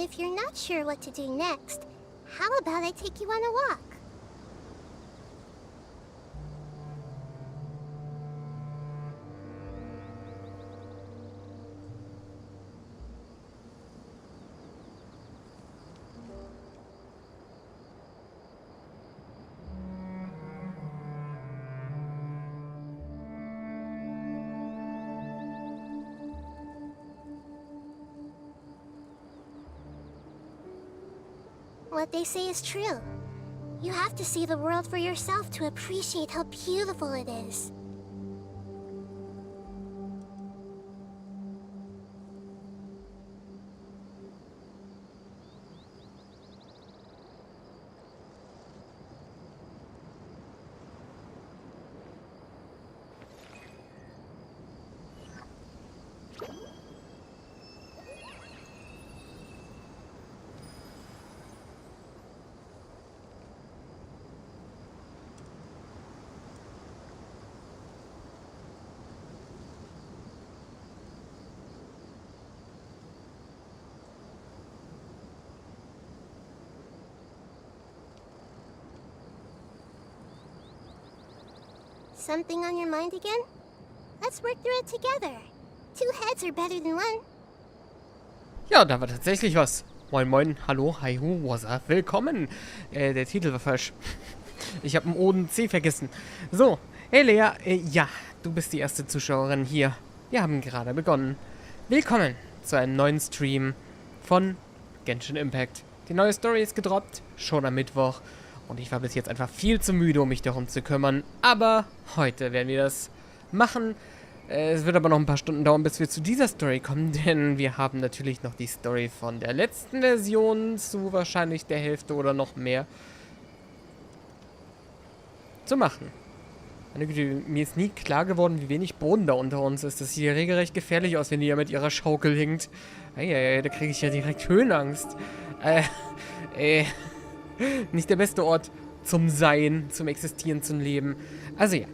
If you're not sure what to do next, how about I take you on a walk? What they say is true. You have to see the world for yourself to appreciate how beautiful it is. Something on your mind again? Let's work through it together. Two heads are better than one. Ja, da war tatsächlich was. Moin moin, hallo, hi hu, what's up, willkommen. Der Titel war falsch. Ich habe ein O und ein C vergessen. So, hey Lea, ja, du bist die erste Zuschauerin hier. Wir haben gerade begonnen. Willkommen zu einem neuen Stream von Genshin Impact. Die neue Story ist gedroppt, schon am Mittwoch. Und ich war bis jetzt einfach viel zu müde, um mich darum zu kümmern. Aber heute werden wir das machen. Es wird aber noch ein paar Stunden dauern, bis wir zu dieser Story kommen. Denn wir haben natürlich noch die Story von der letzten Version zu wahrscheinlich der Hälfte oder noch mehr zu machen. Meine Güte, mir ist nie klar geworden, wie wenig Boden da unter uns ist. Das sieht ja regelrecht gefährlich aus, wenn die ja mit ihrer Schaukel hinkt. Eieiei, da kriege ich ja direkt Höhenangst. Nicht der beste Ort zum Sein, zum Existieren, zum Leben. Also ja,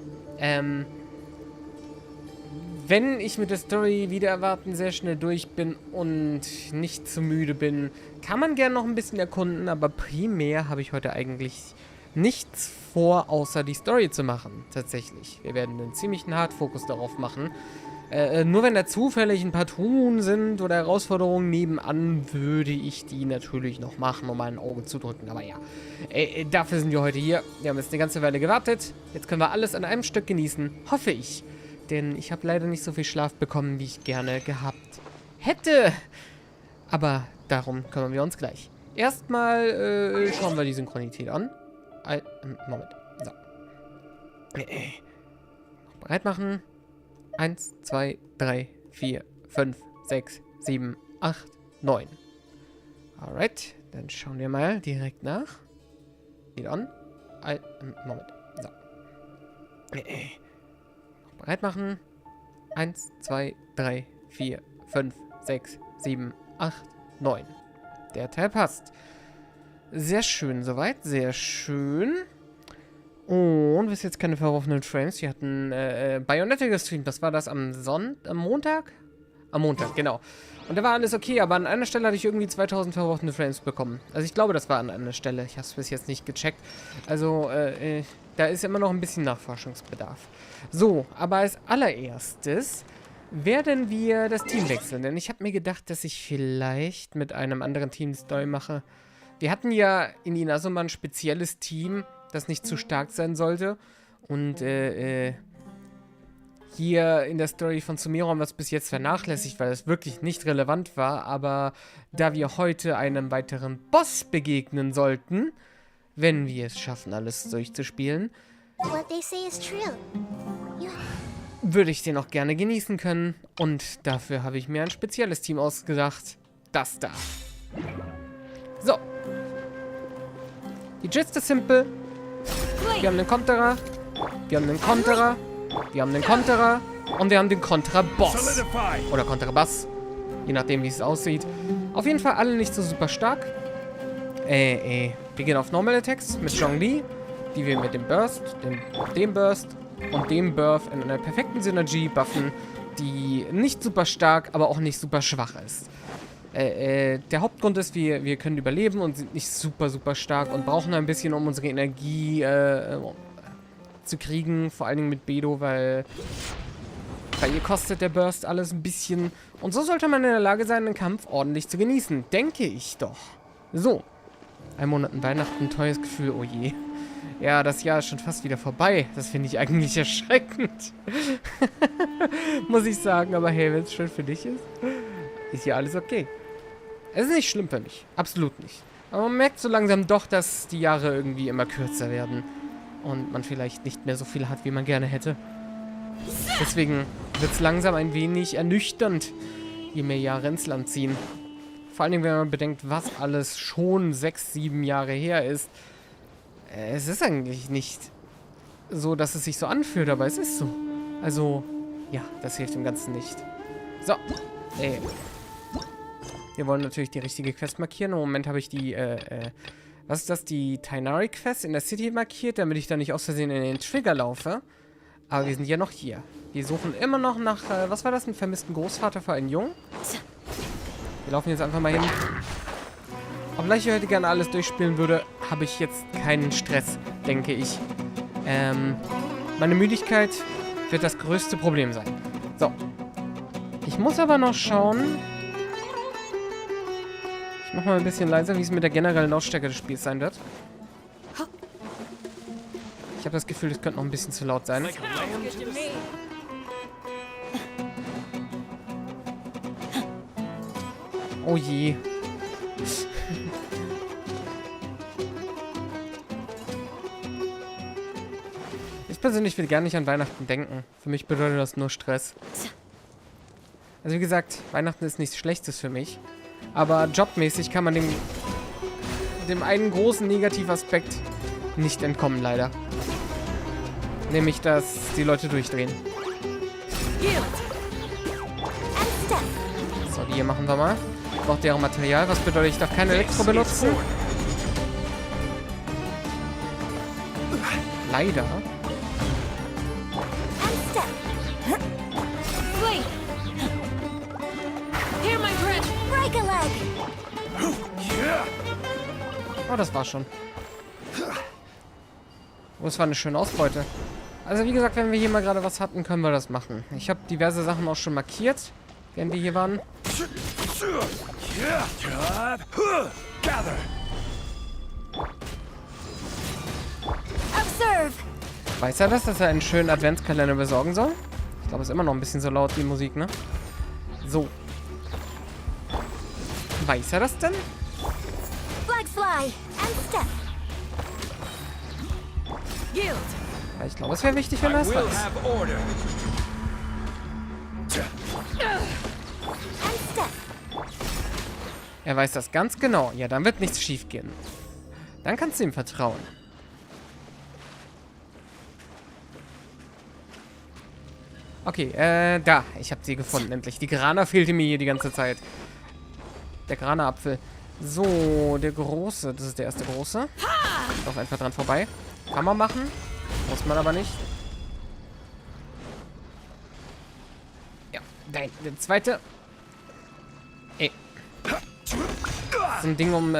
wenn ich mit der Story wieder erwarten sehr schnell durch bin und nicht zu müde bin, kann man gerne noch ein bisschen erkunden, aber primär habe ich heute eigentlich nichts vor, außer die Story zu machen, tatsächlich. Wir werden einen ziemlichen Hardfokus darauf machen. Nur wenn da zufällig ein paar Tun sind oder Herausforderungen nebenan, würde ich die natürlich noch machen, um ein Auge zu drücken. Aber ja, dafür sind wir heute hier. Wir haben jetzt eine ganze Weile gewartet. Jetzt können wir alles an einem Stück genießen, hoffe ich. Denn ich habe leider nicht so viel Schlaf bekommen, wie ich gerne gehabt hätte. Aber darum kümmern wir uns gleich. Erstmal schauen wir die Synchronität an. Moment. So. Bereit machen. 1, 2, 3, 4, 5, 6, 7, 8, 9. Alright, dann schauen wir mal direkt nach. Wieder an. Moment. So. Bereit machen. 1, 2, 3, 4, 5, 6, 7, 8, 9. Der Teil passt. Sehr schön soweit, sehr schön. Und bis jetzt keine verworfenen Frames. Wir hatten Bayonetta gestreamt. Was war das? Am Montag? Am Montag, genau. Und da war alles okay, aber an einer Stelle hatte ich irgendwie 2000 verworfene Frames bekommen. Also ich glaube, das war an einer Stelle. Ich habe es bis jetzt nicht gecheckt. Also, da ist immer noch ein bisschen Nachforschungsbedarf. So, aber als allererstes werden wir das Team wechseln. Denn ich habe mir gedacht, dass ich vielleicht mit einem anderen Team die Story mache. Wir hatten ja in Inazuma ein spezielles Team, das nicht zu stark sein sollte. Und hier in der Story von Sumero haben wir es bis jetzt vernachlässigt, weil es wirklich nicht relevant war. Aber da wir heute einem weiteren Boss begegnen sollten, wenn wir es schaffen, alles durchzuspielen, würde ich den auch gerne genießen können. Und dafür habe ich mir ein spezielles Team ausgedacht. Das da. So. Die Gist ist simpel. Wir haben den Konterer, wir haben den Konterer, wir haben den Konterer und wir haben den Kontra-Boss. Oder Kontra-Bass. Je nachdem, wie es aussieht. Auf jeden Fall alle nicht so super stark. Wir gehen auf Normal Attacks mit Zhongli, die wir mit dem Burst, dem Burst und dem Birth in einer perfekten Synergie buffen, die nicht super stark, aber auch nicht super schwach ist. Der Hauptgrund ist, wir können überleben und sind nicht super, super stark und brauchen ein bisschen, um unsere Energie zu kriegen. Vor allen Dingen mit Bedo, weil bei ihr kostet der Burst alles ein bisschen. Und so sollte man in der Lage sein, den Kampf ordentlich zu genießen. Denke ich doch. So. 1 Monat in Weihnachten, ein teures Gefühl, oh je. Ja, das Jahr ist schon fast wieder vorbei. Das finde ich eigentlich erschreckend. Muss ich sagen, aber hey, wenn es schön für dich ist hier alles okay. Es ist nicht schlimm für mich. Absolut nicht. Aber man merkt so langsam doch, dass die Jahre irgendwie immer kürzer werden. Und man vielleicht nicht mehr so viel hat, wie man gerne hätte. Deswegen wird es langsam ein wenig ernüchternd, je mehr Jahre ins Land ziehen. Vor allen Dingen, wenn man bedenkt, was alles schon 6, 7 Jahre her ist. Es ist eigentlich nicht so, dass es sich so anfühlt, aber es ist so. Also, ja, das hilft dem Ganzen nicht. So. Wir wollen natürlich die richtige Quest markieren. Im Moment habe ich die, was ist das? Die Tighnari-Quest in der City markiert, damit ich da nicht aus Versehen in den Trigger laufe. Aber wir sind ja noch hier. Wir suchen immer noch nach, was war das? Einen vermissten Großvater für einen Jungen? Wir laufen jetzt einfach mal hin. Obgleich ich heute gerne alles durchspielen würde, habe ich jetzt keinen Stress, denke ich. Meine Müdigkeit wird das größte Problem sein. So. Ich muss aber noch schauen. Ich mache mal ein bisschen leiser, wie es mit der generellen Lautstärke des Spiels sein wird. Ich habe das Gefühl, es könnte noch ein bisschen zu laut sein. Oh je. Ich persönlich will gar nicht an Weihnachten denken. Für mich bedeutet das nur Stress. Also wie gesagt, Weihnachten ist nichts Schlechtes für mich. Aber jobmäßig kann man dem einen großen Negativaspekt nicht entkommen, leider. Nämlich, dass die Leute durchdrehen. So, die hier machen wir mal. Braucht deren Material. Was bedeutet, ich darf kein Elektro benutzen? Leider. Oh, das war schon. Oh, das war eine schöne Ausbeute. Also wie gesagt, wenn wir hier mal gerade was hatten, können wir das machen. Ich habe diverse Sachen auch schon markiert, während wir hier waren. Weiß er das, dass er einen schönen Adventskalender besorgen soll? Ich glaube, es ist immer noch ein bisschen so laut, die Musik, ne? So. Weiß er das denn? Ja, ich glaube, es wäre wichtig, wenn er es weiß. Er weiß das ganz genau. Ja, dann wird nichts schief gehen. Dann kannst du ihm vertrauen. Okay, da. Ich habe sie gefunden, endlich. Die Grana fehlte mir hier die ganze Zeit. Der Grana-Apfel. So, der große. Das ist der erste große. Doch einfach dran vorbei. Kann man machen. Muss man aber nicht. Ja, der zweite. Ey. So ein Ding, um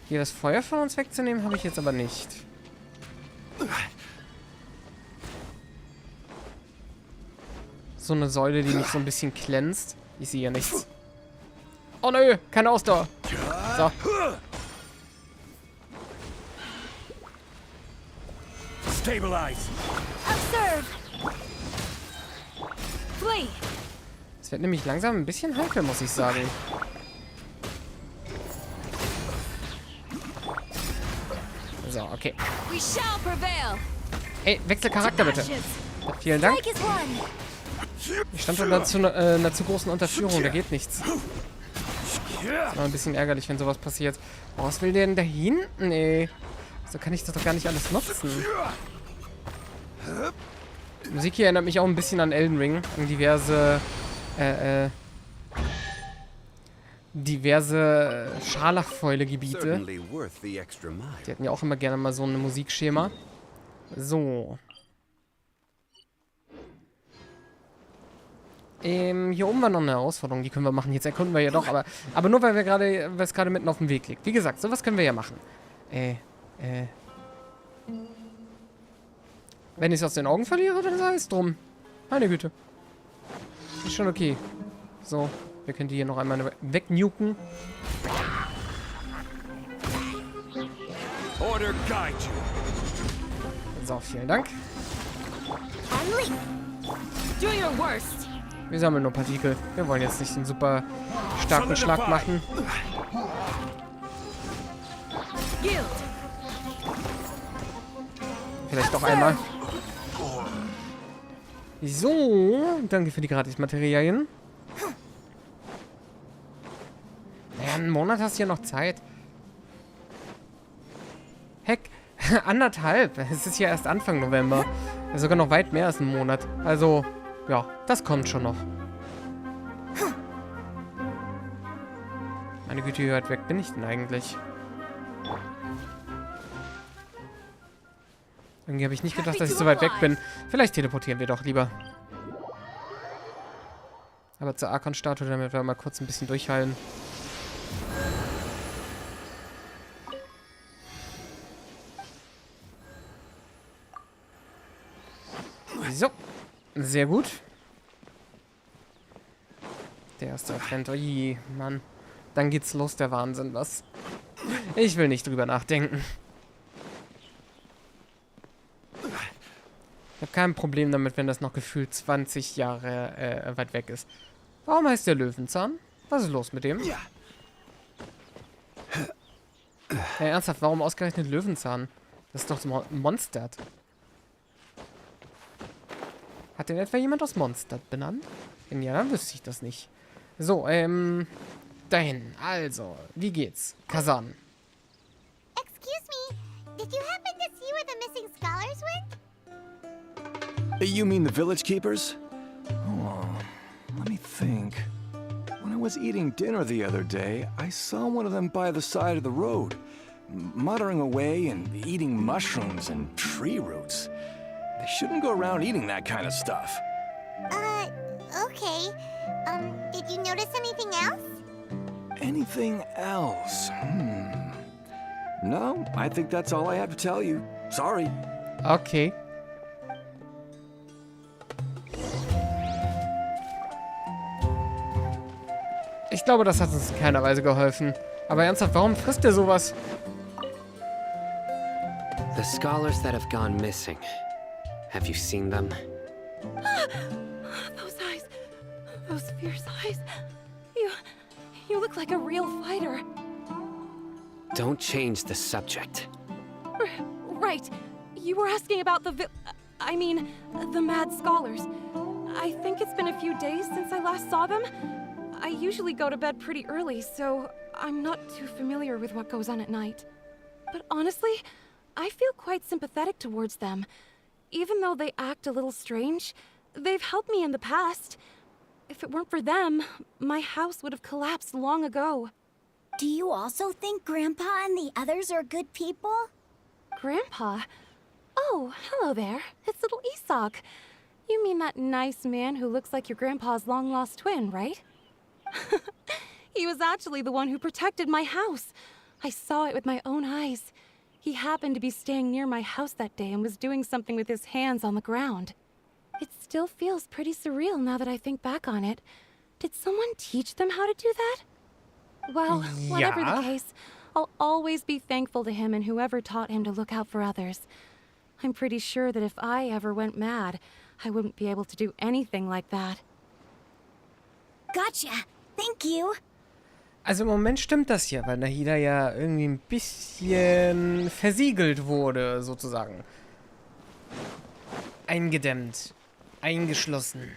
hier das Feuer von uns wegzunehmen, habe ich jetzt aber nicht. So eine Säule, die mich so ein bisschen glänzt. Ich sehe ja nichts. Oh nö, keine Ausdauer. So. Es wird nämlich langsam ein bisschen heikel, muss ich sagen. So, okay. Ey, wechsel Charakter bitte. Vielen Dank. Ich stand unter einer zu großen Unterführung, da geht nichts. Ist aber ein bisschen ärgerlich, wenn sowas passiert. Oh, was will der denn da hinten, ey? So kann ich das doch gar nicht alles nutzen. Die Musik hier erinnert mich auch ein bisschen an Elden Ring. An diverse Scharlachfäule-Gebiete. Die hatten ja auch immer gerne mal so ein Musikschema. So. Hier oben war noch eine Herausforderung, die können wir machen. Jetzt erkunden wir ja doch, aber nur, weil es gerade mitten auf dem Weg liegt. Wie gesagt, sowas können wir ja machen. Wenn ich es aus den Augen verliere, dann sei es drum. Meine Güte. Ist schon okay. So, wir können die hier noch einmal wegnuken. Order guide you. So, vielen Dank. Do your worst. Wir sammeln nur Partikel. Wir wollen jetzt nicht einen super starken Schlag machen. Vielleicht doch einmal. So, danke für die Gratis-Materialien. Naja, einen Monat hast du ja noch Zeit. Heck, 1,5. Es ist ja erst Anfang November. Sogar noch weit mehr als ein Monat. Also, ja, das kommt schon noch. Meine Güte, wie weit weg bin ich denn eigentlich? Irgendwie habe ich nicht gedacht, dass ich so weit weg bin. Vielleicht teleportieren wir doch lieber. Aber zur Archon-Statue, damit wir mal kurz ein bisschen durchheilen. So. Sehr gut. Der erste Advent. Ui, Mann. Dann geht's los, der Wahnsinn, was? Ich will nicht drüber nachdenken. Ich habe kein Problem damit, wenn das noch gefühlt 20 Jahre weit weg ist. Warum heißt der Löwenzahn? Was ist los mit dem? Ernsthaft, warum ausgerechnet Löwenzahn? Das ist doch so Monstert. Hat denn etwa jemand aus Monstert benannt? Wenn ja, dann wüsste ich das nicht. So, dahin. Also, wie geht's? Kazan. Excuse me. Did you happen to see where the missing scholars went? You mean the village keepers? Oh, let me think. When I was eating dinner the other day, I saw one of them by the side of the road, muttering away and eating mushrooms and tree roots. They shouldn't go around eating that kind of stuff. Okay. Did you notice anything else? Anything else? No, I think that's all I have to tell you. Sorry. Okay. Ich glaube, das hat uns in keiner Weise geholfen. Aber ernsthaft, warum frisst er sowas? The scholars that have gone missing. Have you seen them? Those eyes. Those fierce eyes. You look like a real fighter. Don't change the subject. Right. You were asking about the the mad scholars. I think it's been a few days since I last saw them. I usually go to bed pretty early, so I'm not too familiar with what goes on at night. But honestly, I feel quite sympathetic towards them. Even though they act a little strange, they've helped me in the past. If it weren't for them, my house would have collapsed long ago. Do you also think Grandpa and the others are good people? Grandpa? Oh, hello there. It's little Isak. You mean that nice man who looks like your grandpa's long-lost twin, right? He was actually the one who protected my house. I saw it with my own eyes. He happened to be staying near my house that day and was doing something with his hands on the ground. It still feels pretty surreal now that I think back on it. Did someone teach them how to do that? Well, whatever the case, I'll always be thankful to him and whoever taught him to look out for others. I'm pretty sure that if I ever went mad, I wouldn't be able to do anything like that. Gotcha. Thank you. Also im Moment stimmt das hier, weil Nahida ja irgendwie ein bisschen versiegelt wurde, sozusagen. Eingedämmt. Eingeschlossen.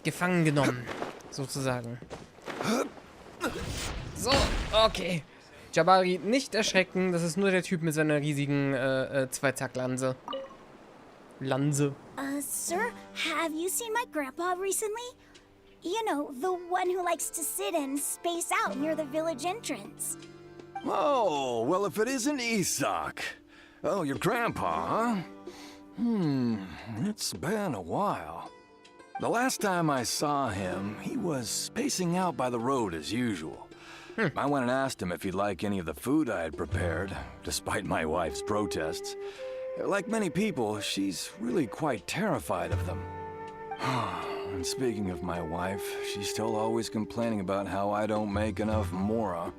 Gefangen genommen, sozusagen. So, okay. Jabari, nicht erschrecken, das ist nur der Typ mit seiner riesigen Zweizacklanze. Lanze. Sir, have you seen my grandpa recently? You know, the one who likes to sit and space out near the village entrance. Oh, well, if it isn't Isak. Oh, your grandpa, huh? It's been a while. The last time I saw him, he was spacing out by the road as usual. I went and asked him if he'd like any of the food I had prepared, despite my wife's protests. Like many people, she's really quite terrified of them. And speaking of my wife, she's still always complaining about how I don't make enough mora.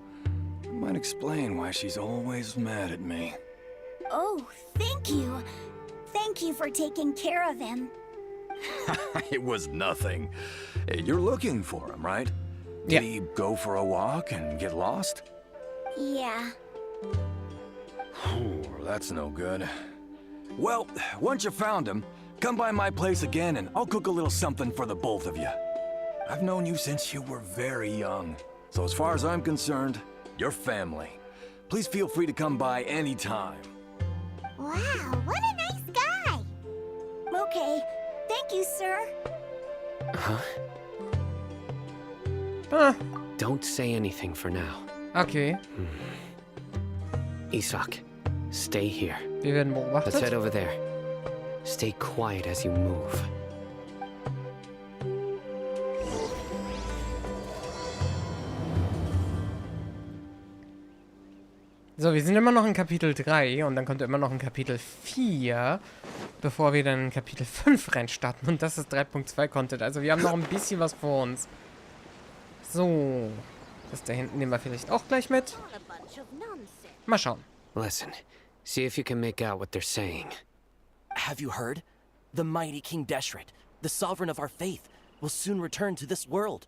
It might explain why she's always mad at me. Oh, thank you. Thank you for taking care of him. It was nothing. You're looking for him, right? Yeah. Did he go for a walk and get lost? Yeah. Oh, that's no good. Well, once you found him, come by my place again and I'll cook a little something for the both of you. I've known you since you were very young. So as far as I'm concerned, you're family. Please feel free to come by anytime. Wow, what a nice guy. Okay, thank you, sir. Huh? Ah, Don't say anything for now. okay. Isak, stay here. Wir werden Let's head beobachtet. over there. Stay quiet as you move. So, wir sind immer noch in Kapitel 3 und dann kommt immer noch ein Kapitel 4, bevor wir dann in Kapitel 5 reinstarten. Und das ist 3.2 Content. Also wir haben noch ein bisschen was vor uns. So. Das da hinten nehmen wir vielleicht auch gleich mit. Mal schauen. Listen, see if you can make out what they're saying. Have you heard? The mighty King Deshret, the sovereign of our faith, will soon return to this world.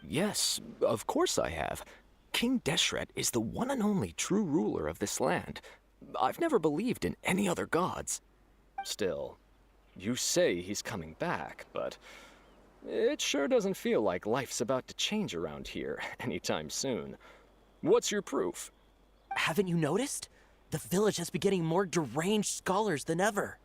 Yes, of course I have. King Deshret is the one and only true ruler of this land. I've never believed in any other gods. Still, you say he's coming back, but it sure doesn't feel like life's about to change around here anytime soon. What's your proof? Haven't you noticed? The village has been getting more deranged scholars than ever.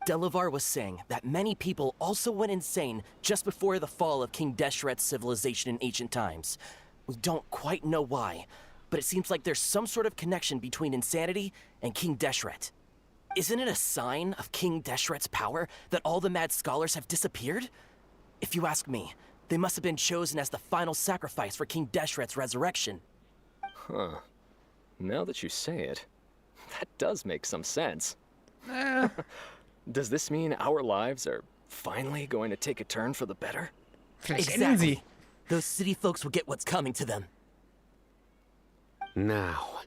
Delavar was saying that many people also went insane just before the fall of King Deshret's civilization in ancient times. We don't quite know why, but it seems like there's some sort of connection between insanity and King Deshret. Isn't it a sign of King Deshret's power that all the mad scholars have disappeared? If you ask me, they must have been chosen as the final sacrifice for King Deshret's resurrection. Huh. Now that you say it, that does make some sense. Does this mean our lives are finally going to take a turn for the better? Vielleicht enden sie. Those city folks will get what's coming to them. Now,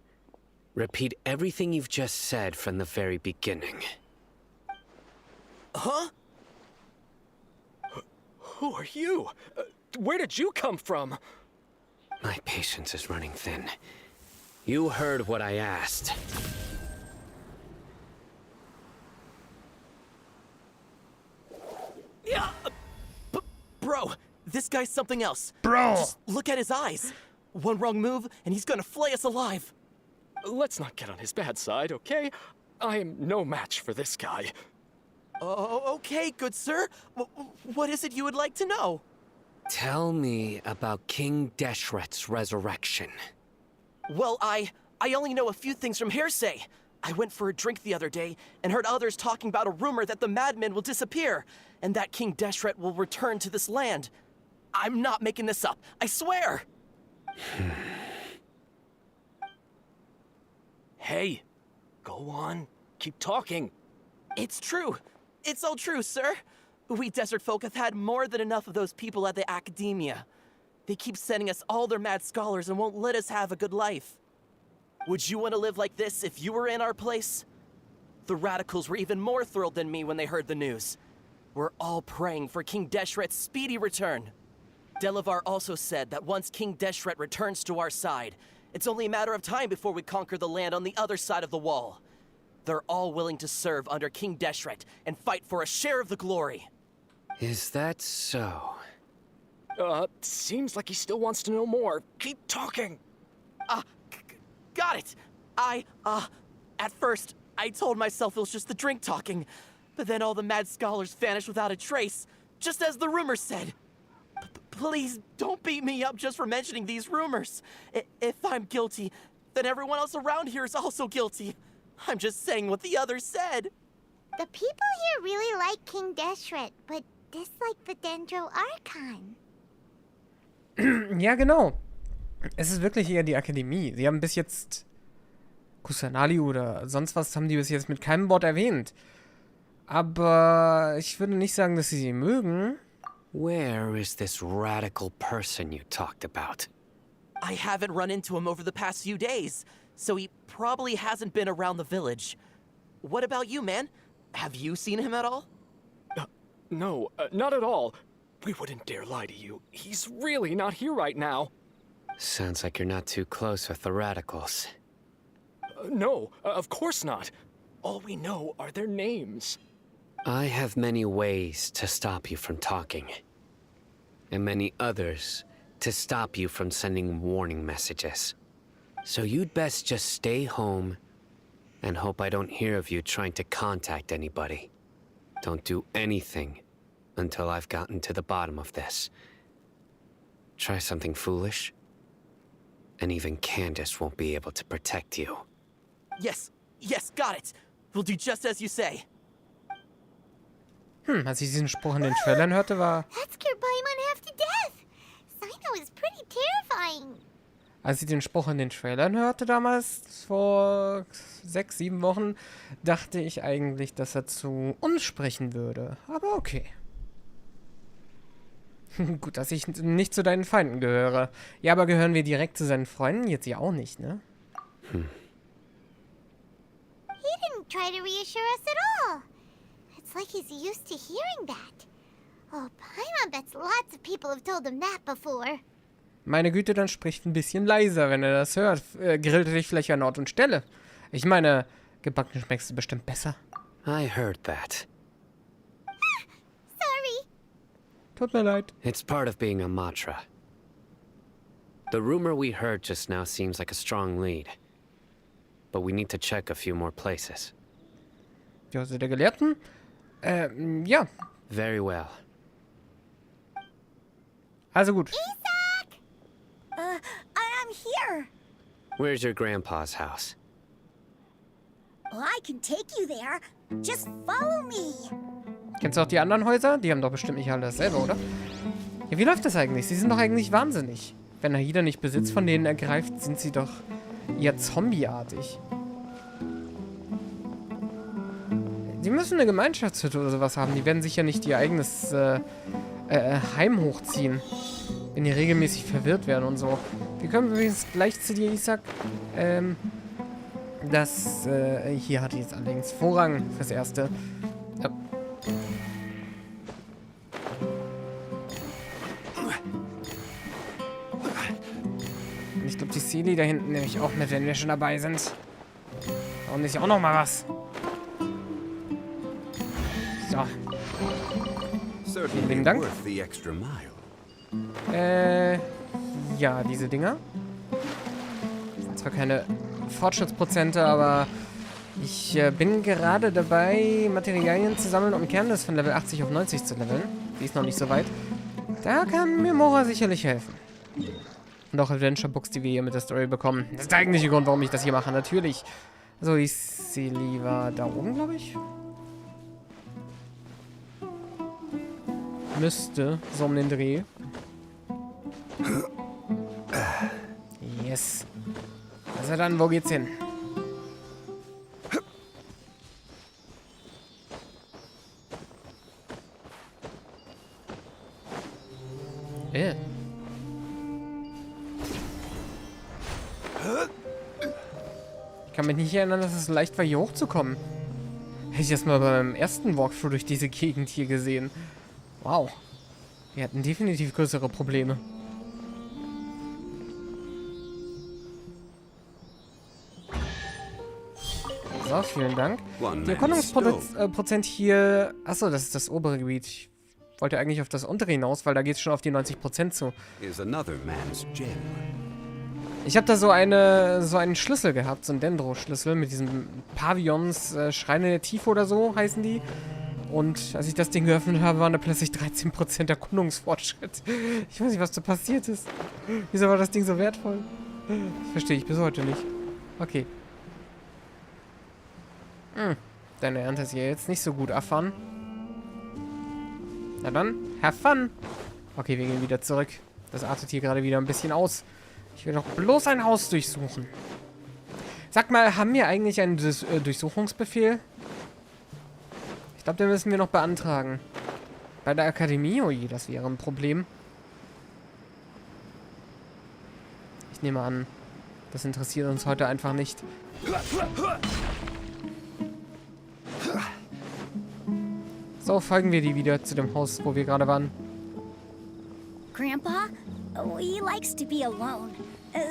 repeat everything you've just said from the very beginning. Huh? Who are you? Where did you come from? My patience is running thin. You heard what I asked. Yeah, bro, this guy's something else. Bro. Just look at his eyes. One wrong move, and he's gonna flay us alive. Let's not get on his bad side, okay? I am no match for this guy. Oh, okay, good sir. What is it you would like to know? Tell me about King Deshret's resurrection. Well, I only know a few things from hearsay. I went for a drink the other day and heard others talking about a rumor that the madmen will disappear and that King Deshret will return to this land. I'm not making this up, I swear! Hey, go on. Keep talking. It's true. It's all true, sir. We desert folk have had more than enough of those people at the academia. They keep sending us all their mad scholars and won't let us have a good life. Would you want to live like this if you were in our place? The radicals were even more thrilled than me when they heard the news. We're all praying for King Deshret's speedy return. Delavar also said that once King Deshret returns to our side, it's only a matter of time before we conquer the land on the other side of the wall. They're all willing to serve under King Deshret and fight for a share of the glory. Is that so? Seems like he still wants to know more. Keep talking. Got it! At first, I told myself it was just the drink talking, but then all the mad scholars vanished without a trace, just as the rumors said. Please don't beat me up just for mentioning these rumors. If I'm guilty, then everyone else around here is also guilty. I'm just saying what the others said. The people here really like King Deshret, but Just like the Dendroculus. Ja, genau. Es ist wirklich eher die Akademie. Sie haben bis jetzt Kusanali oder sonst was haben die bis jetzt mit keinem Wort erwähnt. Aber ich würde nicht sagen, dass sie mögen. Where is this radical person you talked about? I haven't run into him over the past few days, so he probably hasn't been around the village. What about you, man? Have you seen him at all? No, not at all. We wouldn't dare lie to you. He's really not here right now. Sounds like you're not too close with the radicals. No, of course not. All we know are their names. I have many ways to stop you from talking. And many others to stop you from sending warning messages. So you'd best just stay home and hope I don't hear of you trying to contact anybody. Don't do anything until I've gotten to the bottom of this. Try something foolish, and even Candace won't be able to protect you. Yes, got it. We'll do just as you say. Als ich diesen Spruch in den Trailern hörte, war... That scared Paimon half to death. Sino is pretty terrifying. Als ich den Spruch in den Trailern hörte damals, vor 6, 7 Wochen, dachte ich eigentlich, dass er zu uns sprechen würde. Aber okay. Gut, dass ich nicht zu deinen Feinden gehöre. Ja, aber gehören wir direkt zu seinen Freunden? Jetzt ja auch nicht, ne? He didn't try to reassure us at all. It's like he's used to hearing that. Oh, Paimon bets lots of people have told him that before. Meine Güte, dann spricht ein bisschen leiser, wenn er das hört. Grillt dich vielleicht an Ort und Stelle. Ich meine, gebacken schmeckst du bestimmt besser. I heard that. Sorry. Tut mir leid. It's part of being a Matra. The rumor we heard just now seems like a strong lead. But we need to check a few more places. Die Hause der Gelehrten? Ja. Very well. Also gut. I'm here. Where's your grandpa's house? Well, I can take you there. Just follow me. Kennst du auch die anderen Häuser? Die haben doch bestimmt nicht alle dasselbe, oder? Ja, wie läuft das eigentlich? Sie sind doch eigentlich wahnsinnig. Wenn Haida nicht Besitz von denen ergreift, sind sie doch eher zombieartig. Die müssen eine Gemeinschaftshütte oder sowas haben. Die werden sicher nicht ihr eigenes Heim hochziehen. Wenn die regelmäßig verwirrt werden und so. Wir können übrigens gleich zu dir, Isaac. Das hier hatte jetzt allerdings Vorrang fürs Erste. Ich glaube, die Seele da hinten nehme ich auch mit, wenn wir schon dabei sind. Und ist ja auch noch mal was. So. Vielen Dank. Ja, diese Dinger. Das sind zwar keine Fortschrittsprozente, aber ich bin gerade dabei, Materialien zu sammeln, um Candace von Level 80 auf 90 zu leveln. Die ist noch nicht so weit. Da kann mir Mora sicherlich helfen. Und auch Adventure Books, die wir hier mit der Story bekommen. Das ist der eigentliche Grund, warum ich das hier mache, natürlich. So, die Seele war da oben, glaube ich. Müsste, so um den Dreh. Yes. Also dann, wo geht's hin? Ich kann mich nicht erinnern, dass es leicht war, hier hochzukommen. Hätte ich das mal beim ersten Walkthrough durch diese Gegend hier gesehen. Wow. Wir hatten definitiv größere Probleme. So, vielen Dank. Der Erkundungsprozent hier... Achso, das ist das obere Gebiet. Ich wollte eigentlich auf das untere hinaus, weil da geht es schon auf die 90% zu. Ich habe da so einen Schlüssel gehabt, so einen Dendro-Schlüssel mit diesen Pavillons, Schreine der Tiefe oder so heißen die. Und als ich das Ding geöffnet habe, waren da plötzlich 13% Erkundungsfortschritt. Ich weiß nicht, was da passiert ist. Wieso war das Ding so wertvoll? Das verstehe ich bis heute nicht. Okay. Deine Ernte ist ja jetzt nicht so gut erfahren. Na dann, have fun. Okay, wir gehen wieder zurück. Das artet hier gerade wieder ein bisschen aus. Ich will doch bloß ein Haus durchsuchen. Sag mal, haben wir eigentlich einen Durchsuchungsbefehl? Ich glaube, den müssen wir noch beantragen. Bei der Akademie? Oh je, das wäre ein Problem. Ich nehme an, das interessiert uns heute einfach nicht. So, folgen wir die wieder zu dem Haus, wo wir gerade waren. Grandpa, oh, he likes to be alone.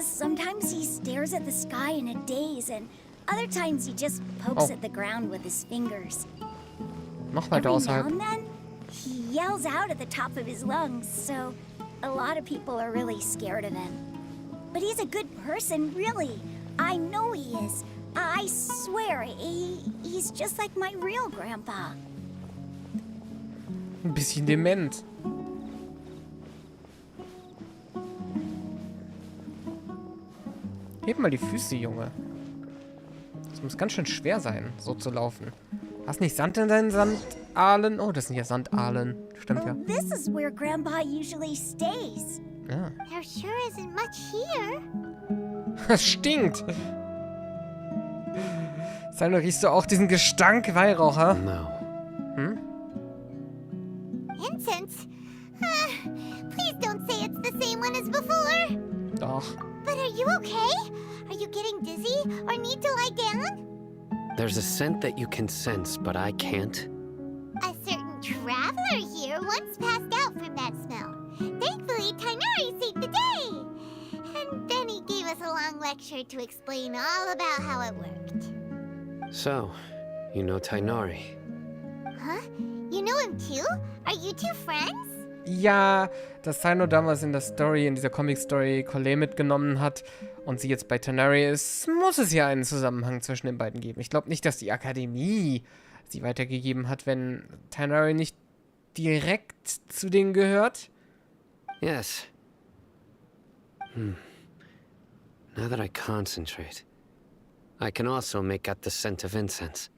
Sometimes he stares at the sky in a daze, and other times he just pokes at the ground with his fingers. Noch weiter Every now außerhalb. and then, he yells out at the top of his lungs, so a lot of people are really scared of him. But he's a good person, really. I know he is. I swear, he's just like my real grandpa. Ein bisschen dement. Heb mal die Füße, Junge. Das muss ganz schön schwer sein, so zu laufen. Hast nicht Sand in deinen Sandalen? Oh, das sind ja Sandalen. Stimmt ja. This is where Grandpa usually stays. Ja. There sure isn't much here. Das stinkt. Sino, riechst du auch diesen Gestank, Weihraucher? No. Hm? Incense? Please don't say it's the same one as before. Doch. But are you okay? Are you getting dizzy or need to lie down? There's a scent that you can sense, but I can't. A certain traveler here once passed out from that smell. Thankfully, Tainari saved the day. And then he gave us a long lecture to explain all about how it worked. So, you know Tainari. Huh? You know him too? Are you two friends? Ja, dass Sino damals in der Story, in dieser Comic-Story, Colette mitgenommen hat und sie jetzt bei Tainari ist, muss es ja einen Zusammenhang zwischen den beiden geben. Ich glaube nicht, dass die Akademie sie weitergegeben hat, wenn Tainari nicht direkt zu denen gehört. Yes. Now that I concentrate, I can also make out the scent of incense.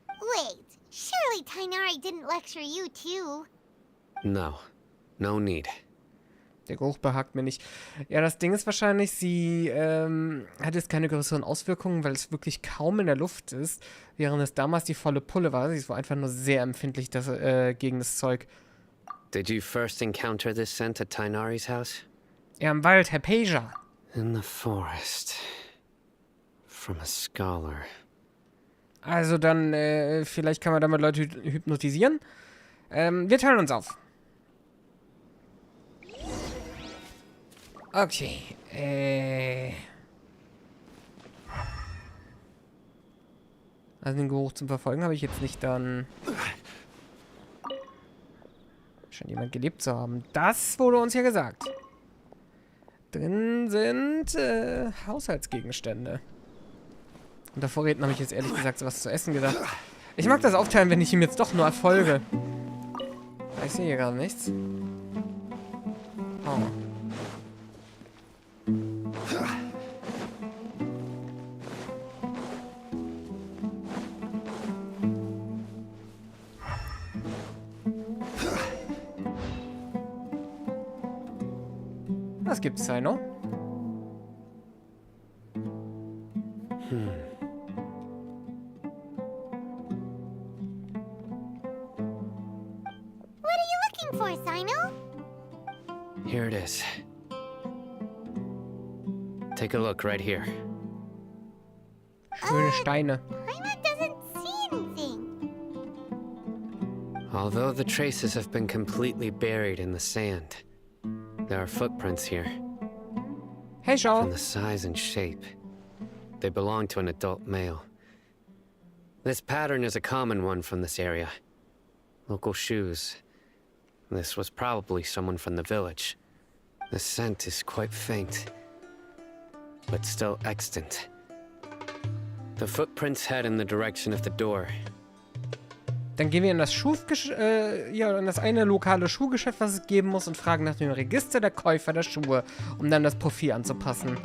Wait, surely Tainari didn't lecture you too. No. No need. Der Geruch behagt mir nicht. Ja, das Ding ist wahrscheinlich, sie hat jetzt keine größeren Auswirkungen, weil es wirklich kaum in der Luft ist, während es damals die volle Pulle war. Sie ist wohl einfach nur sehr empfindlich gegen das Zeug. Did you first encounter this scent at Tainari's house? Ja, im Wald, Herr Peja. In the forest. From a scholar. Also dann, vielleicht kann man damit Leute hypnotisieren. Wir teilen uns auf. Okay, also den Geruch zum Verfolgen habe ich jetzt nicht dann... Scheint jemand gelebt zu haben. Das wurde uns ja gesagt. Drin sind Haushaltsgegenstände. Unter Vorräten habe ich jetzt ehrlich gesagt sowas zu essen gedacht. Ich mag das aufteilen, wenn ich ihm jetzt doch nur erfolge. Ich sehe hier gerade nichts. Oh. Was gibt's, Sino? What are you looking for, Sino? Here it is. Take a look right here. Schöne Steine. Paimon doesn't see anything. Although the traces have been completely buried in the sand, there are footprints here. Hey, schau. From the size and shape, they belong to an adult male. This pattern is a common one from this area. Local shoes. This was probably someone from the village. The scent is quite faint, but still extant. The footprints head in the direction of the door. Dann gehen wir in das in das eine lokale Schuhgeschäft, was es geben muss, und fragen nach dem Register der Käufer der Schuhe, um dann das Profil anzupassen.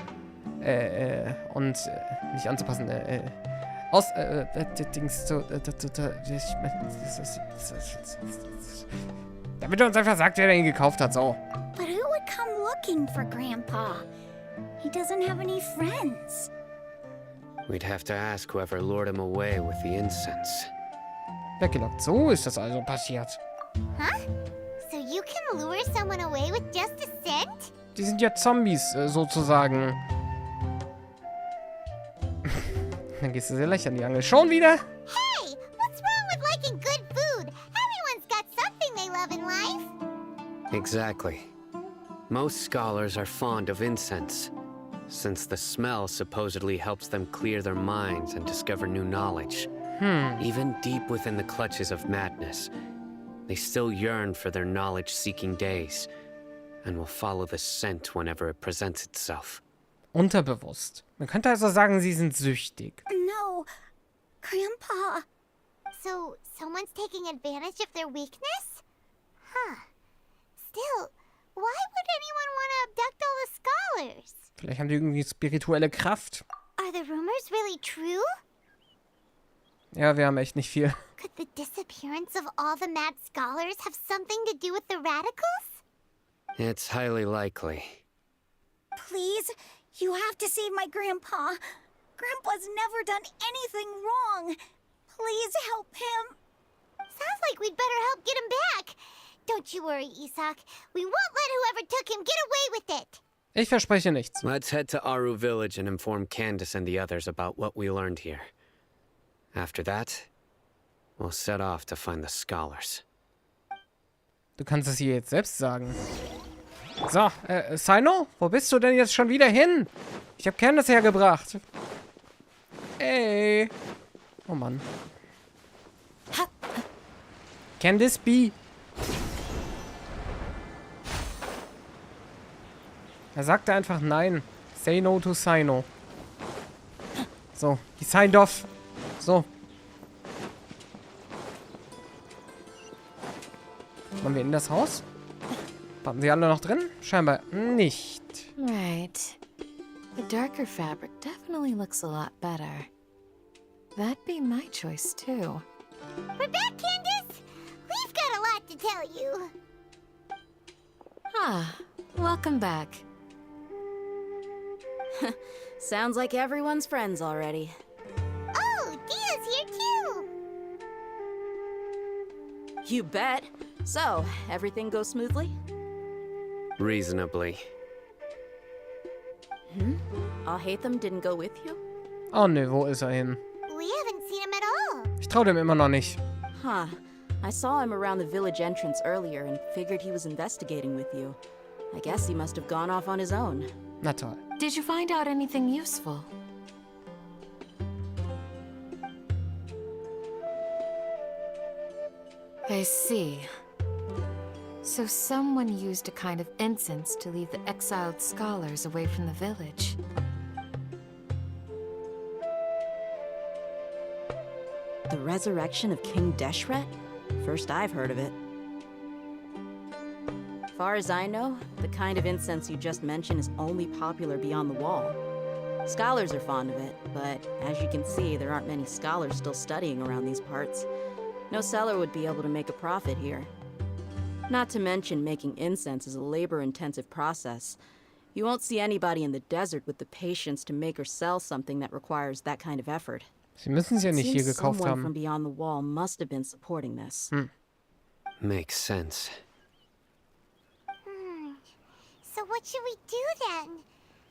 Nicht anzupassen, Damit er uns einfach sagt, wer ihn gekauft hat, so. But who would come looking for Grandpa? He doesn't have any friends. We'd have to ask whoever lured him away with the incense. Weggelockt. So ist das also passiert. Huh? So you can lure someone away with just a scent? Die sind ja Zombies, sozusagen. Dann gehst du sehr leicht an die Angel. Schon wieder? Hey, what's wrong with liking good food? Everyone's got something they love in life. Exactly. Most scholars are fond of incense, since the smell supposedly helps them clear their minds and discover new knowledge. Even deep within the clutches of madness, they still yearn for their knowledge-seeking days, and will follow the scent whenever it presents itself. Unterbewusst. Man könnte also sagen, sie sind süchtig. No, Grandpa. So someone's taking advantage of their weakness? Huh. Still, why would anyone want to abduct all the scholars? Vielleicht haben die irgendwie spirituelle Kraft. Are the rumors really true? Ja, wir haben echt nicht viel. Could the disappearance of all the mad scholars have something to do with the radicals? It's highly likely. Please, you have to save my Grandpa. Grandpa's never done anything wrong. Please help him. Sounds like we'd better help get him back. Don't you worry, Isak. We won't let whoever took him get away with it. Ich verspreche nichts. Let's head to Aru Village and inform Candace and the others about what we learned here. After that, we'll set off to find the scholars. Du kannst es ihr jetzt selbst sagen. So, Sino, wo bist du denn jetzt schon wieder hin? Ich habe Candace hergebracht. Ey. Oh Mann. Candace B. Er sagte einfach nein. Say no to Sino. So, he signed off. So. Wollen wir in das Haus? Warten sie alle noch drin? Scheinbar nicht. Right. The darker fabric definitely looks a lot better. That'd be my choice, too. We're back, Candace. We've got a lot to tell you. Ah, welcome back. Sounds like everyone's friends already. Oh, Dia's here too. You bet. So, everything goes smoothly? Reasonably. Alhaitham didn't go with you? Oh ne, wo ist er hin? We haven't seen him at all. Ich traue dem immer noch nicht. Huh. I saw him around the village entrance earlier and figured he was investigating with you. I guess he must have gone off on his own. Na toll. Did you find out anything useful? I see. So someone used a kind of incense to lead the exiled scholars away from the village. The resurrection of King Deshret? First I've heard of it. Far as I know, the kind of incense you just mentioned is only popular beyond the wall. Scholars are fond of it, but as you can see, there aren't many scholars still studying around these parts. No seller would be able to make a profit here. Not to mention, making incense is a labor-intensive process. You won't see anybody in the desert with the patience to make or sell something that requires that kind of effort. Sie müssen es ja nicht hier Seems gekauft someone from haben. beyond the wall must have been supporting this. Makes sense. So what should we do then?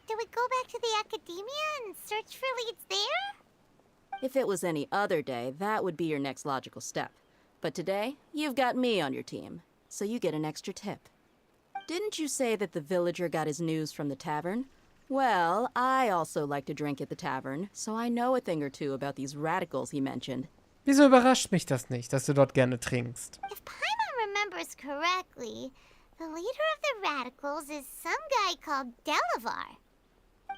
Do we go back to the academia and search for leads there? If it was any other day, that would be your next logical step. But today, you've got me on your team, so you get an extra tip. Didn't you say that the villager got his news from the tavern? Well, I also like to drink at the tavern, so I know a thing or two about these radicals he mentioned. Wieso überrascht mich das nicht, dass du dort gerne trinkst? If Paimon remembers correctly, the leader of the radicals is some guy called Delavar.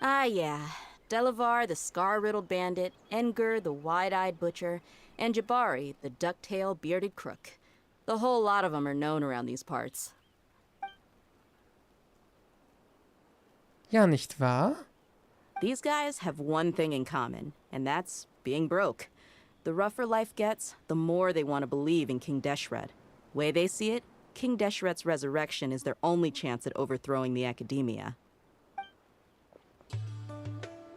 Ah, yeah. Delavar, the scar-riddled bandit, Engur, the wide-eyed butcher, and Jabari, the duck-tailed bearded crook. The whole lot of them are known around these parts. Ja, nicht wahr? These guys have one thing in common, and that's being broke. The rougher life gets, the more they want to believe in King Deshret. Way they see it, King Deshret's resurrection is their only chance at overthrowing the Academia.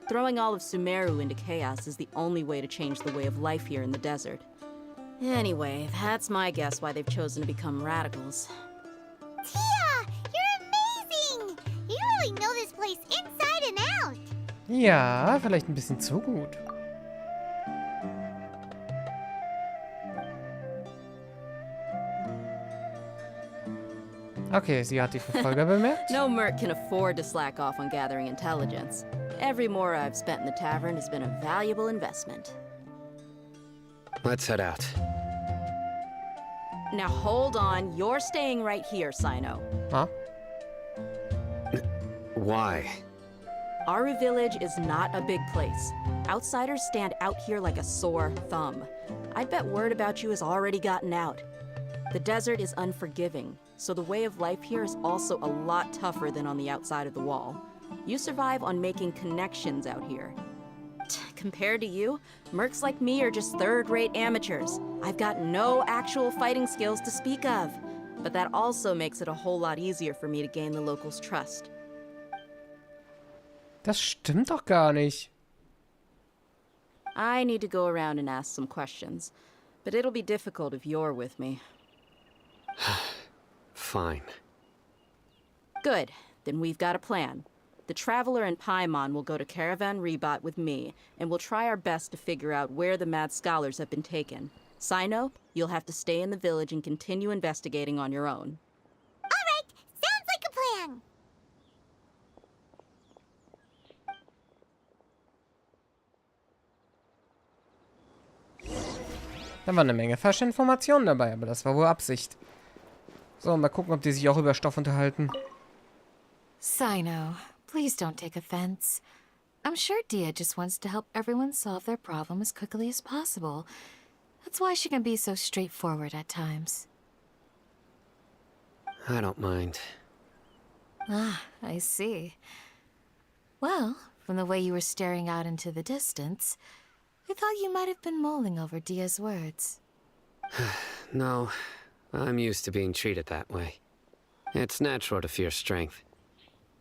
Throwing all of Sumeru into chaos is the only way to change the way of life here in the desert. Anyway, that's my guess why they've chosen to become radicals. Tia, you're amazing! You really know this place inside and out. Ja, vielleicht ein bisschen zu gut. Okay, sie hat die Verfolger bemerkt. No merc can afford to slack off on gathering intelligence. Every mora I've spent in the tavern has been a valuable investment. Let's head out. Now hold on, you're staying right here, Sino. Huh? Why? Aru Village is not a big place. Outsiders stand out here like a sore thumb. I'd bet word about you has already gotten out. The desert is unforgiving, so the way of life here is also a lot tougher than on the outside of the wall. You survive on making connections out here. Compared to you, mercs like me are just third-rate amateurs. I've got no actual fighting skills to speak of. But that also makes it a whole lot easier for me to gain the locals' trust. Das stimmt doch gar nicht. I need to go around and ask some questions, but it'll be difficult if you're with me. Fine. Good. Then we've got a plan. The Traveler and Paimon will go to Caravan Rebot with me, and we'll try our best to figure out where the mad scholars have been taken. Sino, you'll have to stay in the village and continue investigating on your own. All right, sounds like a plan. Da war eine Menge falsche Informationen dabei, aber das war wohl Absicht. So, mal gucken, ob die sich auch über Stoff unterhalten. Sino, please don't take offense. I'm sure Dia just wants to help everyone solve their problem as quickly as possible. That's why she can be so straightforward at times. I don't mind. Ah, I see. Well, from the way you were staring out into the distance, I thought you might have been mulling over Dia's words. No, I'm used to being treated that way. It's natural to fear strength.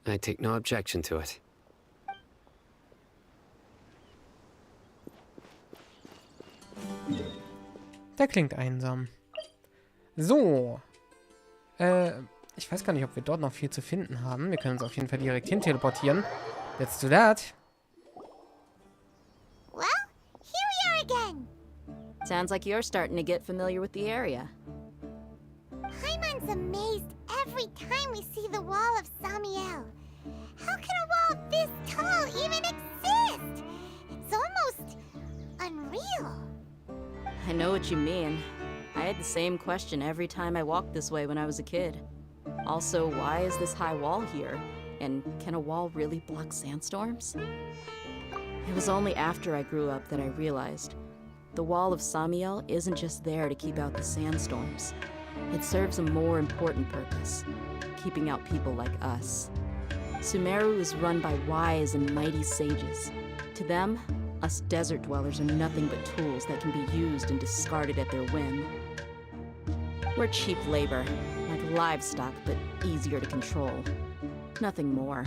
I take no objection to it. Der klingt einsam. So. Ich weiß gar nicht, ob wir dort noch viel zu finden haben. Wir können uns auf jeden Fall direkt hin teleportieren. Let's do that. Well, here we are again. Sounds like you're starting to get familiar with the area. Paimon's amazed every time we see the wall of Samiel. How can a wall this tall even exist? It's almost unreal. I know what you mean. I had the same question every time I walked this way when I was a kid. Also, why is this high wall here? And can a wall really block sandstorms? It was only after I grew up that I realized the wall of Samiel isn't just there to keep out the sandstorms. It serves a more important purpose, keeping out people like us. Sumeru is run by wise and mighty sages. To them, us desert dwellers are nothing but tools that can be used and discarded at their whim. We're cheap labor, like livestock, but easier to control. Nothing more.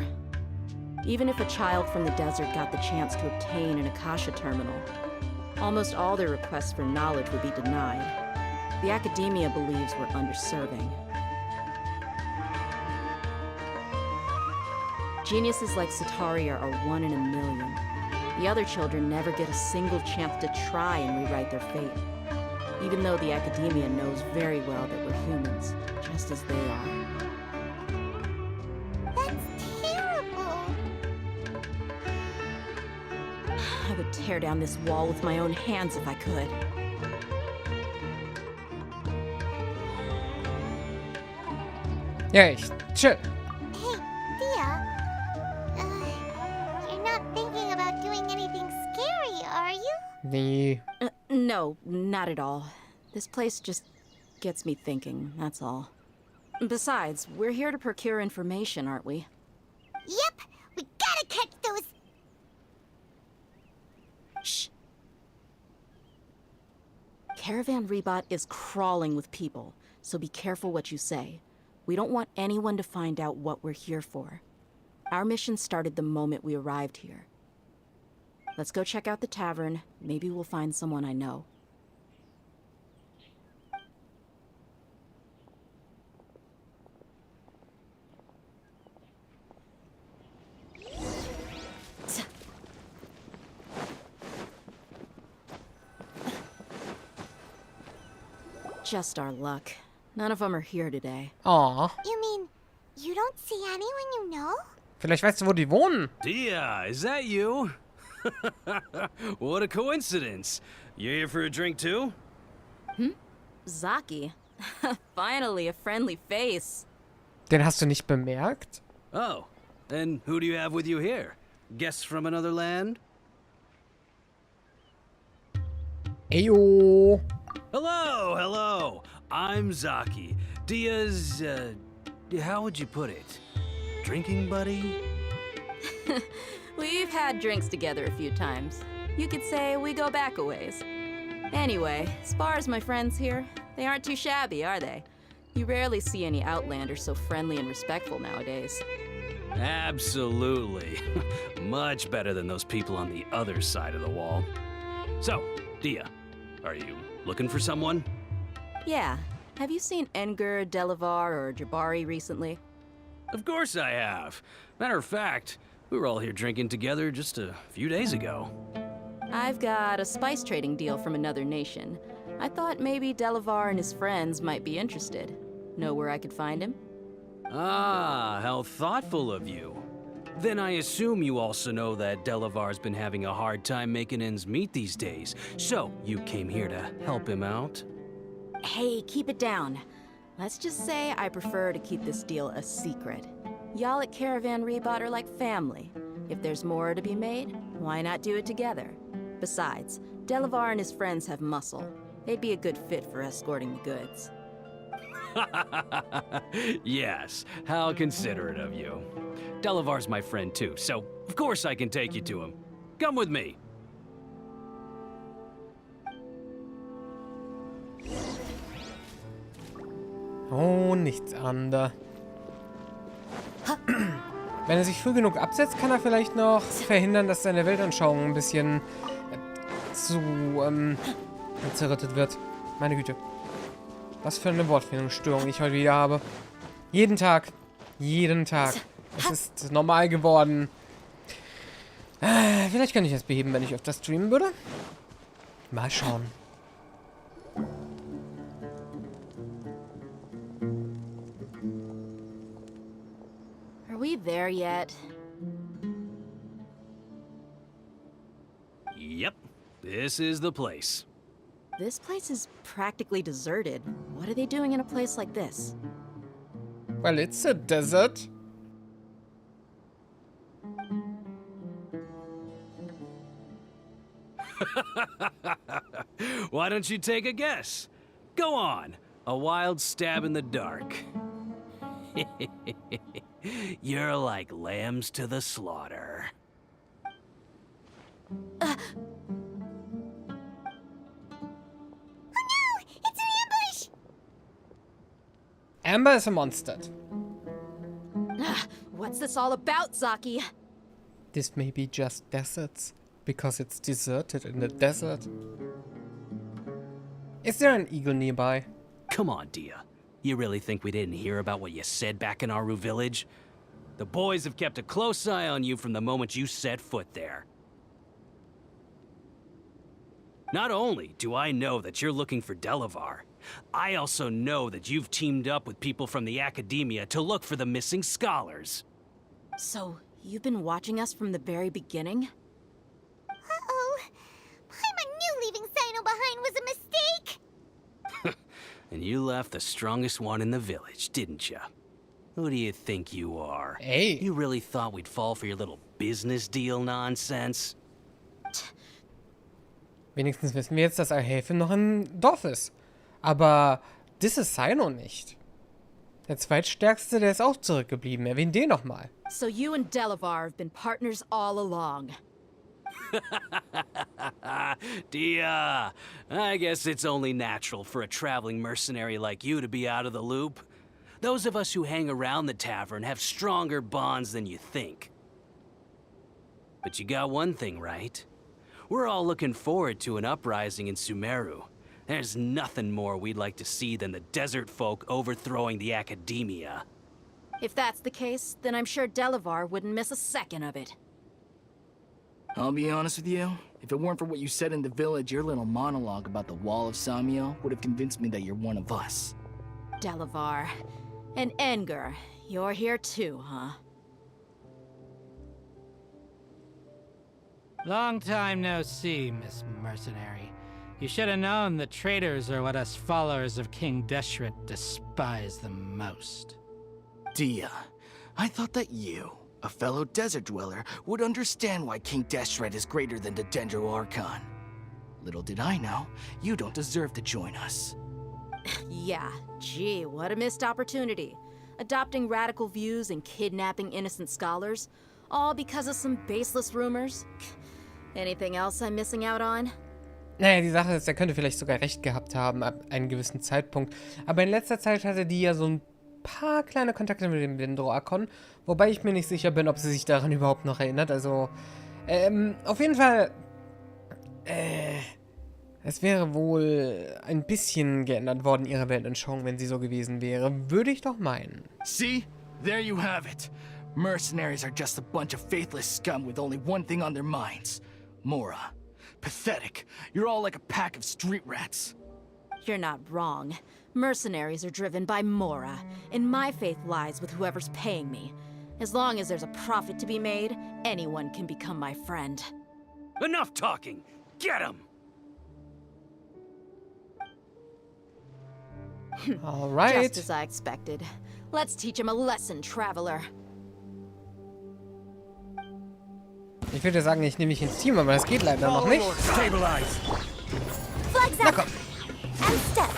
Even if a child from the desert got the chance to obtain an Akasha terminal, almost all their requests for knowledge would be denied. The Academia believes we're underserving. Geniuses like Sataria are one in a million. The other children never get a single chance to try and rewrite their fate, even though the Academia knows very well that we're humans, just as they are. That's terrible. I would tear down this wall with my own hands if I could. Ja, echt. Chill. Hey, Dia. You're not thinking about doing anything scary, are you? Nee. No, not at all. This place just gets me thinking, that's all. Besides, we're here to procure information, aren't we? Yep, we gotta catch those. Shh. Caravan Rebot is crawling with people. so be careful what you say. We don't want anyone to find out what we're here for. Our mission started the moment we arrived here. Let's go check out the tavern. Maybe we'll find someone I know. Just our luck. None of them are here today. Oh. You mean you don't see anyone you know? Vielleicht weißt du, wo die wohnen. Dia, is that you? What a coincidence. You here for a drink too? Zaki. Finally, a friendly face. Den hast du nicht bemerkt? Oh, and who do you have with you here? Guests from another land? Eyo. Hello, hello. I'm Zaki. Dia's, how would you put it? Drinking buddy? We've had drinks together a few times. You could say we go back a ways. Anyway, as far as my friends here, they aren't too shabby, are they? You rarely see any Outlanders so friendly and respectful nowadays. Absolutely. Much better than those people on the other side of the wall. So, Dia, are you looking for someone? Yeah. Have you seen Enger, Delavar, or Jabari recently? Of course I have. Matter of fact, we were all here drinking together just a few days ago. I've got a spice trading deal from another nation. I thought maybe Delavar and his friends might be interested. Know where I could find him? Ah, how thoughtful of you. Then I assume you also know that Delavar's been having a hard time making ends meet these days. So, you came here to help him out? Hey, keep it down. Let's just say I prefer to keep this deal a secret. Y'all at Caravan Rebot are like family. If there's more to be made, why not do it together? Besides, Delavar and his friends have muscle. They'd be a good fit for escorting the goods. Yes, how considerate of you. Delavar's my friend too, so of course I can take you to him. Come with me. Oh, nichts anderes. Wenn er sich früh genug absetzt, kann er vielleicht noch verhindern, dass seine Weltanschauung ein bisschen zerrüttet wird. Meine Güte. Was für eine Wortfindungsstörung ich heute wieder habe. Jeden Tag. Jeden Tag. Es ist normal geworden. Vielleicht kann ich es beheben, wenn ich öfter streamen würde. Mal schauen. Are we there yet? Yep, this is the place. This place is practically deserted. What are they doing in a place like this? Well, it's a desert. Why don't you take a guess? Go on, a wild stab in the dark. You're like lambs to the slaughter. Amber is a monster. What's this all about, Zaki? This may be just deserts, because it's deserted in the desert. Is there an eagle nearby? Come on, Dia. You really think we didn't hear about what you said back in Aru village? The boys have kept a close eye on you from the moment you set foot there. Not only do I know that you're looking for Delavar, I also know that you've teamed up with people from the Academia to look for the missing scholars. So, you've been watching us from the very beginning? Uh-oh. Paimon knew leaving Sino behind was a mistake! And you left the strongest one in the village, didn't you? Who do you think you are? Hey. You really thought we'd fall for your little business deal nonsense? Wenigstens wissen wir jetzt, dass Alhelfen noch im Dorf ist. Aber das ist Sino nicht. Der zweitstärkste, der ist auch zurückgeblieben. Erwähn den nochmal. So you and Delavar have been partners all along. Dia, I guess it's only natural for a traveling mercenary like you to be out of the loop. Those of us who hang around the tavern have stronger bonds than you think. But you got one thing right. We're all looking forward to an uprising in Sumeru. There's nothing more we'd like to see than the desert folk overthrowing the academia. If that's the case, then I'm sure Delavar wouldn't miss a second of it. I'll be honest with you. If it weren't for what you said in the village, your little monologue about the Wall of Samiel would have convinced me that you're one of us. Delavar. And Enger, you're here too, huh? Long time no see, Miss Mercenary. You should have known the traitors are what us followers of King Deshret despise the most. Dia, I thought that you, a fellow desert dweller, would understand why King Deshret is greater than the Dendroculus. Little did I know, you don't deserve to join us. Yeah, gee, what a missed opportunity. Adopting radical views and kidnapping innocent scholars, all because of some baseless rumors. Anything else I'm missing out on? Naja, die Sache ist, er könnte vielleicht sogar recht gehabt haben ab einem gewissen Zeitpunkt. Aber in letzter Zeit hatte die ja so ein paar kleine Kontakte mit dem Dendroculus, wobei ich mir nicht sicher bin, ob sie sich daran überhaupt noch erinnert. Also, auf jeden Fall, es wäre wohl ein bisschen geändert worden, ihre Weltanschauung, wenn sie so gewesen wäre. Würde ich doch meinen. See? There you have it. Mercenaries are just a bunch of faithless scum with only one thing on their minds. Mora. Pathetic. You're all like a pack of street rats. You're not wrong. Mercenaries are driven by Mora, and my faith lies with whoever's paying me. As long as there's a profit to be made, anyone can become my friend. Enough talking! Get him! Alright. Just as I expected. Let's teach him a lesson, traveler. Ich würde sagen, ich nehme mich ins Team, aber das geht leider noch nicht. Flags Na up. komm. And step.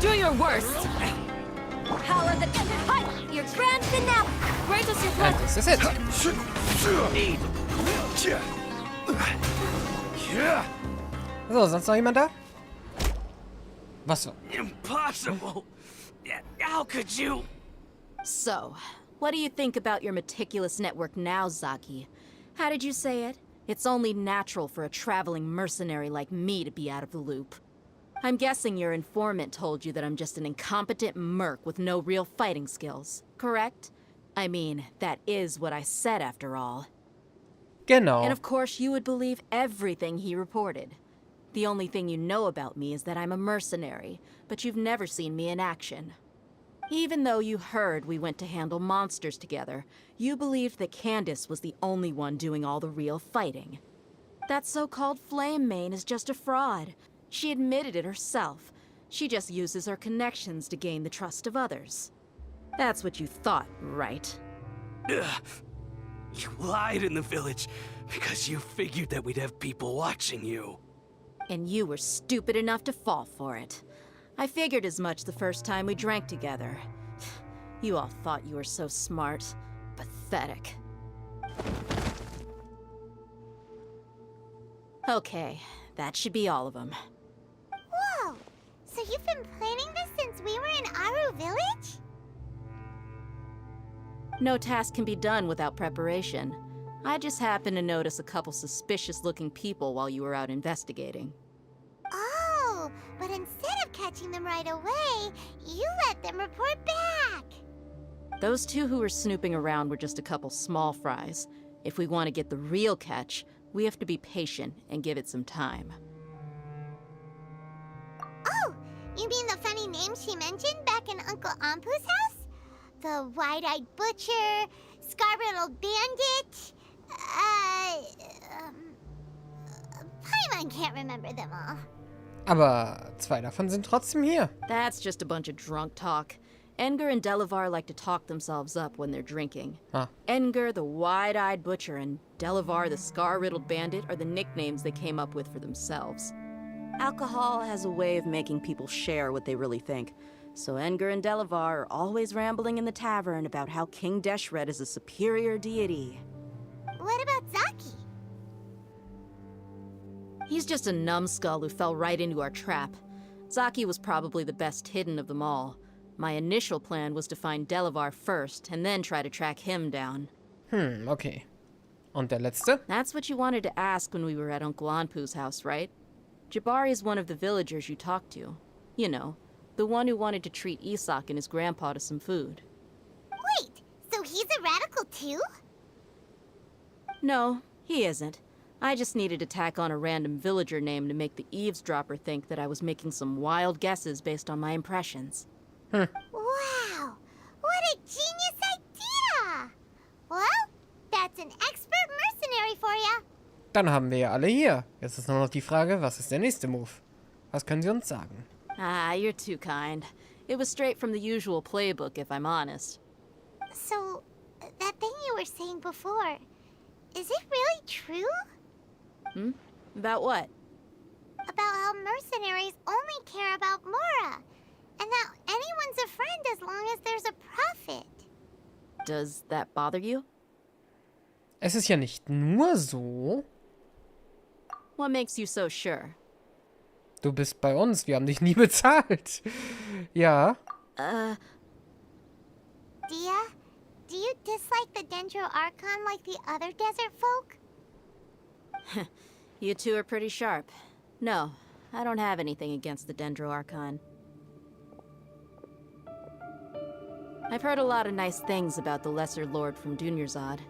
Do your worst! Power the hut. Your grand finale. Raise us your And this is it. So, sonst noch jemand da? Was so? Impossible! How could you? So, what do you think about your meticulous network now, Zaki? How did you say it? It's only natural for a traveling mercenary like me to be out of the loop. I'm guessing your informant told you that I'm just an incompetent merc with no real fighting skills, correct? I mean, that is what I said after all. Genau. And of course, you would believe everything he reported. The only thing you know about me is that I'm a mercenary, but you've never seen me in action. Even though you heard we went to handle monsters together, you believed that Candace was the only one doing all the real fighting. That so-called Flame Mane is just a fraud. She admitted it herself. She just uses her connections to gain the trust of others. That's what you thought, right? Ugh. You lied in the village because you figured that we'd have people watching you. And you were stupid enough to fall for it. I figured as much the first time we drank together. You all thought you were so smart. Pathetic. Okay, that should be all of them. Whoa! So you've been planning this since we were in Aru Village? No task can be done without preparation. I just happened to notice a couple suspicious-looking people while you were out investigating. Oh, but instead of catching them right away, you let them report back. Those two who were snooping around were just a couple small fries. If we want to get the real catch, we have to be patient and give it some time. Oh, you mean the funny name she mentioned back in Uncle Ampu's house? The wide-eyed butcher, scar-riddled bandit, Paimon can't remember them all. Aber zwei davon sind trotzdem hier. That's just a bunch of drunk talk. Enger and Delavar like to talk themselves up when they're drinking. Ah. Enger, the wide-eyed butcher, and Delavar, the scar-riddled bandit, are the nicknames they came up with for themselves. Alcohol has a way of making people share what they really think, So Edgar and Delavar are always rambling in the tavern about how King Deshret is a superior deity. What about Zaki? He's just a numbskull who fell right into our trap. Zaki was probably the best hidden of them all. My initial plan was to find Delavar first, and then try to track him down. Okay. Und der letzte? That's what you wanted to ask when we were at Uncle Anpu's house, right? Jabari is one of the villagers you talked to. You know, the one who wanted to treat Isak and his grandpa to some food. Wait, so he's a radical too? No, he isn't. I just needed to tack on a random villager name to make the eavesdropper think that I was making some wild guesses based on my impressions. Wow, what a genius idea! Well, that's an expert mercenary for ya. Dann haben wir ja alle hier. Jetzt ist nur noch die Frage, was ist der nächste Move? Was können Sie uns sagen? Ah, you're too kind. It was straight from the usual playbook, if I'm honest. So, that thing you were saying before, is it really true? About what? About how mercenaries only care about Mora, and that anyone's a friend as long as there's a profit. Does that bother you? Es ist ja nicht nur so. What makes you so sure? Du bist bei uns, wir haben dich nie bezahlt. Ja. Dia, do you dislike the Dendroculus like the other desert folk? You two are pretty sharp. No, I don't have anything against the Dendroculus. I've heard a lot of nice things about the Lesser Lord from Dunyarzad.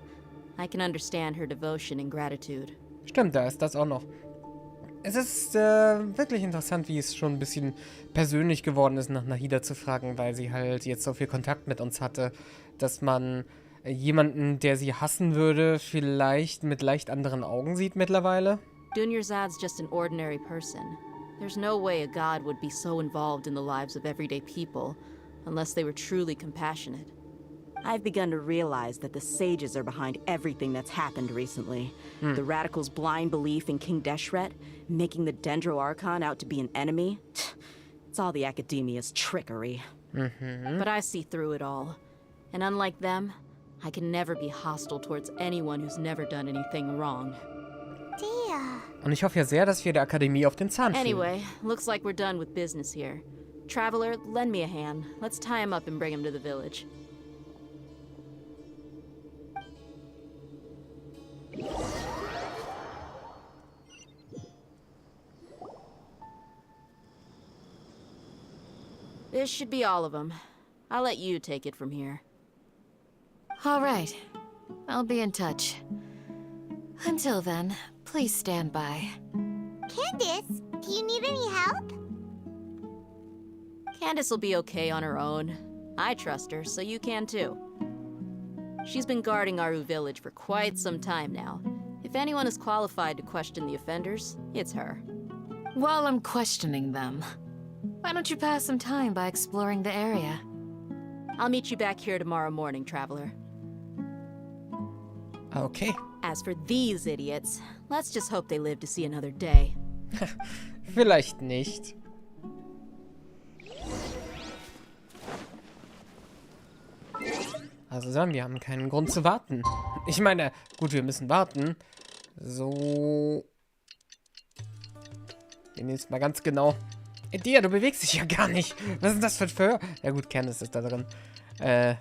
I can understand her devotion and gratitude. Stimmt, da ist das auch noch. Es ist wirklich interessant, wie es schon ein bisschen persönlich geworden ist, nach Nahida zu fragen, weil sie halt jetzt so viel Kontakt mit uns hatte, dass man jemanden, der sie hassen würde, vielleicht mit leicht anderen Augen sieht mittlerweile. Dunyarzad's just an ordinary person. There's no way a god would be so involved in the lives of everyday people, unless they were truly compassionate. I've begun to realize that the sages are behind everything that's happened recently. The radicals' blind belief in King Deshret, making the Dendroculus out to be an enemy. It's all the academia's trickery. But I see through it all. And unlike them, I can never be hostile towards anyone who's never done anything wrong. Dia. Und ich hoffe ja sehr, dass wir der Akademie auf den Zahn fühlen. Anyway, looks like we're done with business here. Traveler, lend me a hand. Let's tie him up and bring him to the village. This should be all of them. I'll let you take it from here. All right. I'll be in touch. Until then, please stand by. Candace, do you need any help? Candace will be okay on her own. I trust her, so you can too. She's been guarding Aru village for quite some time now. If anyone is qualified to question the offenders, it's her. While I'm questioning them, why don't you pass some time by exploring the area? I'll meet you back here tomorrow morning, Traveler. Okay. As for these idiots, let's just hope they live to see another day. Vielleicht nicht. Also sagen wir haben keinen Grund zu warten. Ich meine, gut, wir müssen warten. So. Wir nehmen es mal ganz genau. Dia, du bewegst dich ja gar nicht. Was ist das für ein Verhör? Ja gut, Candace ist da drin. Aber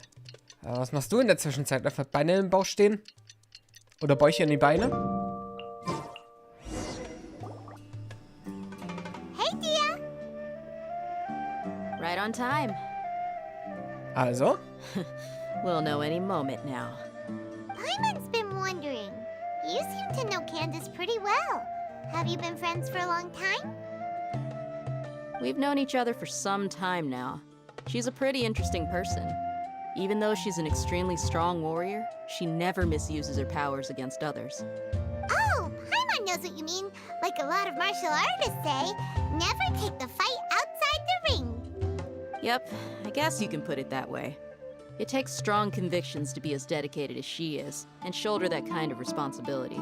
was machst du in der Zwischenzeit? Einfach Beine im Bauch stehen? Oder Bäuche in die Beine? Hey, Dia. Right on time. Also? We'll know any moment now. Paimon's been wondering. You seem to know Candace pretty well. Have you been friends for a long time? We've known each other for some time now. She's a pretty interesting person. Even though she's an extremely strong warrior, she never misuses her powers against others. Oh, Paimon knows what you mean. Like a lot of martial artists say, never take the fight outside the ring. Yep, I guess you can put it that way. It takes strong convictions to be as dedicated as she is, and shoulder that kind of responsibility.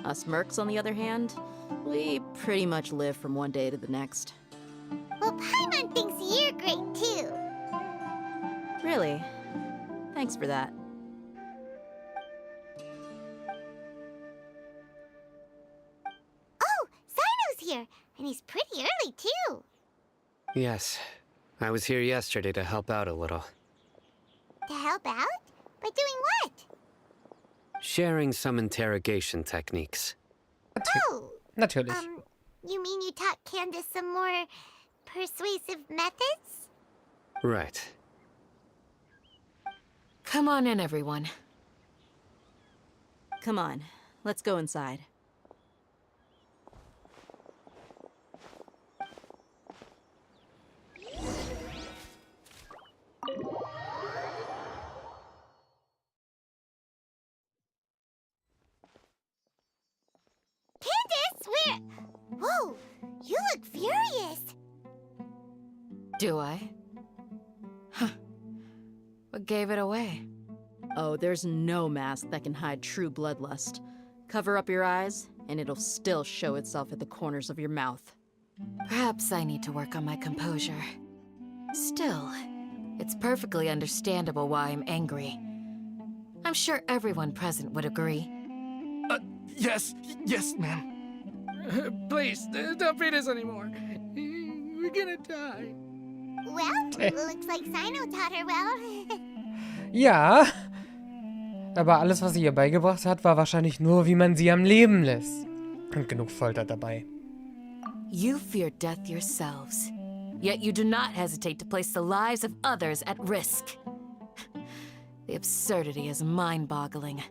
Us mercs, on the other hand, we pretty much live from one day to the next. Well, Paimon thinks you're great too. Really? Thanks for that. Oh, Sino's here, and he's pretty early too. Yes, I was here yesterday to help out a little. To help out? By doing what? Sharing some interrogation techniques. Oh, Natürlich. you mean you taught Candace some more persuasive methods? Right. Come on in, everyone. Come on, let's go inside. Candace, where? Whoa, you look furious. Do I? Huh. What gave it away? Oh, there's no mask that can hide true bloodlust. Cover up your eyes, and it'll still show itself at the corners of your mouth. Perhaps I need to work on my composure. Still, it's perfectly understandable why I'm angry. I'm sure everyone present would agree. Yes, ma'am. Please, don't beat us anymore. We're gonna die. Well, looks like Sino taught her well. Ja. Aber alles, was sie ihr beigebracht hat, war wahrscheinlich nur, wie man sie am Leben lässt. Und genug Folter dabei. You fear death yourselves, yet you do not hesitate to place the lives of others at risk. The absurdity is mind-boggling.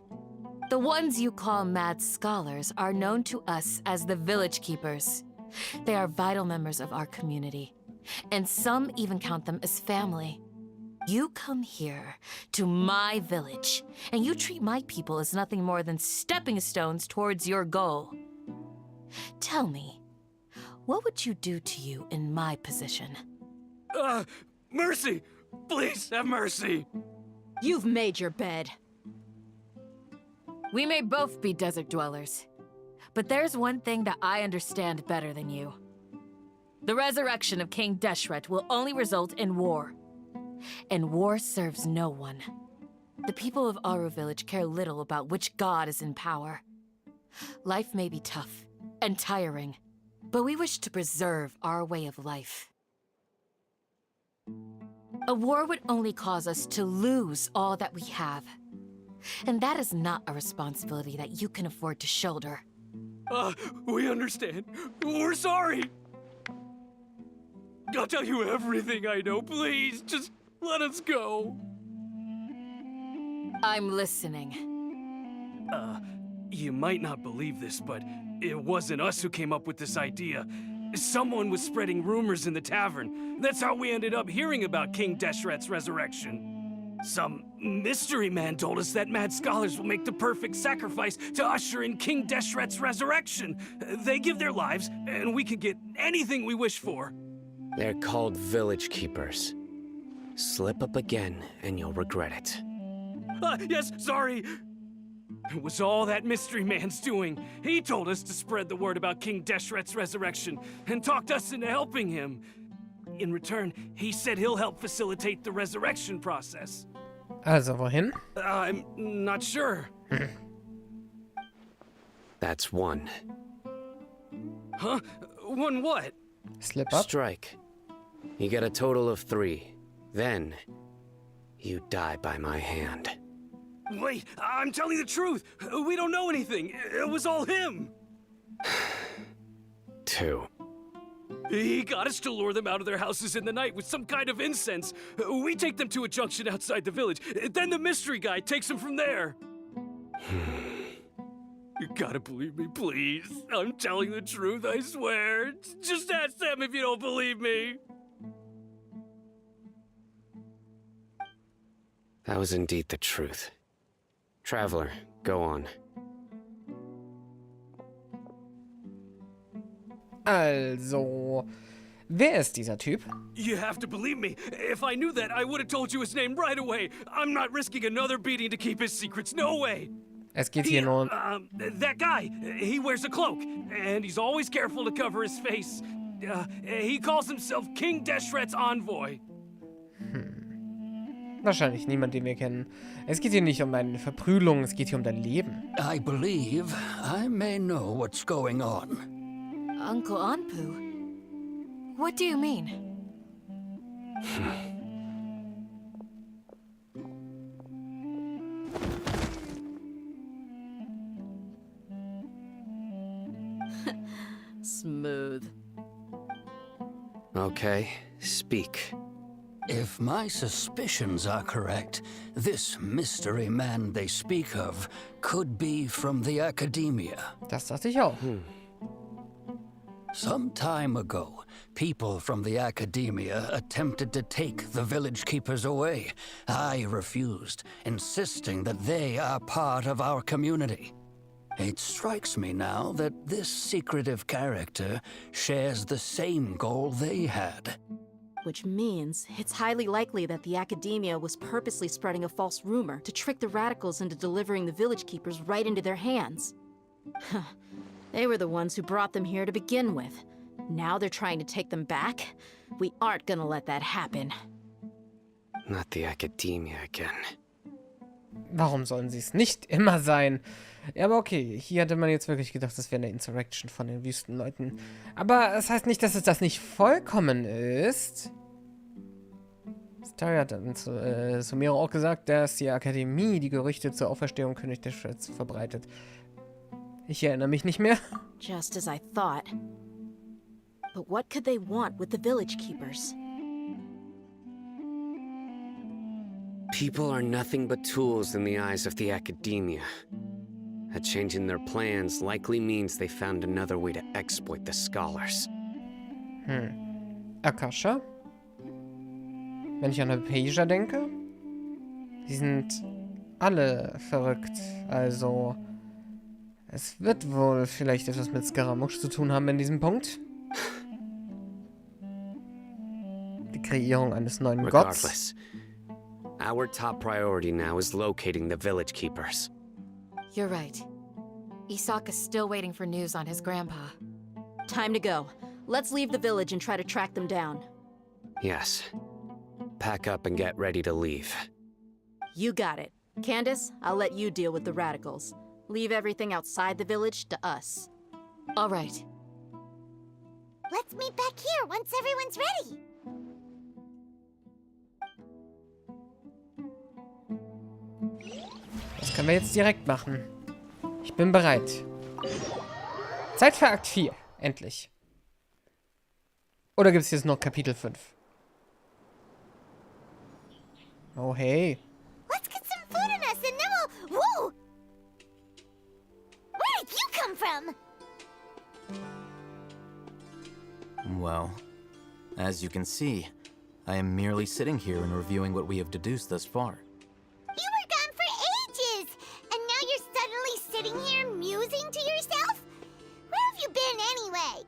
The ones you call mad scholars are known to us as the Village Keepers. They are vital members of our community, and some even count them as family. You come here, to my village, and you treat my people as nothing more than stepping stones towards your goal. Tell me, what would you do to you in my position? Mercy! Please, have mercy! You've made your bed. We may both be desert dwellers, but there's one thing that I understand better than you. The resurrection of King Deshret will only result in war. And war serves no one. The people of Aru Village care little about which god is in power. Life may be tough and tiring, but we wish to preserve our way of life. A war would only cause us to lose all that we have. And that is not a responsibility that you can afford to shoulder. We understand. We're sorry. I'll tell you everything I know. Please, just let us go. I'm listening. You might not believe this, but it wasn't us who came up with this idea. Someone was spreading rumors in the tavern. That's how we ended up hearing about King Deshret's resurrection. Some mystery man told us that mad scholars will make the perfect sacrifice to usher in King Deshret's resurrection. They give their lives, and we can get anything we wish for. They're called Village Keepers. Slip up again, and you'll regret it. Yes, sorry. It was all that mystery man's doing. He told us to spread the word about King Deshret's resurrection, and talked us into helping him. In return, he said he'll help facilitate the resurrection process. Also, wohin? I'm not sure. That's one. Huh? One what? Slip up? Strike. You get a total of 3. Then, you die by my hand. Wait, I'm telling the truth. We don't know anything. It was all him. 2. He got us to lure them out of their houses in the night with some kind of incense. We take them to a junction outside the village. Then the mystery guy takes them from there. You gotta believe me, please. I'm telling the truth, I swear. Just ask them if you don't believe me. That was indeed the truth. Traveler, go on. Also, wer ist dieser Typ? You have to believe me. If I knew that, I would have told you his name right away. I'm not risking another beating to keep his secrets. No way. Es geht hier nur... That guy, he wears a cloak, and he's always careful to cover his face. He calls himself King Deshret's envoy. Wahrscheinlich niemand, den wir kennen. Es geht hier nicht um eine Verprügelung, es geht hier um dein Leben. I believe I may know what's going on. Uncle Anpu? What do you mean? Smooth. Okay, speak. If my suspicions are correct, this mystery man they speak of could be from the academia. Das dachte ich auch. Some time ago, people from the academia attempted to take the village keepers away. I refused, insisting that they are part of our community. It strikes me now that this secretive character shares the same goal they had. Which means it's highly likely that the Academia was purposely spreading a false rumor to trick the radicals into delivering the village keepers right into their hands. They were the ones who brought them here to begin with. Now they're trying to take them back? We aren't gonna let that happen. Not the Academia again. Warum sollen sie es nicht immer sein? Ja, aber okay, hier hatte man jetzt wirklich gedacht, das wäre eine Insurrection von den Wüstenleuten. Aber es heißt nicht, dass es das nicht vollkommen ist. Starry hat dann zu Sumero auch gesagt, dass die Akademie die Gerüchte zur Auferstehung König Deshrets verbreitet. Ich erinnere mich nicht mehr. Just as I thought. But what could they want with the village keepers? People are nothing but tools in the eyes of the Academia. A change in their plans likely means they found another way to exploit the scholars. Akasha? Wenn ich an Hypatia denke? Die sind alle verrückt. Also, es wird wohl vielleicht etwas mit Scaramouche zu tun haben in diesem Punkt. Die Kreierung eines neuen Gotts. Regardless, our top priority now is locating the village keepers. You're right. Isak is still waiting for news on his grandpa. Time to go. Let's leave the village and try to track them down. Yes. Pack up and get ready to leave. You got it. Candace, I'll let you deal with the radicals. Leave everything outside the village to us. All right. Let's meet back here once everyone's ready. Das können wir jetzt direkt machen. Ich bin bereit. Zeit für Akt 4. Endlich. Oder gibt es jetzt noch Kapitel 5? Oh, hey. Let's get some food in us and then we'll... Whoa! Where did you come from? Well, as you can see, I am merely sitting here and reviewing what we have deduced thus far. You were gone for ages! And now you're suddenly sitting here musing to yourself? Where have you been anyway?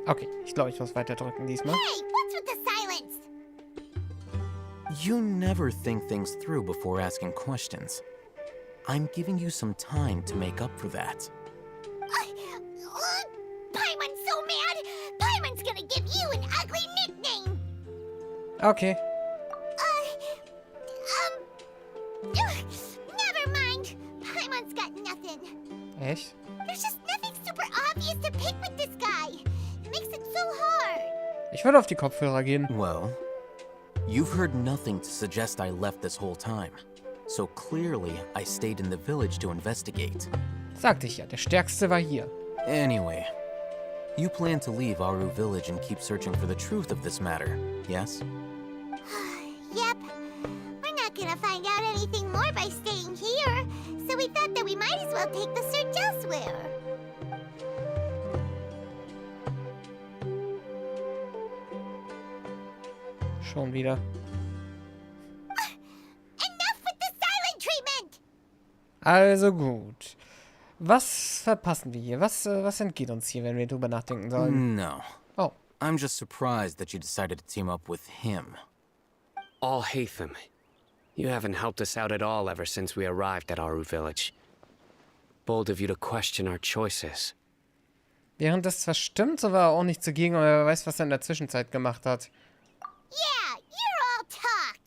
Okay, ich glaube, ich muss weiter drücken diesmal. Hey, what's with the silence? You never think things through before asking questions. I'm giving you some time to make up for that. Paimon's so mad! Paimon's gonna give you an ugly nickname! Okay. Never mind. Paimon's got nothing. Echt? There's just nothing super obvious to pick with this guy. It makes it so hard. Ich würde auf die Kopfhörer gehen. Well, you've heard nothing to suggest I left this whole time. So clearly, I stayed in the village to investigate. Sagte ich ja, der Stärkste war hier. Anyway, you plan to leave Aru village and keep searching for the truth of this matter, yes? Yep. We're not gonna find out anything more by staying here, so we thought that we might as well take the search elsewhere. Schon wieder. Enough with the silent treatment! Also gut. Was verpassen wir hier? Was entgeht uns hier, wenn wir drüber nachdenken sollen? No. Oh. I'm just surprised that you decided to team up with him. All Hatham. You haven't helped us out at all ever since we arrived at Aru Village. Bold of you to question our choices. Während das zwar stimmt, so war er auch nicht zugegen, aber wer weiß, was er in der Zwischenzeit gemacht hat. Yeah, you're all talk.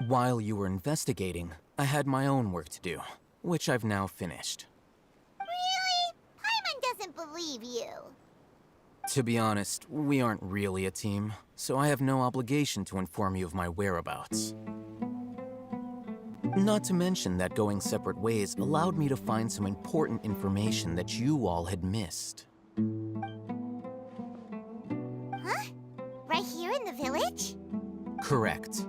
While you were investigating, I had my own work to do, which I've now finished. Really? Paimon doesn't believe you. To be honest, we aren't really a team, so I have no obligation to inform you of my whereabouts. Not to mention that going separate ways allowed me to find some important information that you all had missed. Huh? Right here in the village? Correct.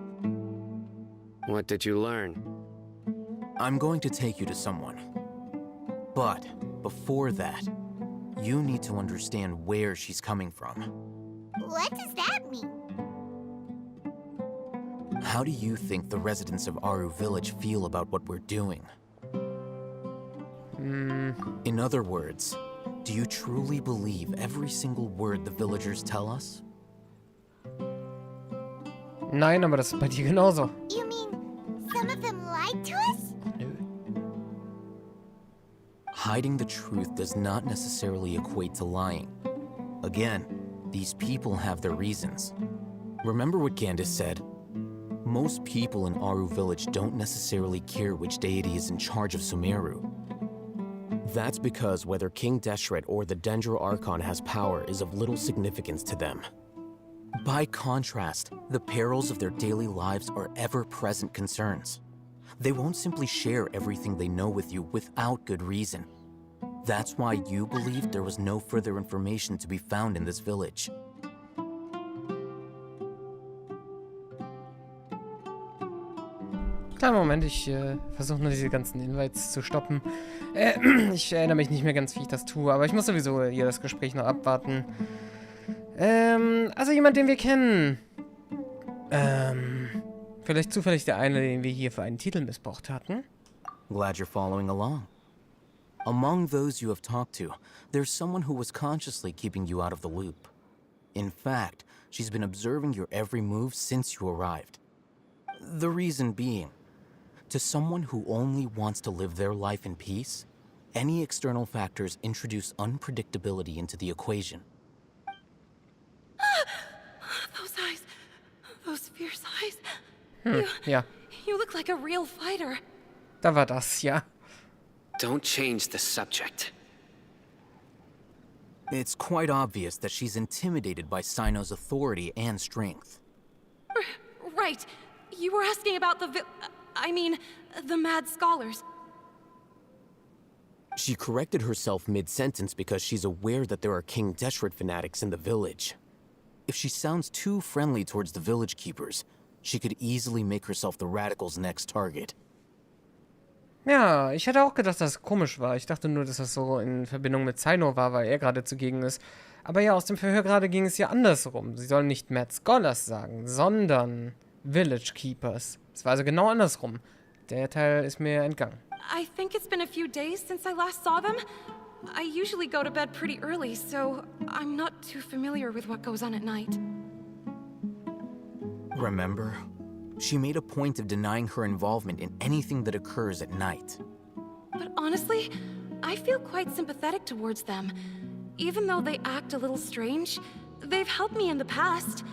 What did you learn? I'm going to take you to someone. But before that, you need to understand where she's coming from. What does that mean? How do you think the residents of Aru Village feel about what we're doing? In other words, do you truly believe every single word the villagers tell us? Nein, aber das ist bei dir genauso. You mean some of them lied to us? Hiding the truth does not necessarily equate to lying. Again, these people have their reasons. Remember what Candace said? Most people in Aru Village don't necessarily care which deity is in charge of Sumeru. That's because whether King Deshret or the Dendroculus has power is of little significance to them. By contrast, the perils of their daily lives are ever-present concerns. They won't simply share everything they know with you without good reason. That's why you believed there was no further information to be found in this village. Kleinen Moment, ich versuche nur diese ganzen Invites zu stoppen. Ich erinnere mich nicht mehr ganz, wie ich das tue, aber ich muss sowieso hier das Gespräch noch abwarten. Also jemand, den wir kennen. Vielleicht zufällig der eine, den wir hier für einen Titel missbraucht hatten. Glad you're following along. Among those you have talked to, there's someone who was consciously keeping you out of the loop. In fact, she's been observing your every move since you arrived. The reason being, to someone who only wants to live their life in peace, any external factors introduce unpredictability into the equation. Those eyes. Those fierce eyes. Ja. You look like a real fighter. Da war das, ja. Don't change the subject. It's quite obvious that she's intimidated by Sino's authority and strength. Right. You were asking about the mad scholars. She corrected herself mid-sentence because she's aware that there are King Deshret fanatics in the village. If she sounds too friendly towards the village keepers, she could easily make herself the radicals' next target. Ja, ich hätte auch gedacht, dass es komisch war. Ich dachte nur, dass das so in Verbindung mit Sino war, weil er gerade zugegen ist. Aber ja, aus dem Verhör gerade ging es ja andersrum. Sie sollen nicht Mad Scholars sagen, sondern Village Keepers. Es war also genau andersrum. Der Teil ist mir entgangen. I think it's been a few days since I last saw them. I usually go to bed pretty early, so I'm not too familiar with what goes on at night. Remember? She made a point of denying her involvement in anything that occurs at night. But honestly, I feel quite sympathetic towards them. Even though they act a little strange, they've helped me in the past.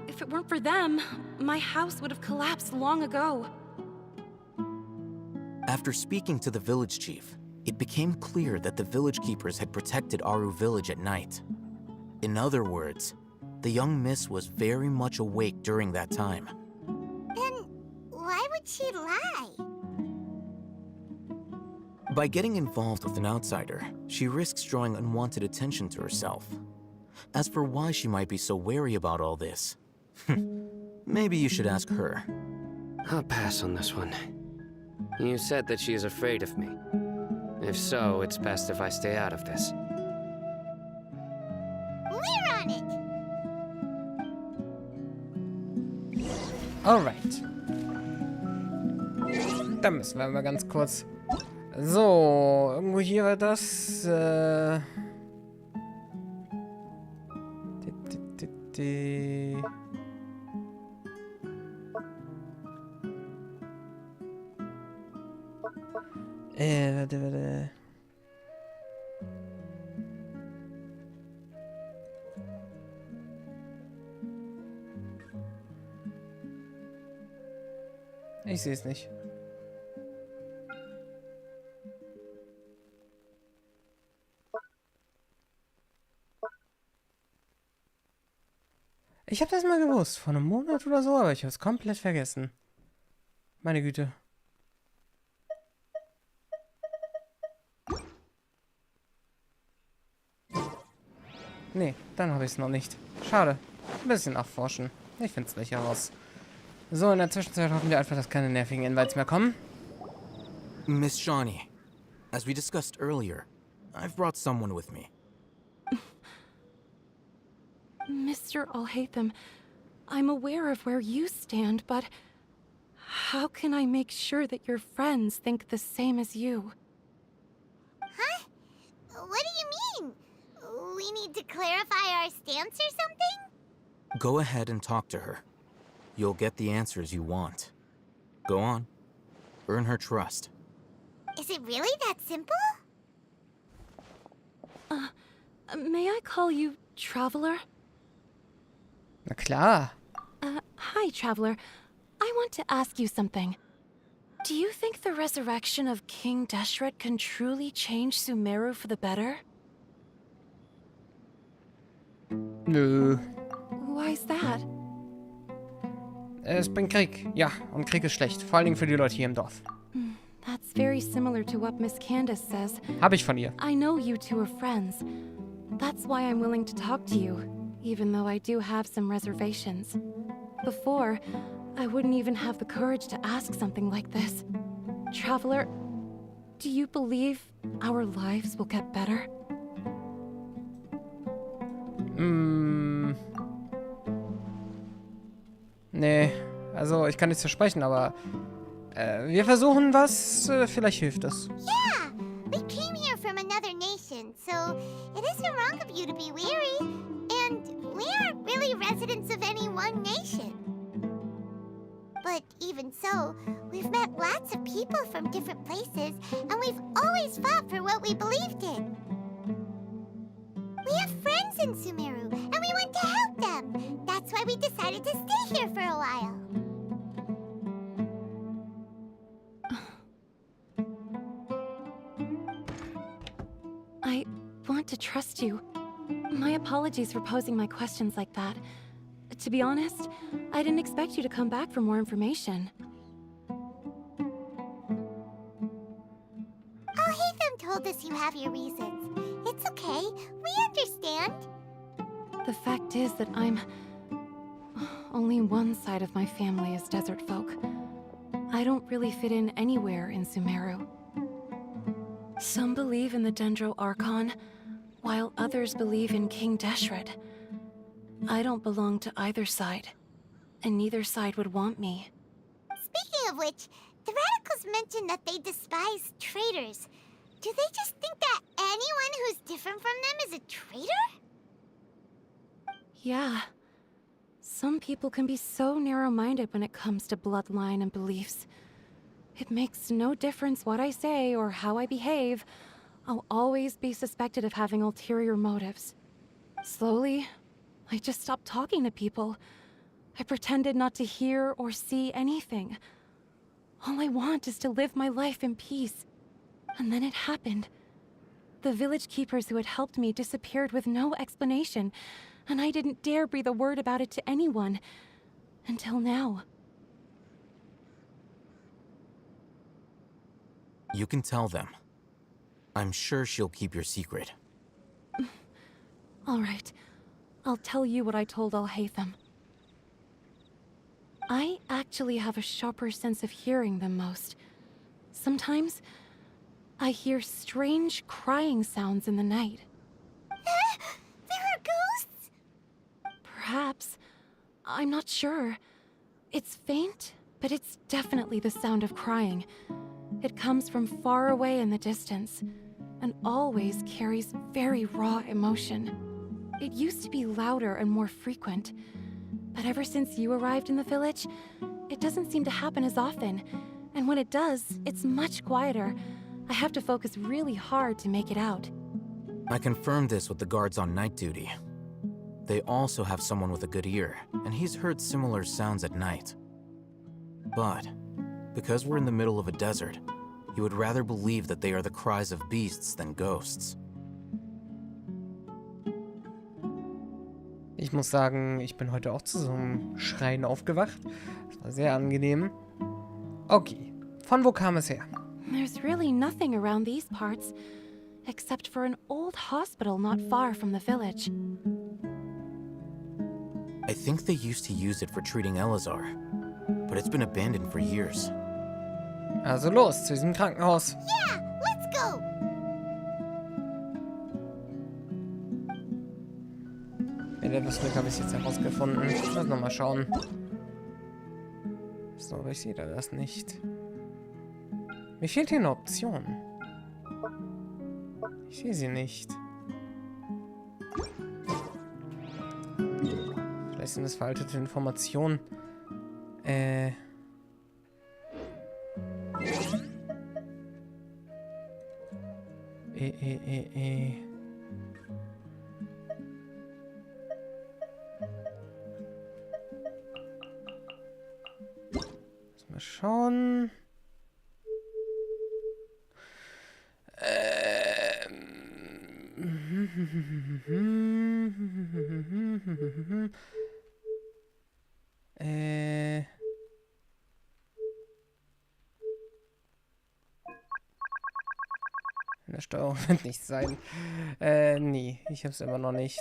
If it weren't for them, my house would have collapsed long ago. After speaking to the village chief, it became clear that the village keepers had protected Aru Village at night. In other words, the young miss was very much awake during that time. Then why would she lie? By getting involved with an outsider, she risks drawing unwanted attention to herself. As for why she might be so wary about all this, maybe you should ask her. I'll pass on this one. You said that she is afraid of me. If so, it's best if I stay out of this. We're on it! Alright. Dann müssen wir mal ganz kurz... So, irgendwo hier war das... Warte. Ich sehe es nicht. Ich habe das mal gewusst, vor einem Monat oder so, aber ich habe es komplett vergessen. Meine Güte. Nee, dann habe ich es noch nicht. Schade. Ein bisschen nachforschen. Ich finde es nicht heraus. So, in der Zwischenzeit hoffen wir einfach, dass keine nervigen Invites mehr kommen. Miss Shawnee, as we discussed earlier, I've brought someone with me. Mr. Alhaitham, I'm aware of where you stand, but how can I make sure that your friends think the same as you? Huh? What do you mean? We need to clarify our stance or something? Go ahead and talk to her. You'll get the answers you want. Go on. Earn her trust. Is it really that simple? May I call you Traveler? Na klar. Hi, Traveler. I want to ask you something. Do you think the resurrection of King Deshret can truly change Sumeru for the better? Nö. Why's that? Es bringt Krieg. Ja, und Krieg ist schlecht. Vor allen Dingen für die Leute hier im Dorf. That's very similar to what Miss Candace says. Hab ich von ihr. I know you two are friends. That's why I'm willing to talk to you, even though I do have some reservations. Before, I wouldn't even have the courage to ask something like this. Traveler, do you believe our lives will get better? Nee, also ich kann nichts versprechen, aber wir versuchen was, vielleicht hilft es. Yeah! We came here from another nation, so it isn't wrong of you to be weary. And we aren't really residents of any one nation. But even so, we've met lots of people from different places, and we've always fought for what we believed in. We have friends in Sumeru, and we want to help them. That's why we decided to stay here for a while. I want to trust you. My apologies for posing my questions like that. To be honest, I didn't expect you to come back for more information. Alhaitham told us you have your reasons. It's okay. We understand. The fact is that only one side of my family is desert folk. I don't really fit in anywhere in Sumeru. Some believe in the Dendroculus, while others believe in King Deshret. I don't belong to either side, and neither side would want me. Speaking of which, the radicals mentioned that they despise traitors. Do they just think that anyone who's different from them is a traitor? Yeah. Some people can be so narrow-minded when it comes to bloodline and beliefs. It makes no difference what I say or how I behave. I'll always be suspected of having ulterior motives. Slowly, I just stopped talking to people. I pretended not to hear or see anything. All I want is to live my life in peace. And then it happened. The village keepers who had helped me disappeared with no explanation, and I didn't dare breathe a word about it to anyone. Until now. You can tell them. I'm sure she'll keep your secret. All right. I'll tell you what I told Alhaitham. I actually have a sharper sense of hearing than most. Sometimes, I hear strange crying sounds in the night. There are ghosts? Perhaps. I'm not sure. It's faint, but it's definitely the sound of crying. It comes from far away in the distance, and always carries very raw emotion. It used to be louder and more frequent, but ever since you arrived in the village, it doesn't seem to happen as often, and when it does, it's much quieter. I have to focus really hard to make it out. I confirmed this with the guards on night duty. They also have someone with a good ear, and he's heard similar sounds at night. But, because we're in the middle of a desert, he would rather believe that they are the cries of beasts than ghosts. Ich muss sagen, ich bin heute auch zu so einem Schreien aufgewacht. Das war sehr angenehm. Okay, von wo kam es her? There's really nothing around these parts, except for an old hospital not far from the village. I think they used to use it for treating Elazar, but it's been abandoned for years. Also los, zu diesem Krankenhaus. Yeah, let's go! Mit etwas Glück habe ich es jetzt herausgefunden. Ich muss nochmal schauen. So, aber ich sehe da das nicht. Mir fehlt hier eine Option. Ich sehe sie nicht. Vielleicht sind das veraltete Informationen. Mal schauen. In der Steuerung wird nicht sein. Nee, ich hab's immer noch nicht.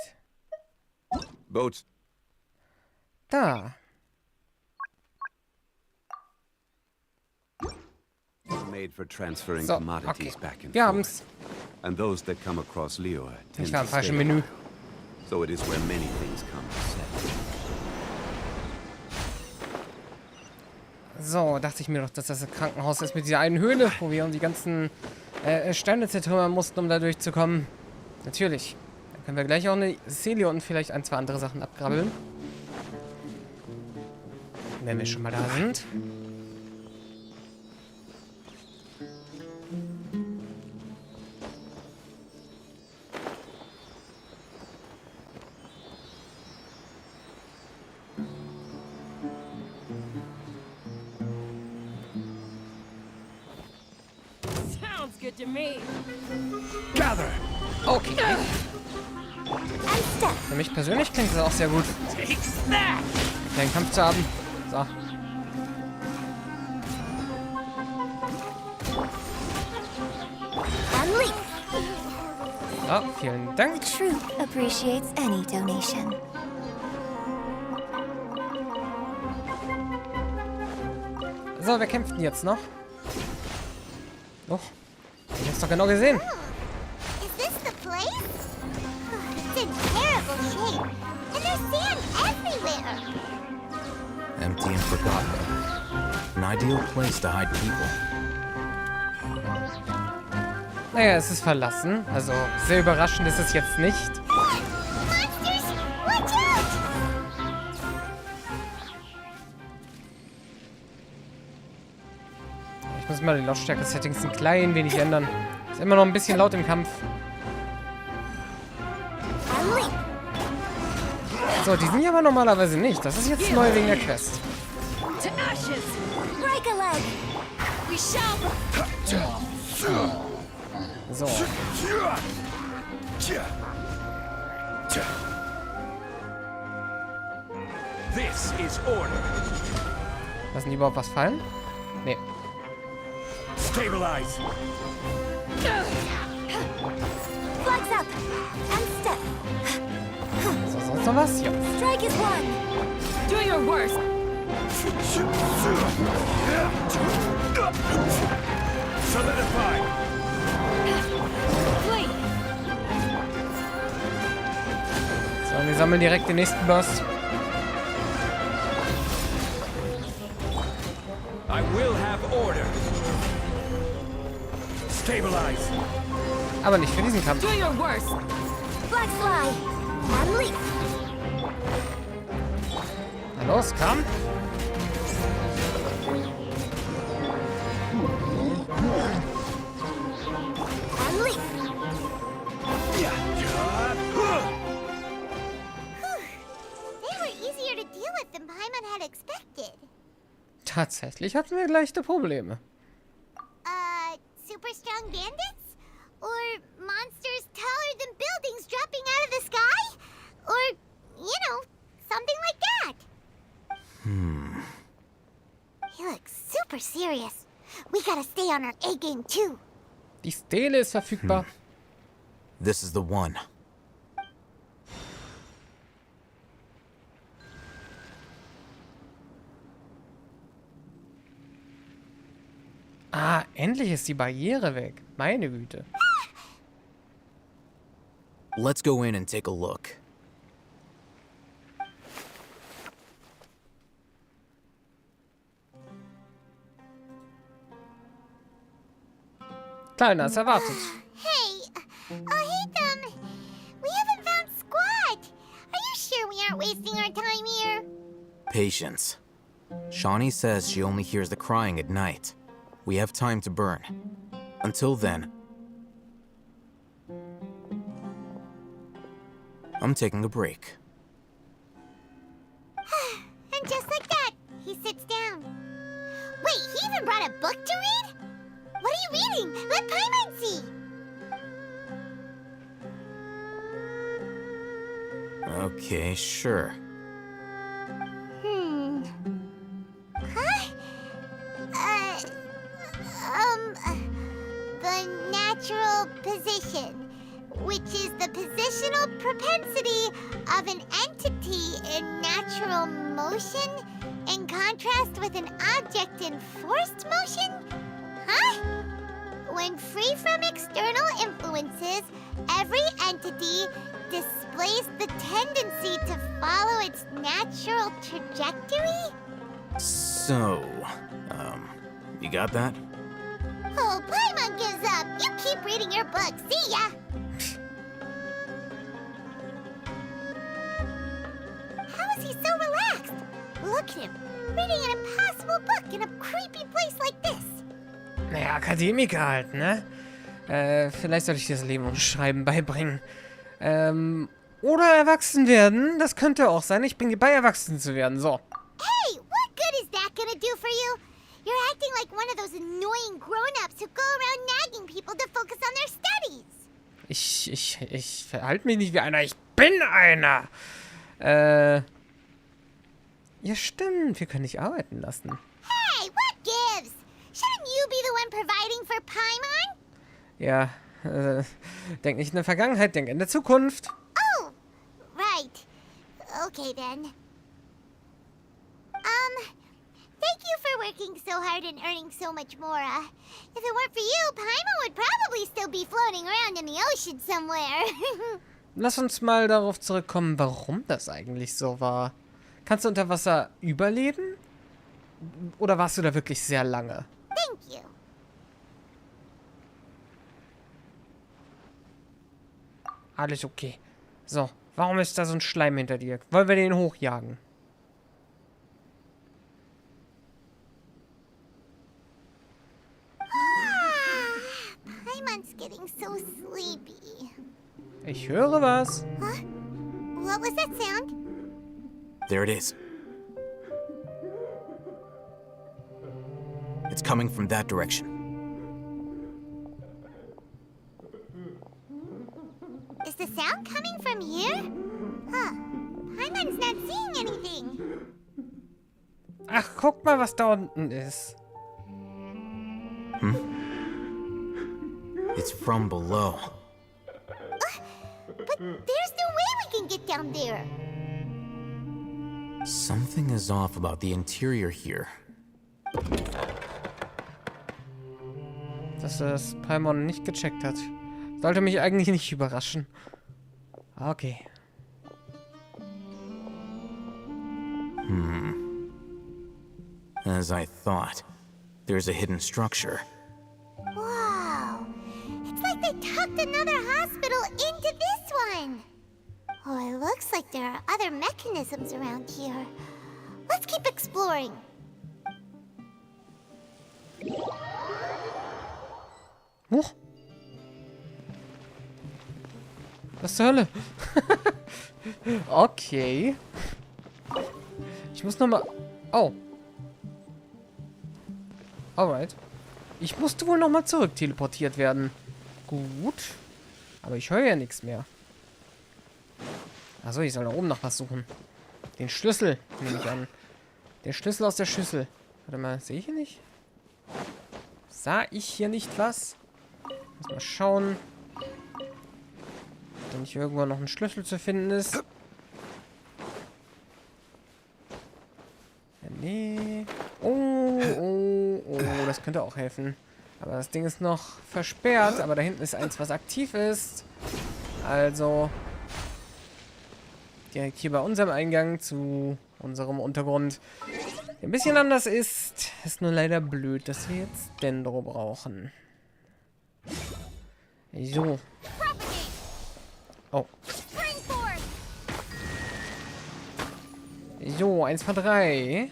Boats. Da. Made for transferring So, commodities okay. back and Wir forth. haben's. And those that come across Leo tend Ich war im to falschen stay. Menü. So it is where many things come to settle. So, dachte ich mir doch, dass das Krankenhaus ist mit dieser einen Höhle, wo wir um die ganzen Steine zertrümmern mussten, um da durchzukommen. Natürlich. Dann können wir gleich auch eine Celia und vielleicht ein, zwei andere Sachen abgrabbeln. Wenn wir schon mal da sind. Sounds good to me. Gather! Okay. Für mich persönlich klingt das auch sehr gut. Den Kampf zu haben. So. So, vielen Dank. The truth appreciates any donation. So, wer kämpft denn jetzt noch? Oh, ich hab's doch genau gesehen. Is this the place? It's in terrible shape, and there's sand everywhere. Empty and forgotten. An ideal place to hide people. Naja, es ist verlassen. Also, sehr überraschend ist es jetzt nicht. Monsters, watch out! Ich muss mal die Lautstärke-Settings ein klein wenig ändern. Ist immer noch ein bisschen laut im Kampf. So, die sind hier aber normalerweise nicht. Das ist jetzt neu wegen der Quest. To ashes. Break a leg. We shall. So. This is order. Lassen die überhaupt was fallen? Nee. Stabilize. Flags up. And step. So, sonst noch was? Ja. Strike is one. Do your worst. Solidify. Flee. So, und wir sammeln direkt den nächsten Boss. I will have order. Stabilize. Aber nicht für diesen Kampf. Do your worst. Flag fly. And leap. Na los, komm. Tatsächlich hatten wir leichte Probleme. Super strong bandits? Or monsters taller than buildings dropping out of the sky? Or, you know, something like that. He looks super serious. We gotta stay on our A-game too. Die Stele ist verfügbar. This is the one. Ah, endlich ist die Barriere weg. Meine Güte. Let's go in and take a look. Kleiner als erwartet. Hey, we haven't found Squat. Are you sure we aren't wasting our time here? Patience. Shawnee says she only hears the crying at night. We have time to burn. Until then, I'm taking a break. And just like that, he sits down. Wait, he even brought a book to read? What are you reading? Let Paimon see. Okay, sure. The natural position, which is the positional propensity of an entity in natural motion in contrast with an object in forced motion? Huh? When free from external influences, every entity displays the tendency to follow its natural trajectory? So, you got that? Oh, Paimon gives up. You keep reading your book. See ya. How is he so relaxed? Look at him, reading an impossible book in a creepy place like this. Naja, Akademiker halt, ne? Vielleicht sollte ich dir das Leben und Schreiben beibringen. Oder erwachsen werden. Das könnte auch sein. Ich bin bei, erwachsen zu werden. So. Hey, what good is that gonna do for you? You're acting like one of those annoying grown-ups who go around nagging people to focus on their studies. Ich verhalte mich nicht wie einer. Ich bin einer. Ja, stimmt. Wir können dich arbeiten lassen. Hey, what gives? Shouldn't you be the one providing for Paimon? Ja, denk nicht in der Vergangenheit, denk in der Zukunft. Oh, right. Okay, then. Thank you for working so hard and earning so much more. If it weren't for you, Paimon would probably still be floating around in the ocean somewhere. Lass uns mal darauf zurückkommen, warum das eigentlich so war. Kannst du unter Wasser überleben? Oder warst du da wirklich sehr lange? Thank you. Alles okay. So, warum ist da so ein Schleim hinter dir? Wollen wir den hochjagen? Paimon's getting so sleepy. Ich höre was. Huh? What was that sound? There it is. It's coming from that direction. Is the sound coming from here? Huh. Paimon's not seeing anything. Ach, guck mal, was da unten ist. It's from below. But there's no way we can get down there. Something is off about the interior here. Dass das Paimon nicht gecheckt hat. Sollte mich eigentlich nicht überraschen. Okay. As I thought, there's a hidden structure. Wow. It's like they tucked another hospital into this one. Oh, it looks like there are other mechanisms around here. Let's keep exploring. Huch. Was zur Hölle? Okay. Ich muss nochmal... Oh. Alright. Ich musste wohl nochmal zurück teleportiert werden. Gut. Aber ich höre ja nichts mehr. Achso, ich soll da oben noch was suchen. Den Schlüssel, nehme ich an. Der Schlüssel aus der Schüssel. Warte mal, sehe ich hier nicht? Sah ich hier nicht was? Muss mal schauen. Wenn nicht irgendwo noch ein Schlüssel zu finden ist. Ja, nee. Oh, das könnte auch helfen. Aber das Ding ist noch versperrt. Aber da hinten ist eins, was aktiv ist. Also direkt hier bei unserem Eingang zu unserem Untergrund. Der ein bisschen anders ist. Ist nur leider blöd, dass wir jetzt Dendro brauchen. So. Oh. So, 1 von 3.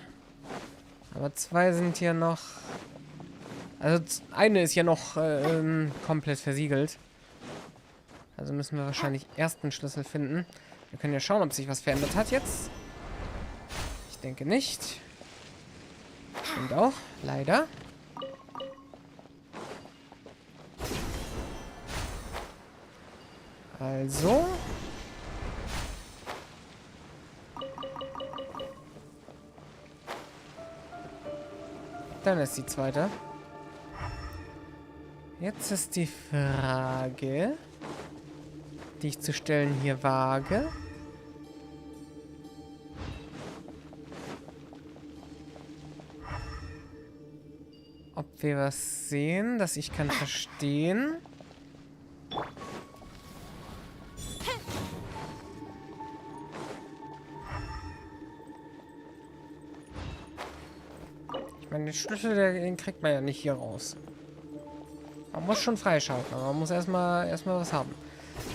Aber 2 sind hier noch... Also eine ist ja noch komplett versiegelt. Also müssen wir wahrscheinlich erst einen Schlüssel finden. Wir können ja schauen, ob sich was verändert hat jetzt. Ich denke nicht. Und auch, leider. Also. Dann ist die zweite. Jetzt ist die Frage, die ich zu stellen hier wage. Ob wir was sehen, das ich kann verstehen. Ich meine, den Schlüssel, den kriegt man ja nicht hier raus. Man muss schon freischalten, aber man muss erstmal was haben.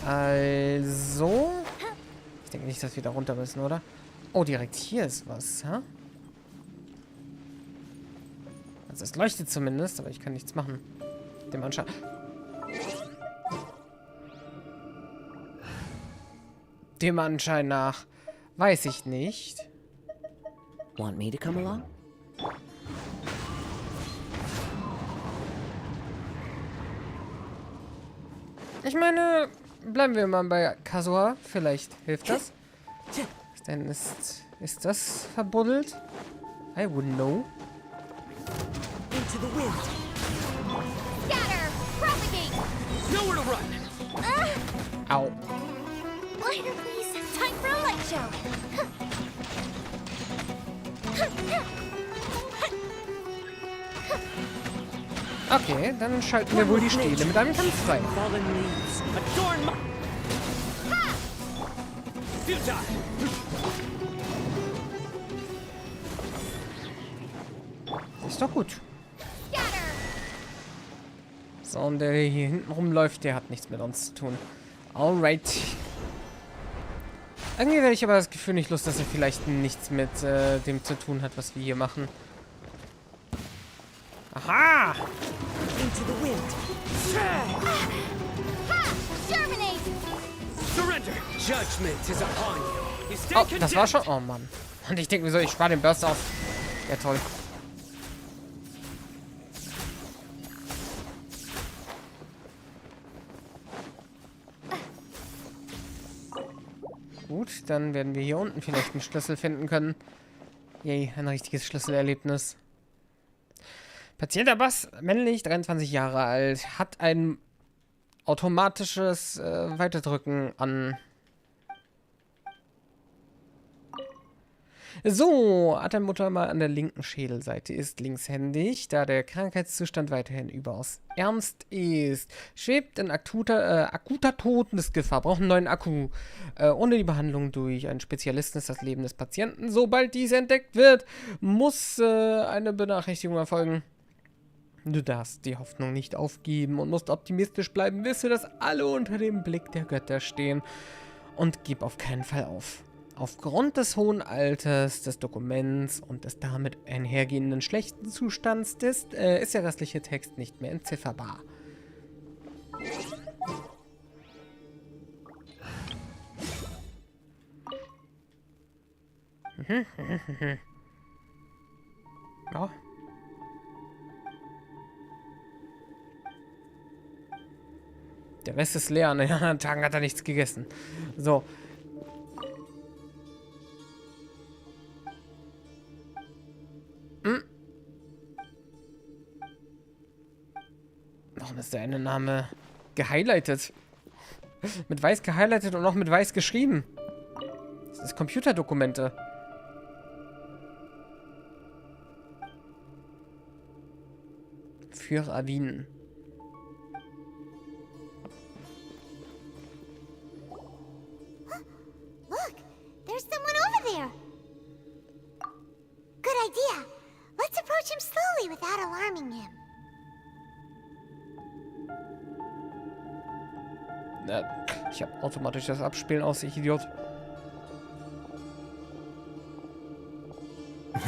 Also. Ich denke nicht, dass wir da runter müssen, oder? Oh, direkt hier ist was, hä? Also es leuchtet zumindest, aber ich kann nichts machen. Dem Anschein. Dem Anschein nach. Weiß ich nicht. Want me to come along? Ich meine, bleiben wir mal bei Kasua. Vielleicht hilft das. Denn ist das verbuddelt? I wouldn't know. Into the wind. Scatter! Propagate! Nowhere to run! Au. Lighter, please. Time for a light show. Okay, dann schalten wir wohl die Stele mit einem Kampf frei. Ist doch gut. So, und der hier hinten rumläuft, der hat nichts mit uns zu tun. Alright. Irgendwie habe ich aber das Gefühl nicht Lust, dass er vielleicht nichts mit dem zu tun hat, was wir hier machen. Aha! Into the wind. Surrender. Judgment is upon you. You stay Oh, das war schon... Oh, Mann. Und ich denke, wieso? Ich spare den Burst auf. Ja, toll. Gut, dann werden wir hier unten vielleicht einen Schlüssel finden können. Yay, ein richtiges Schlüsselerlebnis. Patienter Bass, männlich, 23 Jahre alt, hat ein automatisches Weiterdrücken an. So, Atemmutter mal an der linken Schädelseite, ist linkshändig, da der Krankheitszustand weiterhin überaus ernst ist. Schwebt in akuter Todesgefahr, braucht einen neuen Akku. Ohne die Behandlung durch einen Spezialisten ist das Leben des Patienten, sobald dies entdeckt wird, muss eine Benachrichtigung erfolgen. Du darfst die Hoffnung nicht aufgeben und musst optimistisch bleiben. Wisse, dass alle unter dem Blick der Götter stehen. Und gib auf keinen Fall auf. Aufgrund des hohen Alters, des Dokuments und des damit einhergehenden schlechten Zustands ist der restliche Text nicht mehr entzifferbar. Ja. Der Rest ist leer. An den anderen Tagen hat er nichts gegessen. So. Warum ist der eine Name gehighlightet? Mit weiß gehighlightet und auch mit weiß geschrieben. Das ist Computerdokumente. Für Ravinen. Look, there's someone over there. Good idea. Let's approach him slowly without alarming him. Ich habe automatisch das Abspielen aus, ich Idiot.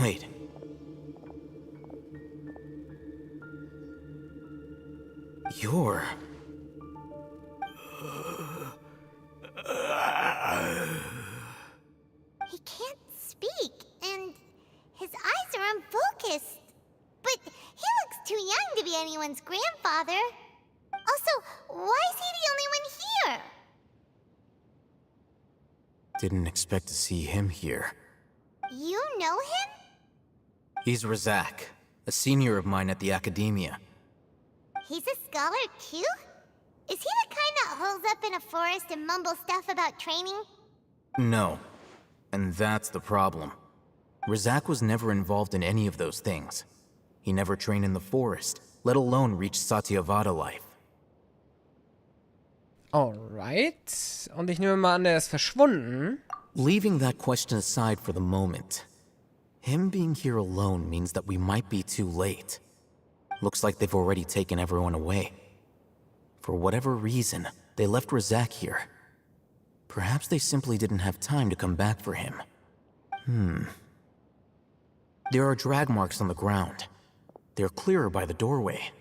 Wait. You're... He can't speak, and his eyes are unfocused. But he looks too young to be anyone's grandfather. Also, why is he the only one here? Didn't expect to see him here. You know him? He's Razak, a senior of mine at the Academia. He's a scholar too? Is he the kind that holes up in a forest and mumbles stuff about training? No. And that's the problem. Razak was never involved in any of those things. He never trained in the forest, let alone reach Satyavada life. Alright. Und ich nehme mal an, er ist verschwunden. Leaving that question aside for the moment, him being here alone means that we might be too late. Looks like they've already taken everyone away. For whatever reason, they left Razak here. Perhaps they simply didn't have time to come back for him. There are drag marks on the ground. They're clearer by the doorway.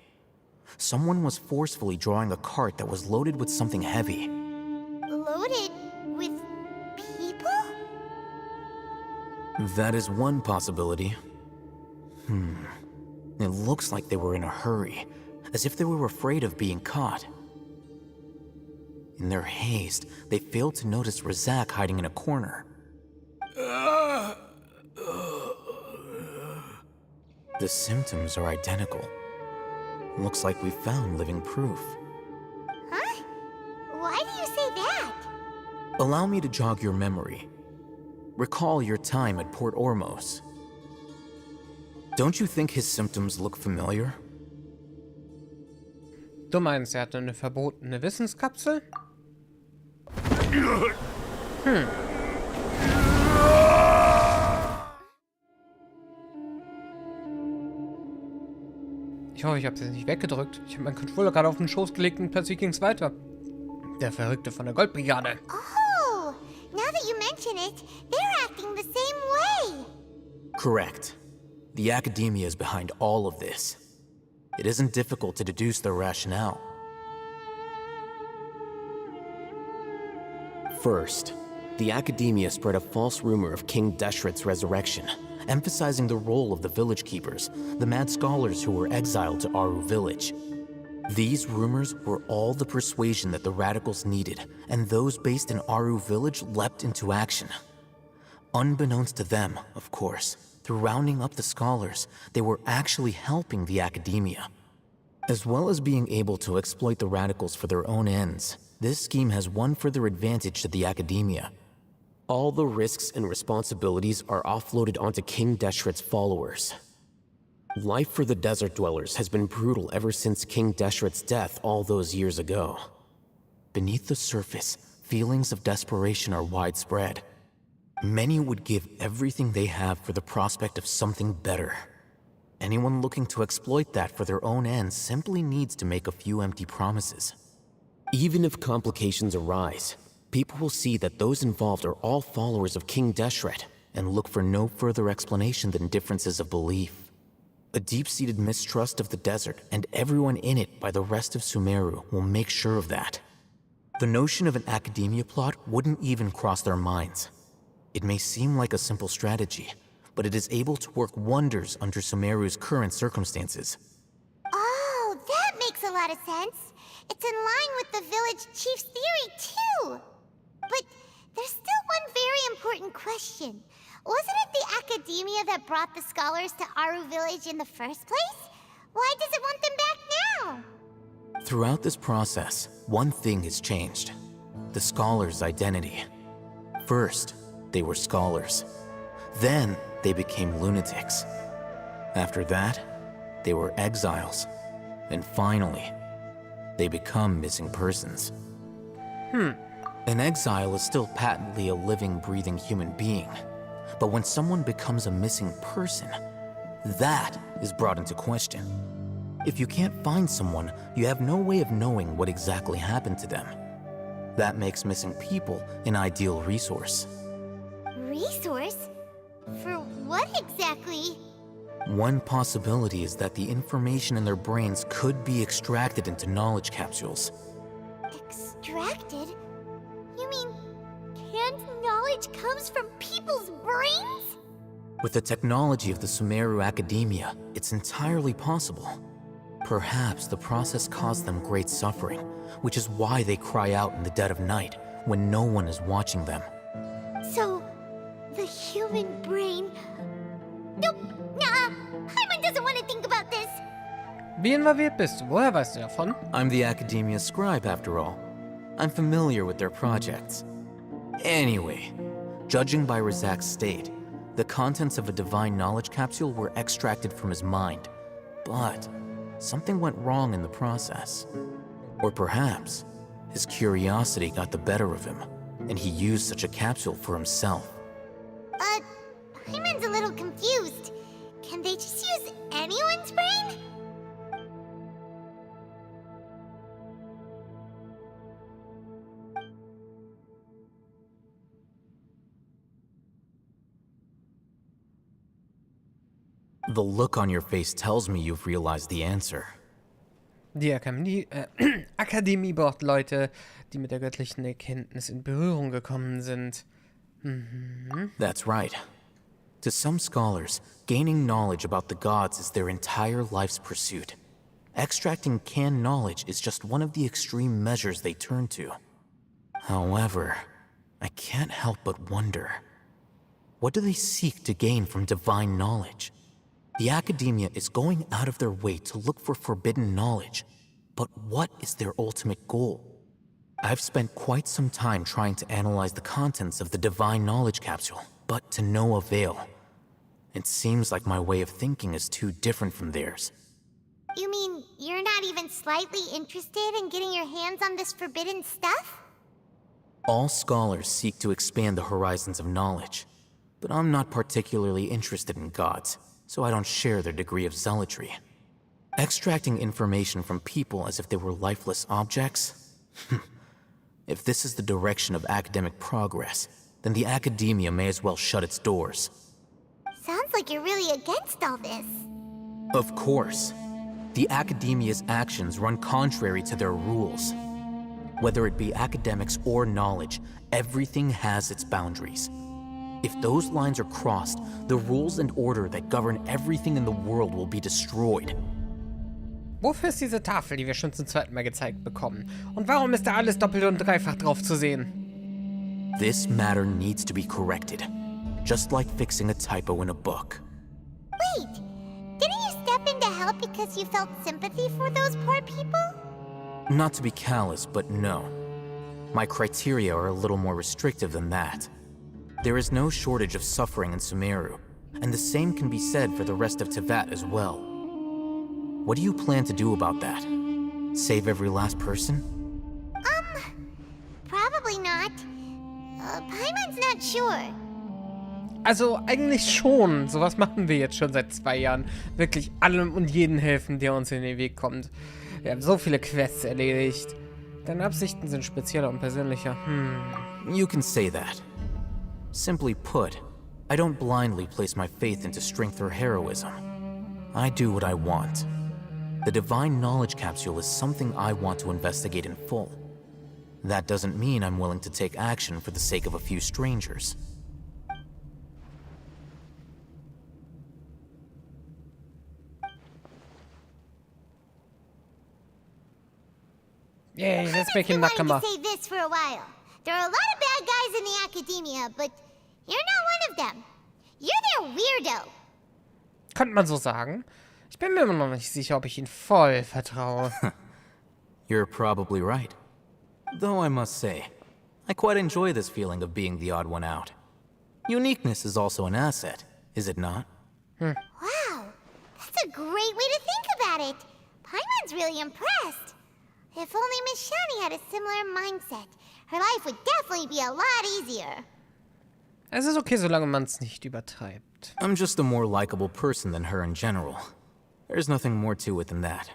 Someone was forcefully drawing a cart that was loaded with something heavy. Loaded with people? That is one possibility. It looks like they were in a hurry, as if they were afraid of being caught. In their haste, they failed to notice Razak hiding in a corner. The symptoms are identical. Looks like we found living proof. Huh? Why do you say that? Allow me to jog your memory. Recall your time at Port Ormos. Don't you think his symptoms look familiar? Du meinst, er hatte eine verbotene Wissenskapsel? Ich hoffe, ich habe es jetzt nicht weggedrückt. Ich habe meinen Controller gerade auf den Schoß gelegt und plötzlich ging es weiter. Der Verrückte von der Goldbrigade. Oh, now that you mention it, they're acting the same way. Correct. The Academia is behind all of this. It isn't difficult to deduce their rationale. First, the Academia spread a false rumor of King Deshret's resurrection, emphasizing the role of the village keepers, the mad scholars who were exiled to Aru village. These rumors were all the persuasion that the radicals needed, and those based in Aru village leapt into action. Unbeknownst to them, of course, through rounding up the scholars, they were actually helping the Academia. As well as being able to exploit the radicals for their own ends, this scheme has one further advantage to the Academia. All the risks and responsibilities are offloaded onto King Deshret's followers. Life for the desert dwellers has been brutal ever since King Deshret's death all those years ago. Beneath the surface, feelings of desperation are widespread. Many would give everything they have for the prospect of something better. Anyone looking to exploit that for their own ends simply needs to make a few empty promises. Even if complications arise, people will see that those involved are all followers of King Deshret and look for no further explanation than differences of belief. A deep-seated mistrust of the desert and everyone in it by the rest of Sumeru will make sure of that. The notion of an academia plot wouldn't even cross their minds. It may seem like a simple strategy, but it is able to work wonders under Sumeru's current circumstances. Oh, that makes a lot of sense. It's in line with the village chief's theory, too. But there's still one very important question. Wasn't it the academia that brought the scholars to Aru Village in the first place? Why does it want them back now? Throughout this process, one thing has changed. The scholars' identity. First, they were scholars. Then, they became lunatics. After that, they were exiles. And finally, they become missing persons. An exile is still patently a living, breathing human being. But when someone becomes a missing person, that is brought into question. If you can't find someone, you have no way of knowing what exactly happened to them. That makes missing people an ideal resource. Resource? For what exactly? One possibility is that the information in their brains could be extracted into knowledge capsules. Extracted? You mean canned knowledge comes from people's brains? With the technology of the Sumeru Academia, it's entirely possible. Perhaps the process caused them great suffering, which is why they cry out in the dead of night when no one is watching them. So, the human brain... Nope, nah, Paimon doesn't want to think about this. Wie involviert bist du? Woher weißt du davon? I'm the Academia scribe, after all. I'm familiar with their projects. Anyway, judging by Razak's state, the contents of a divine knowledge capsule were extracted from his mind. But something went wrong in the process. Or perhaps his curiosity got the better of him, and he used such a capsule for himself. Paimon's a little confused. Can they just use anyone's brain? The look on your face tells me you've realized the answer. Die Akademie braucht Leute, die mit der göttlichen Erkenntnis in Berührung gekommen sind. That's right. To some scholars, gaining knowledge about the gods is their entire life's pursuit. Extracting canned knowledge is just one of the extreme measures they turn to. However, I can't help but wonder, what do they seek to gain from divine knowledge? The Academia is going out of their way to look for forbidden knowledge, but what is their ultimate goal? I've spent quite some time trying to analyze the contents of the divine knowledge capsule, but to no avail. It seems like my way of thinking is too different from theirs. You mean you're not even slightly interested in getting your hands on this forbidden stuff? All scholars seek to expand the horizons of knowledge, but I'm not particularly interested in gods, so I don't share their degree of zealotry. Extracting information from people as if they were lifeless objects? If this is the direction of academic progress, then the Academia may as well shut its doors. Sounds like you're really against all this. Of course. The Academia's actions run contrary to their rules. Whether it be academics or knowledge, everything has its boundaries. If those lines are crossed, the rules and order that govern everything in the world will be destroyed. Wofür ist diese Tafel, die wir schon zum zweiten Mal gezeigt bekommen? Und warum ist da alles doppelt und dreifach drauf zu sehen? This matter needs to be corrected, just like fixing a typo in a book. Wait, didn't you step in to help because you felt sympathy for those poor people? Not to be callous, but no. My criteria are a little more restrictive than that. There is no shortage of suffering in Sumeru, and the same can be said for the rest of Teyvat as well. What do you plan to do about that? Save every last person? Probably not. Paimon's not sure. Also eigentlich schon. Sowas machen wir jetzt schon seit 2 Jahren. Wirklich allem und jeden helfen, der uns in den Weg kommt. Wir haben so viele Quests erledigt. Deine Absichten sind spezieller und persönlicher. You can say that. Simply put, I don't blindly place my faith into strength or heroism. I do what I want. The divine knowledge capsule is something I want to investigate in full. That doesn't mean I'm willing to take action for the sake of a few strangers. Yay, let's make him Wanted Nakama. to say this for a while. There are a lot of bad guys in the academia, but you're not one of them. You're their weirdo. Könnte man so sagen. Ich bin mir immer noch nicht sicher, ob ich ihn voll vertraue. You're probably right. Though I must say, I quite enjoy this feeling of being the odd one out. Uniqueness is also an asset, is it not? Wow, that's a great way to think about it. Paimon's really impressed. If only Miss Shani had a similar mindset, her life would definitely be a lot easier. Es ist okay, solange man es nicht übertreibt. I'm just a more likable person than her in general. There's nothing more to it than that.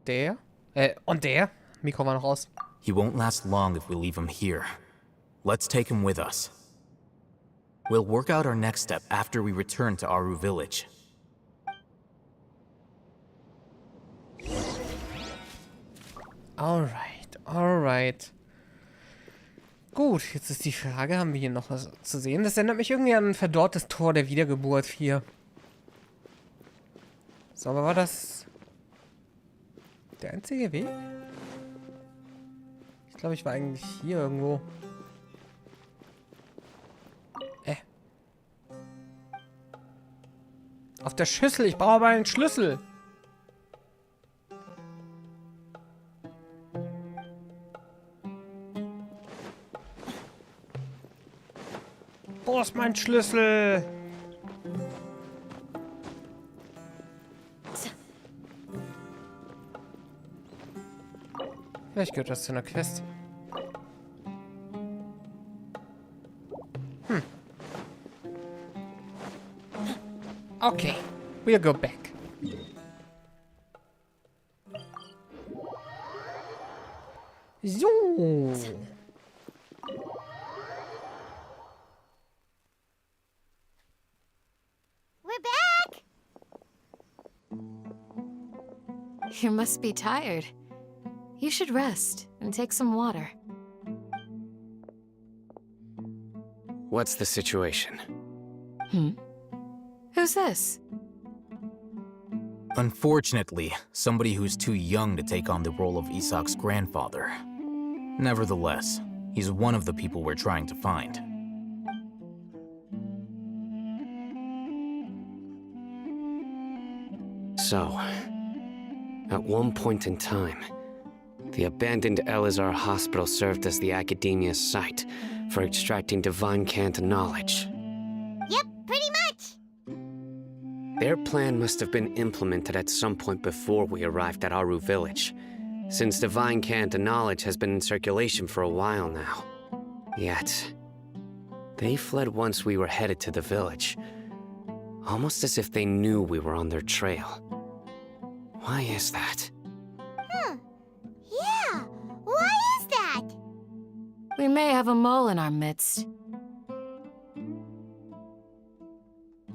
Der? Und der? Mikro war noch aus. He won't last long if we leave him here. Let's take him with us. We'll work out our next step after we return to Aru Village. Alright. Gut, jetzt ist die Frage, haben wir hier noch was zu sehen? Das erinnert mich irgendwie an ein verdorrtes Tor der Wiedergeburt 4. So, aber war das der einzige Weg? Ich glaube, ich war eigentlich hier irgendwo. Auf der Schüssel, ich brauche aber einen Schlüssel. Wo ist mein Schlüssel? Vielleicht gehört das zu einer Quest. Okay, we'll go back. So. We're back! You must be tired. You should rest and take some water. What's the situation? Who's this? Unfortunately, somebody who's too young to take on the role of Isak's grandfather. Nevertheless, he's one of the people we're trying to find. So, at one point in time, the abandoned Elazar Hospital served as the Academia's site for extracting divine cant knowledge. Yep, pretty much. Their plan must have been implemented at some point before we arrived at Aru Village, since divine cant knowledge has been in circulation for a while now. Yet, they fled once we were headed to the village, almost as if they knew we were on their trail. Why is that? Yeah, why is that? We may have a mole in our midst.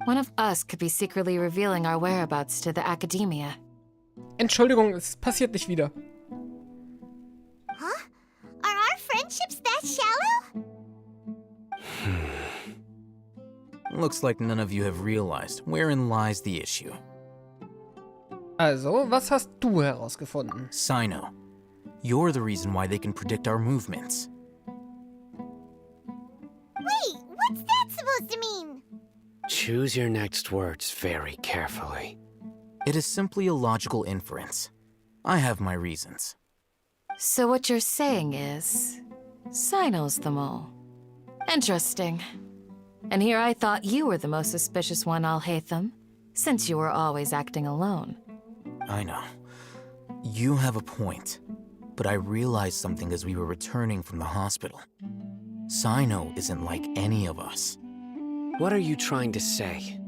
One of us could be secretly revealing our whereabouts to the Academia. Entschuldigung, es passiert nicht wieder. Huh? Are our friendships that shallow? Looks like none of you have realized wherein lies the issue. Also, was hast du herausgefunden? Sino, you're the reason why they can predict our movements. Wait, what's that supposed to mean? Choose your next words very carefully. It is simply a logical inference. I have my reasons. So what you're saying is, Sino's the mole. Interesting. And here I thought you were the most suspicious one, Alhaitham, since you were always acting alone. I know. You have a point. But I realized something as we were returning from the hospital. Sino isn't like any of us. What are you trying to say?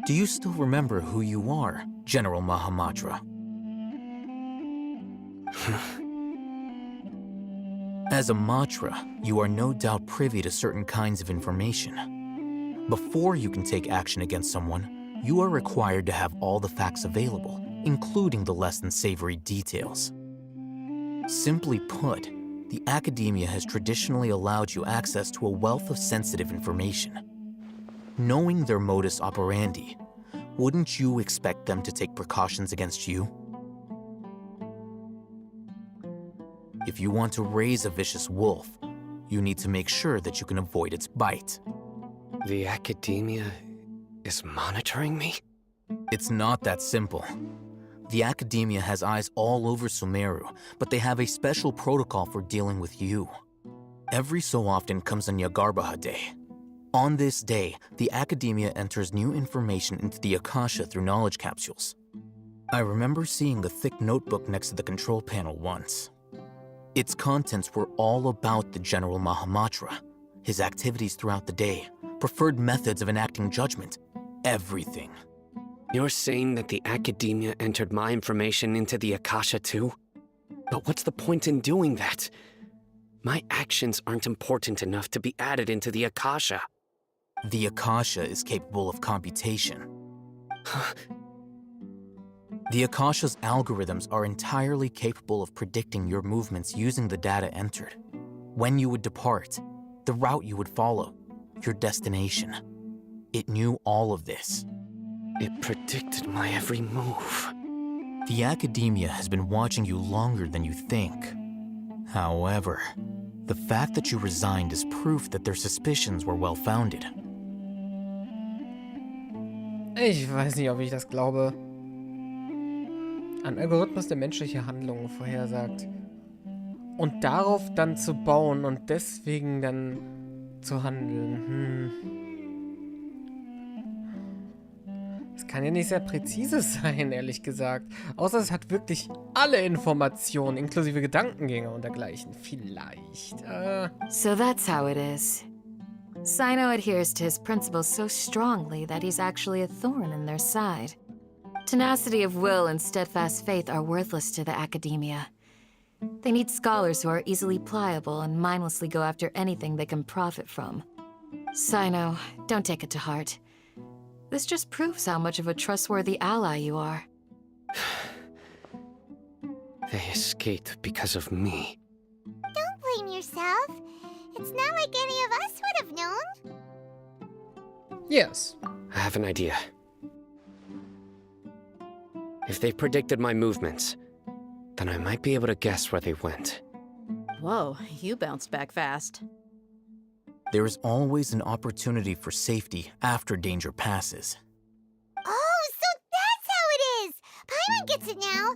Do you still remember who you are, General Mahamatra? As a Matra, you are no doubt privy to certain kinds of information. Before you can take action against someone, you are required to have all the facts available, including the less than savory details. Simply put, the Academia has traditionally allowed you access to a wealth of sensitive information. Knowing their modus operandi, wouldn't you expect them to take precautions against you? If you want to raise a vicious wolf, you need to make sure that you can avoid its bite. The academia is monitoring me? It's not that simple. The academia has eyes all over Sumeru, but they have a special protocol for dealing with you. Every so often comes a Nyagarbaha Day. On this day, the academia enters new information into the Akasha through knowledge capsules. I remember seeing a thick notebook next to the control panel once. Its contents were all about the General Mahamatra, his activities throughout the day, preferred methods of enacting judgment, everything. You're saying that the academia entered my information into the Akasha too? But what's the point in doing that? My actions aren't important enough to be added into the Akasha. The Akasha is capable of computation. The Akasha's algorithms are entirely capable of predicting your movements using the data entered. When you would depart, the route you would follow, your destination. It knew all of this. It predicted my every move. The academia has been watching you longer than you think. However, the fact that you resigned is proof that their suspicions were well-founded. Ich weiß nicht, ob ich das glaube. Ein Algorithmus, der menschliche Handlungen vorhersagt. Und darauf dann zu bauen und deswegen dann zu handeln. Das kann ja nicht sehr präzise sein, ehrlich gesagt. Außer es hat wirklich alle Informationen, inklusive Gedankengänge und dergleichen. Vielleicht. So that's how it is. Sino adheres to his principles so strongly that he's actually a thorn in their side. Tenacity of will and steadfast faith are worthless to the academia. They need scholars who are easily pliable and mindlessly go after anything they can profit from. Sino, don't take it to heart. This just proves how much of a trustworthy ally you are. They escaped because of me. Don't blame yourself. It's not like any of us would have known. Yes. I have an idea. If they predicted my movements, then I might be able to guess where they went. Whoa, you bounced back fast. There is always an opportunity for safety after danger passes. Oh, so that's how it is! Paimon gets it now.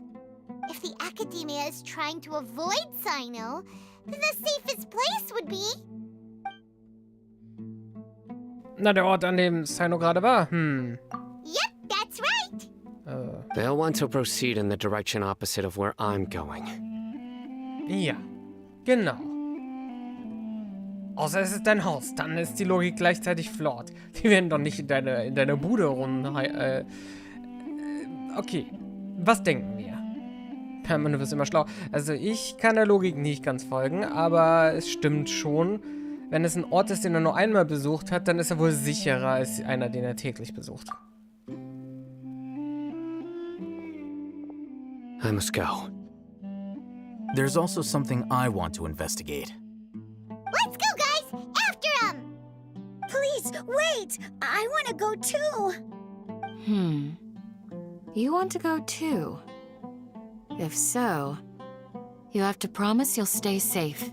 If the academia is trying to avoid Sino, then the safest place would be... Na, der Ort, an dem Sino gerade war. Yep, that's right. They'll want to proceed in the direction opposite of where I'm going. Ja, genau. Außer es ist dein Haus, dann ist die Logik gleichzeitig flawed. Die werden doch nicht in deine Bude okay, was denken wir? Perman, du wirst immer schlau. Also ich kann der Logik nicht ganz folgen, aber es stimmt schon. Wenn es ein Ort ist, den er nur einmal besucht hat, dann ist er wohl sicherer als einer, den er täglich besucht. I must go. There's also something I want to investigate. Let's go, guys! After him! Please, wait! I want to go too! You want to go too? If so, you have to promise you'll stay safe.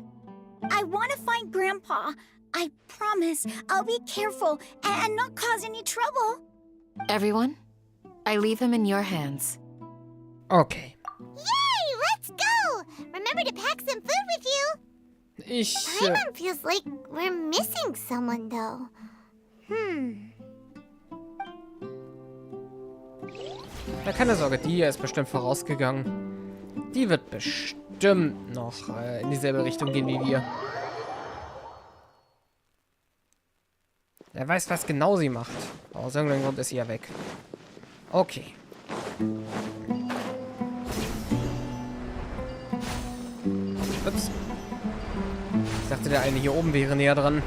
I want to find Grandpa. I promise I'll be careful and not cause any trouble. Everyone, I leave him in your hands. Okay. Yay! Let's go! Remember to pack some food with you. Paimon feels like we're missing someone, though. Na, keine Sorge, die hier ist bestimmt vorausgegangen. Die wird bestimmt noch in dieselbe Richtung gehen wie wir. Wer weiß, was genau sie macht. Aus irgendeinem Grund ist sie ja weg. Okay. Ups. Ich dachte, der eine hier oben wäre näher dran.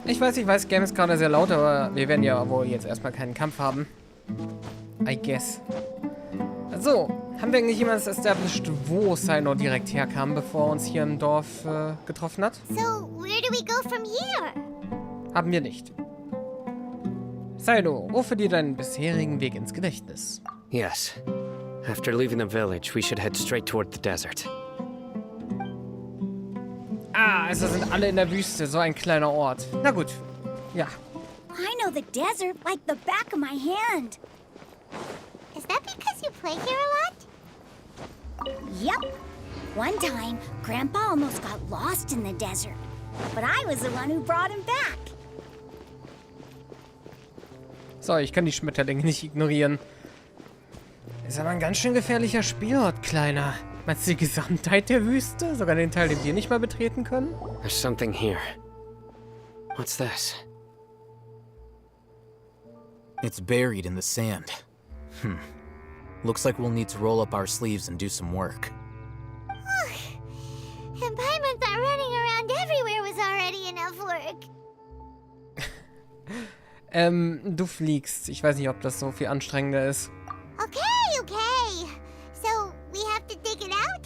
Ich weiß, Game ist gerade sehr laut, aber wir werden ja wohl jetzt erstmal keinen Kampf haben. I guess. So, haben wir eigentlich jemals established, wo Sino direkt herkam, bevor er uns hier im Dorf getroffen hat? So, where do we go from here? Haben wir nicht. Sino, rufe dir deinen bisherigen Weg ins Gedächtnis. Yes. After leaving the village, we should head straight toward the desert. Ah, also sind alle in der Wüste, so ein kleiner Ort. Na gut, ja. I know the desert like the back of my hand. Is that because you play here a lot? Yep. One time, Grandpa almost got lost in the desert. But I was the one who brought him back. So, ich kann die Schmetterlinge nicht ignorieren. Ist aber ein ganz schön gefährlicher Spielort, Kleiner. Meinst du die Gesamtheit der Wüste? Sogar den Teil, den wir nicht mal betreten können? There's something here. What's this? It's buried in the sand. Looks like we'll need to roll up our sleeves and do some work. And Paimon thought running around everywhere was already enough work. Du fliegst. Ich weiß nicht, ob das so viel anstrengender ist. Okay. So, we have to dig it out?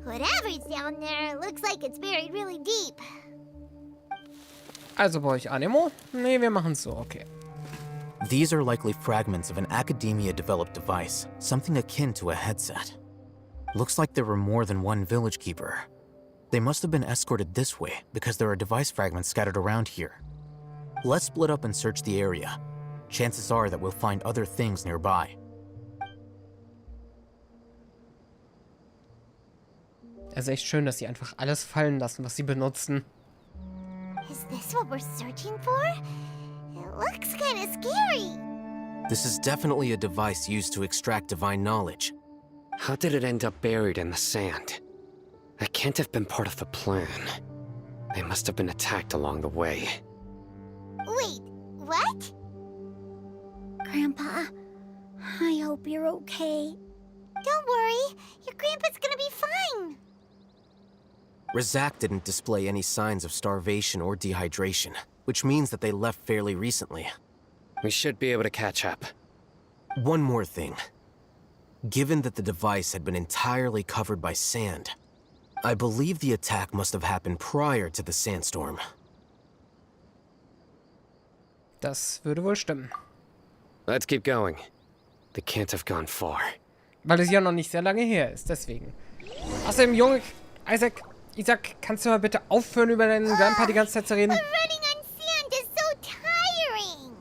Whatever's down there looks like it's buried really deep. Also brauche ich Anemo? Nee, wir machen es so, okay. These are likely fragments of an Academia-developed device, something akin to a headset. Looks like there were more than one village keeper. They must have been escorted this way because there are device fragments scattered around here. Let's split up and search the area. Chances are that we'll find other things nearby. Es ist echt schön, dass sie einfach alles fallen lassen, was sie benutzen. Is this what we're searching for? It looks kind of scary. This is definitely a device used to extract divine knowledge. How did it end up buried in the sand? That can't have been part of the plan. They must have been attacked along the way. Wait, what? Grandpa, I hope you're okay. Don't worry, your grandpa's gonna be fine. Razak didn't display any signs of starvation or dehydration, which means that they left fairly recently. We should be able to catch up. One more thing. Given that the device had been entirely covered by sand, I believe the attack must have happened prior to the sandstorm. Das würde wohl stimmen. Let's keep going. They can't have gone far. Weil es ja noch nicht sehr lange her ist, deswegen. Außerdem, Junge, Isaac, kannst du mal bitte aufhören, über deinen Grandpa die ganze Zeit zu reden? Running on sand is so tiring.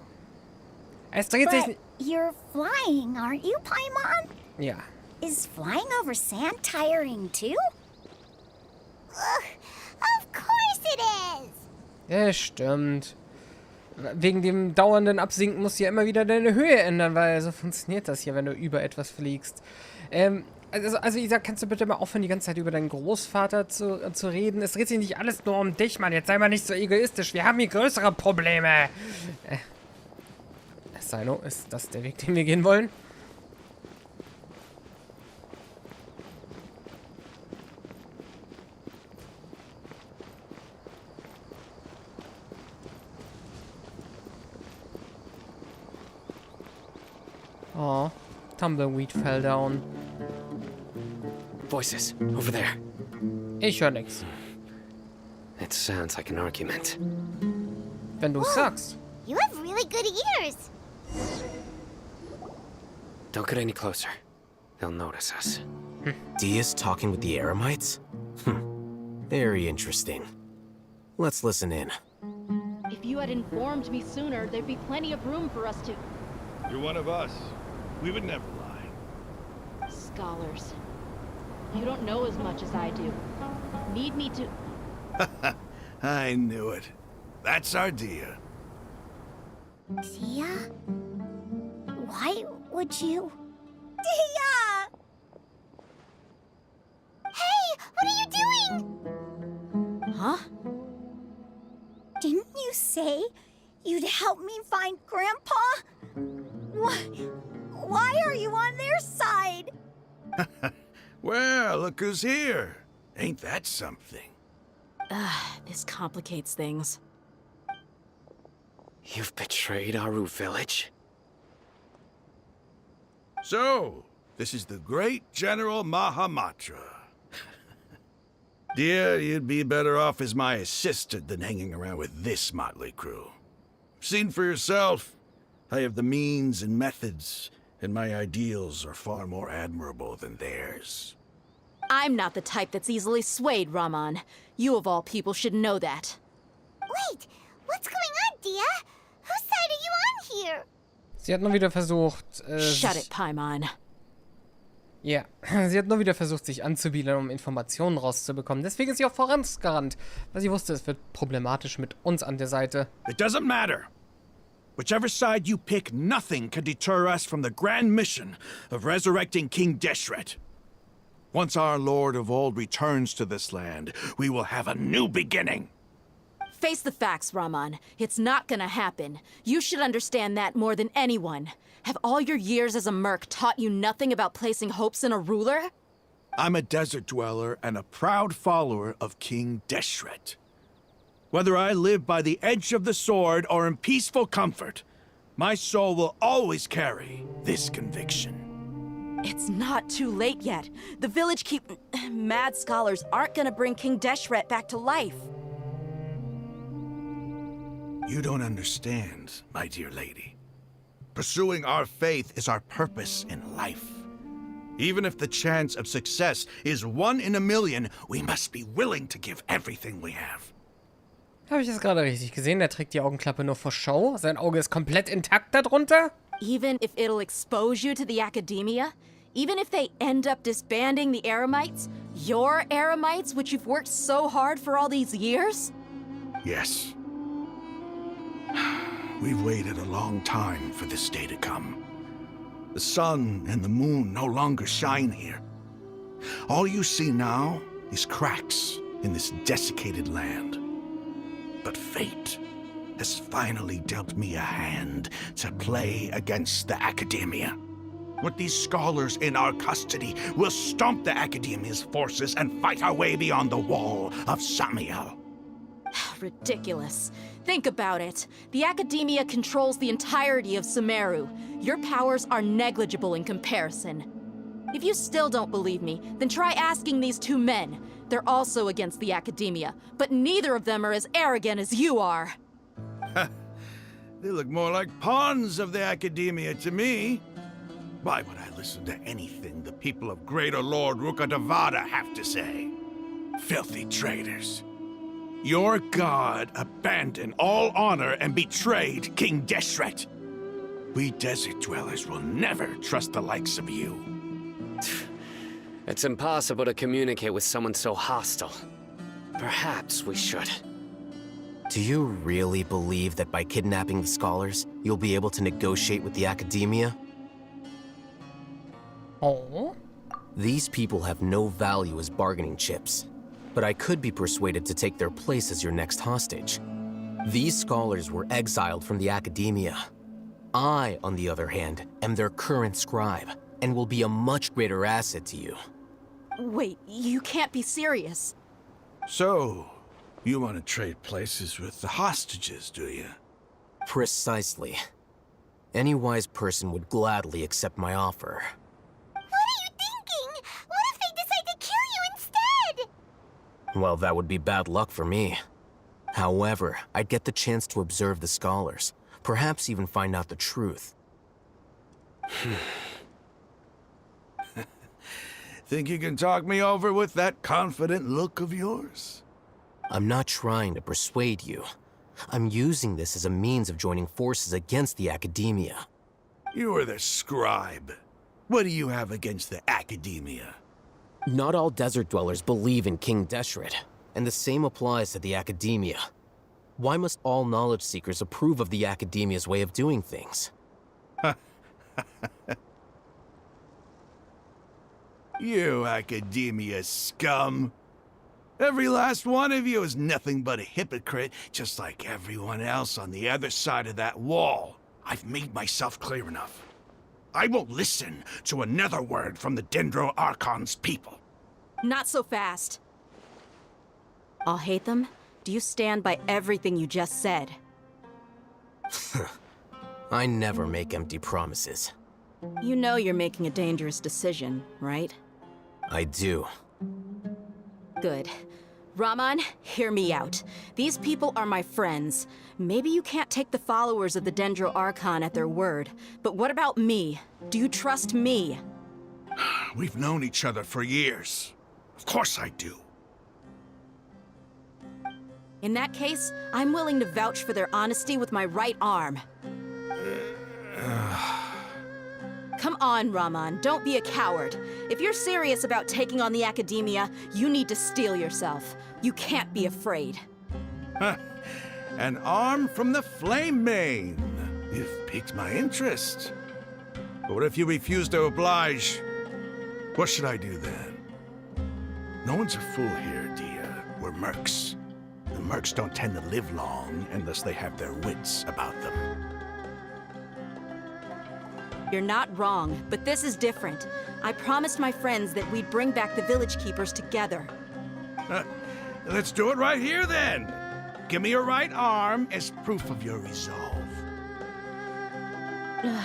Es dreht sich... But you're flying, aren't you, Paimon? Ja. Is flying over sand tiring too? Of course it is. Ja, stimmt. Wegen dem dauernden Absinken musst du ja immer wieder deine Höhe ändern, weil so funktioniert das hier, wenn du über etwas fliegst. Also Isaac, kannst du bitte mal aufhören, die ganze Zeit über deinen Großvater zu reden? Es dreht sich nicht alles nur um dich, Mann. Jetzt sei mal nicht so egoistisch. Wir haben hier größere Probleme. Sino, ist das der Weg, den wir gehen wollen? Oh, Tumbleweed fell down. Voices, over there. Ich höre nichts. It sounds like an argument. Wenn du sagst. You have really good ears. Don't get any closer. They'll notice us. Dia's talking with the Eremites? Very interesting. Let's listen in. If you had informed me sooner, there'd be plenty of room for us to... You're one of us. We would never lie. Scholars. You don't know as much as I do. Need me to... I knew it. That's our Dia. Dia? Why would you... Dia! Hey, what are you doing? Huh? Didn't you say you'd help me find Grandpa? Why are you on their side? Well, look who's here. Ain't that something? This complicates things. You've betrayed Aru village? So, this is the great General Mahamatra. Dear, you'd be better off as my assistant than hanging around with this motley crew. Seen for yourself. I have the means and methods, and my ideals are far more admirable than theirs. I'm not the type that's easily swayed, Raman. You of all people should know that. Wait, what's going on, Dia? Whose side are you on here? Sie hat nur wieder versucht... Shut it, Paimon. Ja, sie hat nur wieder versucht, sich anzubieten, um Informationen rauszubekommen. Deswegen ist sie auch vorangerannt, weil sie wusste, es wird problematisch mit uns an der Seite. It doesn't matter. Whichever side you pick, nothing can deter us from the grand mission of resurrecting King Deshret. Once our Lord of Old returns to this land, we will have a new beginning. Face the facts, Raman. It's not gonna happen. You should understand that more than anyone. Have all your years as a merc taught you nothing about placing hopes in a ruler? I'm a desert dweller and a proud follower of King Deshret. Whether I live by the edge of the sword or in peaceful comfort, my soul will always carry this conviction. It's not too late yet. The village mad scholars aren't gonna bring King Deshret back to life. You don't understand, my dear lady. Pursuing our faith is our purpose in life. Even if the chance of success is 1 in a million, we must be willing to give everything we have. Habe ich das gerade richtig gesehen? Er trägt die Augenklappe nur vor Show. Sein Auge ist komplett intakt darunter. Even if it'll expose you to the academia? Even if they end up disbanding the Eremites? Your Eremites, which you've worked so hard for all these years? Yes. We've waited a long time for this day to come. The sun and the moon no longer shine here. All you see now is cracks in this desiccated land. But fate has finally dealt me a hand to play against the Academia. With these scholars in our custody, we'll stomp the Academia's forces and fight our way beyond the wall of Samiel. Ridiculous. Think about it. The Academia controls the entirety of Sumeru. Your powers are negligible in comparison. If you still don't believe me, then try asking these 2 men. They're also against the Academia, but neither of them are as arrogant as you are. They look more like pawns of the Academia to me. Why would I listen to anything the people of Greater Lord Rukkhadevada have to say? Filthy traitors. Your god abandoned all honor and betrayed King Deshret. We desert dwellers will never trust the likes of you. It's impossible to communicate with someone so hostile. Perhaps we should. Do you really believe that by kidnapping the scholars, you'll be able to negotiate with the Academia? Oh? These people have no value as bargaining chips, but I could be persuaded to take their place as your next hostage. These scholars were exiled from the Academia. I, on the other hand, am their current scribe, and will be a much greater asset to you. Wait, you can't be serious. So, you want to trade places with the hostages, do you? Precisely. Any wise person would gladly accept my offer. What are you thinking? What if they decide to kill you instead? Well, that would be bad luck for me. However, I'd get the chance to observe the scholars, perhaps even find out the truth. Think you can talk me over with that confident look of yours? I'm not trying to persuade you. I'm using this as a means of joining forces against the Academia. You are the scribe. What do you have against the Academia? Not all desert dwellers believe in King Deshret, and the same applies to the Academia. Why must all knowledge seekers approve of the Academia's way of doing things? You Academia scum. Every last one of you is nothing but a hypocrite, just like everyone else on the other side of that wall. I've made myself clear enough. I won't listen to another word from the Dendroculus people. Not so fast. I'll hate them. Do you stand by everything you just said? I never make empty promises. You know you're making a dangerous decision, right? I do. Good. Raman, hear me out. These people are my friends. Maybe you can't take the followers of the Dendro Archon at their word, but what about me? Do you trust me? We've known each other for years. Of course I do. In that case, I'm willing to vouch for their honesty with my right arm. Come on, Raman, don't be a coward. If you're serious about taking on the Academia, you need to steel yourself. You can't be afraid. An arm from the Flame Mane. You've piqued my interest. But what if you refuse to oblige? What should I do then? No one's a fool here, Dia. We're mercs. The mercs don't tend to live long unless they have their wits about them. You're not wrong, but this is different. I promised my friends that we'd bring back the Village Keepers together. Let's do it right here then. Give me your right arm as proof of your resolve. Don't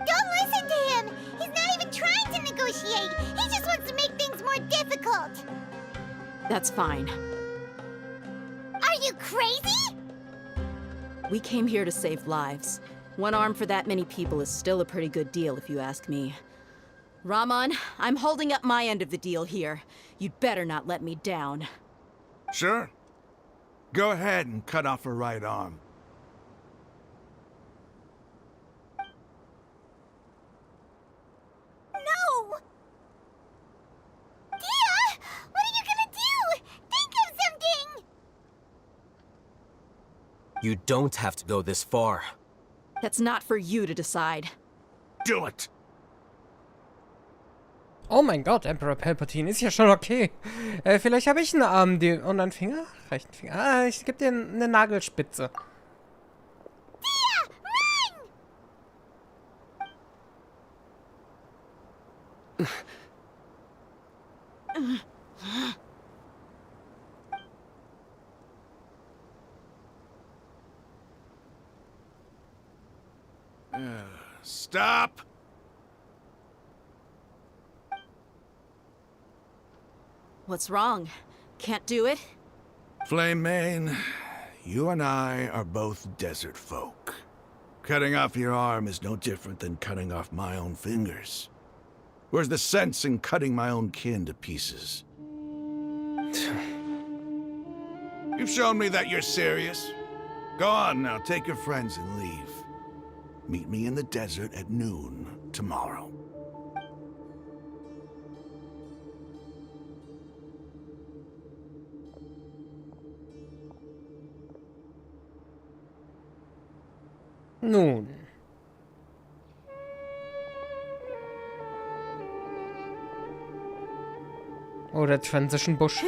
listen to him! He's not even trying to negotiate! He just wants to make things more difficult! That's fine. Are you crazy? We came here to save lives. One arm for that many people is still a pretty good deal, if you ask me. Raman, I'm holding up my end of the deal here. You'd better not let me down. Sure. Go ahead and cut off her right arm. No! Dia! What are you gonna do? Think of something! You don't have to go this far. That's not for you to decide. Do it! Oh mein Gott, Emperor Palpatine ist ja schon okay. Vielleicht habe ich einen Arm und einen Finger? Rechten Finger. Ah, ich gebe dir eine Nagelspitze. Stop! What's wrong? Can't do it? Flame Mane, you and I are both desert folk. Cutting off your arm is no different than cutting off my own fingers. Where's the sense in cutting my own kin to pieces? You've shown me that you're serious. Go on now, take your friends and leave. Meet me in the desert at noon tomorrow. Nun. Oh, der Transition Bush.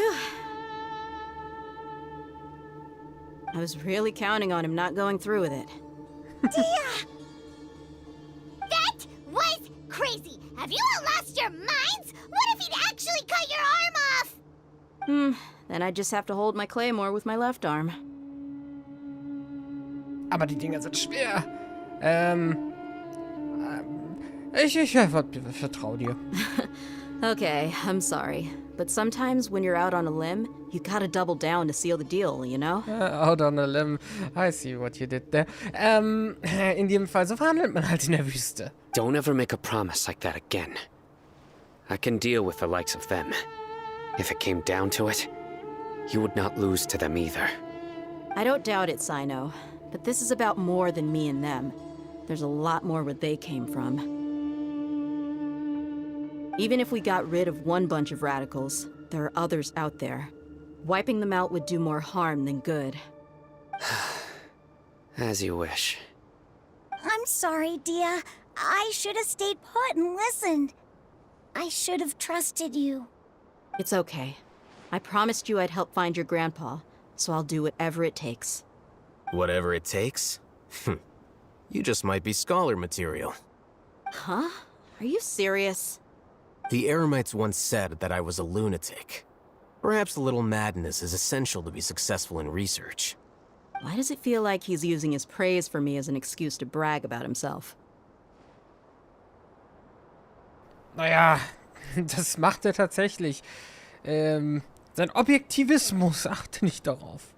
I was really counting on him not going through with it. Dia! That was crazy! Have you all lost your minds? What if he'd actually cut your arm off? Then I'd just have to hold my claymore with my left arm. Aber die Dinger sind schwer. Ich vertraue dir. Okay, I'm sorry. But sometimes when you're out on a limb, you gotta double down to seal the deal, you know? Out on a limb. I see what you did there. In jedem Fall, so verhandelt man halt in der Wüste. Don't ever make a promise like that again. I can deal with the likes of them. If it came down to it, you would not lose to them either. I don't doubt it, Sino. But this is about more than me and them. There's a lot more where they came from. Even if we got rid of one bunch of radicals, there are others out there. Wiping them out would do more harm than good. As you wish. I'm sorry, Dia. I should have stayed put and listened. I should have trusted you. It's okay. I promised you I'd help find your grandpa, so I'll do whatever it takes. Whatever it takes? You just might be scholar material. Huh? Are you serious? The Eremites once said that I was a lunatic. Perhaps a little madness is essential to be successful in research. Why does it feel like he's using his praise for me as an excuse to brag about himself? Naja, das macht er tatsächlich. Sein Objektivismus, achte nicht darauf.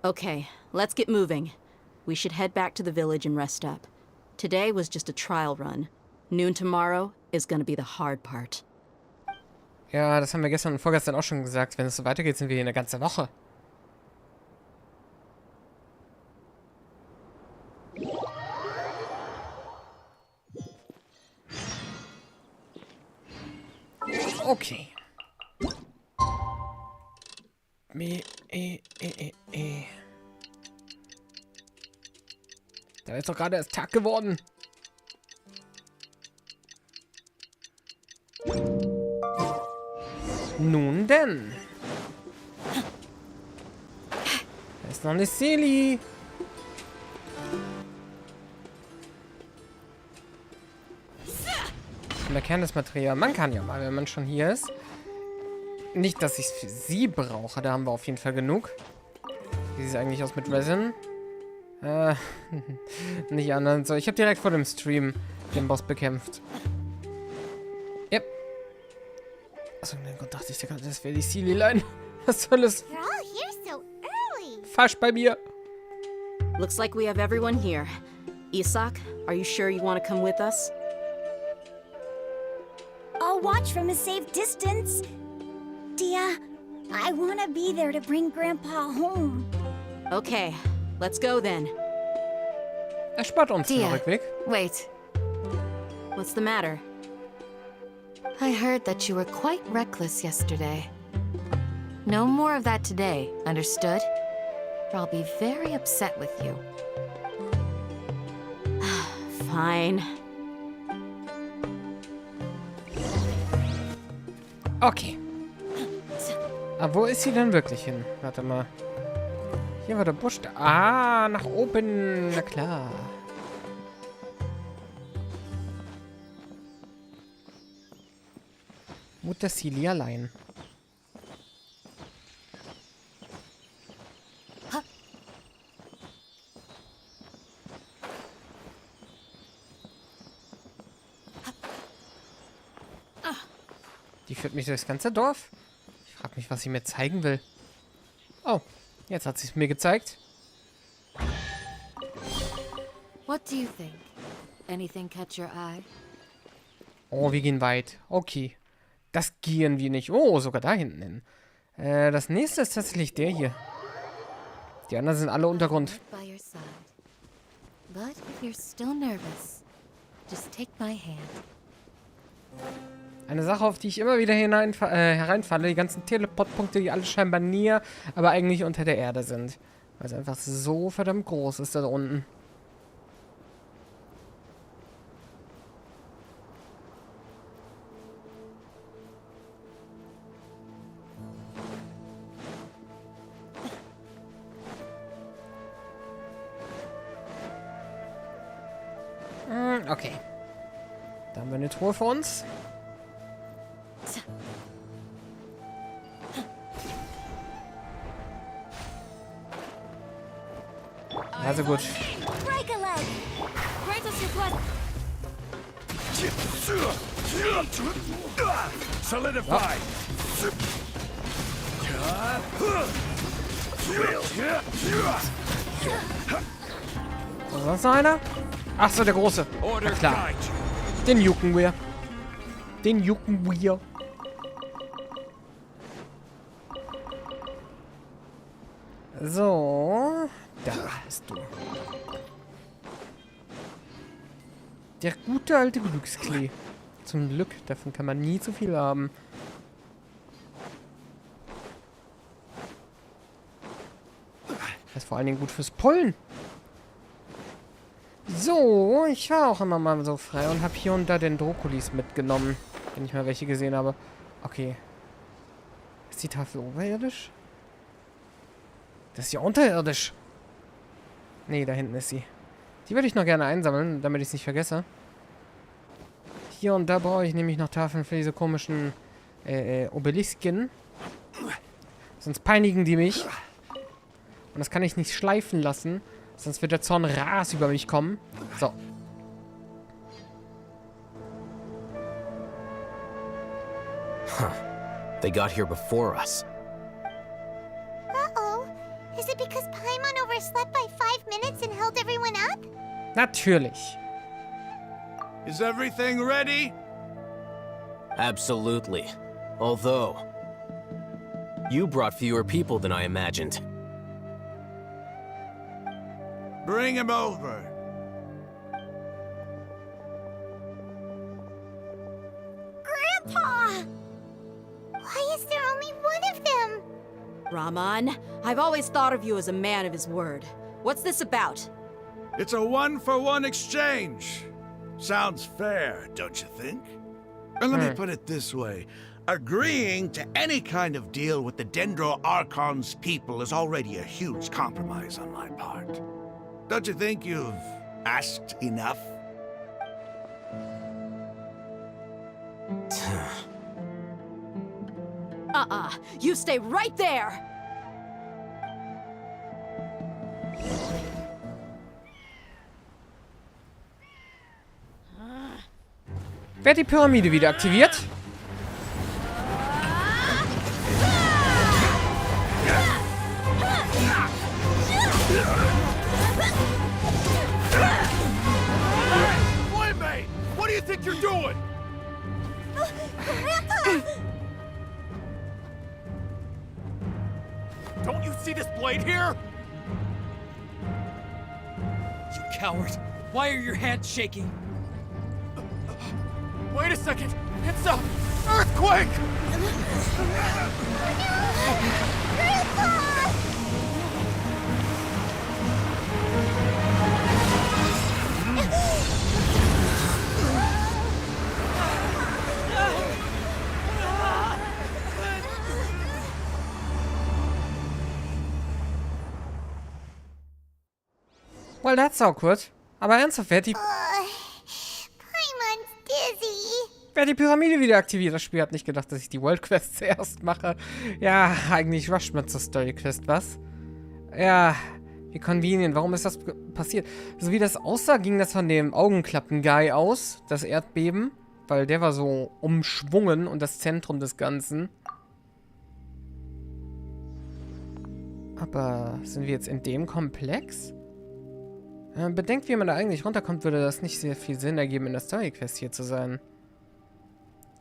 Okay, let's get moving. We should head back to the village and rest up. Today was just a trial run. Noon tomorrow is gonna be the hard part. Ja, das haben wir gestern und vorgestern auch schon gesagt. Wenn es so weitergeht, sind wir hier eine ganze Woche. Okay. Da ist doch gerade erst Tag geworden. Nun denn. Da ist noch eine Silly. Und der Kern des Materials. Man kann ja mal, wenn man schon hier ist. Nicht, dass ich es für sie brauche. Da haben wir auf jeden Fall genug. Wie sieht es eigentlich aus mit Resin? Nicht anders. So, ich habe direkt vor dem Stream den Boss bekämpft. Yep. Achso, mein Gott, dachte ich, das wäre die Silly-Line. Was soll es? You're all here so early. Falsch bei mir. Looks like we have everyone here. Isak, are you sure you want to come with us? I'll watch from a safe distance. Dia, I want to be there to bring Grandpa home. Okay, let's go then. Er spart uns den Dia, Rückweg. wait. What's the matter? I heard that you were quite reckless yesterday. No more of that today, understood? Or I'll be very upset with you. Fine. Okay. Aber wo ist sie denn wirklich hin? Warte mal. Hier war der Busch. Ah, nach oben. Na klar. Mutter Silly allein. Die führt mich durchs ganze Dorf. Ich frage mich, was sie mir zeigen will. Oh, jetzt hat sie es mir gezeigt. What do you think? Anything catch your eye? Oh, wir gehen weit. Okay. Das gehen wir nicht. Oh, sogar da hinten hin. Das nächste ist tatsächlich der hier. Die anderen sind alle Untergrund. By your side. But if you're still nervous, just take my hand. Eine Sache, auf die ich immer wieder hereinfalle. Die ganzen Teleportpunkte, die alle scheinbar näher, aber eigentlich unter der Erde sind. Weil es einfach so verdammt groß ist da unten. Okay. Da haben wir eine Truhe vor uns. Also gut. Break a leg. Grant us your blessing. Solidify. So, sonst noch einer? Ach so, der Große. Na klar. Den jucken wir. Den jucken wir. So. Da bist du. Der gute alte Glücksklee. Zum Glück. Davon kann man nie zu viel haben. Das ist vor allen Dingen gut fürs Pollen. So, ich war auch immer mal so frei und habe hier und da Dendroculus mitgenommen. Wenn ich mal welche gesehen habe. Okay. Ist die Tafel oberirdisch? Das ist ja unterirdisch. Nee, da hinten ist sie. Die würde ich noch gerne einsammeln, damit ich es nicht vergesse. Hier und da brauche ich nämlich noch Tafeln für diese komischen Obelisken. Sonst peinigen die mich. Und das kann ich nicht schleifen lassen. Sonst wird der Zorn Ras über mich kommen. So. Huh. They got here before us. hold everyone up? Natürlich. Is everything ready? Absolutely. Although, you brought fewer people than I imagined. Bring him over. Grandpa! Why is there only one of them? Rahman, I've always thought of you as a man of his word. What's this about? It's a one-for-one exchange. Sounds fair, don't you think? And let me put it this way. Agreeing to any kind of deal with the Dendroculus people is already a huge compromise on my part. Don't you think you've asked enough? You stay right there! Wird die Pyramide wieder aktiviert? Playmate! What do you think you're doing? Grandpa! Don't you see this blade here? You coward! Why are your hands shaking? Wait a second! It's a earthquake! Grandpa! Well, that's awkward. Aber ernsthaft, wer hat die Pyramide wieder aktiviert? Das Spiel hat nicht gedacht, dass ich die World Quest zuerst mache. Ja, eigentlich rusht man zur Story Quest, was? Ja, wie convenient. Warum ist das passiert? So wie das aussah, ging das von dem Augenklappen-Guy aus, das Erdbeben. Weil der war so umschwungen und das Zentrum des Ganzen. Aber sind wir jetzt in dem Komplex? Bedenkt, wie man da eigentlich runterkommt, würde das nicht sehr viel Sinn ergeben, in der Story-Quest hier zu sein.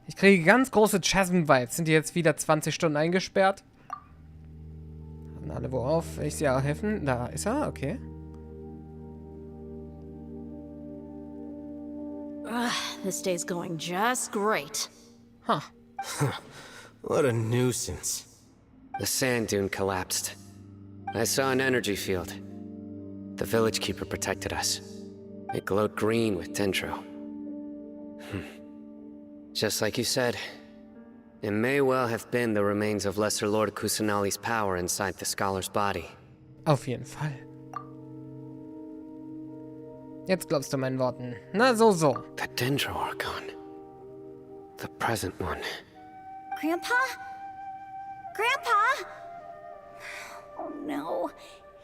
Ich kriege ganz große Chasm-Vibes. Sind die jetzt wieder 20 Stunden eingesperrt? Hatten alle worauf? Will ich sie auch helfen? Da ist er, okay. This day's going just great. Huh. What a nuisance. The sand dune collapsed. I saw an energy field. The village keeper protected us. It glowed green with dendro. Just like you said, it may well have been the remains of Lesser Lord Kusanali's power inside the scholar's body. Auf jeden Fall. Jetzt glaubst du meinen Worten. Na, so. The Dendro Archon. The present one. Grandpa? Grandpa? Oh no.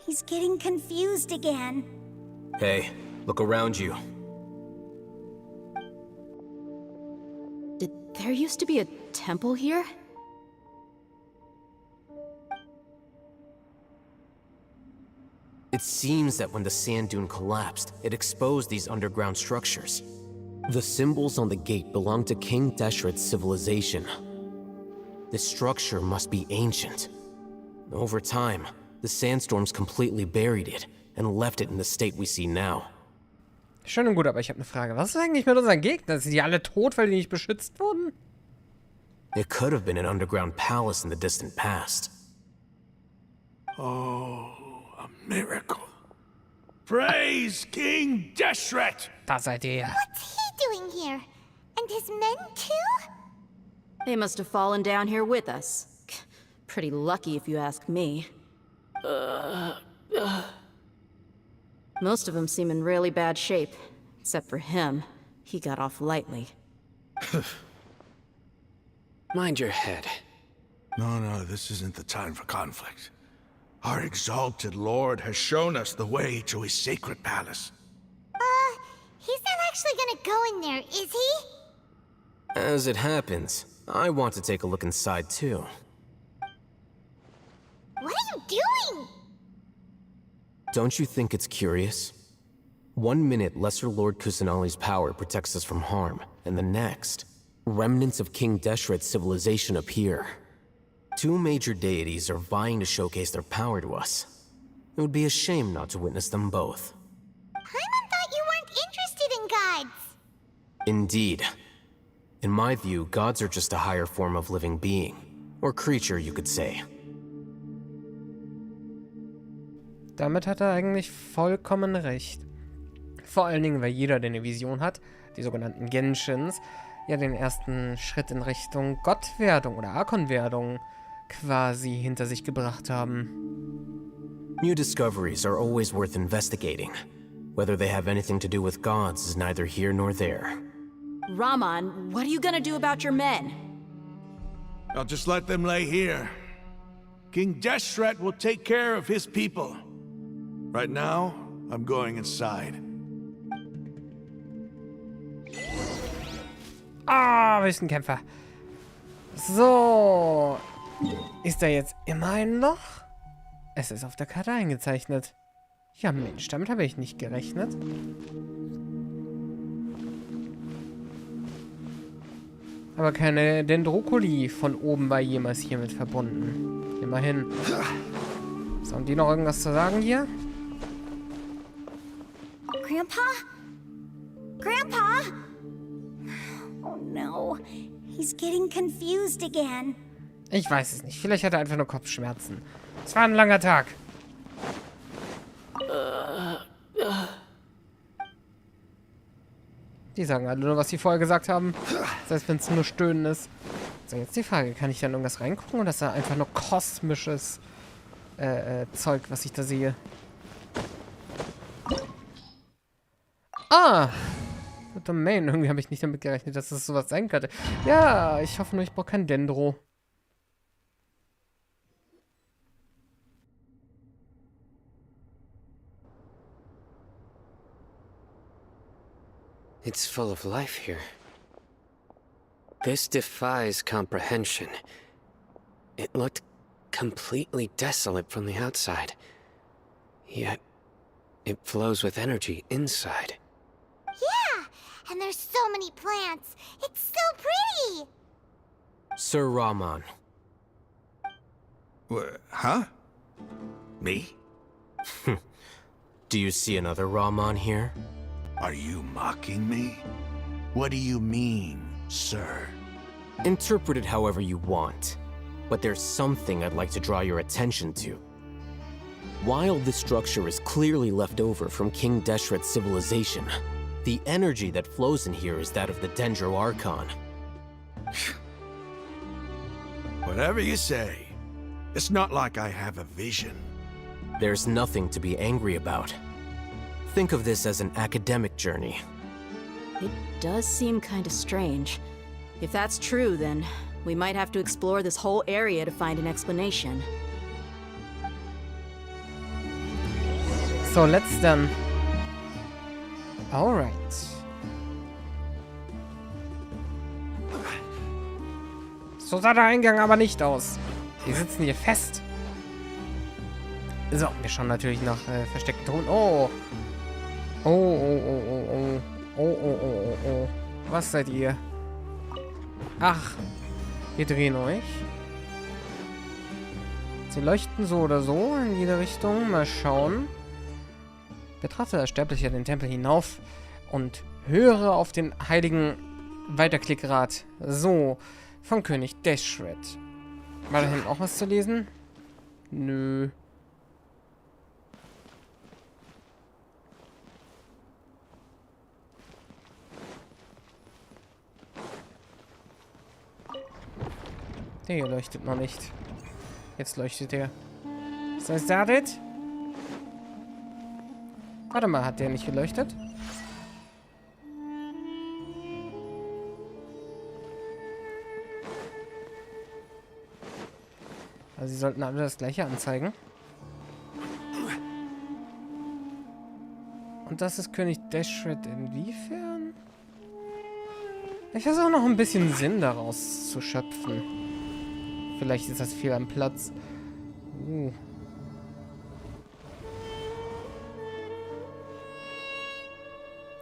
He's getting confused again. Hey, look around you. There used to be a temple here? It seems that when the sand dune collapsed, it exposed these underground structures. The symbols on the gate belong to King Deshret's civilization. This structure must be ancient. Over time, the sandstorms completely buried it and left it in the state we see now. Schön und gut, aber ich habe eine Frage. Was ist eigentlich mit unseren Gegnern? Sind die alle tot, weil die nicht beschützt wurden? It could have been an underground palace in the distant past. Oh, a miracle. Praise King Deshret! Da seid ihr. What's he doing here? And his men too? They must have fallen down here with us. Pretty lucky if you ask me. Most of them seem in really bad shape. Except for him. He got off lightly. Mind your head. No, this isn't the time for conflict. Our exalted lord has shown us the way to his sacred palace. He's not actually gonna go in there, is he? As it happens, I want to take a look inside too. What are you doing? Don't you think it's curious? 1 minute, Lesser Lord Kusanali's power protects us from harm, and the next, remnants of King Deshret's civilization appear. 2 major deities are vying to showcase their power to us. It would be a shame not to witness them both. Paimon thought you weren't interested in gods. Indeed. In my view, gods are just a higher form of living being. Or creature, you could say. Damit hat er eigentlich vollkommen recht. Vor allen Dingen, weil jeder, der eine Vision hat, die sogenannten Genshins, ja den ersten Schritt in Richtung Gottwerdung oder Archon-Werdung quasi hinter sich gebracht haben. New discoveries are always worth investigating. Whether they have anything to do with gods is neither here nor there. Raman, what are you gonna do about your men? I'll just let them lay here. King Deshret will take care of his people. Right now, I'm going inside. Ah, Wüstenkämpfer. So. Ist da jetzt immer ein Loch? Es ist auf der Karte eingezeichnet. Ja, Mensch, damit habe ich nicht gerechnet. Aber keine Dendroculi von oben war jemals hiermit verbunden. Immerhin. So, haben die noch irgendwas zu sagen hier? Grandpa? Grandpa? Oh no. He's getting confused again. Ich weiß es nicht. Vielleicht hat er einfach nur Kopfschmerzen. Es war ein langer Tag. Die sagen alle nur, was sie vorher gesagt haben. Das heißt, wenn es nur Stöhnen ist. So, jetzt die Frage. Kann ich da in irgendwas reingucken? Oder ist da einfach nur kosmisches Zeug, was ich da sehe? Ah! Domain. Irgendwie habe ich nicht damit gerechnet, dass das sowas sein könnte. Ja, ich hoffe nur, ich brauche kein Dendro. It's full of life here. This defies comprehension. It looked completely desolate from the outside. Yet, it flows with energy inside. Yeah, and there's so many plants. It's so pretty. Sir Raman. Huh? Me? Do you see another Raman here? Are you mocking me? What do you mean, sir? Interpret it however you want. But there's something I'd like to draw your attention to. While this structure is clearly left over from King Deshret's civilization, the energy that flows in here is that of the Dendroculus. Whatever you say. It's not like I have a vision. There's nothing to be angry about. Think of this as an academic journey. It does seem kind of strange. If that's true, then we might have to explore this whole area to find an explanation. So, let's then. Alright. So sah der Eingang aber nicht aus. Wir sitzen hier fest. So, wir schauen natürlich nach versteckten Truhen. Oh. Oh, oh, oh, oh, oh. Oh, oh, oh, oh, oh. Was seid ihr? Ach, wir drehen euch. Sie leuchten so oder so in jede Richtung. Mal schauen. Betrachte als Sterblicher den Tempel hinauf und höre auf den heiligen Weiterklickrad. So, von König Deshret. War da hinten auch was zu lesen? Nö. Der hier leuchtet noch nicht. Jetzt leuchtet der. Ist das David? Warte mal, hat der nicht geleuchtet? Also sie sollten alle das gleiche anzeigen. Und das ist König Deshret inwiefern? Ich versuche noch ein bisschen Sinn daraus zu schöpfen. Vielleicht ist das viel am Platz.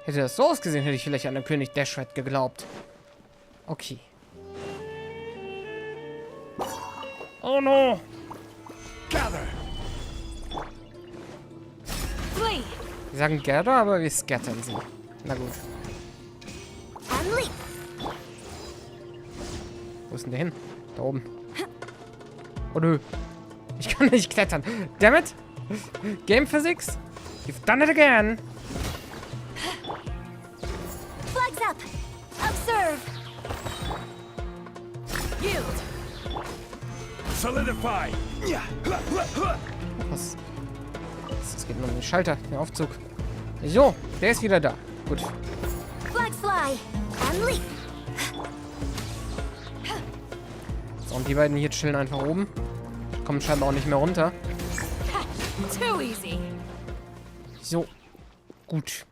Hätte das so ausgesehen, hätte ich vielleicht an den König Deshret geglaubt. Okay. Oh no! Gather! Wir sagen gather, aber wir scattern sie. Na gut. Wo ist denn der hin? Da oben. Oh nö. Ich kann nicht klettern. Damn it! Game Physics? You've done it again! Flags up! Observe! Yield! Solidify! Was? Es geht nur um den Schalter, den Aufzug. So, der ist wieder da. Gut. Flags fly! And leap! So, und die beiden hier chillen einfach oben. Kommen scheinbar auch nicht mehr runter. Too easy. So. Gut.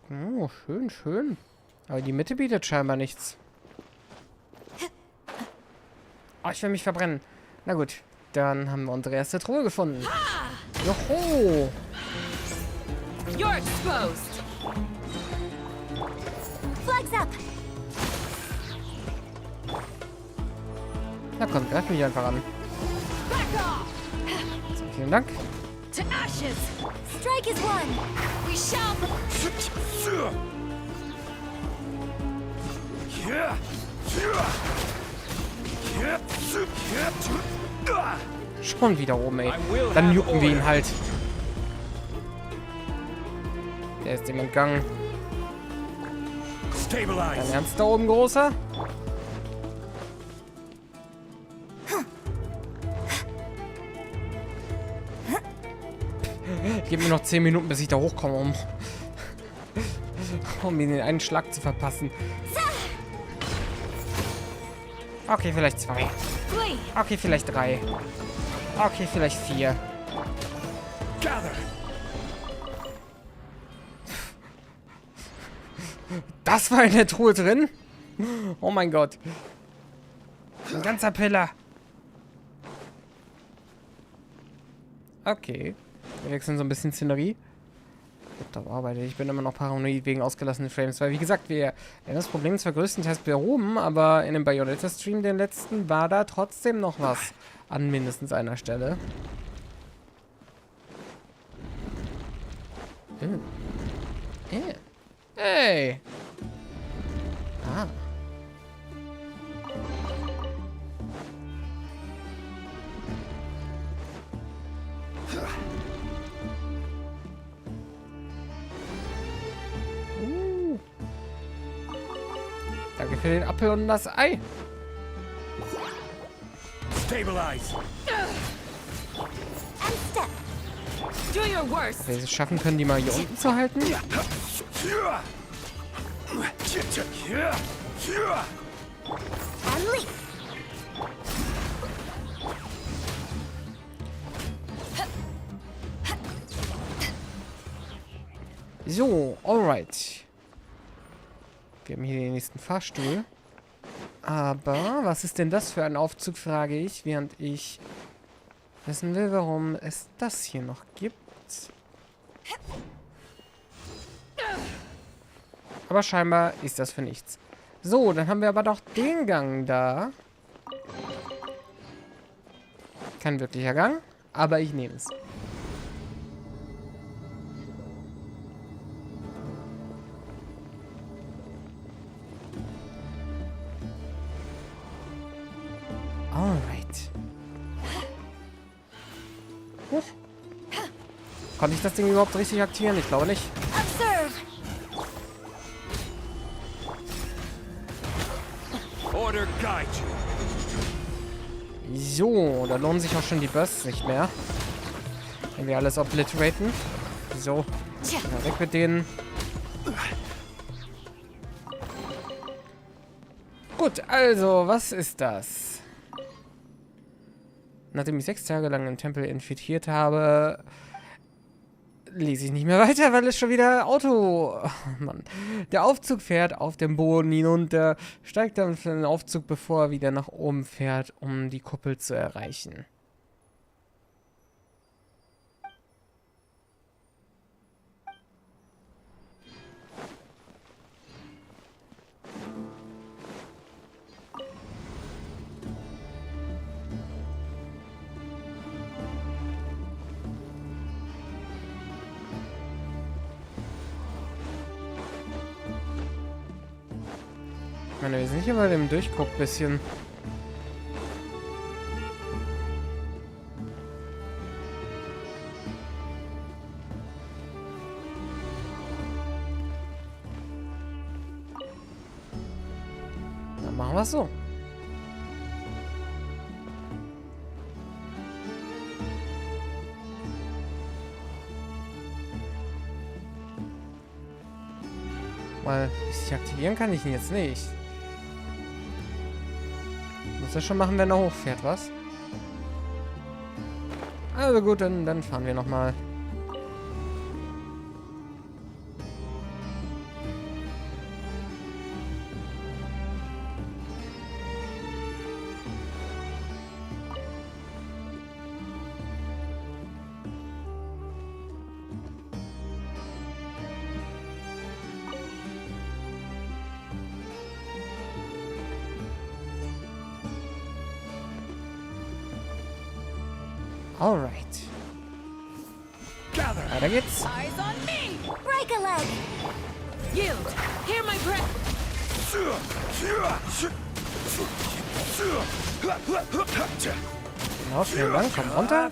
Oh, schön, schön. Aber die Mitte bietet scheinbar nichts. Oh, ich will mich verbrennen. Na gut, dann haben wir unsere erste Truhe gefunden. Joho! You're exposed. Flags up! Na komm, greif mich einfach an. So, vielen Dank. To ashes. Strike is one! We shall. Schon wieder oben, ey. Dann jucken wir ihn halt. Der ist ihm entgangen. Dein Ernst da oben, Großer? Gib mir noch 10 Minuten, bis ich da hochkomme, um ihn in einen Schlag zu verpassen. Okay, vielleicht 2. Okay, vielleicht 3. Okay, vielleicht 4. Das war in der Truhe drin? Oh mein Gott. Ein ganzer Pillar. Okay. Wir wechseln so ein bisschen Szenerie. Gut arbeitet. Ich bin immer noch paranoid wegen ausgelassenen Frames. Weil, wie gesagt, wir haben das Problem zwar größtenteils behoben, aber in dem Bayonetta-Stream, den letzten, war da trotzdem noch was. An mindestens einer Stelle. Hey! Ah. Danke für den Apfel und das Ei. Stabilize. And step! Do your worst. Wenn sie es schaffen können, die mal hier unten zu halten. And leap! So, alright. Wir haben hier den nächsten Fahrstuhl. Aber, was ist denn das für ein Aufzug, frage ich, während ich wissen will, warum es das hier noch gibt. Aber scheinbar ist das für nichts. So, dann haben wir aber doch den Gang da. Kein wirklicher Gang, aber ich nehme es. Alright. Konnte ich das Ding überhaupt richtig aktivieren? Ich glaube nicht. Observe! Order guide you. So, da lohnen sich auch schon die Bursts nicht mehr. Wenn wir alles obliteraten. So, ja, weg mit denen. Gut, also, was ist das? Nachdem ich 6 Tage lang im Tempel infiziert habe, lese ich nicht mehr weiter, weil es schon wieder Auto... Oh Mann. Der Aufzug fährt auf dem Boden hinunter, steigt dann für den Aufzug, bevor er wieder nach oben fährt, um die Kuppel zu erreichen. Ich meine, wir sind hier bei dem Durchguck bisschen. Dann machen wir es so. Weil ich aktivieren kann ich ihn jetzt nicht. Muss er schon machen, wenn er hochfährt, was? Also gut, dann fahren wir nochmal. Alright. Weiter geht's. Eyes on me! Break a leg! You, hear my breath! Genau, vielen Dank. Komm runter.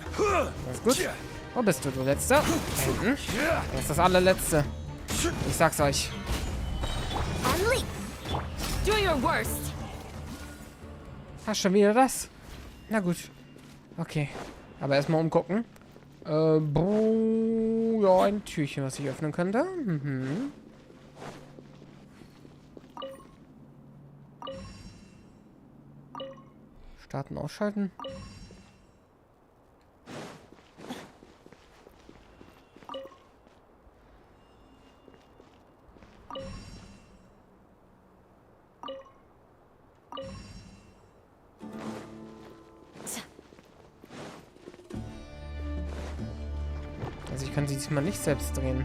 Das ist gut. Wo bist du, du Letzter? Da hinten. Das ist das allerletzte. Ich sag's euch. Emily! Do your worst! Hast schon wieder das? Na gut. Okay. Aber erstmal umgucken. Ja, ein Türchen, was ich öffnen könnte. Mhm. Starten, ausschalten. Also ich kann sie diesmal nicht selbst drehen.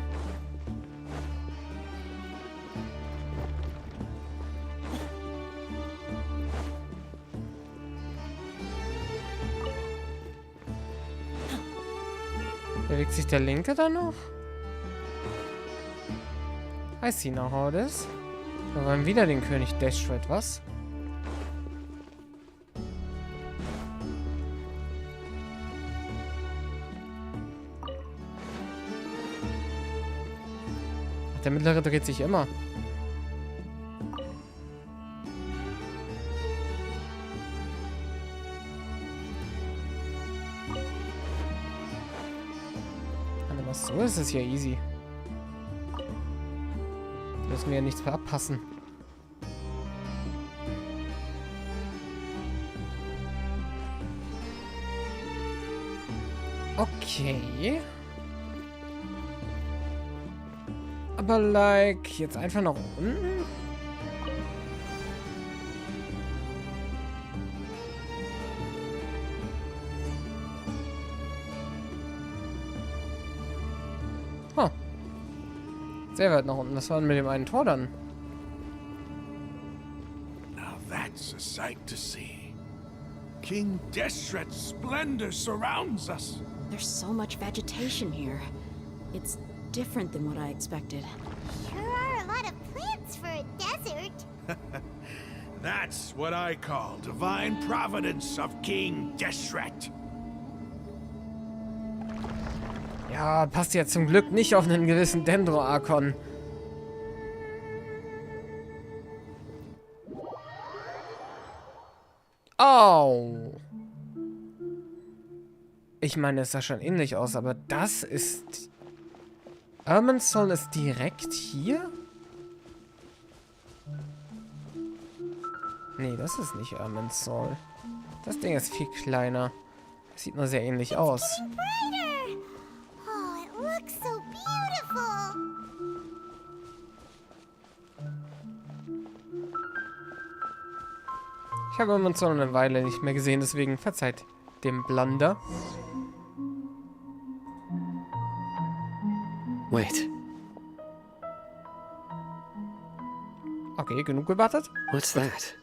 Bewegt sich der linke dann noch? I see now how it is. Wir wollen wieder den König Dashred, was? Der mittlere dreht sich immer. Aber was so ist es ja easy. Da müssen wir ja nichts mehr abpassen. Okay. Aber like, jetzt einfach nach unten? Huh. Sehr weit nach unten. Was war denn mit dem einen Tor dann? Now that's a sight to see. King Deshret's splendor surrounds us. There's so much vegetation here. It's different than what I expected. Sure are a lot of plants for a desert. That's what I call divine providence of King Deshret. Ja, passt ja zum Glück nicht auf einen gewissen Dendroculus. Oh. Ich meine, es sah schon ähnlich aus, aber das ist... Irminsul ist direkt hier? Nee, das ist nicht Irminsul. Das Ding ist viel kleiner. Das sieht nur sehr ähnlich aus. Brighter! Oh, it looks so beautiful. Ich habe Irminsul eine Weile nicht mehr gesehen, deswegen verzeiht dem Blunder. Wait. Okay, genug gewartet. What's that?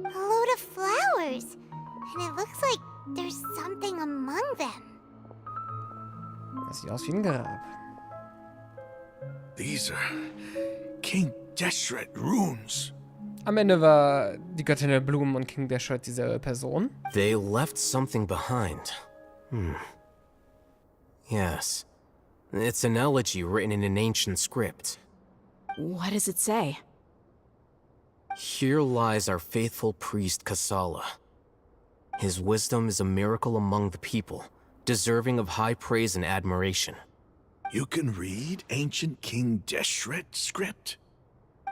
A load of flowers. And it looks like there's something among them. Das sieht aus wie ein Grab. These are King Deshret runes. Am Ende war die Göttin der Blumen und King Deshret dieselbe Person. They left something behind. Yes. It's an elegy written in an ancient script. What does it say? Here lies our faithful priest Kasala. His wisdom is a miracle among the people, deserving of high praise and admiration. You can read ancient King Deshret script?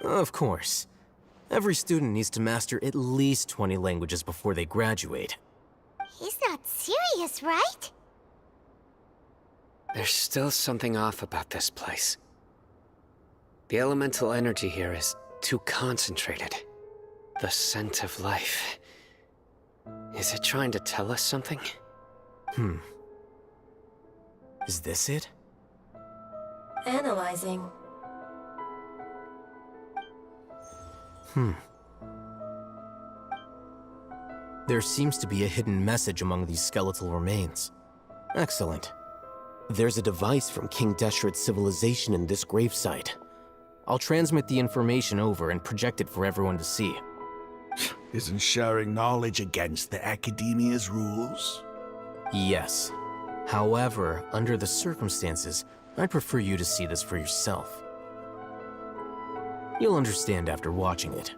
Of course. Every student needs to master at least 20 languages before they graduate. He's not serious, right? There's still something off about this place. The elemental energy here is too concentrated. The scent of life. Is it trying to tell us something? Is this it? Analyzing. There seems to be a hidden message among these skeletal remains. Excellent. There's a device from King Deshret's civilization in this gravesite. I'll transmit the information over and project it for everyone to see. Isn't sharing knowledge against the Academia's rules? Yes. However, under the circumstances, I'd prefer you to see this for yourself. You'll understand after watching it.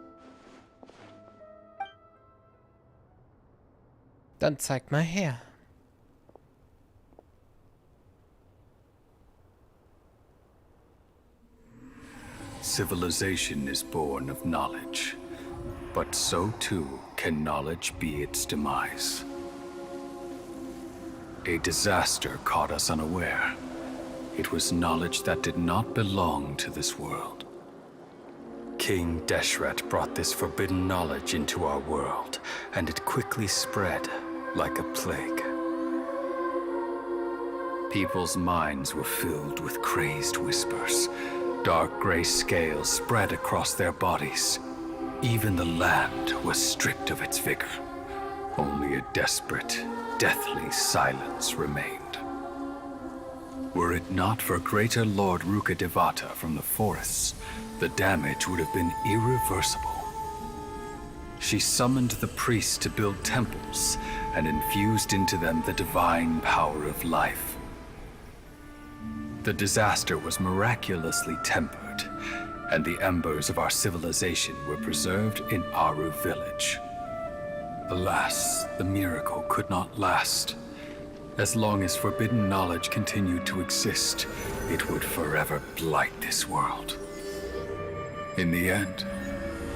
Dann zeig mal her. Civilization is born of knowledge, but so too can knowledge be its demise. A disaster caught us unaware. It was knowledge that did not belong to this world. King Deshret brought this forbidden knowledge into our world, and it quickly spread like a plague. People's minds were filled with crazed whispers. Dark gray scales spread across their bodies. Even the land was stripped of its vigor. Only a desperate, deathly silence remained. Were it not for greater Lord Rukkhadevata from the forests, the damage would have been irreversible. She summoned the priests to build temples and infused into them the divine power of life. The disaster was miraculously tempered, and the embers of our civilization were preserved in Aru village. Alas, the miracle could not last. As long as forbidden knowledge continued to exist, it would forever blight this world. In the end,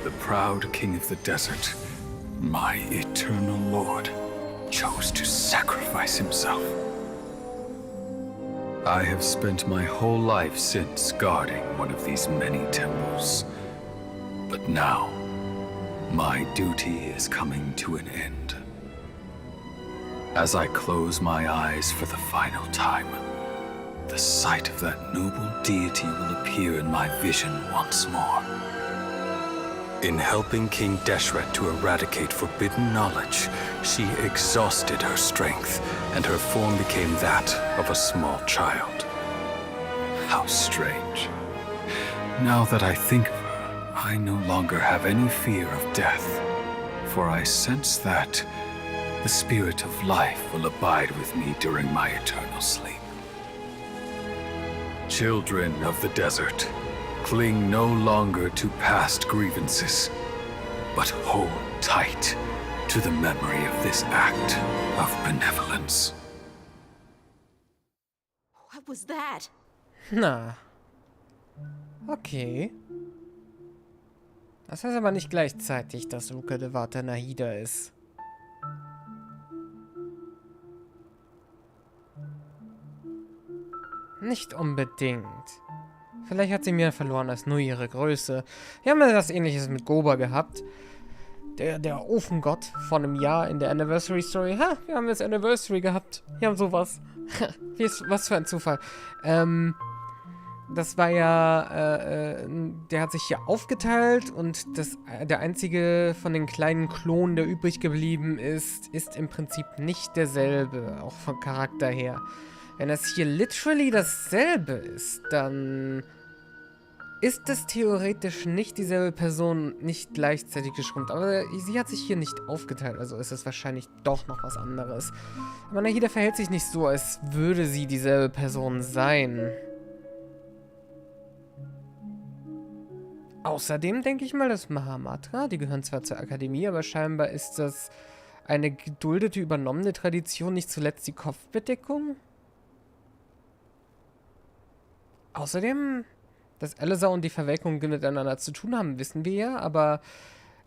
the proud king of the desert, my eternal lord, chose to sacrifice himself. I have spent my whole life since guarding one of these many temples. But now, my duty is coming to an end. As I close my eyes for the final time, the sight of that noble deity will appear in my vision once more. In helping King Deshret to eradicate forbidden knowledge, she exhausted her strength, and her form became that of a small child. How strange. Now that I think of her, I no longer have any fear of death, for I sense that the spirit of life will abide with me during my eternal sleep. Children of the desert, cling no longer to past grievances, but hold tight to the memory of this act of benevolence. What was that? Na. Okay. Das heißt aber nicht gleichzeitig, dass Rukkhadevata Nahida ist. Nicht unbedingt. Vielleicht hat sie mehr verloren als nur ihre Größe. Wir haben ja das Ähnliches mit Goba gehabt. Der Ofengott von einem Jahr in der Anniversary Story. Ha, wir haben jetzt Anniversary gehabt. Wir haben sowas. Was für ein Zufall. Das war ja, der hat sich hier aufgeteilt und der einzige von den kleinen Klonen, der übrig geblieben ist im Prinzip nicht derselbe, auch vom Charakter her. Wenn das hier literally dasselbe ist, dann ist es theoretisch nicht dieselbe Person, nicht gleichzeitig geschrumpft. Aber sie hat sich hier nicht aufgeteilt, also ist es wahrscheinlich doch noch was anderes. Aber Nahida verhält sich nicht so, als würde sie dieselbe Person sein. Außerdem denke ich mal, dass Mahamatra, die gehören zwar zur Akademie, aber scheinbar ist das eine geduldete, übernommene Tradition, nicht zuletzt die Kopfbedeckung. Außerdem, dass Eleazar und die Verwelkung miteinander zu tun haben, wissen wir ja, aber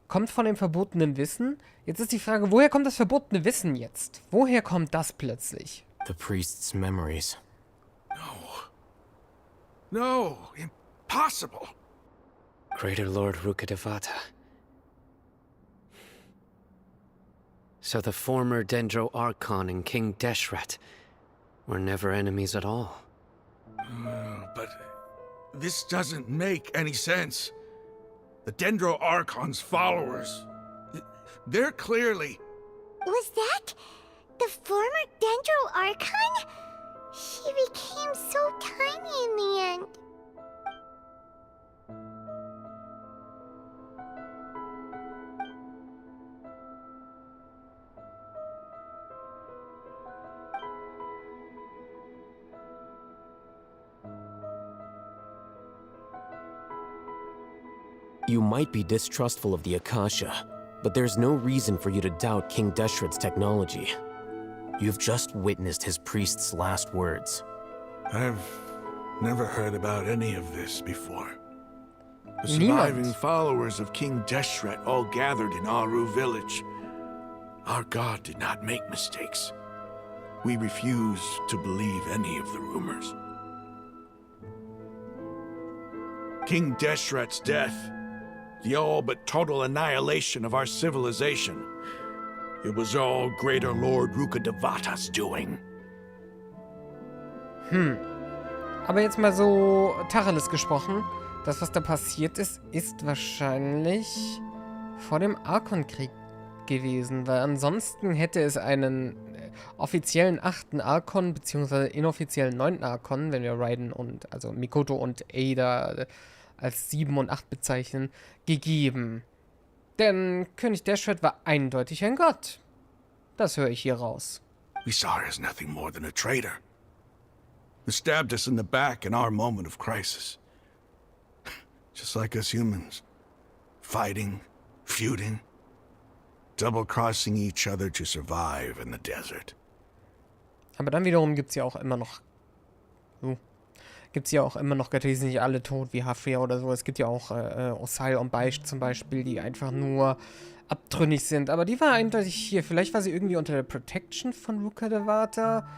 kommt von dem verbotenen Wissen? Jetzt ist die Frage, woher kommt das verbotene Wissen jetzt? Woher kommt das plötzlich? The priest's memories. No, impossible. Greater Lord Rukkhadevata. So the former Dendro Archon and King Deshret were never enemies at all. But this doesn't make any sense. The Dendro Archon's followers, they're clearly... Was that the former Dendro Archon? She became so tiny in the end. You might be distrustful of the Akasha, but there's no reason for you to doubt King Deshret's technology. You've just witnessed his priest's last words. I've never heard about any of this before. The surviving followers of King Deshret all gathered in Aru village. Our god did not make mistakes. We refuse to believe any of the rumors. King Deshret's death, the all but total annihilation of our civilization, it was all Greater Lord Rukkhadevata's doing. Aber jetzt mal so Tacheles gesprochen. Das, was da passiert ist, ist wahrscheinlich vor dem Archon-Krieg gewesen, weil ansonsten hätte es einen offiziellen 8. Archon, beziehungsweise inoffiziellen 9. Archon, wenn wir Raiden und, also Mikoto und Ada als 7 und 8 bezeichnen, gegeben. Denn König Deshret war eindeutig ein Gott. Das höre ich hier raus. We saw her as nothing more than a traitor. Who stabbed us in the back in our moment of crisis. Just like us humans. Fighting, feuding, double-crossing each other to survive in the desert. Aber dann wiederum gibt es ja auch immer noch... Götter, die sind nicht alle tot, wie Hafria oder so. Es gibt ja auch Osai und Beish zum Beispiel, die einfach nur abtrünnig sind. Aber die war eindeutig hier. Vielleicht war sie irgendwie unter der Protection von Rukkhadevata.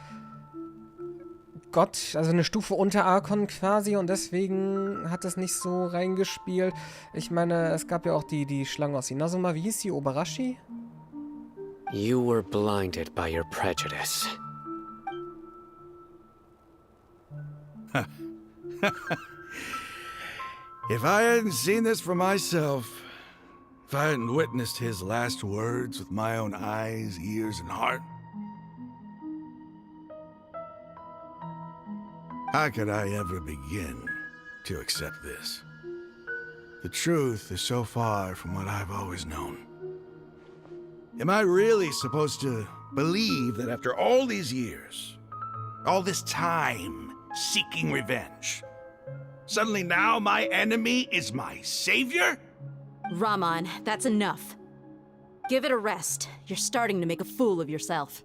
Gott, also eine Stufe unter Archon quasi. Und deswegen hat das nicht so reingespielt. Ich meine, es gab ja auch die Schlange aus Inazuma. Wie hieß sie? Obarashi? You were blinded by your prejudice. If I hadn't seen this for myself, if I hadn't witnessed his last words with my own eyes, ears, and heart, how could I ever begin to accept this? The truth is so far from what I've always known. Am I really supposed to believe that after all these years, all this time seeking revenge, suddenly now my enemy is my savior? Raman, that's enough. Give it a rest. You're starting to make a fool of yourself.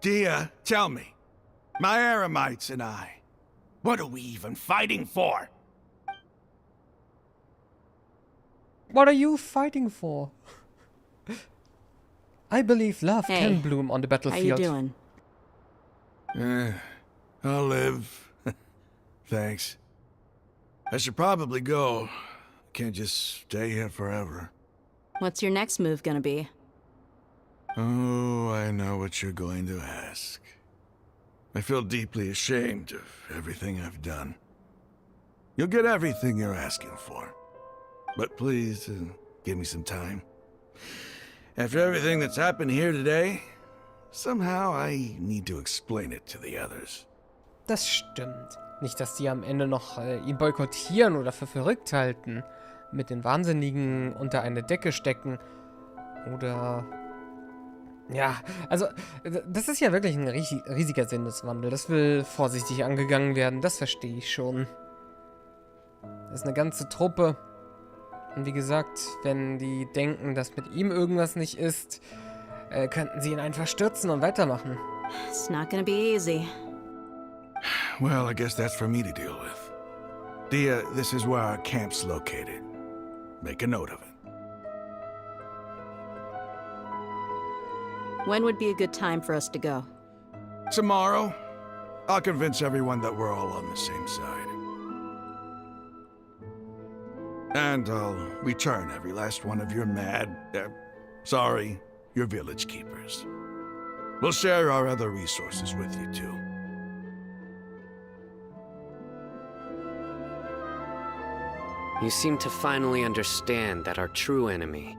Dia, tell me, my Eremites and I, what are we even fighting for? What are you fighting for? I believe love can bloom on the battlefield. How you doing? I'll live. Thanks. I should probably go. Can't just stay here forever. What's your next move gonna be? Oh, I know what you're going to ask. I feel deeply ashamed of everything I've done. You'll get everything you're asking for. But please, give me some time. After everything that's happened here today, somehow I need to explain it to the others. Das stimmt. Nicht, dass die am Ende noch ihn boykottieren oder für verrückt halten. Mit den Wahnsinnigen unter eine Decke stecken. Oder... Ja, also, das ist ja wirklich ein riesiger Sinneswandel. Das will vorsichtig angegangen werden, das verstehe ich schon. Das ist eine ganze Truppe. Und wie gesagt, wenn die denken, dass mit ihm irgendwas nicht ist, könnten sie ihn einfach stürzen und weitermachen. It's not gonna be easy. Well, I guess that's for me to deal with. Dia, this is where our camp's located. Make a note of it. When would be a good time for us to go? Tomorrow, I'll convince everyone that we're all on the same side. And I'll return every last one of your your village keepers. We'll share our other resources with you, too. You seem to finally understand that our true enemy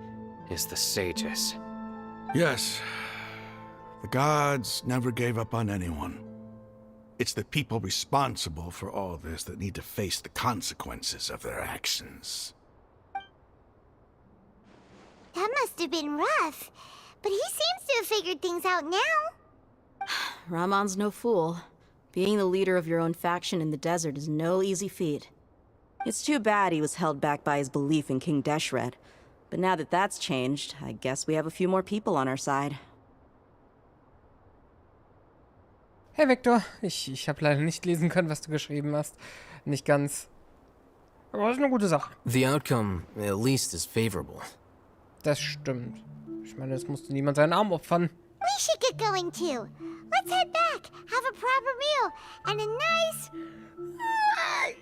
is the sages. Yes. The gods never gave up on anyone. It's the people responsible for all this that need to face the consequences of their actions. That must have been rough, but he seems to have figured things out now. Ramon's no fool. Being the leader of your own faction in the desert is no easy feat. It's too bad he was held back by his belief in King Deshret. But now that that's changed, I guess we have a few more people on our side. Hey Victor, ich habe leider nicht lesen können, was du geschrieben hast. Nicht ganz. Aber das ist eine gute Sache. The outcome, at least, is favorable. Das stimmt. Ich meine, es musste niemand seinen Arm opfern. We should get going too. Let's head back, have a proper meal, and a nice,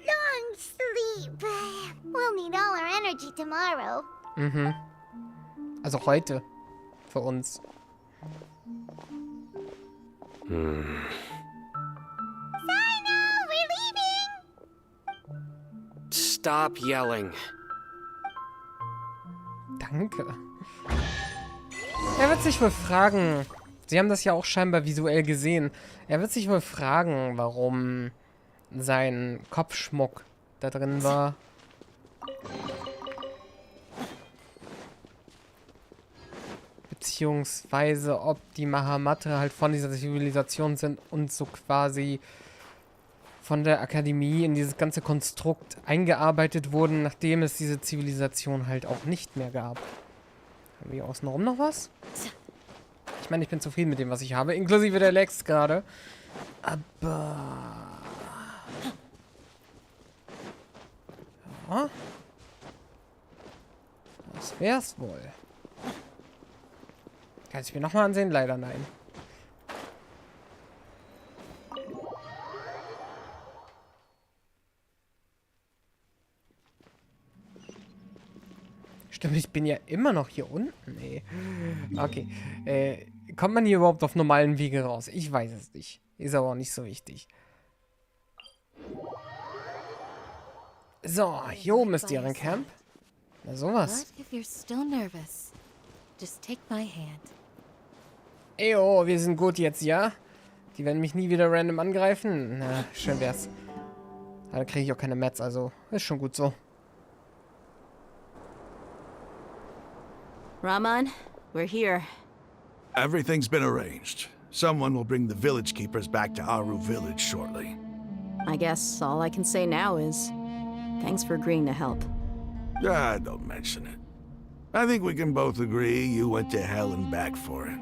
long sleep. We'll need all our energy tomorrow. Mhm. Also heute. Für uns. Sino, we're leaving! Stop yelling. Danke. Er wird sich wohl fragen, Sie haben das ja auch scheinbar visuell gesehen, er wird sich wohl fragen, warum sein Kopfschmuck da drin war. Beziehungsweise, ob die Mahamatre halt von dieser Zivilisation sind und so quasi von der Akademie in dieses ganze Konstrukt eingearbeitet wurden, nachdem es diese Zivilisation halt auch nicht mehr gab. Haben wir außenrum noch was? Ich meine, ich bin zufrieden mit dem, was ich habe, inklusive der Lex gerade. Aber... Ja. Das wär's wohl. Kann ich mir nochmal ansehen? Leider nein. Stimmt, ich bin ja immer noch hier unten. Nee. Okay. Kommt man hier überhaupt auf normalen Wege raus? Ich weiß es nicht. Ist aber auch nicht so wichtig. So, hier oben ist deren Camp. Na sowas. Eyo, wir sind gut jetzt, ja? Die werden mich nie wieder random angreifen. Na, schön wär's. Aber dann kriege ich auch keine Mats, also ist schon gut so. Ramon, we're here. Everything's been arranged. Someone will bring the village keepers back to Aru village shortly. I guess all I can say now is thanks for agreeing to help. Ah, don't mention it. I think we can both agree you went to hell and back for it.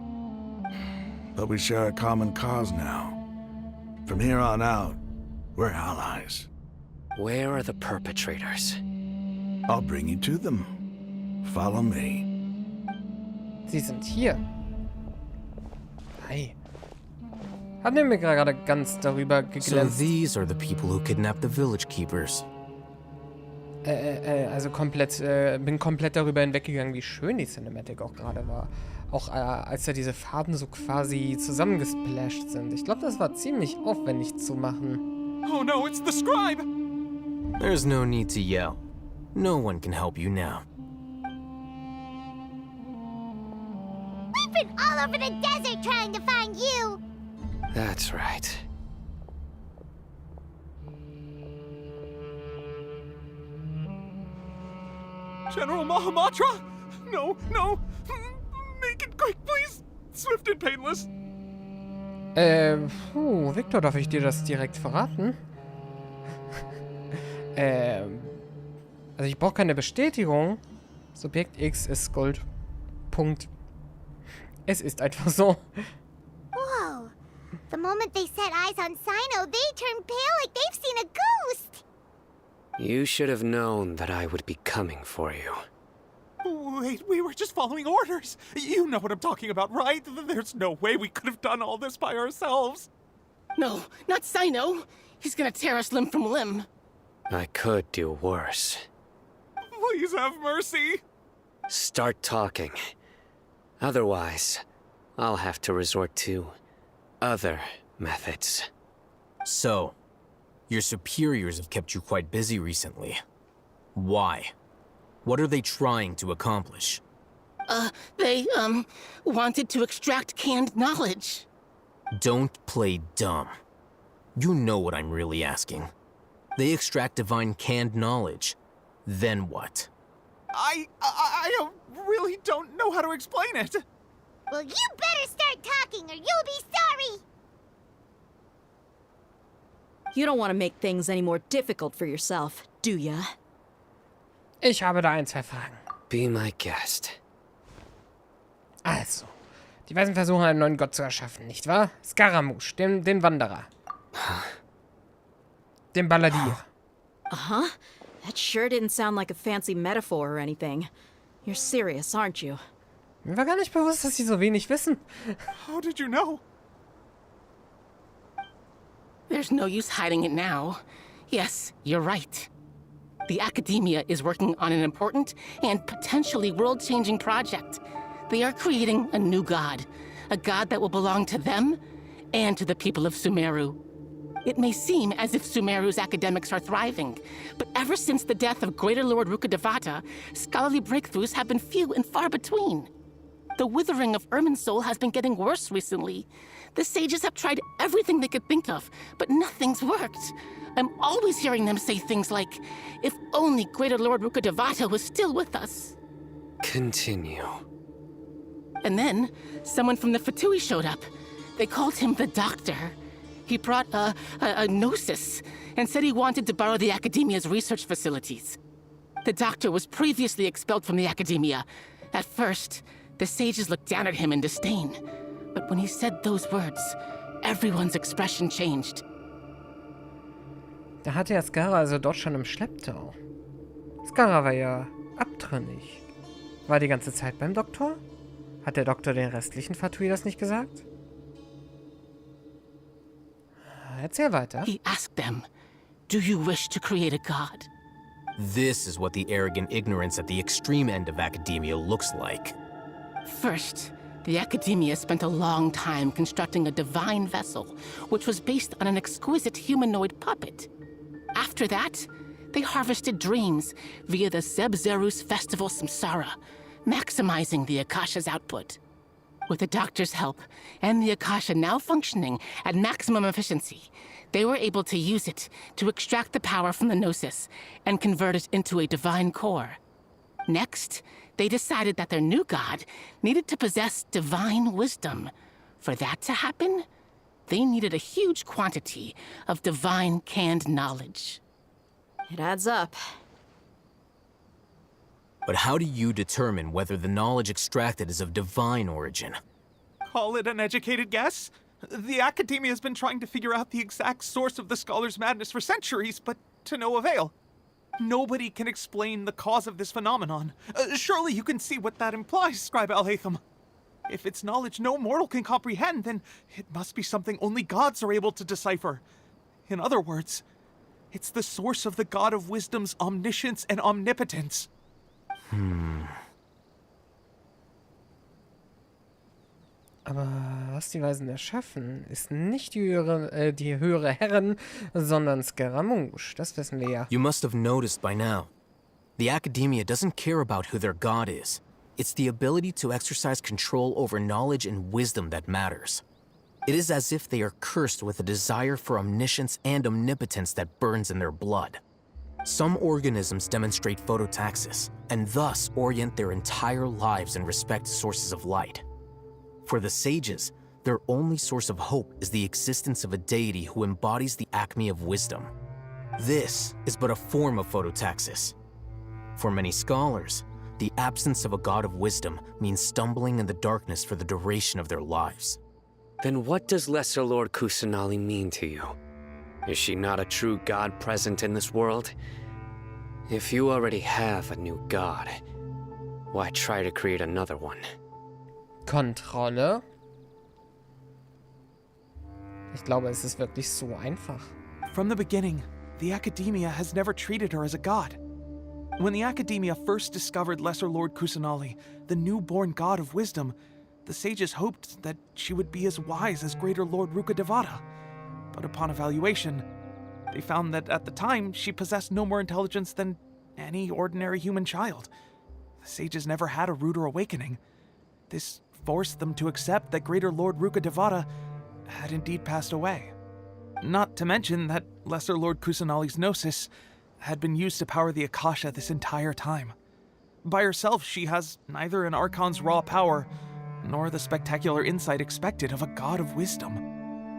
But we share a common cause now. From here on out, we're allies. Where are the perpetrators? I'll bring you to them. Follow me. Sie sind hier. Hi. Haben wir mir gerade ganz darüber geglänzt. So these are the people who kidnapped the village keepers. Also komplett, bin komplett darüber hinweggegangen, wie schön die Cinematic auch gerade war. Auch als ja diese Farben so quasi zusammengesplasht sind. Ich glaube, das war ziemlich aufwendig zu machen. Oh no, it's the scribe! There's no need to yell. No one can help you now. We've been all over the desert trying to find you! That's right. General Mahamatra? No, no. Make it quick, please. Swift and painless. Victor, darf ich dir das direkt verraten? Also ich brauche keine Bestätigung. Subjekt X ist Gold. Punkt. Es ist einfach so. Whoa. The moment they set eyes on Sino, they turn pale like they've seen a ghost. You should have known that I would be coming for you. Wait, we were just following orders. You know what I'm talking about, right? There's no way we could have done all this by ourselves. No, not Sino. He's gonna tear us limb from limb. I could do worse. Please have mercy. Start talking. Otherwise, I'll have to resort to other methods. So, your superiors have kept you quite busy recently. Why? What are they trying to accomplish? They wanted to extract canned knowledge. Don't play dumb. You know what I'm really asking. They extract divine canned knowledge. Then what? I really don't know how to explain it. Well, you better start talking or you'll be sorry. You don't want to make things any more difficult for yourself, do ya? Ich habe da ein, zwei Fragen. Be my guest. Also, die Weisen versuchen einen neuen Gott zu erschaffen, nicht wahr? Scaramouche, den Wanderer. Den Balladier. Uh-huh. That sure didn't sound like a fancy metaphor or anything. You're serious, aren't you? Mir war gar nicht bewusst, dass sie so wenig wissen. How did you know? There's no use hiding it now. Yes, you're right. The Academia is working on an important and potentially world-changing project. They are creating a new god. A god that will belong to them and to the people of Sumeru. It may seem as if Sumeru's academics are thriving, but ever since the death of Greater Lord Rukkhadevata, scholarly breakthroughs have been few and far between. The withering of Irminsul has been getting worse recently. The sages have tried everything they could think of, but nothing's worked. I'm always hearing them say things like, if only Greater Lord Rukkhadevata was still with us. Continue. And then, someone from the Fatui showed up. They called him the Doctor. He brought a gnosis and said he wanted to borrow the Academia's research facilities. The Doctor was previously expelled from the Academia. At first, the sages looked down at him in disdain. But when he said those words, everyone's expression changed. Da hatte er Skara also dort schon im Schlepptau. Skara war ja abtrünnig. War die ganze Zeit beim Doktor? Hat der Doktor den restlichen Fatui das nicht gesagt? Erzähl weiter. He asked them, do you wish to create a god? This is what the arrogant ignorance at the extreme end of academia looks like. First, the Academia spent a long time constructing a divine vessel, which was based on an exquisite humanoid puppet. After that, they harvested dreams via the Zeb-Zerus Festival Samsara, maximizing the Akasha's output. With the Doctor's help, and the Akasha now functioning at maximum efficiency, they were able to use it to extract the power from the Gnosis and convert it into a divine core. Next, they decided that their new god needed to possess divine wisdom. For that to happen, they needed a huge quantity of divine canned knowledge. It adds up. But how do you determine whether the knowledge extracted is of divine origin? Call it an educated guess? The Academia has been trying to figure out the exact source of the Scholar's madness for centuries, but to no avail. Nobody can explain the cause of this phenomenon. Surely you can see what that implies, Scribe Al-Haytham. If it's knowledge no mortal can comprehend, then it must be something only gods are able to decipher. In other words, it's the source of the God of Wisdom's omniscience and omnipotence. Aber was die Weisen erschaffen, ist nicht die höhere Herren, sondern Scaramouche. Das wissen wir ja. You must have noticed by now. The Academia doesn't care about who their god is. It's the ability to exercise control over knowledge and wisdom that matters. It is as if they are cursed with a desire for omniscience and omnipotence that burns in their blood. Some organisms demonstrate phototaxis, and thus orient their entire lives in respect to sources of light. For the sages, their only source of hope is the existence of a deity who embodies the acme of wisdom. This is but a form of phototaxis. For many scholars, the absence of a god of wisdom means stumbling in the darkness for the duration of their lives. Then what does Lesser Lord Kusanali mean to you? Is she not a true god present in this world? If you already have a new god, why try to create another one? Kontrolle? Ich glaube, es ist wirklich so einfach. From the beginning, the Academia has never treated her as a god. When the Academia first discovered Lesser Lord Kusanali, the newborn god of wisdom, the sages hoped that she would be as wise as Greater Lord Rukkhadevata. But upon evaluation, they found that at the time she possessed no more intelligence than any ordinary human child. The sages never had a ruder awakening. This forced them to accept that Greater Lord Rukkhadevata had indeed passed away. Not to mention that Lesser Lord Kusanali's gnosis had been used to power the Akasha this entire time. By herself, she has neither an Archon's raw power, nor the spectacular insight expected of a god of wisdom.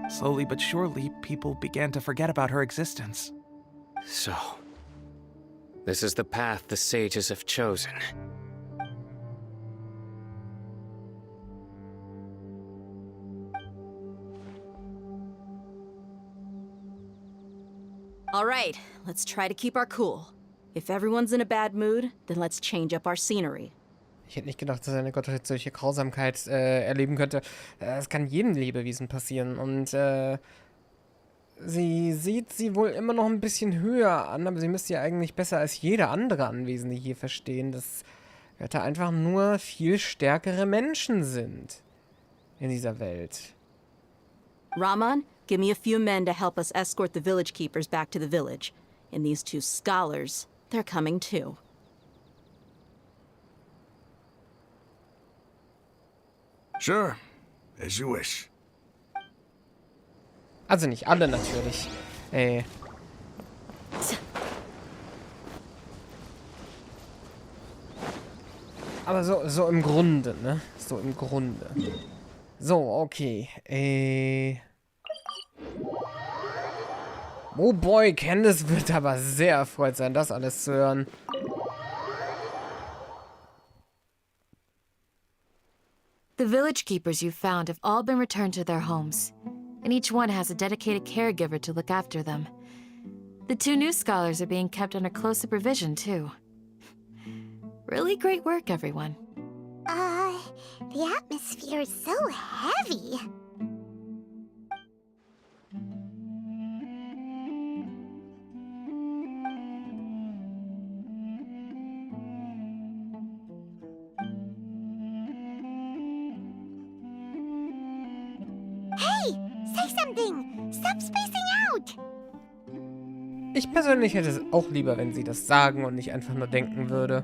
Slowly but surely, people began to forget about her existence. So, this is the path the sages have chosen. All right, let's try to keep our cool. If everyone's in a bad mood, then let's change up our scenery. Ich hätte nicht gedacht, dass eine Gottheit solche Grausamkeit erleben könnte. Es kann jedem Lebewesen passieren. Und sie sieht sie wohl immer noch ein bisschen höher an, aber sie müsste ja eigentlich besser als jeder andere Anwesende hier verstehen, dass Götter einfach nur viel stärkere Menschen sind in dieser Welt. Raman, give me a few men to help us escort the village keepers back to the village. And these two scholars, they're coming too. Sure, as you wish. Also nicht alle natürlich. Aber so im Grunde, ne? So im Grunde. So, okay. Oh boy, Candace wird aber sehr erfreut sein, das alles zu hören. The village keepers you found have all been returned to their homes, and each one has a dedicated caregiver to look after them. The two new scholars are being kept under close supervision, too. Really great work, everyone. The atmosphere is so heavy. Stop spacing out! Ich persönlich hätte es auch lieber, wenn sie das sagen und nicht einfach nur denken würde.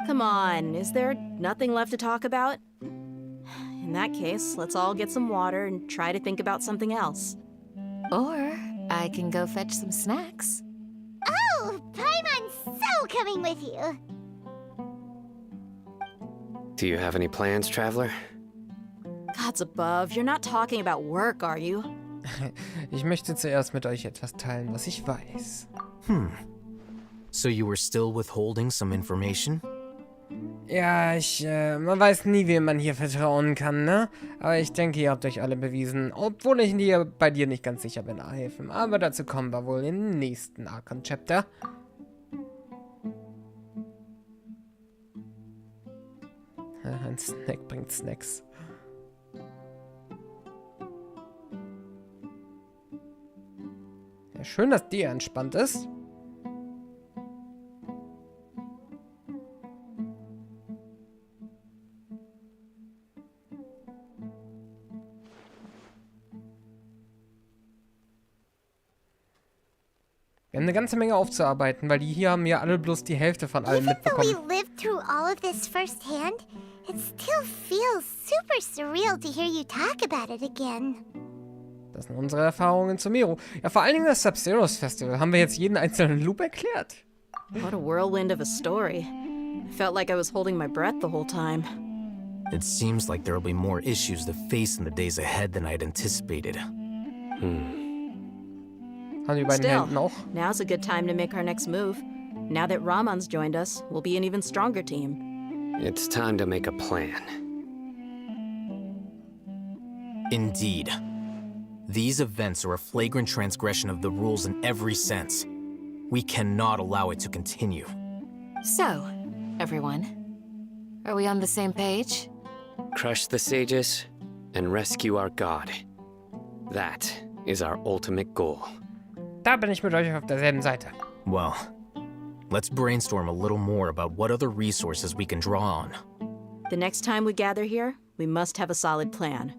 Come on, is there nothing left to talk about? In that case, let's all get some water and try to think about something else. Or I can go fetch some snacks. Oh, Paimon's so coming with you! Do you have any plans, traveler? Gods above, you're not talking about work, are you? Ich möchte zuerst mit euch etwas teilen, was ich weiß. So you were still withholding some information? Ja, man weiß nie, wem man hier vertrauen kann, ne? Aber ich denke, ihr habt euch alle bewiesen, obwohl ich bei dir nicht ganz sicher bin, Ahefem. Aber dazu kommen wir wohl im nächsten Archon-Chapter. Ein Snack bringt Snacks. Ja, schön, dass dir entspannt ist. Wir haben eine ganze Menge aufzuarbeiten, weil die hier haben ja alle bloß die Hälfte von allem mitbekommen. Even though we lived through all of this firsthand, it still feels super surreal to hear you talk about it again. Das sind unsere Erfahrungen zu Miro. Ja, vor allen Dingen das Sub-Zeros Festival. Haben wir jetzt jeden einzelnen Loop erklärt? What a whirlwind of a story. I felt like I was holding my breath the whole time. It seems like there'll be more issues to face in the days ahead than I'd anticipated. Haben die beiden Still, Händen auch? now's a good time to make our next move. Now that Ramon's joined us, we'll be an even stronger team. It's time to make a plan. Indeed. These events are a flagrant transgression of the rules in every sense. We cannot allow it to continue. So, everyone, are we on the same page? Crush the sages and rescue our god. That is our ultimate goal. Da bin ich mit euch auf derselben Seite. Well, let's brainstorm a little more about what other resources we can draw on. The next time we gather here, we must have a solid plan.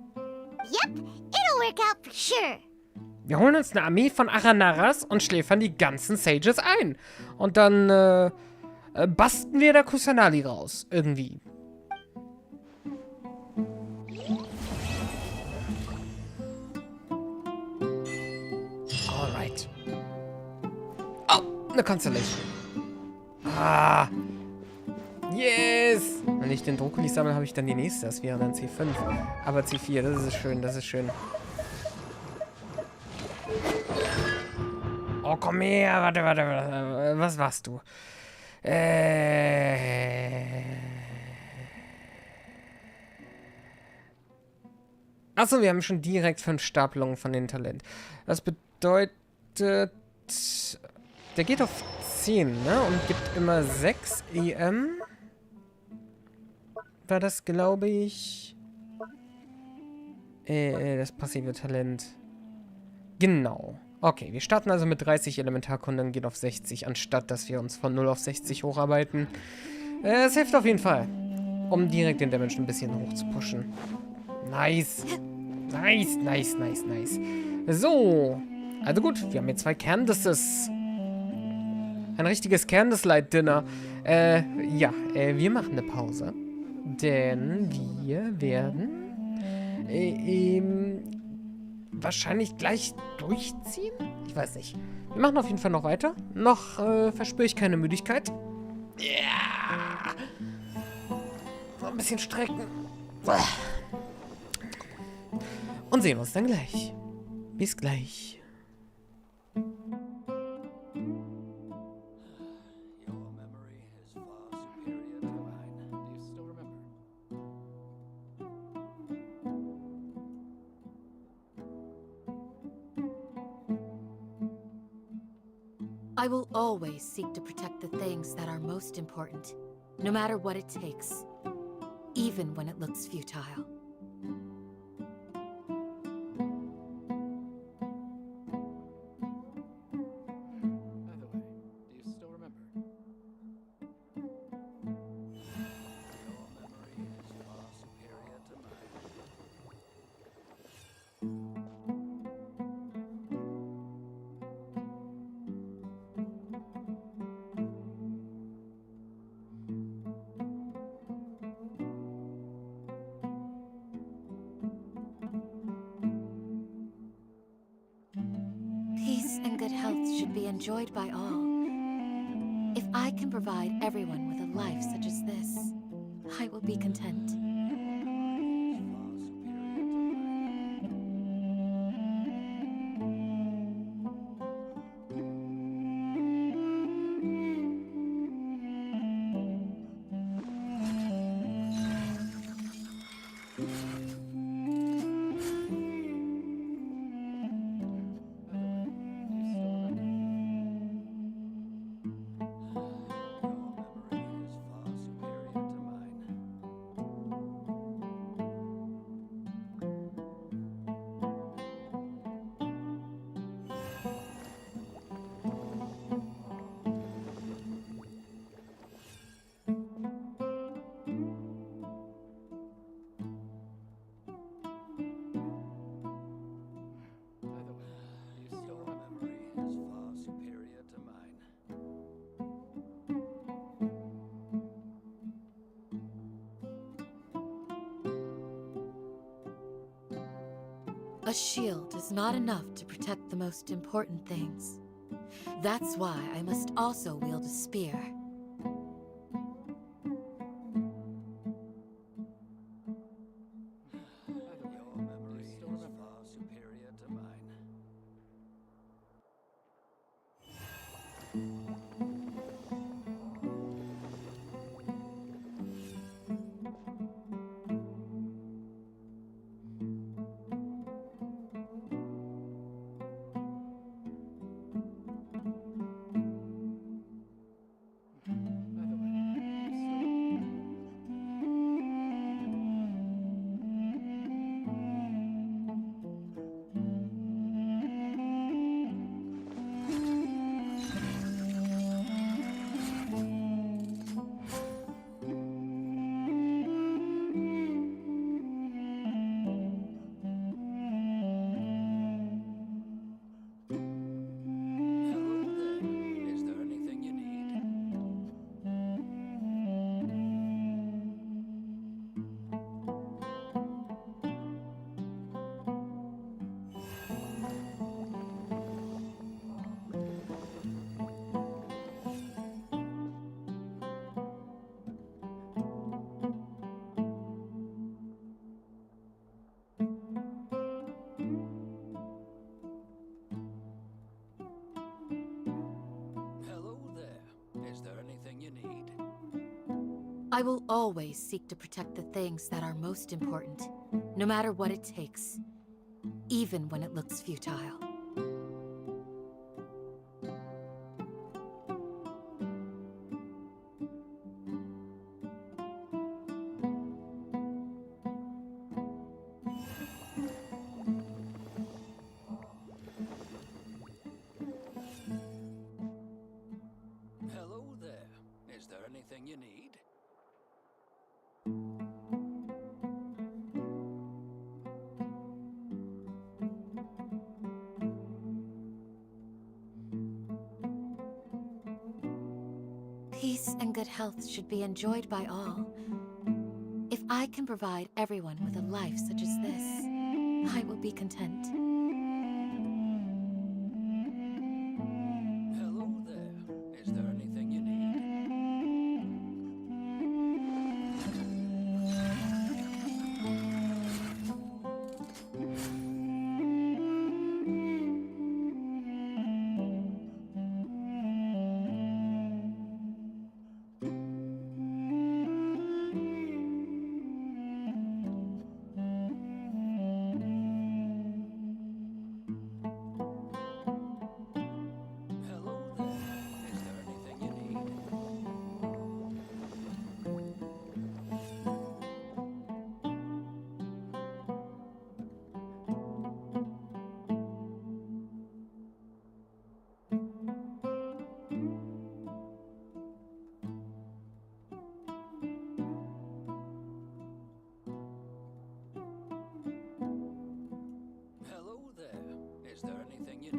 Yep, it'll work out for sure. Wir holen uns eine Armee von Aranaras und schläfern die ganzen Sages ein. Und dann, basten wir da Kusanali raus. Irgendwie. Alright. Oh, eine Constellation. Ah. Yes! Wenn ich den Dendroculus sammle, habe ich dann die nächste. Das wäre dann C5. Aber C4, das ist schön, das ist schön. Oh, komm her. Warte. Was warst du? Achso, wir haben schon direkt 5 Stapelungen von den Talent. Das bedeutet, der geht auf 10, ne? Und gibt immer 6 EM. War das, glaube ich, das passive Talent. Genau. Okay, wir starten also mit 30 Elementarkunden und gehen auf 60, anstatt dass wir uns von 0 auf 60 hocharbeiten. Es hilft auf jeden Fall, um direkt den Damage ein bisschen hoch zu pushen. Nice. Nice. So. Also gut, wir haben hier 2 Candices. Ein richtiges Candlelight-Dinner. Ja, wir machen eine Pause. Denn wir werden wahrscheinlich gleich durchziehen? Ich weiß nicht. Wir machen auf jeden Fall noch weiter. Noch verspüre ich keine Müdigkeit. Ja. So ein bisschen strecken. Und sehen uns dann gleich. Bis gleich. I will always seek to protect the things that are most important, no matter what it takes, even when it looks futile. Peace and good health should be enjoyed by all. If I can provide everyone with a life such as this, I will be content. A shield is not enough to protect the most important things. That's why I must also wield a spear. Your memory is far superior to mine. I will always seek to protect the things that are most important, no matter what it takes, even when it looks futile. Hello there. Is there anything you need? Peace and good health should be enjoyed by all. If I can provide everyone with a life such as this, I will be content. Hello there. Is there anything you need?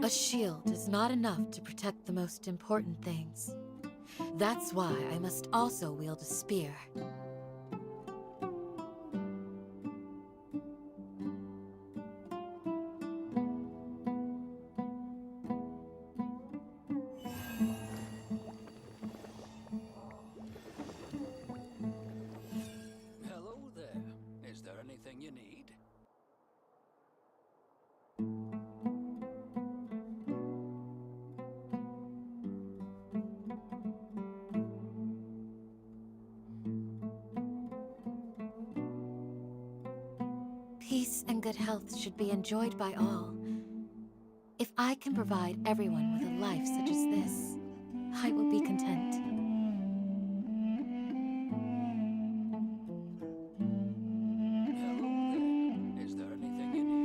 A shield is not enough to protect the most important things. That's why I must also wield a spear. Hello there. Is there anything you need? Peace and good health should be enjoyed by all. If I can provide everyone with a life such as this, I will be content. Is there anything you need?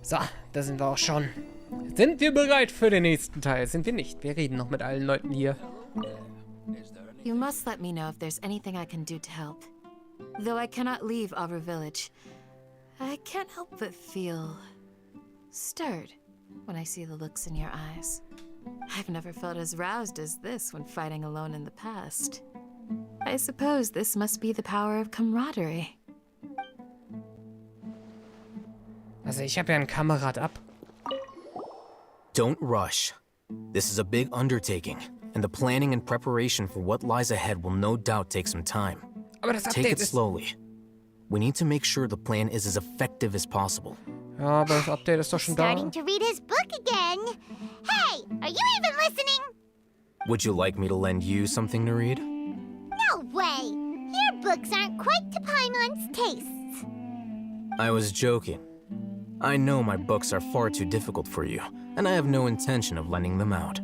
So, da sind wir auch schon. Sind wir bereit für den nächsten Teil? Sind wir nicht. Wir reden noch mit allen Leuten hier. You must let me know if there's anything I can do to help. Though I cannot leave Aru Village, I can't help but feel stirred when I see the looks in your eyes. I've never felt as roused as this when fighting alone in the past. I suppose this must be the power of camaraderie. Also ich habe ja einen Kamerad ab. Don't rush. This is a big undertaking, and the planning and preparation for what lies ahead will no doubt take some time. Aber das Take Update it ist... slowly. We need to make sure the plan is as effective as possible. Ja, aber das Update ist doch schon da. Starting to read his book again. Hey, are you even listening? Would you like me to lend you something to read? No way. Your books aren't quite to Paimon's tastes. I was joking. I know my books are far too difficult for you, and I have no intention of lending them out.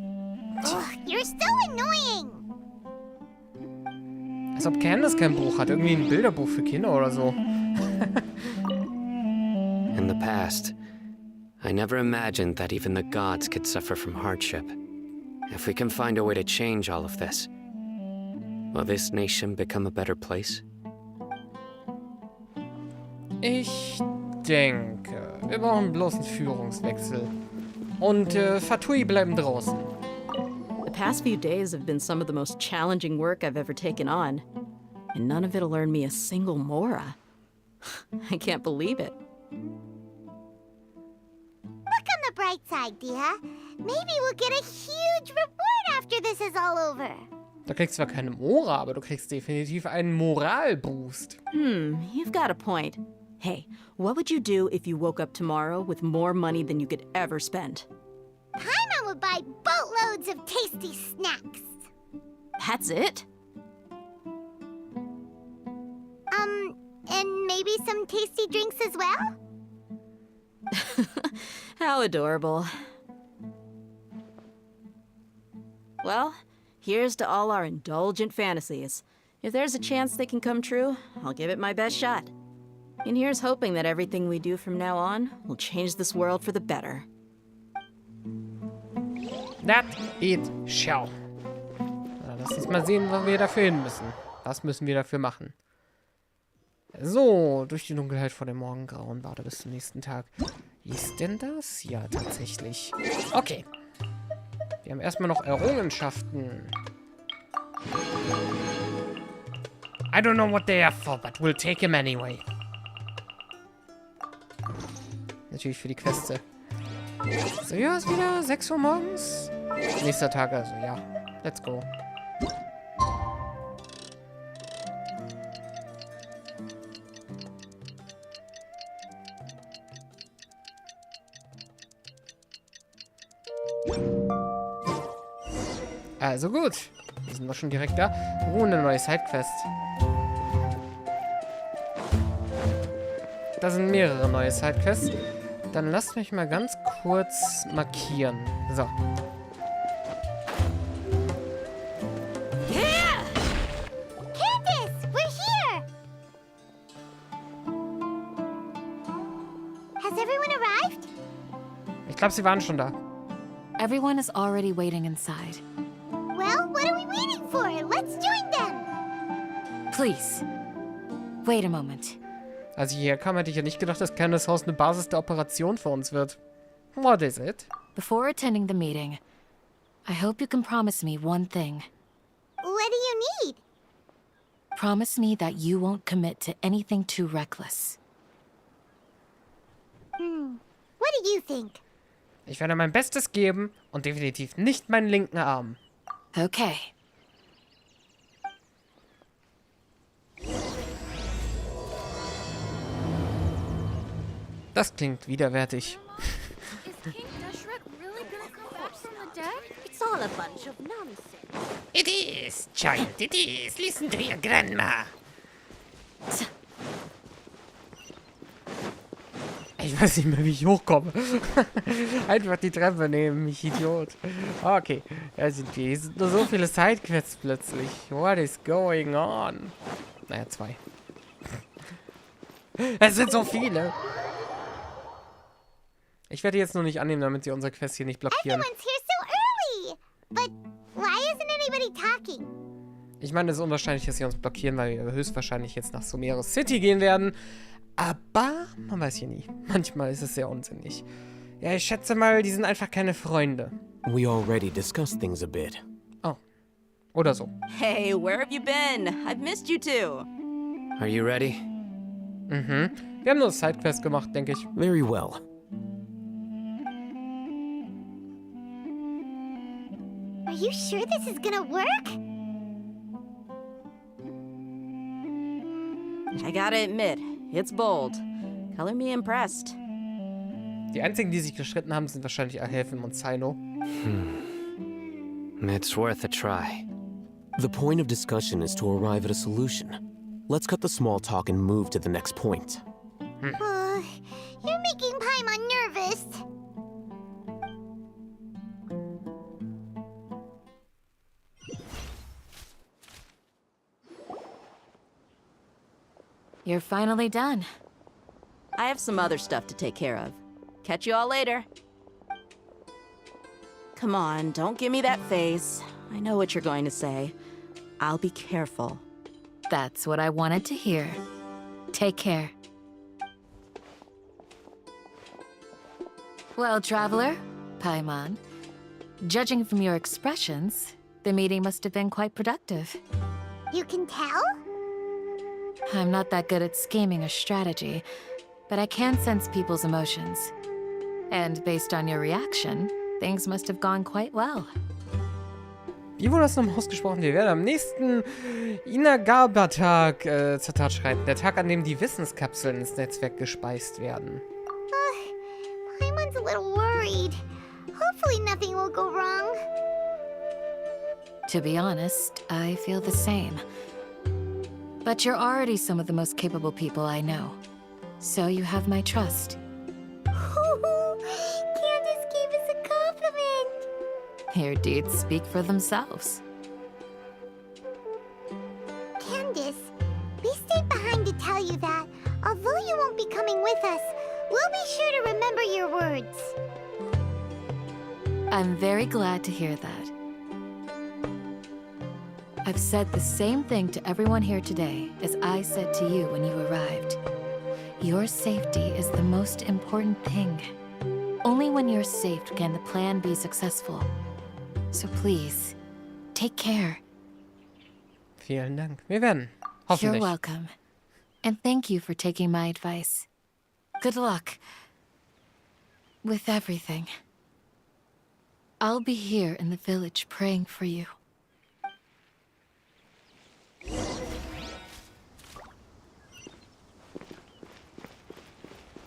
Ugh, you're so annoying. Als ob Candace kein Buch hat. Irgendwie ein Bilderbuch für Kinder oder so. In the past, I never imagined that even the gods could suffer from hardship. If we can find a way to change all of this, will this nation become a better place? Ich denke, wir brauchen bloß einen Führungswechsel. Und Fatui bleiben draußen. The past few days have been some of the most challenging work I've ever taken on. And none of it'll earn me a single mora. I can't believe it. Look on the bright side, Dia. Maybe we'll get a huge reward after this is all over. Du kriegst zwar keine Mora, aber du kriegst definitiv einen Moralboost. You've got a point. Hey, what would you do if you woke up tomorrow with more money than you could ever spend? Paimon would buy boatloads of tasty snacks. That's it? And maybe some tasty drinks as well? How adorable. Well, here's to all our indulgent fantasies. If there's a chance they can come true, I'll give it my best shot. And here's hoping that everything we do from now on will change this world for the better. That it shall. Na, lass uns mal sehen, wo wir dafür hin müssen. Was müssen wir dafür machen? So, durch die Dunkelheit vor dem Morgengrauen warte bis zum nächsten Tag. Ist denn das? Ja, tatsächlich. Okay. Wir haben erstmal noch Errungenschaften. I don't know what they are for, but we'll take them anyway. Natürlich für die Queste. So, ja, ist wieder 6 Uhr morgens. Nächster Tag, also ja. Let's go. Also gut. Wir sind doch schon direkt da. Oh, eine neue Sidequest. Da sind mehrere neue Sidequests. Dann lasst mich mal ganz kurz markieren. So. Candace, we're here! Has everyone arrived? Ich glaube, sie waren schon da. Everyone is already waiting inside. Well, what are we waiting for? Let's join them! Please, wait a moment. Als ich hierher kam, hätte ich ja nicht gedacht, dass Candace Haus eine Basis der Operation für uns wird. What is it? Before attending the meeting, I hope you can promise me one thing. What do you need? Promise me that you won't commit to anything too reckless. What do you think? Ich werde mein Bestes geben und definitiv nicht meinen linken Arm. Okay. Das klingt widerwärtig. It's all a bunch of nonsense. It is, child, it is. Listen to your grandma. Ich weiß nicht mehr, wie ich hochkomme. Einfach die Treppe nehmen, ich Idiot. Okay, ja, sind wir. Hier sind nur so viele Sidequests plötzlich. What is going on? Naja, 2. Es sind so viele. Ich werde die jetzt nur nicht annehmen, damit sie unsere Quest hier nicht blockieren. Everyone's here so early! But why isn't anybody talking? Ich meine, es ist unwahrscheinlich, dass sie uns blockieren, weil wir höchstwahrscheinlich jetzt nach Sumeru City gehen werden. Aber man weiß hier nie. Manchmal ist es sehr unsinnig. Ja, ich schätze mal, die sind einfach keine Freunde. We already discussed things a bit. Oh. Oder so. Hey, where have you been? I've missed you too. Are you ready? Mhm. Wir haben nur Sidequest gemacht, denke ich. Very well. Are you sure this is gonna work? I gotta admit, it's bold. Color me impressed. Die einzigen, die sich gestritten haben, sind wahrscheinlich Alhelfen und Cyno. It's worth a try. The point of discussion is to arrive at a solution. Let's cut the small talk and move to the next point. You're making Paimon nervous. You're finally done. I have some other stuff to take care of. Catch you all later. Come on, don't give me that face. I know what you're going to say. I'll be careful. That's what I wanted to hear. Take care. Well, traveler, Paimon, judging from your expressions, the meeting must have been quite productive. You can tell? I'm not that good at scheming or strategy, but I can sense people's emotions. And based on your reaction, things must have gone quite well. Wie wurde das nochmal ausgesprochen? Wir werden am nächsten Inagaba-Tag zur Tat schreiten. Der Tag, an dem die Wissenskapseln ins Netzwerk gespeist werden. Paimon's a little worried. Hopefully nothing will go wrong. To be honest, I feel the same. But you're already some of the most capable people I know. So you have my trust. Candace gave us a compliment. Your deeds speak for themselves. Candace, we stayed behind to tell you that, although you won't be coming with us, we'll be sure to remember your words. I'm very glad to hear that. I've said the same thing to everyone here today as I said to you when you arrived. Your safety is the most important thing. Only when you're safe can the plan be successful. So please, take care. Vielen Dank. Wir werden. Hoffentlich. You're welcome. And thank you for taking my advice. Good luck. With everything. I'll be here in the village praying for you.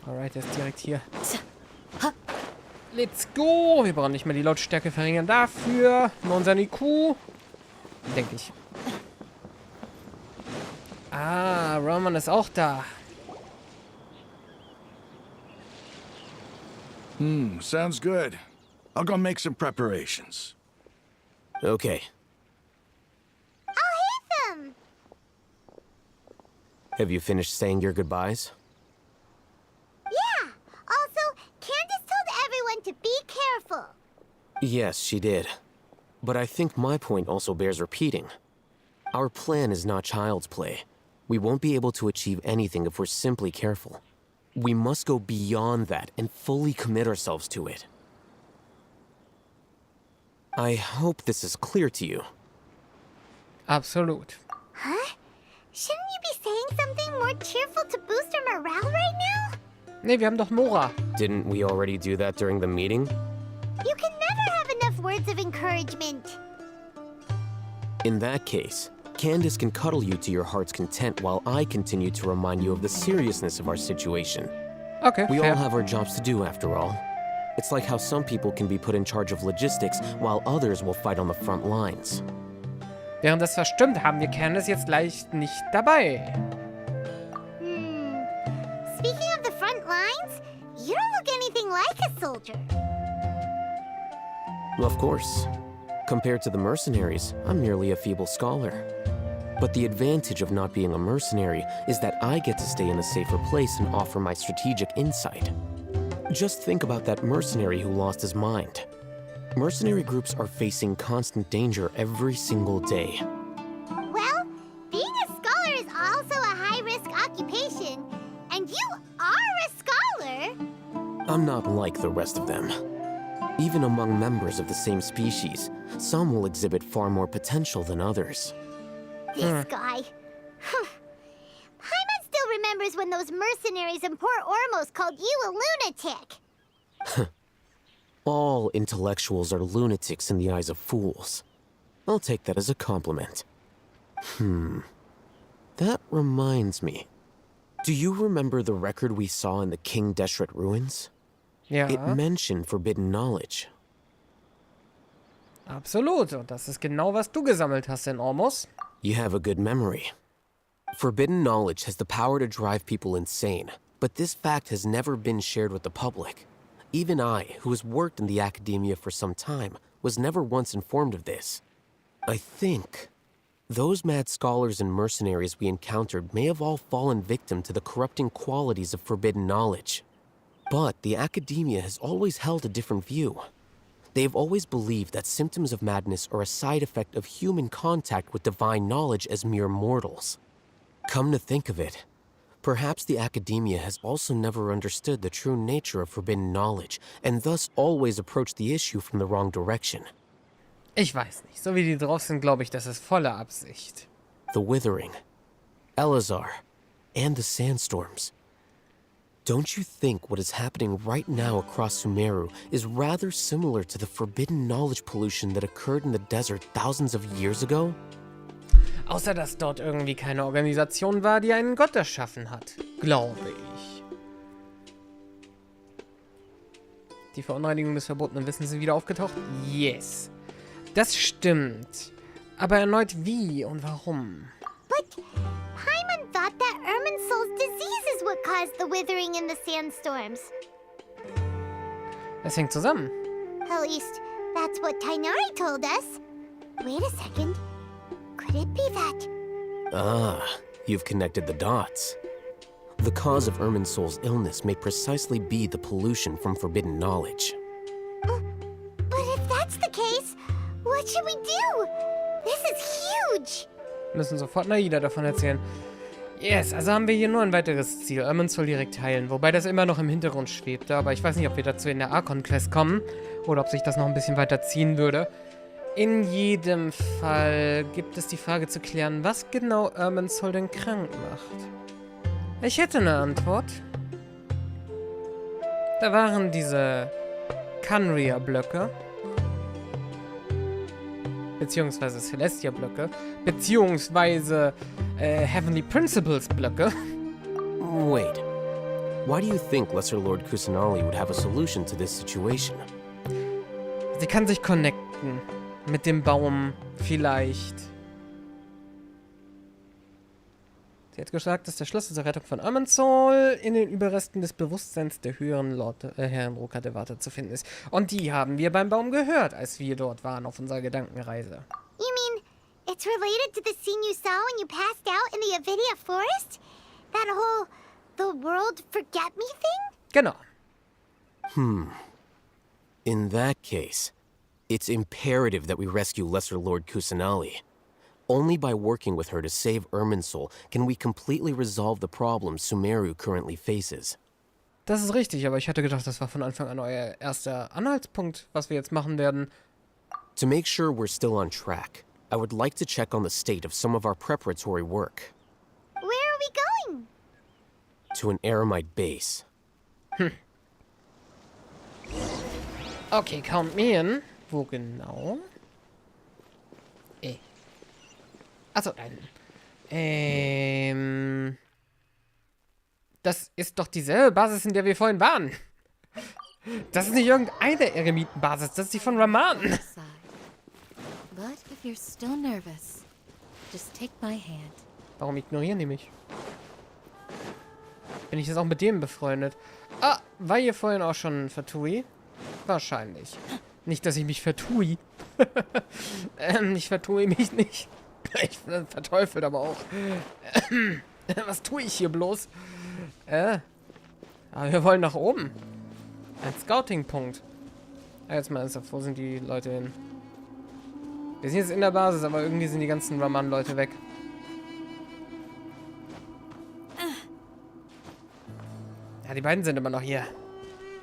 Alright, er ist direkt hier. Let's go! Wir brauchen nicht mehr die Lautstärke verringern dafür. Nur unseren IQ. Denke ich. Ah, Roman ist auch da. Sounds good. I'll go make some preparations. Okay. I'll hit them. Have you finished saying your goodbyes? Yeah. Also, Candace told everyone to be careful. Yes, she did. But I think my point also bears repeating. Our plan is not child's play. We won't be able to achieve anything if we're simply careful. We must go beyond that and fully commit ourselves to it. I hope this is clear to you. Absolut. Huh? Shouldn't you be saying something more cheerful to boost our morale right now? Nee, wir haben doch Mora. Didn't we already do that during the meeting? You can never have enough words of encouragement. In that case, Candace can cuddle you to your heart's content while I continue to remind you of the seriousness of our situation. Okay, We fair. all have our jobs to do after all. It's like how some people can be put in charge of logistics while others will fight on the front lines. Während das verstimmt, haben wir Candace jetzt leicht nicht dabei. Speaking of the front lines, you don't look anything like a soldier. Of course. Compared to the mercenaries, I'm merely a feeble scholar. But the advantage of not being a mercenary is that I get to stay in a safer place and offer my strategic insight. Just think about that mercenary who lost his mind. Mercenary groups are facing constant danger every single day. Well, being a scholar is also a high-risk occupation, and you are a scholar. I'm not like the rest of them. Even among members of the same species, some will exhibit far more potential than others. This guy. Paimon still remembers when those mercenaries in Port Ormos called you a lunatic. All intellectuals are lunatics in the eyes of fools. I'll take that as a compliment. That reminds me. Do you remember the record we saw in the King Deshret ruins? Ja. It mentioned forbidden knowledge. Absolut. Und das ist genau, was du gesammelt hast in Ormos. You have a good memory. Forbidden knowledge has the power to drive people insane, but this fact has never been shared with the public. Even I, who has worked in the academia for some time, was never once informed of this. I think those mad scholars and mercenaries we encountered may have all fallen victim to the corrupting qualities of forbidden knowledge. But the academia has always held a different view. They have always believed that symptoms of madness are a side effect of human contact with divine knowledge as mere mortals. Come to think of it, perhaps the academia has also never understood the true nature of forbidden knowledge, and thus always approached the issue from the wrong direction. Ich weiß nicht. So wie die drauf sind, glaube ich, das ist volle Absicht. The Withering, Elazar, and the Sandstorms. Don't you think what is happening right now across Sumeru is rather similar to the forbidden knowledge pollution that occurred in the desert thousands of years ago? Außer, dass dort irgendwie keine Organisation war, die einen Gott erschaffen hat. Glaube ich. Die Verunreinigung des verbotenen Wissens sind wieder aufgetaucht? Yes. Das stimmt. Aber erneut wie und warum? But Paimon thought that Irminsul's disease is what caused the withering in the sandstorms. Es hängt zusammen. At least, that's what Tainari told us. Wait a second. Could it be that? Ah, you've connected the dots. The cause of Irminsul's illness may precisely be the pollution from forbidden knowledge. But if that's the case, what should we do? This is huge! Wir müssen sofort Naida davon erzählen. Yes, also haben wir hier nur ein weiteres Ziel. Irminsul direkt heilen. Wobei das immer noch im Hintergrund schwebte. Aber ich weiß nicht, ob wir dazu in der Archon-Quest kommen. Oder ob sich das noch ein bisschen weiter ziehen würde. In jedem Fall gibt es die Frage zu klären, was genau Irminsul denn krank macht. Ich hätte eine Antwort. Da waren diese Canria-Blöcke. Beziehungsweise Celestia-Blöcke. Beziehungsweise Heavenly Principles-Blöcke. Wait. Why do you think Lesser Lord Kusanali would have a solution to this situation? Sie kann sich connecten. Mit dem Baum. Vielleicht. Sie hat gesagt, dass der Schlüssel zur Rettung von Irminsul in den Überresten des Bewusstseins der höheren Herren Rokadevata zu finden ist. Und die haben wir beim Baum gehört, als wir dort waren auf unserer Gedankenreise. You mean it's related to the scene you saw when you passed out in the Avidia Forest? That whole the world forget me thing? Genau. In that case, it's imperative that we rescue Lesser Lord Kusanali. Only by working with her to save Irminsul can we completely resolve the problems Sumeru currently faces. Das ist richtig, aber ich hatte gedacht, das war von Anfang an euer erster Anhaltspunkt, was wir jetzt machen werden. To make sure we're still on track, I would like to check on the state of some of our preparatory work. Where are we going? To an Eremite base. Okay, count me in. Wo genau? Achso, nein. Das ist doch dieselbe Basis, in der wir vorhin waren. Das ist nicht irgendeine Eremitenbasis, das ist die von Raman. But if you're still nervous, just take my hand. Warum ignorieren die mich? Bin ich jetzt auch mit dem befreundet? Ah, war hier vorhin auch schon ein Fatui? Wahrscheinlich. Nicht, dass ich mich vertue. Ich vertue mich nicht. Ich bin verteufelt aber auch. Was tue ich hier bloß? Aber wir wollen nach oben. Ein Scouting-Punkt. Jetzt mal ernsthaft, wo sind die Leute hin? Wir sind jetzt in der Basis, aber irgendwie sind die ganzen Raman-Leute weg. Ja, die beiden sind immer noch hier.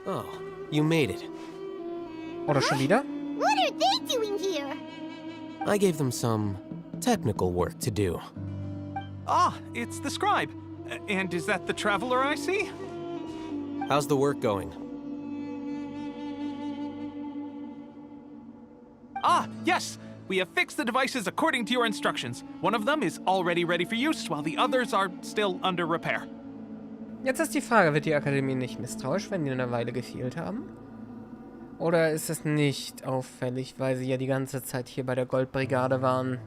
Oh, you made it. Oder schon wieder? What are they doing here? I gave them some technical work to do. Ah, it's the scribe. And is that the traveler I see? How's the work going? Ah, yes! We have fixed the devices according to your instructions. One of them is already ready for use, while the others are still under repair. Jetzt ist die Frage, wird die Akademie nicht misstrauisch, wenn die eine Weile gefehlt haben? Oder ist es nicht auffällig, weil sie ja die ganze Zeit hier bei der Goldbrigade waren?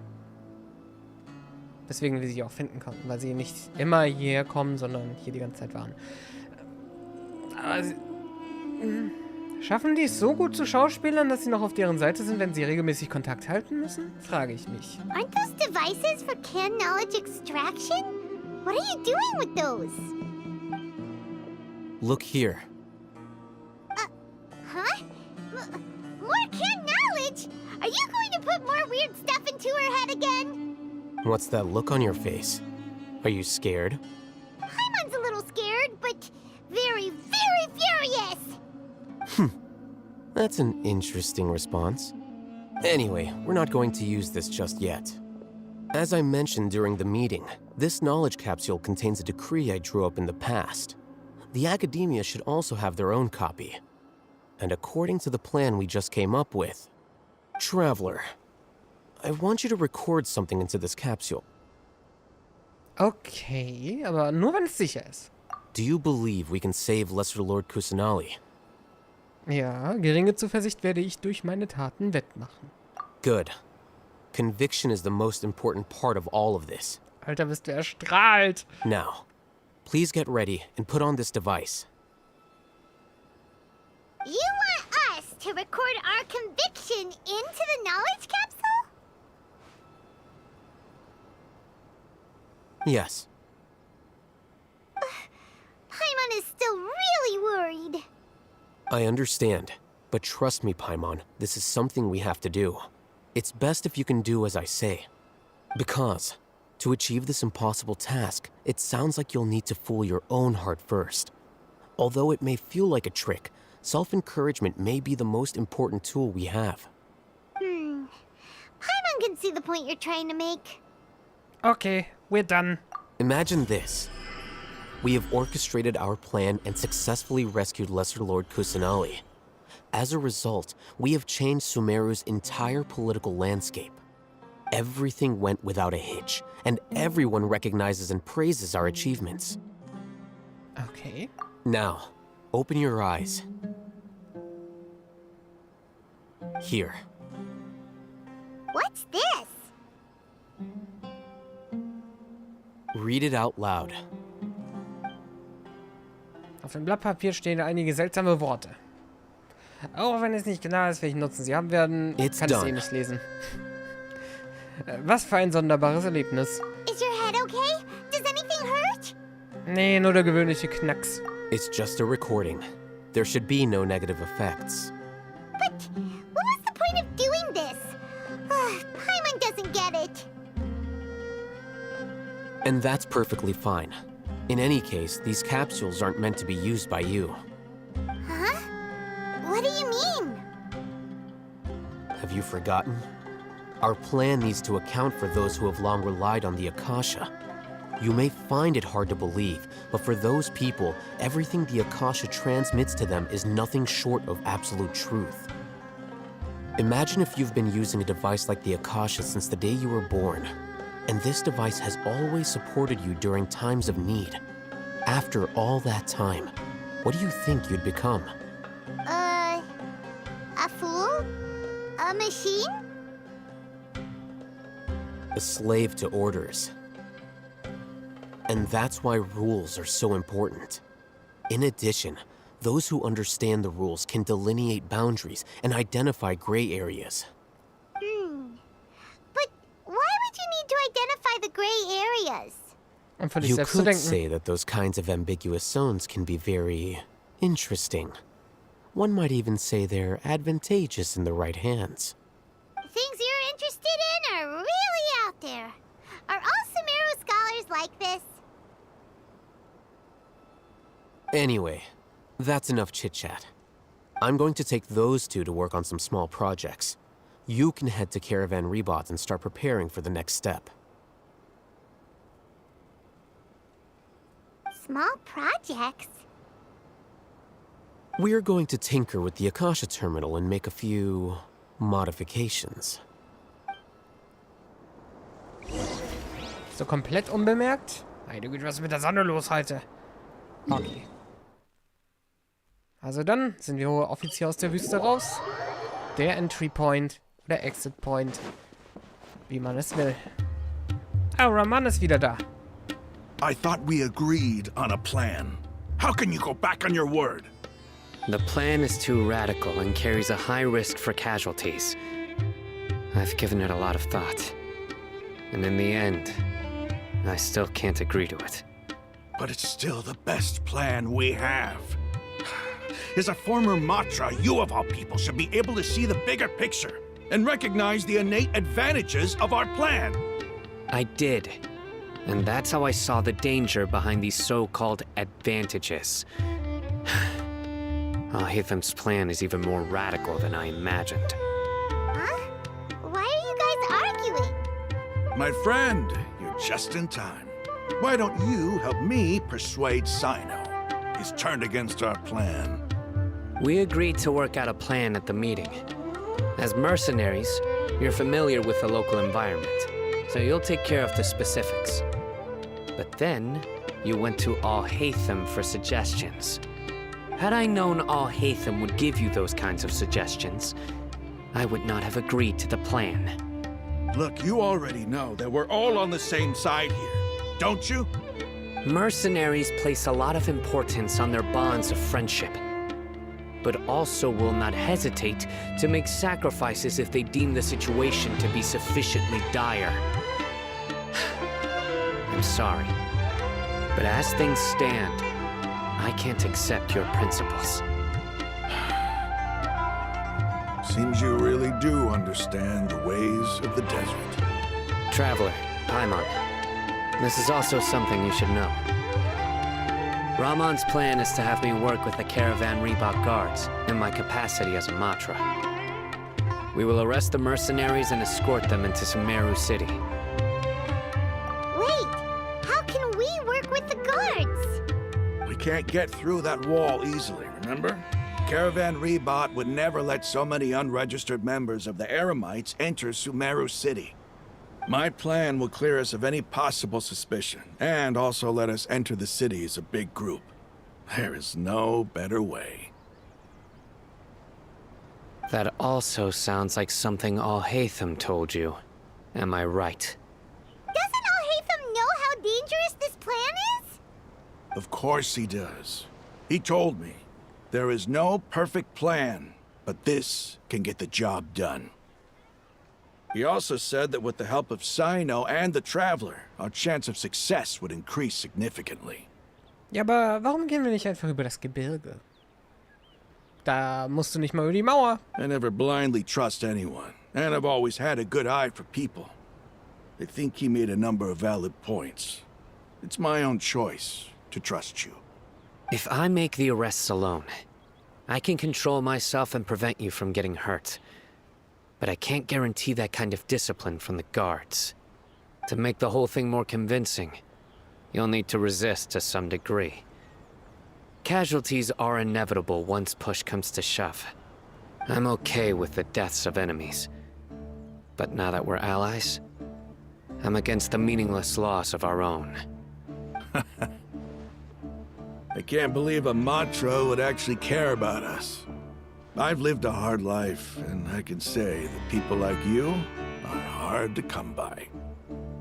Deswegen wir sie auch finden konnten, weil sie nicht immer hierher kommen, sondern hier die ganze Zeit waren. Aber schaffen die es so gut zu Schauspielern, dass sie noch auf deren Seite sind, wenn sie regelmäßig Kontakt halten müssen? Frage ich mich. Aren't those devices for canned knowledge extraction? What are you doing with those? Look here. Huh? More canned knowledge? Are you going to put more weird stuff into her head again? What's that look on your face? Are you scared? Paimon's a little scared, but very, very furious! That's an interesting response. Anyway, we're not going to use this just yet. As I mentioned during the meeting, this knowledge capsule contains a decree I drew up in the past. The academia should also have their own copy. And according to the plan we just came up with, Traveler, I want you to record something into this capsule. Okay, aber nur wenn es sicher ist. Do you believe we can save Lesser Lord Kusanali? Ja, geringe Zuversicht werde ich durch meine Taten wettmachen. Good. Conviction is the most important part of all of this. Alter, bist du erstrahlt. Now, please get ready and put on this device. You want us to record our conviction into the knowledge capsule? Yes. Paimon is still really worried. I understand, but trust me, Paimon, this is something we have to do. It's best if you can do as I say. Because, to achieve this impossible task, it sounds like you'll need to fool your own heart first. Although it may feel like a trick, self-encouragement may be the most important tool we have. Paimon can see the point you're trying to make. Okay, we're done. Imagine this. We have orchestrated our plan and successfully rescued Lesser Lord Kusanali. As a result, we have changed Sumeru's entire political landscape. Everything went without a hitch, and everyone recognizes and praises our achievements. Okay. Now, open your eyes. Here. What's this? Read it out loud. Auf dem Blatt Papier stehen einige seltsame Worte. Auch wenn es nicht genau ist, welchen Nutzen sie haben werden, kann ich es eh nicht lesen. Was für ein sonderbares Erlebnis. Is your head okay? Does anything hurt? Nee, nur der gewöhnliche Knacks. It's just a recording. There should be no negative effects. But what was the point of doing this? Paimon doesn't get it. And that's perfectly fine. In any case, these capsules aren't meant to be used by you. Huh? What do you mean? Have you forgotten? Our plan needs to account for those who have long relied on the Akasha. You may find it hard to believe, but for those people, everything the Akasha transmits to them is nothing short of absolute truth. Imagine if you've been using a device like the Akasha since the day you were born, and this device has always supported you during times of need. After all that time, what do you think you'd become? A fool? A machine? A slave to orders. And that's why rules are so important. In addition, those who understand the rules can delineate boundaries and identify gray areas. But why would you need to identify the gray areas? You could say that those kinds of ambiguous zones can be very interesting. One might even say they're advantageous in the right hands. Things you're interested in are really out there. Are all Sumeru scholars like this? Anyway, that's enough chit-chat. I'm going to take those two to work on some small projects. You can head to Caravan Rebot and start preparing for the next step. Small projects? We're going to tinker with the Akasha terminal and make a few modifications. So komplett unbemerkt? Meine Güte, was ist mit der Sonne los heute? Okay. Also dann sind wir offiziell aus der Wüste raus. Der Entry Point oder Exit Point. Wie man es will. Oh, Raman ist wieder da. I thought we agreed on a plan. How can you go back on your word? The plan is too radical and carries a high risk for casualties. I've given it a lot of thought. And in the end, I still can't agree to it. But it's still the best plan we have. As a former Matra, you of all people should be able to see the bigger picture and recognize the innate advantages of our plan. I did. And that's how I saw the danger behind these so-called advantages. Hatham's plan is even more radical than I imagined. Huh? Why are you guys arguing? My friend, you're just in time. Why don't you help me persuade Sino? He's turned against our plan. We agreed to work out a plan at the meeting. As mercenaries, you're familiar with the local environment, so you'll take care of the specifics. But then, you went to Al-Hatham for suggestions. Had I known Al-Hatham would give you those kinds of suggestions, I would not have agreed to the plan. Look, you already know that we're all on the same side here, don't you? Mercenaries place a lot of importance on their bonds of friendship, but also will not hesitate to make sacrifices if they deem the situation to be sufficiently dire. I'm sorry, but as things stand, I can't accept your principles. Seems you really do understand the ways of the desert. Traveler, Paimon, this is also something you should know. Ramon's plan is to have me work with the Caravan Rebot guards in my capacity as a Matra. We will arrest the mercenaries and escort them into Sumeru City. Wait, how can we work with the guards? We can't get through that wall easily, remember? Caravan Rebot would never let so many unregistered members of the Eremites enter Sumeru City. My plan will clear us of any possible suspicion, and also let us enter the city as a big group. There is no better way. That also sounds like something Al-Hatham told you. Am I right? Doesn't Al-Hatham know how dangerous this plan is? Of course he does. He told me, there is no perfect plan, but this can get the job done. He also said that with the help of Sino and the Traveler, our chance of success would increase significantly. Ja, aber warum gehen wir nicht einfach über das Gebirge? Da musst du nicht mal über die Mauer. I never blindly trust anyone, and I've always had a good eye for people. I think he made a number of valid points. It's my own choice to trust you. If I make the arrests alone, I can control myself and prevent you from getting hurt. But I can't guarantee that kind of discipline from the guards. To make the whole thing more convincing, you'll need to resist to some degree. Casualties are inevitable once push comes to shove. I'm okay with the deaths of enemies. But now that we're allies, I'm against the meaningless loss of our own. I can't believe a Matra would actually care about us. I've lived a hard life, and I can say that people like you are hard to come by.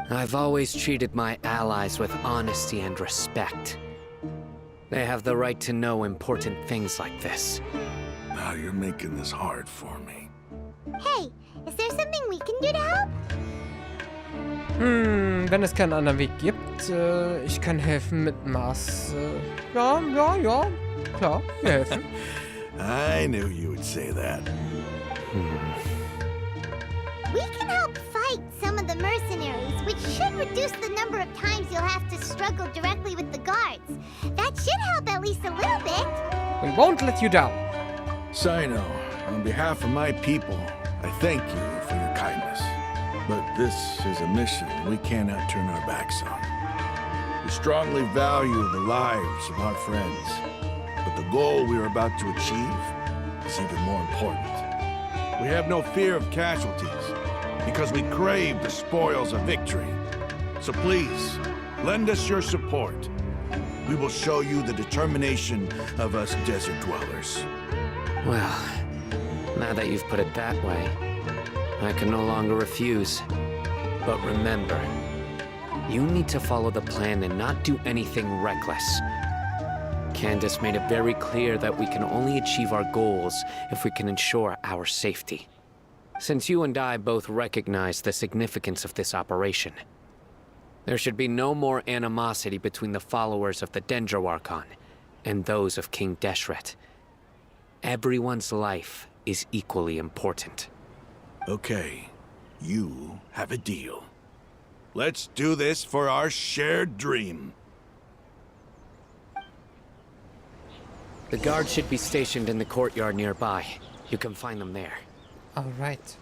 I've always treated my allies with honesty and respect. They have the right to know important things like this. Now you're making this hard for me. Hey, is there something we can do to help? Wenn es keinen anderen Weg gibt, ich kann helfen mit Mars. Ja, klar, wir helfen. I knew you would say that. We can help fight some of the mercenaries, which should reduce the number of times you'll have to struggle directly with the guards. That should help at least a little bit. We won't let you down. Sino, on behalf of my people, I thank you for your kindness. But this is a mission we cannot turn our backs on. We strongly value the lives of our friends, but the goal we are about to achieve is even more important. We have no fear of casualties, because we crave the spoils of victory. So please, lend us your support. We will show you the determination of us desert dwellers. Well, now that you've put it that way, I can no longer refuse. But remember, you need to follow the plan and not do anything reckless. Candace made it very clear that we can only achieve our goals if we can ensure our safety. Since you and I both recognize the significance of this operation, there should be no more animosity between the followers of the Dendroculus and those of King Deshret. Everyone's life is equally important. Okay, you have a deal. Let's do this for our shared dream. The guards should be stationed in the courtyard nearby. You can find them there. All right.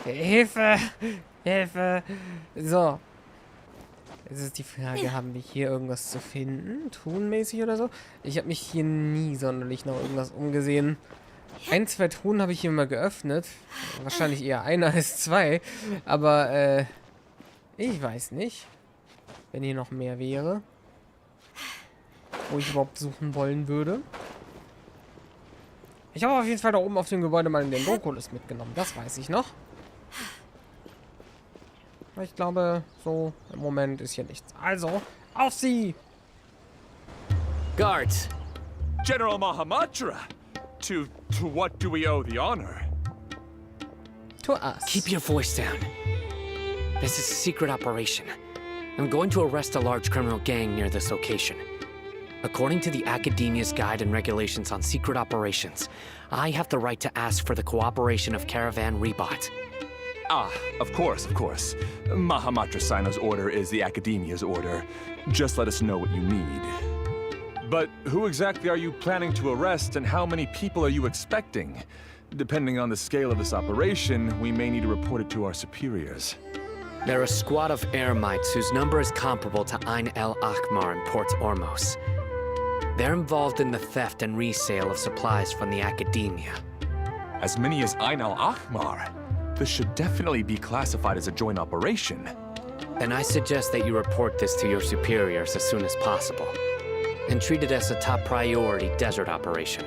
Hilfe! Hilfe! So. Jetzt ist die Frage, haben wir hier irgendwas zu finden? Truhenmäßig oder so? Ich habe mich hier nie sonderlich nach irgendwas umgesehen. 1, 2 Truhen habe ich hier mal geöffnet. Wahrscheinlich eher einer als 2. Aber, ich weiß nicht. Wenn hier noch mehr wäre. Wo ich überhaupt suchen wollen würde. Ich habe auf jeden Fall da oben auf dem Gebäude mal den Dendroculus mitgenommen. Das weiß ich noch. Ich glaube, so im Moment ist hier nichts. Also, auf sie! Guards! General Mahamatra! To what do we owe the honor? To us. Keep your voice down. This is a secret operation. I'm going to arrest a large criminal gang near this location. According to the Academia's Guide and Regulations on Secret Operations, I have the right to ask for the cooperation of Caravan Rebot. Ah, of course, of course. Mahamatra Sino's order is the Academia's order. Just let us know what you need. But who exactly are you planning to arrest, and how many people are you expecting? Depending on the scale of this operation, we may need to report it to our superiors. They're a squad of Eremites whose number is comparable to Ain el Akhmar in Port Ormos. They're involved in the theft and resale of supplies from the Academia. As many as Ain el Akhmar? This should definitely be classified as a joint operation. Then I suggest that you report this to your superiors as soon as possible, and treat it as a top priority desert operation.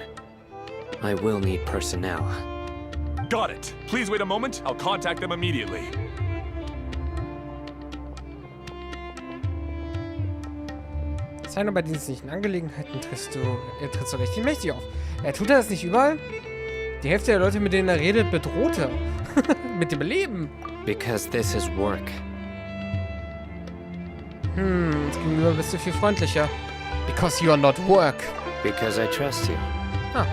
I will need personnel. Got it. Please wait a moment. I'll contact them immediately. Sino, bei dienstlichen Angelegenheiten trittst du richtig mächtig auf. Tut er das nicht überall? Die Hälfte der Leute, mit denen er redet, bedroht er. Mit dem Leben. Because this is work. Uns gegenüber bist du viel freundlicher. Because you are not work. Because I trust you. Ah.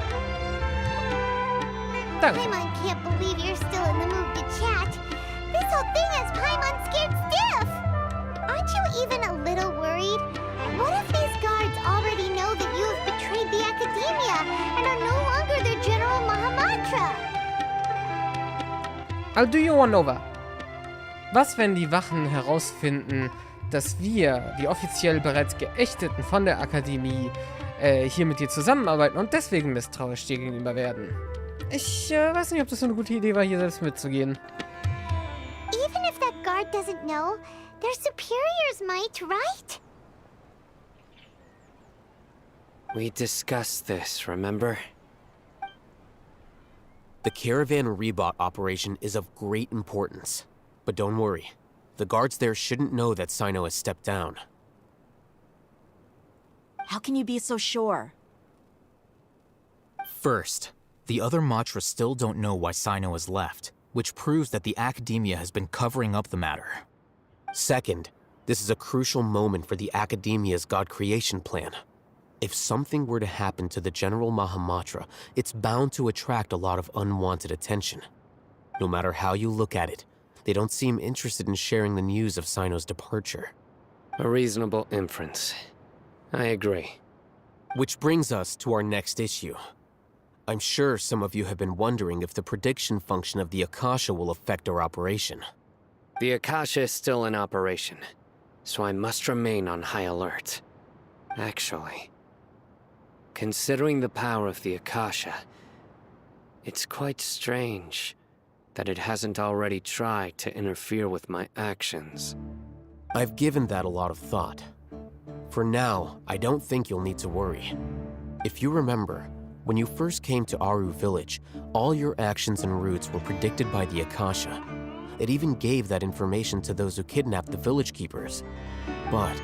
Danke. Paimon can't believe you're still in the mood to chat. This whole thing has Paimon scared stiff. Aren't you even a little worried? What if these guards already know that you have betrayed the Academia and are no longer their General Mahamatra? I'll do you one over. Was, wenn die Wachen herausfinden, dass wir, die offiziell bereits Geächteten von der Akademie, hier mit dir zusammenarbeiten und deswegen misstrauisch dir gegenüber werden? Ich weiß nicht, ob das so eine gute Idee war, hier selbst mitzugehen. Even if that guard doesn't know, their superiors might, right? We discussed this, remember? The Caravan Rebot operation is of great importance. But don't worry. The guards there shouldn't know that Sino has stepped down. How can you be so sure? First, the other Matra still don't know why Sino has left, which proves that the Academia has been covering up the matter. Second, This is a crucial moment for the Academia's God creation plan. If something were to happen to the General Mahamatra, it's bound to attract a lot of unwanted attention. No matter how you look at it, they don't seem interested in sharing the news of Sino's departure. A reasonable inference. I agree. Which brings us to our next issue. I'm sure some of you have been wondering if the prediction function of the Akasha will affect our operation. The Akasha is still in operation, so I must remain on high alert. Actually, considering the power of the Akasha, it's quite strange that it hasn't already tried to interfere with my actions. I've given that a lot of thought. For now, I don't think you'll need to worry. If you remember, when you first came to Aru Village, all your actions and routes were predicted by the Akasha. It even gave that information to those who kidnapped the village keepers. But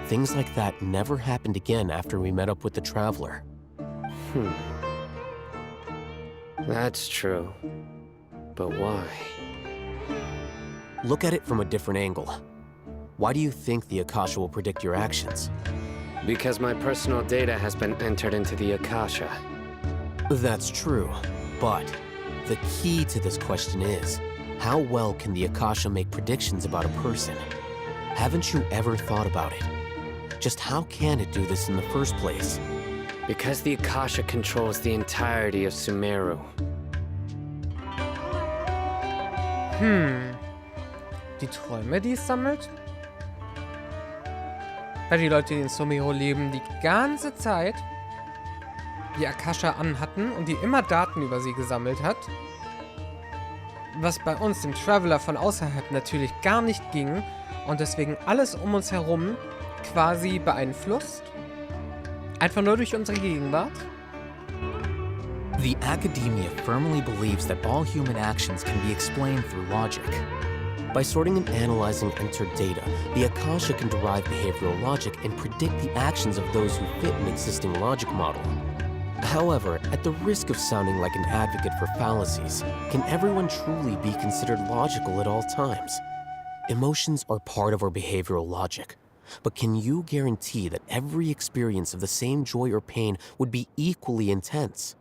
things like that never happened again after we met up with the Traveler. That's true. But why? Look at it from a different angle. Why do you think the Akasha will predict your actions? Because my personal data has been entered into the Akasha. That's true, but the key to this question is, how well can the Akasha make predictions about a person? Haven't you ever thought about it? Just how can it do this in the first place? Because the Akasha controls the entirety of Sumeru. Die Träume, die es sammelt? Weil die Leute, die in Sumeru leben, die ganze Zeit die Akasha anhatten und die immer Daten über sie gesammelt hat. Was bei uns, dem Traveler von außerhalb, natürlich gar nicht ging und deswegen alles um uns herum quasi beeinflusst. Einfach nur durch unsere Gegenwart. The Academia firmly believes that all human actions can be explained through logic. By sorting and analyzing entered data, the Akasha can derive behavioral logic and predict the actions of those who fit an existing logic model. However, at the risk of sounding like an advocate for fallacies, can everyone truly be considered logical at all times? Emotions are part of our behavioral logic, but can you guarantee that every experience of the same joy or pain would be equally intense?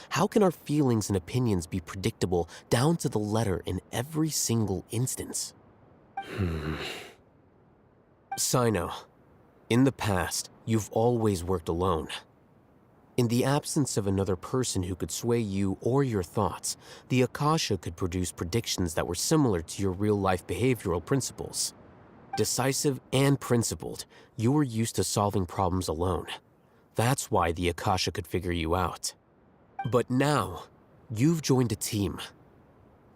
How can our feelings and opinions be predictable down to the letter in every single instance? Sino, in the past, you've always worked alone. In the absence of another person who could sway you or your thoughts, the Akasha could produce predictions that were similar to your real-life behavioral principles. Decisive and principled, you were used to solving problems alone. That's why the Akasha could figure you out. But now, you've joined a team.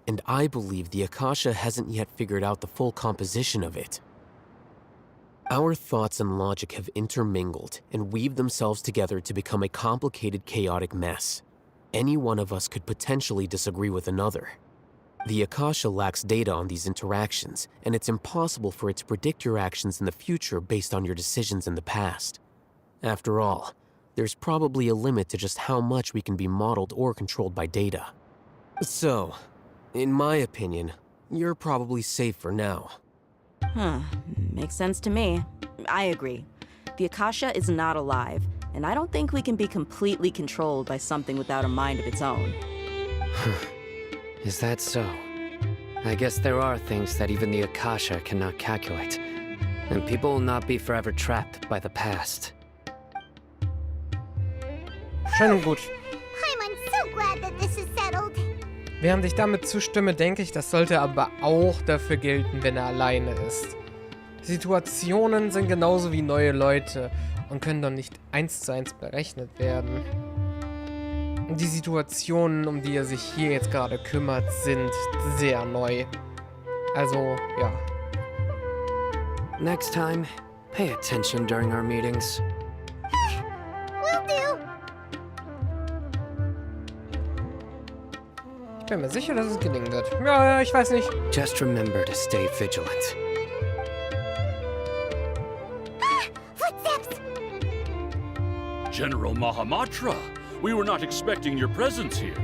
And I believe the Akasha hasn't yet figured out the full composition of it. Our thoughts and logic have intermingled and weaved themselves together to become a complicated, chaotic mess. Any one of us could potentially disagree with another. The Akasha lacks data on these interactions, and it's impossible for it to predict your actions in the future based on your decisions in the past. After all, there's probably a limit to just how much we can be modeled or controlled by data. So, in my opinion, you're probably safe for now. Makes sense to me. I agree. The Akasha is not alive, and I don't think we can be completely controlled by something without a mind of its own. Is that so? I guess there are things that even the Akasha cannot calculate, and people will not be forever trapped by the past. Schön und gut. I'm so glad that this is settled. Während ich damit zustimme, denke ich, das sollte aber auch dafür gelten, wenn er alleine ist. Situationen sind genauso wie neue Leute und können doch nicht 1:1 berechnet werden. Die Situationen, um die er sich hier jetzt gerade kümmert, sind sehr neu. Also, ja. Next time, pay attention during our meetings. Will do. Ich bin mir sicher, dass es gelingen wird. Ja, ich weiß nicht. Just remember to stay vigilant. Footsteps! General Mahamatra, we were not expecting your presence here.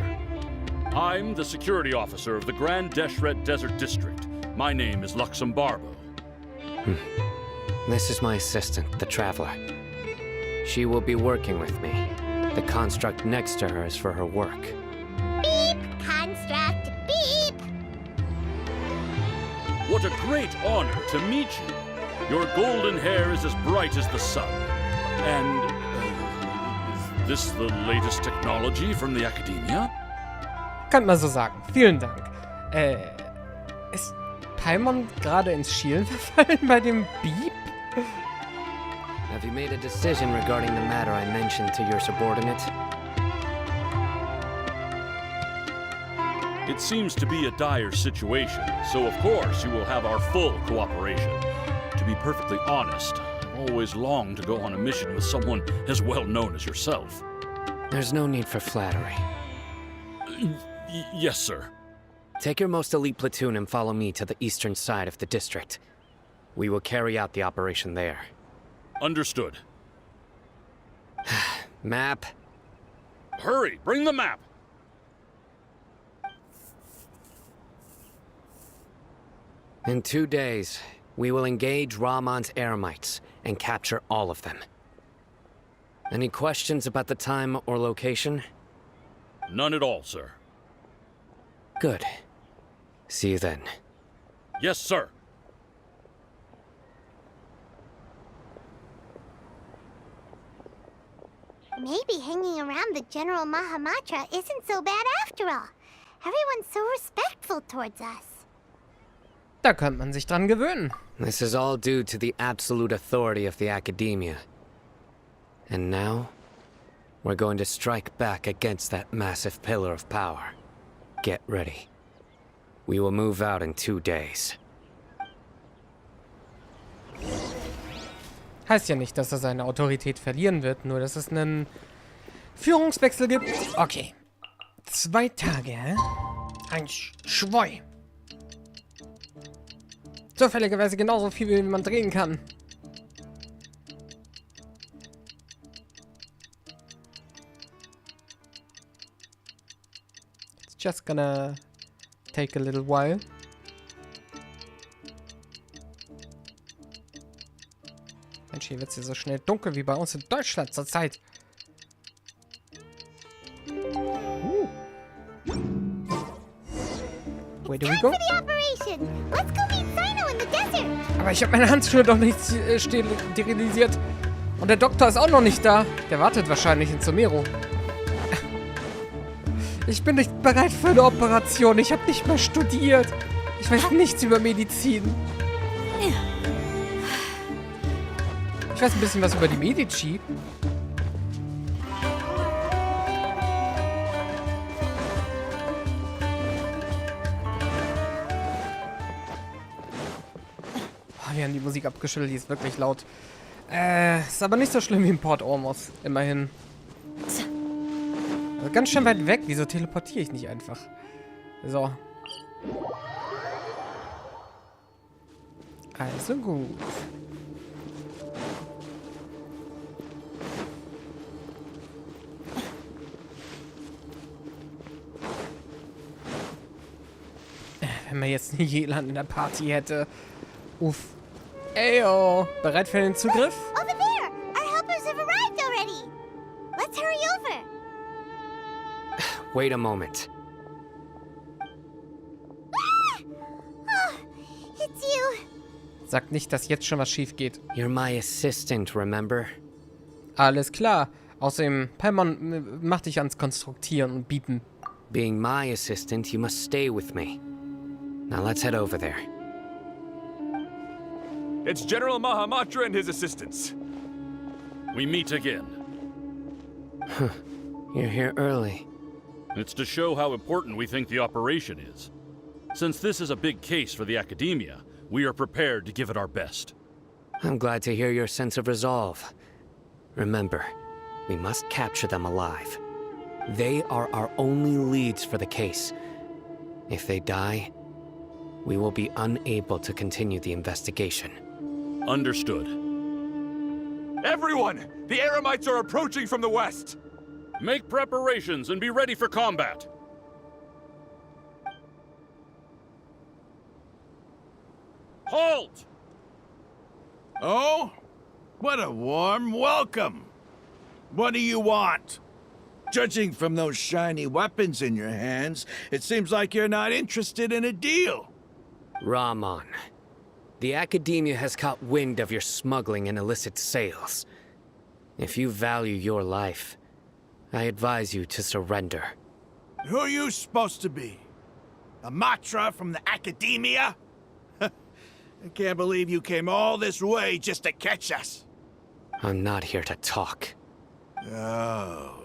I'm the security officer of the Grand Deshret Desert District. My name is Luxembarbo. This is my assistant, the Traveler. She will be working with me. The construct next to her is for her work. Beep! Construct, beep! What a great honor to meet you. Your golden hair is as bright as the sun. And, is this the latest technology from the Academia? Kann man so sagen. Vielen Dank. Ist Paimon gerade ins Schielen verfallen bei dem Beep? Have you made a decision regarding the matter I mentioned to your subordinate? It seems to be a dire situation, so of course you will have our full cooperation. To be perfectly honest, I've always longed to go on a mission with someone as well known as yourself. There's no need for flattery. Yes, sir. Take your most elite platoon and follow me to the eastern side of the district. We will carry out the operation there. Understood. Map. Hurry, bring the map! In 2 days, we will engage Rahman's Eremites and capture all of them. Any questions about the time or location? None at all, sir. Good. See you then. Yes, sir. Maybe hanging around the General Mahamatra isn't so bad after all. Everyone's so respectful towards us. Da könnte man sich dran gewöhnen. This is all due to the absolute authority of the Academia. And now, we're going to strike back against that massive pillar of power. Get ready. We will move out in 2 days. Heißt ja nicht, dass er seine Autorität verlieren wird, nur dass es einen Führungswechsel gibt. Okay. 2 Tage, hä? 1, 2. Zufälligerweise genauso viel, wie man drehen kann. It's just gonna take a little while. Mensch, hier wird es hier so schnell dunkel wie bei uns in Deutschland zurzeit. Where do we go? Aber ich habe meine Handschuhe doch nicht sterilisiert. Und der Doktor ist auch noch nicht da. Der wartet wahrscheinlich in Somero. Ich bin nicht bereit für eine Operation. Ich habe nicht mal studiert. Ich weiß nichts über Medizin. Ich weiß ein bisschen was über die Medici. Oh, wir haben die Musik abgeschüttelt, die ist wirklich laut. Ist aber nicht so schlimm wie im Port Ormos, immerhin. Also ganz schön weit weg, wieso teleportiere ich nicht einfach? So. Also gut. Wenn man jetzt einen Jelan in der Party hätte. Uff. Eyo. Bereit für den Zugriff? Over there! Our helpers have arrived already! Let's hurry over! Wait a moment. Oh, it's you! Sagt nicht, dass jetzt schon was schief geht. You're my assistant, remember? Alles klar. Außerdem, Paimon macht dich ans Konstruktieren und Biepen. Being my assistant, you must stay with me. Now let's head over there. It's General Mahamatra and his assistants. We meet again. You're here early. It's to show how important we think the operation is. Since this is a big case for the Academia, we are prepared to give it our best. I'm glad to hear your sense of resolve. Remember, we must capture them alive. They are our only leads for the case. If they die, we will be unable to continue the investigation. Understood. Everyone! The Eremites are approaching from the west! Make preparations and be ready for combat. Halt! Oh? What a warm welcome. What do you want? Judging from those shiny weapons in your hands, it seems like you're not interested in a deal. Rahman, the Academia has caught wind of your smuggling and illicit sales. If you value your life, I advise you to surrender. Who are you supposed to be? A Matra from the Academia? I can't believe you came all this way just to catch us. I'm not here to talk. Oh.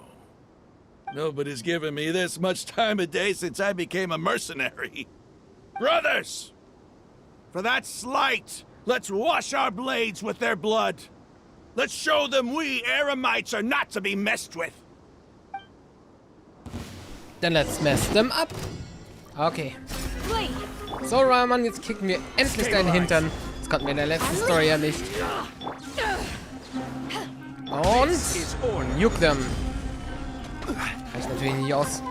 Nobody's given me this much time of day since I became a mercenary. Brothers! For that slight, let's wash our blades with their blood. Let's show them we Eremites are not to be messed with. Then let's mess them up. Okay. So, Rahman, jetzt kicken wir endlich deinen Hintern. Das konnten wir in der letzten Story ja nicht. Und juck them. Reicht natürlich nicht aus.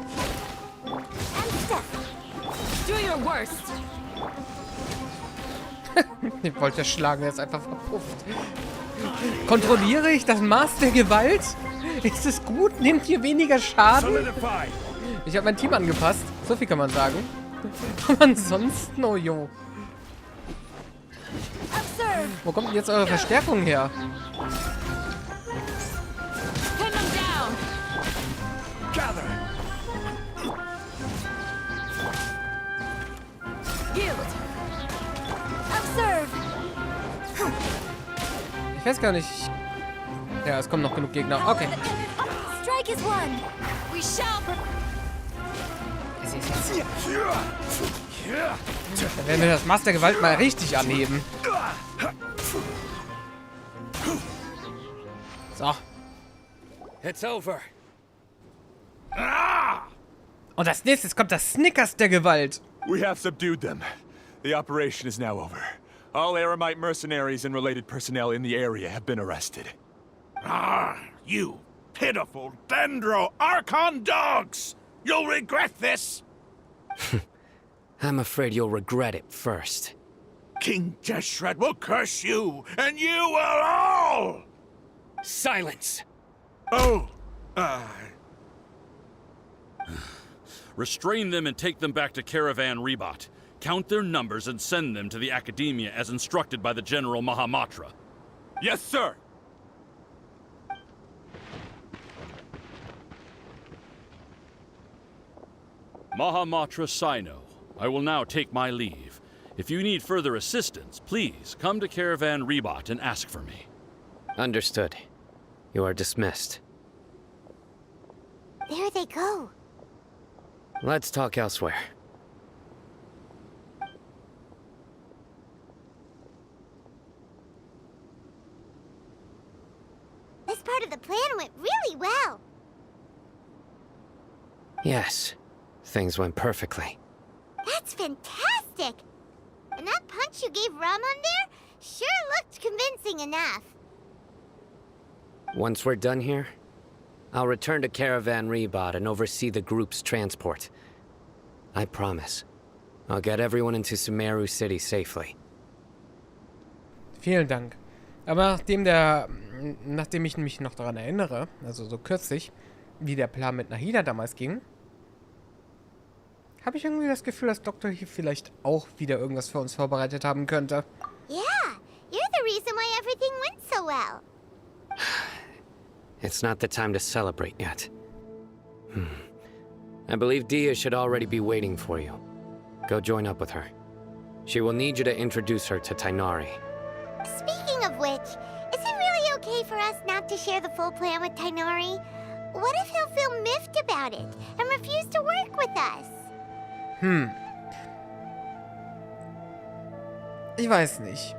Den wollte schlagen, der ist einfach verpufft. Kontrolliere ich das Maß der Gewalt? Ist es gut? Nimmt hier weniger Schaden? Ich habe mein Team angepasst. So viel kann man sagen. Aber ansonsten, oh jo. Wo kommt denn jetzt eure Verstärkung her? Ich weiß gar nicht. Ja, es kommen noch genug Gegner. Okay. Strike is one. We shall. Dann werden wir das Maß der Gewalt mal richtig anheben. So. It's over. Und als nächstes kommt das Snickers der Gewalt. We have subdued them. The operation is now over. All Eremite mercenaries and related personnel in the area have been arrested. Ah, you pitiful Archon dogs! You'll regret this! I'm afraid you'll regret it first. King Deshret will curse you, and you will all! Silence! Oh, Restrain them and take them back to Caravan Rebot. Count their numbers and send them to the Academia as instructed by the General Mahamatra. Yes, sir! Mahamatra Sino, I will now take my leave. If you need further assistance, please come to Caravan Rebot and ask for me. Understood. You are dismissed. There they go. Let's talk elsewhere. This part of the plan went really well. Yes, things went perfectly. That's fantastic! And that punch you gave Rahman there sure looked convincing enough. Once we're done here, I'll return to Caravan Rebot and oversee the group's transport. I promise. I'll get everyone into Sumeru City safely. Vielen Dank. Aber nachdem ich mich noch daran erinnere, also so kürzlich, wie der Plan mit Nahida damals ging, habe ich irgendwie das Gefühl, dass Dr. hier vielleicht auch wieder irgendwas für uns vorbereitet haben könnte. Yeah, you're the reason why everything went so well. It's not the time to celebrate yet. I believe Dia should already be waiting for you. Go join up with her. She will need you to introduce her to Tainari. Speaking of which, is it really okay for us not to share the full plan with Tainari? What if he'll feel miffed about it and refuse to work with us? Ich weiß nicht.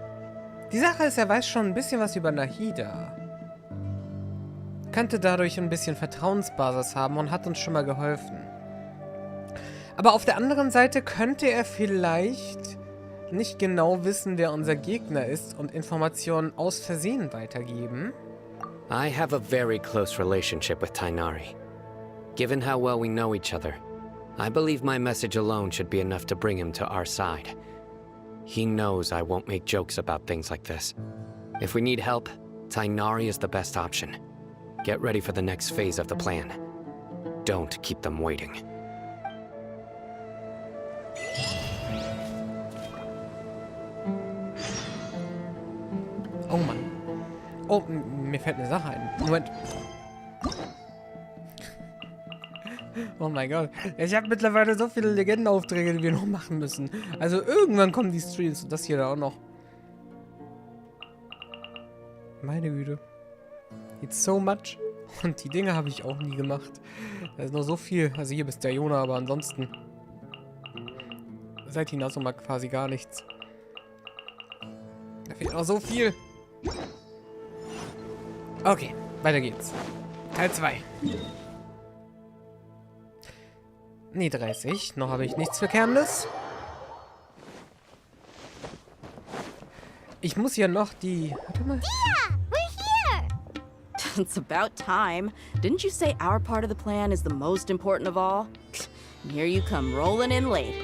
Die Sache ist, er weiß schon ein bisschen was über Nahida. Könnte dadurch ein bisschen Vertrauensbasis haben und hat uns schon mal geholfen. Aber auf der anderen Seite könnte er vielleicht nicht genau wissen, wer unser Gegner ist und Informationen aus Versehen weitergeben. I have a very close relationship with Tainari. Given how well we know each other, I believe my message alone should be enough to bring him to our side. He knows I won't make jokes about things like this. If we need help, Tainari is the best option. Get ready for the next phase of the plan. Don't keep them waiting. Oh Mann. Oh, mir fällt eine Sache ein. Moment. Oh mein Gott. Ich habe mittlerweile so viele Legendenaufträge, die wir noch machen müssen. Also irgendwann kommen die Streams und das hier da auch noch. Meine Güte. It's so much. Und die Dinge habe ich auch nie gemacht. Da ist noch so viel. Also hier bist der Jona, aber ansonsten seit hinaus mal quasi gar nichts. Da fehlt noch so viel. Okay, weiter geht's. Teil 2. Nee, 30. Noch habe ich nichts Verkehrendes. Ich muss ja noch die... Warte mal. Yeah, we're here! It's about time. Didn't you say our part of the plan is the most important of all? And here you come rolling in late.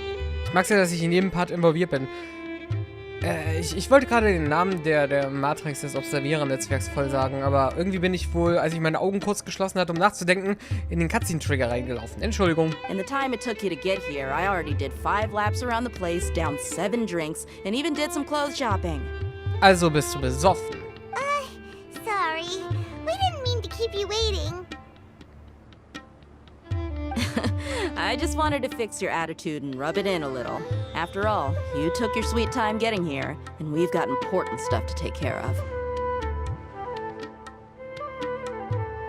Ich mag's ja, dass ich in jedem Part involviert bin. Ich wollte gerade den Namen der Matrix des Observierer-Netzwerks voll sagen, aber irgendwie bin ich wohl, als ich meine Augen kurz geschlossen hatte, um nachzudenken, in den Cutscene-Trigger reingelaufen. Entschuldigung. In the time it took you to get here, I already did 5 laps around the place, downed 7 drinks, and even did some clothes shopping. Also bist du besoffen. Sorry. We didn't mean to keep you waiting. I just wanted to fix your attitude and rub it in a little. After all, you took your sweet time getting here, and we've got important stuff to take care of.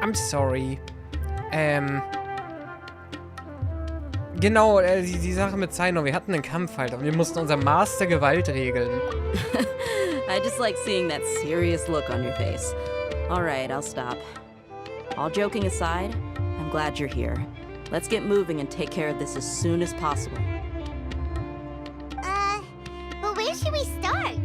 I'm sorry. Genau, die Sache mit Zaino. Wir hatten einen Kampf halt und wir mussten unser Maß der Gewalt regeln. I just like seeing that serious look on your face. All right, I'll stop. All joking aside, I'm glad you're here. Let's get moving and take care of this as soon as possible. But where should we start?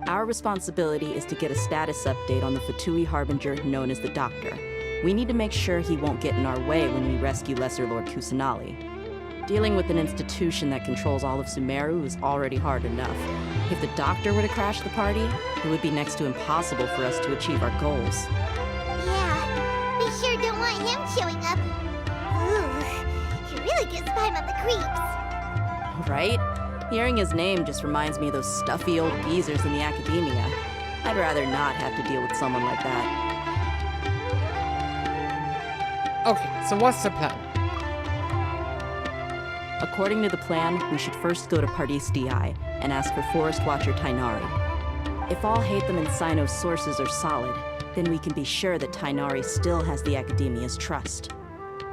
Our responsibility is to get a status update on the Fatui Harbinger known as the Doctor. We need to make sure he won't get in our way when we rescue Lesser Lord Kusanali. Dealing with an institution that controls all of Sumeru is already hard enough. If the Doctor were to crash the party, it would be next to impossible for us to achieve our goals. Yeah, we sure don't want him showing up. Ooh, it really gives Paimon the creeps. Right? Hearing his name just reminds me of those stuffy old geezers in the academia. I'd rather not have to deal with someone like that. Okay, so what's the plan? According to the plan, we should first go to Pardis Di and ask for Forest Watcher Tainari. If all Hatham and Sino's sources are solid, then we can be sure that Tainari still has the Academia's trust.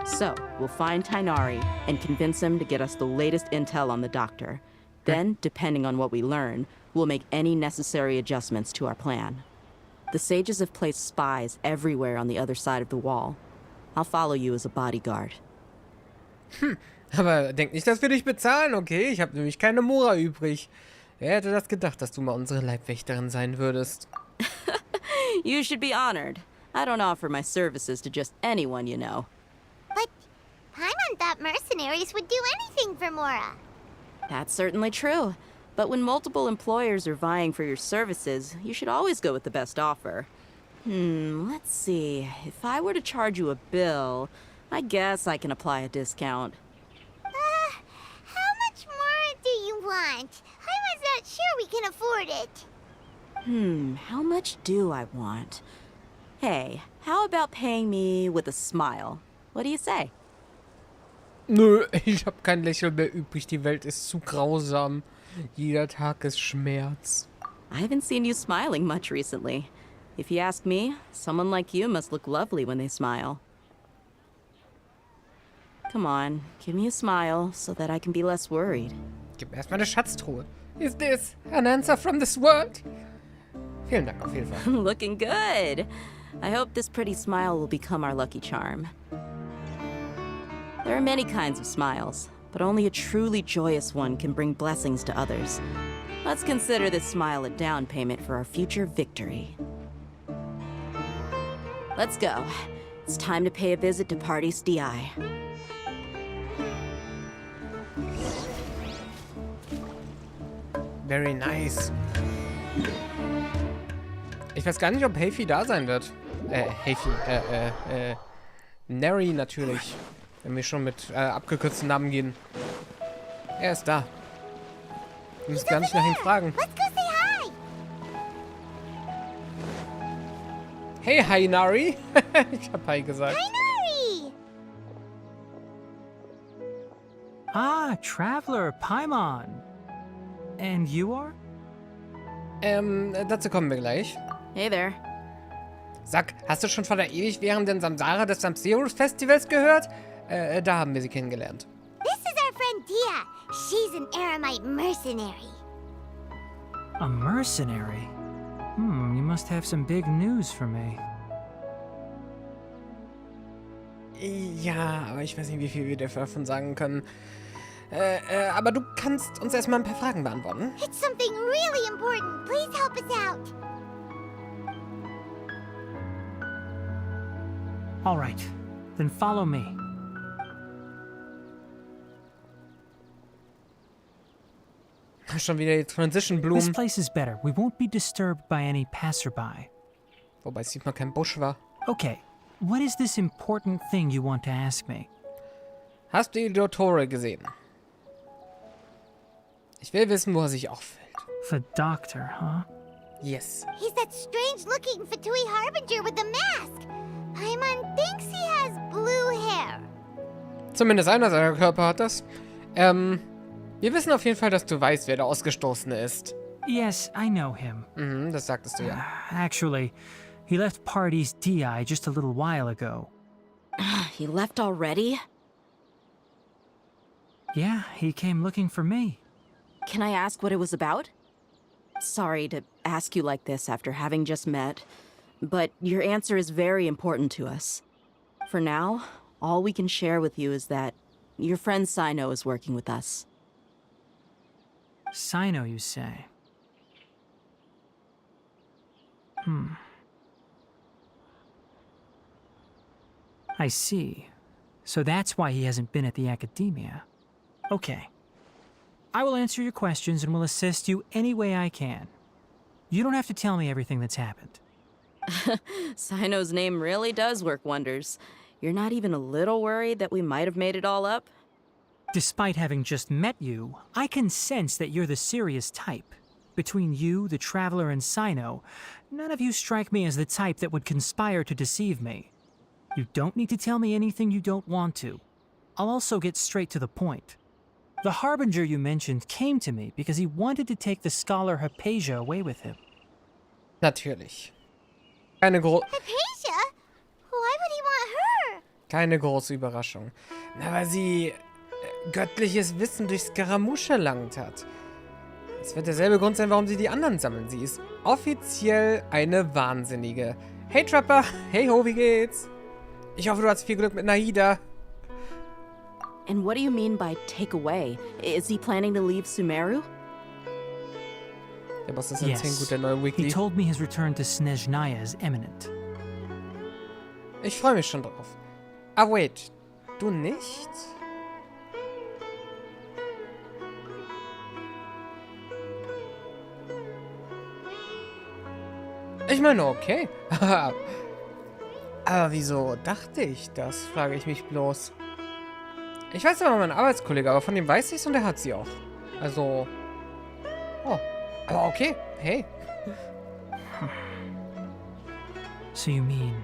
So, we'll find Tainari and convince him to get us the latest intel on the Doctor. Then, depending on what we learn, we'll make any necessary adjustments to our plan. The sages have placed spies everywhere on the other side of the wall. I'll follow you as a bodyguard. Aber denk nicht, dass wir dich bezahlen, okay? Ich habe nämlich keine Mora übrig. Wer hätte das gedacht, dass du mal unsere Leibwächterin sein würdest? You should be honored. I don't offer my services to just anyone you know. But Paimon thought mercenaries would do anything for Mora. That's certainly true. But when multiple employers are vying for your services, you should always go with the best offer. Let's see. If I were to charge you a bill, I guess I can apply a discount. How much more do you want? Paimon's not sure we can afford it. How much do I want? Hey, how about paying me with a smile? What do you say? Nö, ich habe kein Lächeln mehr übrig. Die Welt ist zu grausam. Jeder Tag ist Schmerz. I haven't seen you smiling much recently. If you ask me, someone like you must look lovely when they smile. Come on, give me a smile so that I can be less worried. Gib mir erstmal eine Schatztruhe. Is this an answer from this world? Vielen Dank auf jeden Fall. Looking good. I hope this pretty smile will become our lucky charm. There are many kinds of smiles, but only a truly joyous one can bring blessings to others. Let's consider this smile a down payment for our future victory. Let's go. It's time to pay a visit to Pardis Di. Very nice. Ich weiß gar nicht, ob Heify da sein wird. Neri natürlich. Wenn wir schon mit abgekürzten Namen gehen. Er ist da. Wir müssen gar nicht nach ihm fragen. Let's go say hi! Hey, hi, Nari. Ich hab hi gesagt. Hi, Nari! Ah, Traveler, Paimon. And you are? Dazu kommen wir gleich. Hey there. Sag, hast du schon von der ewig währenden Samsara des Samseus Festivals gehört? Da haben wir sie kennengelernt. This is our friend Dia. She's an Aramite mercenary. A mercenary? You must have some big news for me. Ja, aber ich weiß nicht, wie viel wir davon sagen können. Aber du kannst uns erstmal ein paar Fragen beantworten. It's something really important. Please help us out. All right, then follow me. Schon wieder die Transition This Blumen. place is better. We won't be disturbed by any passerby. Wobei es diesmal kein Busch war. Okay, what is this important thing you want to ask me? Hast du die Dottore gesehen? Ich will wissen, wo er sich aufhält. The doctor, huh? Yes. He's that strange-looking Fatui Harbinger with the mask. Paimon thinks he has blue hair. Zumindest einer seiner Körper hat das. Wir wissen auf jeden Fall, dass du weißt, wer der Ausgestoßene ist. Yes, I know him. Mhm, das sagtest du ja. Actually, he left Party's DI just a little while ago. He left already? Yeah, he came looking for me. Can I ask what it was about? Sorry to ask you like this after having just met, but your answer is very important to us. For now, all we can share with you is that your friend Sino is working with us. Sino, you say? I see. So that's why he hasn't been at the academia. Okay. I will answer your questions and will assist you any way I can. You don't have to tell me everything that's happened. Sino's name really does work wonders. You're not even a little worried that we might have made it all up? Despite having just met you, I can sense that you're the serious type. Between you, the Traveler, and Sino, none of you strike me as the type that would conspire to deceive me. You don't need to tell me anything you don't want to. I'll also get straight to the point. The Harbinger you mentioned came to me because he wanted to take the scholar Hypatia away with him. Natürlich. Hypatia? Why would he want her? Keine große Überraschung. Na, weil sie göttliches Wissen durch Scaramouche erlangt hat. Das wird derselbe Grund sein, warum sie die anderen sammeln. Sie ist offiziell eine Wahnsinnige. Hey Trapper, hey ho, wie geht's? Ich hoffe, du hast viel Glück mit Nahida. And what do you mean by take away? Is he planning to leave Sumeru? Der Boss ist in 10 gut, der neue Weekly. He told me his return to Snezhnaya is imminent. Ich freue mich schon drauf. Ah, wait. Du nicht? Ich meine, okay. Aber wieso dachte ich das, frage ich mich bloß. Ich weiß aber mein Arbeitskollege, aber von dem weiß ich's und er hat sie auch. Also... Oh, aber okay. Hey. So you mean...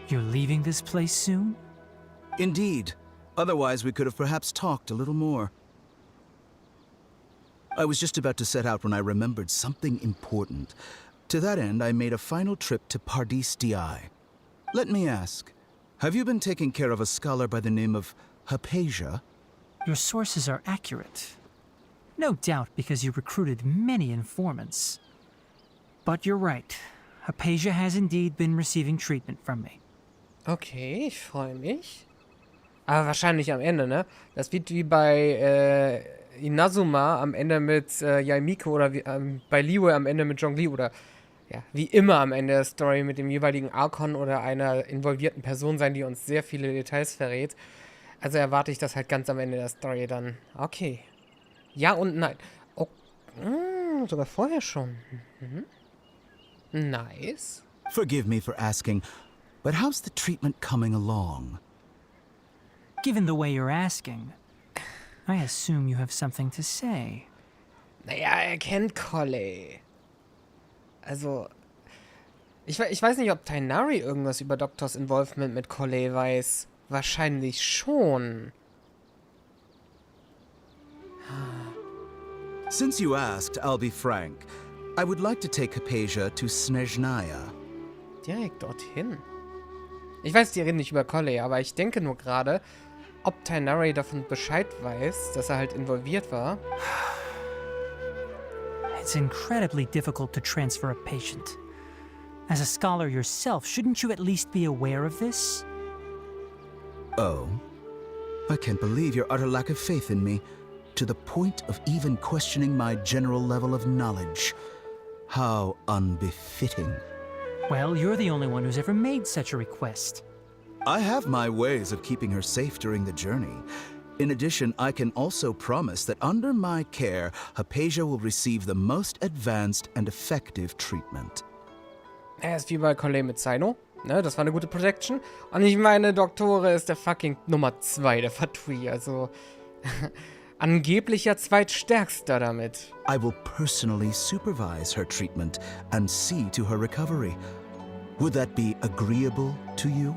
you're leaving this place soon? Indeed. Otherwise, we could have perhaps talked a little more. I was just about to set out when I remembered something important. To that end, I made a final trip to Pardis Di. Let me ask, have you been taking care of a scholar by the name of Hypatia? Your sources are accurate. No doubt because you recruited many informants. But you're right. Hypatia has indeed been receiving treatment from me. Okay, ich freue mich. Aber wahrscheinlich am Ende, ne? Das wird wie bei Inazuma am Ende mit Yaimiko oder wie, bei Liyue am Ende mit Zhongli oder ja, wie immer am Ende der Story mit dem jeweiligen Archon oder einer involvierten Person sein, die uns sehr viele Details verrät. Also erwarte ich das halt ganz am Ende der Story dann. Okay. Ja und nein. Oh, sogar vorher schon. Mhm. Nice. Forgive me for asking, but how's the treatment coming along? Given the way you're asking, I assume you have something to say. Naja, kennt Colley. Also, ich weiß nicht, ob Tighnari irgendwas über Doktors Involvement mit Colley weiß. Wahrscheinlich schon. Since you asked, I'll be frank. I would like to take Hypatia to Snezhnaya. Direkt dorthin. Ich weiß, die reden nicht über Colley, aber ich denke nur gerade, ob Tighnari davon Bescheid weiß, dass er halt involviert war. It's incredibly difficult to transfer a patient. As a scholar yourself, shouldn't you at least be aware of this? Oh? I can't believe your utter lack of faith in me, to the point of even questioning my general level of knowledge. How unbefitting. Well, you're the only one who's ever made such a request. I have my ways of keeping her safe during the journey. In addition, I can also promise that under my care, Hypatia will receive the most advanced and effective treatment. Er ist wie bei Colley mit Cyno. Ne, das war eine gute Protection. Und ich meine, Doktore ist der fucking Nummer 2 der Fatui. Also, angeblicher Zweitstärkster damit. I will personally supervise her treatment and see to her recovery. Would that be agreeable to you?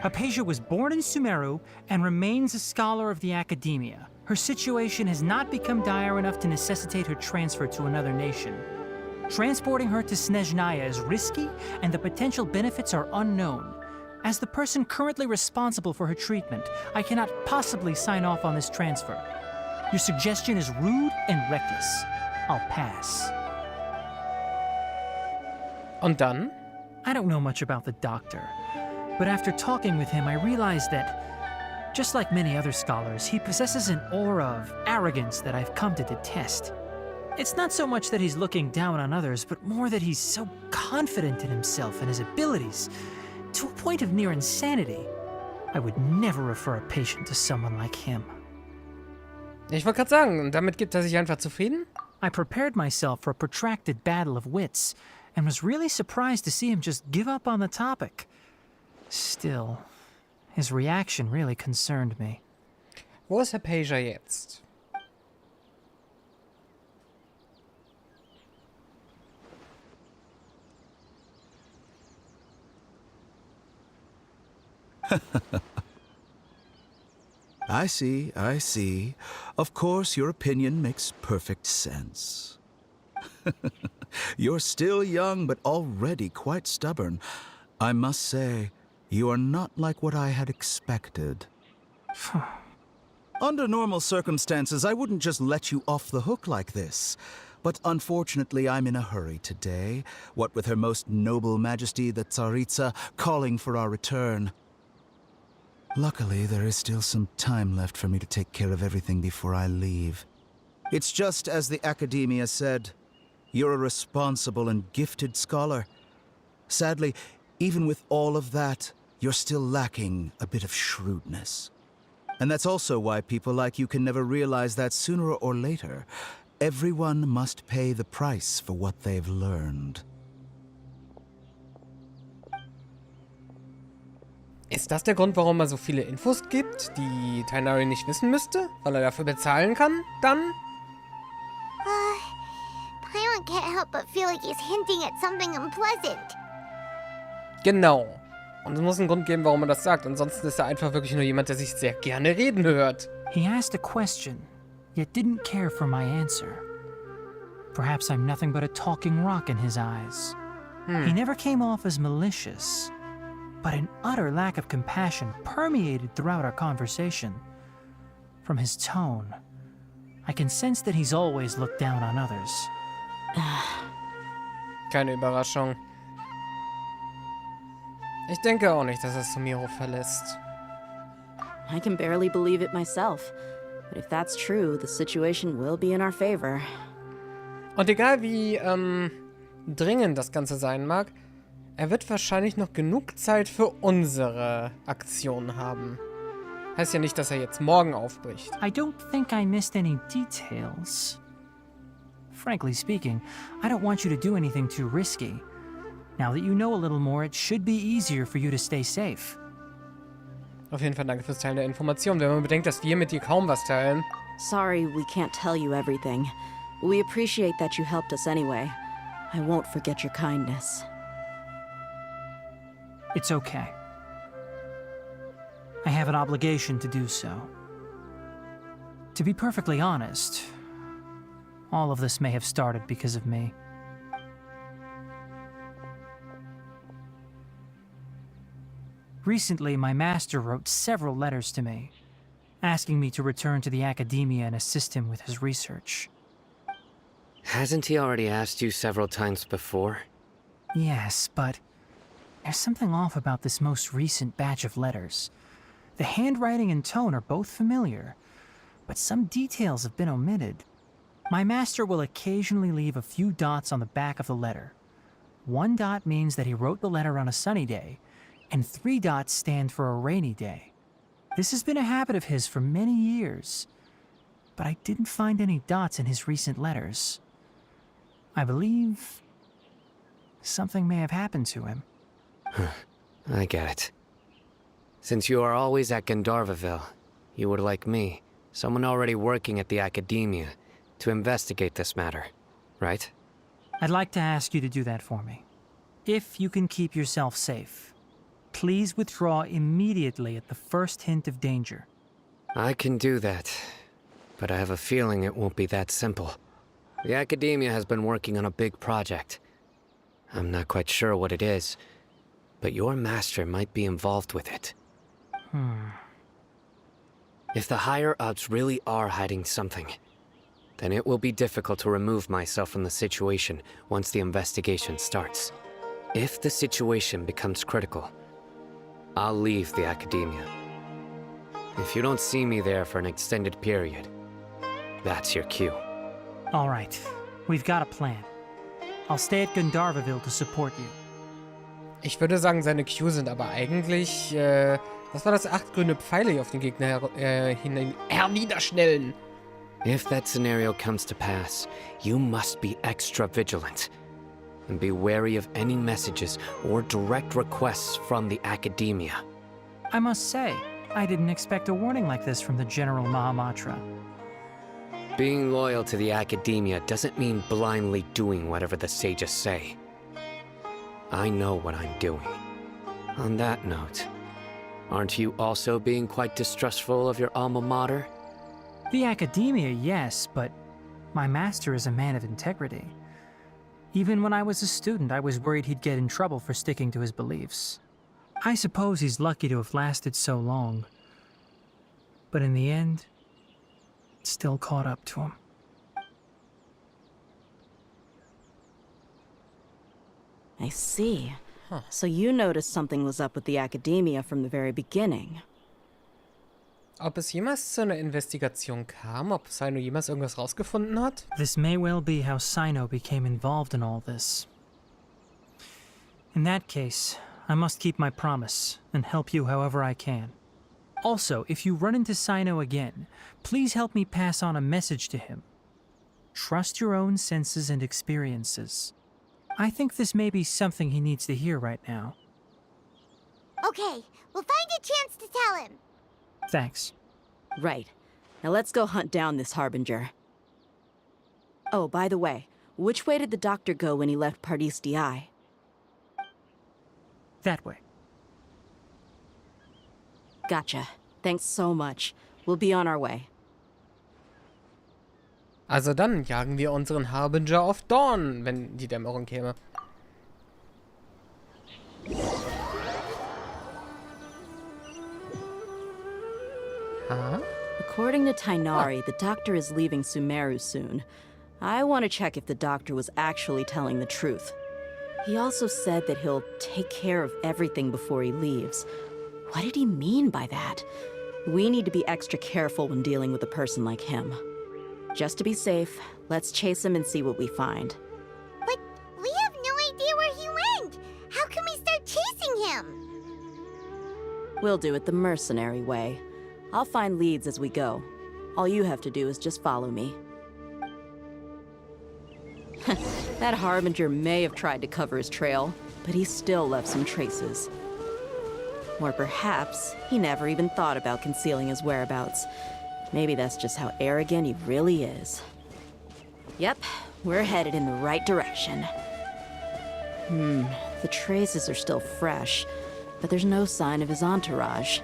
Hypatia was born in Sumeru and remains a scholar of the Academia. Her situation has not become dire enough to necessitate her transfer to another nation. Transporting her to Snezhnaya is risky, and the potential benefits are unknown. As the person currently responsible for her treatment, I cannot possibly sign off on this transfer. Your suggestion is rude and reckless. I'll pass. Und dann? I don't know much about the doctor, but after talking with him, I realized that, just like many other scholars, he possesses an aura of arrogance that I've come to detest. It's not so much that he's looking down on others, but more that he's so confident in himself and his abilities, to a point of near insanity. I would never refer a patient to someone like him. Ich wollte gerade sagen, und damit gibt er sich einfach zufrieden? I prepared myself for a protracted battle of wits, and was really surprised to see him just give up on the topic. Still, his reaction really concerned me. Wo ist Hypatia jetzt? I see, I see. Of course, your opinion makes perfect sense. You're still young, but already quite stubborn. I must say, you are not like what I had expected. Under normal circumstances, I wouldn't just let you off the hook like this. But unfortunately, I'm in a hurry today, what with Her Most Noble Majesty the Tsaritsa calling for our return. Luckily, there is still some time left for me to take care of everything before I leave. It's just as the Academia said. You're a responsible and gifted scholar. Sadly, even with all of that, you're still lacking a bit of shrewdness. And that's also why people like you can never realize that sooner or later, everyone must pay the price for what they've learned. Ist das der Grund, warum er so viele Infos gibt, die Tighnari nicht wissen müsste? Weil er dafür bezahlen kann, dann? Paimon can't help but feel like he's hinting at something unpleasant. Genau. Und es muss einen Grund geben, warum er das sagt. Ansonsten ist er einfach wirklich nur jemand, der sich sehr gerne reden hört. He asked a question, yet didn't care for my answer. Perhaps I'm nothing but a talking rock in his eyes. He never came off as malicious, but an utter lack of compassion permeated throughout our conversation. From his tone, I can sense that he's always looked down on others. Keine Überraschung. Ich denke auch nicht, dass er Sumiro verlässt. I can barely believe it myself. But if that's true, the situation will be in our favor. Und egal wie dringend das Ganze sein mag, er wird wahrscheinlich noch genug Zeit für unsere Aktion haben. Heißt ja nicht, dass er jetzt morgen aufbricht. I don't think I missed any details. Frankly speaking, I don't want you to do anything too risky. Now that you know a little more, it should be easier for you to stay safe. Auf jeden Fall danke fürs Teilen der Informationen. Wenn man bedenkt, dass wir mit dir kaum was teilen. Sorry we can't tell you everything. We appreciate that you helped us anyway. I won't forget your kindness. It's okay. I have an obligation to do so. To be perfectly honest, all of this may have started because of me. Recently, my master wrote several letters to me, asking me to return to the academia and assist him with his research. Hasn't he already asked you several times before? Yes, but there's something off about this most recent batch of letters. The handwriting and tone are both familiar, but some details have been omitted. My master will occasionally leave a few dots on the back of the letter. 1 dot means that he wrote the letter on a sunny day, and 3 dots stand for a rainy day. This has been a habit of his for many years, but I didn't find any dots in his recent letters. I believe something may have happened to him. I get it. Since you are always at Gandharvaville, you would like me, someone already working at the academia, to investigate this matter, right? I'd like to ask you to do that for me. If you can keep yourself safe, please withdraw immediately at the first hint of danger. I can do that, but I have a feeling it won't be that simple. The academia has been working on a big project. I'm not quite sure what it is, but your master might be involved with it. If the higher-ups really are hiding something, then it will be difficult to remove myself from the situation once the investigation starts. If the situation becomes critical, I'll leave the academia. If you don't see me there for an extended period, that's your cue. All right, we've got a plan. I'll stay at Gandharvaville to support you. Ich würde sagen, seine Q sind aber eigentlich, was war das? 8 grüne Pfeile, die auf den Gegner herniederschnellen. If that scenario comes to pass, you must be extra vigilant. And be wary of any messages or direct requests from the academia. I must say, I didn't expect a warning like this from the General Mahamatra. Being loyal to the academia doesn't mean blindly doing whatever the sages say. I know what I'm doing. On that note, aren't you also being quite distrustful of your alma mater? The academia, yes, but my master is a man of integrity. Even when I was a student, I was worried he'd get in trouble for sticking to his beliefs. I suppose he's lucky to have lasted so long. But in the end, it still caught up to him. I see. So you noticed something was up with the academia from the very beginning. Ob es jemals zu einer Investigation kam, ob Sino jemals irgendwas rausgefunden hat? This may well be how Sino became involved in all this. In that case, I must keep my promise and help you however I can. Also, if you run into Sino again, please help me pass on a message to him. Trust your own senses and experiences. I think this may be something he needs to hear right now. Okay, we'll find a chance to tell him. Thanks. Right. Now let's go hunt down this Harbinger. Oh, by the way, which way did the doctor go when he left Pardis DI? That way. Gotcha. Thanks so much. We'll be on our way. Also dann jagen wir unseren Harbinger auf Dawn, wenn die Dämmerung käme. Huh? According to Tainari, the doctor is leaving Sumeru soon. I want to check if the doctor was actually telling the truth. He also said that he'll take care of everything before he leaves. What did he mean by that? We need to be extra careful when dealing with a person like him. Just to be safe, let's chase him and see what we find. But we have no idea where he went! How can we start chasing him? We'll do it the mercenary way. I'll find leads as we go. All you have to do is just follow me. That Harbinger may have tried to cover his trail, but he still left some traces. Or perhaps he never even thought about concealing his whereabouts. Maybe that's just how arrogant he really is. Yep, we're headed in the right direction. The traces are still fresh, but there's no sign of his entourage.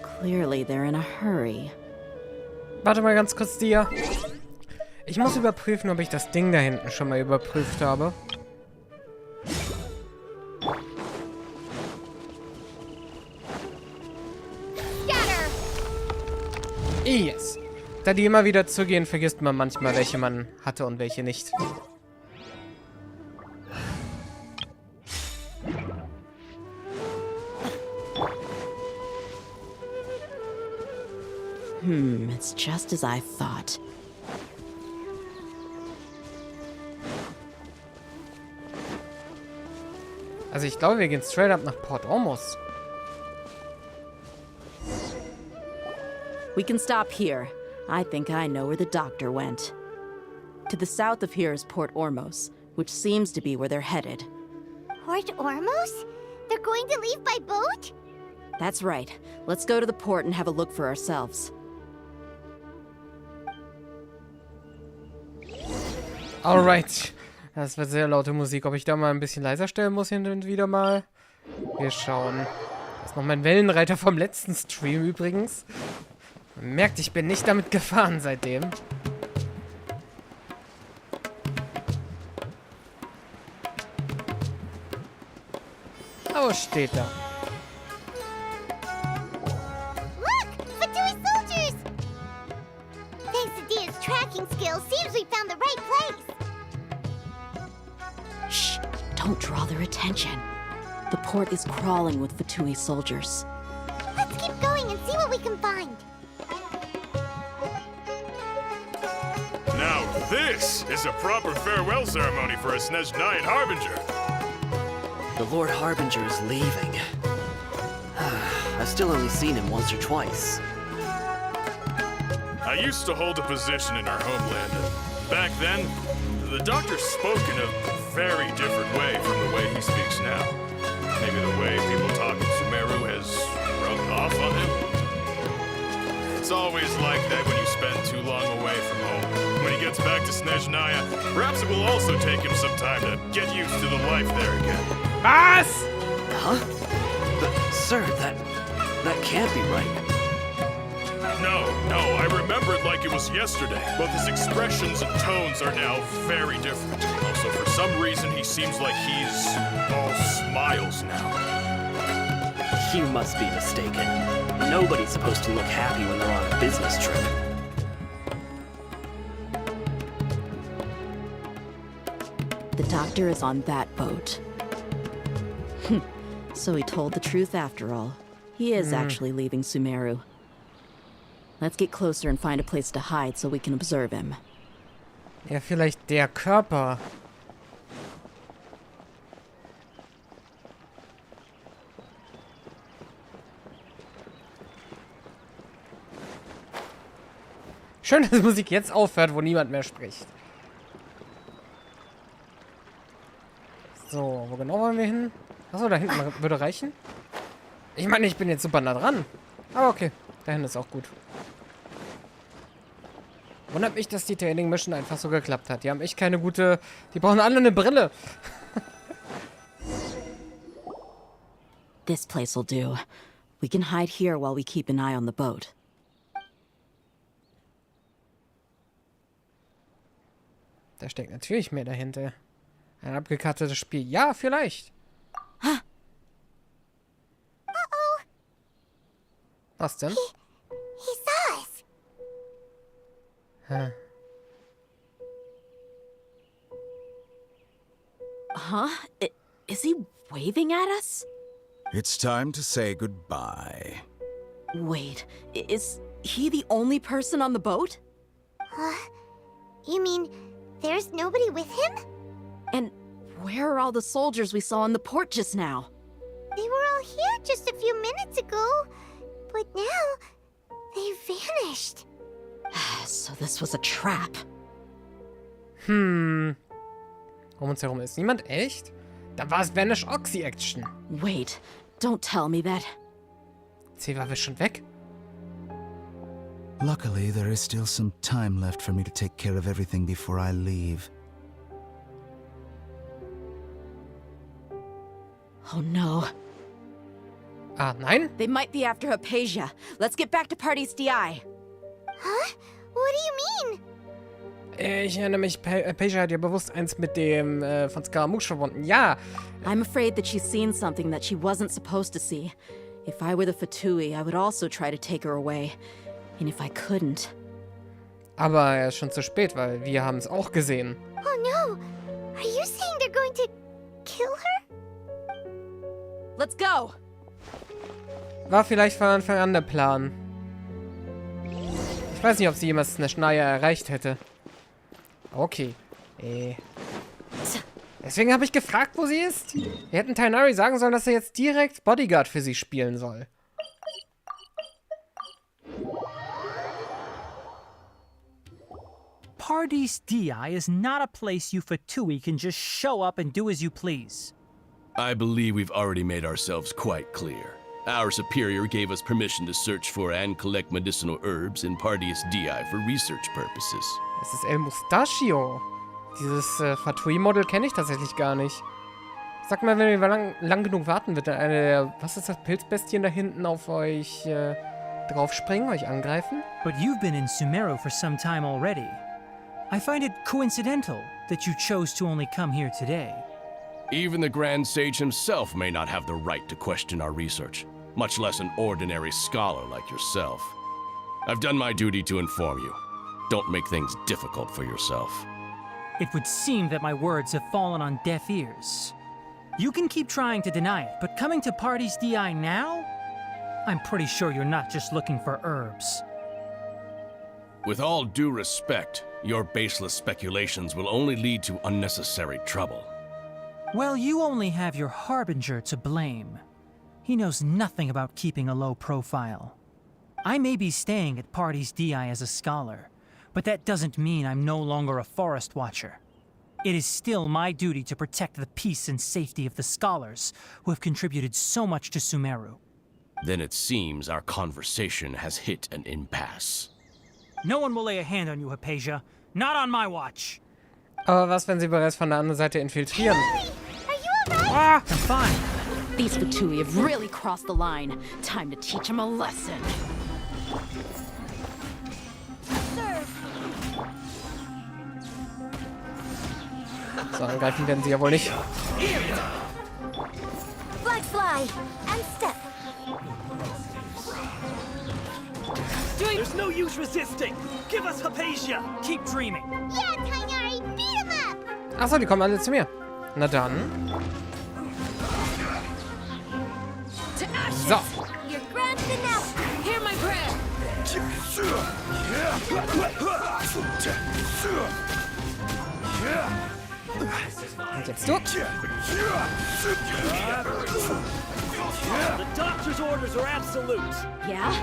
Clearly they're in a hurry. Warte mal ganz kurz, Dia. Ich muss überprüfen, ob ich das Ding da hinten schon mal überprüft habe. Yes. Da die immer wieder zugehen, vergisst man manchmal, welche man hatte und welche nicht. It's just as I thought. Also ich glaube, wir gehen straight up nach Port Ormuz. We can stop here. I think I know where the doctor went. To the south of here is Port Ormuz, which seems to be where they're headed. Port Ormuz? They're going to leave by boat? That's right. Let's go to the port and have a look for ourselves. Alright. Das wird sehr laute Musik. Ob ich da mal ein bisschen leiser stellen muss hin und wieder mal? Wir schauen. Das ist noch mein Wellenreiter vom letzten Stream übrigens. Man merkt, ich bin nicht damit gefahren seitdem. Oh, steht da. Look! Fatui soldiers! Thanks to Dia's tracking skills, seems we found the right place. Shh! Don't draw their attention. The port is crawling with Fatui soldiers. Let's keep going and see what we can find. Now this is a proper farewell ceremony for a Snezhnaya Harbinger. The Lord Harbinger is leaving. I've still only seen him once or twice. I used to hold a position in our homeland. Back then, the doctor spoke in a very different way from the way he speaks now. Maybe the way people talk in Sumeru has rubbed off on him. It's always like that when you spend too long away from home. When he gets back to Snezhnaya, perhaps it will also take him some time to get used to the life there again. Was? Huh? But, sir, that can't be right. No, I remember it like it was yesterday. Both his expressions and tones are now very different. Also, for some reason, he seems like he's all smiles now. You must be mistaken. Nobody's supposed to look happy when they're on a business trip. The doctor is on that boat. So he told the truth after all. He is actually leaving Sumeru. Let's get closer and find a place to hide so we can observe him. Ja, vielleicht der Körper. Schön, dass die Musik jetzt aufhört, wo niemand mehr spricht. So, wo genau wollen wir hin? Achso, da hinten würde reichen. Ich meine, ich bin jetzt super nah dran. Aber okay, dahin ist auch gut. Wundert mich, dass die Training Mission einfach so geklappt hat. Die haben echt keine gute... Die brauchen alle eine Brille. This place will do. We can hide here while we keep an eye on the boat. Da steckt natürlich mehr dahinter. Ein abgekartetes Spiel. Ja, vielleicht. Was denn? He saw us. Huh? Is he waving at us? It's time to say goodbye. Wait, is he the only person on the boat? You mean there's nobody with him? And where are all the soldiers we saw in the port just now? They were all here just a few minutes ago, but now they vanished. So this was a trap. Um uns herum ist niemand echt? Dann war es Vanish Oxy Action. Wait, don't tell me that. Ceva ist schon weg? Luckily, there is still some time left for me to take care of everything before I leave. Oh no. Ah, nein? They might be after Hypatia. Let's get back to Party's DI. Huh? What do you mean? Ich erinnere mich, Hypatia hat ja bewusst eins mit dem von Scaramouche verbunden. Ja! I'm afraid that she's seen something that she wasn't supposed to see. If I were the Fatui, I would also try to take her away. And if I couldn't... Aber er ist schon zu spät, weil wir haben es auch gesehen. Oh no! Are you saying they're going to kill her? Let's go! War vielleicht von Anfang an der Plan. Ich weiß nicht, ob sie jemals eine Schneier erreicht hätte. Okay. Deswegen habe ich gefragt, wo sie ist. Wir hätten Tainari sagen sollen, dass er jetzt direkt Bodyguard für sie spielen soll. Party's DI is not a place you Fatui can just show up and do as you please. I believe we've already made ourselves quite clear. Our superior gave us permission to search for and collect medicinal herbs in Party's DI for research purposes. Es ist El Mustachio. Dieses Fatui-Model kenne ich tatsächlich gar nicht. Sag mal, wenn wir lang genug warten, wird dann eine der, was ist das, Pilzbestien da hinten auf euch draufspringen, euch angreifen? But you've been in Sumeru for some time already. I find it coincidental that you chose to only come here today. Even the Grand Sage himself may not have the right to question our research, much less an ordinary scholar like yourself. I've done my duty to inform you. Don't make things difficult for yourself. It would seem that my words have fallen on deaf ears. You can keep trying to deny it, but coming to Party's DI now? I'm pretty sure you're not just looking for herbs. With all due respect, your baseless speculations will only lead to unnecessary trouble. Well, you only have your Harbinger to blame. He knows nothing about keeping a low profile. I may be staying at Party's DI as a scholar, but that doesn't mean I'm no longer a forest watcher. It is still my duty to protect the peace and safety of the scholars who have contributed so much to Sumeru. Then it seems our conversation has hit an impasse. No one will lay a hand on you, Hypatia. Not on my watch. Aber was, wenn sie bereits von der anderen Seite infiltrieren? Hey, are you alright? I'm fine. These Fatui have really crossed the line. Time to teach them a lesson. So, angreifen werden sie ja wohl nicht. Flag fly and step. There's no use resisting. Give us Hypatia. Keep dreaming. Yeah, Tainari, beat him up. Achso, die kommen alle zu mir. Na dann. So. You're grand enough. Hear my prayer. Und jetzt du. The doctor's orders are absolute. Yeah?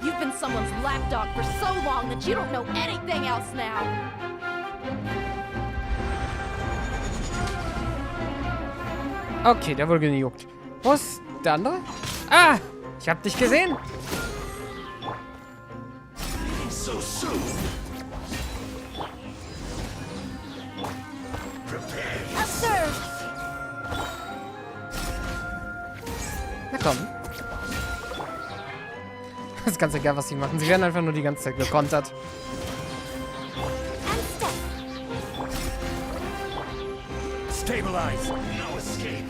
You've been someone's lapdog for so long that you don't know anything else now. Okay, der wurde gejuckt. Wo ist der andere? Ah! Ich hab dich gesehen. Na komm. Das ist ganz egal, was sie machen. Sie werden einfach nur die ganze Zeit gekontert. Stabilize. No escape.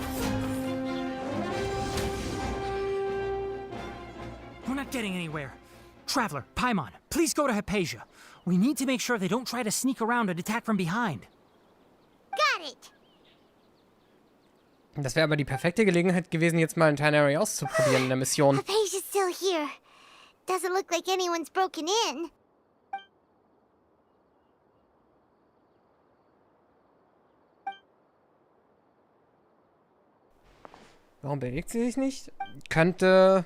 We're not getting anywhere. Traveler, Paimon, please go to Hypatia. We need to make sure they don't try to sneak around and attack from behind. Got it. Das wäre aber die perfekte Gelegenheit gewesen, jetzt mal einen Tainari auszuprobieren in der Mission. Hypatia's still here. Doesn't look like anyone's broken in. Warum bewegt sie sich nicht? Könnte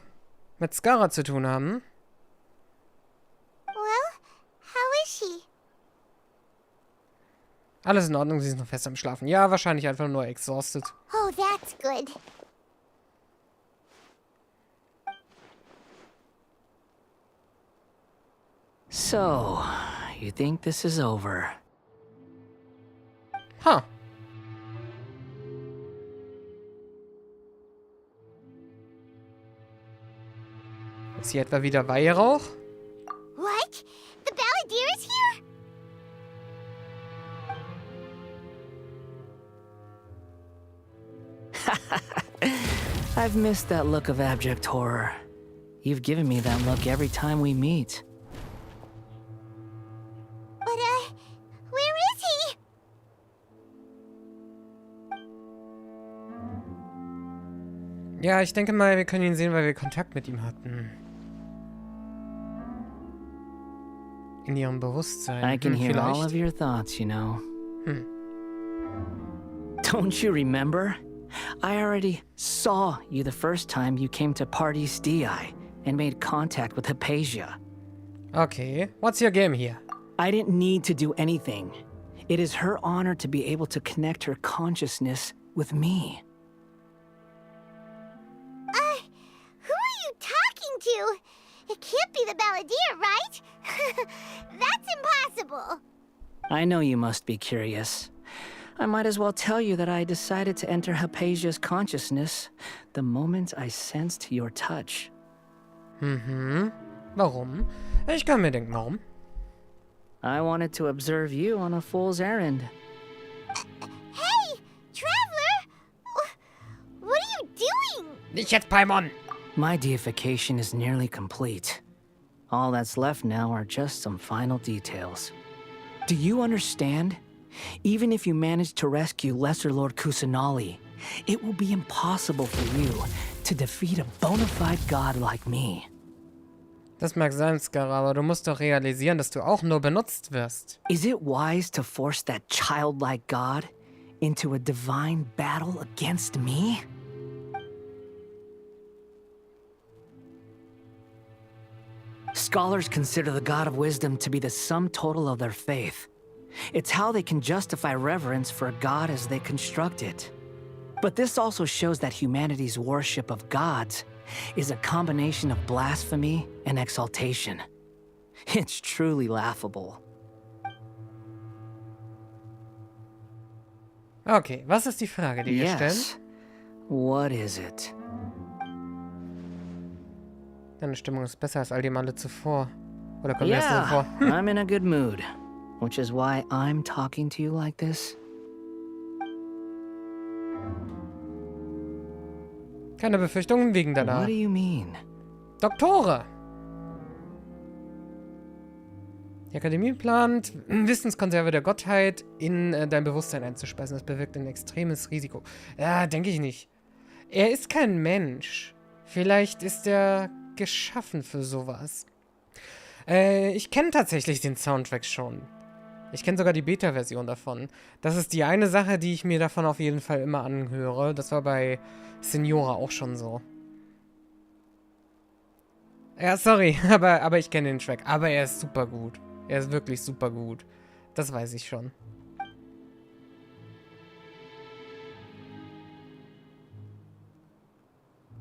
mit Skara zu tun haben. Well, how is she? Alles in Ordnung, sie ist noch fest am Schlafen. Ja, wahrscheinlich einfach nur exhausted. Oh, that's good. So, you think this is over? Huh. Ist hier etwa wieder Weihrauch? What? The Balladeer is here? I've missed that look of abject horror. You've given me that look every time we meet. But, where is he? Ja, ich denke mal, wir können ihn sehen, weil wir Kontakt mit ihm hatten. In ihrem Bewusstsein. I can hear vielleicht. all of your thoughts, you know. Don't you remember? I already saw you the first time you came to Party's DI and made contact with Hypatia. Okay, what's your game here? I didn't need to do anything. It is her honor to be able to connect her consciousness with me. Who are you talking to? It can't be the Balladeer, right? That's impossible. I know you must be curious. I might as well tell you that I decided to enter Hypatia's consciousness the moment I sensed your touch. Warum? Ich kann mir denken, warum. I wanted to observe you on a fool's errand. Hey, Traveler! What are you doing? Nicht jetzt, Paimon! My deification is nearly complete. All that's left now are just some final details. Do you understand? Even if you manage to rescue Lesser Lord Kusanali, it will be impossible for you to defeat a bona fide god like me. Das mag sein, Scar, aber du musst doch realisieren, dass du auch nur benutzt wirst. Is it wise to force that childlike god into a divine battle against me? Scholars consider the god of wisdom to be the sum total of their faith. It's how they can justify reverence for a god as they construct it. But this also shows that humanity's worship of gods is a combination of blasphemy and exaltation. It's truly laughable. Okay, was ist die Frage, die wir stellen? Yes. What is it? Deine Stimmung ist besser als all die Male zuvor. Oder kommt mir das so vor? I'm in a good mood, which is why I'm talking to you like this. Keine Befürchtungen wegen deiner... What do you mean? Doktore! Die Akademie plant, Wissenskonserve der Gottheit in dein Bewusstsein einzuspeisen. Das bewirkt ein extremes Risiko. Ja, denke ich nicht. Er ist kein Mensch. Vielleicht ist er geschaffen für sowas. Ich kenne tatsächlich den Soundtrack schon. Ich kenne sogar die Beta-Version davon. Das ist die eine Sache, die ich mir davon auf jeden Fall immer anhöre. Das war bei Signora auch schon so. Ja, sorry, aber ich kenne den Track. Aber er ist super gut. Er ist wirklich super gut. Das weiß ich schon.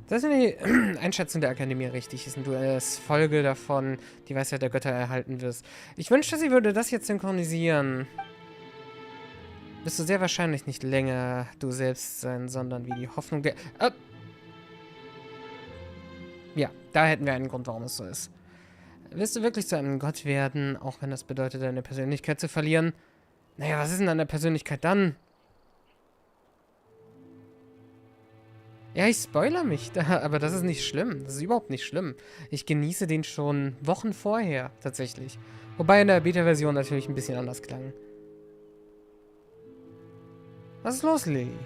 Das ist die Einschätzung der Akademie richtig ist und du als Folge davon die Weisheit der Götter erhalten wirst. Ich wünschte, sie würde das jetzt synchronisieren. Bist du sehr wahrscheinlich nicht länger du selbst sein, sondern wie die Hoffnung der... Ja, da hätten wir einen Grund, warum es so ist. Willst du wirklich zu einem Gott werden, auch wenn das bedeutet, deine Persönlichkeit zu verlieren? Naja, was ist denn an der Persönlichkeit dann? Ja, ich spoilere mich, aber das ist nicht schlimm. Das ist überhaupt nicht schlimm. Ich genieße den schon Wochen vorher, tatsächlich. Wobei in der Beta-Version natürlich ein bisschen anders klang. Was ist los, Lily?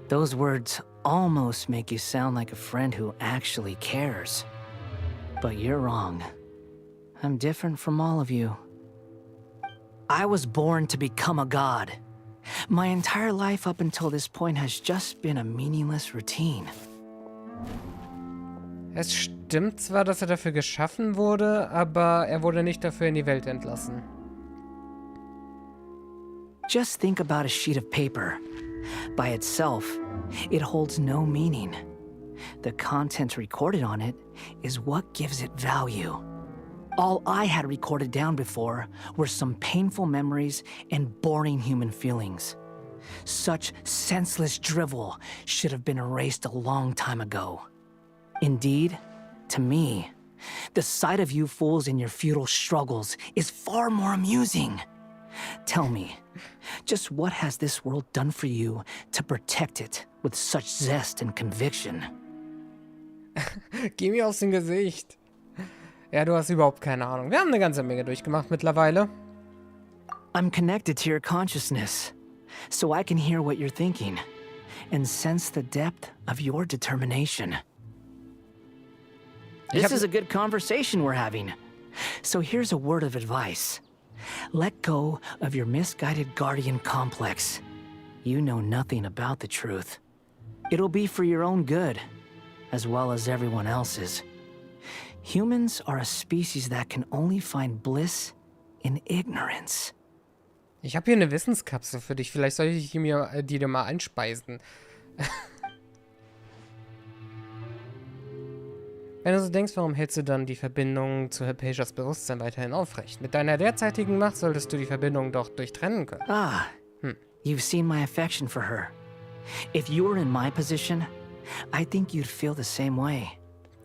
Those words almost make you sound like a friend who actually cares. But you're wrong. I'm different from all of you. I was born to become a god. My entire life up until this point has just been a meaningless routine. Es stimmt zwar, dass er dafür geschaffen wurde, aber er wurde nicht dafür in die Welt entlassen. Just think about a sheet of paper. By itself, it holds no meaning. The content recorded on it is what gives it value. All I had recorded down before were some painful memories and boring human feelings. Such senseless drivel should have been erased a long time ago. Indeed, to me, the sight of you fools in your futile struggles is far more amusing. Tell me, just what has this world done for you to protect it with such zest and conviction? Geh mir aus dem Gesicht. Ja, du hast überhaupt keine Ahnung. Wir haben eine ganze Menge durchgemacht mittlerweile. I'm connected to your consciousness, so I can hear what you're thinking and sense the depth of your determination. This is a good conversation we're having. So here's a word of advice. Let go of your misguided guardian complex. You know nothing about the truth. It'll be for your own good, as well as everyone else's. Humans are a species that can only find bliss in ignorance. Ich habe hier eine Wissenskapsel für dich. Vielleicht soll ich die dir mal einspeisen. Wenn du so denkst, warum hältst du dann die Verbindung zu Hypatias Bewusstsein weiterhin aufrecht? Mit deiner derzeitigen Macht solltest du die Verbindung doch durchtrennen können. Ah, you've seen my affection for her. If you were in my position, I think you'd feel the same way.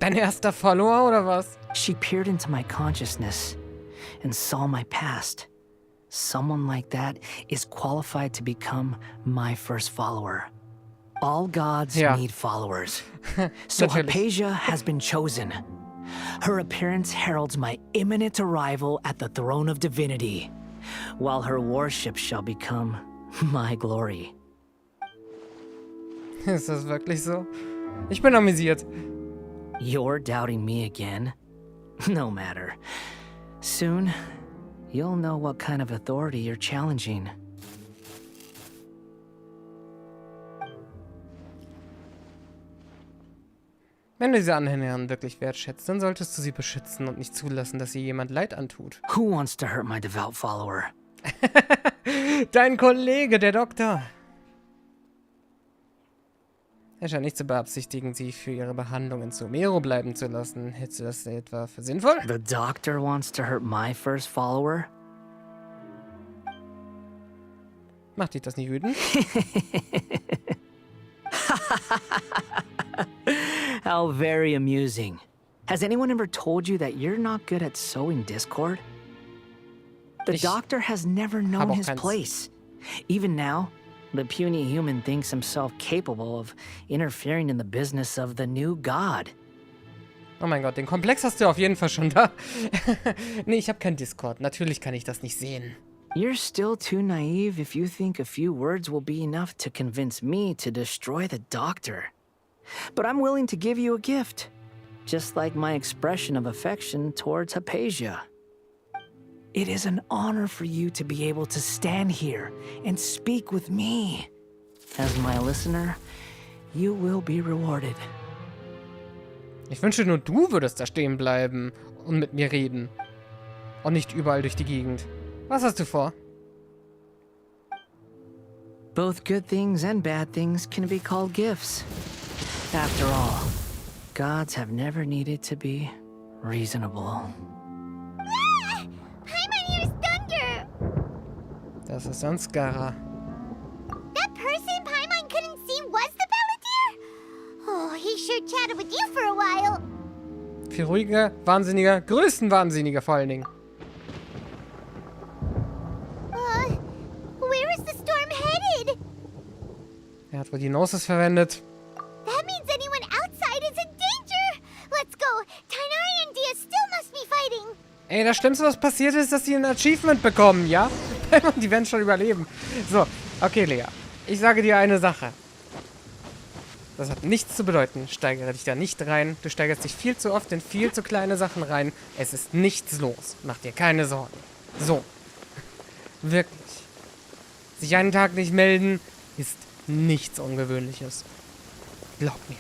Dein erster Follower, oder was? She peered into my consciousness and saw my past. Someone like that is qualified to become my first follower. All gods need followers. So Hypatia has been chosen. Her appearance heralds my imminent arrival at the throne of divinity, while her worship shall become my glory. Ist das wirklich so? Ich bin amüsiert. You're doubting me again? No matter. Soon, you'll know what kind of authority you're challenging. Wenn du diese Anhängerin wirklich wertschätzt, dann solltest du sie beschützen und nicht zulassen, dass ihr jemand Leid antut. Who wants to hurt my devout follower? Dein Kollege, der Doktor. Er scheint nicht zu beabsichtigen, sie für ihre Behandlung in Sumeru bleiben zu lassen. Hältst du das etwa für sinnvoll? The doctor wants to hurt my first follower? Macht dich das nicht wütend? How very amusing. Has anyone ever told you that you're not good at sowing discord? The doctor has never known his place. Even now, the puny human thinks himself capable of interfering in the business of the new god. Oh mein Gott, den Komplex hast du auf jeden Fall schon da. Nee, ich habe kein Discord. Natürlich kann ich das nicht sehen. You're still too naive if you think a few words will be enough to convince me to destroy the doctor. But I'm willing to give you a gift, just like my expression of affection towards Hypatia. It is an honor for you to be able to stand here and speak with me. As my listener, you will be rewarded. Ich wünsche nur, du würdest da stehen bleiben und mit mir reden. Und nicht überall durch die Gegend. Was hast du vor? Both good things and bad things can be called gifts. After all, gods have never needed to be reasonable. Paimon used thunder! Das ist ein Skara. That person Paimon couldn't see was the Palantir? Oh, he sure chatted with you for a while. Viel ruhiger, wahnsinniger, größenwahnsinniger vor allen Dingen. Where is the storm headed? Er hat wohl die Gnosis verwendet. That means anyone outside is in danger! Let's go! Tainari and Dia still must be fighting! Ey, das Schlimmste, was passiert ist, dass sie ein Achievement bekommen, ja? Die werden schon überleben. So, okay, Lea. Ich sage dir eine Sache. Das hat nichts zu bedeuten. Steigere dich da nicht rein. Du steigerst dich viel zu oft in viel zu kleine Sachen rein. Es ist nichts los. Mach dir keine Sorgen. So. Wirklich. Sich einen Tag nicht melden, ist nichts Ungewöhnliches. Glaub mir.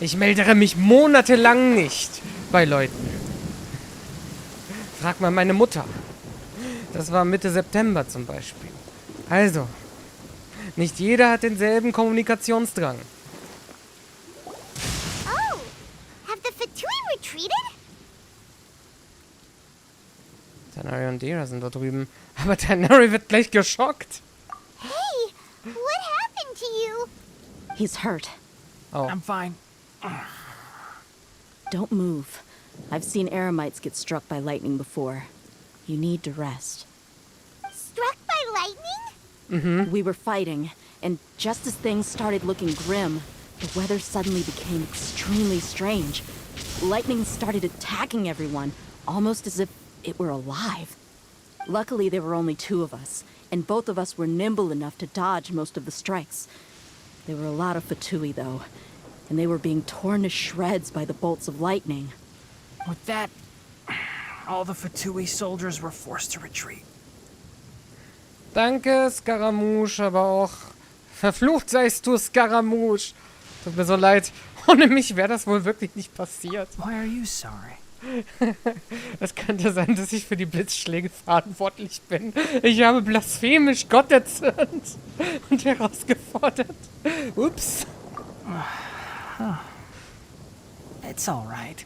Ich melde mich monatelang nicht bei Leuten. Frag mal meine Mutter. Das war Mitte September zum Beispiel. Also, nicht jeder hat denselben Kommunikationsdrang. Oh, have the Fatui retreated? Tanari und Dera sind da drüben. Aber Tanari wird gleich geschockt. Hey, what happened to you? He's hurt. Oh. I'm fine. Don't move. I've seen Eremites get struck by lightning before. You need to rest. Struck by lightning? Mm-hmm. We were fighting, and just as things started looking grim, the weather suddenly became extremely strange. Lightning started attacking everyone, almost as if it were alive. Luckily, there were only 2 of us, and both of us were nimble enough to dodge most of the strikes. There were a lot of Fatui, though, and they were being torn to shreds by the bolts of lightning. With that, all the Fatui soldiers were forced to retreat. Danke, Scaramouche, aber auch verflucht seist du, Scaramouche. Tut mir so leid. Ohne mich wäre das wohl wirklich nicht passiert. Why are you sorry? Es könnte sein, dass ich für die Blitzschläge verantwortlich bin. Ich habe blasphemisch Gott erzürnt und herausgefordert. Ups. It's all right.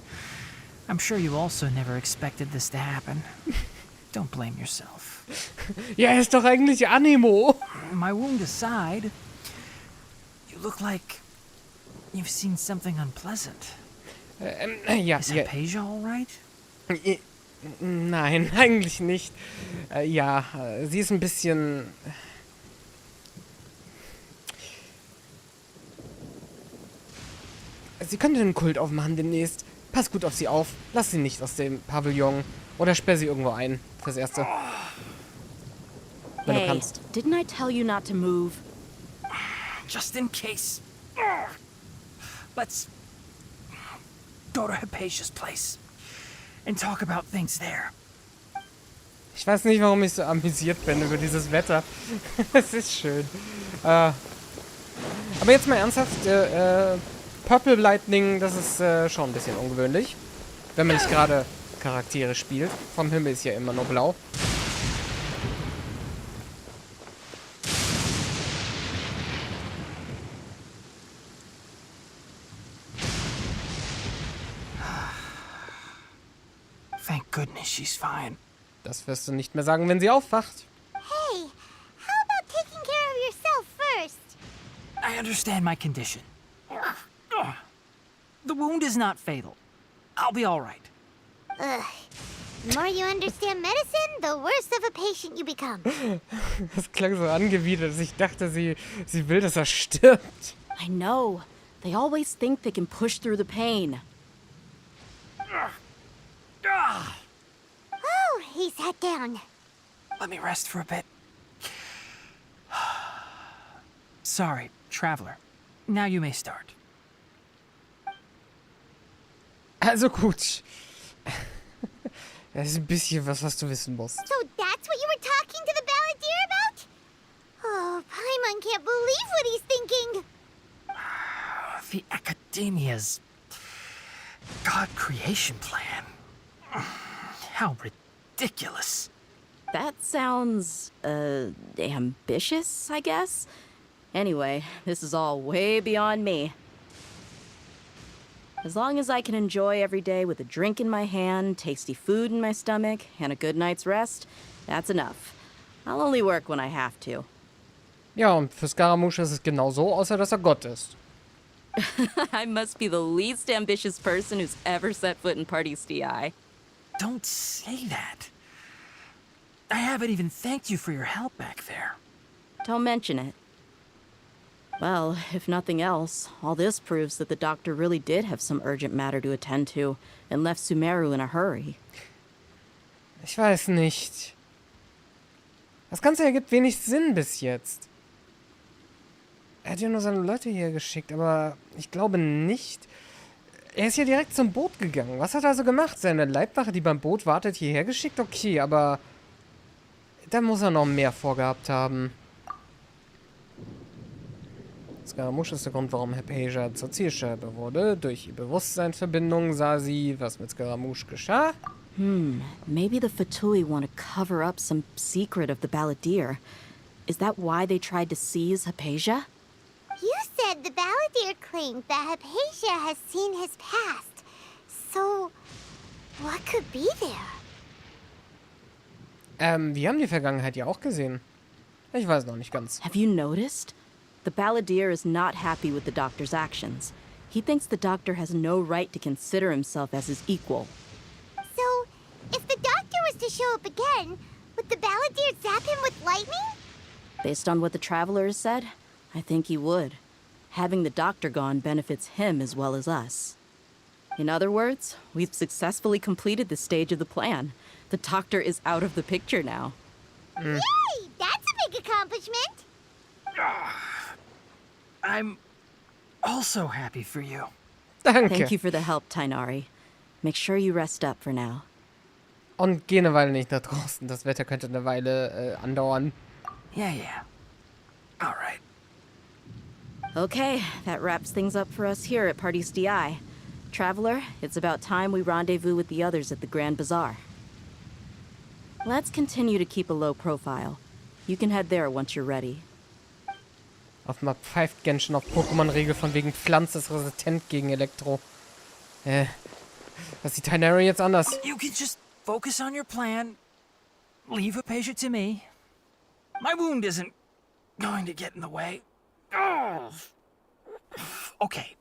I'm sure you also never expected this to happen. Don't blame yourself. Ja, er ist doch eigentlich Animo. My wound aside, you look like you've seen something unpleasant. Ja, Is ja. Hypatia all right? Nein, eigentlich nicht. Ja, sie ist ein bisschen... Sie könnte einen Kult aufmachen demnächst. Pass gut auf sie auf. Lass sie nicht aus dem Pavillon. Oder sperr sie irgendwo ein. Fürs Erste. Wenn du Hey, kannst. didn't I tell you not to move? Just in case. Let's go to Hypatia's place and talk about things there. Ich weiß nicht, warum ich so amüsiert bin über dieses Wetter. Es ist schön. Aber jetzt mal ernsthaft. Purple Lightning, das ist schon ein bisschen ungewöhnlich. Wenn man nicht gerade Charaktere spielt. Vom Himmel ist ja immer nur blau. Thank goodness she's fine. Das wirst du nicht mehr sagen, wenn sie aufwacht. Hey, how about taking care of yourself first? I understand my condition. The wound is not fatal. I'll be all right. Ugh. The more you understand medicine, the worse of a patient you become. Das klang so angewidert, dass ich dachte, sie will, dass er stirbt. I know. They always think they can push through the pain. Oh, he sat down. Let me rest for a bit. Sorry, traveler. Now you may start. Also gut. Das ist ein bisschen was du wissen musst. So that's what you were talking to the balladeer about? Oh, Paimon can't believe what he's thinking. The Academia's God creation plan. How ridiculous. That sounds, ambitious, I guess? Anyway, this is all way beyond me. As long as I can enjoy every day with a drink in my hand, tasty food in my stomach, and a good night's rest, that's enough. I'll only work when I have to. Ja, und für Scaramouche ist es genau so, außer dass er Gott ist. I must be the least ambitious person who's ever set foot in Party's DI. Don't say that. I haven't even thanked you for your help back there. Don't mention it. Well, if nothing else, all this proves that the doctor really did have some urgent matter to attend to and left Sumeru in a hurry. Ich weiß nicht. Das Ganze ergibt wenig Sinn bis jetzt. Er hat ja nur seine Leute hier geschickt, aber ich glaube nicht. Er ist ja direkt zum Boot gegangen. Was hat er also gemacht? Seine Leibwache, die beim Boot wartet, hierher geschickt? Okay, aber da muss er noch mehr vorgehabt haben. Scaramouche ist der Grund, warum Hypatia zur Zielscheibe wurde. Durch ihr Bewusstseinsverbindung sah sie, was mit Scaramouche geschah. Maybe the Fatui want to cover up some secret of the Balladeer. Is that why they tried to seize Hypatia? You said the Balladeer claimed that Hypatia has seen his past. So, what could be there? Wir haben die Vergangenheit ja auch gesehen. Ich weiß noch nicht ganz. Have you noticed? The Balladeer is not happy with the Doctor's actions. He thinks the Doctor has no right to consider himself as his equal. So, if the Doctor was to show up again, would the Balladeer zap him with lightning? Based on what the Traveler has said, I think he would. Having the Doctor gone benefits him as well as us. In other words, we've successfully completed this stage of the plan. The Doctor is out of the picture now. Yay! That's a big accomplishment! I'm also happy for you. Danke. Thank you for the help, Tainari. Make sure you rest up for now. Und geh eine Weile nicht nach draußen. Das Wetter könnte eine Weile andauern. Yeah. All right. Okay, that wraps things up for us here at Party's DI. Traveler, it's about time we rendezvous with the others at the Grand Bazaar. Let's continue to keep a low profile. You can head there once you're ready. Auf mal pfeift Genshin auf Pokémon-Regel von wegen Pflanze ist resistent gegen Elektro. Was sieht Tainari jetzt anders? You can just focus on your plan. Leave Hypatia to me. My wound isn't going to get in the way. Oh. Okay.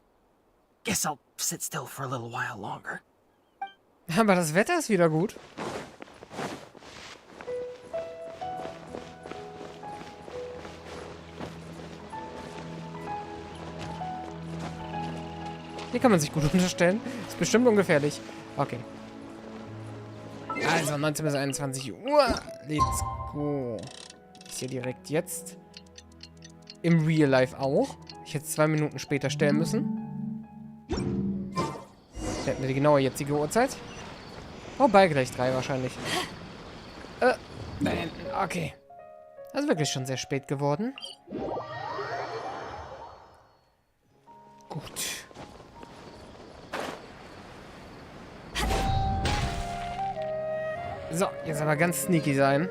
Guess I'll sit still for a little while longer. Aber das Wetter ist wieder gut. Hier kann man sich gut unterstellen. Ist bestimmt ungefährlich. Okay. Also 19 bis 21 Uhr. Let's go. Ist hier direkt jetzt. Im Real Life auch. Ich hätte es 2 Minuten später stellen müssen. Hätten wir die genaue jetzige Uhrzeit. Wobei gleich 3 wahrscheinlich. Nein, okay. Das ist wirklich schon sehr spät geworden. Gut. So, jetzt aber ganz sneaky sein.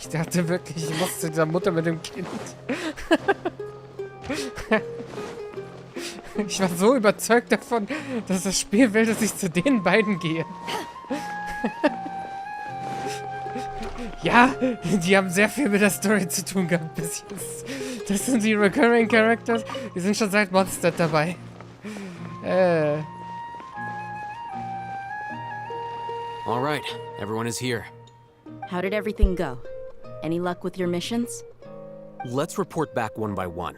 Ich dachte wirklich, ich muss zu dieser Mutter mit dem Kind. Ich war so überzeugt davon, dass das Spiel will, dass ich zu den beiden gehe. Ja, die haben sehr viel mit der Story zu tun gehabt bis jetzt. Das sind die Recurring Characters. Die sind schon seit Monster dabei. All right, everyone is here. How did everything go? Any luck with your missions? Let's report back one by one.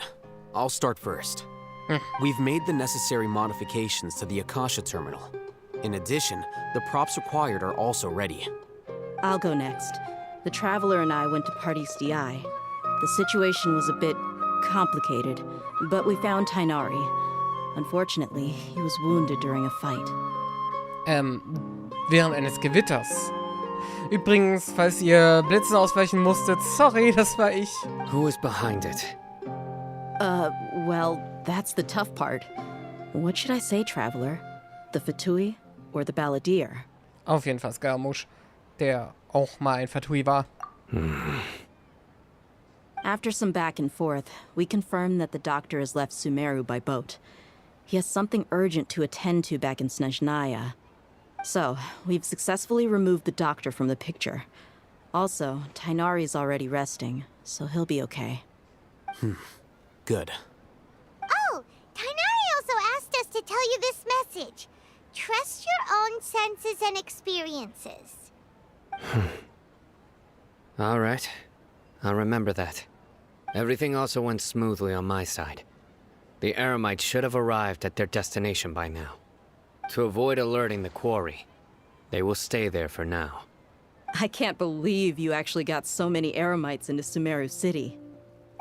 I'll start first. We've made the necessary modifications to the Akasha terminal. In addition, the props required are also ready. I'll go next. The Traveler and I went to Party's DI. The situation was a bit complicated, but we found Tainari. Unfortunately, he was wounded during a fight. Während eines Gewitters. Übrigens, falls ihr Blitzen ausweichen musstet, sorry, das war ich. Who is behind it? Well, that's the tough part. What should I say, Traveler? The Fatui or the Balladeer? Auf jeden Fall Scaramouche, der auch mal ein Fatui war. After some back and forth, we confirmed that the Doctor has left Sumeru by boat. He has something urgent to attend to back in Snezhnaya. So, we've successfully removed the Doctor from the picture. Also, Tainari's already resting, so he'll be okay. Good. Oh, Tainari also asked us to tell you this message. Trust your own senses and experiences. All right. I'll remember that. Everything also went smoothly on my side. The Eremites should have arrived at their destination by now. To avoid alerting the quarry, they will stay there for now. I can't believe you actually got so many Eremites into Sumeru City.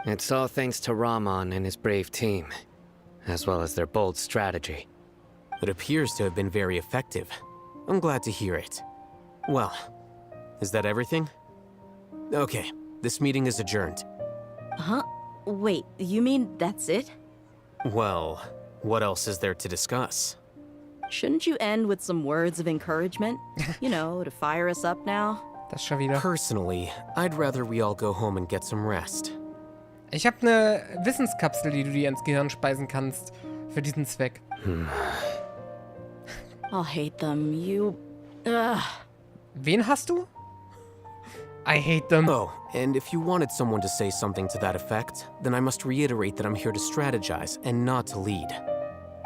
It's all thanks to Rahman and his brave team, as well as their bold strategy. It appears to have been very effective. I'm glad to hear it. Well, is that everything? Okay, this meeting is adjourned. Huh? Wait, you mean that's it? Well, what else is there to discuss? Shouldn't you end with some words of encouragement? You know, to fire us up now? Das schon wieder. Personally, I'd rather we all go home and get some rest. Ich habe eine Wissenskapsel, die du dir ins Gehirn speisen kannst. Für diesen Zweck. I'll hate them. You... Ugh. Wen hast du? I hate them. Oh, and if you wanted someone to say something to that effect, then I must reiterate that I'm here to strategize and not to lead.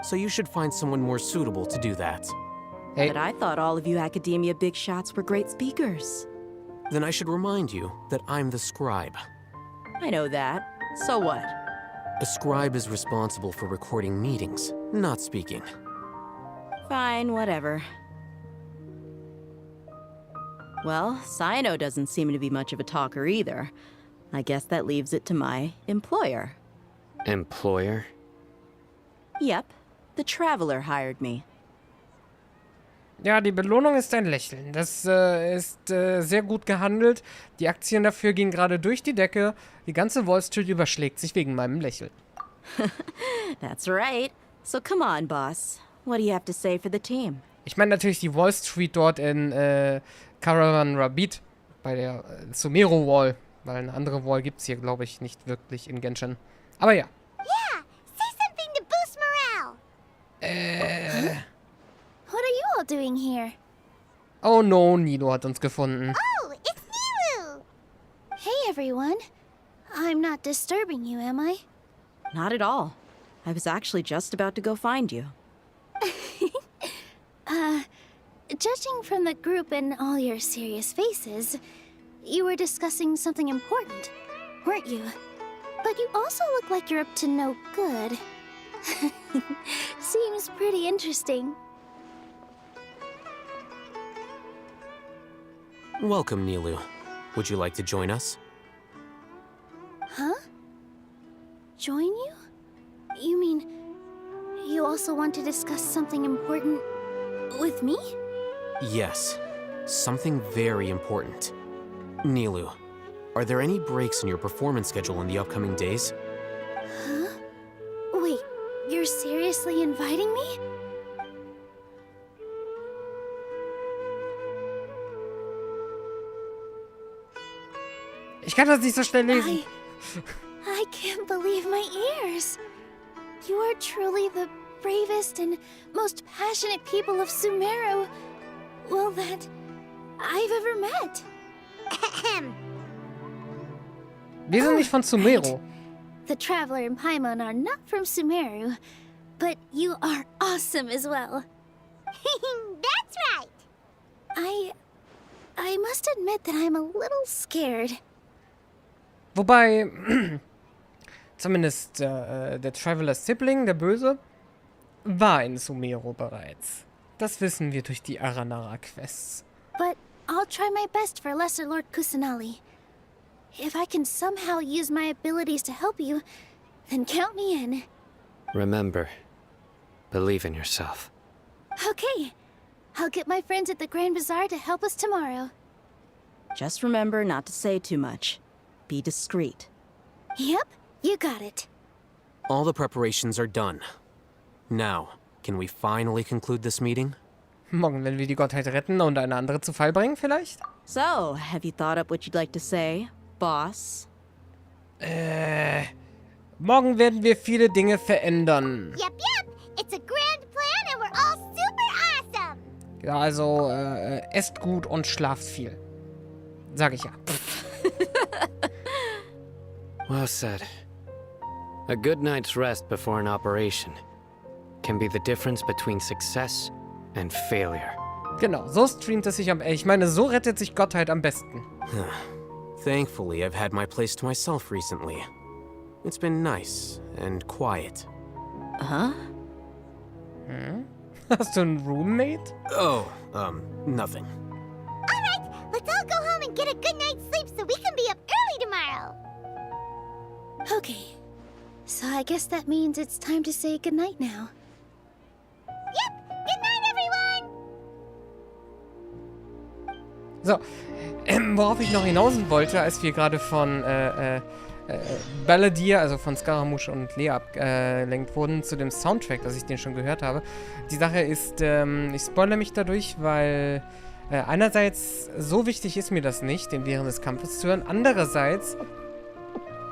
So you should find someone more suitable to do that. Hey. But I thought all of you academia big shots were great speakers. Then I should remind you that I'm the scribe. I know that. So what? A scribe is responsible for recording meetings, not speaking. Fine, whatever. Well, Cyno doesn't seem to be much of a talker either. I guess that leaves it to my employer. Employer? Yep, the Traveler hired me. Ja, die Belohnung ist ein Lächeln. Das ist sehr gut gehandelt. Die Aktien dafür gehen gerade durch die Decke. Die ganze Wall Street überschlägt sich wegen meinem Lächeln. That's right. So come on, boss. What do you have to say for the team? Ich meine natürlich die Wall Street dort in Caravan Rabbit. Bei der Sumero Wall. Weil eine andere Wall gibt es hier, glaube ich, nicht wirklich in Genshin. Aber ja. Yeah, say something to boost morale. What are you all doing here? Oh no, Nilo hat uns gefunden. Oh, it's Nilu! Hey, everyone. I'm not disturbing you, am I? Not at all. I was actually just about to go find you. Judging from the group and all your serious faces, you were discussing something important, weren't you? But you also look like you're up to no good. Seems pretty interesting. Welcome, Nilu. Would you like to join us? Huh? Join you? You mean you also want to discuss something important with me? Yes, something very important. Nilu, are there any breaks in your performance schedule in the upcoming days? Huh? Wait, you're seriously inviting me? Ich kann das nicht so schnell lesen. I can't believe my ears. You are truly the bravest and most passionate people of Sumeru, well, that I've ever met. Wir sind nicht von Sumero. The Traveler and Paimon are not from Sumeru, but you are awesome as well. That's right. I must admit that I'm a little scared. Wobei, zumindest der Traveler's Sibling, der Böse, war in Sumero bereits. Das wissen wir durch die Aranara-Quests. But I'll try my best for Lesser Lord Kusanali. If I can somehow use my abilities to help you, then count me in. Remember, believe in yourself. Okay. I'll get my friends at the Grand Bazaar to help us tomorrow. Just remember not to say too much. Be discreet. Yep, you got it. All the preparations are done. Now, can we finally conclude this meeting? Morgen, wenn wir die Gottheit retten und eine andere zu Fall bringen, vielleicht? So, have you thought up what you'd like to say, boss? Morgen werden wir viele Dinge verändern. Yep, yep. It's a grand plan and we're all super awesome. Ja, also, esst gut und schlaft viel. Sag ich ja. Well said. A good night's rest before an operation can be the difference between success and failure. Genau, so streamt es sich ich meine, so rettet sich Gottheit am besten. Thankfully, I've had my place to myself recently. It's been nice and quiet. Huh? Hast du einen Roommate? Oh, nothing. All right, let's all go home and get a good night's sleep so we can be up early tomorrow. Okay. So I guess that means it's time to say goodnight now. Yep, good night, everyone. So, worauf ich noch hinaus wollte, als wir gerade von Balladeer, also von Scaramouche und Lea abgelenkt wurden, zu dem Soundtrack, dass ich den schon gehört habe. Die Sache ist, ich spoilere mich dadurch, weil einerseits so wichtig ist mir das nicht, den während des Kampfes zu hören. Andererseits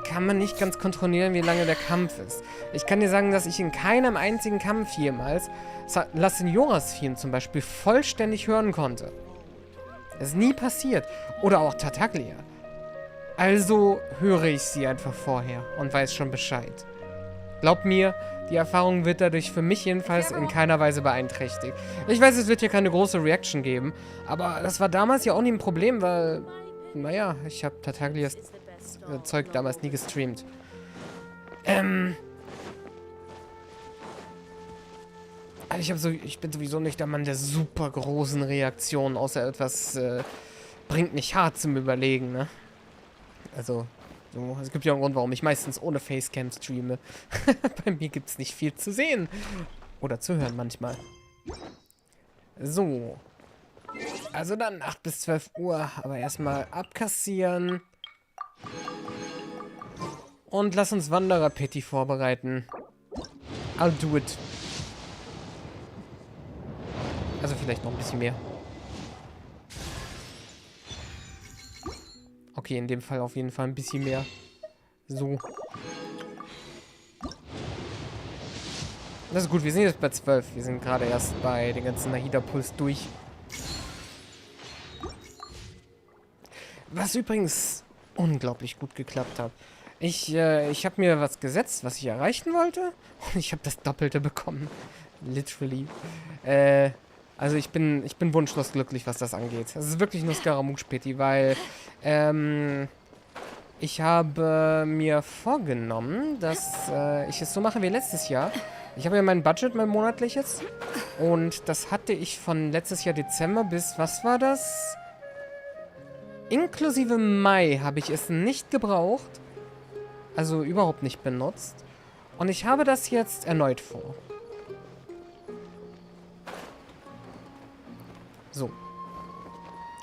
kann man nicht ganz kontrollieren, wie lange der Kampf ist. Ich kann dir sagen, dass ich in keinem einzigen Kampf jemals La Signoras Theme zum Beispiel vollständig hören konnte. Das ist nie passiert. Oder auch Tartaglia. Also höre ich sie einfach vorher und weiß schon Bescheid. Glaub mir, die Erfahrung wird dadurch für mich jedenfalls in keiner Weise beeinträchtigt. Ich weiß, es wird hier keine große Reaction geben, aber das war damals ja auch nie ein Problem, weil, naja, ich habe Tartaglias Zeug damals nie gestreamt. Also ich bin sowieso nicht der Mann der super großen Reaktionen, außer etwas bringt mich hart zum Überlegen, ne? Also, so, es gibt ja einen Grund, warum ich meistens ohne Facecam streame. Bei mir gibt es nicht viel zu sehen. Oder zu hören manchmal. So. Also dann 8 bis 12 Uhr. Aber erstmal abkassieren. Und lass uns Wanderer-Petty vorbereiten. I'll do it. Also vielleicht noch ein bisschen mehr. Okay, in dem Fall auf jeden Fall ein bisschen mehr. So. Das ist gut, wir sind jetzt bei 12. Wir sind gerade erst bei den ganzen Nahida-Puls durch. Was übrigens unglaublich gut geklappt hat. Ich habe mir was gesetzt, was ich erreichen wollte. Und ich habe das Doppelte bekommen. Literally. Also ich bin wunschlos glücklich, was das angeht. Das ist wirklich nur Scaramouche-Petty, weil ich habe mir vorgenommen, dass ich es so mache wie letztes Jahr. Ich habe ja mein Budget, mein monatliches. Und das hatte ich von letztes Jahr Dezember bis, was war das? Inklusive Mai habe ich es nicht gebraucht. Also überhaupt nicht benutzt. Und ich habe das jetzt erneut vor. So.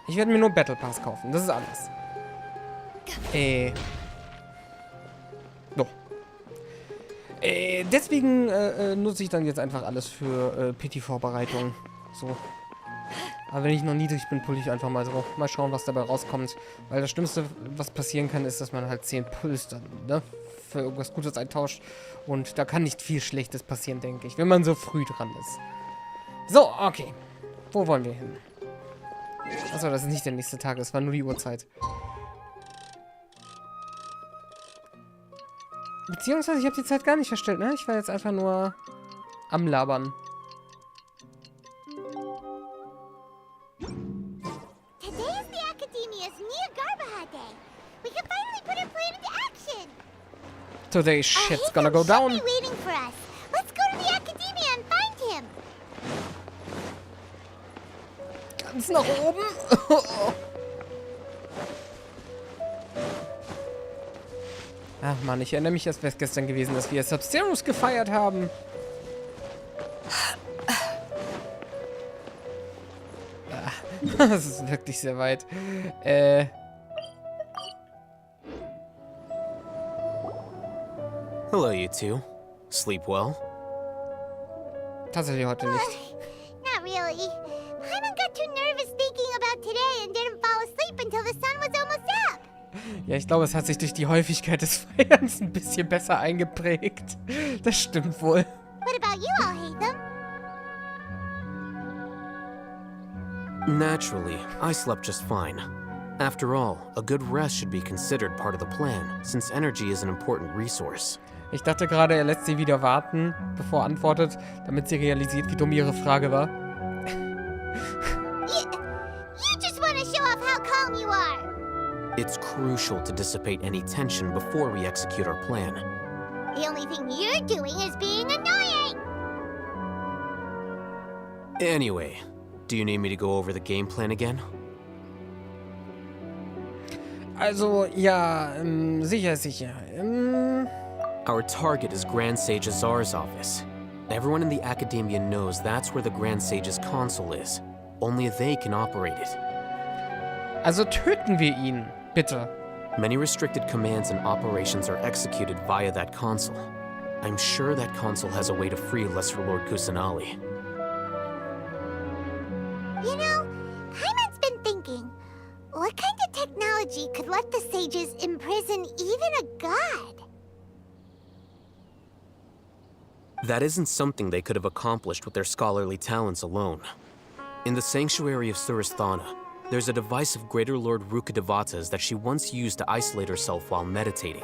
Ich werde mir nur Battle Pass kaufen. Das ist alles. Doch. Deswegen nutze ich dann jetzt einfach alles für PT-Vorbereitung. So. Aber wenn ich noch niedrig bin, pulle ich einfach mal so. Mal schauen, was dabei rauskommt. Weil das Schlimmste, was passieren kann, ist, dass man halt 10 Puls dann, ne? Für irgendwas Gutes eintauscht. Und da kann nicht viel Schlechtes passieren, denke ich. Wenn man so früh dran ist. So, okay. Wo wollen wir hin? Achso, das ist nicht der nächste Tag. Es war nur die Uhrzeit. Beziehungsweise, ich habe die Zeit gar nicht verstellt, ne? Ich war jetzt einfach nur am Labern. Today is the Academia's Nia Garbaha Day. We can finally put our plan into action. Today's shit's gonna go down. He's waiting for us. Let's go to the Academia and find him. Ganz nach oben. Ach man, ich erinnere mich, als wäre es gestern gewesen, dass wir Sub-Zeros gefeiert haben. Das ist wirklich sehr weit. Hello, you two. Sleep well? Tatsächlich heute nicht. Not really. Paimon got too nervous thinking about today and didn't fall asleep until the sun was almost up. Ja, ich glaube, es hat sich durch die Häufigkeit des Feierns ein bisschen besser eingeprägt. Das stimmt wohl. What about you all, Hatham? Naturally, I slept just fine. After all, a good rest should be considered part of the plan, since energy is an important resource. Ich dachte gerade, er lässt sie wieder warten, bevor er antwortet, damit sie realisiert, wie dumm ihre Frage war. You just want to show off how calm you are. It's crucial to dissipate any tension before we execute our plan. The only thing you're doing is being annoying. Anyway, do you need me to go over the game plan again? Also, ja, sicher. Our target is Grand Sage Azar's office. Everyone in the Academia knows that's where the Grand Sage's console is. Only they can operate it. Also töten wir ihn, bitte. Many restricted commands and operations are executed via that console. I'm sure that console has a way to free Lesser Lord Kusanali. You know, Hyman's been thinking, what kind of technology could let the sages imprison even a god? That isn't something they could have accomplished with their scholarly talents alone. In the sanctuary of Suristhana, there's a device of Greater Lord Rukkhadevata's that she once used to isolate herself while meditating.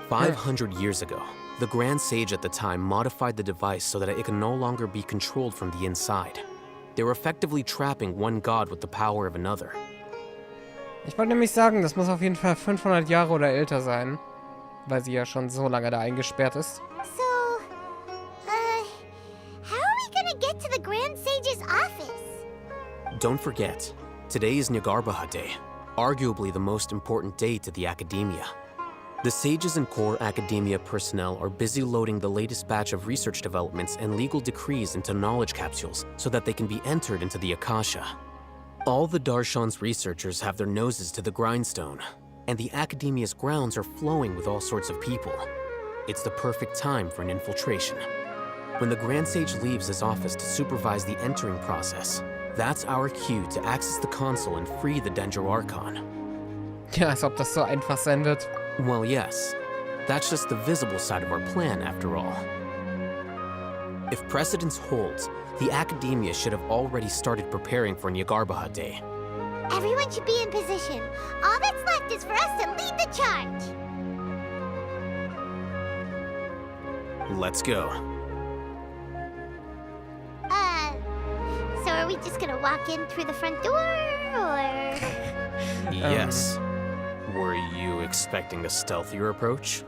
500 years ago, the Grand Sage at the time modified the device so that it can no longer be controlled from the inside. They were effectively trapping one god with the power of another. Ich wollte nämlich sagen, das muss auf jeden Fall 500 Jahre oder älter sein, weil sie ja schon so lange da eingesperrt ist. So, how are we gonna get to the Grand Sage's office? Don't forget, today is Nyargarbaha Day, arguably the most important day to the Academia. The sages and core Academia personnel are busy loading the latest batch of research developments and legal decrees into knowledge capsules so that they can be entered into the Akasha. All the Darshan's researchers have their noses to the grindstone, and the Academia's grounds are flowing with all sorts of people. It's the perfect time for an infiltration. When the Grand Sage leaves his office to supervise the entering process, that's our cue to access the console and free the Dendroarchon. Ja, als ob das so einfach sein wird. Well, yes. That's just the visible side of our plan, after all. If precedence holds, the Academia should have already started preparing for Nyargarbaha Day. Everyone should be in position. All that's left is for us to lead the charge. Let's go. So are we just gonna walk in through the front door, or...? Yes. Were you expecting a stealthier approach?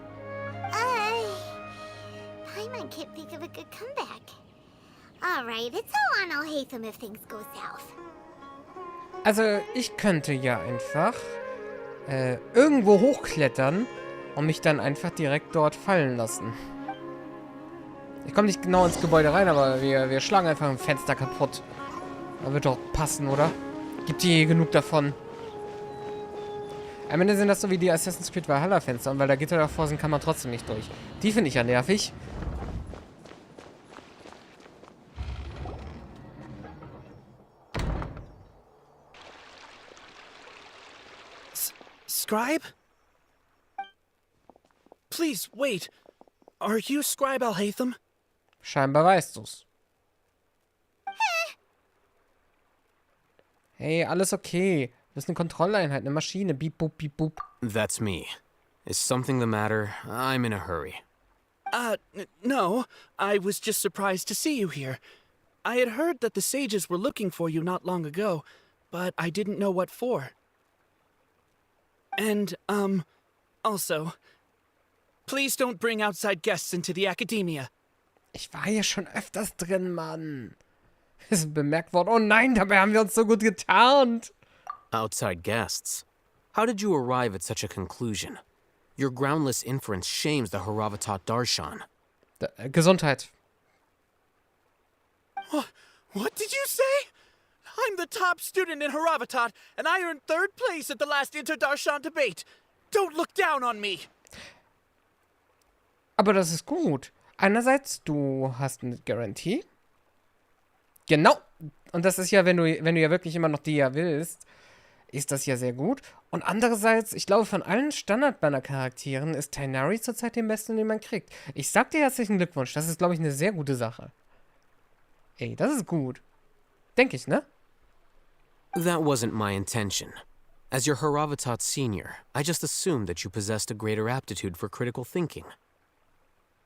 Paimon can't think of a good comeback. Alright, it's all on Alhaitham if things go south. Also, ich könnte ja einfach irgendwo hochklettern und mich dann einfach direkt dort fallen lassen. Ich komme nicht genau ins Gebäude rein, aber wir schlagen einfach ein Fenster kaputt. Das wird doch passen, oder? Gibt hier genug davon. Am Ende sind das so wie die Assassin's Creed Valhalla Fenster, und weil da Gitter davor sind, kann man trotzdem nicht durch. Die finde ich ja nervig. Scribe? Please, wait. Are you Scribe Alhaitham? Scheinbar weißt du's. Hey, alles okay. Das ist eine Kontrolleinheit, eine Maschine. Beep, boop, beep, boop. That's me. Is something the matter? I'm in a hurry. No. I was just surprised to see you here. I had heard that the sages were looking for you not long ago, but I didn't know what for. And, also, please don't bring outside guests into the Academia. Ich war hier schon öfters drin, Mann. Ist bemerkt worden. Oh nein, dabei haben wir uns so gut getarnt. Outside guests? How did you arrive at such a conclusion? Your groundless inference shames the Haravatat Darshan. Gesundheit. What did you say? I'm the top student in Haravatat, and I earned 3rd place at the last Inter-Darshan debate. Don't look down on me. Aber das ist gut. Einerseits, du hast eine Garantie. Genau. Und das ist ja, wenn du ja wirklich immer noch die ja willst, ist das ja sehr gut. Und andererseits, ich glaube, von allen Standard-Banner-Charakteren ist Tighnari zurzeit den besten, den man kriegt. Ich sag dir herzlichen Glückwunsch. Das ist, glaube ich, eine sehr gute Sache. Ey, das ist gut. Denke ich, ne? That wasn't my intention. As your Haravatat senior, I just assumed that you possessed a greater aptitude for critical thinking.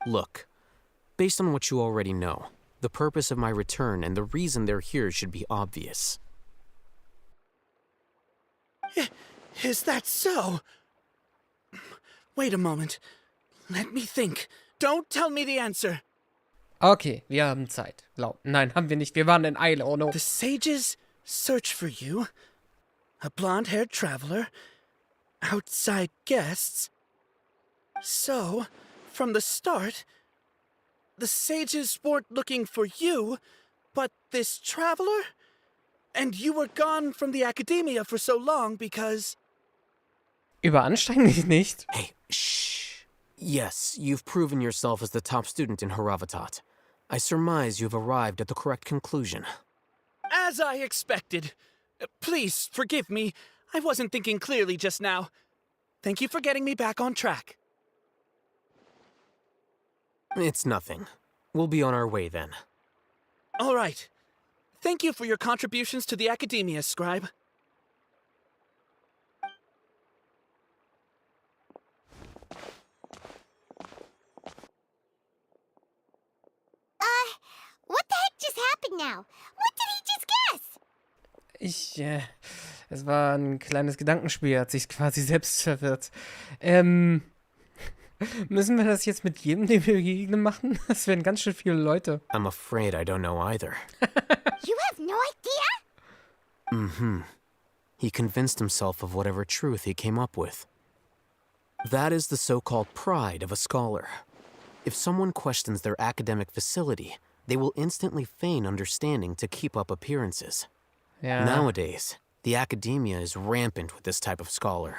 Look, based on what you already know, the purpose of my return and the reason they're here should be obvious. Is that so? Wait a moment. Let me think. Don't tell me the answer. Okay, wir haben Zeit. Nein, haben wir nicht. Wir waren in Eile, oh no. The sages search for you. A blonde-haired traveler. Outside guests. So, from the start, the sages weren't looking for you, but this traveler? And you were gone from the Academia for so long because... Überanstreng dich nicht. Hey, shh. Yes, you've proven yourself as the top student in Haravatat. I surmise you've arrived at the correct conclusion. As I expected. Please forgive me. I wasn't thinking clearly just now. Thank you for getting me back on track. It's nothing. We'll be on our way then. All right. Thank you for your contributions to the Academia, Scribe. What the heck just happened now? What did he just guess? Es war ein kleines Gedankenspiel, er hat sich quasi selbst verwirrt. Müssen wir das jetzt mit jedem, den wir begegnen, machen? Das werden ganz schön viele Leute. I'm afraid I don't know either. You have no idea? Mm-hmm. He convinced himself of whatever truth he came up with. That is the so-called pride of a scholar. If someone questions their academic facility, they will instantly feign understanding to keep up appearances. Yeah. Nowadays, the academia is rampant with this type of scholar.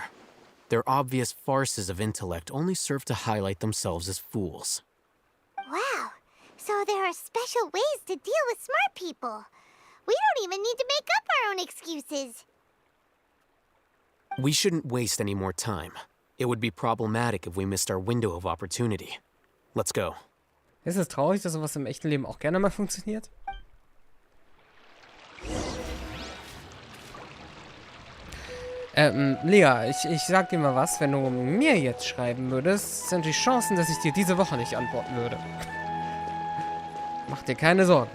Their obvious farces of intellect only serve to highlight themselves as fools. Wow. So there are special ways to deal with smart people. We don't even need to make up our own excuses. We shouldn't waste any more time. It would be problematic if we missed our window of opportunity. Let's go. Ist es traurig, dass sowas im echten Leben auch gerne mal funktioniert? Lea, ich sag dir mal was, wenn du mir jetzt schreiben würdest, sind die Chancen, dass ich dir diese Woche nicht antworten würde. Mach dir keine Sorgen.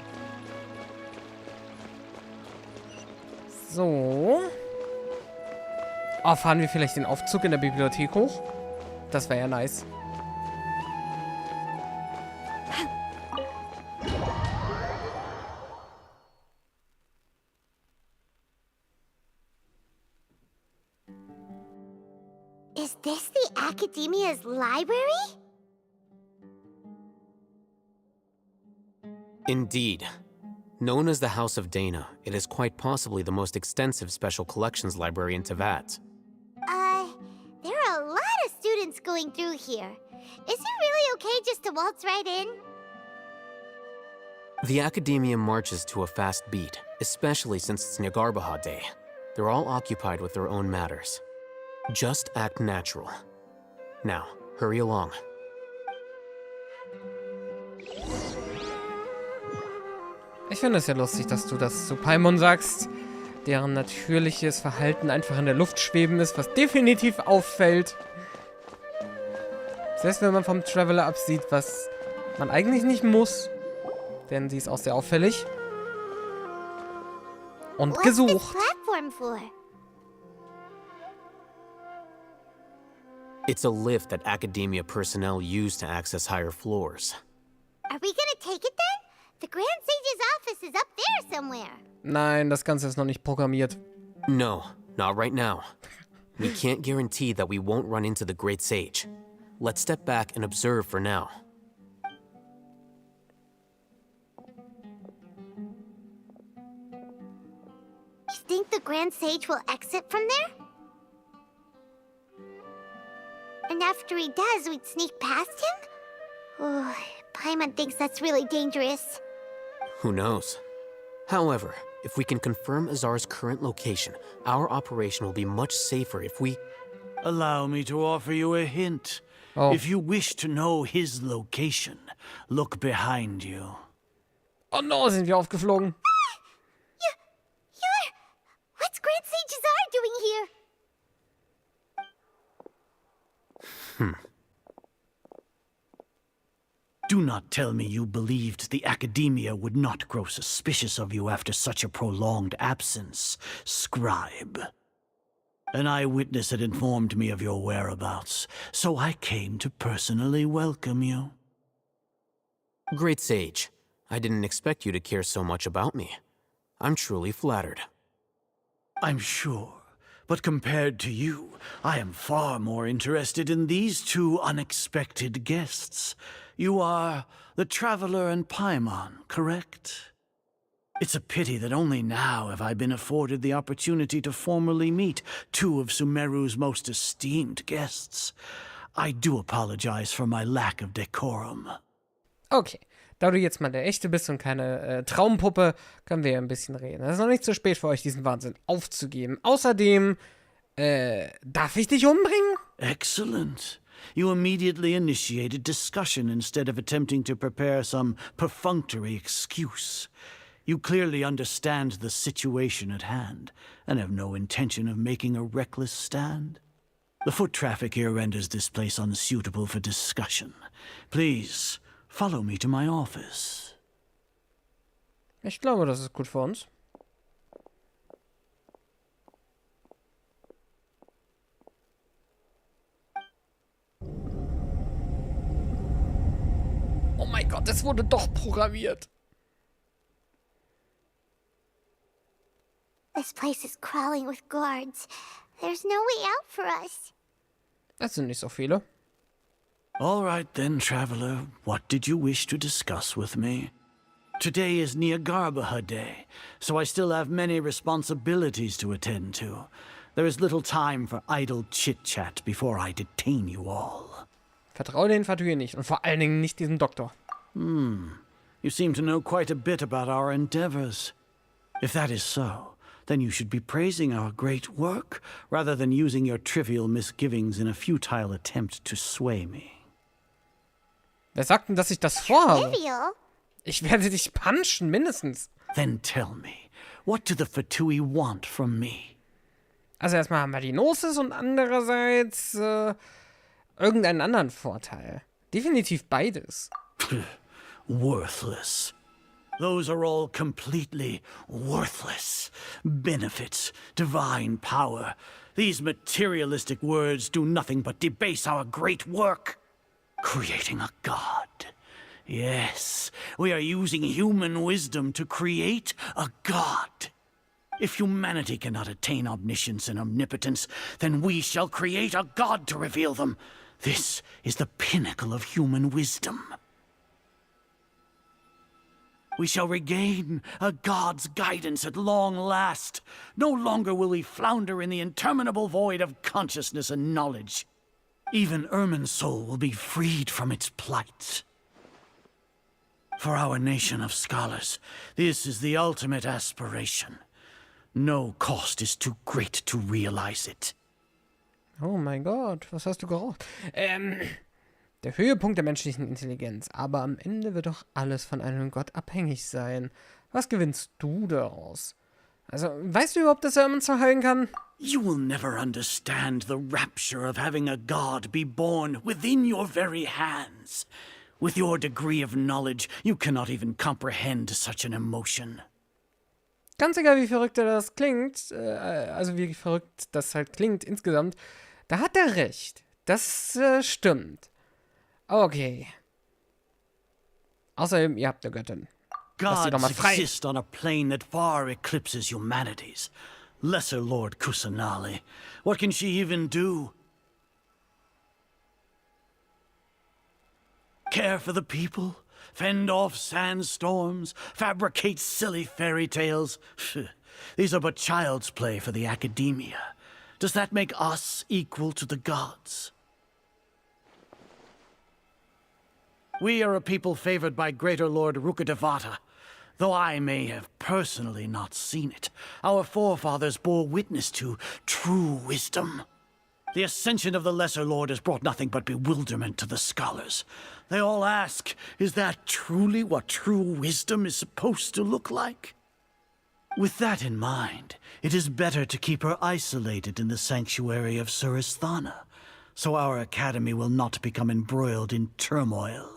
So. Oh, fahren wir vielleicht den Aufzug in der Bibliothek hoch? Das wäre ja nice. Is this the Academia's library? Indeed. Known as the House of Dana, it is quite possibly the most extensive special collections library in Teyvat. There are a lot of students going through here. Is it really okay just to waltz right in? The Academia marches to a fast beat, especially since it's Nagarbaha Day. They're all occupied with their own matters. Just act natural. Now, hurry along. Ich finde es ja lustig, dass du das zu Paimon sagst, deren natürliches Verhalten einfach in der Luft schweben ist, was definitiv auffällt. Selbst wenn man vom Traveler absieht, was man eigentlich nicht muss, denn sie ist auch sehr auffällig. Und What's gesucht. this platform for? It's a lift that Academia personnel use to access higher floors. Are we gonna take it then? The Grand Sage's office is up there somewhere. Nein, das Ganze ist noch nicht programmiert. No, not right now. We can't guarantee that we won't run into the Great Sage. Let's step back and observe for now. You think the Grand Sage will exit from there? And after he does, we'd sneak past him? Oh, Paimon thinks that's really dangerous. Who knows? However, if we can confirm Azar's current location, our operation will be much safer if we... Allow me to offer you a hint. Oh. If you wish to know his location, look behind you. Oh no, sind wir aufgeflogen. What's Grand Sage Azar doing here? Do not tell me you believed the Academia would not grow suspicious of you after such a prolonged absence, Scribe. An eyewitness had informed me of your whereabouts, so I came to personally welcome you. Great Sage, I didn't expect you to care so much about me. I'm truly flattered. I'm sure, but compared to you, I am far more interested in these two unexpected guests. You are the Traveler and Paimon, correct? It's a pity that only now have I been afforded the opportunity to formally meet two of Sumeru's most esteemed guests. I do apologize for my lack of decorum. Okay, da du jetzt mal der Echte bist und keine Traumpuppe, können wir ja ein bisschen reden. Es ist noch nicht zu spät für euch, diesen Wahnsinn aufzugeben. Außerdem, darf ich dich umbringen? Excellent. You immediately initiated discussion instead of attempting to prepare some perfunctory excuse. You clearly understand the situation at hand, and have no intention of making a reckless stand. The foot traffic here renders this place unsuitable for discussion. Please, follow me to my office. Ich glaube, das ist gut für uns. Oh mein Gott, es wurde doch programmiert. This place is crawling with guards. There's no way out for us. Das sind nicht so viele. All right then, traveler. What did you wish to discuss with me? Today is Niagarbaha Day, so I still have many responsibilities to attend to. There is little time for idle chit-chat before I detain you all. Vertraue den Fatui nicht und vor allen Dingen nicht diesem Doktor. You seem to know quite a bit about our endeavors. If that is so, then you should be praising our great work, rather than using your trivial misgivings in a futile attempt to sway me. Wer sagt denn, dass ich das vorhabe? Trivial? Ich werde dich punchen, mindestens. Then tell me, what do the Fatui want from me? Also erstmal haben wir die Gnosis und andererseits irgendeinen anderen Vorteil. Definitiv beides. Worthless. Those are all completely worthless. Benefits, divine power. These materialistic words do nothing but debase our great work. Creating a god. Yes, we are using human wisdom to create a god. If humanity cannot attain omniscience and omnipotence, then we shall create a god to reveal them. This is the pinnacle of human wisdom. We shall regain a god's guidance at long last. No longer will we flounder in the interminable void of consciousness and knowledge. Even Ermin's soul will be freed from its plight. For our nation of scholars, this is the ultimate aspiration. No cost is too great to realize it. Oh mein Gott, was hast du geraucht? Der Höhepunkt der menschlichen Intelligenz. Aber am Ende wird doch alles von einem Gott abhängig sein. Was gewinnst du daraus? Also, weißt du überhaupt, dass er uns heilen kann? You will never understand the rapture of having a god be born within your very hands. With your degree of knowledge, you cannot even comprehend such an emotion. Ganz egal, wie verrückt das klingt, also wie verrückt das halt klingt insgesamt, da hat er recht. Das stimmt. Okay. Außerdem, ihr habt eine Göttin. Lass sie doch mal Gods frei. exist on a plane that far eclipses humanity's. Lesser Lord Kusanali. What can she even do? Care for the people? Fend off sandstorms? Fabricate silly fairy tales? These are but child's play for the academia. Does that make us equal to the gods? We are a people favored by Greater Lord Rukadevata. Though I may have personally not seen it, our forefathers bore witness to true wisdom. The ascension of the Lesser Lord has brought nothing but bewilderment to the scholars. They all ask, is that truly what true wisdom is supposed to look like? With that in mind, it is better to keep her isolated in the sanctuary of Suristhana, so our academy will not become embroiled in turmoil.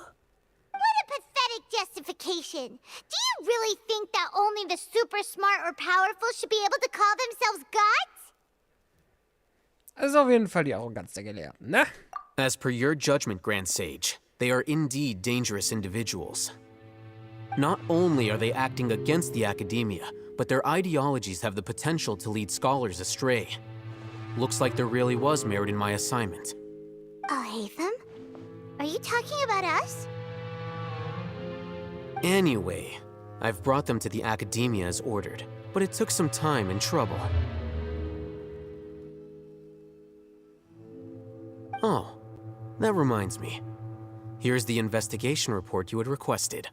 Justification. Do you really think that only the super smart or powerful should be able to call themselves gods? Das ist auf jeden Fall die Arroganz der Gelehrten, ne? As per your judgment, Grand Sage, they are indeed dangerous individuals. Not only are they acting against the academia, but their ideologies have the potential to lead scholars astray. Looks like there really was merit in my assignment. Hatham? Are you talking about us? Anyway, I've brought them to the Academia as ordered, but it took some time and trouble. Oh, that reminds me. Here's the investigation report you had requested.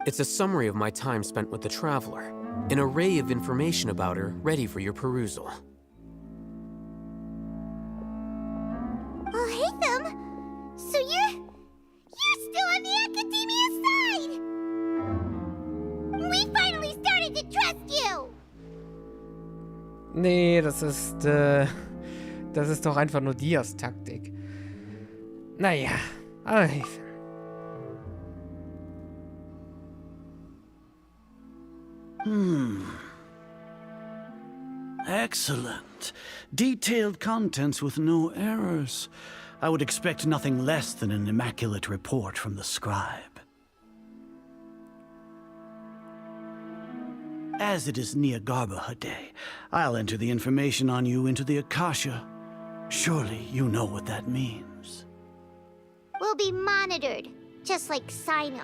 It's a summary of my time spent with the Traveler, an array of information about her ready for your perusal. Oh, Haytham! So you're still on the Academia's side! We finally started to trust you! Nee, das ist doch einfach nur Dias Taktik. Naja, aber Excellent. Detailed contents with no errors. I would expect nothing less than an immaculate report from the scribe. As it is Niagarbaha Day, I'll enter the information on you into the Akasha. Surely you know what that means. We'll be monitored, just like Sino.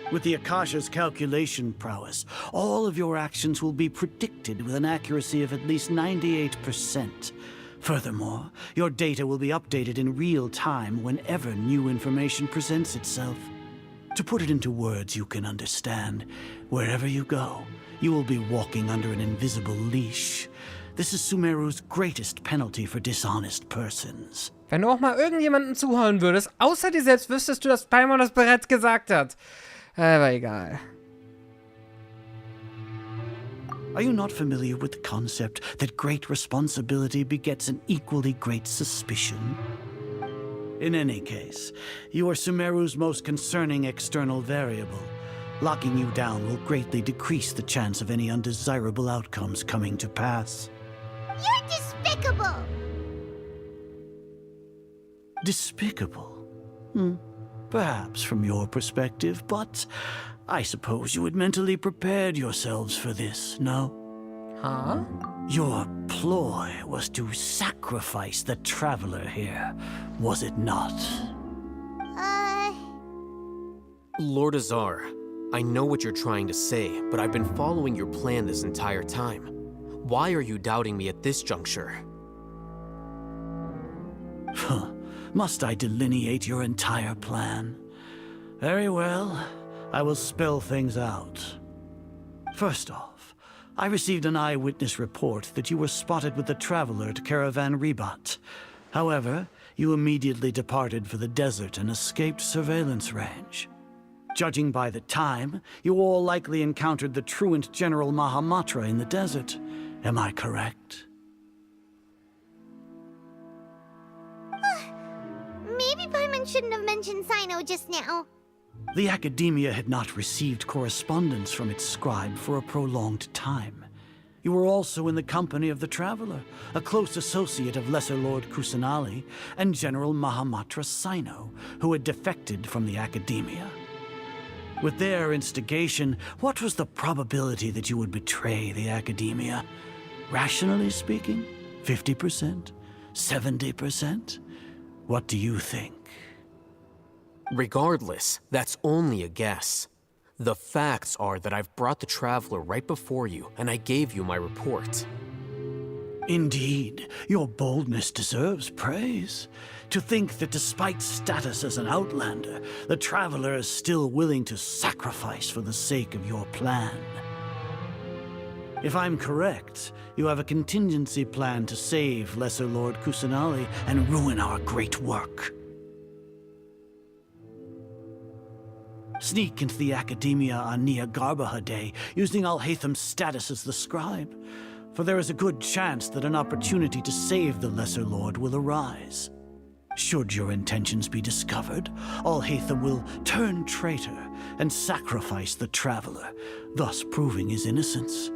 With the Akasha's calculation prowess, all of your actions will be predicted with an accuracy of at least 98%. Furthermore, your data will be updated in real time whenever new information presents itself. To put it into words you can understand, wherever you go, you will be walking under an invisible leash. This is Sumeru's greatest penalty for dishonest persons. Wenn du auch mal irgendjemanden zuhören würdest, außer dir selbst, wüsstest du, dass Paimon das bereits gesagt hat. Aber egal. Are you not familiar with the concept that great responsibility begets an equally great suspicion? In any case, you are Sumeru's most concerning external variable. Locking you down will greatly decrease the chance of any undesirable outcomes coming to pass. You're despicable! Despicable? Perhaps from your perspective, but I suppose you had mentally prepared yourselves for this, no? Huh? Your ploy was to sacrifice the Traveler here, was it not? Lord Azar, I know what you're trying to say, but I've been following your plan this entire time. Why are you doubting me at this juncture? Must I delineate your entire plan? Very well, I will spell things out. First off, I received an eyewitness report that you were spotted with the Traveler at Caravan Ribat. However, you immediately departed for the desert and escaped surveillance range. Judging by the time, you all likely encountered the truant General Mahamatra in the desert. Am I correct? Maybe Paimon shouldn't have mentioned Sino just now. The Academia had not received correspondence from its scribe for a prolonged time. You were also in the company of the Traveler, a close associate of Lesser Lord Kusanali and General Mahamatra Sino, who had defected from the Academia. With their instigation, what was the probability that you would betray the Academia? Rationally speaking, 50%? 70%? What do you think? Regardless, that's only a guess. The facts are that I've brought the Traveler right before you, and I gave you my report. Indeed, your boldness deserves praise. To think that despite status as an outlander, the Traveler is still willing to sacrifice for the sake of your plan. If I'm correct, you have a contingency plan to save Lesser Lord Kusanali and ruin our great work. Sneak into the Academia on Niagarbaha Day, using Alhaitham's status as the scribe, for there is a good chance that an opportunity to save the Lesser Lord will arise. Should your intentions be discovered, Alhaitham will turn traitor and sacrifice the Traveler, thus proving his innocence.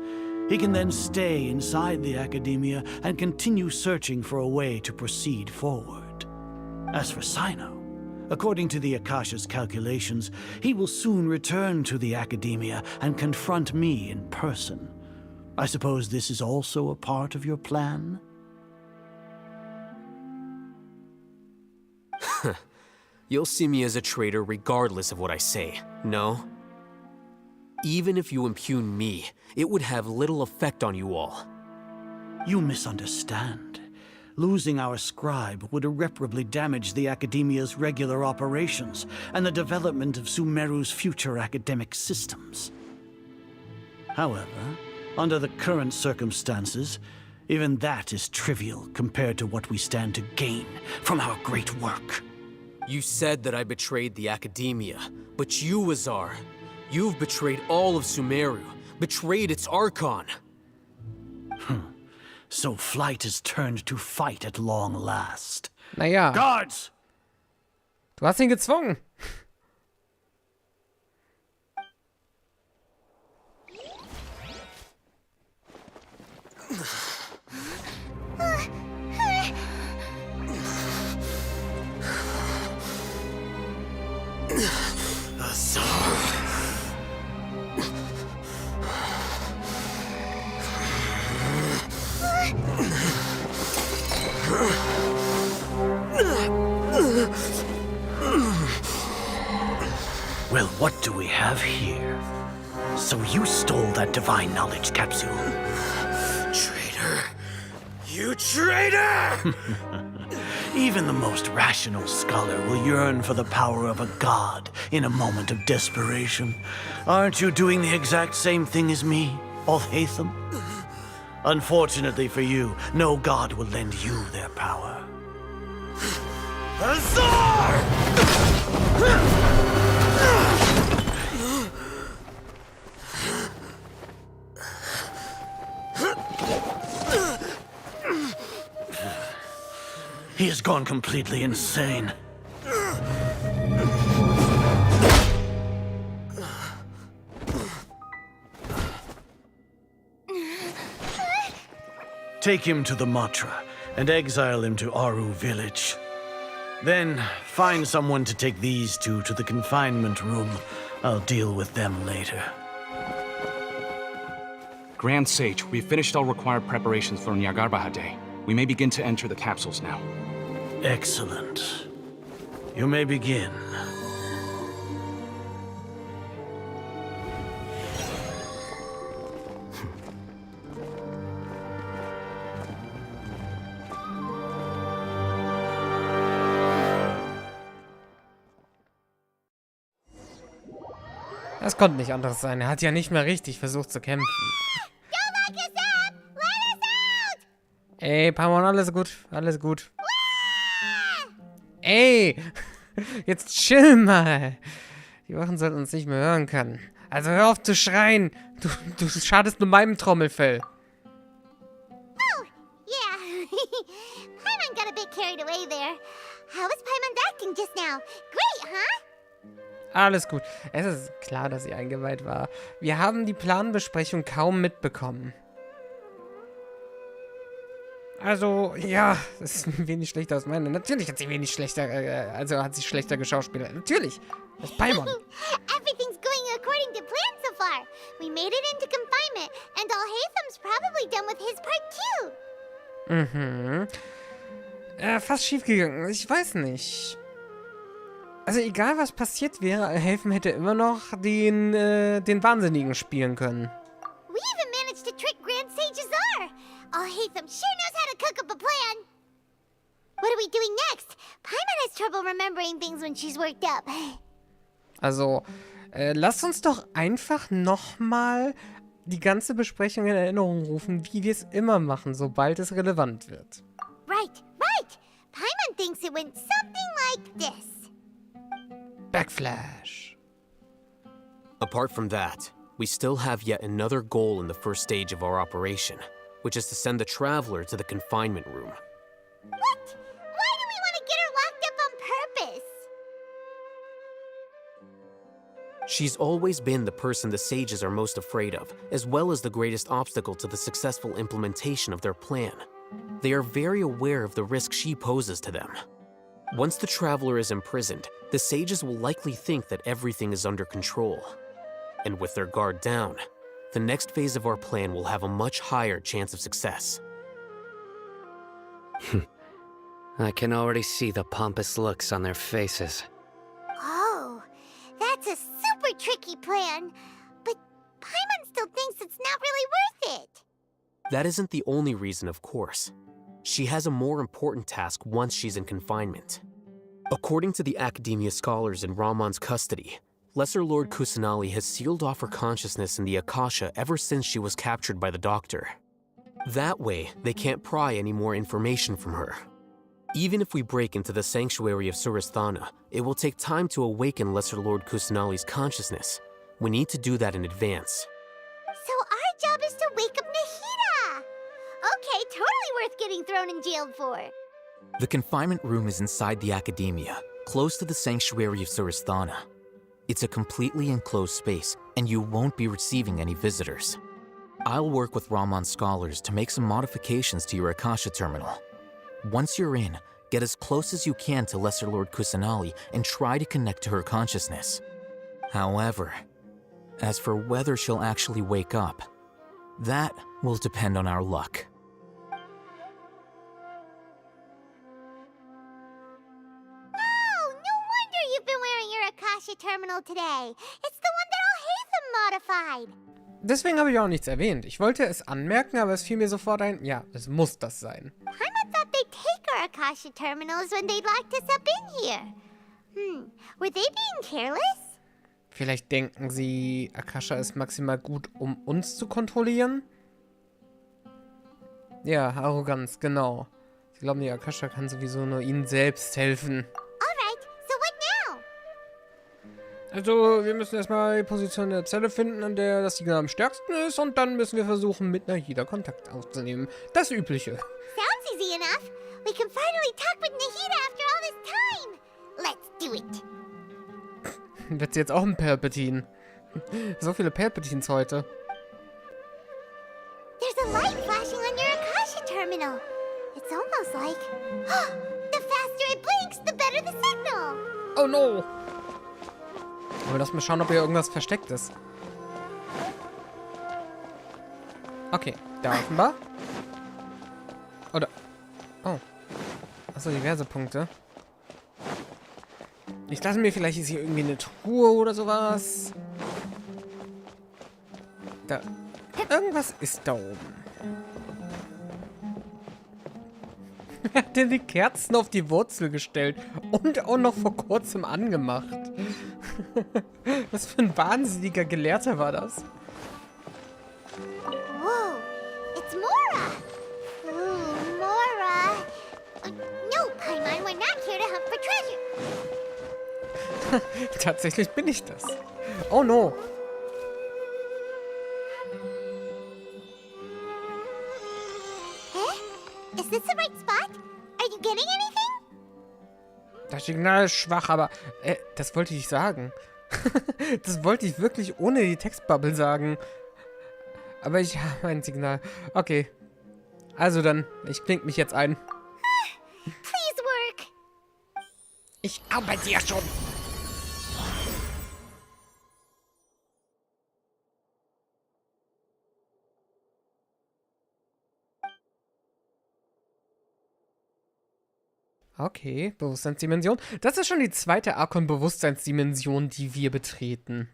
He can then stay inside the Academia and continue searching for a way to proceed forward. As for Sino, according to the Akasha's calculations, he will soon return to the Academia and confront me in person. I suppose this is also a part of your plan? You'll see me as a traitor regardless of what I say, no? Even if you impugn me, it would have little effect on you all. You misunderstand. Losing our scribe would irreparably damage the Academia's regular operations and the development of Sumeru's future academic systems. However, under the current circumstances, even that is trivial compared to what we stand to gain from our great work. You said that I betrayed the Academia, but you, Azar, you've betrayed all of Sumeru, betrayed its Archon. So flight is turned to fight at long last. Naja. Guards! Du hast ihn gezwungen. Well, what do we have here? So you stole that divine knowledge capsule. Traitor! You traitor! Even the most rational scholar will yearn for the power of a god in a moment of desperation. Aren't you doing the exact same thing as me, Alhaitham? Unfortunately for you, no god will lend you their power. Azar! He has gone completely insane. Take him to the Matra and exile him to Aru village. Then find someone to take these two to the confinement room. I'll deal with them later. Grand Sage, we've finished all required preparations for Nyargarbaha Day. We may begin to enter the capsules now. Excellent. You may begin. Das konnte nicht anders sein. Er hat ja nicht mehr richtig versucht zu kämpfen. Ey, Paimon, alles gut. Alles gut. Ey! Jetzt chill mal. Die Wachen sollten uns nicht mehr hören können. Also hör auf zu schreien. Du schadest nur meinem Trommelfell. Oh, yeah. Paimon got a bit carried away there. How was Paimon acting just now? Great, huh? Alles gut. Es ist klar, dass sie eingeweiht war. Wir haben die Planbesprechung kaum mitbekommen. Also, ja, das ist ein wenig schlechter aus meiner. Natürlich hat sie wenig schlechter, hat sie schlechter geschauspielert. Natürlich. Das ist Paimon. Everything's going according to plan so far. We made it into confinement, and Alhaitham's probably done with his part too. Fast schief gegangen. Ich weiß nicht. Also egal, was passiert wäre, Helfen hätte immer noch den Wahnsinnigen spielen können. We even managed to trick Grand Sage Azar. Alhaitham sure knows how to cook up a plan. What are we doing next? Paimon has trouble remembering things when she's worked up. Also, lasst uns doch einfach nochmal die ganze Besprechung in Erinnerung rufen, wie wir es immer machen, sobald es relevant wird. Right. Paimon thinks it went something like this. Backflash. Apart from that, we still have yet another goal in the first stage of our operation, which is to send the Traveler to the confinement room. What? Why do we want to get her locked up on purpose? She's always been the person the sages are most afraid of, as well as the greatest obstacle to the successful implementation of their plan. They are very aware of the risk she poses to them. Once the Traveler is imprisoned, the sages will likely think that everything is under control. And with their guard down, the next phase of our plan will have a much higher chance of success. I can already see the pompous looks on their faces. Oh, that's a super tricky plan. But That isn't the only reason, of course. She has a more important task once she's in confinement. According to the Academia scholars in Ramon's custody, Lesser Lord Kusanali has sealed off her consciousness in the Akasha ever since she was captured by the Doctor. That way, they can't pry any more information from her. Even if we break into the sanctuary of Surasthana, it will take time to awaken Lesser Lord Kusanali's consciousness. We need to do that in advance. So our job is to wake up Nahida! Okay, totally worth getting thrown in jail for. The confinement room is inside the Academia, close to the sanctuary of Surasthana. It's a completely enclosed space, and you won't be receiving any visitors. I'll work with Ramon's scholars to make some modifications to your Akasha terminal. Once you're in, get as close as you can to Lesser Lord Kusanali and try to connect to her consciousness. However, as for whether she'll actually wake up, that will depend on our luck. No wonder you've been wearing your Akasha terminal today. It's the one that Al-Haytham modified. Deswegen habe ich auch nichts erwähnt. Ich wollte es anmerken, aber es fiel mir sofort ein, ja, es muss das sein. Paimon thought they'd take our Akasha terminals when they locked us up in here. Were they being careless? Vielleicht denken sie, Akasha ist maximal gut, um uns zu kontrollieren? Ja, Arroganz, genau. Sie glauben, die Akasha kann sowieso nur ihnen selbst helfen. Alright, so what now? Also, wir müssen erstmal die Position der Zelle finden, an der das Signal am stärksten ist, und dann müssen wir versuchen, mit Nahida Kontakt aufzunehmen. Das Übliche. Sounds easy enough. We can finally talk with Nahida after all this time. Let's do it. Wird sie jetzt auch ein Palpatine? So viele Palpatines heute. There's a light flashing on your Akasha terminal. It's almost like... the faster it blinks, the better the signal. Oh no! Aber lass mal schauen, ob hier irgendwas versteckt ist. Okay, da offenbar. Oder... Oh. Achso, diverse Punkte. Ich lasse mir, vielleicht ist hier irgendwie eine Truhe oder sowas. Da. Irgendwas ist da oben. Er hat die Kerzen auf die Wurzel gestellt und auch noch vor kurzem angemacht. Was für ein wahnsinniger Gelehrter war das? Whoa, it's Mora. Ooh, Mora. No, Paimon, we're not here to hunt for treasure. Tatsächlich bin ich das. Oh no. Is this the right spot? Are you getting anything? Das Signal ist schwach, aber... das wollte ich sagen. Das wollte ich wirklich ohne die Textbubble sagen. Aber ich habe ein Signal. Okay. Also dann, ich klinke mich jetzt ein. Please work. Ich arbeite ja schon. Okay, Bewusstseinsdimension. Das ist schon die zweite Archon-Bewusstseinsdimension, die wir betreten.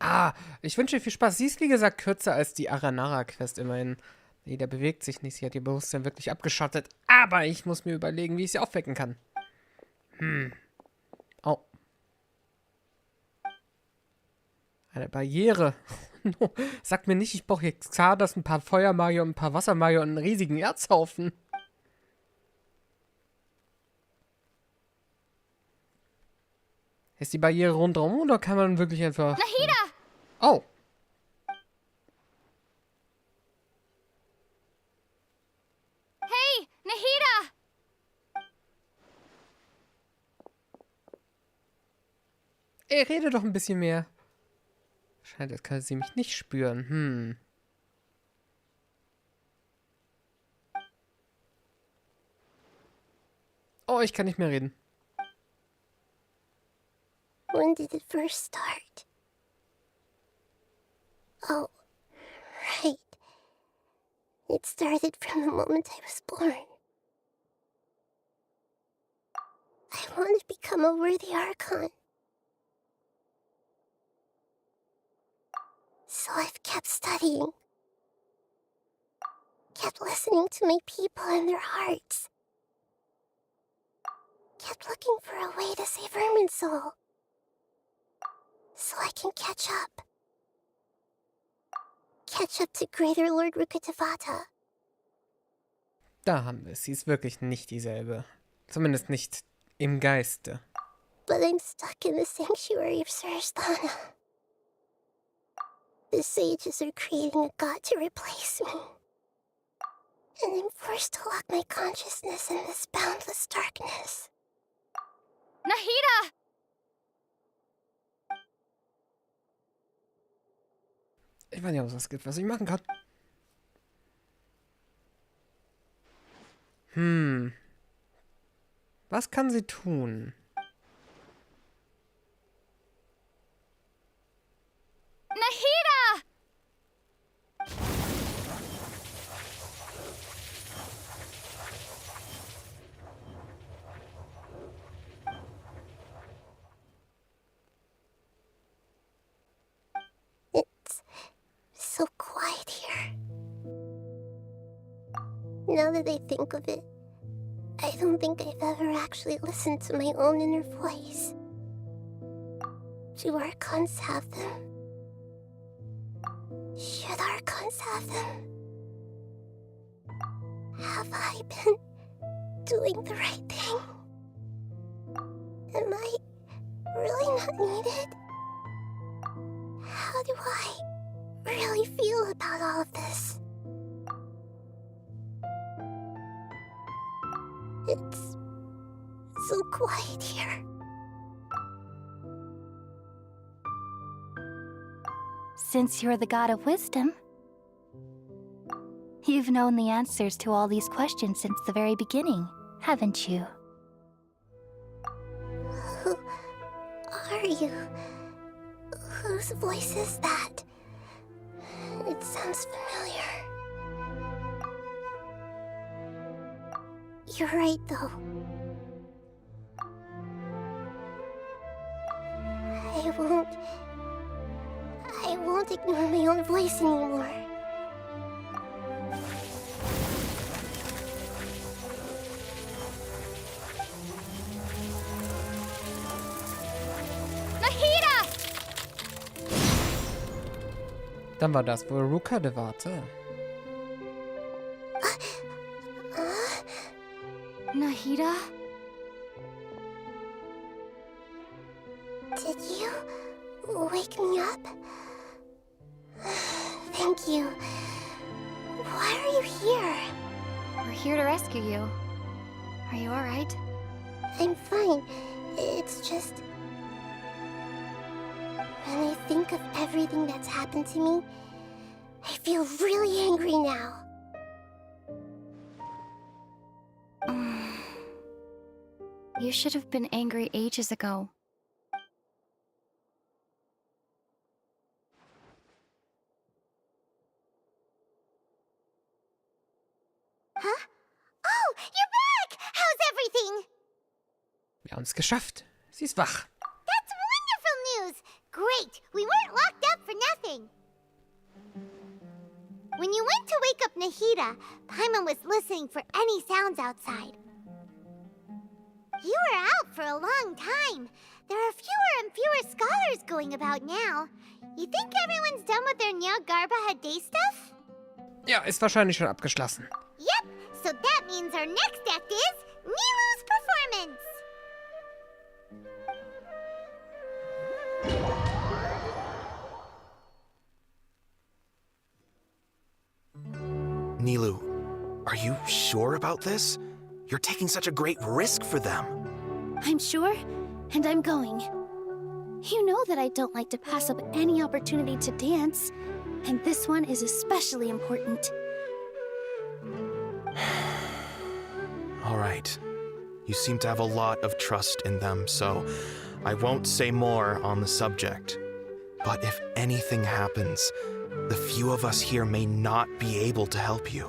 Ah, ich wünsche dir viel Spaß. Sie ist, wie gesagt, kürzer als die Aranara-Quest immerhin. Nee, der bewegt sich nicht. Sie hat ihr Bewusstsein wirklich abgeschottet. Aber ich muss mir überlegen, wie ich sie aufwecken kann. Oh. Eine Barriere. Sag mir nicht, ich brauche jetzt Xardas, ein paar Feuermagier und ein paar Wassermagier und einen riesigen Erzhaufen. Ist die Barriere rundherum oder kann man wirklich einfach... Nahida! Oh. Hey, Nahida! Ey, rede doch ein bisschen mehr. Scheint, als kann sie mich nicht spüren. Oh, ich kann nicht mehr reden. When did it first start? Oh, right. It started from the moment I was born. I want to become a worthy Archon. So I've kept studying. Kept listening to my people and their hearts. Kept looking for a way to save Irminsul. So I can catch up. Catch up to Greater Lord Rukkhadevata. Da haben wir es. Sie ist wirklich nicht dieselbe. Zumindest nicht im Geiste. But I'm stuck in the sanctuary of Sarasthana. The sages are creating a god to replace me. And I'm forced to lock my consciousness in this boundless darkness. Nahida! Ich weiß nicht, ob es was gibt, was ich machen kann. Was kann sie tun? Nahida! It's so quiet here. Now that I think of it, I don't think I've ever actually listened to my own inner voice. Do Archons have them? Should Archons have them? Have I been doing the right thing? Am I really not needed? How do I really feel about all of this? It's so quiet here. Since you're the god of wisdom, you've known the answers to all these questions since the very beginning, haven't you? Who are you? Whose voice is that? It sounds familiar. You're right, though. I won't ignore my own voice anymore. Nahida! Dann war das wohl Rukkhadevata. Nahida? Did you wake me up? Thank you. Why are you here? We're here to rescue you. Are you alright? I'm fine. It's just... when I think of everything that's happened to me, I feel really angry now. You should have been angry ages ago. Huh? Oh, you're back! How's everything? Wir haben es geschafft. Sie ist wach. That's wonderful news! Great! We weren't locked up for nothing. When you went to wake up Nahida, Paimon was listening for any sounds outside. You were out for a long time. There are fewer and fewer scholars going about now. You think everyone's done with their Nyargarba Day stuff? Ja, ist wahrscheinlich schon abgeschlossen. Yep, so that means our next act is Nilu's performance. Nilu, are you sure about this? You're taking such a great risk for them. I'm sure, and I'm going. You know that I don't like to pass up any opportunity to dance, and this one is especially important. All right. You seem to have a lot of trust in them, so I won't say more on the subject. But if anything happens, the few of us here may not be able to help you.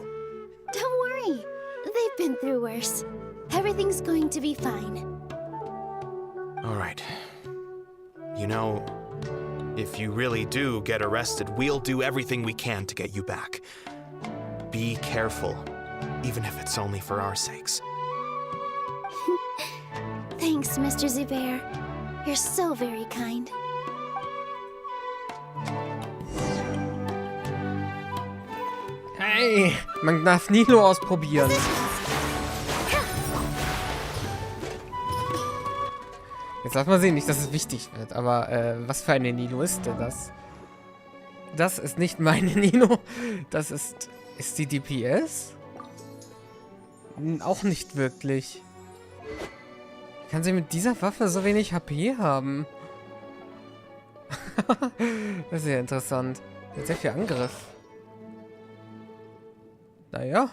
Don't worry. They've been through worse. Everything's going to be fine. All right. You know, If you really do get arrested, we'll do everything we can to get you back. Be careful, even if it's only for our sakes. Thanks, Mr. Zubair. You're so very kind. Hey, man darf Nilo ausprobieren. Jetzt darf man sehen, nicht, dass es wichtig wird, aber was für eine Nilo ist denn das? Das ist nicht meine Nilo. Das ist... Ist die DPS? Auch nicht wirklich. Wie kann sie mit dieser Waffe so wenig HP haben? Das ist ja interessant. Die hat sehr viel Angriff. Naja.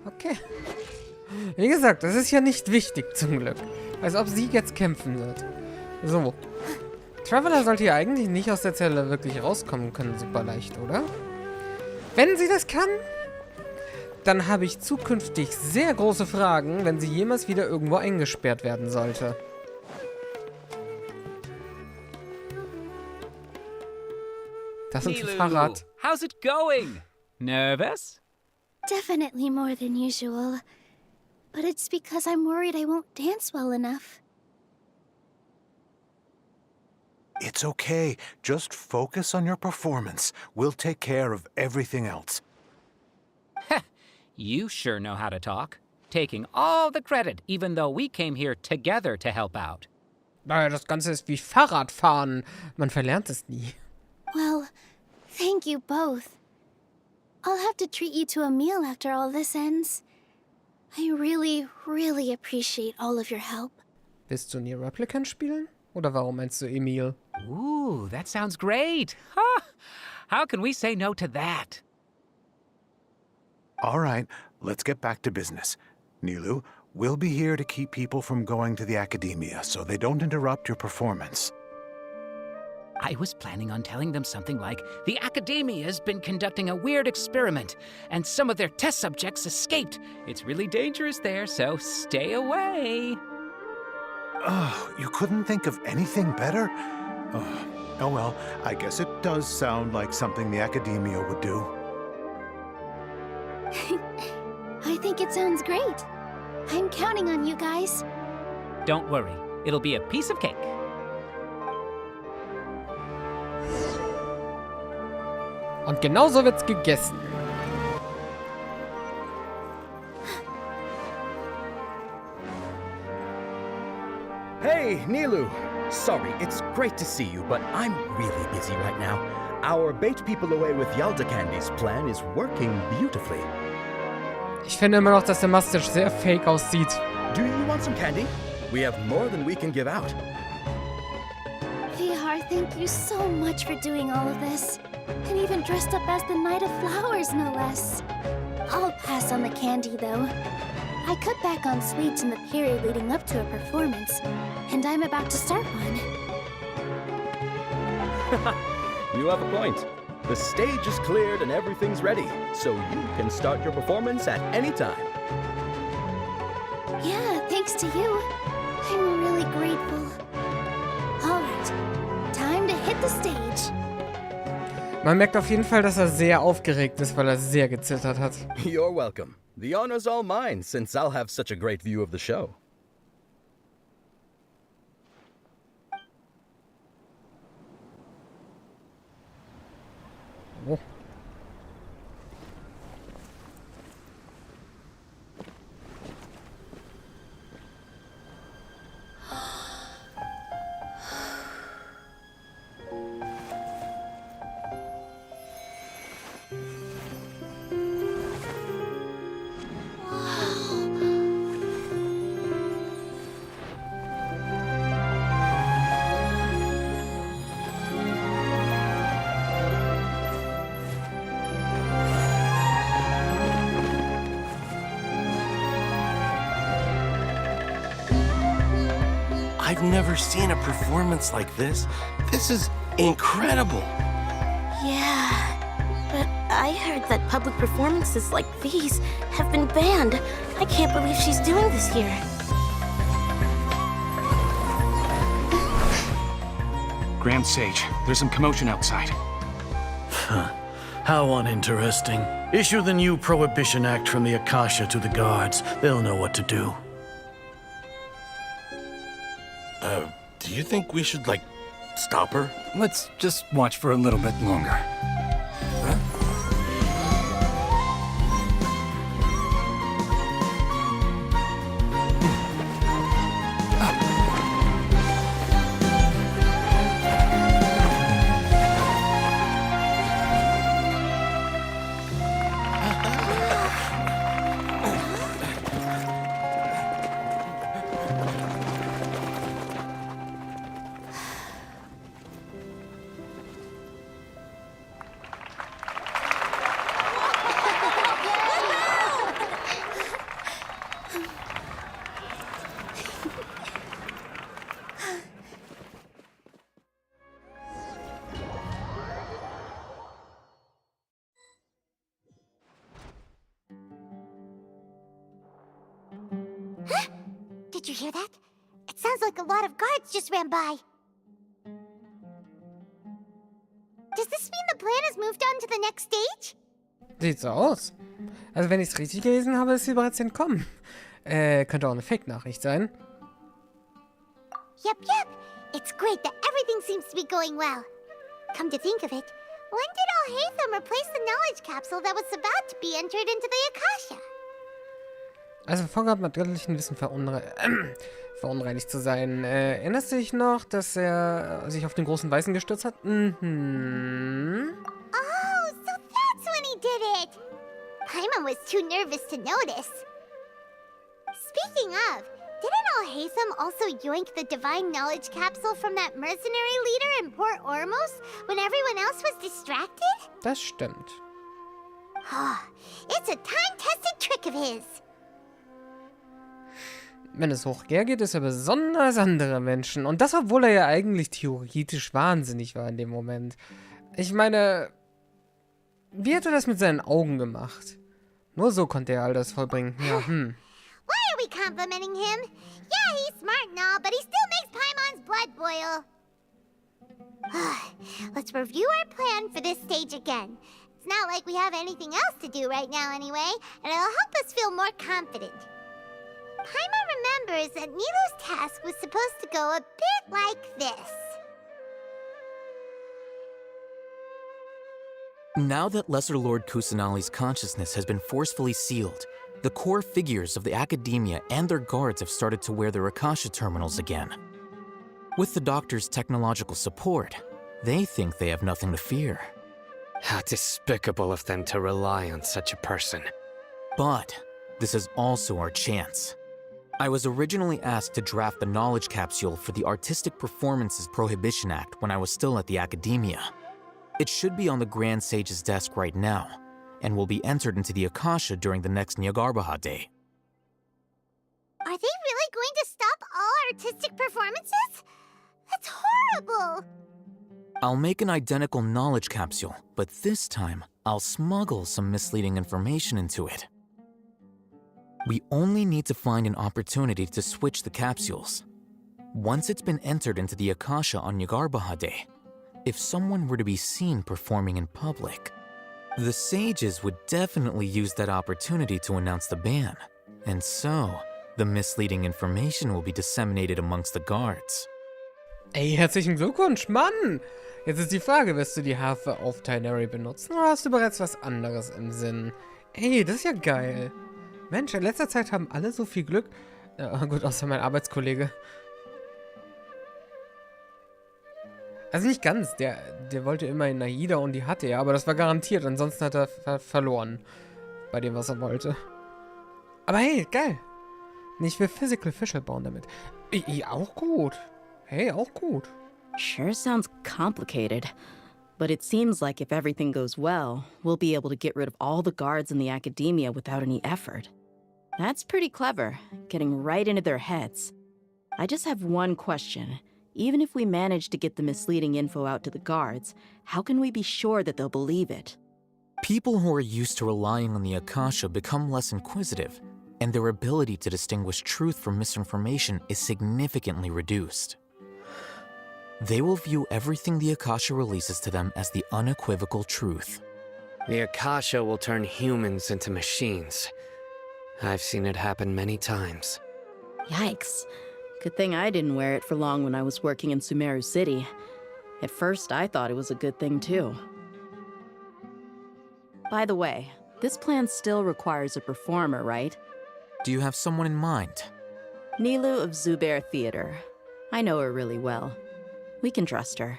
Okay. Wie gesagt, das ist ja nicht wichtig, zum Glück. Als ob sie jetzt kämpfen wird. So. Traveler sollte ja eigentlich nicht aus der Zelle wirklich rauskommen können, super leicht, oder? Wenn sie das kann, dann habe ich zukünftig sehr große Fragen, wenn sie jemals wieder irgendwo eingesperrt werden sollte. Das ist ein Fahrrad. How's it going? Nervous? Definitely more than usual. But it's because I'm worried I won't dance well enough. It's okay. Just focus on your performance. We'll take care of everything else. You sure know how to talk. Taking all the credit, even though we came here together to help out. Naja, das Ganze ist wie Fahrradfahren. Man verlernt es nie. Well, thank you both. I'll have to treat you to a meal after all this ends. I really, really appreciate all of your help. Willst du Nier Replicant spielen? Oder warum meinst du Emil? Ooh, that sounds great. Huh? How can we say no to that? All right, let's get back to business. Nilu, we'll be here to keep people from going to the academia so they don't interrupt your performance. I was planning on telling them something like, the Academia's been conducting a weird experiment, and some of their test subjects escaped. It's really dangerous there, so stay away. Oh, you couldn't think of anything better? Oh well, I guess it does sound like something the Academia would do. I think it sounds great. I'm counting on you guys. Don't worry, it'll be a piece of cake. Und genauso wird's gegessen. Hey, Nilu! Sorry, it's great to see you, but I'm really busy right now. Our bait people away with Yalda Candy's plan is working beautifully. Ich finde immer noch, dass der Mustache sehr fake aussieht. Do you want some candy? We have more than we can give out. VR, thank you so much for doing all of this. And even dressed up as the Knight of Flowers, no less. I'll pass on the candy, though. I cut back on sweets in the period leading up to a performance, and I'm about to start one. You have a point. The stage is cleared and everything's ready, so you can start your performance at any time. Yeah, thanks to you. I'm really grateful. All right, time to hit the stage. Man merkt auf jeden Fall, dass er sehr aufgeregt ist, weil er sehr gezittert hat. You're welcome. The honor's all mine, since I'll have such a great view of the show. Oh. I've never seen a performance like this. This is incredible. Yeah, but I heard that public performances like these have been banned. I can't believe she's doing this here. Grand Sage, there's some commotion outside. How uninteresting. Issue the new Prohibition Act from the Akasha to the guards. They'll know what to do. Do you think we should, like, stop her? Let's just watch for a little bit longer. Did you hear that? It sounds like a lot of guards just ran by. Does this mean the plan has moved on to the next stage? Sieht so aus. Also wenn ich es richtig gelesen habe, ist sie bereits entkommen. Könnte auch eine Fake-Nachricht sein. Yep. It's great that everything seems to be going well. Come to think of it, when did Alhaitham replace the knowledge capsule that was about to be entered into the Akasha? Also vorgab mit göttlichen Wissen verunreinigt zu sein. Erinnerst du dich noch, dass er sich auf den großen Weißen gestürzt hat? Mhm. Oh, so that's when he did it! Paimon was too nervous to notice. Speaking of, didn't Alhaitham also yoink the divine knowledge capsule from that mercenary leader in Port Ormos when everyone else was distracted? Das stimmt. It's a time-tested trick of his. Wenn es hoch hergeht, ist er besonders andere Menschen. Und das, obwohl er ja eigentlich theoretisch wahnsinnig war in dem Moment. Ich meine, wie hat er das mit seinen Augen gemacht? Nur so konnte er all das vollbringen. Ja, Why are we complimenting him? Yeah, he's smart and all, but he still makes Paimon's blood boil. Let's review our plan for this stage again. It's not like we have anything else to do right now anyway, and it'll help us feel more confident. Paimon remembers that Nilo's task was supposed to go a bit like this. Now that Lesser Lord Kusanali's consciousness has been forcefully sealed, the core figures of the academia and their guards have started to wear their Akasha terminals again. With the doctor's technological support, they think they have nothing to fear. How despicable of them to rely on such a person. But this is also our chance. I was originally asked to draft the knowledge capsule for the Artistic Performances Prohibition Act when I was still at the academia. It should be on the Grand Sage's desk right now, and will be entered into the Akasha during the next Nyargarbaha Day. Are they really going to stop all artistic performances? That's horrible! I'll make an identical knowledge capsule, but this time, I'll smuggle some misleading information into it. We only need to find an opportunity to switch the capsules. Once it's been entered into the Akasha on Nyargarbaha Day, if someone were to be seen performing in public, the sages would definitely use that opportunity to announce the ban, and so the misleading information will be disseminated amongst the guards. Ey, herzlichen Glückwunsch, Mann! Jetzt ist die Frage, wirst du die Harfe auf Tainari benutzen oder hast du bereits was anderes im Sinn? Ey, das ist ja geil. Mensch, in letzter Zeit haben alle so viel Glück. Gut, außer mein Arbeitskollege. Also nicht ganz, der wollte immer in Naida und die hatte er, aber das war garantiert, ansonsten hat er verloren. Bei dem, was er wollte. Aber hey, geil. Ich will Physical Official bauen damit. Auch gut. Hey, auch gut. Sure sounds complicated. But it seems like if everything goes well, we'll be able to get rid of all the guards in the academia without any effort. That's pretty clever, getting right into their heads. I just have one question. Even if we manage to get the misleading info out to the guards, how can we be sure that they'll believe it? People who are used to relying on the Akasha become less inquisitive, and their ability to distinguish truth from misinformation is significantly reduced. They will view everything the Akasha releases to them as the unequivocal truth. The Akasha will turn humans into machines. I've seen it happen many times. Yikes. Good thing I didn't wear it for long when I was working in Sumeru City. At first, I thought it was a good thing, too. By the way, this plan still requires a performer, right? Do you have someone in mind? Nilu of Zubair Theater. I know her really well. We can trust her.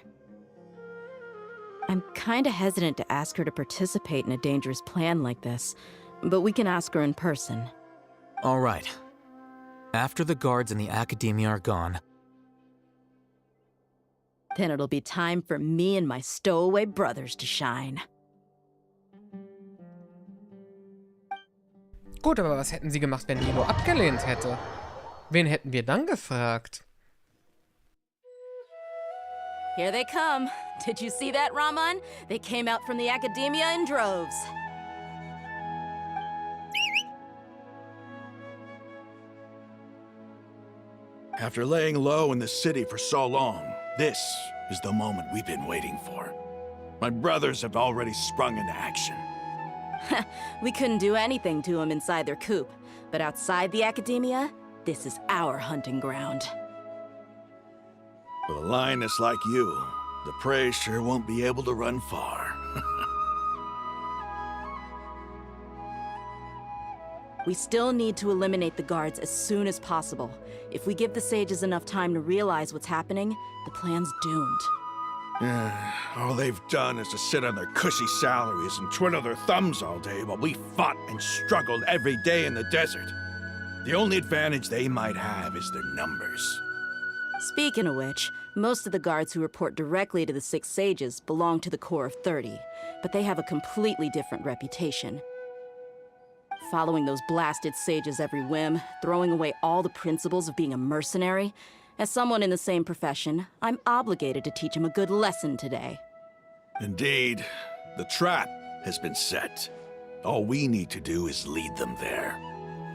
I'm kinda hesitant to ask her to participate in a dangerous plan like this, but we can ask her in person. All right. After the guards and the Academia are gone, then it'll be time for me and my stowaway brothers to shine. Gut, aber was hätten sie gemacht, wenn Nilo abgelehnt hätte? Wen hätten wir dann gefragt? Here they come. Did you see that, Raman? They came out from the Academia in droves. After laying low in the city for so long, this is the moment we've been waiting for. My brothers have already sprung into action. We couldn't do anything to them inside their coop, but outside the Academia, this is our hunting ground. With a lioness like you, the prey sure won't be able to run far. We still need to eliminate the guards as soon as possible. If we give the sages enough time to realize what's happening, the plan's doomed. All they've done is to sit on their cushy salaries and twiddle their thumbs all day while we fought and struggled every day in the desert. The only advantage they might have is their numbers. Speaking of which, most of the guards who report directly to the Six Sages belong to the Corps of 30, but they have a completely different reputation. Following those blasted sages every whim, throwing away all the principles of being a mercenary. As someone in the same profession, I'm obligated to teach them a good lesson today. Indeed, the trap has been set. All we need to do is lead them there.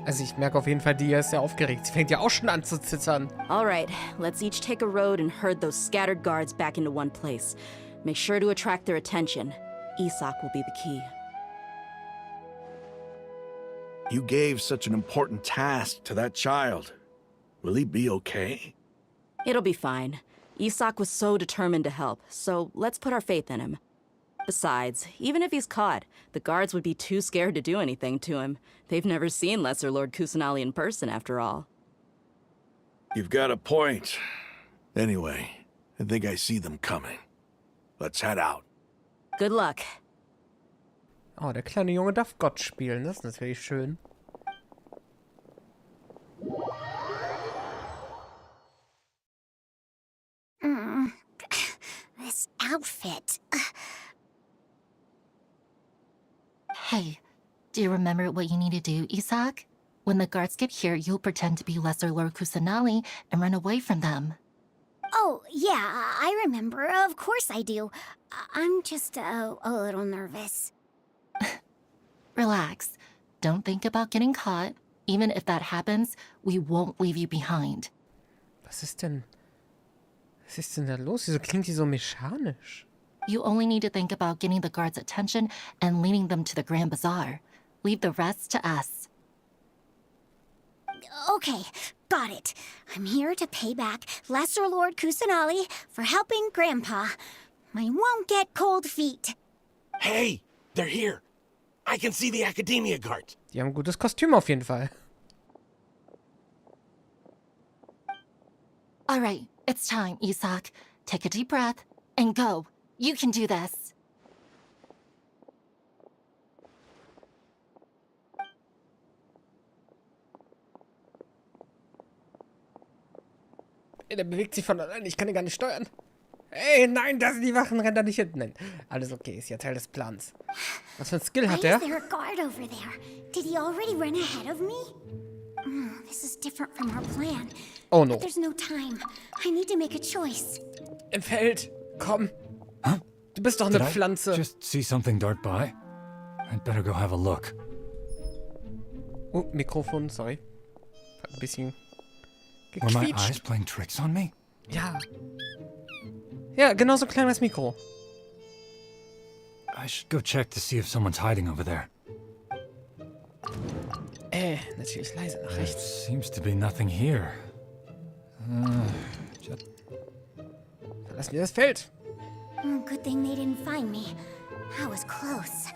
Also ich merke auf jeden Fall, Dia ist sehr aufgeregt. Sie fängt ja auch schon an zu zittern. All right, let's each take a road and herd those scattered guards back into one place. Make sure to attract their attention. Isak will be the key. You gave such an important task to that child. Will he be okay? It'll be fine. Isak was so determined to help, so let's put our faith in him. Besides, even if he's caught, the guards would be too scared to do anything to him. They've never seen Lesser Lord Kusanali in person, after all. You've got a point. Anyway, I think I see them coming. Let's head out. Good luck. Oh, der kleine Junge darf Gott spielen. Das ist natürlich schön. This outfit. Hey, do you remember what you need to do, Isak? When the guards get here, you'll pretend to be Lesser Lord Kusanali and run away from them. Oh, yeah, I remember. Of course I do. I'm just a little nervous. Relax. Don't think about getting caught. Even if that happens, we won't leave you behind. Was ist denn da los? Wieso klingt die so mechanisch? You only need to think about getting the guards' attention and leading them to the Grand Bazaar. Leave the rest to us. Okay, got it. I'm here to pay back Lesser Lord Kusanali for helping Grandpa. I won't get cold feet. Hey, they're here. I can see the Academia guard. Die haben ein gutes Kostüm auf jeden Fall. All right, it's time, Isak. Take a deep breath and go. You can do this. Der bewegt sich von allein. Ich kann ihn gar nicht steuern. Ey, nein, das sind die Wachen. Rennt da nicht hinten. Nein, alles okay. Ist ja Teil des Plans. Was für ein Skill hat Why er? is there a guard over there? Did he already run ahead of me? This is different from our plan. Oh no. But there's no time. I need to make a choice. Im Feld. Komm. Du bist doch eine Pflanze. Just see something dart by. I'd better go have a look. Oh, Mikrofon, sorry. Hat ein bisschen Were my gequietscht. eyes playing tricks on me? Ja. Ja, genauso klein wie das Mikro. I should go check to see if someone's hiding over there. Natürlich leise nach There rechts. seems to be nothing here. Verlassen wir das Feld. Good thing they didn't find me. I was close.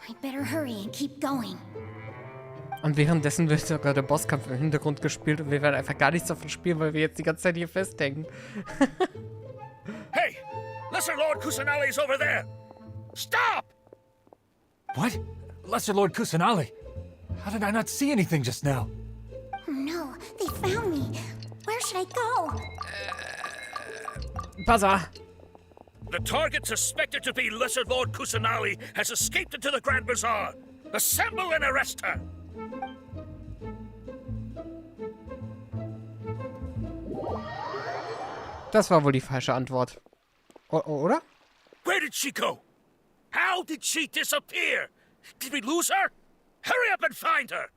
I'd better hurry and keep going. Und währenddessen wird sogar der Bosskampf im Hintergrund gespielt und wir werden einfach gar nichts davon spielen, weil wir jetzt die ganze Zeit hier festhängen. Hey! Lesser Lord Kusanali's over there! Stop! What? Lesser Lord Kusanali? How did I not see anything just now? Oh no, they found me. Where should I go? Buzzer! The target suspected to be Lesser Lord Kusanali has escaped into the Grand Bazaar. Assemble and arrest her! Das war wohl die falsche Antwort. Oder? Where did she go? How did she disappear? Did we lose her? Hurry up and find her!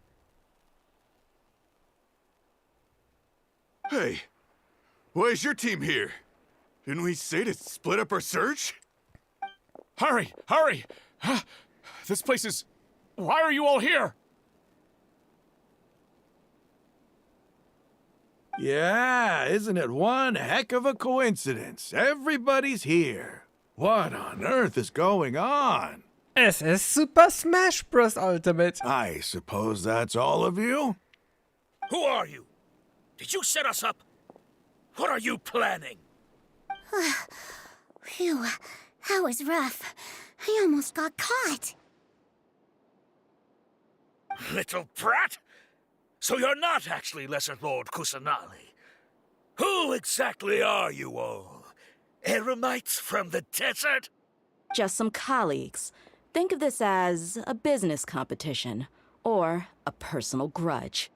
Hey, why is your team here? Didn't we say to split up our search? Hurry! Hurry! This place is... Why are you all here? Yeah, isn't it one heck of a coincidence? Everybody's here. What on earth is going on? Es ist Super Smash Bros. Ultimate. I suppose that's all of you? Who are you? Did you set us up? What are you planning? Phew, that was rough. I almost got caught. Little brat! So you're not actually Lesser Lord Kusanali. Who exactly are you all? Eremites from the desert? Just some colleagues. Think of this as a business competition, or a personal grudge.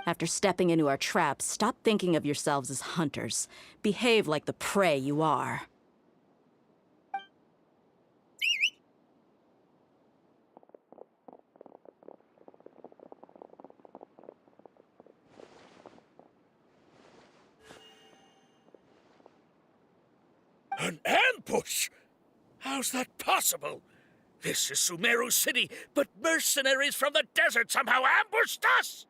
After stepping into our traps, stop thinking of yourselves as hunters. Behave like the prey you are. An ambush? How's that possible? This is Sumeru City, but mercenaries from the desert somehow ambushed us!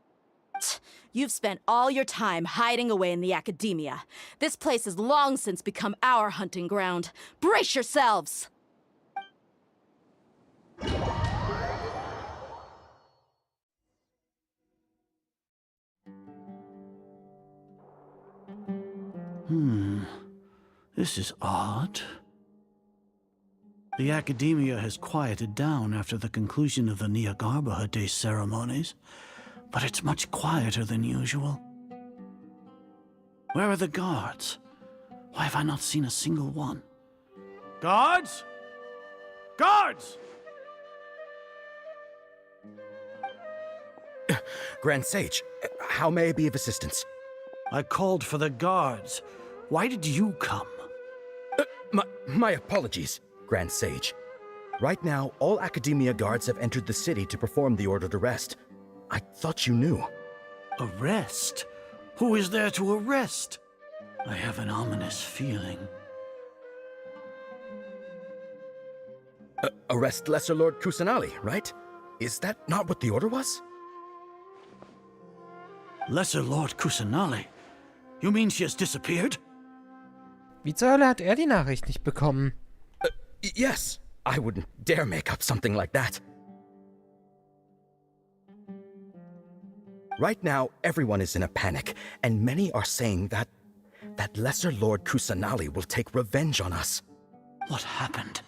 You've spent all your time hiding away in the academia. This place has long since become our hunting ground. Brace yourselves! This is odd. The academia has quieted down after the conclusion of the Nyagarbha Day ceremonies, but it's much quieter than usual. Where are the guards? Why have I not seen a single one? Guards? Guards! Grand Sage, how may I be of assistance? I called for the guards. Why did you come? My apologies, Grand Sage. Right now, all Academia guards have entered the city to perform the ordered arrest. I thought you knew. Arrest? Who is there to arrest? I have an ominous feeling. Arrest Lesser Lord Kusanali, right? Is that not what the order was? Lesser Lord Kusanali? You mean she has disappeared? Wie zur Hölle hat die Nachricht nicht bekommen? Yes. I wouldn't dare make up something like that. Right now, everyone is in a panic, and many are saying that Lesser Lord Kusanali will take revenge on us. What happened?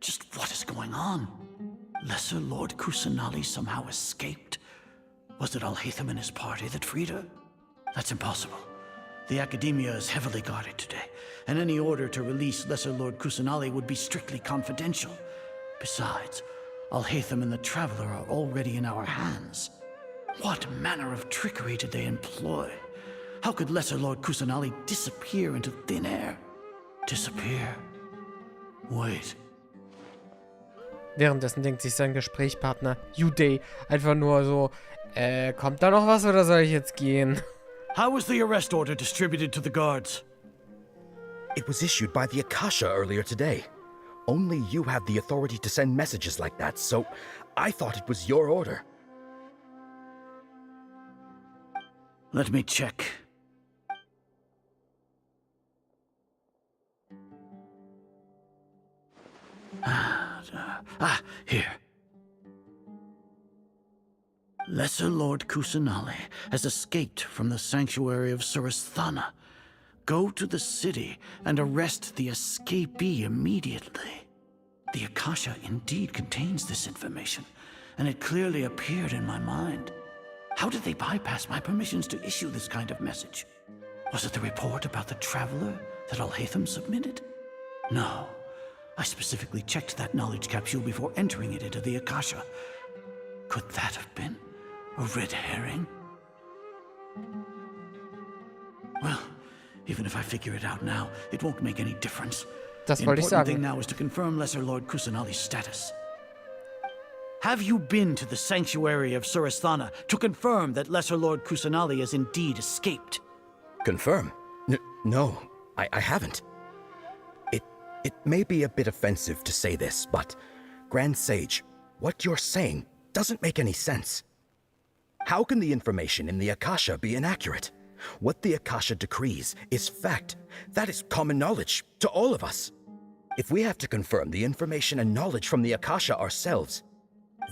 Just what is going on? Lesser Lord Kusanali somehow escaped? Was it Alhaitham and his party that freed her? That's impossible. The Academia is heavily guarded today, and any order to release Lesser Lord Kusanali would be strictly confidential. Besides, Alhaitham and the Traveler are already in our hands. What manner of trickery did they employ? How could Lesser Lord Kusanali disappear into thin air? Disappear? Wait. Währenddessen denkt sich sein Gesprächspartner, Yuday, einfach nur so, kommt da noch was oder soll ich jetzt gehen? How was the arrest order distributed to the guards? It was issued by the Akasha earlier today. Only you have the authority to send messages like that, so I thought it was your order. Let me check. Here. Lesser Lord Kusanali has escaped from the sanctuary of Surasthana. Go to the city and arrest the escapee immediately. The Akasha indeed contains this information, and it clearly appeared in my mind. How did they bypass my permissions to issue this kind of message? Was it the report about the traveler that Alhaitham submitted? No. I specifically checked that knowledge capsule before entering it into the Akasha. Could that have been a red herring? Well, even if I figure it out now, it won't make any difference. Das The wollte ich important sagen. thing now is to confirm Lesser Lord Kusanali's status. Have you been to the sanctuary of Surasthana to confirm that Lesser Lord Kusanali has indeed escaped? Confirm? No, I haven't. It may be a bit offensive to say this, but, Grand Sage, what you're saying doesn't make any sense. How can the information in the Akasha be inaccurate? What the Akasha decrees is fact. That is common knowledge to all of us. If we have to confirm the information and knowledge from the Akasha ourselves,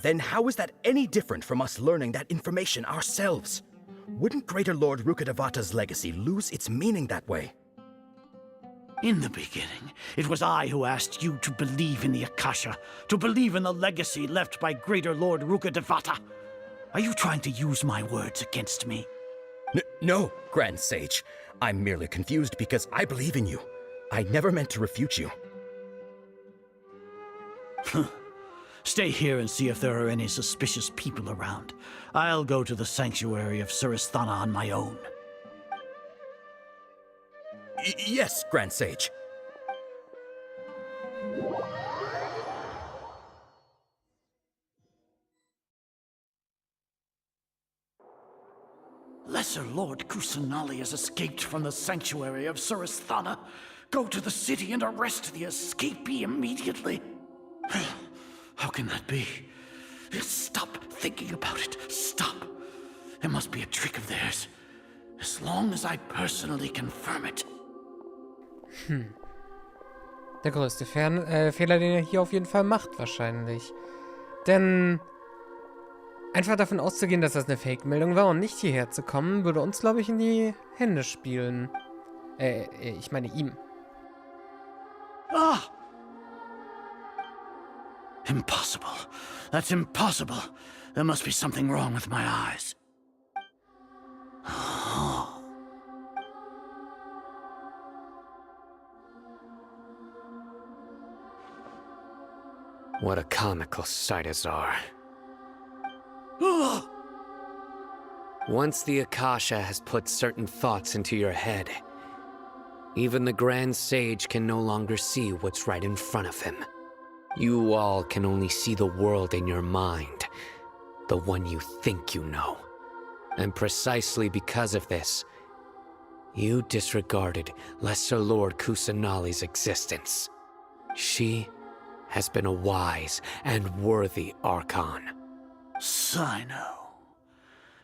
then how is that any different from us learning that information ourselves? Wouldn't Greater Lord Rukkhadevata's legacy lose its meaning that way? In the beginning, it was I who asked you to believe in the Akasha, to believe in the legacy left by Greater Lord Rukkhadevata. Are you trying to use my words against me? No, Grand Sage. I'm merely confused because I believe in you. I never meant to refute you. Stay here and see if there are any suspicious people around. I'll go to the sanctuary of Surasthana on my own. Yes, Grand Sage. Lesser Lord Kusanali has escaped from the sanctuary of Surasthana. Go to the city and arrest the escapee immediately. How can that be? Stop thinking about it. Stop. It must be a trick of theirs. As long as I personally confirm it. Der größte Fehler, den er hier auf jeden Fall macht, wahrscheinlich. Denn einfach davon auszugehen, dass das eine Fake-Meldung war und nicht hierher zu kommen, würde uns, glaube ich, in die Hände spielen. Ich meine ihm. Ah! Impossible. That's impossible. There must be something wrong with my eyes. What a comical sight as are. Once the Akasha has put certain thoughts into your head, even the Grand Sage can no longer see what's right in front of him. You all can only see the world in your mind, the one you think you know. And precisely because of this, you disregarded Lesser Lord Kusanali's existence. She has been a wise and worthy Archon. Sino,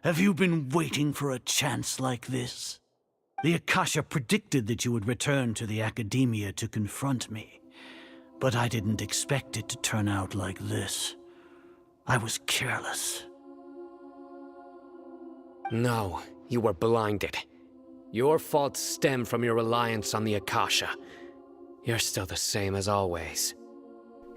have you been waiting for a chance like this? The Akasha predicted that you would return to the Academia to confront me, but I didn't expect it to turn out like this. I was careless. No, you were blinded. Your faults stem from your reliance on the Akasha. You're still the same as always.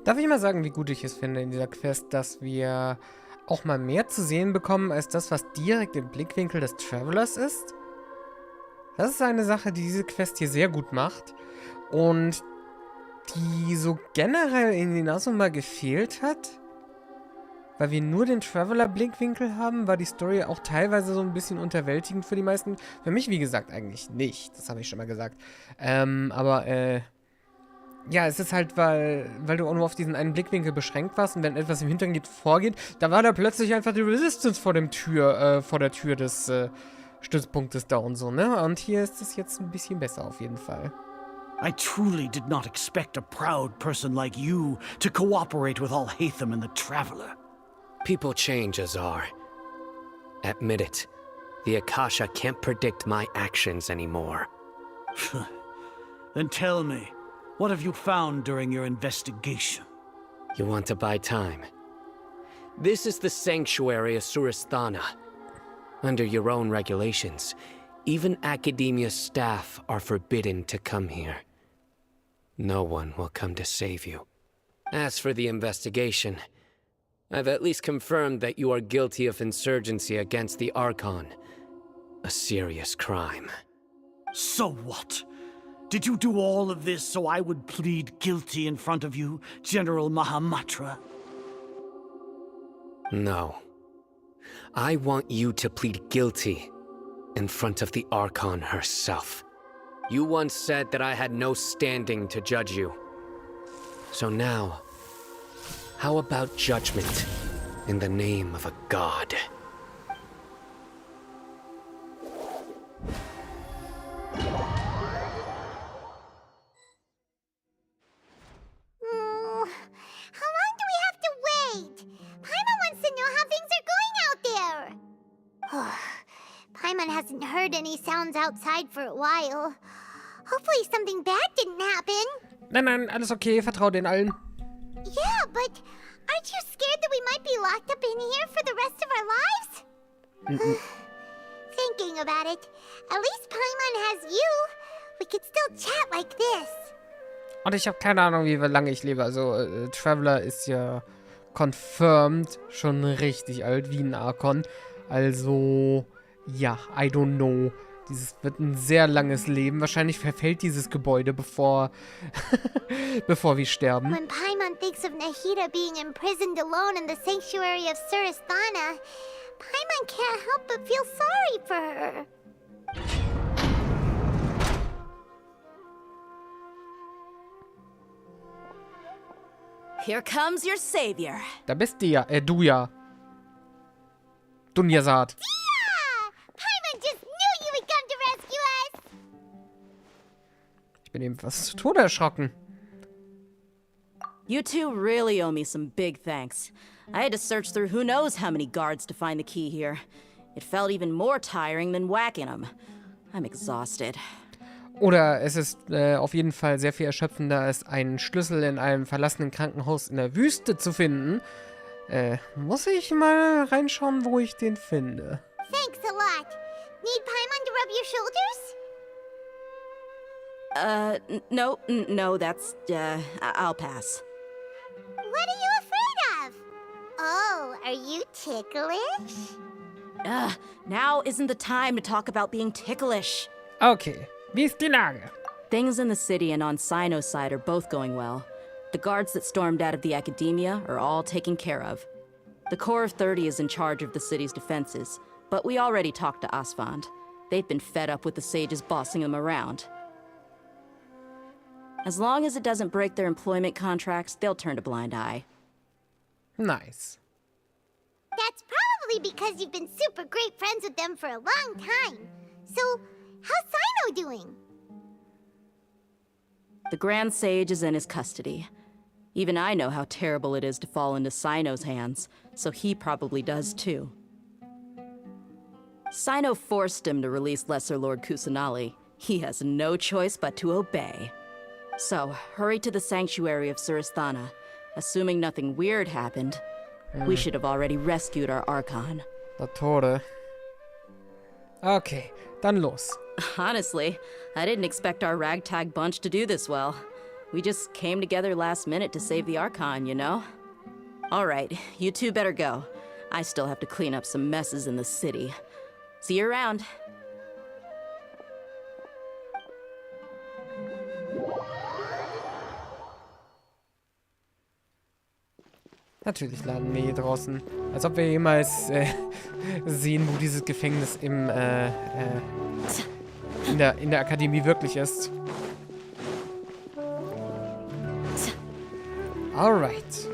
Darf ich mal sagen, wie gut ich es finde in dieser Quest, dass wir auch mal mehr zu sehen bekommen, als das, was direkt im Blickwinkel des Travelers ist? Das ist eine Sache, die diese Quest hier sehr gut macht und die so generell in Inazo mal gefehlt hat. Weil wir nur den Traveler-Blickwinkel haben, war die Story auch teilweise so ein bisschen unterwältigend für die meisten. Für mich, wie gesagt, eigentlich nicht. Das habe ich schon mal gesagt. Ja, es ist halt, weil du auch nur auf diesen einen Blickwinkel beschränkt warst und wenn etwas im Hintergrund vorgeht, da war da plötzlich einfach die Resistance vor der Tür des Stützpunktes da und so, ne? Und hier ist es jetzt ein bisschen besser auf jeden Fall. I truly did not expect a proud person like you to cooperate with Alhaitham and the Traveler. People change, Azar. Admit it. The Akasha can't predict my actions anymore. Then tell me, what have you found during your investigation? You want to buy time? This is the sanctuary of Surasthana. Under your own regulations, even Academia staff are forbidden to come here. No one will come to save you. As for the investigation, I've at least confirmed that you are guilty of insurgency against the Archon. A serious crime. So what? Did you do all of this so I would plead guilty in front of you, General Mahamatra? No. I want you to plead guilty in front of the Archon herself. You once said that I had no standing to judge you. So now, how about judgment in the name of a god? How long do we have to wait? Paimon wants to know how things are going out there. Paimon hasn't heard any sounds outside for a while. Hopefully something bad didn't happen. Nein, alles okay. Vertrau den allen. Yeah, but aren't you scared that we might be locked up in here for the rest of our lives? Thinking about it, at least Paimon has you. We could still chat like this. Und ich habe keine Ahnung, wie lange ich lebe. Also, Traveler ist ja confirmed schon richtig alt, wie ein Archon. Also, ja, I don't know. Dieses wird ein sehr langes Leben. Wahrscheinlich verfällt dieses Gebäude, bevor wir sterben. When Paimon thinks of Nahida being imprisoned alone in the sanctuary of Surasthana, Paimon can't help but feel sorry for her. Here comes your savior. Da bist du ja. Dunyazad. Paimon just knew you would come to rescue us. Ich bin eben fast zu Tode erschrocken. You two really owe me some big thanks. I had to search through who knows how many guards to find the key here. It felt even more tiring than whacking them. I'm exhausted. Oder es ist auf jeden Fall sehr viel erschöpfender, als einen Schlüssel in einem verlassenen Krankenhaus in der Wüste zu finden. Muss ich mal reinschauen, wo ich den finde. Thanks a lot. Need Paimon to rub your shoulders? No, that's, I'll pass. What are you afraid of? Oh, are you ticklish? Now isn't the time to talk about being ticklish. Okay, wie ist die Lage? Things in the city and on Sino's side are both going well. The guards that stormed out of the Academia are all taken care of. The Corps of 30 is in charge of the city's defenses, but we already talked to Asfand. They've been fed up with the sages bossing them around. As long as it doesn't break their employment contracts, they'll turn a blind eye. Nice. That's probably because you've been super great friends with them for a long time. So, how's Sino doing? The Grand Sage is in his custody. Even I know how terrible it is to fall into Sino's hands, so he probably does too. Sino forced him to release Lesser Lord Kusanali. He has no choice but to obey. So, hurry to the sanctuary of Surasthana. Assuming nothing weird happened, we should have already rescued our Archon. Der Tode. Okay, dann los. Honestly, I didn't expect our ragtag bunch to do this well. We just came together last minute to save the Archon, you know? Alright, you two better go. I still have to clean up some messes in the city. See you around. Natürlich laden wir hier draußen. Als ob wir jemals sehen, wo dieses Gefängnis in der Akademie wirklich ist. Alright.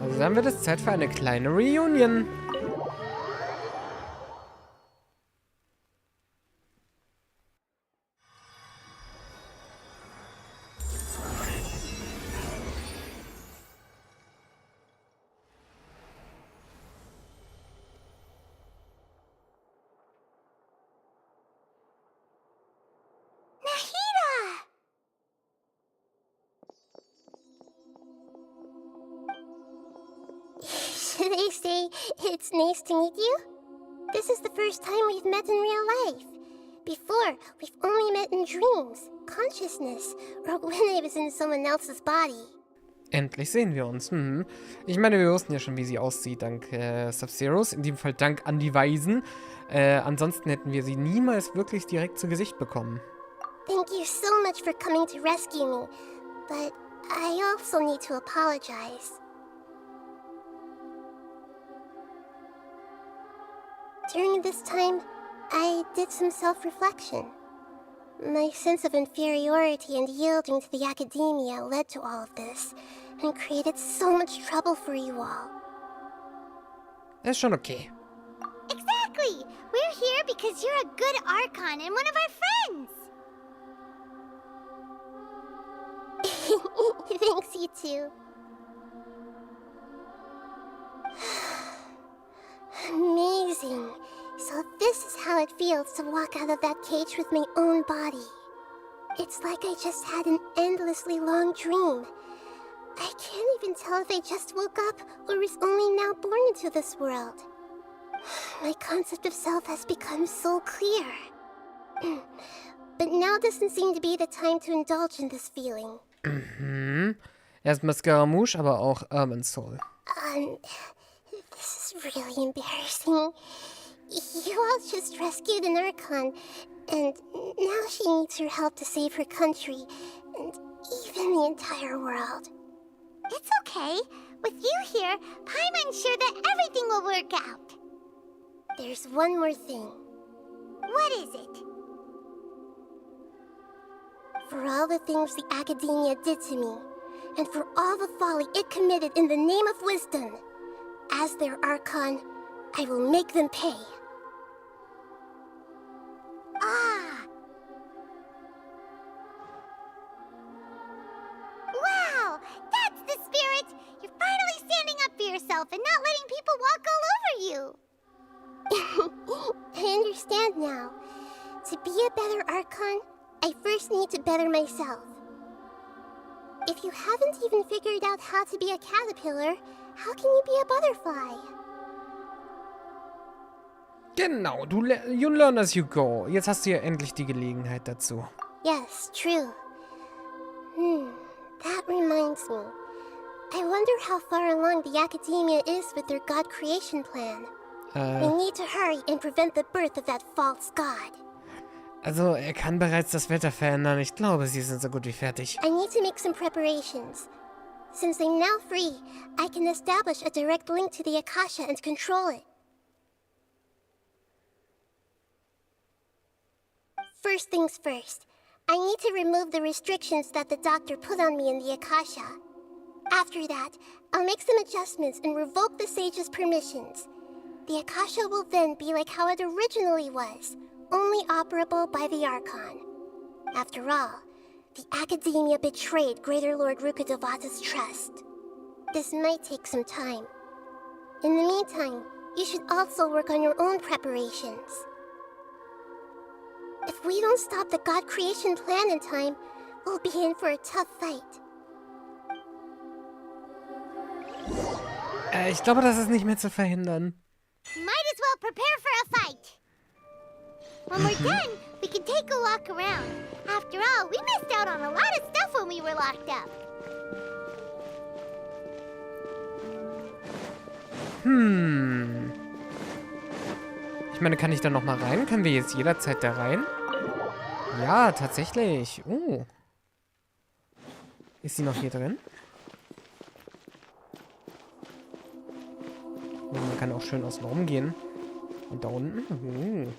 Also dann wird es Zeit für eine kleine Reunion. they say it's nice to meet you? This is the first time we've met in real life. Before, we've only met in dreams, consciousness, or when I was in someone else's body. Endlich sehen wir uns. Ich meine, wir wussten ja schon, wie sie aussieht, dank Sub-Zeros. In dem Fall dank an die Weisen. Ansonsten hätten wir sie niemals wirklich direkt zu Gesicht bekommen. Thank you so much for coming to rescue me, but I also need to apologize. During this time, I did some self-reflection. My sense of inferiority and yielding to the academia led to all of this, and created so much trouble for you all. Das ist schon okay. Exactly! We're here because you're a good Archon and one of our friends! Thanks, you too. Amazing. So this is how it feels to walk out of that cage with my own body. It's like I just had an endlessly long dream. I can't even tell if I just woke up or was only now born into this world. My concept of self has become so clear. But now doesn't seem to be the time to indulge in this feeling. Erstmal Scaramouche, aber auch Urban Soul. This is really embarrassing. You all just rescued an Archon, and now she needs your help to save her country, and even the entire world. It's okay. With you here, Paimon's sure that everything will work out. There's one more thing. What is it? For all the things the Academia did to me, and for all the folly it committed in the name of wisdom, as their Archon, I will make them pay. Wow! That's the spirit! You're finally standing up for yourself and not letting people walk all over you! I understand now. To be a better Archon, I first need to better myself. If you haven't even figured out how to be a caterpillar, how can you be a butterfly? Genau, you learn as you go. Jetzt hast du ja endlich die Gelegenheit dazu. Yes, true. That reminds me. I wonder how far along the Academia is with their God creation plan. We need to hurry and prevent the birth of that false god. Also, er kann bereits das Wetter verändern. Ich glaube, sie sind so gut wie fertig. I need to make some preparations. Since I'm now free, I can establish a direct link to the Akasha and control it. First things first, I need to remove the restrictions that the doctor put on me in the Akasha. After that, I'll make some adjustments and revoke the sage's permissions. The Akasha will then be like how it originally was, only operable by the Archon. After all, the Academia betrayed Greater Lord Rukkhadevata's trust. This might take some time. In the meantime, you should also work on your own preparations. If we don't stop the God creation plan in time, we'll be in for a tough fight. Ich glaube, das ist nicht mehr zu verhindern. Might as well prepare for a fight. When we're done, we can take a walk around. After all, we missed out on a lot of stuff when we were locked up. Ich meine, kann ich da noch mal rein? Können wir jetzt jederzeit da rein? Ja, tatsächlich. Oh. Ist sie noch hier drin? Und man kann auch schön außen rumgehen. Und da unten?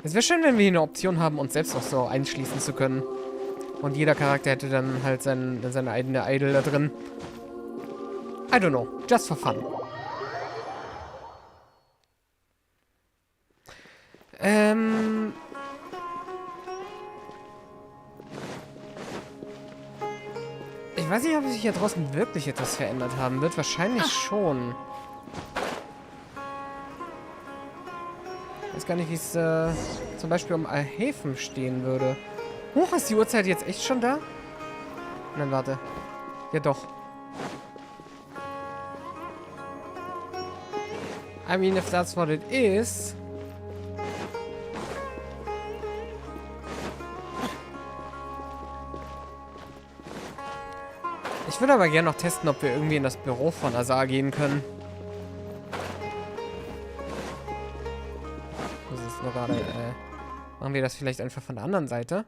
Es wäre schön, wenn wir hier eine Option haben, uns selbst auch so einschließen zu können. Und jeder Charakter hätte dann halt seine eigene Idol da drin. I don't know. Just for fun. Ich weiß nicht, ob sich hier draußen wirklich etwas verändert haben wird. Wahrscheinlich schon. Ich weiß gar nicht, wie es zum Beispiel um Häfen stehen würde. Huch, ist die Uhrzeit jetzt echt schon da? Nein, warte. Ja, doch. I mean, if that's what it is. Ich würde aber gerne noch testen, ob wir irgendwie in das Büro von Azar gehen können. Das ist nur gerade, machen wir das vielleicht einfach von der anderen Seite?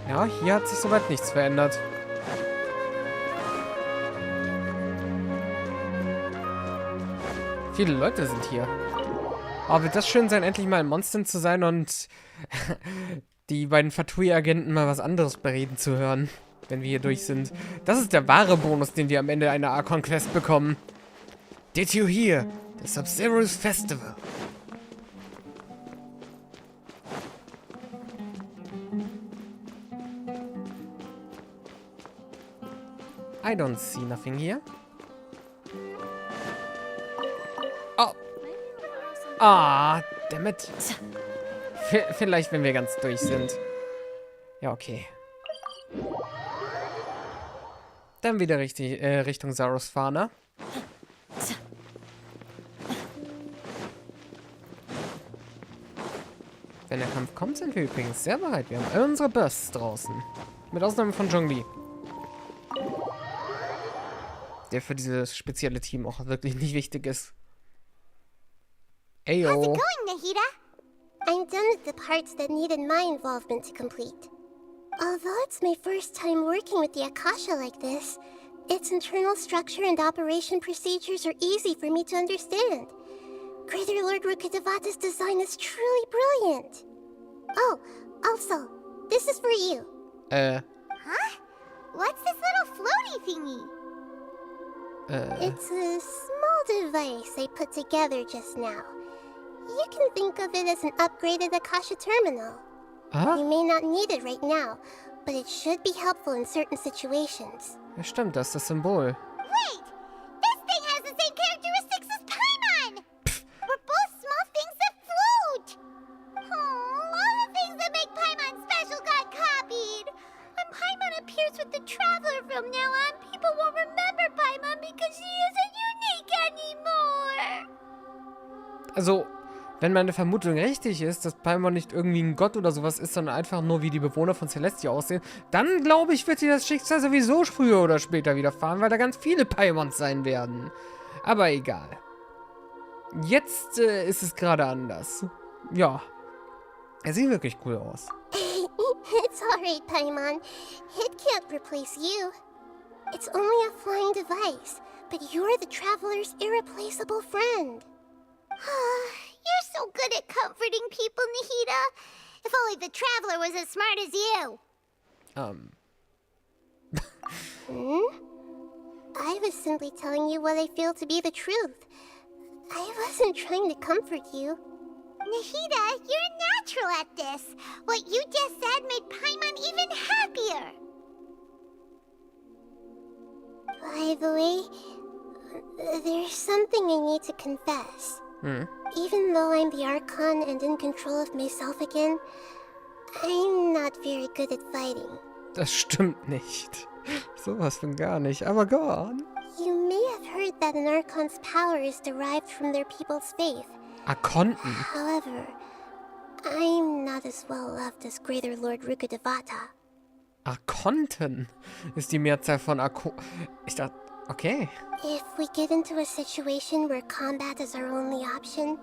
Ja, hier hat sich soweit nichts verändert. Viele Leute sind hier. Aber wird das schön sein, endlich mal in Monstern zu sein und die beiden Fatui-Agenten mal was anderes bereden zu hören, wenn wir hier durch sind. Das ist der wahre Bonus, den wir am Ende einer Archon-Quest bekommen. Did you hear? The Sub-Zero's Festival. I don't see nothing here. Oh. Ah, dammit. Vielleicht, wenn wir ganz durch sind. Ja, okay. Dann wieder richtig, Richtung Zaros Fahne. Wenn der Kampf kommt, sind wir übrigens sehr bereit. Wir haben all unsere Bursts draußen. Mit Ausnahme von Zhongli. Der für dieses spezielle Team auch wirklich nicht wichtig ist. Ayo. How's it going, Nahida? I'm done with the parts that needed my involvement to complete. Although it's my first time working with the Akasha like this, its internal structure and operation procedures are easy for me to understand. Greater Lord Rukkhadevata's design is truly brilliant. Oh, also, this is for you. Huh? What's this little floaty thingy? It's a small device I put together just now. You can think of it as an upgraded Akasha terminal. Huh? You may not need it right now, but it should be helpful in certain situations. Ja, stimmt, das ist das Symbol. Wait! This thing has the same characteristics as Paimon! We're both small things that float! Oh, all the things that make Paimon special got copied! When Paimon appears with the Traveler from now on, people won't remember Paimon because she isn't unique anymore! Also, wenn meine Vermutung richtig ist, dass Paimon nicht irgendwie ein Gott oder sowas ist, sondern einfach nur wie die Bewohner von Celestia aussehen, dann glaube ich, wird dir das Schicksal sowieso früher oder später widerfahren, weil da ganz viele Paimons sein werden. Aber egal. Jetzt ist es gerade anders. Ja. Er sieht wirklich cool aus. It's alright, Paimon. It can't replace you. It's only a flying device, but you're the Traveler's irreplaceable friend. You're so good at comforting people, Nahida. If only the Traveler was as smart as you. I was simply telling you what I feel to be the truth. I wasn't trying to comfort you. Nahida, you're natural at this. What you just said made Paimon even happier. By the way, there's something I need to confess. Even though I'm the Archon and in control of myself again, I'm not very good at fighting. Das stimmt nicht. Sowas von gar nicht, aber go on. You may have heard that an Archon's power is derived from their people's faith. Archonten. However, I'm not as well loved as Greater Lord Rukkhadevata. Archonten ist die Mehrzahl von Ich dachte, okay. If we get into a situation where combat is our only option,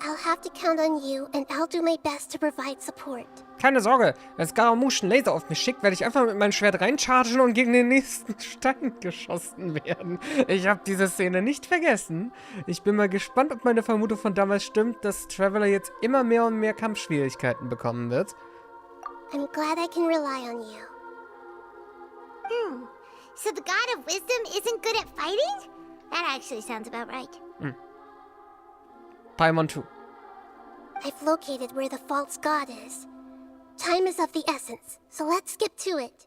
I'll have to count on you and I'll do my best to provide support. Keine Sorge, wenn Scaramouche einen Laser auf mich schickt, werde ich einfach mit meinem Schwert reinchargen und gegen den nächsten Stein geschossen werden. Ich habe diese Szene nicht vergessen. Ich bin mal gespannt, ob meine Vermutung von damals stimmt, dass Traveler jetzt immer mehr und mehr Kampfschwierigkeiten bekommen wird. I'm glad I can rely on you. So the God of Wisdom isn't good at fighting? That actually sounds about right. Paimon 2. I've located where the false god is. Time is of the essence, so let's skip to it.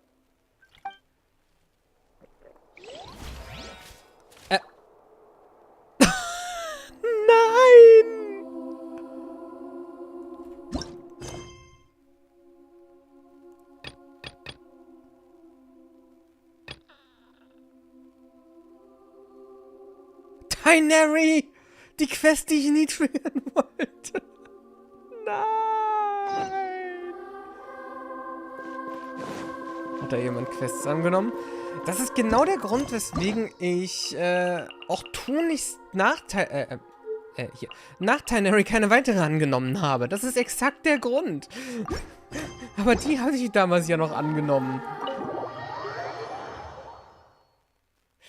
Hi, Neri! Die Quest, die ich nie triggern wollte. Nein! Hat da jemand Quests angenommen? Das ist genau der Grund, weswegen ich auch tunlichst nach Neri keine weitere angenommen habe. Das ist exakt der Grund. Aber die habe ich damals ja noch angenommen.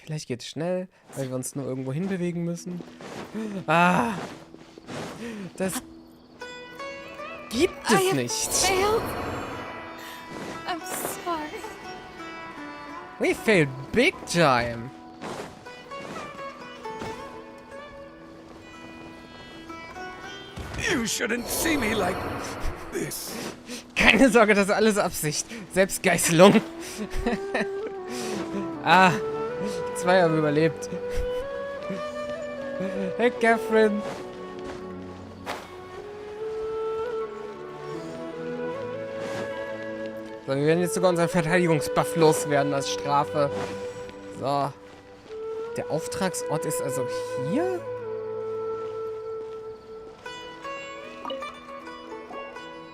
Vielleicht geht es schnell, weil wir uns nur irgendwo hinbewegen müssen. Ah! Das gibt es nicht. I'm sorry. We failed big time. You shouldn't see me like this. Keine Sorge, das ist alles Absicht. Selbstgeißelung. Ah, 2 haben überlebt. Hey, Catherine. So, wir werden jetzt sogar unseren Verteidigungsbuff loswerden als Strafe. So. Der Auftragsort ist also hier?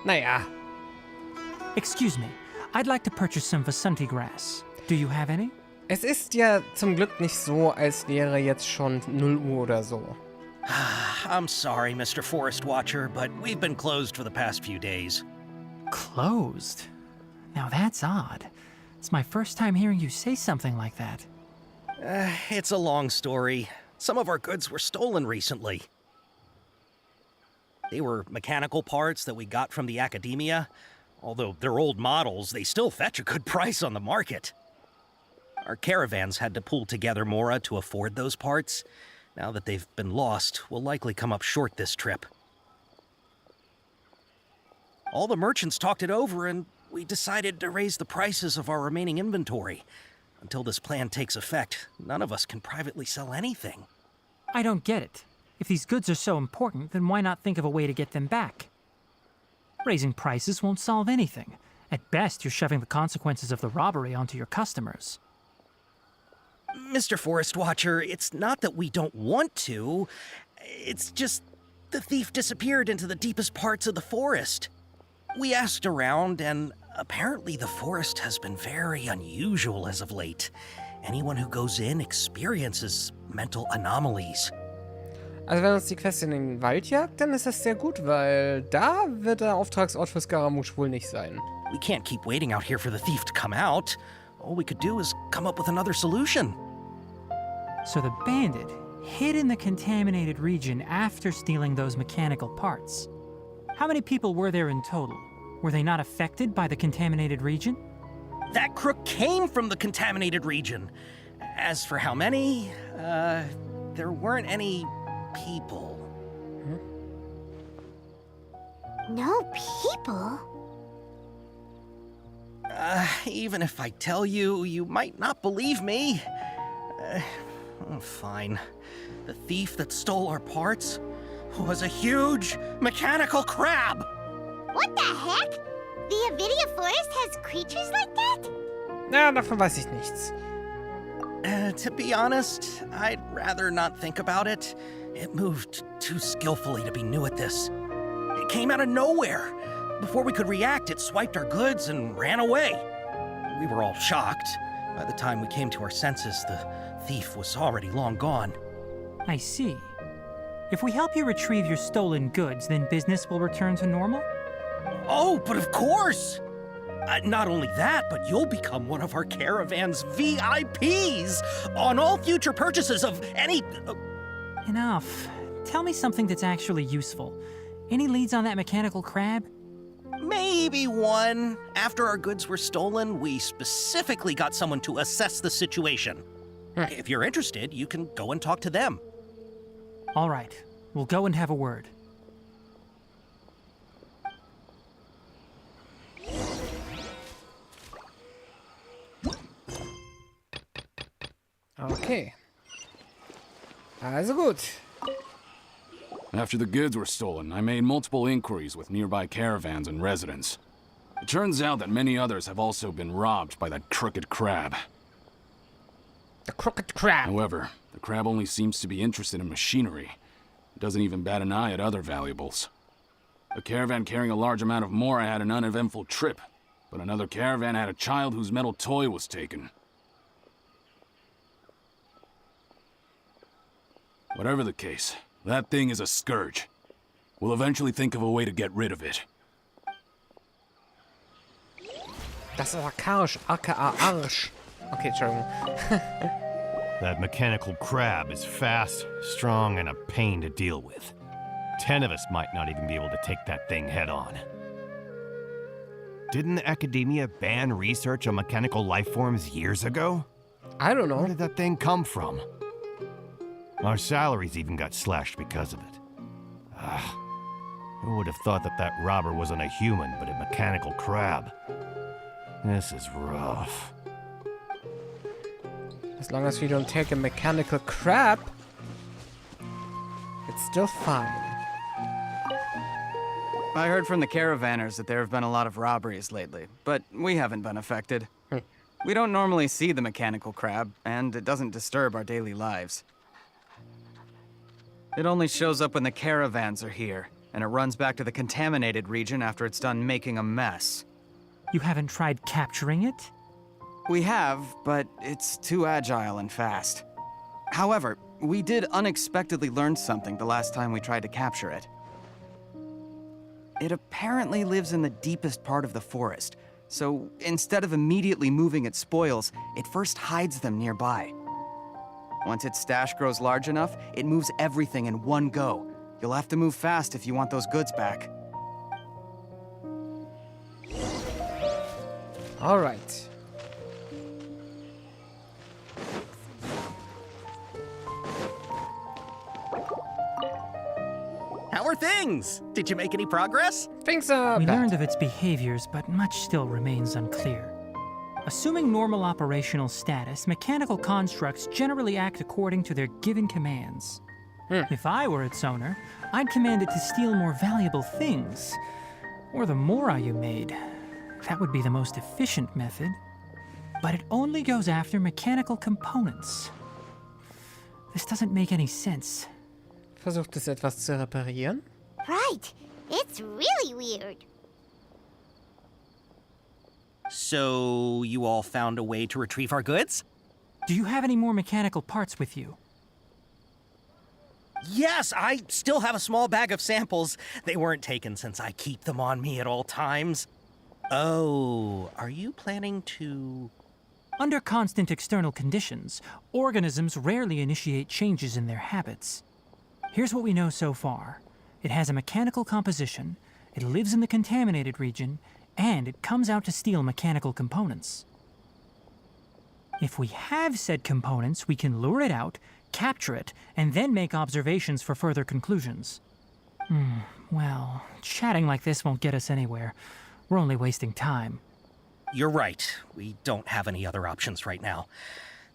Naja. Excuse me. I'd like to purchase some Vasanti grass. Do you have any? Es ist ja zum Glück nicht so, als wäre jetzt schon 0 Uhr oder so. I'm sorry, Mr. Forest Watcher, but we've been closed for the past few days. Closed? Now that's odd. It's my first time hearing you say something like that. It's a long story. Some of our goods were stolen recently. They were mechanical parts that we got from the academia. Although they're old models, they still fetch a good price on the market. Our caravans had to pull together more to afford those parts. Now that they've been lost, we'll likely come up short this trip. All the merchants talked it over, and we decided to raise the prices of our remaining inventory. Until this plan takes effect, none of us can privately sell anything. I don't get it. If these goods are so important, then why not think of a way to get them back? Raising prices won't solve anything. At best, you're shoving the consequences of the robbery onto your customers. Mr. Forest Watcher, it's not that we don't want to. It's just the thief disappeared into the deepest parts of the forest. We asked around, and apparently the forest has been very unusual as of late. Anyone who goes in experiences mental anomalies. Also wenn uns die Quest in den Wald jagt, dann ist das sehr gut, weil da wird der Auftragsort für Scaramouche wohl nicht sein. We can't keep waiting out here for the thief to come out. All we could do is come up with another solution. So the bandit hid in the contaminated region after stealing those mechanical parts. How many people were there in total? Were they not affected by the contaminated region? That crook came from the contaminated region. As for how many, there weren't any people. No people? Even if I tell you, you might not believe me. Fine. The thief that stole our parts was a huge mechanical crab. What the heck? The Avidia Forest has creatures like that? Ja, davon weiß ich nichts. To be honest, I'd rather not think about it. It moved too skillfully to be new at this. It came out of nowhere. Before we could react, it swiped our goods and ran away. We were all shocked. By the time we came to our senses, the thief was already long gone. I see. If we help you retrieve your stolen goods, then business will return to normal? Oh, but of course! Not only that, but you'll become one of our caravan's VIPs on all future purchases of any... Enough. Tell me something that's actually useful. Any leads on that mechanical crab? Maybe one. After our goods were stolen, we specifically got someone to assess the situation. If you're interested, you can go and talk to them. All right. We'll go and have a word. Okay. Also gut. After the goods were stolen, I made multiple inquiries with nearby caravans and residents. It turns out that many others have also been robbed by that crooked crab. The crooked crab. However, The crab only seems to be interested in machinery. It doesn't even bat an eye at other valuables. A caravan carrying a large amount of Mora had an uneventful trip, but another caravan had a child whose metal toy was taken. Whatever the case, that thing is a scourge. We'll eventually think of a way to get rid of it. Das ist Archon, aka Arsch. Okay, Entschuldigung. That mechanical crab is fast, strong, and a pain to deal with. 10 of us might not even be able to take that thing head on. Didn't the Academia ban research on mechanical life forms years ago? I don't know. Where did that thing come from? Our salaries even got slashed because of it. Who would have thought that that robber wasn't a human, but a mechanical crab? This is rough. As long as we don't take a mechanical crab, it's still fine. I heard from the caravanners that there have been a lot of robberies lately, but we haven't been affected. We don't normally see the mechanical crab, and it doesn't disturb our daily lives. It only shows up when the caravans are here, and it runs back to the contaminated region after it's done making a mess. You haven't tried capturing it? We have, but it's too agile and fast. However, we did unexpectedly learn something the last time we tried to capture it. It apparently lives in the deepest part of the forest, so instead of immediately moving its spoils, it first hides them nearby. Once its stash grows large enough, it moves everything in one go. You'll have to move fast if you want those goods back. All right. How are things? Did you make any progress? Things are We bad. learned of its behaviors, but much still remains unclear. Assuming normal operational status, mechanical constructs generally act according to their given commands. If I were its owner, I'd command it to steal more valuable things. Or the Mora you made. That would be the most efficient method. But it only goes after mechanical components. This doesn't make any sense. Versucht es etwas zu reparieren? Right. It's really weird. So, you all found a way to retrieve our goods? Do you have any more mechanical parts with you? Yes, I still have a small bag of samples. They weren't taken since I keep them on me at all times. Oh, are you planning to... Under constant external conditions, organisms rarely initiate changes in their habits. Here's what we know so far. It has a mechanical composition, it lives in the contaminated region, and it comes out to steal mechanical components. If we have said components, we can lure it out, capture it, and then make observations for further conclusions. Well, chatting like this won't get us anywhere. We're only wasting time. You're right. We don't have any other options right now.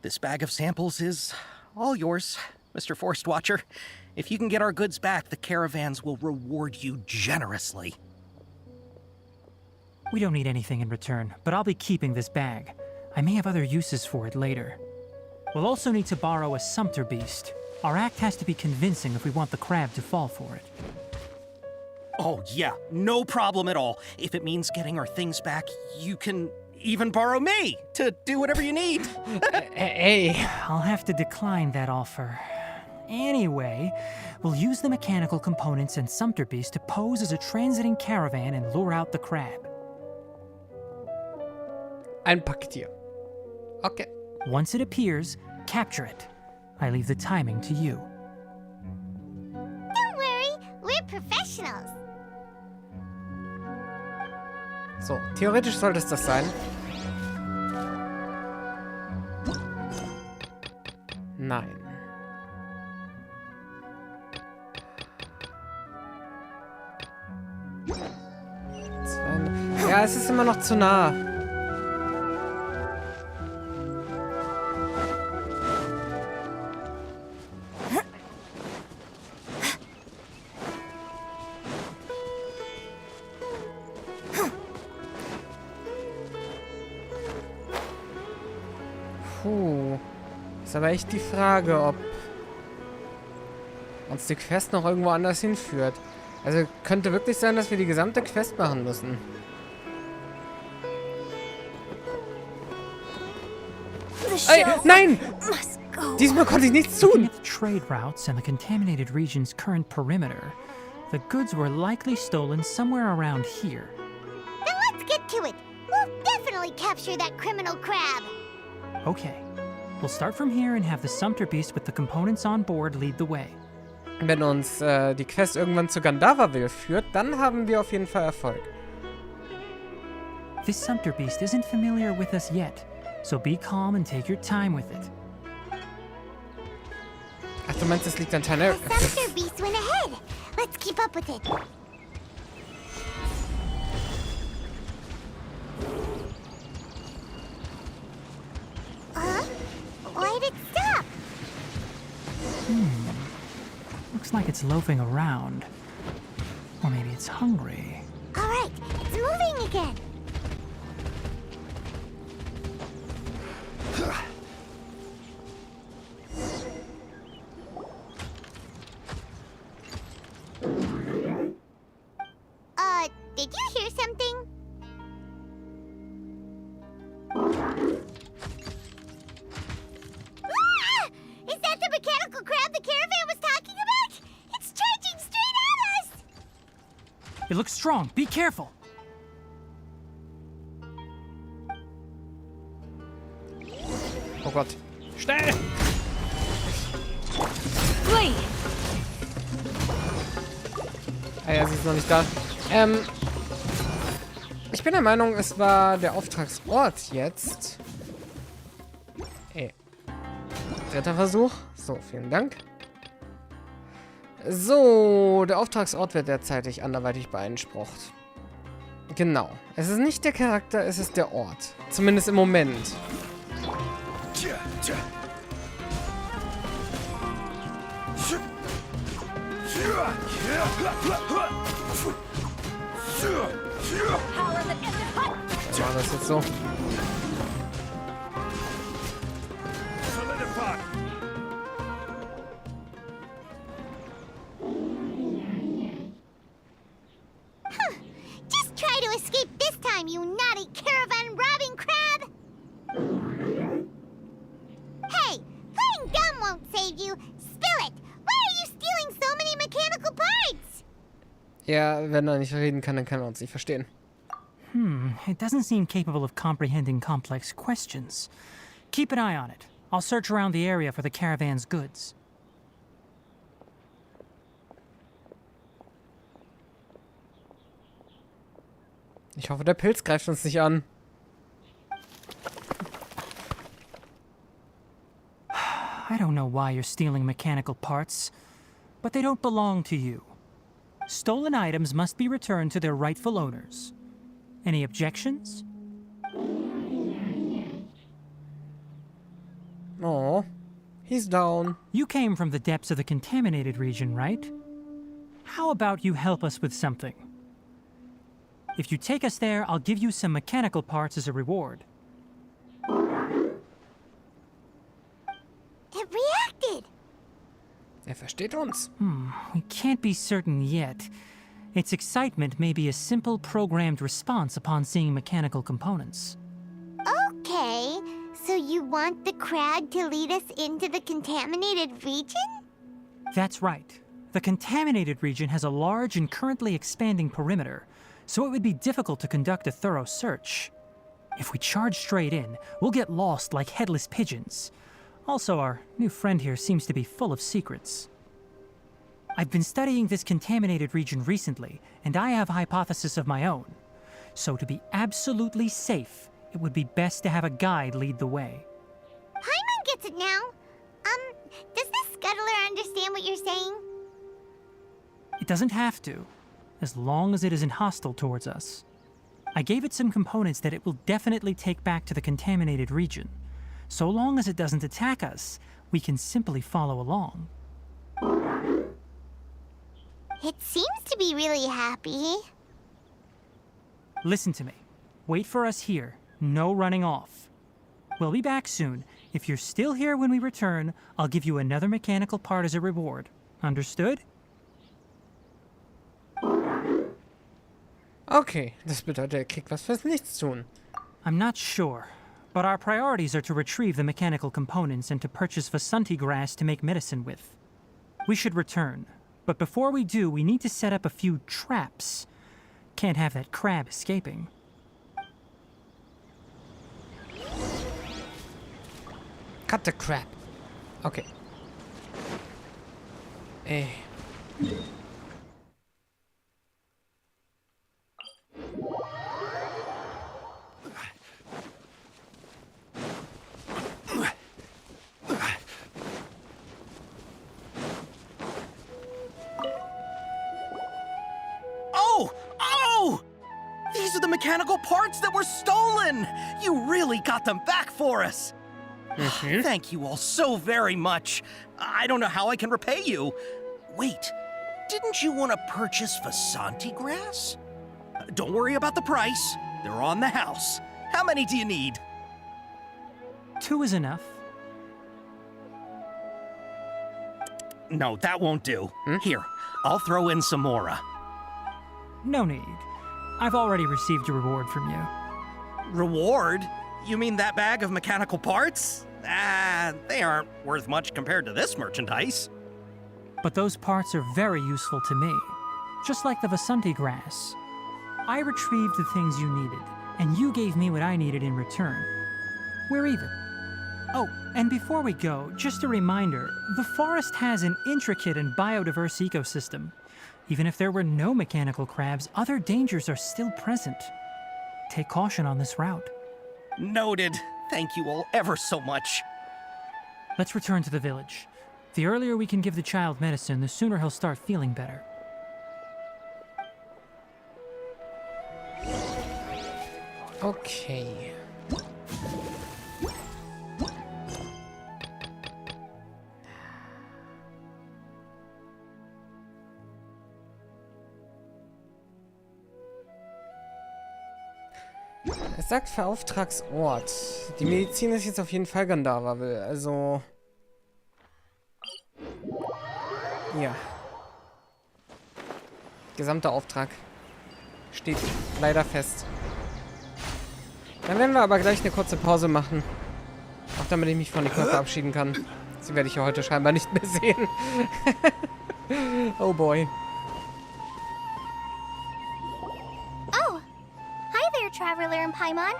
This bag of samples is all yours, Mr. Forest Watcher. If you can get our goods back, the caravans will reward you generously. We don't need anything in return, but I'll be keeping this bag. I may have other uses for it later. We'll also need to borrow a sumpter beast. Our act has to be convincing if we want the crab to fall for it. Oh, yeah, no problem at all. If it means getting our things back, you can even borrow me to do whatever you need. Hey. I'll have to decline that offer. Anyway, we'll use the mechanical components and sumpter beast to pose as a transiting caravan and lure out the crab. Ein Packtier. Okay. Once it appears, capture it. I leave the timing to you. Don't worry, we're professionals. So, theoretisch sollte es das sein. Nein. Ja, es ist immer noch zu nah. Ist aber echt die Frage, ob uns die Quest noch irgendwo anders hinführt. Also könnte wirklich sein, dass wir die gesamte Quest machen müssen. Ey, nein! Diesmal konnte ich nichts tun! Looking at the trade routes and the contaminated region's current perimeter, the goods were likely stolen somewhere around here. Then let's get to it. We'll definitely capture that criminal crab. Okay. We'll start from here and have the Sumpter Beast with the components on board lead the way. Wenn uns die Quest irgendwann zu Gandharvaville führt, dann haben wir auf jeden Fall Erfolg. This Sumpter Beast isn't familiar with us yet, so be calm and take your time with it. Ach, du meinst, es liegt an Tanner? The Sumpter Beast went ahead. Let's keep up with it. Why did it stop? Looks like it's loafing around. Or maybe it's hungry. All right, it's moving again. Did you hear something? Ah! Is that the mechanical crab the caravan was talking about? It's charging straight at us! It looks strong. Be careful. Oh Gott. Schnell! Flee! Ah ja, sie ist noch nicht da. Ich bin der Meinung, es war der Auftragsort jetzt. Dritter Versuch. So, vielen Dank. So, der Auftragsort wird derzeitig anderweitig beansprucht. Genau. Es ist nicht der Charakter, es ist der Ort. Zumindest im Moment. War das jetzt so? Just try to escape this time, you naughty caravan robbing crab! Hey, playing dumb won't save you. Spill it! Why are you stealing so many mechanical parts? Ja, wenn er nicht reden kann, dann kann er uns nicht verstehen. It doesn't seem capable of comprehending complex questions. Keep an eye on it. I'll search around the area for the caravan's goods. Ich hoffe, der Pilz greift uns nicht an. I don't know why you're stealing mechanical parts, but they don't belong to you. Stolen items must be returned to their rightful owners. Any objections? Oh, he's down. You came from the depths of the contaminated region, right? How about you help us with something? If you take us there, I'll give you some mechanical parts as a reward. It reacted! Versteht uns. We can't be certain yet. Its excitement may be a simple programmed response upon seeing mechanical components. Okay, so you want the crab to lead us into the contaminated region? That's right. The contaminated region has a large and currently expanding perimeter, so it would be difficult to conduct a thorough search. If we charge straight in, we'll get lost like headless pigeons. Also, our new friend here seems to be full of secrets. I've been studying this contaminated region recently, and I have a hypothesis of my own. So to be absolutely safe, it would be best to have a guide lead the way. Paimon gets it now. Does this scuttler understand what you're saying? It doesn't have to, as long as it isn't hostile towards us. I gave it some components that it will definitely take back to the contaminated region. So long as it doesn't attack us, we can simply follow along. It seems to be really happy. Listen to me. Wait for us here. No running off. We'll be back soon. If you're still here when we return, I'll give you another mechanical part as a reward. Understood? Okay, das bedeutet, er kriegt was fürs Nichtstun. I'm not sure, but our priorities are to retrieve the mechanical components and to purchase Vasanti grass to make medicine with. We should return, but before we do, we need to set up a few traps. Can't have that crab escaping. Cut the crap. Okay. Oh! These are the mechanical parts that were stolen! You really got them back for us! Thank you all so very much. I don't know how I can repay you. Wait, didn't you want to purchase Vasanti grass? Don't worry about the price. They're on the house. How many do you need? 2 is enough. No, that won't do. Here, I'll throw in some more. No need. I've already received a reward from you. Reward? You mean that bag of mechanical parts? They aren't worth much compared to this merchandise. But those parts are very useful to me. Just like the Vasanti grass. I retrieved the things you needed, and you gave me what I needed in return. We're even. Oh, and before we go, just a reminder, the forest has an intricate and biodiverse ecosystem. Even if there were no mechanical crabs, other dangers are still present. Take caution on this route. Noted. Thank you all ever so much. Let's return to the village. The earlier we can give the child medicine, the sooner he'll start feeling better. Okay. Es sagt Verauftragsort. Die Medizin ist jetzt auf jeden Fall Gandharva-Will, also... Ja. Gesamter Auftrag steht leider fest. Dann werden wir aber gleich eine kurze Pause machen. Auch damit ich mich von Nicole verabschieden kann. Sie werde ich ja heute scheinbar nicht mehr sehen. Oh boy. Oh! Hi there, Traveler and Paimon.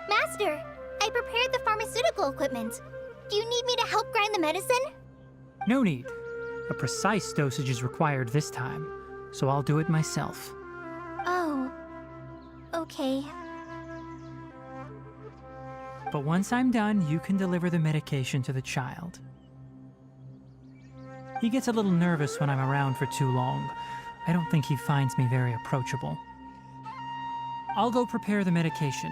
Master, I prepared the pharmaceutical equipment. Do you need me to help grind the medicine? No need. A precise dosage is required this time, so I'll do it myself. Oh. Okay. But once I'm done, you can deliver the medication to the child. He gets a little nervous when I'm around for too long. I don't think he finds me very approachable. I'll go prepare the medication.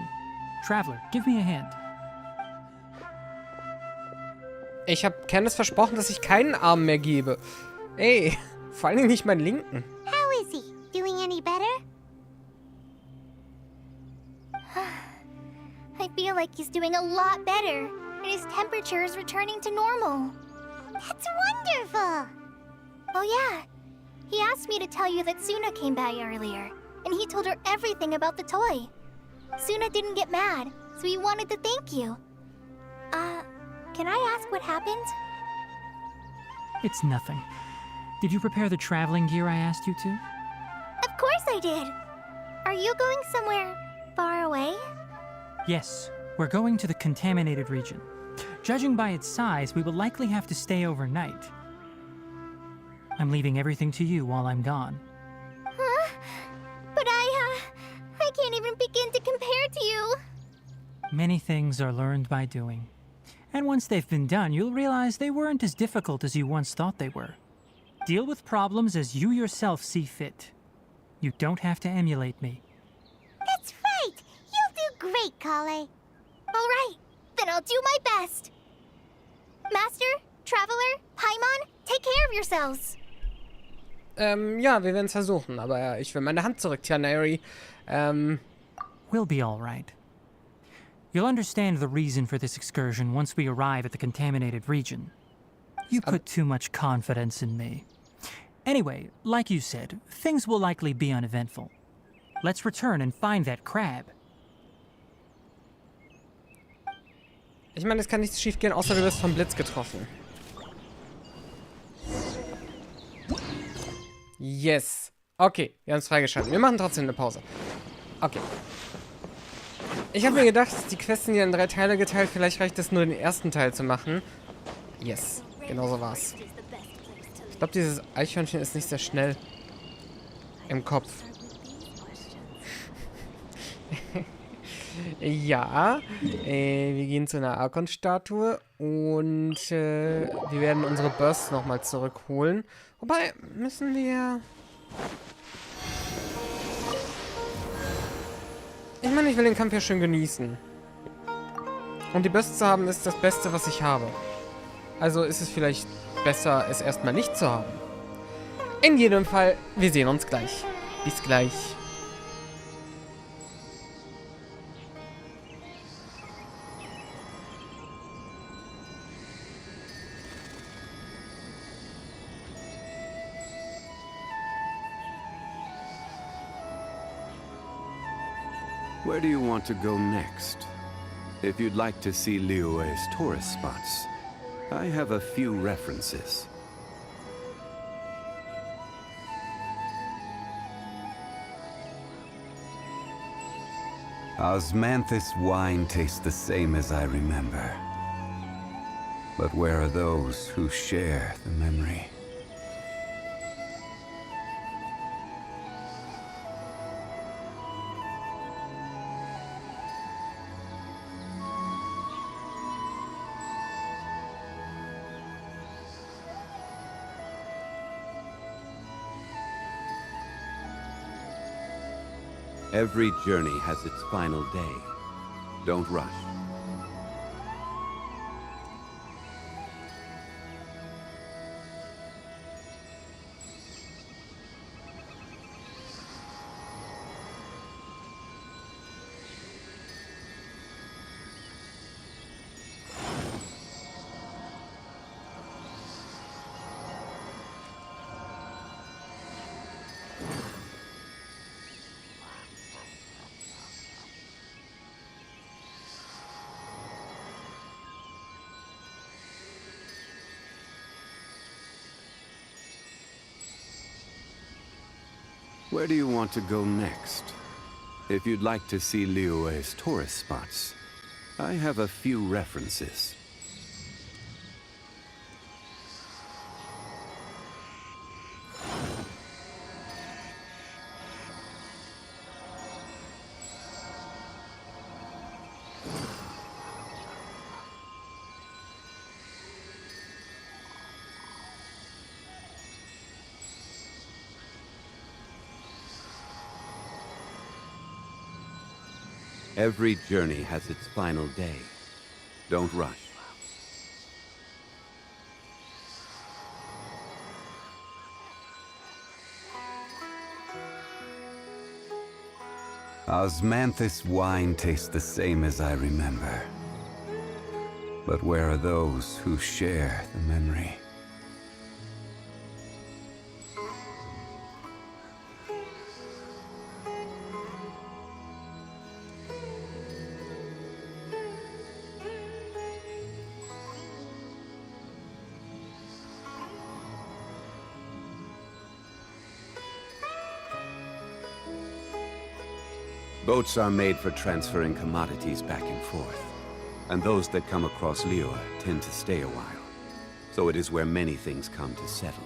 Traveler, give me a hand. Ich habe Candace versprochen, dass ich keinen Arm mehr gebe. Ey, vor allem nicht meinen linken. How is he? Doing any better? I feel like he's doing a lot better, and his temperature is returning to normal. That's wonderful! Oh yeah, he asked me to tell you that Suna came by earlier, and he told her everything about the toy. Suna didn't get mad, so he wanted to thank you. Can I ask what happened? It's nothing. Did you prepare the traveling gear I asked you to? Of course I did! Are you going somewhere far away? Yes, we're going to the contaminated region. Judging by its size, we will likely have to stay overnight. I'm leaving everything to you while I'm gone. Huh? But I can't even begin to compare to you. Many things are learned by doing. And once they've been done, you'll realize they weren't as difficult as you once thought they were. Deal with problems as you yourself see fit. You don't have to emulate me. That's right! You'll do great, Kale. All right, then I'll do my best. Master, Traveler, Paimon, take care of yourselves. Ja, wir werden es versuchen, aber ich will meine Hand zurück, Tianari. We'll be all right. You'll understand the reason for this excursion once we arrive at the contaminated region. You put too much confidence in me. Anyway, like you said, things will likely be uneventful. Let's return and find that crab. Ich meine, es kann nichts schief gehen, außer du wirst vom Blitz getroffen. Yes. Okay, wir haben es freigeschaltet. Wir machen trotzdem eine Pause. Okay. Ich habe mir gedacht, die Quests sind ja in 3 Teile geteilt. Vielleicht reicht es nur, den ersten Teil zu machen. Yes, genau so war's. Ich glaube, dieses Eichhörnchen ist nicht sehr schnell im Kopf. Ja, wir gehen zu einer Archon-Statue und wir werden unsere Bursts nochmal zurückholen. Wobei, müssen wir... Ich meine, ich will den Kampf ja schön genießen. Und die Bursts zu haben, ist das Beste, was ich habe. Also ist es vielleicht besser, es erstmal nicht zu haben. In jedem Fall, wir sehen uns gleich. Bis gleich. Where do you want to go next? If you'd like to see Liyue's tourist spots, I have a few references. Osmanthus wine tastes the same as I remember. But where are those who share the memory? Every journey has its final day. Don't rush. Where do you want to go next? If you'd like to see Liyue's tourist spots, I have a few references. Every journey has its final day. Don't rush. Osmanthus wine tastes the same as I remember. But where are those who share the memory? Boats are made for transferring commodities back and forth, and those that come across Liyue tend to stay a while, so it is where many things come to settle.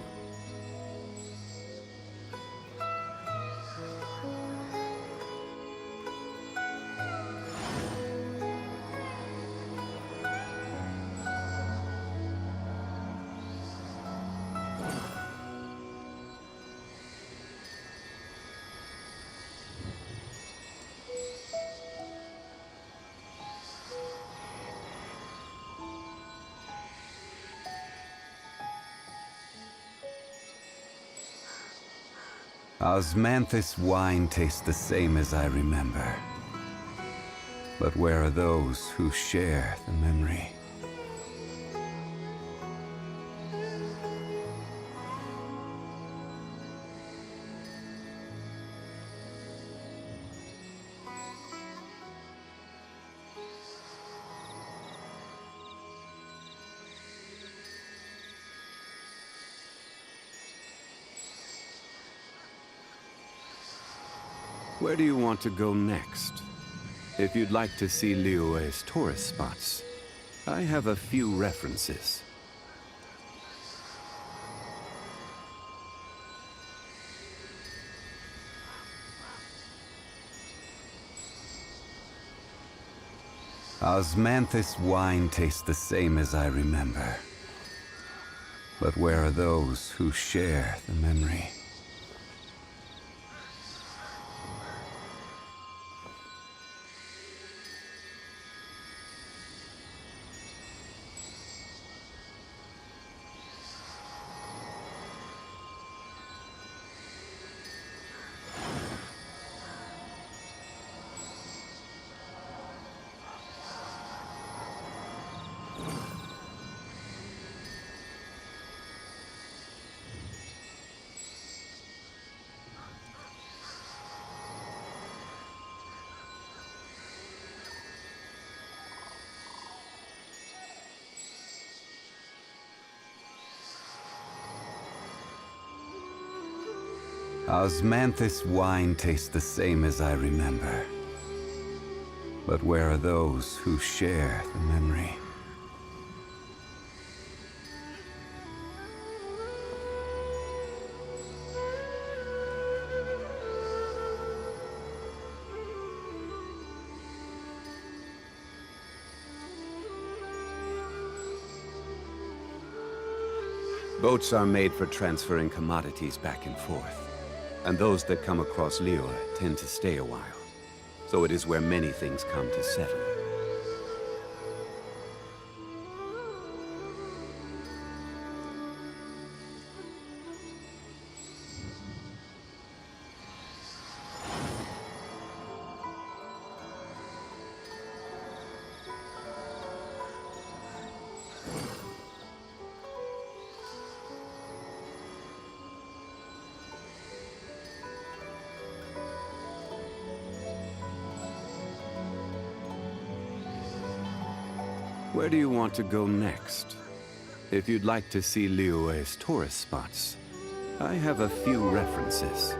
Osmanthus wine tastes the same as I remember. But where are those who share the memory? Where do you want to go next? If you'd like to see Liyue's tourist spots, I have a few references. Osmanthus wine tastes the same as I remember. But where are those who share the memory? Osmanthus wine tastes the same as I remember. But where are those who share the memory? Boats are made for transferring commodities back and forth. And those that come across Liyue tend to stay a while. So it is where many things come to settle. Where do you want to go next? If you'd like to see Liyue's tourist spots, I have a few references.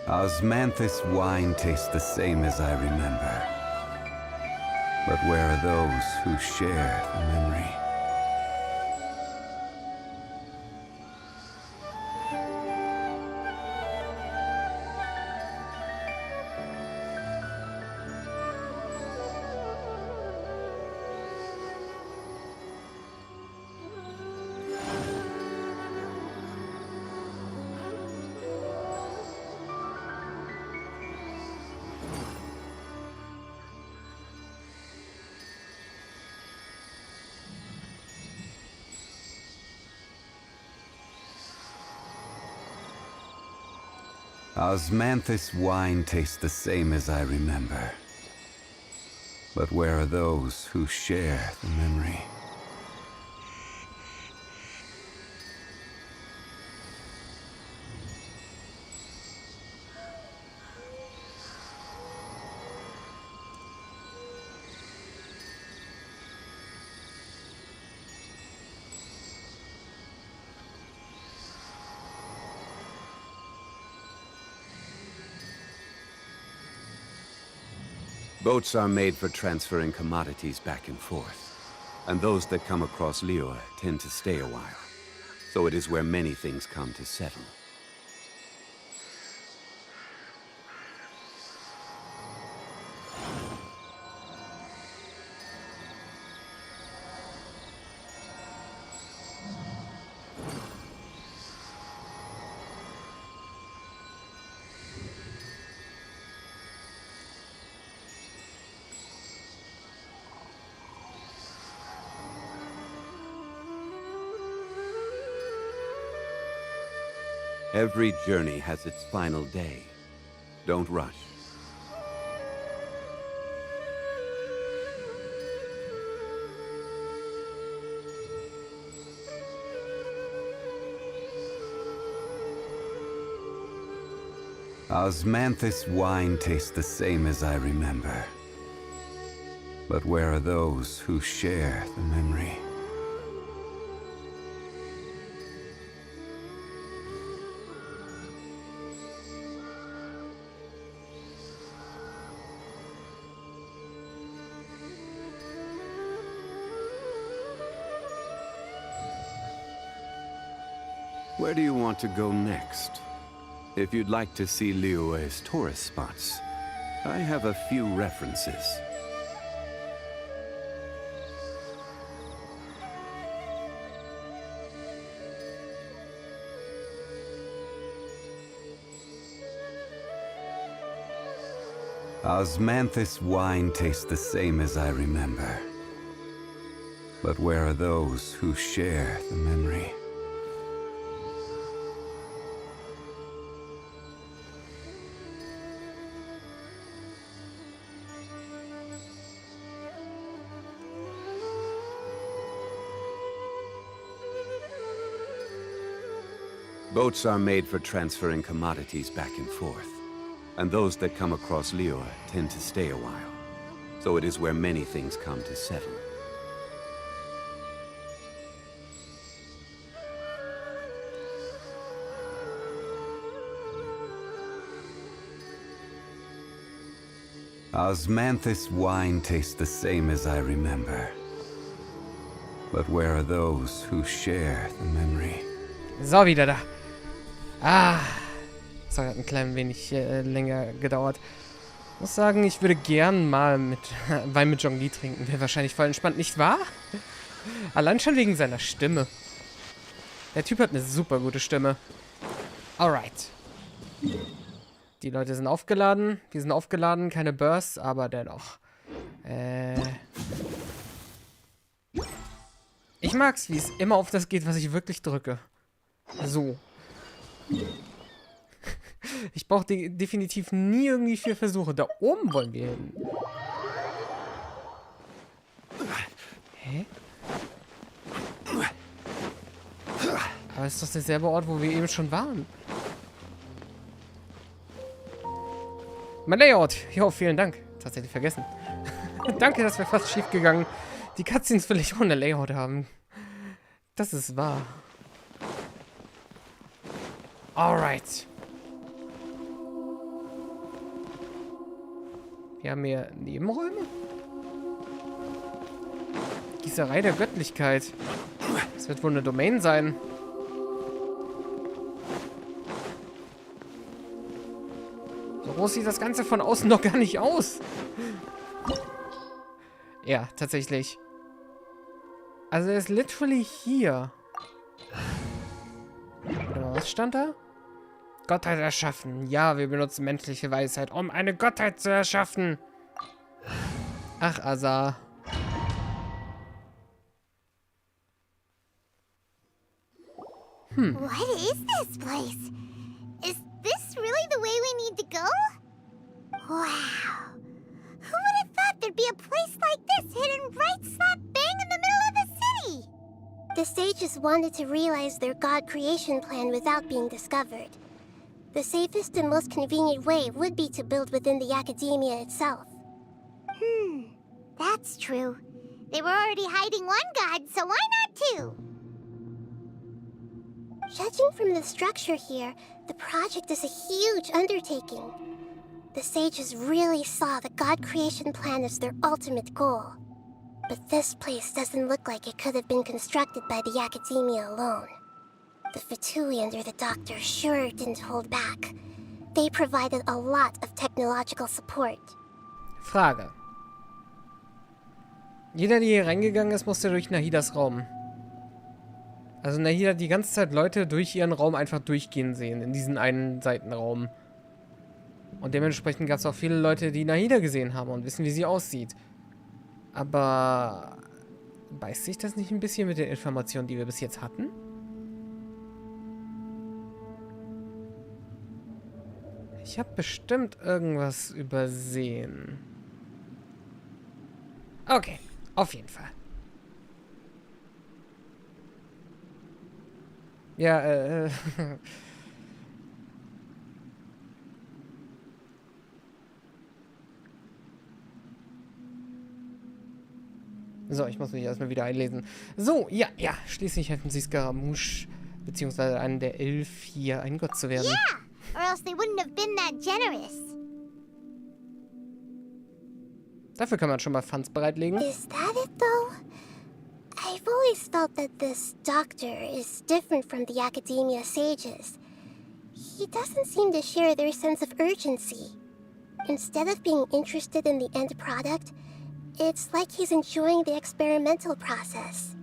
Osmanthus wine tastes the same as I remember. But where are those who share the memory? Osmanthus wine tastes the same as I remember. But where are those who share the memory? Boats are made for transferring commodities back and forth. And those that come across Liyue tend to stay a while. So it is where many things come to settle. Every journey has its final day. Don't rush. Osmanthus wine tastes the same as I remember. But where are those who share the memory? Where do you want to go next? If you'd like to see Liyue's tourist spots, I have a few references. Osmanthus wine tastes the same as I remember. But where are those who share the memory? Boats are made for transferring commodities back and forth, and those that come across Liyue tend to stay a while. So it is where many things come to settle. Osmanthus wine tastes the same as I remember. But where are those who share the memory? So, wieder da. Ah, das hat ein klein wenig länger gedauert. Ich muss sagen, ich würde gern mal mit Wein mit Zhongli trinken. Wäre wahrscheinlich voll entspannt, nicht wahr? Allein schon wegen seiner Stimme. Der Typ hat eine super gute Stimme. Alright. Die Leute sind aufgeladen. Wir sind aufgeladen, keine Bursts, aber dennoch. Ich mag's, wie es immer auf das geht, was ich wirklich drücke. So. Ich brauche definitiv nie irgendwie 4 Versuche. Da oben wollen wir hin. Hä? Aber es ist doch derselbe Ort, wo wir eben schon waren. Mein Layout. Jo, vielen Dank. Tatsächlich vergessen. Danke, das wäre fast schief gegangen. Die Cutscenes will ich ohne Layout haben. Das ist wahr. Alright. Wir haben hier Nebenräume. Gießerei der Göttlichkeit. Das wird wohl eine Domain sein. So groß sieht das Ganze von außen noch gar nicht aus. Ja, tatsächlich. Also er ist literally hier. Warte mal, was stand da? Gottheit erschaffen. Ja, wir benutzen menschliche Weisheit, um eine Gottheit zu erschaffen. Ach, Azar. What is this place? Is this really the way we need to go? Wow. Who would have thought there'd be a place like this hidden right slap bang in the middle of the city? The sages wanted to realize their god creation plan without being discovered. The safest and most convenient way would be to build within the academia itself. That's true. They were already hiding one god, so why not two? Judging from the structure here, the project is a huge undertaking. The sages really saw the god creation plan as their ultimate goal. But this place doesn't look like it could have been constructed by the academia alone. The Fatui under the Doctor sure didn't hold back. They provided a lot of technological support. Frage. Jeder, der hier reingegangen ist, musste durch Nahidas Raum. Also Nahida hat die ganze Zeit Leute durch ihren Raum einfach durchgehen sehen, in diesen einen Seitenraum. Und dementsprechend gab es auch viele Leute, die Nahida gesehen haben und wissen, wie sie aussieht. Aber beißt sich das nicht ein bisschen mit den Informationen, die wir bis jetzt hatten? Ich habe bestimmt irgendwas übersehen. Okay, auf jeden Fall. Ja, So, ich muss mich erstmal wieder einlesen. So, ja, schließlich helfen sie Scaramouche, beziehungsweise einen der 11 hier, ein Gott zu werden. Yeah, or else they wouldn't have been that generous. Dafür kann man schon mal Funds bereitlegen. Is that it, though? I've always felt that this doctor is different from the academia sages. He doesn't seem to share their sense of urgency. Instead of being interested in the end product, it's like he's enjoying the experimental process.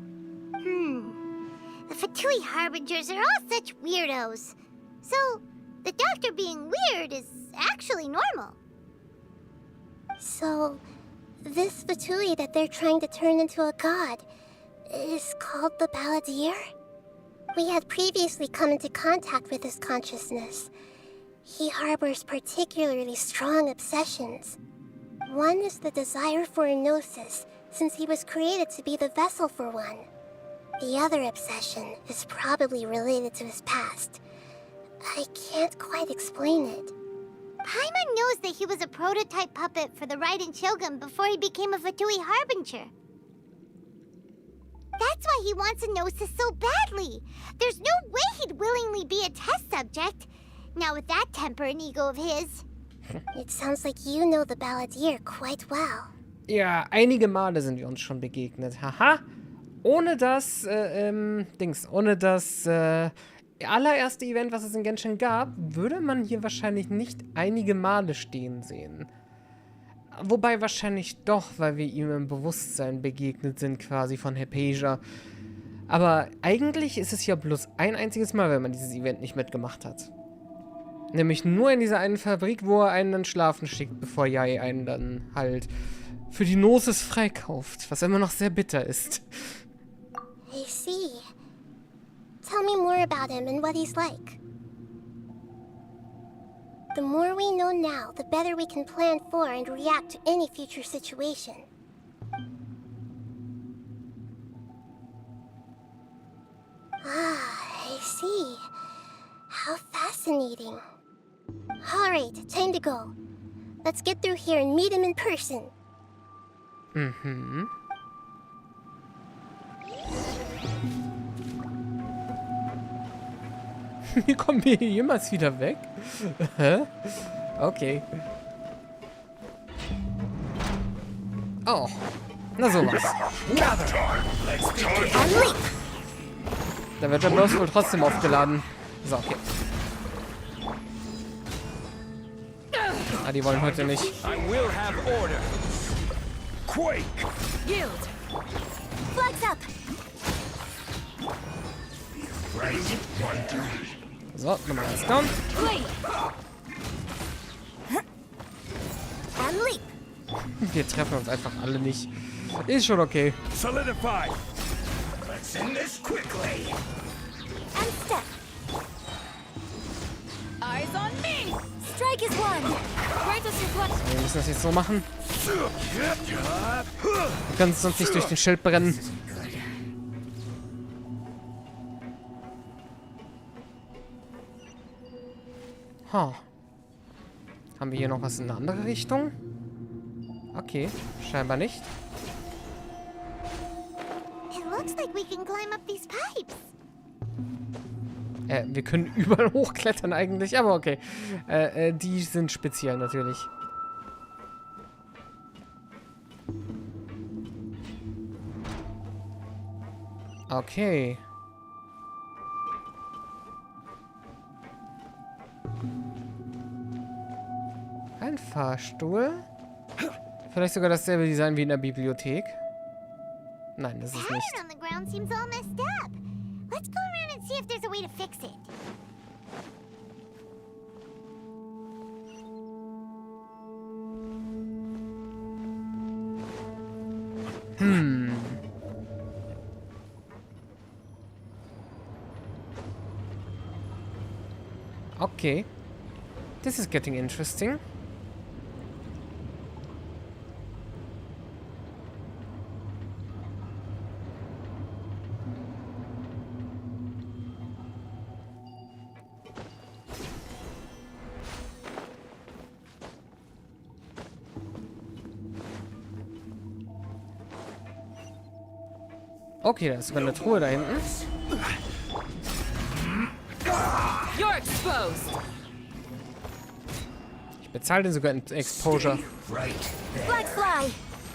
The Fatui Harbingers are all such weirdos. So, the doctor being weird is actually normal. So, this Fatui that they're trying to turn into a god is called the Balladeer? We had previously come into contact with his consciousness. He harbors particularly strong obsessions. One is the desire for a gnosis, since he was created to be the vessel for one. The other obsession is probably related to his past. I can't quite explain it. Paimon knows that he was a prototype puppet for the Raiden Shogun before he became a Fatui Harbinger. That's why he wants a gnosis so badly. There's no way he'd willingly be a test subject. Now with that temper and ego of his. It sounds like you know the Balladeer quite well. Ja, einige Male sind wir uns schon begegnet. Haha. Ohne das, ohne das, allererste Event, was es in Genshin gab, würde man hier wahrscheinlich nicht einige Male stehen sehen. Wobei wahrscheinlich doch, weil wir ihm im Bewusstsein begegnet sind, quasi von Hypatia. Aber eigentlich ist es ja bloß ein einziges Mal, wenn man dieses Event nicht mitgemacht hat. Nämlich nur in dieser einen Fabrik, wo er einen dann schlafen schickt, bevor Yae einen dann halt für die Gnosis freikauft, was immer noch sehr bitter ist. I see. Tell me more about him and what he's like. The more we know now, the better we can plan for and react to any future situation. Ah, I see. How fascinating. Alright, time to go. Let's get through here and meet him in person. Mhm. Wie kommen wir hier jemals wieder weg? Hä? Okay. Oh. Na sowas. Da wird der bloß wohl trotzdem aufgeladen. So, okay. Ah, die wollen heute nicht. Flags up. So, Nummer 1 down. Wir treffen uns einfach alle nicht. Ist schon okay. Solidify. Let's end this quickly. And step. Eyes on me. Strike is one. Grant us your blood. Wir müssen das jetzt so machen. Wir können es sonst nicht durch den Schild brennen. Ha. Haben wir hier noch was in eine andere Richtung? Okay, scheinbar nicht. It looks like we can climb up these pipes. Wir können überall hochklettern eigentlich, aber okay. Die sind speziell natürlich. Okay. Ein Fahrstuhl. Vielleicht sogar dasselbe Design wie in der Bibliothek. Nein, das ist nicht. On the ground seems all messed up. Let's go around and see if there's a way to fix it. Okay. This is getting interesting. Okay, da ist sogar eine Truhe da hinten. You're exposed. Ich bezahle den sogar in Exposure. Blackfly,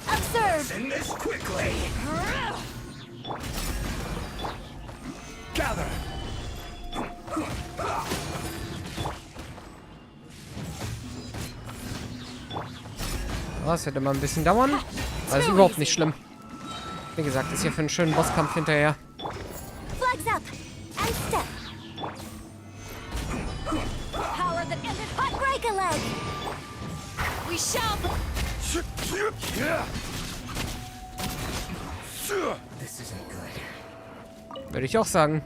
observe. Send this quickly. Gather. Oh, das wird immer ein bisschen dauern. Aber das ist überhaupt nicht schlimm. Wie gesagt, ist hier für einen schönen Bosskampf hinterher. Flags up and step. Power that ended hot break a leg. We shall. This isn't good. Würde ich auch sagen.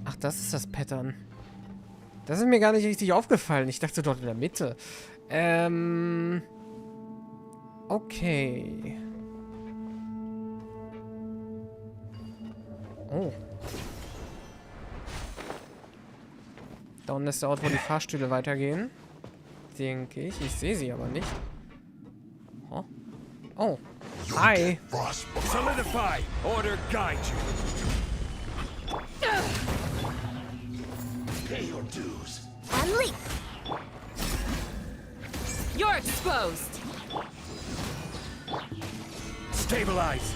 Ach, das ist das Pattern. Das ist mir gar nicht richtig aufgefallen. Ich dachte dort in der Mitte. Okay. Oh. Da unten ist der Ort, wo die Fahrstühle weitergehen. Denke ich. Ich sehe sie aber nicht. Oh. Oh. Hi. Solidify. Order guide you. Pay your dues. And leap. You're exposed. Stabilize.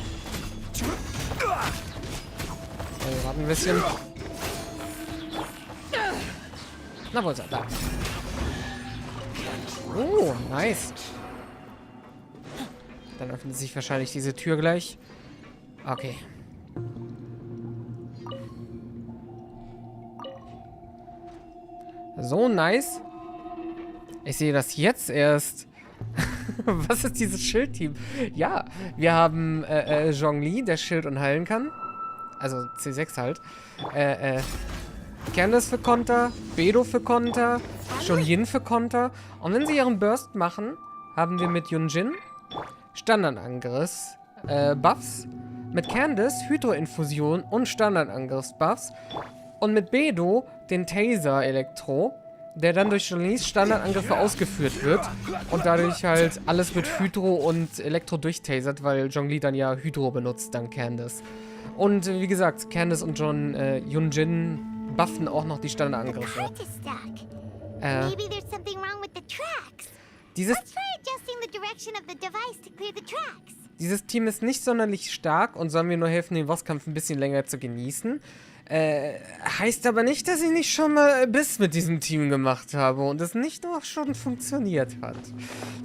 Wir warten ein bisschen. Na, wo ist er? Da. Oh, nice. Dann öffnet sich wahrscheinlich diese Tür gleich. Okay. So nice. Ich sehe das jetzt erst. Was ist dieses Schildteam? Ja, wir haben Zhongli, der Schild und heilen kann. Also C6 halt. Candace für Konter, Bedo für Konter, Shunyin für Konter. Und wenn sie ihren Burst machen, haben wir mit Yunjin Standardangriffs Buffs. Mit Candace Hydro-Infusion und Standardangriffs-Buffs. Und mit Bedo den Taser-Elektro, der dann durch Jolis Standardangriffe ausgeführt wird und dadurch halt alles mit Hydro und Elektro durchtasert, weil Zhongli dann ja Hydro benutzt, dank Candace. Und wie gesagt, Candace und Yunjin buffen auch noch die Standardangriffe. Maybe there's something wrong with the tracks. Let's try adjusting the direction of the device to clear the tracks. Dieses Team ist nicht sonderlich stark und soll mir nur helfen, den Bosskampf ein bisschen länger zu genießen. Heißt aber nicht, dass ich nicht schon mal Biss mit diesem Team gemacht habe und es nicht auch schon funktioniert hat.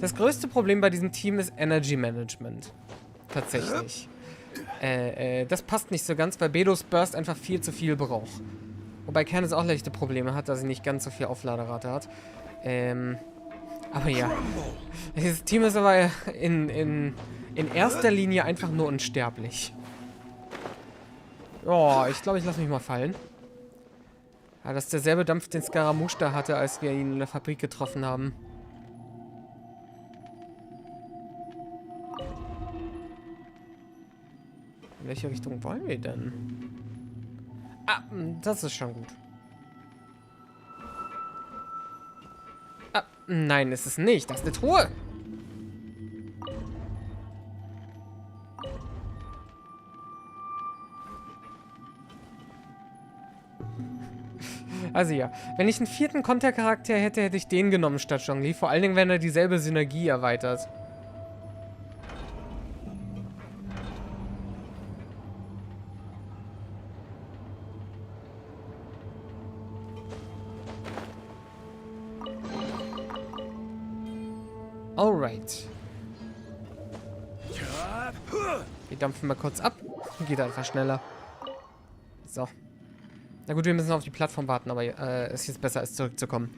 Das größte Problem bei diesem Team ist Energy Management. Tatsächlich. Das passt nicht so ganz, weil Bedos Burst einfach viel zu viel braucht. Wobei Candace auch leichte Probleme hat, da sie nicht ganz so viel Aufladerate hat. Aber ja. Dieses Team ist aber in erster Linie einfach nur unsterblich. Oh, ich glaube, ich lasse mich mal fallen. Ja, das ist derselbe Dampf, den Scaramouche da hatte, als wir ihn in der Fabrik getroffen haben. In welche Richtung wollen wir denn? Ah, das ist schon gut. Ah, nein, ist es nicht. Das ist eine Truhe. Also ja, wenn ich einen vierten Kontercharakter hätte, hätte ich den genommen statt Zhongli. Vor allen Dingen, wenn er dieselbe Synergie erweitert. Alright. Wir dampfen mal kurz ab. Geht einfach schneller. So. Na gut, wir müssen auf die Plattform warten, aber es ist jetzt besser, als zurückzukommen.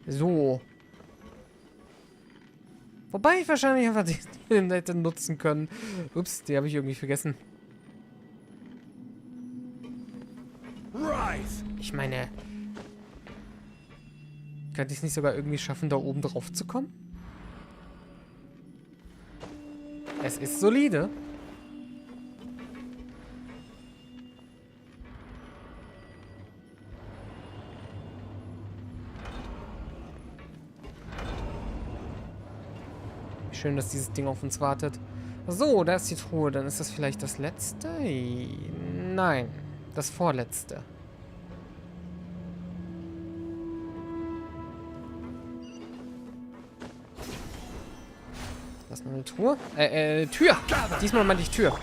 So. Wobei ich wahrscheinlich einfach den hätte nutzen können. Ups, die habe ich irgendwie vergessen. Ich meine... Könnte ich es nicht sogar irgendwie schaffen, da oben drauf zu kommen? Es ist solide. Schön, dass dieses Ding auf uns wartet. So, da ist die Truhe. Dann ist das vielleicht das letzte? Nein, das vorletzte. Das ist noch eine Truhe? Tür! Diesmal meinte ich Tür.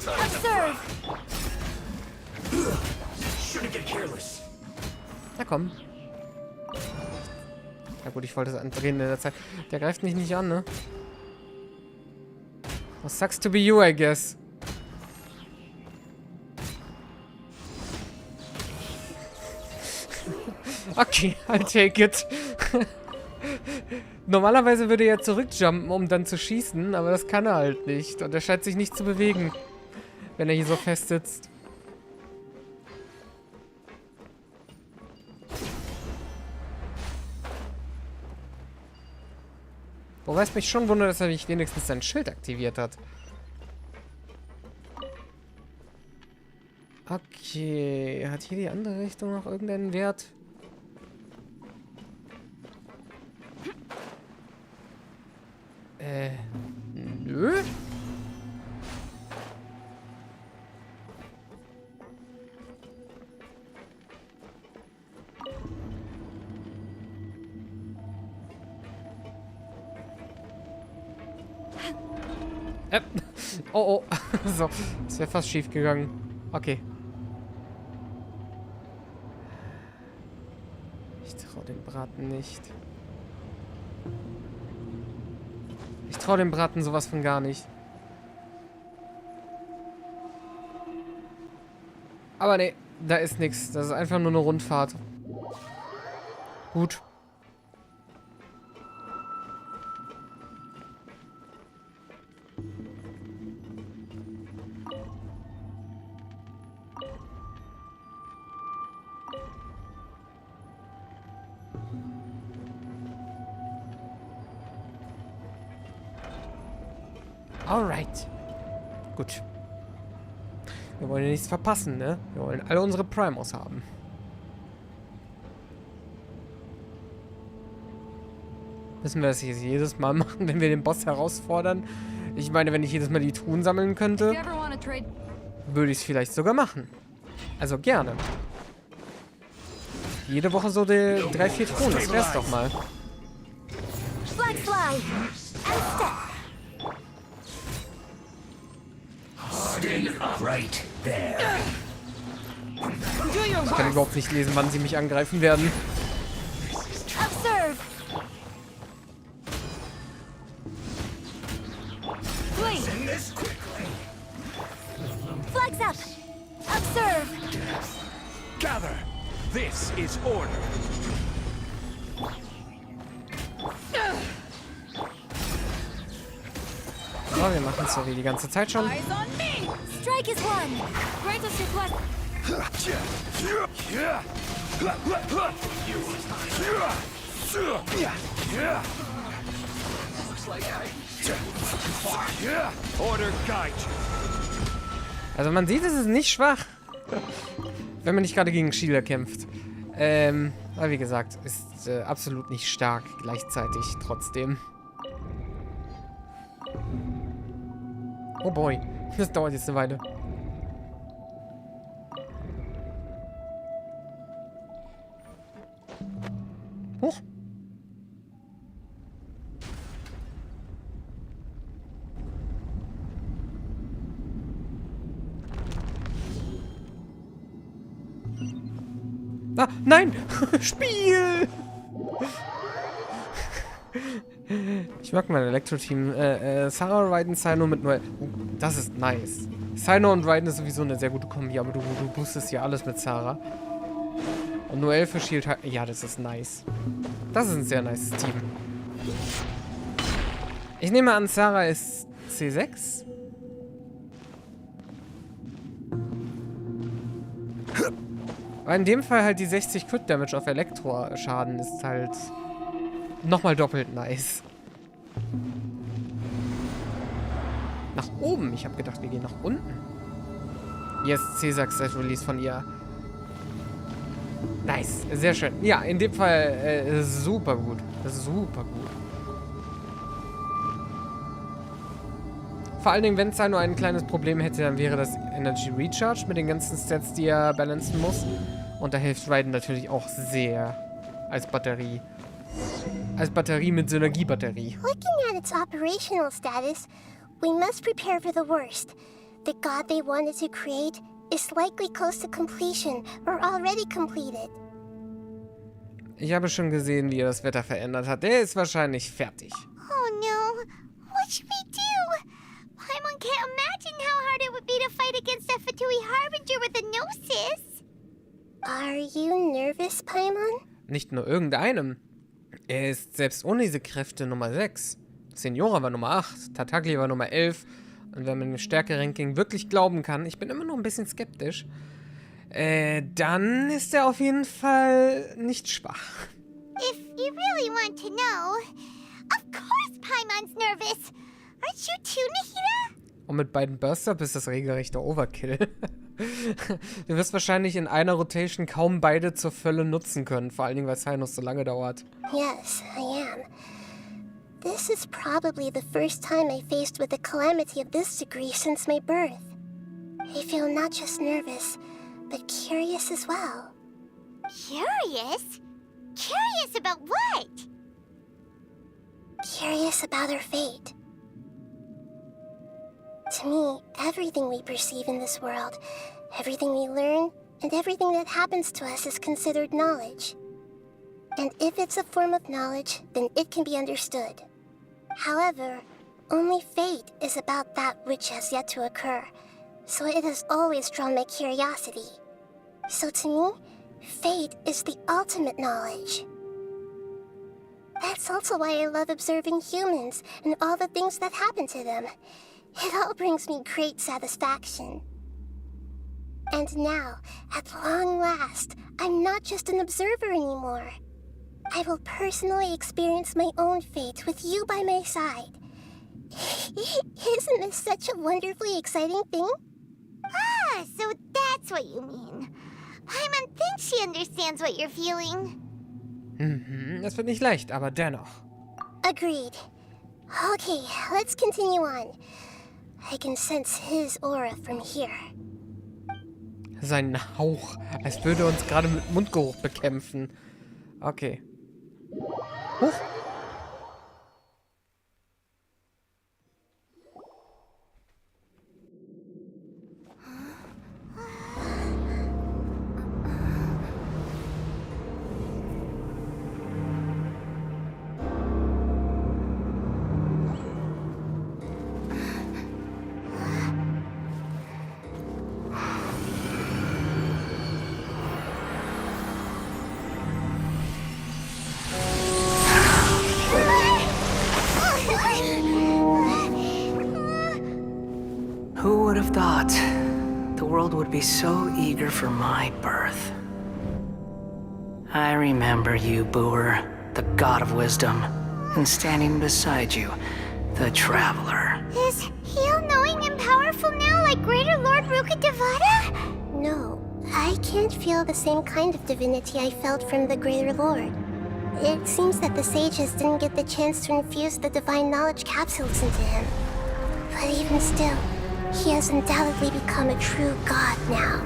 Na komm. Na gut, ich wollte es andrehen in der Zeit. Der greift mich nicht an, ne? Well, sucks to be you, I guess. Okay, I'll take it. Normalerweise würde er zurückjumpen, um dann zu schießen, aber das kann er halt nicht. Und er scheint sich nicht zu bewegen, wenn er hier so fest sitzt. Wobei es mich schon wundert, dass er nicht wenigstens sein Schild aktiviert hat. Okay, hat hier die andere Richtung noch irgendeinen Wert? Nö. Oh, oh. So, das wäre fast schief gegangen. Okay. Ich traue dem Braten nicht. Ich traue dem Braten sowas von gar nicht. Aber nee, da ist nichts. Das ist einfach nur eine Rundfahrt. Gut. Alright. Gut. Wir wollen ja nichts verpassen, ne? Wir wollen alle unsere Primos haben. Müssen wir das jetzt jedes Mal machen, wenn wir den Boss herausfordern? Ich meine, wenn ich jedes Mal die Truhen sammeln könnte, würde ich es vielleicht sogar machen. Also gerne. Jede Woche so 3, 4 Truhen, das wär's doch mal. Ich kann überhaupt nicht lesen, wann sie mich angreifen werden. Flags up! Observe! Gather! This is order! So, wir machen es so wie die ganze Zeit schon. Eyes on me! Strike is one! Grant us your quest! Order guide. Also man sieht, es ist nicht schwach. Wenn man nicht gerade gegen Sheila kämpft. Aber wie gesagt, ist absolut nicht stark gleichzeitig trotzdem. Oh boy, das dauert jetzt eine Weile. Hoch. Ah, nein! Spiel! Ich mag mein Elektro-Team. Sarah, Raiden, Cyno mit Noel. Das ist nice. Cyno und Raiden ist sowieso eine sehr gute Kombi, aber du boostest ja alles mit Sarah. Und Noel für Shield. Ja, das ist nice. Das ist ein sehr nice Team. Ich nehme an, Sarah ist C6. Aber in dem Fall halt die 60 Crit Damage auf Elektroschaden ist halt nochmal doppelt nice. Nach oben? Ich habe gedacht, wir gehen nach unten. Yes, C-Success Release von ihr. Nice, sehr schön. Ja, in dem Fall super gut. Super gut. Vor allen Dingen, wenn es da nur ein kleines Problem hätte, dann wäre das Energy Recharge mit den ganzen Stats, die er balancen muss. Und da hilft Raiden natürlich auch sehr als Batterie. Als Batterie mit Synergiebatterie. Looking at its operational status, we must prepare for the worst. The god they wanted to create is likely close to completion or already completed. Ich habe schon gesehen, wie er das Wetter verändert hat. Der ist wahrscheinlich fertig. Oh no, what should we do? Paimon can't imagine how hard it would be to fight against a Fatui Harbinger with a Gnosis. Are you nervous, Paimon? Nicht nur irgendeinem. Er ist selbst ohne diese Kräfte Nummer 6. Seniora war Nummer 8, Tartaglia war Nummer 11. Und wenn man dem Stärke-Ranking wirklich glauben kann, ich bin immer noch ein bisschen skeptisch, dann ist er auf jeden Fall nicht schwach. If you really want to know, of course Paimon's nervous. Aren't you too, Nihira? Und mit beiden Burst-Up ist das regelrechter Overkill. Du wirst wahrscheinlich in einer Rotation kaum beide zur Fülle nutzen können, vor allen Dingen, weil Sinus so lange dauert. Yes, I am. This is probably the first time I faced with a calamity of this degree since my birth. I feel not just nervous, but curious as well. Curious? Curious about what? Curious about our fate. To me, everything we perceive in this world, everything we learn, and everything that happens to us is considered knowledge. And if it's a form of knowledge, then it can be understood. However, only fate is about that which has yet to occur, so it has always drawn my curiosity. So to me, fate is the ultimate knowledge. That's also why I love observing humans and all the things that happen to them. It all brings me great satisfaction. And now, at long last, I'm not just an observer anymore. I will personally experience my own fate with you by my side. Isn't this such a wonderfully exciting thing? Ah, so that's what you mean. Paimon thinks she understands what you're feeling. Das wird nicht leicht, aber dennoch. Agreed. Okay, let's continue on. I can sense his aura from here. Sein Hauch, als würde er uns gerade mit Mundgeruch bekämpfen. Okay. Huch. Who would have thought the world would be so eager for my birth? I remember you, Booer, the god of wisdom, and standing beside you, the traveler. Is he all-knowing and powerful now like Greater Lord Rukkhadevata? No, I can't feel the same kind of divinity I felt from the Greater Lord. It seems that the sages didn't get the chance to infuse the divine knowledge capsules into him. But even still, he has undoubtedly become a true god now.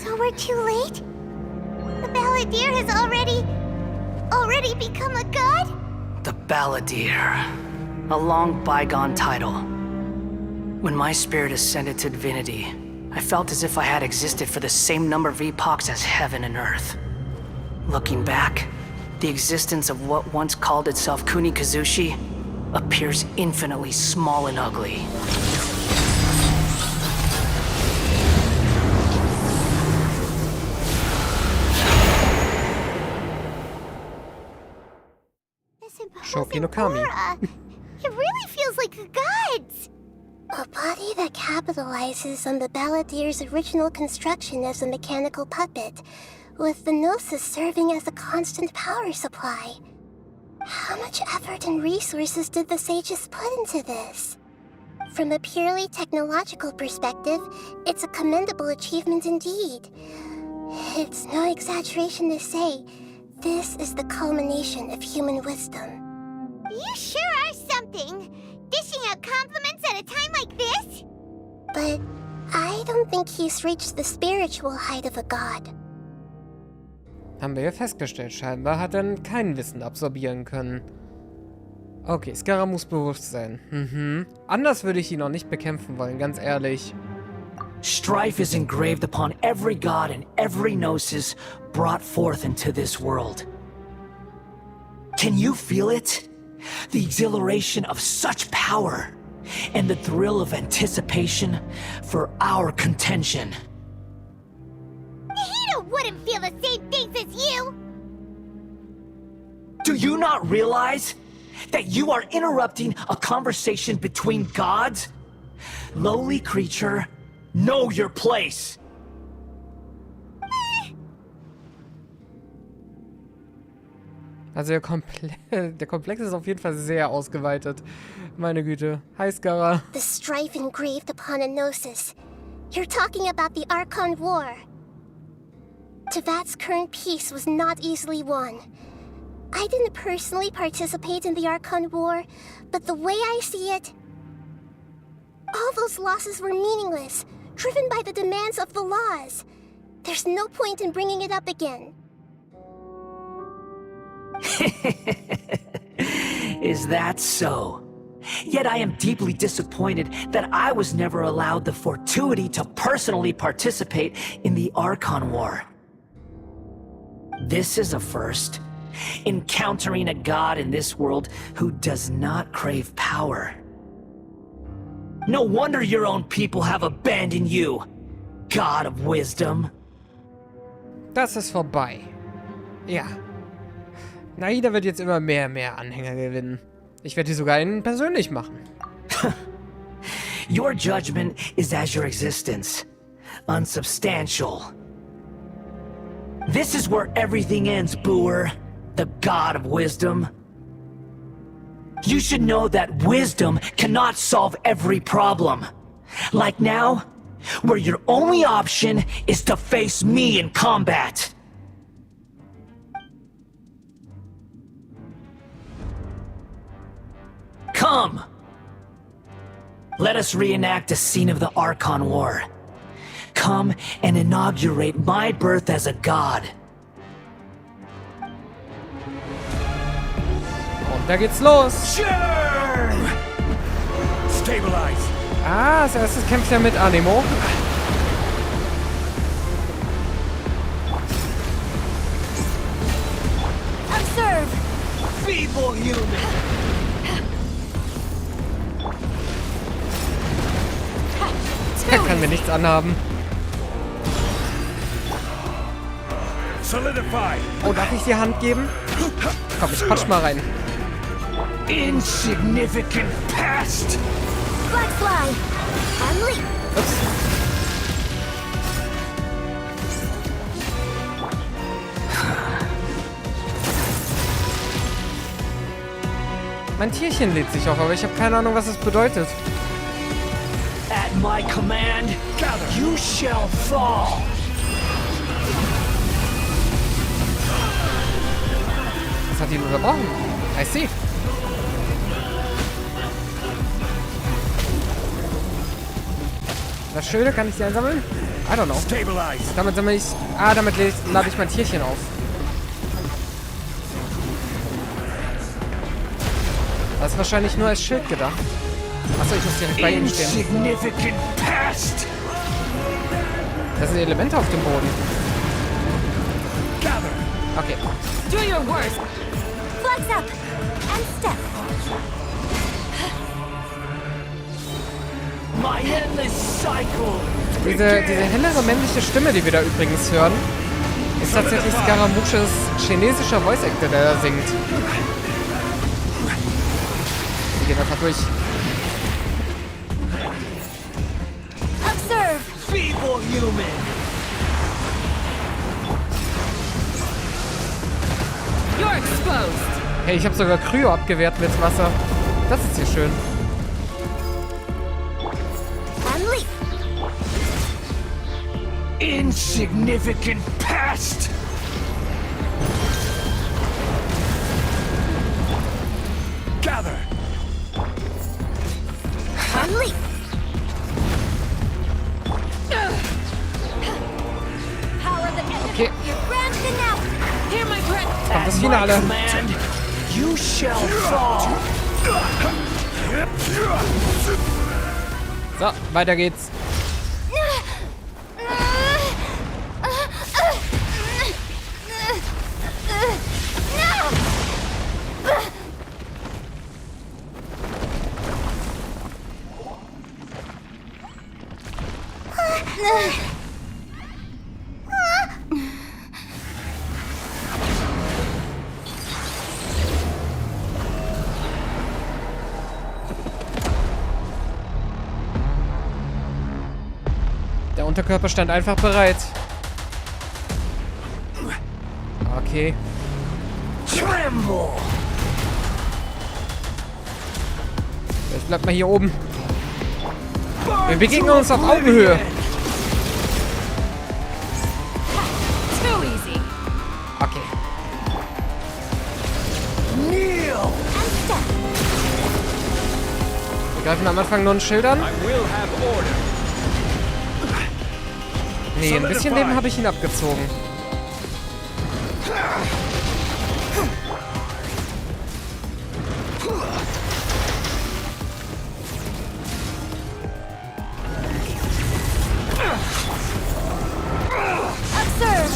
So we're too late? The Balladeer has already become a god? The Balladeer. A long bygone title. When my spirit ascended to divinity, I felt as if I had existed for the same number of epochs as heaven and earth. Looking back, the existence of what once called itself Kunikazushi appears infinitely small and ugly. Shoki no Kami. It really feels like the gods. A body that capitalizes on the Balladeer's original construction as a mechanical puppet, with the Gnosis serving as a constant power supply. How much effort and resources did the sages put into this? From a purely technological perspective, it's a commendable achievement indeed. It's no exaggeration to say, this is the culmination of human wisdom. You sure are something! Dishing out compliments at a time like this? But I don't think he's reached the spiritual height of a god. Haben wir ja festgestellt. Scheinbar hat er kein Wissen absorbieren können. Okay, Scarra muss bewusst sein. Anders würde ich ihn auch nicht bekämpfen wollen, ganz ehrlich. Strife is engraved upon every god and every gnosis brought forth into this world. Can you feel it? The exhilaration of such power, and the thrill of anticipation for our contention. Nahida wouldn't feel the same things as you! Do you not realize that you are interrupting a conversation between gods? Lowly creature, know your place! Also der Komplex ist auf jeden Fall sehr ausgeweitet. Meine Güte. Hi, Scarra. The strife engraved upon a Gnosis. You're talking about the Archon War. Tevat's current peace was not easily won. I didn't personally participate in the Archon War, but the way I see it, all those losses were meaningless, driven by the demands of the laws. There's no point in bringing it up again. Is that so? Yet I am deeply disappointed that I was never allowed the fortuity to personally participate in the Archon War. This is a first. Encountering a god in this world who does not crave power. No wonder your own people have abandoned you, God of Wisdom. Das ist vorbei. Ja. Nahida wird jetzt immer mehr Anhänger gewinnen. Ich werde die sogar einen persönlich machen. Your judgment is as your existence. Unsubstantial. This is where everything ends, Booer. The God of Wisdom. You should know that wisdom cannot solve every problem. Like now, where your only option is to face me in combat. Come! Let us reenact a scene of the Archon War. Come and inaugurate my birth as a god. Und da geht's los. Sure! Stabilize. Ah, als erstes kämpft er mit Anemo. Observe! Feeble human! Er kann mir nichts anhaben. Oh, darf ich die Hand geben? Komm, ich patsch mal rein. Insignificant pest! Black fly! Unleash! Ups. Mein Tierchen lädt sich auf, aber ich habe keine Ahnung, was das bedeutet. At my command, you shall fall. Das hat ihn unterbrochen. I see. Das Schöne, kann ich die einsammeln? I don't know. Damit sammle ich... Ah, damit lade ich mein Tierchen auf. Das ist wahrscheinlich nur als Schild gedacht. Achso, ich muss direkt bei ihm stehen. Das sind Elemente auf dem Boden. Okay. Do your worst. Flex up and step. My endless cycle. Diese hellere männliche Stimme, die wir da übrigens hören, ist tatsächlich Scaramouches chinesischer Voice Actor, der da singt. Wir gehen einfach durch. feeble human! You're exposed! Hey, ich habe sogar Kryo abgewehrt mit Wasser. Das ist hier schön. Insignificant pest! Gather! Unleash! Power the Okay. Your grand finale! Hear my breath! Kommt das Finale. Command, you shall fall! So, weiter geht's. Der Unterkörper stand einfach bereit. Okay. Tremble! Ich bleib mal hier oben. Wir begegnen uns auf Augenhöhe. Too easy. Okay. Kneel! Wir greifen am Anfang nur ein Schild an. Nee, ein bisschen Leben habe ich ihn abgezogen. Observe!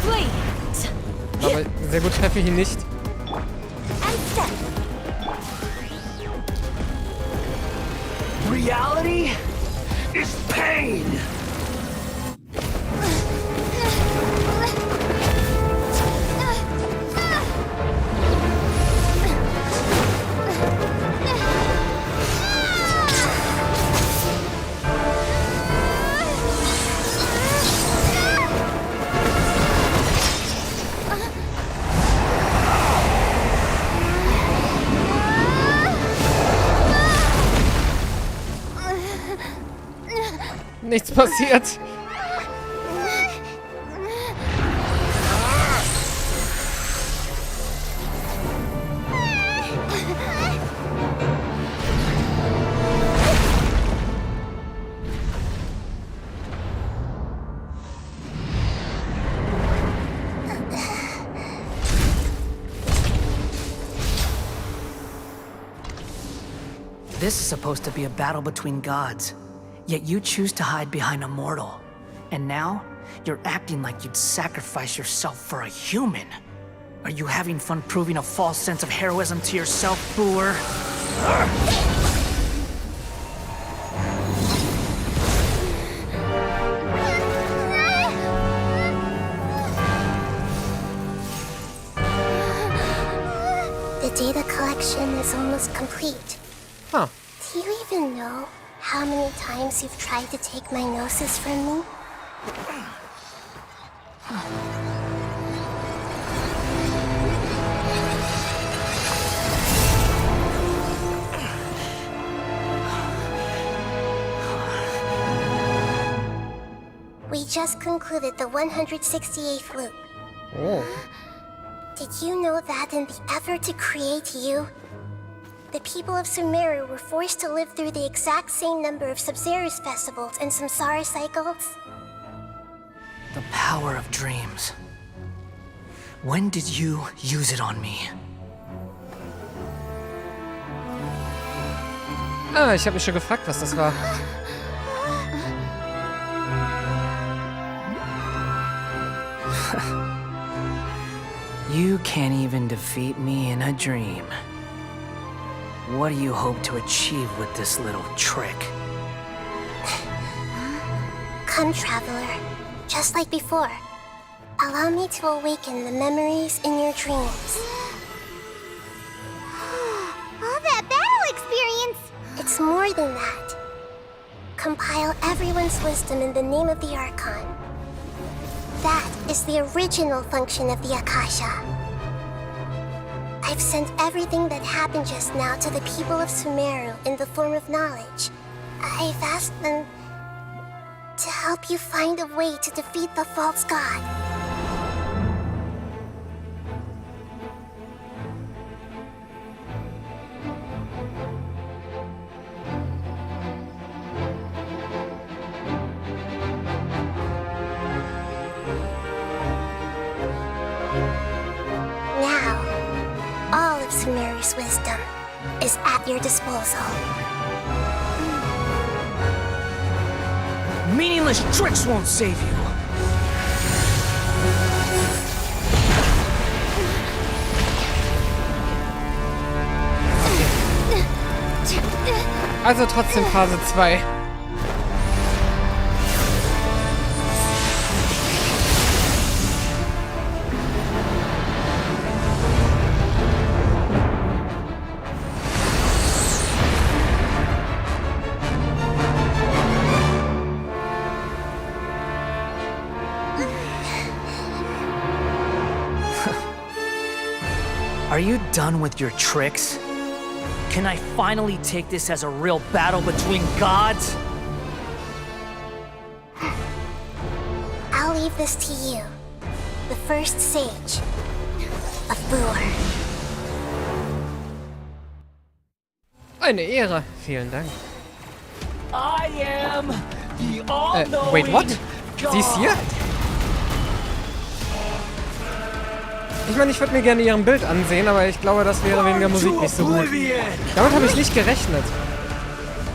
Flee! Aber sehr gut treffe ich ihn nicht. And step! Reality is pain! Nichts passiert. This is supposed to be a battle between gods, yet you choose to hide behind a mortal. And now, you're acting like you'd sacrifice yourself for a human. Are you having fun proving a false sense of heroism to yourself, Booer? The data collection is almost complete. Huh. Do you even know how many times you've tried to take my gnosis from me? We just concluded the 168th loop. Oh. Did you know that in the effort to create you, the people of Sumeru were forced to live through the exact same number of Sub-Zerus festivals and Samsara cycles? The power of dreams. When did you use it on me? Ah, ich habe mich schon gefragt, was das war. You can't even defeat me in a dream. What do you hope to achieve with this little trick? Come, Traveler. Just like before. Allow me to awaken the memories in your dreams. All that battle experience! It's more than that. compile everyone's wisdom in the name of the Archon. That is the original function of the Akasha. I've sent everything that happened just now to the people of Sumeru in the form of knowledge. I've asked them to help you find a way to defeat the false god. Now, all of Sumeru's wisdom is at your disposal. Meaningless tricks won't save you. Also trotzdem Phase 2. Are you done with your tricks? Can I finally take this as a real battle between gods? I'll leave this to you, the first sage of Bur. Eine Ehre. Vielen Dank. I am the all-knowing Wait, what? Sie ist hier? Ich meine, ich würde mir gerne ihrem Bild ansehen, aber ich glaube, das wäre wegen der Musik nicht so gut. Damit habe ich nicht gerechnet.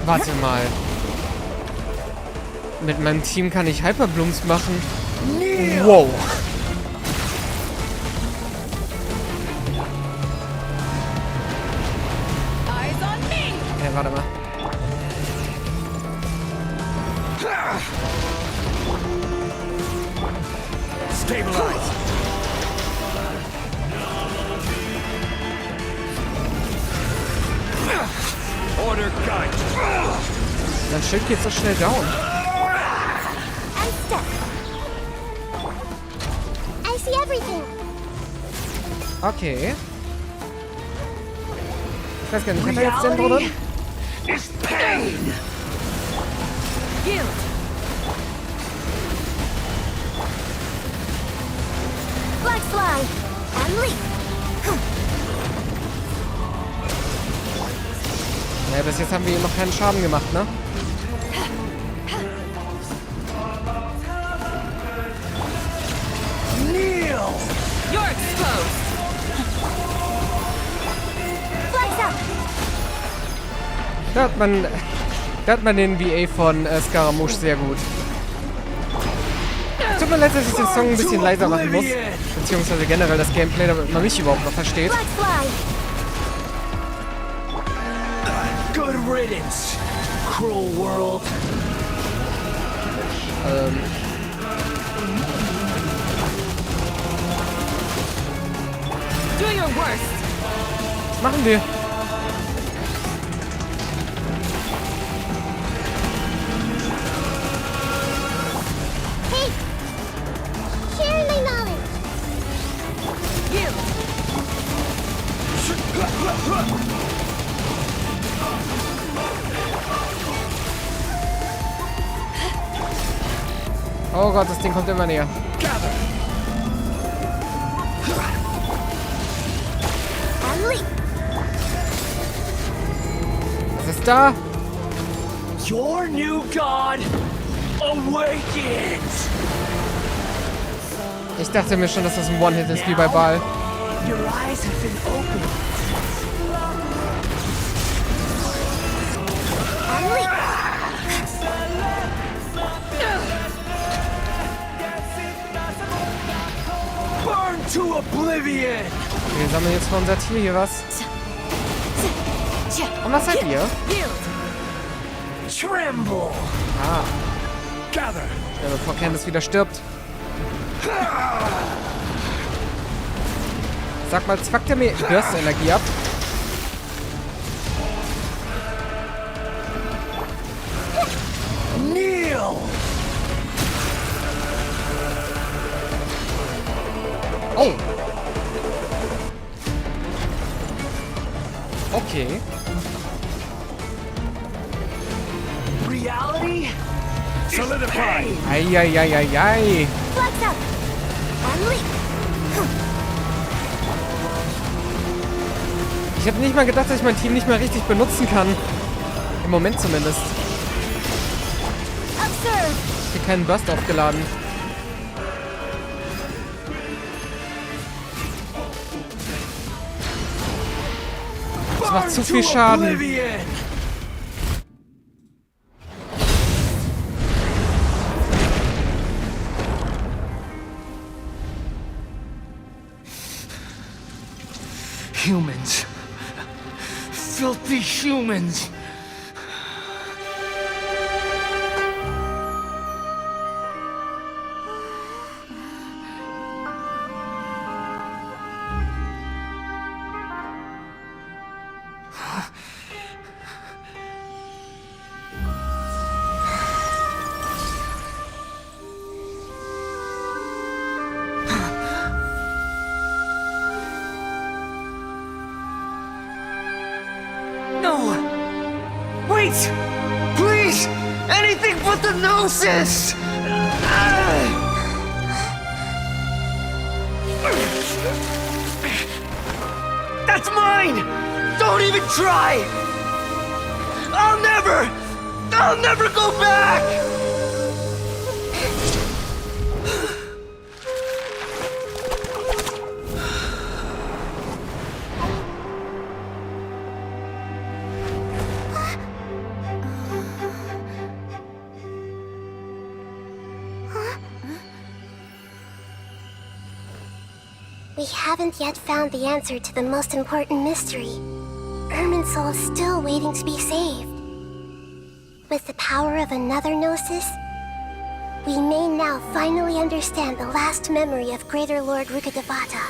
Warte mal. Mit meinem Team kann ich Hyperblooms machen. Wow. Ja, warte mal. Stabilize. Order guide. Mein Schild geht so schnell down. And step. I see everything. Okay. Ich weiß gar nicht, hat er jetzt Dendro drin? Is pain. Yield. Black fly and leap. Ja, bis jetzt haben wir ihm noch keinen Schaden gemacht, ne? Kneel! You're exposed. Flags up. Da hat man den VA von Scaramouche sehr gut. Tut mir leid, dass ich den Song ein bisschen leiser machen muss. Beziehungsweise generell das Gameplay, damit man mich überhaupt noch versteht. Black fly. Good riddance, cruel world. Do your worst. Was machen wir? Hey! Share my knowledge. Yield. Oh Gott, das Ding kommt immer näher. And leap. Was ist da? Your new god awakens. Ich dachte mir schon, dass das ein One-Hit ist, wie bei Ball. Your eyes have been opened. And leap. Burn to oblivion. Wir sammeln jetzt für unser Tier hier was. Und was seid ihr? Tremble. Ah. Ja, bevor Candace wieder stirbt. Sag mal, zwackt er mir Burst-Energie ab? reality? Solidify! Eieieiei. Flex up! And leap! Ich habe nicht mal gedacht, dass ich mein Team nicht mehr richtig benutzen kann. Im Moment zumindest. Observe! Hier keinen Burst aufgeladen. Das macht zu viel Schaden. Humans. Filthy humans. Wait! Please! Anything but the Gnosis! That's mine! Don't even try! I'll never go back! We haven't yet found the answer to the most important mystery. Irminsul is still waiting to be saved. With the power of another Gnosis, we may now finally understand the last memory of Greater Lord Rukkhadevata.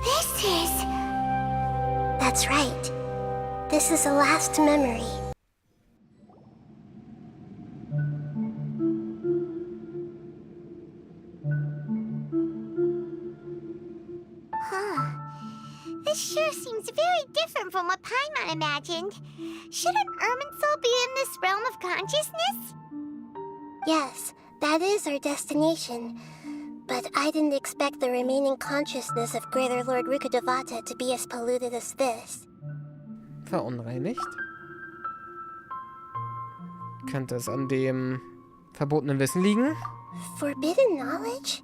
This is... That's right. This is the last memory. This sure seems very different from what Paimon imagined. Shouldn't Irminsul be in this realm of consciousness? Yes, that is our destination. But I didn't expect the remaining consciousness of Greater Lord Rukkhadevata to be as polluted as this. Verunreinigt? Könnte es an dem verbotenen Wissen liegen? Forbidden knowledge?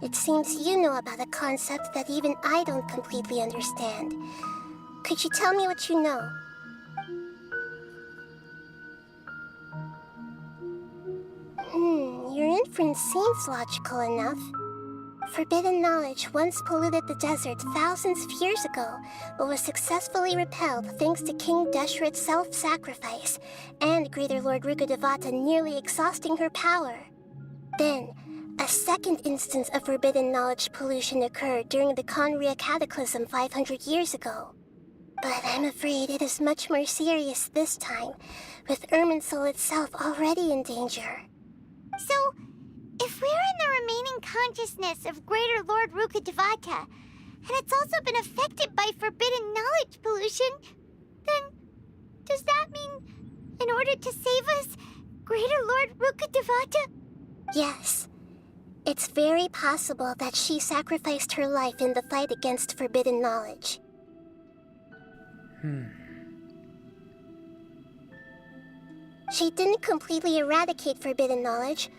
It seems you know about a concept that even I don't completely understand. Could you tell me what you know? Your inference seems logical enough. Forbidden knowledge once polluted the desert thousands of years ago, but was successfully repelled thanks to King Deshret's self-sacrifice, and Greater Lord Rukkhadevata nearly exhausting her power. Then, a second instance of forbidden knowledge pollution occurred during the Conria Cataclysm 500 years ago. But I'm afraid it is much more serious this time, with Irminsul itself already in danger. So, if we're in the remaining consciousness of Greater Lord Rukkhadevata, and it's also been affected by forbidden knowledge pollution, then does that mean, in order to save us, Greater Lord Rukkhadevata? Yes. It's very possible that she sacrificed her life in the fight against forbidden knowledge. She didn't completely eradicate forbidden knowledge,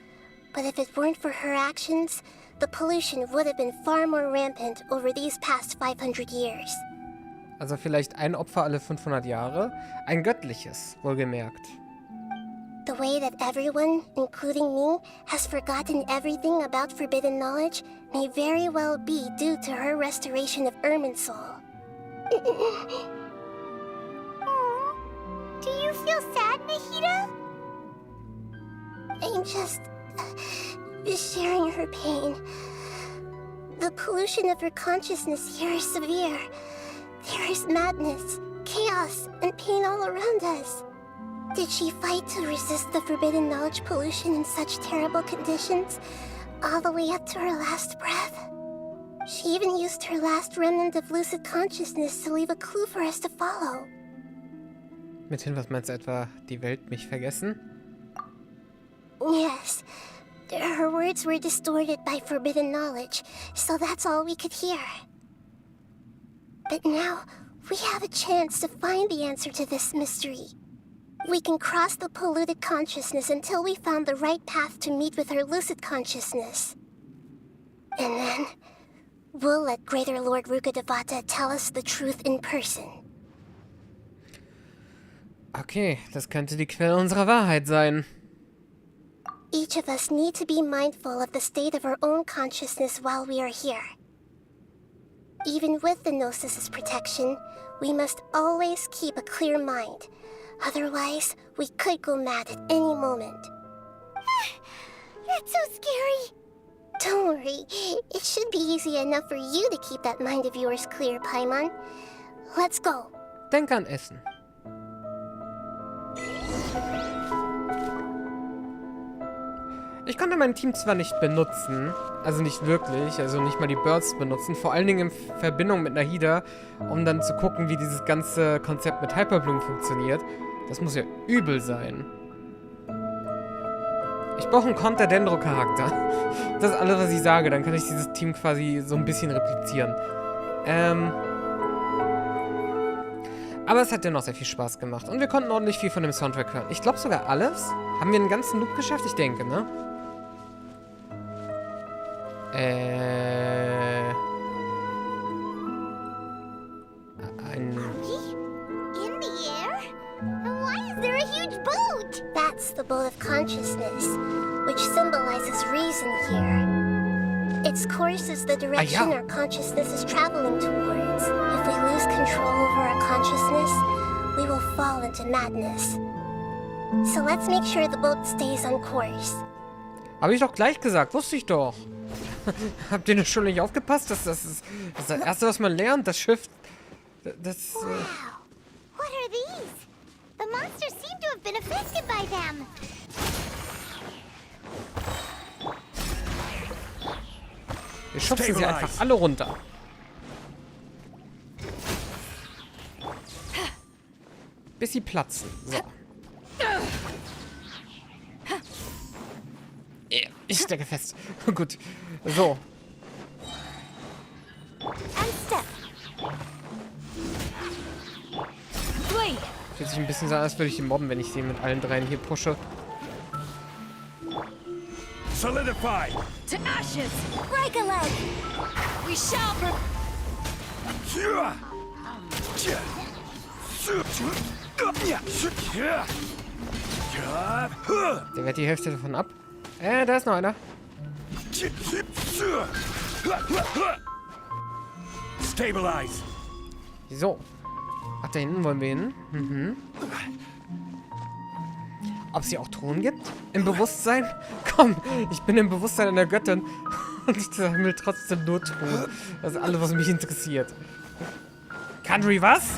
but if it weren't for her actions, the pollution would have been far more rampant over these past 500 years. Also vielleicht ein Opfer alle 500 Jahre. Ein göttliches, wohlgemerkt. The way that everyone, including me, has forgotten everything about forbidden knowledge may very well be due to her restoration of Irminsul. Do you feel sad, Nahida? I'm just sharing her pain. The pollution of her consciousness here is severe. There is madness, chaos, and pain all around us. Did she fight to resist the forbidden knowledge pollution in such terrible conditions, all the way up to her last breath? She even used her last remnant of lucid consciousness to leave a clue for us to follow. Mithin, was meinst du etwa? Die Welt mich vergessen? Yes. Her words were distorted by forbidden knowledge, so that's all we could hear. But now, we have a chance to find the answer to this mystery. We can cross the polluted consciousness until we found the right path to meet with her lucid consciousness. And then, we'll let Greater Lord Rukkhadevata tell us the truth in person. Okay, das könnte die Quelle unserer Wahrheit sein. Each of us need to be mindful of the state of our own consciousness while we are here. Even with the Gnosis' protection, we must always keep a clear mind. Otherwise, we could go mad at any moment. That's so scary. Don't worry. It should be easy enough for you to keep that mind of yours clear, Paimon. Let's go. Denk an Essen. Ich konnte mein Team zwar nicht benutzen, also nicht wirklich, also nicht mal die Birds benutzen, vor allen Dingen in Verbindung mit Nahida, um dann zu gucken, wie dieses ganze Konzept mit Hyperbloom funktioniert. Das muss ja übel sein. Ich brauche einen Konter-Dendro-Charakter. Das ist alles, was ich sage, dann kann ich dieses Team quasi so ein bisschen replizieren. Aber es hat dennoch sehr viel Spaß gemacht und wir konnten ordentlich viel von dem Soundtrack hören. Ich glaube sogar alles. Haben wir einen ganzen Loop geschafft? Ich denke, ne? In the air? And why is there a huge boat? That's the boat of consciousness, which symbolizes reason here. Its course is the direction our consciousness is traveling towards. If we lose control over our consciousness, we will fall into madness. So let's make sure the boat stays on course. Habe ich doch gleich gesagt, wusste ich doch. Habt ihr schon nicht aufgepasst? Das ist das Erste, was man lernt, das Schiff. Das. Wow. What are these? The monsters seem to have been affected by them. Wir schubsen sie einfach alle runter. Bis sie platzen. So. Ich stecke fest. Gut. So. Fühlt sich ein bisschen so an, als würde ich ihn mobben, wenn ich sie mit allen dreien hier pushe. Solidify! To ashes! Break a leg! We shall Der wehrt die Hälfte davon ab. Da ist noch einer. Stabilize! So. Ach, da hinten wollen wir hin. Mhm. Ob es hier auch Thron gibt? Im Bewusstsein? Komm, ich bin im Bewusstsein einer Göttin. Und ich will trotzdem nur Thron. Das ist alles, was mich interessiert. Country, was?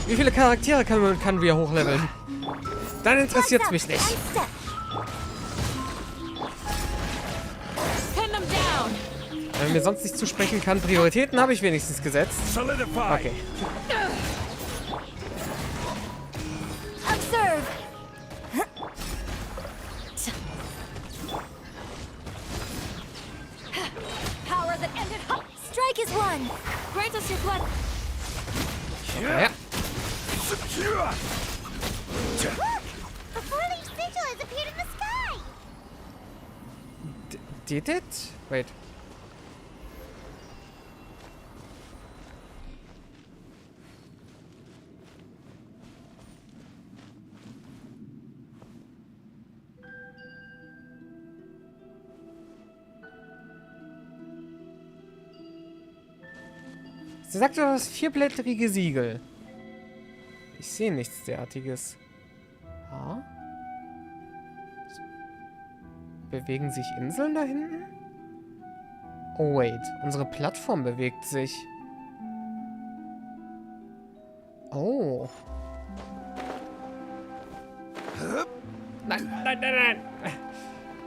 Wie viele Charaktere kann man mit Country hochleveln? Dann interessiert es mich nicht. Wenn mir sonst nicht zusprechen kann, Prioritäten habe ich wenigstens gesetzt. Okay. observe. Power that ended. Strike is one. Grant us your blood. Ja. A four-leaf sigil has appeared in the sky. Did it? Wait. Sie sagt doch das vierblättrige Siegel. Ich sehe nichts derartiges. Ha? Bewegen sich Inseln da hinten? Oh wait, unsere Plattform bewegt sich. Oh. Nein, nein, nein, nein.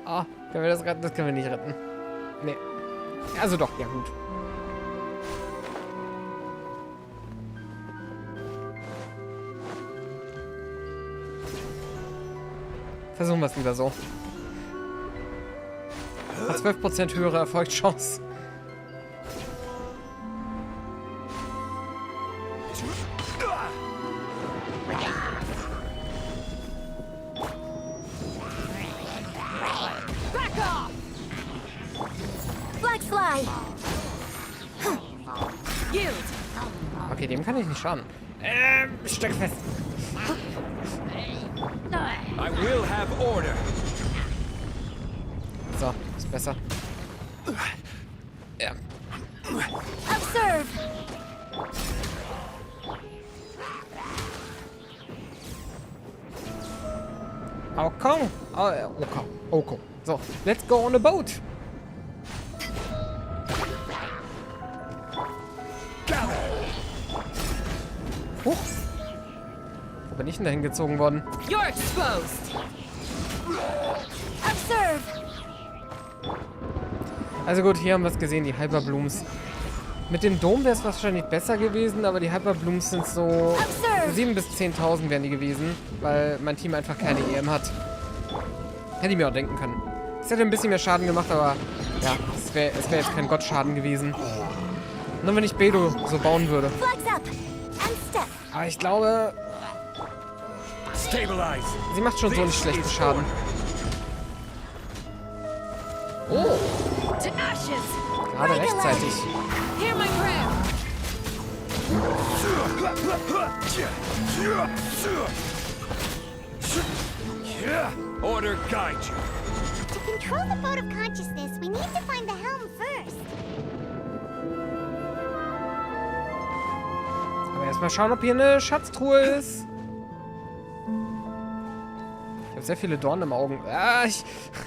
Oh, können wir das retten? Das können wir nicht retten. Nee. Also doch, ja gut. Versuchen wir es lieber so. Hat 12% höhere Erfolgschance. Okay, dem kann ich nicht schaden. Steck fest. I will have order. So, ist besser. Ja. Observe. Archon. Okay. So, let's go on a boat. Huch. Wo bin ich denn dahin gezogen worden? You're exposed. Observe. Also gut, hier haben wir es gesehen, die Hyperblooms. Mit dem Dom wäre es wahrscheinlich besser gewesen, aber die Hyperblooms sind so 7.000 bis 10.000 wären die gewesen, weil mein Team einfach keine EM hat. Hätte ich mir auch denken können. Es hätte ein bisschen mehr Schaden gemacht, aber ja, es wär jetzt kein Gottschaden gewesen. Nur wenn ich Bedo so bauen würde. Aber ich glaube, sie macht schon so nicht schlechten Schaden. Oh! Gerade rechtzeitig. Hear my prayer. Order guide you. To control the boat of consciousness, we need to find the helm first. Aber erstmal schauen, ob hier eine Schatztruhe ist. Ich habe sehr viele Dornen im Augen. Ah,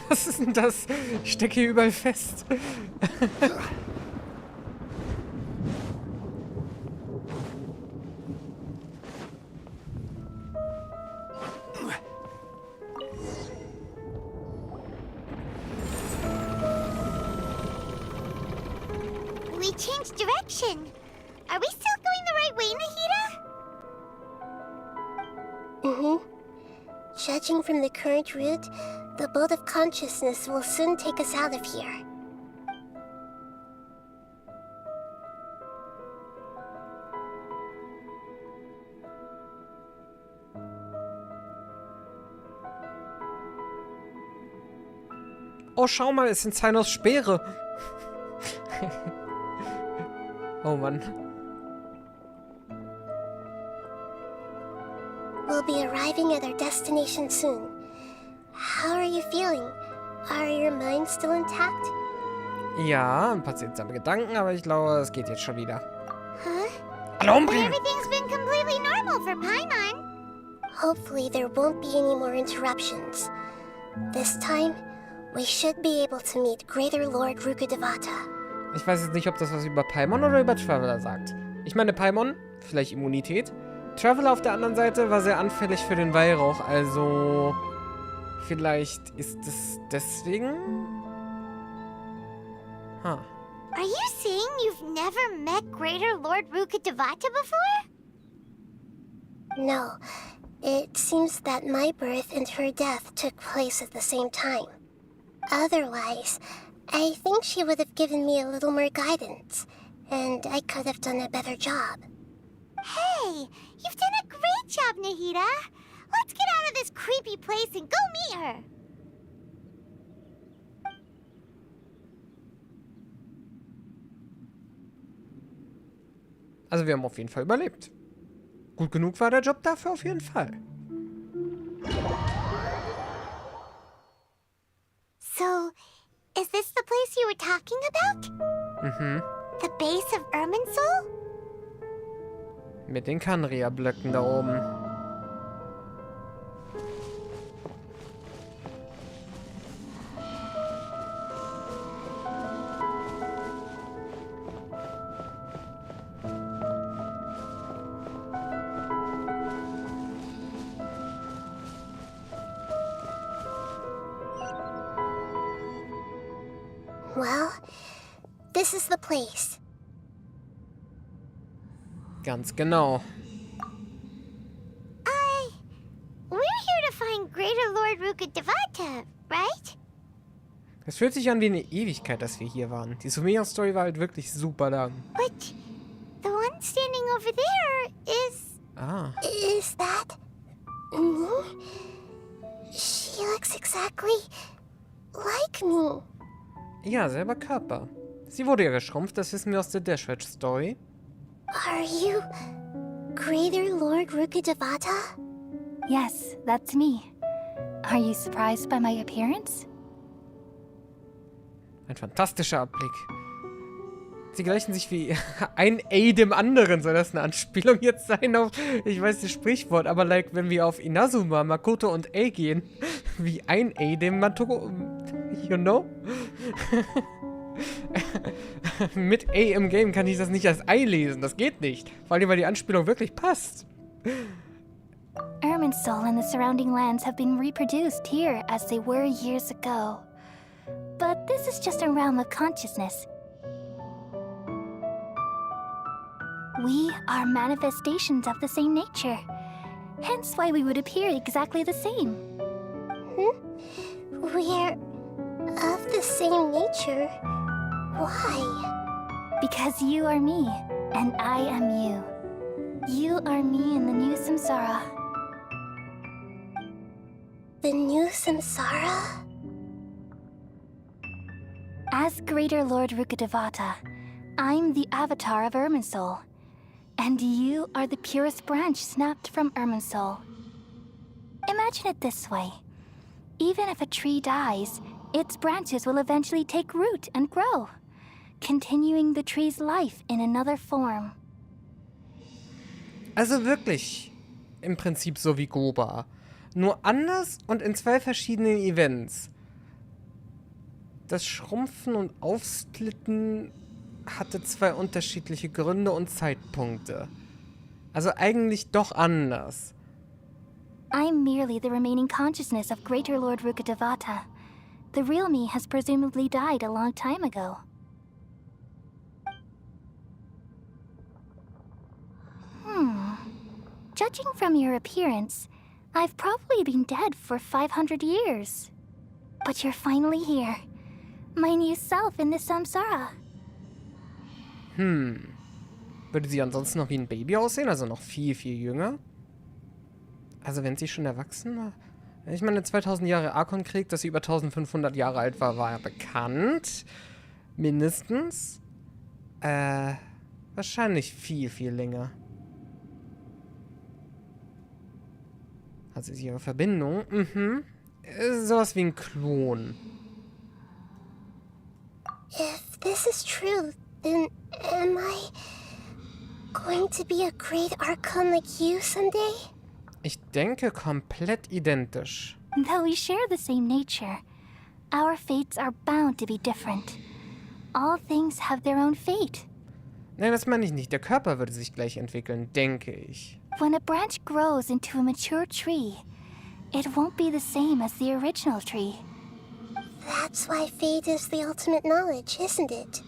was ist denn das? Ich stecke hier überall fest. We changed direction. Are we still going the right way, Nahida? Mm-hmm. Judging from the current route, the boat of consciousness will soon take us out of here. Oh, schau mal, es sind Cynos Speere. Oh Mann. We'll be arriving at our destination soon. How are you feeling? Are your minds still intact? Ja, ein paar seltsame Gedanken, aber ich glaube, es geht jetzt schon wieder. Huh? Alle But umbringen! everything's been completely normal for Paimon. Hopefully there won't be any more interruptions. This time, we should be able to meet Greater Lord Rukkhadevata. Ich weiß jetzt nicht, ob das was über Paimon oder über Traveler sagt. Ich meine, Paimon, vielleicht Immunität. Traveler auf der anderen Seite war sehr anfällig für den Weihrauch, also vielleicht ist es deswegen? Huh. Are you saying you've never met Greater Lord Rukkhadevata before? No. It seems that my birth and her death took place at the same time. Otherwise, I think she would have given me a little more guidance, and I could have done a better job. Hey, you've done a great job, Nahida. Let's get out of this creepy place and go meet her. Also wir haben auf jeden Fall überlebt. Gut genug war der Job dafür auf jeden Fall. So, is this the place you were talking about? Mhm. The base of Irminsul? Mit den Kanria-Blöcken da oben. Well, this is the place. Ganz genau. We're here to find Greater Lord Rukkhadevata, right? Es fühlt sich an wie eine Ewigkeit, dass wir hier waren. Die Sumeria-Story war halt wirklich super lang. But the one standing over there is... Ah. Is that... me? She looks exactly like me. Ja, selber Körper. Sie wurde ja geschrumpft, das wissen wir aus der Dashred-Story. Are you... Greater Lord Rukkhadevata? Yes, that's me. Are you surprised by my appearance? Ein fantastischer Abblick. Sie gleichen sich wie ein A dem anderen. Soll das eine Anspielung jetzt sein auf, ich weiß das Sprichwort, aber like, wenn wir auf Inazuma, Makoto und A gehen, wie ein A dem Matoko, you know? Mit A im Game kann ich das nicht als I lesen, das geht nicht. Vor allem, weil die Anspielung wirklich passt. Irminsul and the surrounding lands have been reproduced here as they were years ago. But this is just a realm of consciousness. We are manifestations of the same nature. Hence why we would appear exactly the same. We're of the same nature? Why? Because you are me, and I am you. You are me in the new samsara. The new samsara? As Greater Lord Rukkhadevata, I'm the avatar of Irminsul. And you are the purest branch snapped from Irminsul. Imagine it this way. Even if a tree dies, its branches will eventually take root and grow, continuing the tree's life in another form. Also wirklich im Prinzip so wie Goba. Nur anders und in zwei verschiedenen Events. Das Schrumpfen und Aufsplitten hatte zwei unterschiedliche Gründe und Zeitpunkte. Also eigentlich doch anders. I'm merely the remaining consciousness of Greater Lord Rukkhadevata. The real me has presumably died a long time ago. Judging from your appearance, I've probably been dead for 500 years. But you're finally here. My new self in the samsara. Würde sie ansonsten noch wie ein Baby aussehen? Also noch viel, viel jünger? Also wenn sie schon erwachsen war? Ich meine, 2000 Jahre Archon-Krieg, dass sie über 1500 Jahre alt war, war ja bekannt. Mindestens. Wahrscheinlich viel, viel länger. Also ist ihre Verbindung. Sowas wie ein Klon. If this is true, then am I going to be a great Archon like you someday? Ich denke komplett identisch. Though we share the same nature, our fates are bound to be different. All things have their own fate. Nein, das meine ich nicht. Der Körper würde sich gleich entwickeln, denke ich. When a branch grows into a mature tree, it won't be the same as the original tree. That's why fate is the ultimate knowledge, isn't it?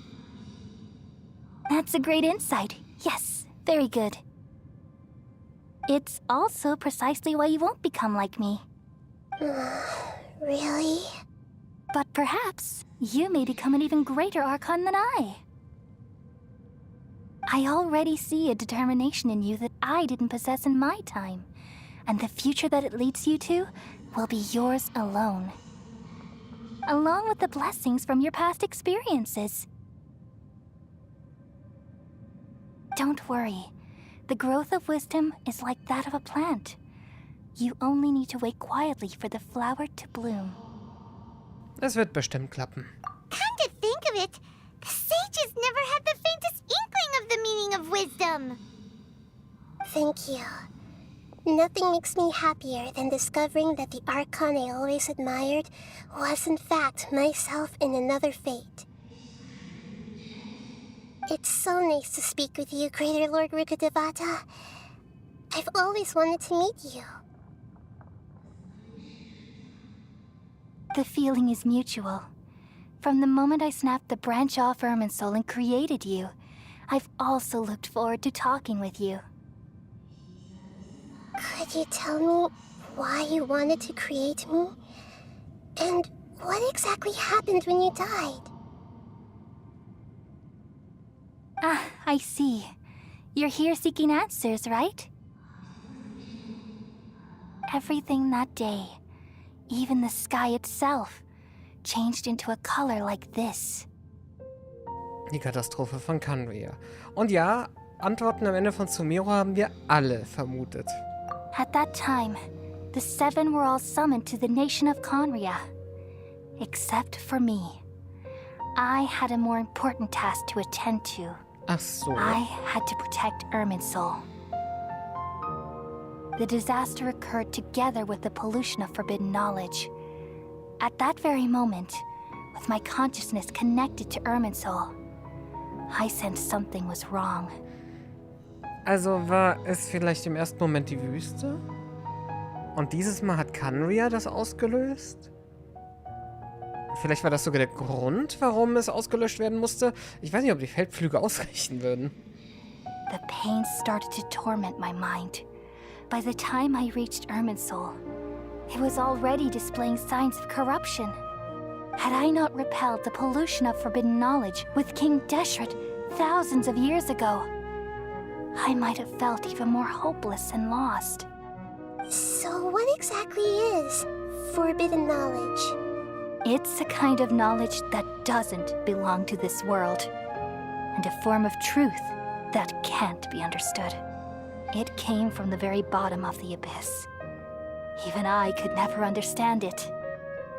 That's a great insight. Yes, very good. It's also precisely why you won't become like me. Really? But perhaps you may become an even greater Archon than I. I already see a determination in you that I didn't possess in my time, and the future that it leads you to will be yours alone. Along with the blessings from your past experiences. Don't worry. The growth of wisdom is like that of a plant. You only need to wait quietly for the flower to bloom. Das wird bestimmt klappen. Come to think of it, the sages never had the faintest inkling of the meaning of wisdom. Thank you. Nothing makes me happier than discovering that the Archon I always admired was in fact myself in another fate. It's so nice to speak with you, Greater Lord Rukkhadevata. I've always wanted to meet you. The feeling is mutual. From the moment I snapped the branch off Irminsul and created you, I've also looked forward to talking with you. Could you tell me why you wanted to create me? And what exactly happened when you died? Ah, I see. You're here seeking answers, right? Everything that day, even the sky itself, changed into a color like this. Die Katastrophe von Canria. Und ja, Antworten am Ende von Sumero haben wir alle vermutet. At that time, the seven were all summoned to the nation of Conria. Except for me. I had a more important task to attend to. Ach so. I had to protect Irminsul. The disaster occurred together with the pollution of forbidden knowledge. At that very moment, with my consciousness connected to Irminsul, I sensed something was wrong. Also war es vielleicht im ersten Moment die Wüste? Und dieses Mal hat Canria das ausgelöst? Vielleicht war das sogar der Grund, warum es ausgelöscht werden musste? Ich weiß nicht, ob die Feldflüge ausreichen würden. The pain started to torment my mind. By the time I reached Irminsul, it was already displaying signs of corruption. Had I not repelled the pollution of forbidden knowledge with King Deshret thousands of years ago, I might have felt even more hopeless and lost. So what exactly is forbidden knowledge? It's a kind of knowledge that doesn't belong to this world, and a form of truth that can't be understood. It came from the very bottom of the abyss. Even I could never understand it.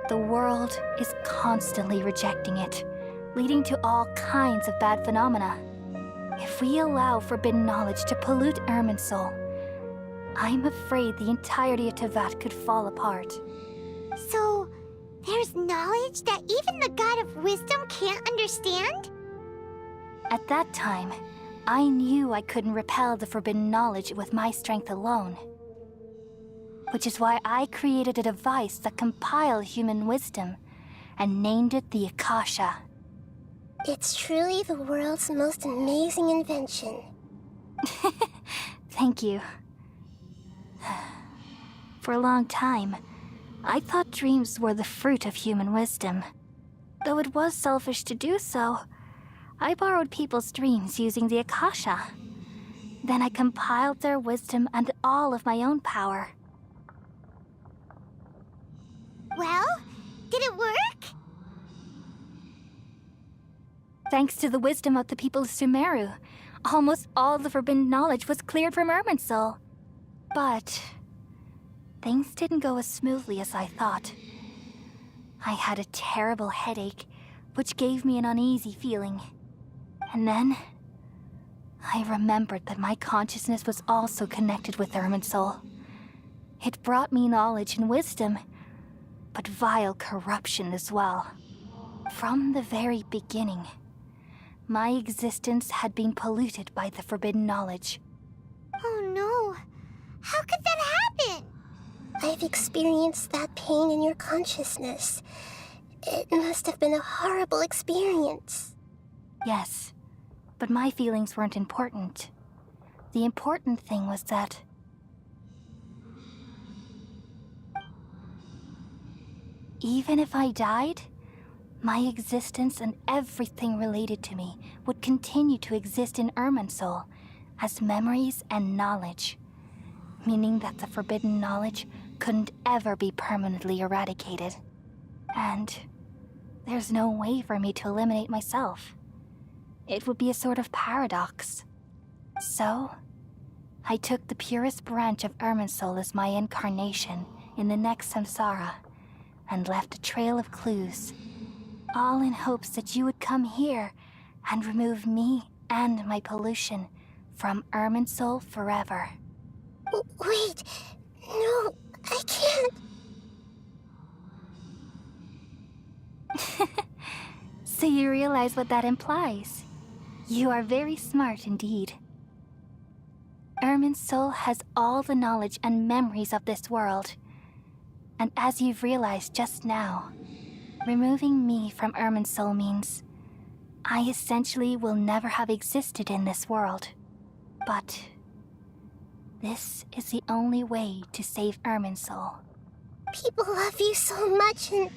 The world is constantly rejecting it, leading to all kinds of bad phenomena. If we allow forbidden knowledge to pollute Irminsul, I'm afraid the entirety of Tevat could fall apart. So, there's knowledge that even the God of Wisdom can't understand? At that time, I knew I couldn't repel the forbidden knowledge with my strength alone. Which is why I created a device that compiled human wisdom and named it the Akasha. It's truly the world's most amazing invention. Thank you. For a long time, I thought dreams were the fruit of human wisdom. Though it was selfish to do so, I borrowed people's dreams using the Akasha. Then I compiled their wisdom and all of my own power. Well, did it work? Thanks to the wisdom of the people of Sumeru, almost all the forbidden knowledge was cleared from Irminsul. But things didn't go as smoothly as I thought. I had a terrible headache, which gave me an uneasy feeling. And then I remembered that my consciousness was also connected with Irminsul. It brought me knowledge and wisdom, but vile corruption as well. From the very beginning, my existence had been polluted by the forbidden knowledge. Oh no! How could that happen? I've experienced that pain in your consciousness. It must have been a horrible experience. Yes, but my feelings weren't important. The important thing was that even if I died, my existence and everything related to me would continue to exist in Irminsul as memories and knowledge, meaning that the forbidden knowledge couldn't ever be permanently eradicated. And there's no way for me to eliminate myself. It would be a sort of paradox. So, I took the purest branch of Irminsul as my incarnation in the next samsara and left a trail of clues, all in hopes that you would come here and remove me and my pollution from Irminsul forever. Wait, no, I can't. So you realize what that implies. You are very smart indeed. Irminsul has all the knowledge and memories of this world. And as you've realized just now, Removing me from Irminsul means I essentially will never have existed in this world. But this is the only way to save Irminsul. People love you so much, and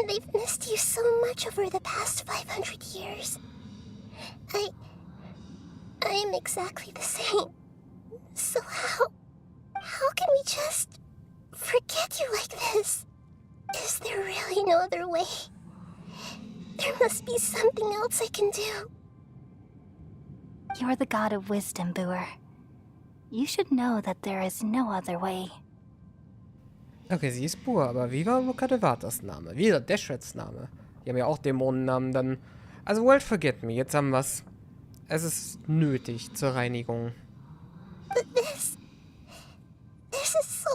they've missed you so much over the past 500 years. I am exactly the same. So how can we just forget you like this? Is there really no other way? There must be something else I can do. You're the god of wisdom, Boer. You should know that there is no other way. Okay, sie ist Boer, aber wie war Rukkadevatas Name? Wie ist Deshrets Name? Die haben ja auch Dämonennamen, dann... Also World Forget Me, jetzt haben wir's. Es ist nötig zur Reinigung. But this is so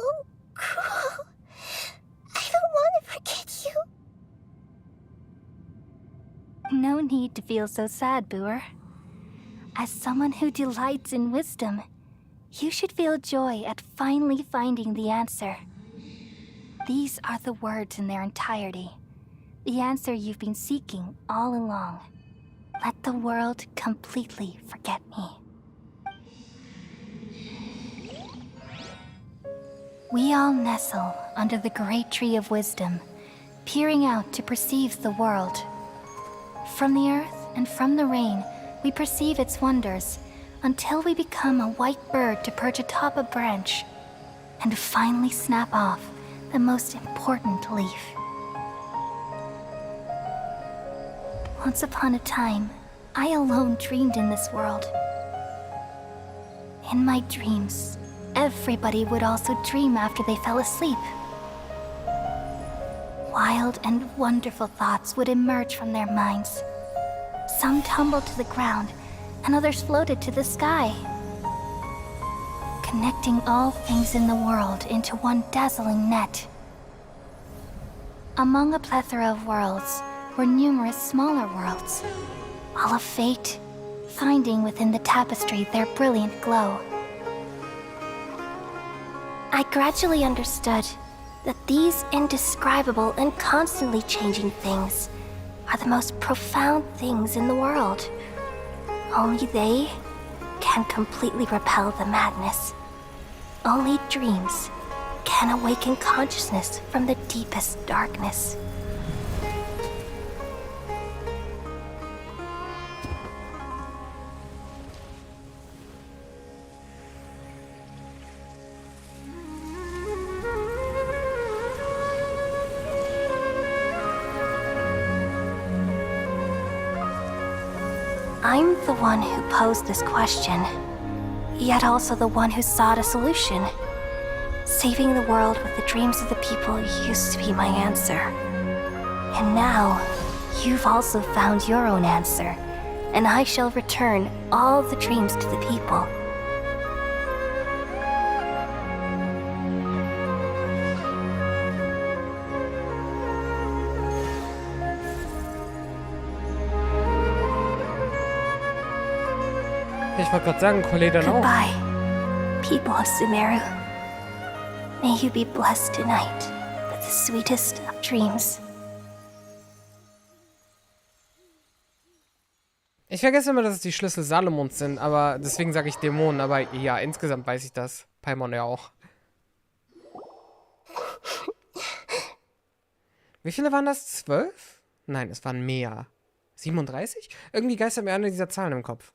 cruel. I don't want to forget you. No need to feel so sad, Boer. As someone who delights in wisdom, you should feel joy at finally finding the answer. These are the words in their entirety. The answer you've been seeking all along. Let the world completely forget me. We all nestle under the great tree of wisdom, peering out to perceive the world. From the earth and from the rain, we perceive its wonders, until we become a white bird to perch atop a branch, and finally snap off the most important leaf. Once upon a time, I alone dreamed in this world. In my dreams, everybody would also dream after they fell asleep. Wild and wonderful thoughts would emerge from their minds. Some tumbled to the ground, and others floated to the sky, connecting all things in the world into one dazzling net. Among a plethora of worlds were numerous smaller worlds, all of fate, finding within the tapestry their brilliant glow. I gradually understood that these indescribable and constantly changing things are the most profound things in the world. Only they can completely repel the madness. Only dreams can awaken consciousness from the deepest darkness. I'm the one who posed this question, yet also the one who sought a solution. Saving the world with the dreams of the people used to be my answer. And now, you've also found your own answer, and I shall return all the dreams to the people. Ich wollte gerade sagen, Kollege dann auch. Goodbye, people of Sumeru. May you be blessed tonight with the sweetest of dreams. Ich vergesse immer, dass es die Schlüssel Salomons sind, aber deswegen sage ich Dämonen, aber ja, insgesamt weiß ich das. Paimon ja auch. Wie viele waren das? 12? Nein, es waren mehr. 37? Irgendwie geistert mir eine dieser Zahlen im Kopf.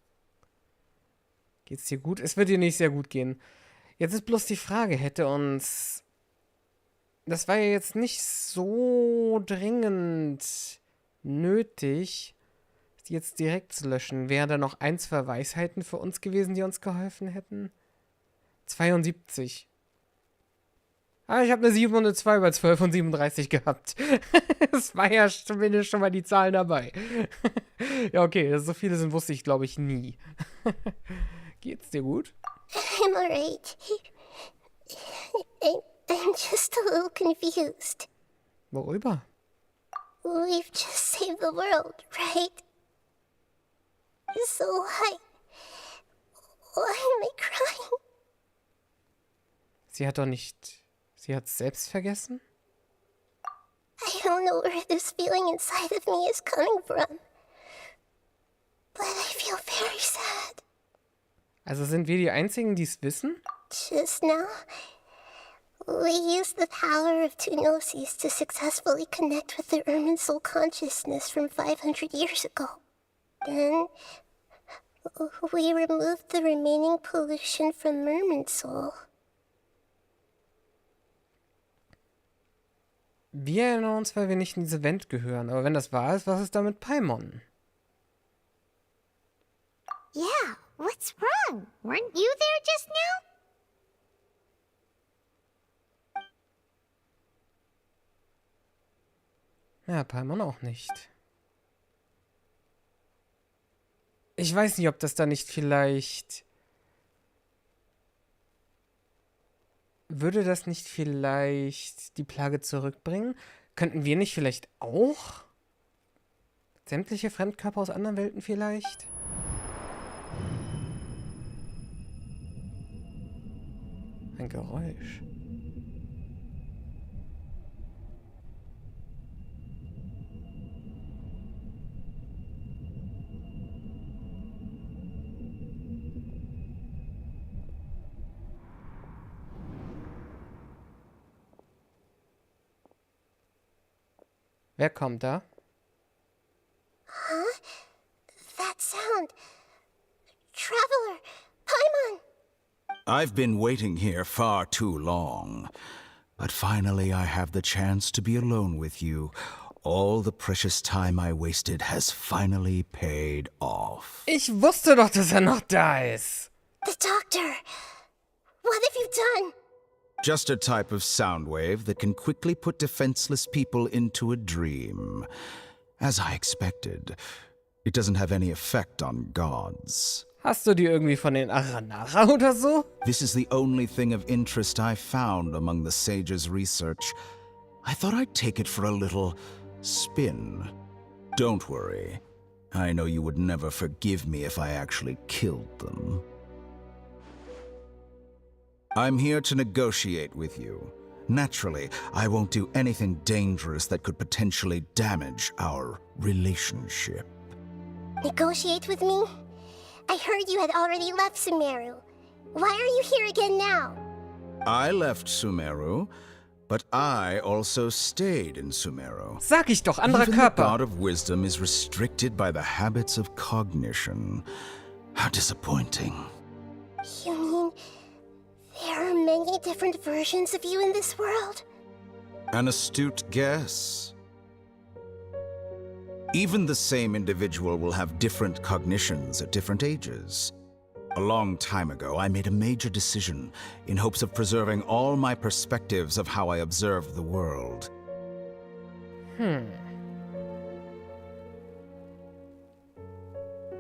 Geht's dir gut? Es wird dir nicht sehr gut gehen. Jetzt ist bloß die Frage, hätte uns... Das war ja jetzt nicht so dringend nötig, die jetzt direkt zu löschen. Wäre da noch 1, 2 Weisheiten für uns gewesen, die uns geholfen hätten? 72. Ah, ich habe eine 7 und eine 2 bei 12 und 37 gehabt. Es war ja zumindest schon mal die Zahlen dabei. Ja, okay, dass so viele sind, wusste ich, glaube ich, nie. Geht's dir gut? I'm alright. I'm just a little confused. Worüber? We've just saved the world, right? So why am I crying? Sie hat doch nicht... Sie hat's selbst vergessen? I don't know where this feeling inside of me is coming from. But I feel very sad. Also sind wir die Einzigen, die es wissen? Just now, we used the power of two gnosis to successfully connect with the Irminsul consciousness from 500 years ago. Then, we removed the remaining pollution from Irminsul. Wir erinnern uns, weil wir nicht in diese Welt gehören. Aber wenn das wahr ist, was ist da mit Paimon? Yeah, what's wrong? Weren't you there just now? Ja, Paimon auch nicht. Ich weiß nicht, ob das da nicht vielleicht... Würde das nicht vielleicht die Plage zurückbringen? Könnten wir nicht vielleicht auch? Sämtliche Fremdkörper aus anderen Welten vielleicht? Ein Geräusch. Wer kommt da? Huh? That sound. Traveler! Paimon! I've been waiting here far too long. But finally I have the chance to be alone with you. All the precious time I wasted has finally paid off. Ich wusste doch, dass er noch da ist. The doctor! What have you done? Just a type of sound wave that can quickly put defenseless people into a dream. As I expected, it doesn't have any effect on gods. Hast du die irgendwie von den Aranara oder so? This is the only thing of interest I found among the sage's research. I thought I'd take it for a little spin. Don't worry. I know you would never forgive me if I actually killed them. I'm here to negotiate with you. Naturally, I won't do anything dangerous that could potentially damage our relationship. Negotiate with me? I heard you had already left Sumeru. Why are you here again now? I left Sumeru, but I also stayed in Sumeru. Sag ich doch, anderer Even Körper. The God of Wisdom is restricted by the habits of cognition. How disappointing. You mean there are many different versions of you in this world? An astute guess. Even the same individual will have different cognitions at different ages. A long time ago, I made a major decision in hopes of preserving all my perspectives of how I observe the world.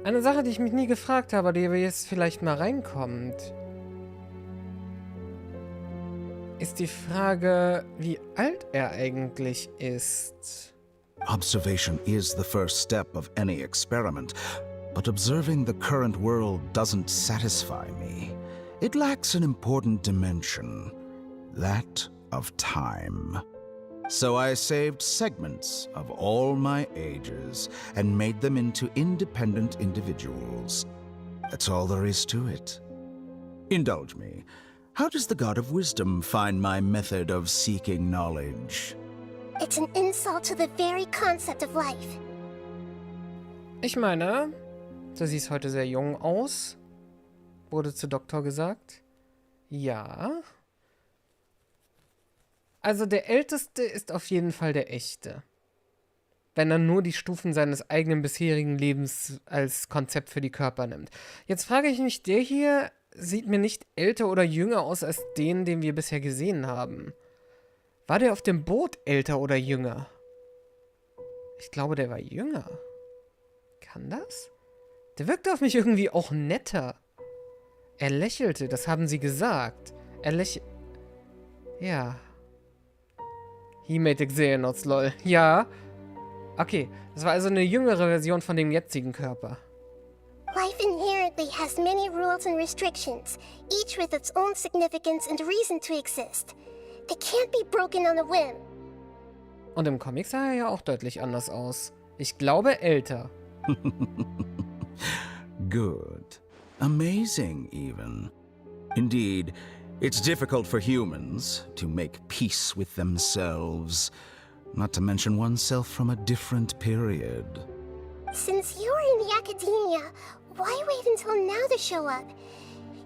Eine Sache, die ich mich nie gefragt habe, die jetzt vielleicht mal reinkommt, ist die Frage, wie alt er eigentlich ist. Observation is the first step of any experiment, but observing the current world doesn't satisfy me. It lacks an important dimension, that of time. So I saved segments of all my ages and made them into independent individuals. That's all there is to it. Indulge me. How does the God of Wisdom find my method of seeking knowledge? It's an insult to the very concept of life. Ich meine, du siehst heute sehr jung aus. Wurde zu Doktor gesagt. Ja. Also der Älteste ist auf jeden Fall der Echte. Wenn er nur die Stufen seines eigenen bisherigen Lebens als Konzept für die Körper nimmt. Jetzt frage ich mich, der hier sieht mir nicht älter oder jünger aus als den wir bisher gesehen haben. War der auf dem Boot älter oder jünger? Ich glaube, der war jünger. Kann das? Der wirkte auf mich irgendwie auch netter. Er lächelte, das haben sie gesagt. Er lächelte... Ja. He-Mate Xenos, lol. Ja. Okay, das war also eine jüngere Version von dem jetzigen Körper. Life inherently has many rules and restrictions, each with its own significance and reason to exist. They can't be broken on a whim. Und im Comic sah er ja auch deutlich anders aus. Ich glaube, älter. Good. Amazing, even. Indeed, it's difficult for humans to make peace with themselves, not to mention oneself from a different period. Since you were in the academia, why wait until now to show up?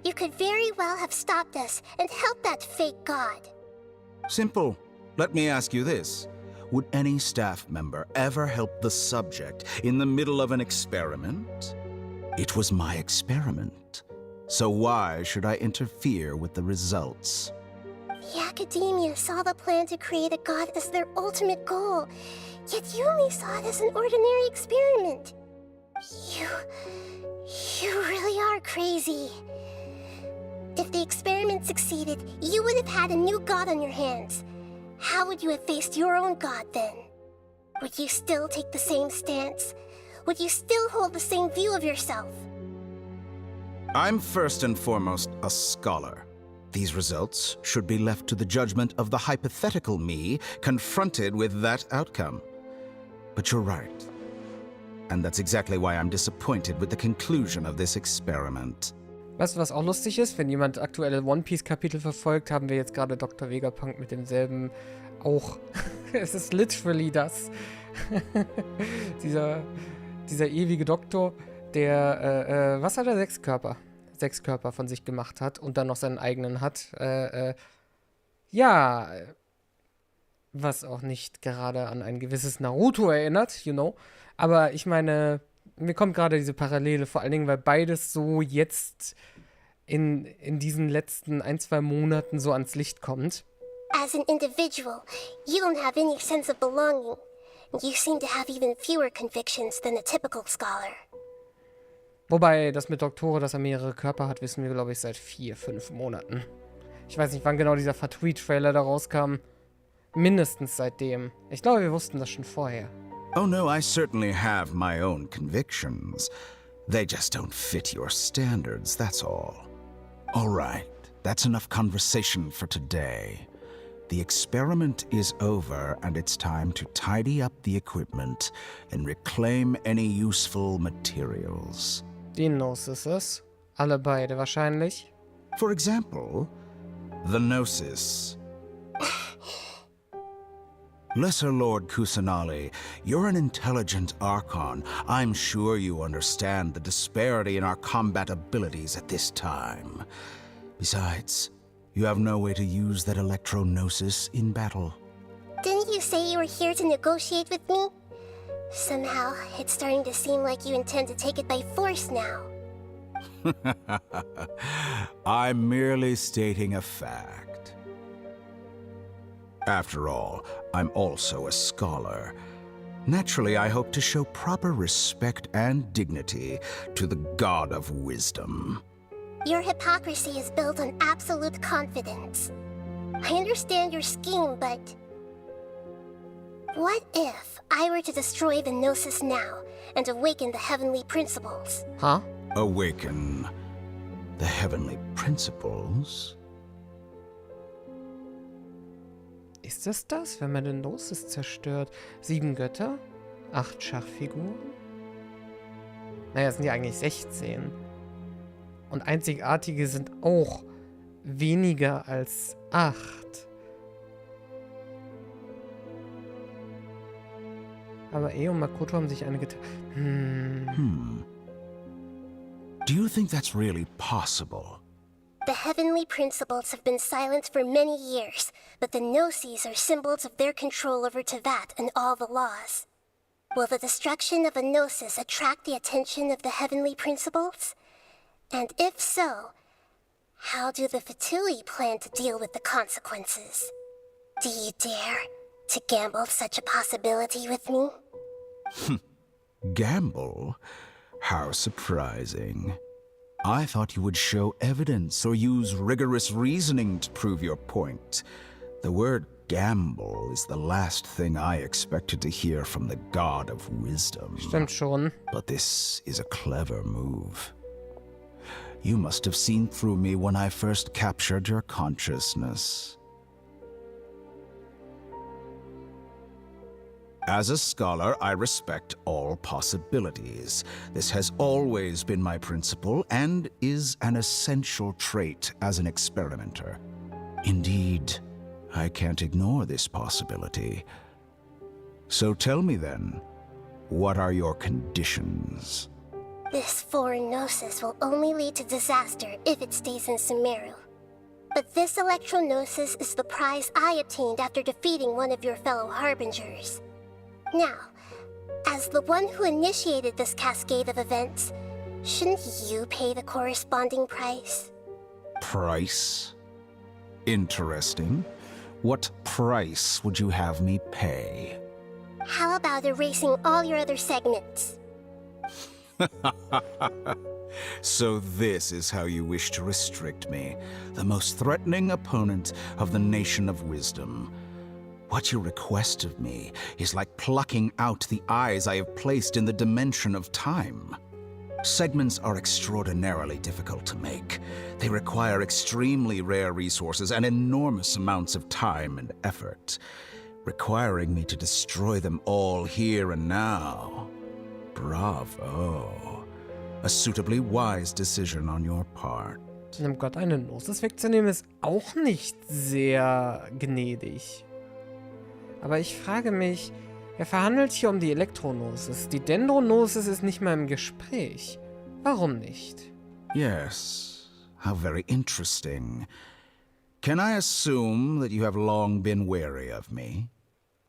You could very well have stopped us and helped that fake god. Simple. Let me ask you this. Would any staff member ever help the subject in the middle of an experiment? It was my experiment. So why should I interfere with the results? The academia saw the plan to create a god as their ultimate goal, yet you only saw it as an ordinary experiment. You really are crazy. If the experiment succeeded, you would have had a new god on your hands. How would you have faced your own god then? Would you still take the same stance? Would you still hold the same view of yourself? I'm first and foremost a scholar. These results should be left to the judgment of the hypothetical me confronted with that outcome. But you're right. And that's exactly why I'm disappointed with the conclusion of this experiment. Weißt du, was auch lustig ist? Wenn jemand aktuelle One-Piece-Kapitel verfolgt, haben wir jetzt gerade Dr. Vegapunk mit demselben auch. Es ist literally das. dieser ewige Doktor, der, was hat er? Sechs Körper von sich gemacht hat und dann noch seinen eigenen hat. Ja, was auch nicht gerade an ein gewisses Naruto erinnert, you know. Aber ich meine, mir kommt gerade diese Parallele, vor allen Dingen, weil beides so jetzt in diesen letzten 1-2 Monaten so ans Licht kommt. As an individual, you don't have any sense of belonging. You seem to have even fewer convictions than a typical scholar. Wobei, das mit Doktore, dass er mehrere Körper hat, wissen wir, glaube ich, seit 4-5 Monaten. Ich weiß nicht, wann genau dieser Fatui-Trailer da rauskam. Mindestens seitdem. Ich glaube, wir wussten das schon vorher. Oh no, I certainly have my own convictions. They just don't fit your standards, that's all. All right, that's enough conversation for today. The experiment is over, and it's time to tidy up the equipment and reclaim any useful materials. Die Gnosis. Alle beide wahrscheinlich. For example, the Gnosis. Lesser Lord Kusanali, you're an intelligent Archon. I'm sure you understand the disparity in our combat abilities at this time. Besides, you have no way to use that electro-gnosis in battle. Didn't you say you were here to negotiate with me? Somehow, it's starting to seem like you intend to take it by force now. I'm merely stating a fact. After all, I'm also a scholar. Naturally, I hope to show proper respect and dignity to the God of Wisdom. Your hypocrisy is built on absolute confidence. I understand your scheme, but... what if I were to destroy the Gnosis now and awaken the heavenly principles? Huh? Awaken the heavenly principles? Ist es das, wenn man den Gnosis zerstört? 7 Götter? 8 Schachfiguren? Naja, es sind ja eigentlich 16. Und Einzigartige sind auch weniger als 8. Aber und Makoto haben sich eine geteilt. Do you think that's really possible? The heavenly principles have been silent for many years, but the Gnosis are symbols of their control over Tevat and all the laws. Will the destruction of a Gnosis attract the attention of the heavenly principles? And if so, how do the Fatui plan to deal with the consequences? Do you dare to gamble such a possibility with me? Gamble? How surprising. I thought you would show evidence or use rigorous reasoning to prove your point. The word gamble is the last thing I expected to hear from the God of Wisdom. Stimmt schon. But this is a clever move. You must have seen through me when I first captured your consciousness. As a scholar, I respect all possibilities. This has always been my principle and is an essential trait as an experimenter. Indeed, I can't ignore this possibility. So tell me then, what are your conditions? This foreign gnosis will only lead to disaster if it stays in Sumeru. But this electro-gnosis is the prize I obtained after defeating one of your fellow harbingers. Now, as the one who initiated this cascade of events, shouldn't you pay the corresponding price? Price? Interesting. What price would you have me pay? How about erasing all your other segments? So this is how you wish to restrict me, the most threatening opponent of the Nation of Wisdom. What you request of me is like plucking out the eyes I have placed in the dimension of time. Segments are extraordinarily difficult to make. They require extremely rare resources and enormous amounts of time and effort, requiring me to destroy them all here and now. Bravo. A suitably wise decision on your part. Einem Gott eine Gnosis wegzunehmen, ist auch nicht sehr gnädig. Aber ich frage mich, er verhandelt hier um die Elektronosis. Die Dendronosis ist nicht mal im Gespräch. Warum nicht? Yes, how very interesting. Can I assume that you have long been wary of me?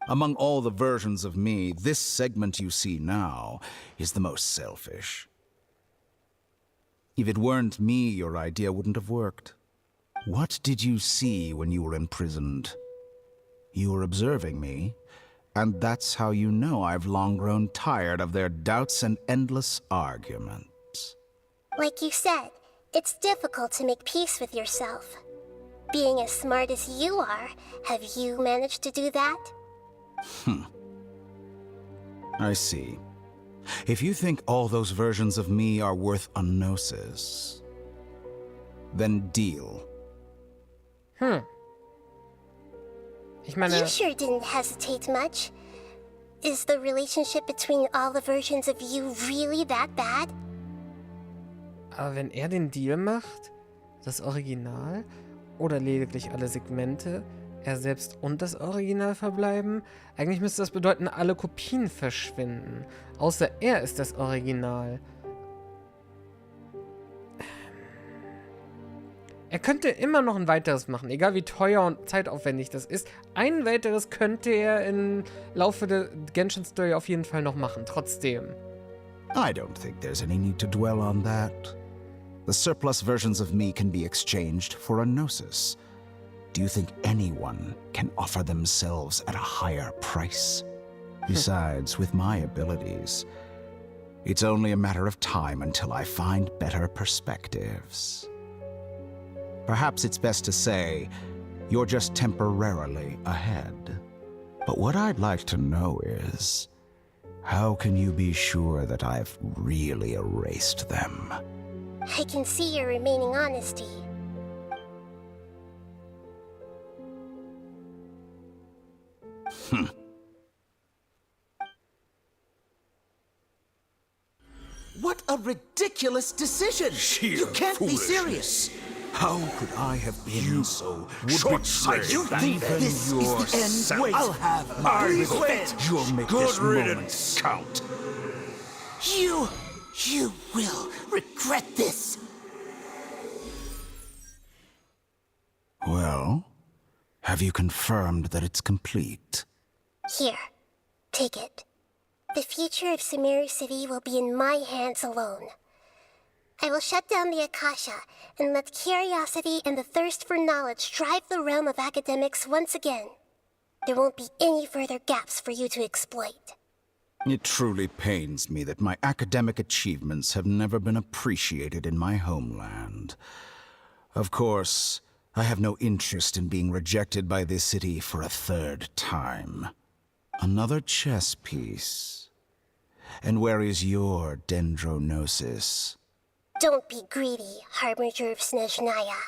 Among all the versions of me, this segment you see now is the most selfish. If it weren't me, your idea wouldn't have worked. What did you see when you were imprisoned? You were observing me, and that's how you know I've long grown tired of their doubts and endless arguments. Like you said, it's difficult to make peace with yourself. Being as smart as you are, have you managed to do that? I see. If you think all those versions of me are worth a gnosis, then deal. Ich meine... You sure didn't hesitate much. Is the relationship between all the versions of you really that bad? Aber wenn er den Deal macht, das Original oder lediglich alle Segmente, er selbst und das Original verbleiben, eigentlich müsste das bedeuten, alle Kopien verschwinden. Außer er ist das Original. Er könnte immer noch ein weiteres machen, egal wie teuer und zeitaufwendig das ist. Ein weiteres könnte er im Laufe der Genshin-Story auf jeden Fall noch machen, trotzdem. I don't think there's any need to dwell on that. The surplus versions of me can be exchanged for a gnosis. Do you think anyone can offer themselves at a higher price? Besides, with my abilities, it's only a matter of time until I find better perspectives. Perhaps it's best to say, you're just temporarily ahead. But what I'd like to know is, how can you be sure that I've really erased them? I can see your remaining honesty. What a ridiculous decision! You can't be serious! How could I have been so short-sighted? You think this is the end? Wait, I'll have my revenge! You'll make this moment count. You will regret this! Well, have you confirmed that it's complete? Here, take it. The future of Sumeru City will be in my hands alone. I will shut down the Akasha and let curiosity and the thirst for knowledge drive the realm of academics once again. There won't be any further gaps for you to exploit. It truly pains me that my academic achievements have never been appreciated in my homeland. Of course, I have no interest in being rejected by this city for a third time. Another chess piece. And where is your Dendronosis? Don't be greedy, Harbinger of Snezhnaya.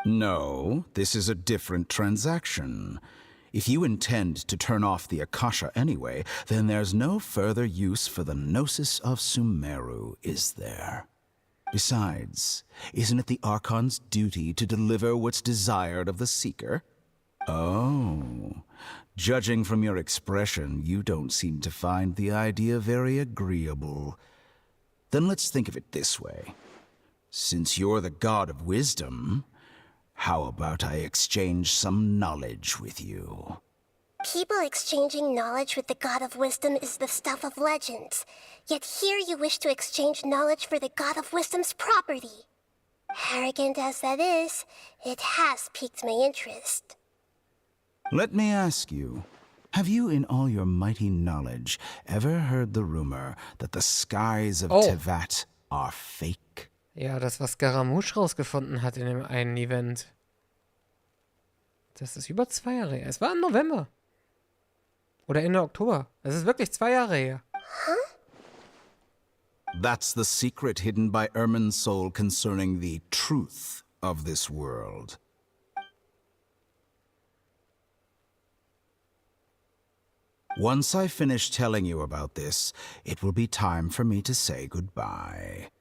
No, this is a different transaction. If you intend to turn off the Akasha anyway, then there's no further use for the Gnosis of Sumeru, is there? Besides, isn't it the Archon's duty to deliver what's desired of the Seeker? Oh, judging from your expression, you don't seem to find the idea very agreeable. Then let's think of it this way. Since you're the god of wisdom, how about I exchange some knowledge with you? People exchanging knowledge with the god of wisdom is the stuff of legends. Yet here you wish to exchange knowledge for the god of wisdom's property. Arrogant as that is, it has piqued my interest. Let me ask you, have you in all your mighty knowledge ever heard the rumor that the skies of Tevat are fake? Ja, das, was Scaramouche rausgefunden hat in dem einen Event. Das ist über 2 Jahre her. Es war im November. Oder Ende Oktober. Es ist wirklich 2 Jahre her. That's the secret hidden by Irminsul concerning the truth of this world. Once I finish telling you about this, it will be time for me to say goodbye.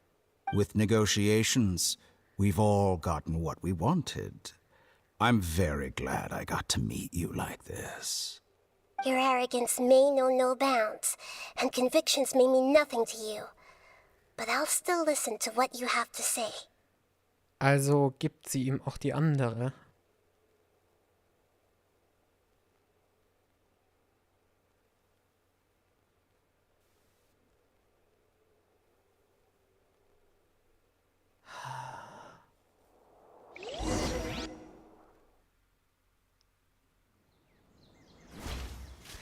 With negotiations, we've all gotten what we wanted. I'm very glad I got to meet you like this. Your arrogance may know no bounds, and convictions may mean nothing to you. But I'll still listen to what you have to say. Also gibt sie ihm auch die andere.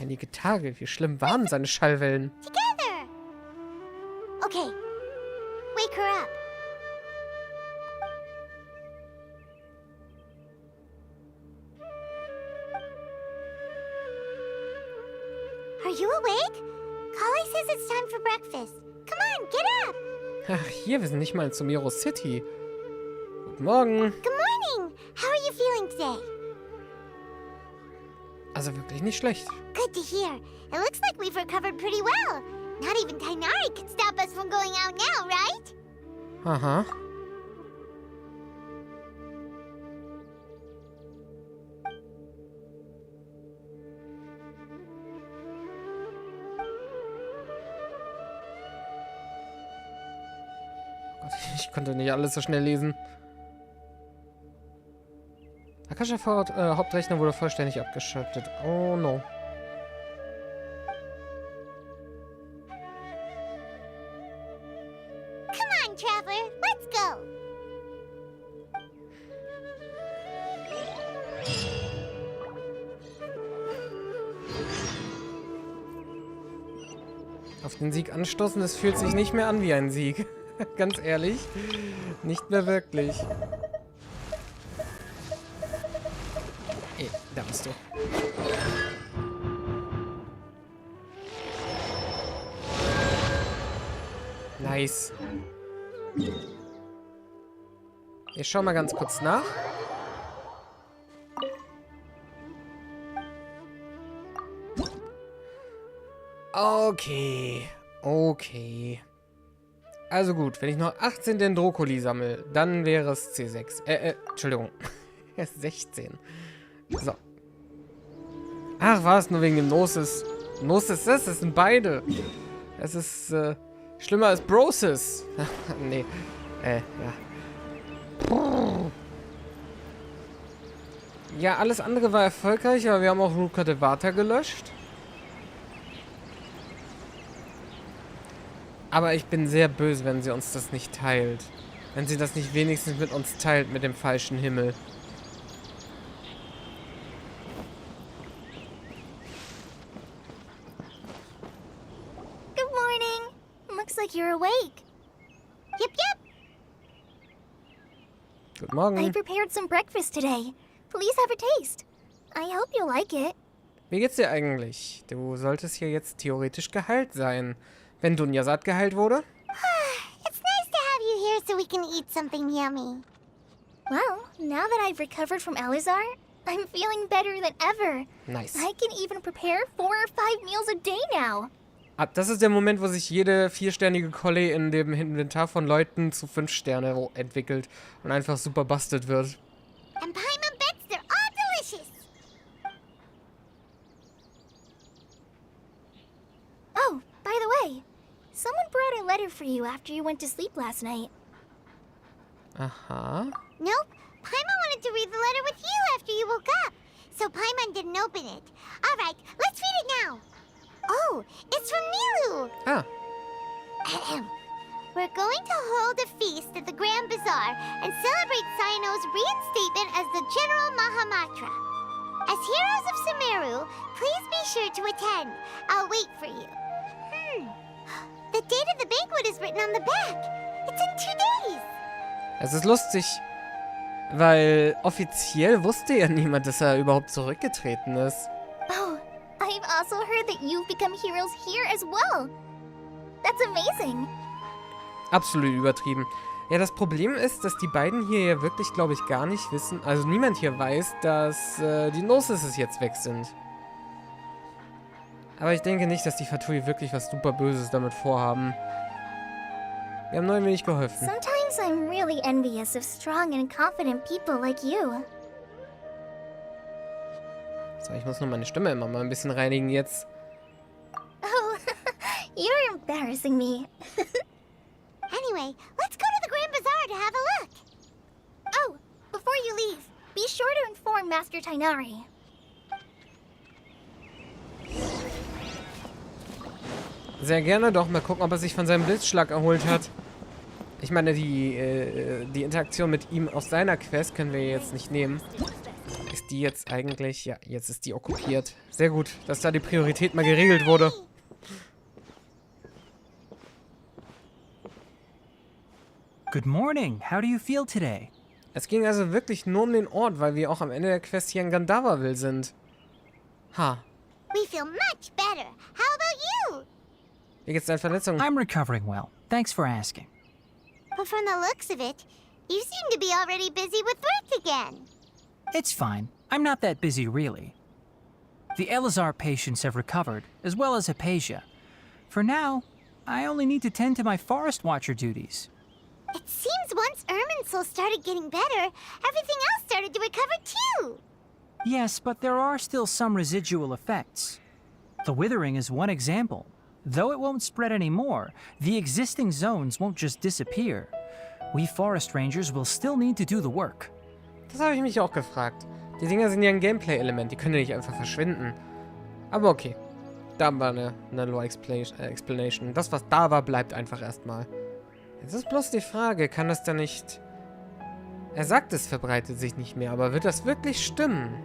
Einige Tage. Wie schlimm waren seine Schallwellen? Together! Okay. Wake her up. Are you awake? Kali says it's time for breakfast. Come on, get up! Ach, hier, wir sind nicht mal in Sumero City. Guten Morgen. Good morning! How are you feeling today? Also wirklich nicht schlecht. Good to hear. It looks like we've recovered pretty well. Not even Tainari could stop us from going out now, right? Aha. Oh Gott, ich konnte nicht alles so schnell lesen. Akasha Hauptrechner wurde vollständig abgeschaltet. Oh no. Come on, Traveler, let's go! Auf den Sieg anstoßen, das fühlt sich nicht mehr an wie ein Sieg. Ganz ehrlich. Nicht mehr wirklich. Ey, da bist du. Nice. Ich schau mal ganz kurz nach. Okay. Okay. Also gut, wenn ich noch 18 Dendroculi sammle, dann wäre es C6. Entschuldigung. 16. So. Ach, war es nur wegen dem Gnosis. Gnosis, das sind beide. Es ist, schlimmer als Brosis. Nee. Ja. Ja, alles andere war erfolgreich, aber wir haben auch Ruka Devata gelöscht. Aber ich bin sehr böse, wenn sie uns das nicht teilt. Wenn sie das nicht wenigstens mit uns teilt, mit dem falschen Himmel. Good morning. Looks like you're awake. Yep, yep. Guten Morgen. I prepared some breakfast today. Please have a taste. I hope you'll like it. Wie geht's dir eigentlich? Du solltest hier jetzt theoretisch geheilt sein. Wenn Dunyasat geheilt wurde? It's nice to have you here so we can eat something yummy. Well, now that I've recovered from Alizar, I'm feeling better than ever. Nice. I can even prepare 4 or 5 meals a day now. Das ist der Moment, wo sich jede 4-sternige Collie in dem Inventar von Leuten zu 5 Sterne entwickelt und einfach super bastelt wird. And Paimon bets they're all delicious. Oh, by the way, someone brought a letter for you after you went to sleep last night. Aha. Nope. Paimon wanted to read the letter with you after you woke up. So Paimon didn't open it. Alright, let's read it now. Oh, it's from Nilu. Ah. We're going to hold a feast at the Grand Bazaar and celebrate Sino's reinstatement as the General Mahamatra. As heroes of Sumeru, please be sure to attend. I'll wait for you. The date of the banquet is written on the back. It's in 2 days. Es ist lustig, weil offiziell wusste ja niemand, dass er überhaupt zurückgetreten ist. Oh, I've also heard that you've become heroes here as well. That's amazing. Absolut übertrieben. Ja, das Problem ist, dass die beiden hier ja wirklich, glaube ich, gar nicht wissen, also niemand hier weiß, dass die Gnosis jetzt weg sind. Aber ich denke nicht, dass die Fatui wirklich was super Böses damit vorhaben. Wir haben nur ein wenig geholfen. Sometimes I'm really envious of strong and confident people like you. So, ich muss nur meine Stimme immer mal ein bisschen reinigen jetzt. Oh, you're embarrassing me. Anyway, let's go to the Grand Bazaar to have a look. Oh, before you leave, be sure to inform Master Tainari. Sehr gerne, doch mal gucken, ob er sich von seinem Blitzschlag erholt hat. Ich meine, die Interaktion mit ihm aus seiner Quest können wir jetzt nicht nehmen. Ist die jetzt eigentlich... Ja, jetzt ist die okkupiert. Sehr gut, dass da die Priorität mal geregelt wurde. Good morning. How do you feel today? Es ging also wirklich nur um den Ort, weil wir auch am Ende der Quest hier in Gandharville sind. Ha. We feel much better. How about you? Wie geht's deinen Verletzungen? I'm recovering well. Thanks for asking. But from the looks of it, you seem to be already busy with work again. It's fine. I'm not that busy, really. The Elazar patients have recovered, as well as Hypatia. For now, I only need to tend to my Forest Watcher duties. It seems once Irminsul started getting better, everything else started to recover too. Yes, but there are still some residual effects. The withering is one example. Though it won't spread anymore, the existing zones won't just disappear. We Forest Rangers will still need to do the work. Das habe ich mich auch gefragt. Die Dinger sind ja ein Gameplay-Element, die können ja nicht einfach verschwinden. Aber okay. Da war eine Low Explanation. Das, was da war, bleibt einfach erstmal. Jetzt ist bloß die Frage, kann das da nicht... Er sagt, es verbreitet sich nicht mehr, aber wird das wirklich stimmen?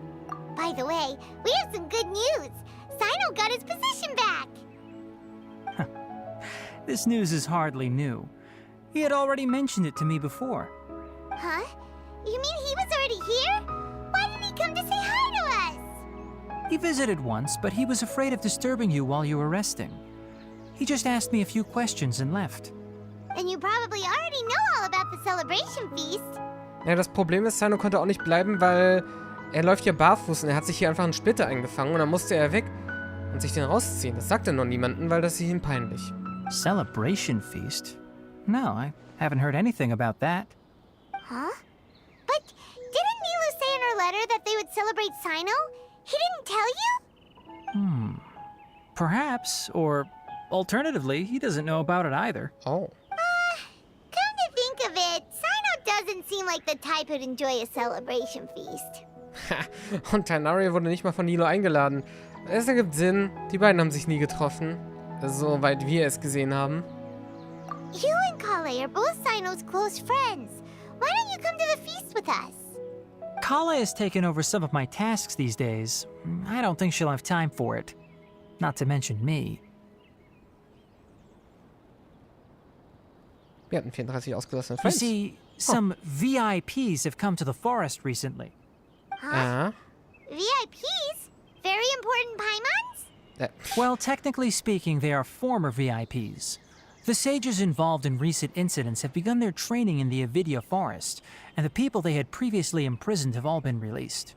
By the way, we have some good news. Sino got his position back. This news is hardly new. He had already mentioned it to me before. Huh? You mean he was already here? Why didn't he come to say hi to us? He visited once, but he was afraid of disturbing you while you were resting. He just asked me a few questions and left. And you probably already know all about the celebration feast. Ja, das Problem ist, Sino konnte auch nicht bleiben, weil er läuft ja barfuß und er hat sich hier einfach einen Splitter eingefangen und dann musste er weg und sich den rausziehen. Das sagte noch niemandem, weil das ist ihm peinlich. Celebration feast? No, I haven't heard anything about that. Huh? But didn't Nilu say in her letter that they would celebrate Sino? He didn't tell you? Perhaps, or alternatively, he doesn't know about it either. Oh. Come to think of it, Sino doesn't seem like the type who'd enjoy a celebration feast. Und Tainari wurde nicht mal von Nilo eingeladen. Es ergibt Sinn. Die beiden haben sich nie getroffen. Soweit wir es gesehen haben. You and Kale are both Sino's close friends. Why don't you come to the feast with us? Kala has taken over some of my tasks these days. I don't think she'll have time for it. Not to mention me. Wir hatten 34 ausgelassene You Friends. see, some VIPs have come to the forest recently. Huh? VIPs? Very important Paimons? Well, technically speaking, they are former VIPs. The sages involved in recent incidents have begun their training in the Avidya forest, and the people they had previously imprisoned have all been released.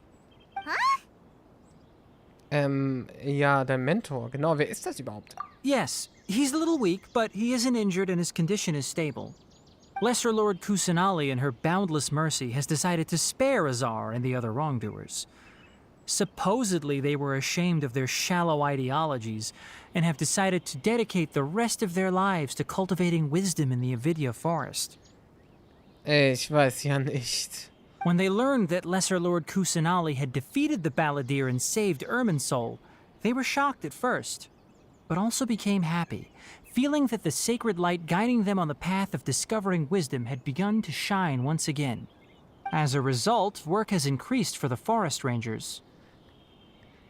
Ja, dein Mentor. Genau, wer ist das überhaupt? Yes, he's a little weak, but he isn't injured and his condition is stable. Lesser Lord Kusanali, in her boundless mercy, has decided to spare Azar and the other wrongdoers. Supposedly, they were ashamed of their shallow ideologies and have decided to dedicate the rest of their lives to cultivating wisdom in the Avidya forest. Ich weiß ja nicht. When they learned that Lesser Lord Kusanali had defeated the Balladeer and saved Irminsul, they were shocked at first, but also became happy, feeling that the sacred light guiding them on the path of discovering wisdom had begun to shine once again. As a result, work has increased for the forest rangers.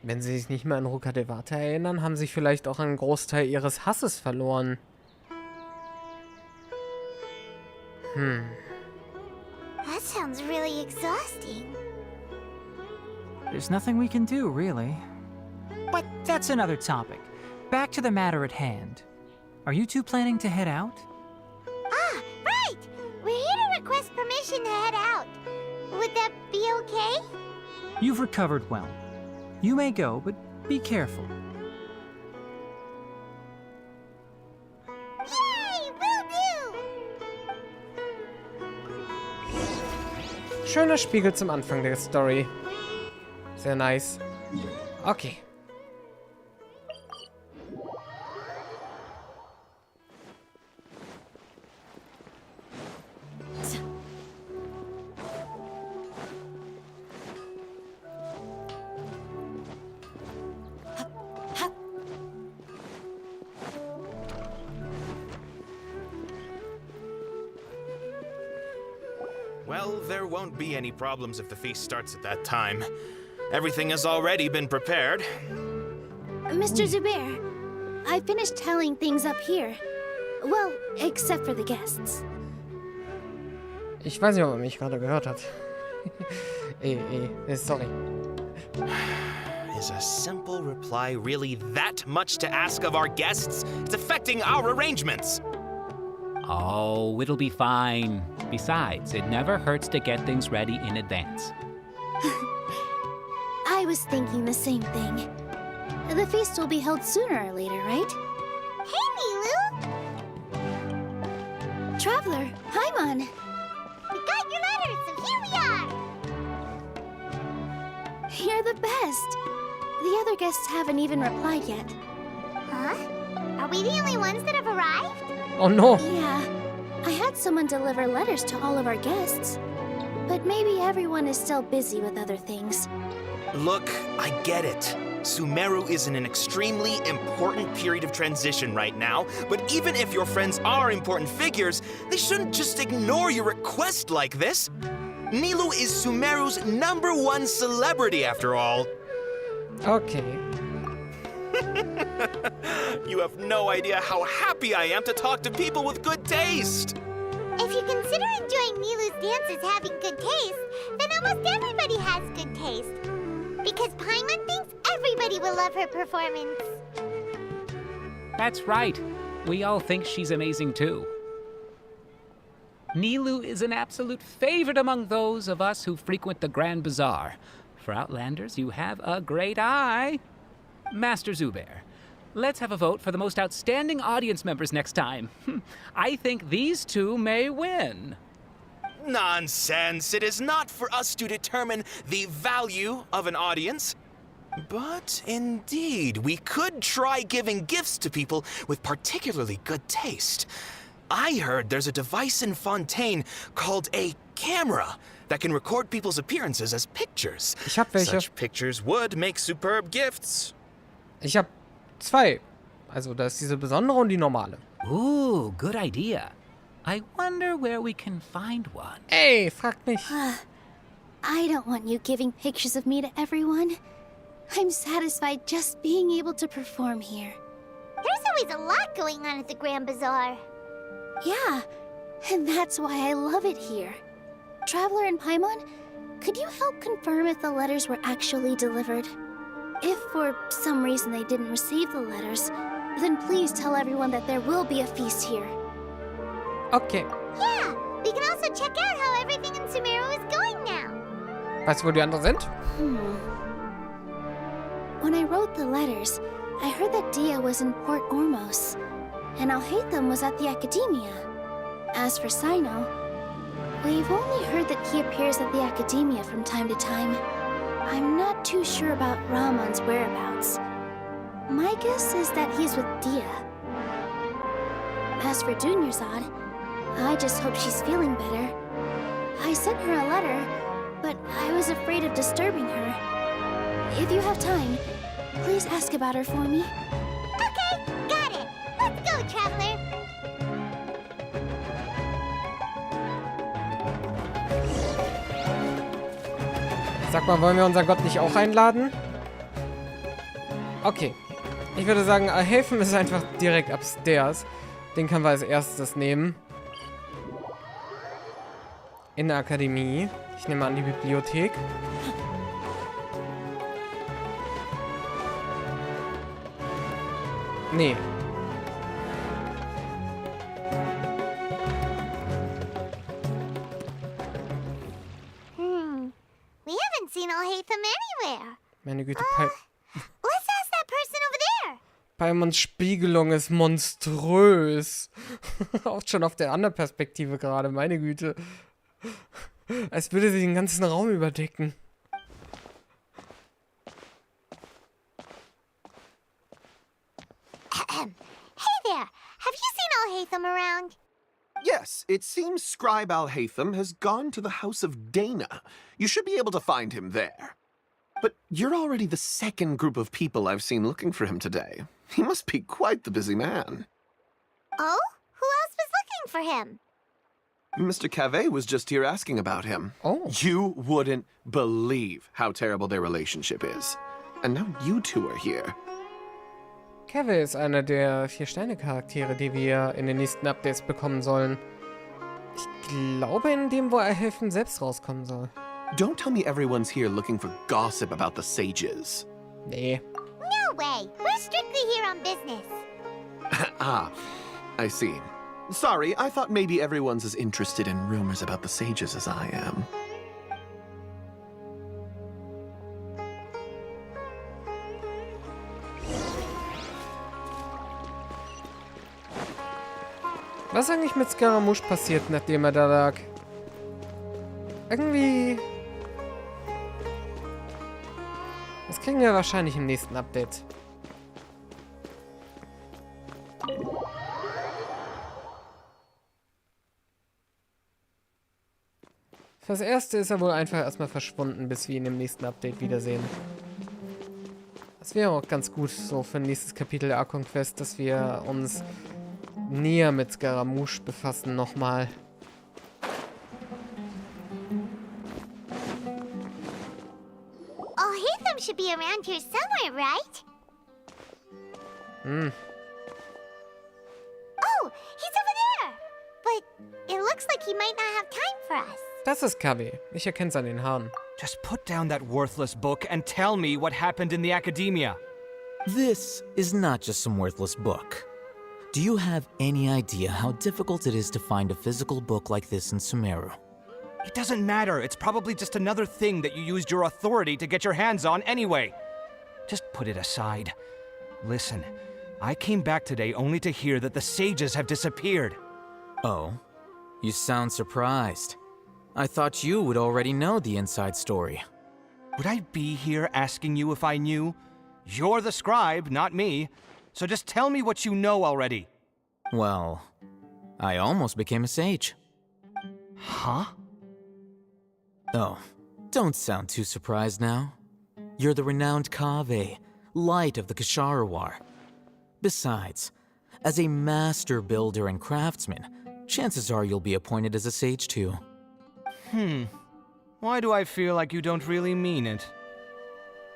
Wenn sie sich nicht mehr an Rukadevata erinnern, haben sie vielleicht auch einen Großteil ihres Hasses verloren. That sounds really exhausting. There's nothing we can do, really. But that's another topic. Back to the matter at hand. Are you two planning to head out? Ah, right! We're here to request permission to head out. Would that be okay? You've recovered well. You may go, but be careful. Yay! Will do! Schöner Spiegel zum Anfang der Story. Sehr nice. Okay. Well, there won't be any problems if the feast starts at that time. Everything has already been prepared. Mr. Zubair, I finished telling things up here. Well, except for the guests. Ich weiß nicht, ob er mich gerade gehört hat. Sorry. Is a simple reply really that much to ask of our guests? It's affecting our arrangements. Oh, it'll be fine. Besides, it never hurts to get things ready in advance. I was thinking the same thing. The feast will be held sooner or later, right? Hey, Nilu! Traveler, Paimon! We got your letter, so here we are! You're the best. The other guests haven't even replied yet. Huh? Are we the only ones that have arrived? Oh no! Yeah. I had someone deliver letters to all of our guests. But maybe everyone is still busy with other things. Look, I get it. Sumeru is in an extremely important period of transition right now, but even if your friends are important figures, they shouldn't just ignore your request like this. Nilu is Sumeru's #1 celebrity, after all. Okay. You have no idea how happy I am to talk to people with good taste. If you consider enjoying Nilu's dances having good taste, then almost everybody has good taste. Because Paimon thinks everybody will love her performance. That's right. We all think she's amazing too. Nilu is an absolute favorite among those of us who frequent the Grand Bazaar. For Outlanders, you have a great eye. Master Zubair, let's have a vote for the most outstanding audience members next time. I think these two may win. Nonsense. It is not for us to determine the value of an audience. But indeed, we could try giving gifts to people with particularly good taste. I heard there's a device in Fontaine called a camera that can record people's appearances as pictures. Ich hab welche. Such pictures would make superb gifts. Ich hab 2. Also, da ist diese besondere und die normale. Ooh, good idea. I wonder where we can find one. Ey, frag mich. I don't want you giving pictures of me to everyone. I'm satisfied just being able to perform here. There's always a lot going on at the Grand Bazaar. Yeah, and that's why I love it here. Traveler and Paimon, could you help confirm if the letters were actually delivered? If for some reason they didn't receive the letters, then please tell everyone that there will be a feast here. Okay. Yeah, we can also check out how everything in Sumeru is going now. Weißt du, wo die anderen sind? When I wrote the letters, I heard that Dia was in Port Ormos, and Alhaitham was at the Academia. As for Sino, we've only heard that he appears at the Academia from time to time. I'm not too sure about Rahman's whereabouts. My guess is that he's with Dia. As for Dunyarzad, I just hope she's feeling better. I sent her a letter, but I was afraid of disturbing her. If you have time, please ask about her for me. Okay, got it. Let's go, Traveler. Sag mal, wollen wir unseren Gott nicht auch einladen? Okay. Ich würde sagen, Alhaitham ist einfach direkt upstairs. Den können wir als erstes nehmen. In der Akademie. Ich nehme an die Bibliothek. Nee. We haven't seen Alhaitham anywhere. Meine Güte, Let's ask that person over there. Paimons Spiegelung ist monströs. Auch schon auf der anderen Perspektive gerade, meine Güte. Als würde sie den ganzen Raum überdecken. Hey there, have you seen Alhaitham around? Yes, it seems Scribe Alhaitham has gone to the House of Dana. You should be able to find him there. But you're already the second group of people I've seen looking for him today. He must be quite the busy man. Oh? Who else was looking for him? Mr. Cave was just here asking about him. Oh. You wouldn't believe how terrible their relationship is. And now you two are here. Cave ist einer der 4-Sterne-Charaktere, die wir in den nächsten Updates bekommen sollen. Ich glaube in dem, wo Alhaitham selbst rauskommen soll. Don't tell me everyone's here looking for gossip about the sages. Nee. No way. We're strictly here on business. Ah, I see. Sorry, I thought maybe everyone's as interested in rumors about the sages as I am. Was ist eigentlich mit Scaramouche passiert, nachdem er da lag? Irgendwie... Das kriegen wir wahrscheinlich im nächsten Update. Fürs Erste ist er wohl einfach erstmal verschwunden, bis wir ihn im nächsten Update wiedersehen. Das wäre auch ganz gut so für ein nächstes Kapitel der Archon Quest, dass wir uns näher mit Scaramouche befassen nochmal. Alhaitham should be around here somewhere, right? Oh, he's over there! But it looks like he might not have time for us. Das ist Kabe. Ich erkenne es an den Haaren. Just put down that worthless book and tell me what happened in the Academia. This is not just some worthless book. Do you have any idea how difficult it is to find a physical book like this in Sumeru? It doesn't matter. It's probably just another thing that you used your authority to get your hands on anyway. Just put it aside. Listen, I came back today only to hear that the sages have disappeared. Oh, you sound surprised. I thought you would already know the inside story. Would I be here asking you if I knew? You're the scribe, not me. So just tell me what you know already. Well, I almost became a sage. Huh? Oh, don't sound too surprised now. You're the renowned Kaveh, light of the Ksharawar. Besides, as a master builder and craftsman, chances are you'll be appointed as a sage too. Why do I feel like you don't really mean it?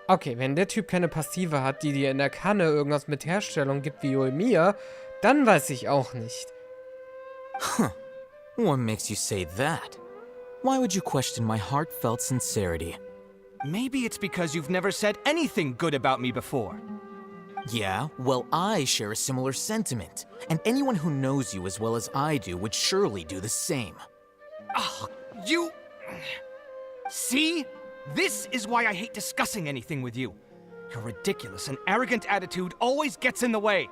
Okay, wenn der Typ keine Passive hat, die dir in der Kanne irgendwas mit Herstellung gibt wie Yoimiya, dann weiß ich auch nicht. Huh. What makes you say that? Why would you question my heartfelt sincerity? Maybe it's because you've never said anything good about me before. Yeah, well, I share a similar sentiment, and anyone who knows you as well as I do would surely do the same. Oh, you... See? This is why I hate discussing anything with you. Your ridiculous and arrogant attitude always gets in the way.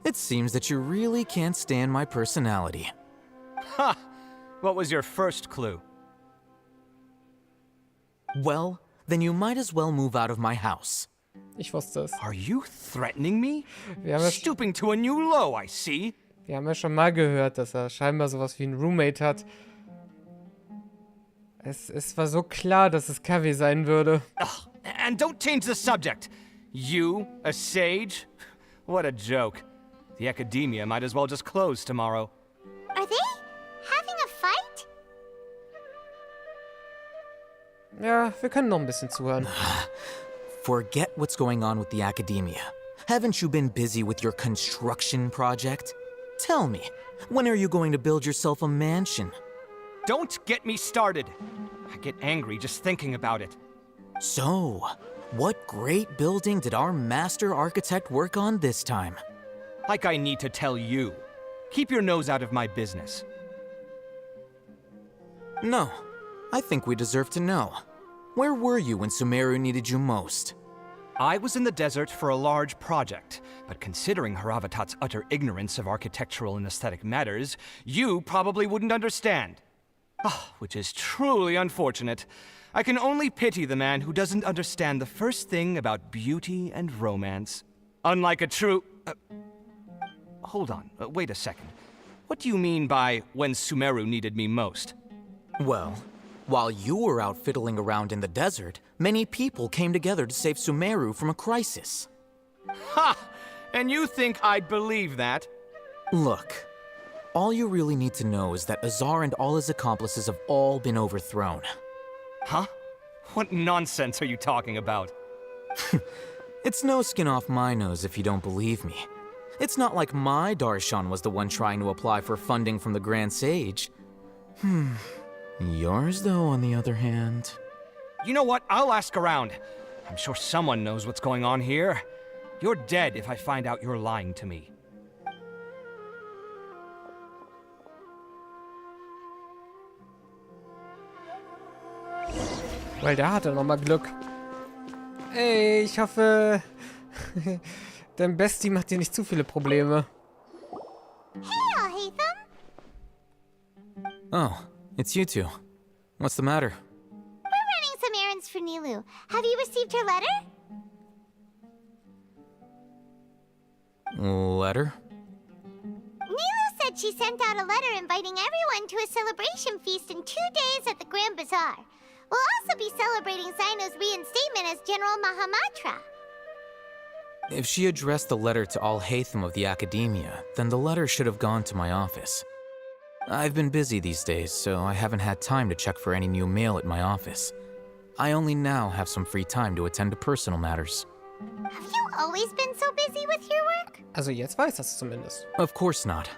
It seems that you really can't stand my personality. Ha! What was your first clue? Well, then you might as well move out of my house. Ich wusste es. Are you threatening me? Wir haben, Stooping to a new low, I see. wir haben ja schon mal gehört, dass er scheinbar sowas wie ein Roommate hat. Es war so klar, dass es Kavi sein würde. Ugh, and don't change the subject. You, a sage? What a joke. The academia might as well just close tomorrow. Are they having a fight? Ja, wir können noch ein bisschen zuhören. Forget what's going on with the academia. Haven't you been busy with your construction project? Tell me, when are you going to build yourself a mansion? Don't get me started. I get angry just thinking about it. So, what great building did our master architect work on this time? Like I need to tell you. Keep your nose out of my business. No, I think we deserve to know. Where were you when Sumeru needed you most? I was in the desert for a large project, but considering Haravatat's utter ignorance of architectural and aesthetic matters, you probably wouldn't understand. Ah, which is truly unfortunate. I can only pity the man who doesn't understand the first thing about beauty and romance. Unlike a true... hold on, wait a second. What do you mean by when Sumeru needed me most? Well, while you were out fiddling around in the desert, many people came together to save Sumeru from a crisis. Ha! And you think I'd believe that? Look, all you really need to know is that Azar and all his accomplices have all been overthrown. Huh? What nonsense are you talking about? It's no skin off my nose if you don't believe me. It's not like my Darshan was the one trying to apply for funding from the Grand Sage. Yours, though, on the other hand... You know what? I'll ask around. I'm sure someone knows what's going on here. You're dead if I find out you're lying to me. Weil da hat er nochmal Glück. Ey, ich hoffe, dein Bestie macht dir nicht zu viele Probleme. Hey, Alhaitham! Oh, it's you two. What's the matter? We're running some errands for Nilu. Have you received her letter? Letter? Nilu said she sent out a letter inviting everyone to a celebration feast in 2 days at the Grand Bazaar. We'll also be celebrating Sino's reinstatement as General Mahamatra. If she addressed the letter to Alhaitham of the Academia, then the letter should have gone to my office. I've been busy these days, so I haven't had time to check for any new mail at my office. I only now have some free time to attend to personal matters. Have you always been so busy with your work? Also jetzt weiß das zumindest. Of course not.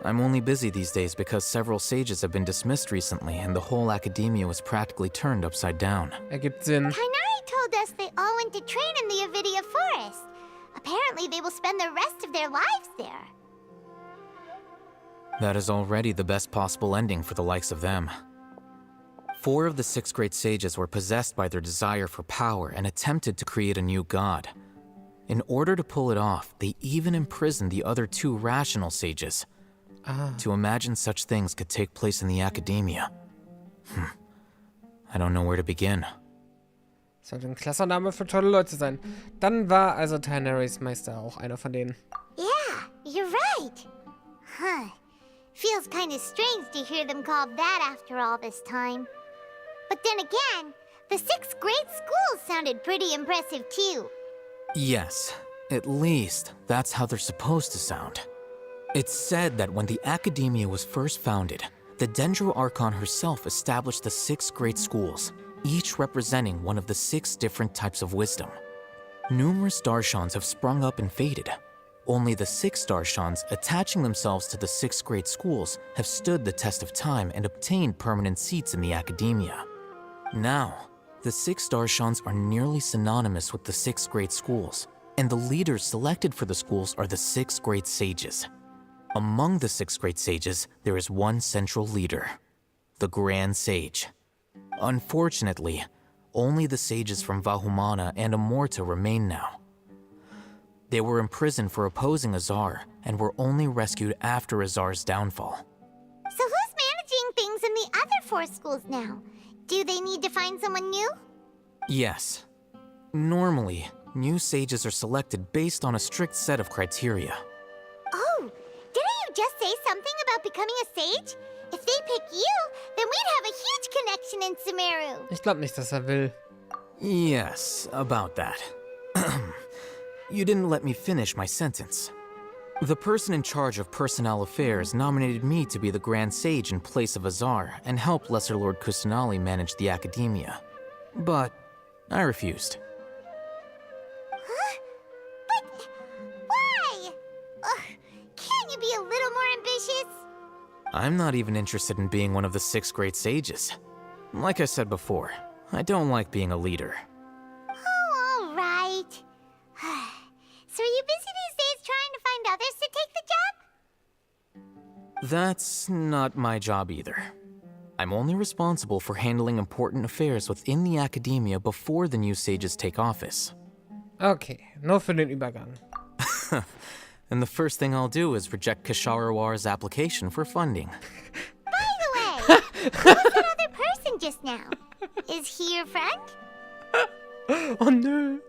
I'm only busy these days because several sages have been dismissed recently and the whole academia was practically turned upside down. Ergibt Sinn. Kainari told us they all went to train in the Avidia Forest. Apparently they will spend the rest of their lives there. That is already the best possible ending for the likes of them. 4 of the 6 great sages were possessed by their desire for power and attempted to create a new god. In order to pull it off, they even imprisoned the other 2 rational sages. To imagine such things could take place in the academia. I don't know where to begin. Sollte ein klasser Name für tolle Leute sein. Dann war also Tainaris Meister auch einer von denen. Yeah, you're right. Huh. Feels kind of strange to hear them called that after all this time. But then again, the 6 great schools sounded pretty impressive too. Yes, at least that's how they're supposed to sound. It's said that when the Academia was first founded, the Dendro Archon herself established the 6 great schools, each representing one of the 6 different types of wisdom. Numerous Darshans have sprung up and faded. Only the 6 Darshans attaching themselves to the 6 great schools have stood the test of time and obtained permanent seats in the Academia. Now, the 6 Darshans are nearly synonymous with the 6 great schools, and the leaders selected for the schools are the 6 great sages. Among the 6 great sages, there is one central leader, the Grand Sage. Unfortunately, only the sages from Vahumana and Amorta remain now. They were imprisoned for opposing Azar and were only rescued after Azar's downfall. So who's managing things in the other 4 schools now? Do they need to find someone new? Yes. Normally, new sages are selected based on a strict set of criteria. Oh, didn't you just say something about becoming a sage? If they pick you, then we'd have a huge connection in Sumeru. Ich glaube nicht, dass will. Yes, about that. You didn't let me finish my sentence. The person in charge of personnel affairs nominated me to be the Grand Sage in place of Azar and help Lesser Lord Kusanali manage the academia. But I refused. Huh? But why? Can't you be a little more ambitious? I'm not even interested in being one of the 6 great sages. Like I said before, I don't like being a leader. Oh, all right. So are you busy these days trying to find others to take the job? That's not my job either. I'm only responsible for handling important affairs within the academia before the new sages take office. Okay, nur für den Übergang. And the first thing I'll do is reject Kasharawar's application for funding. By the way, who's that other person just now? Is he your friend? Oh nö.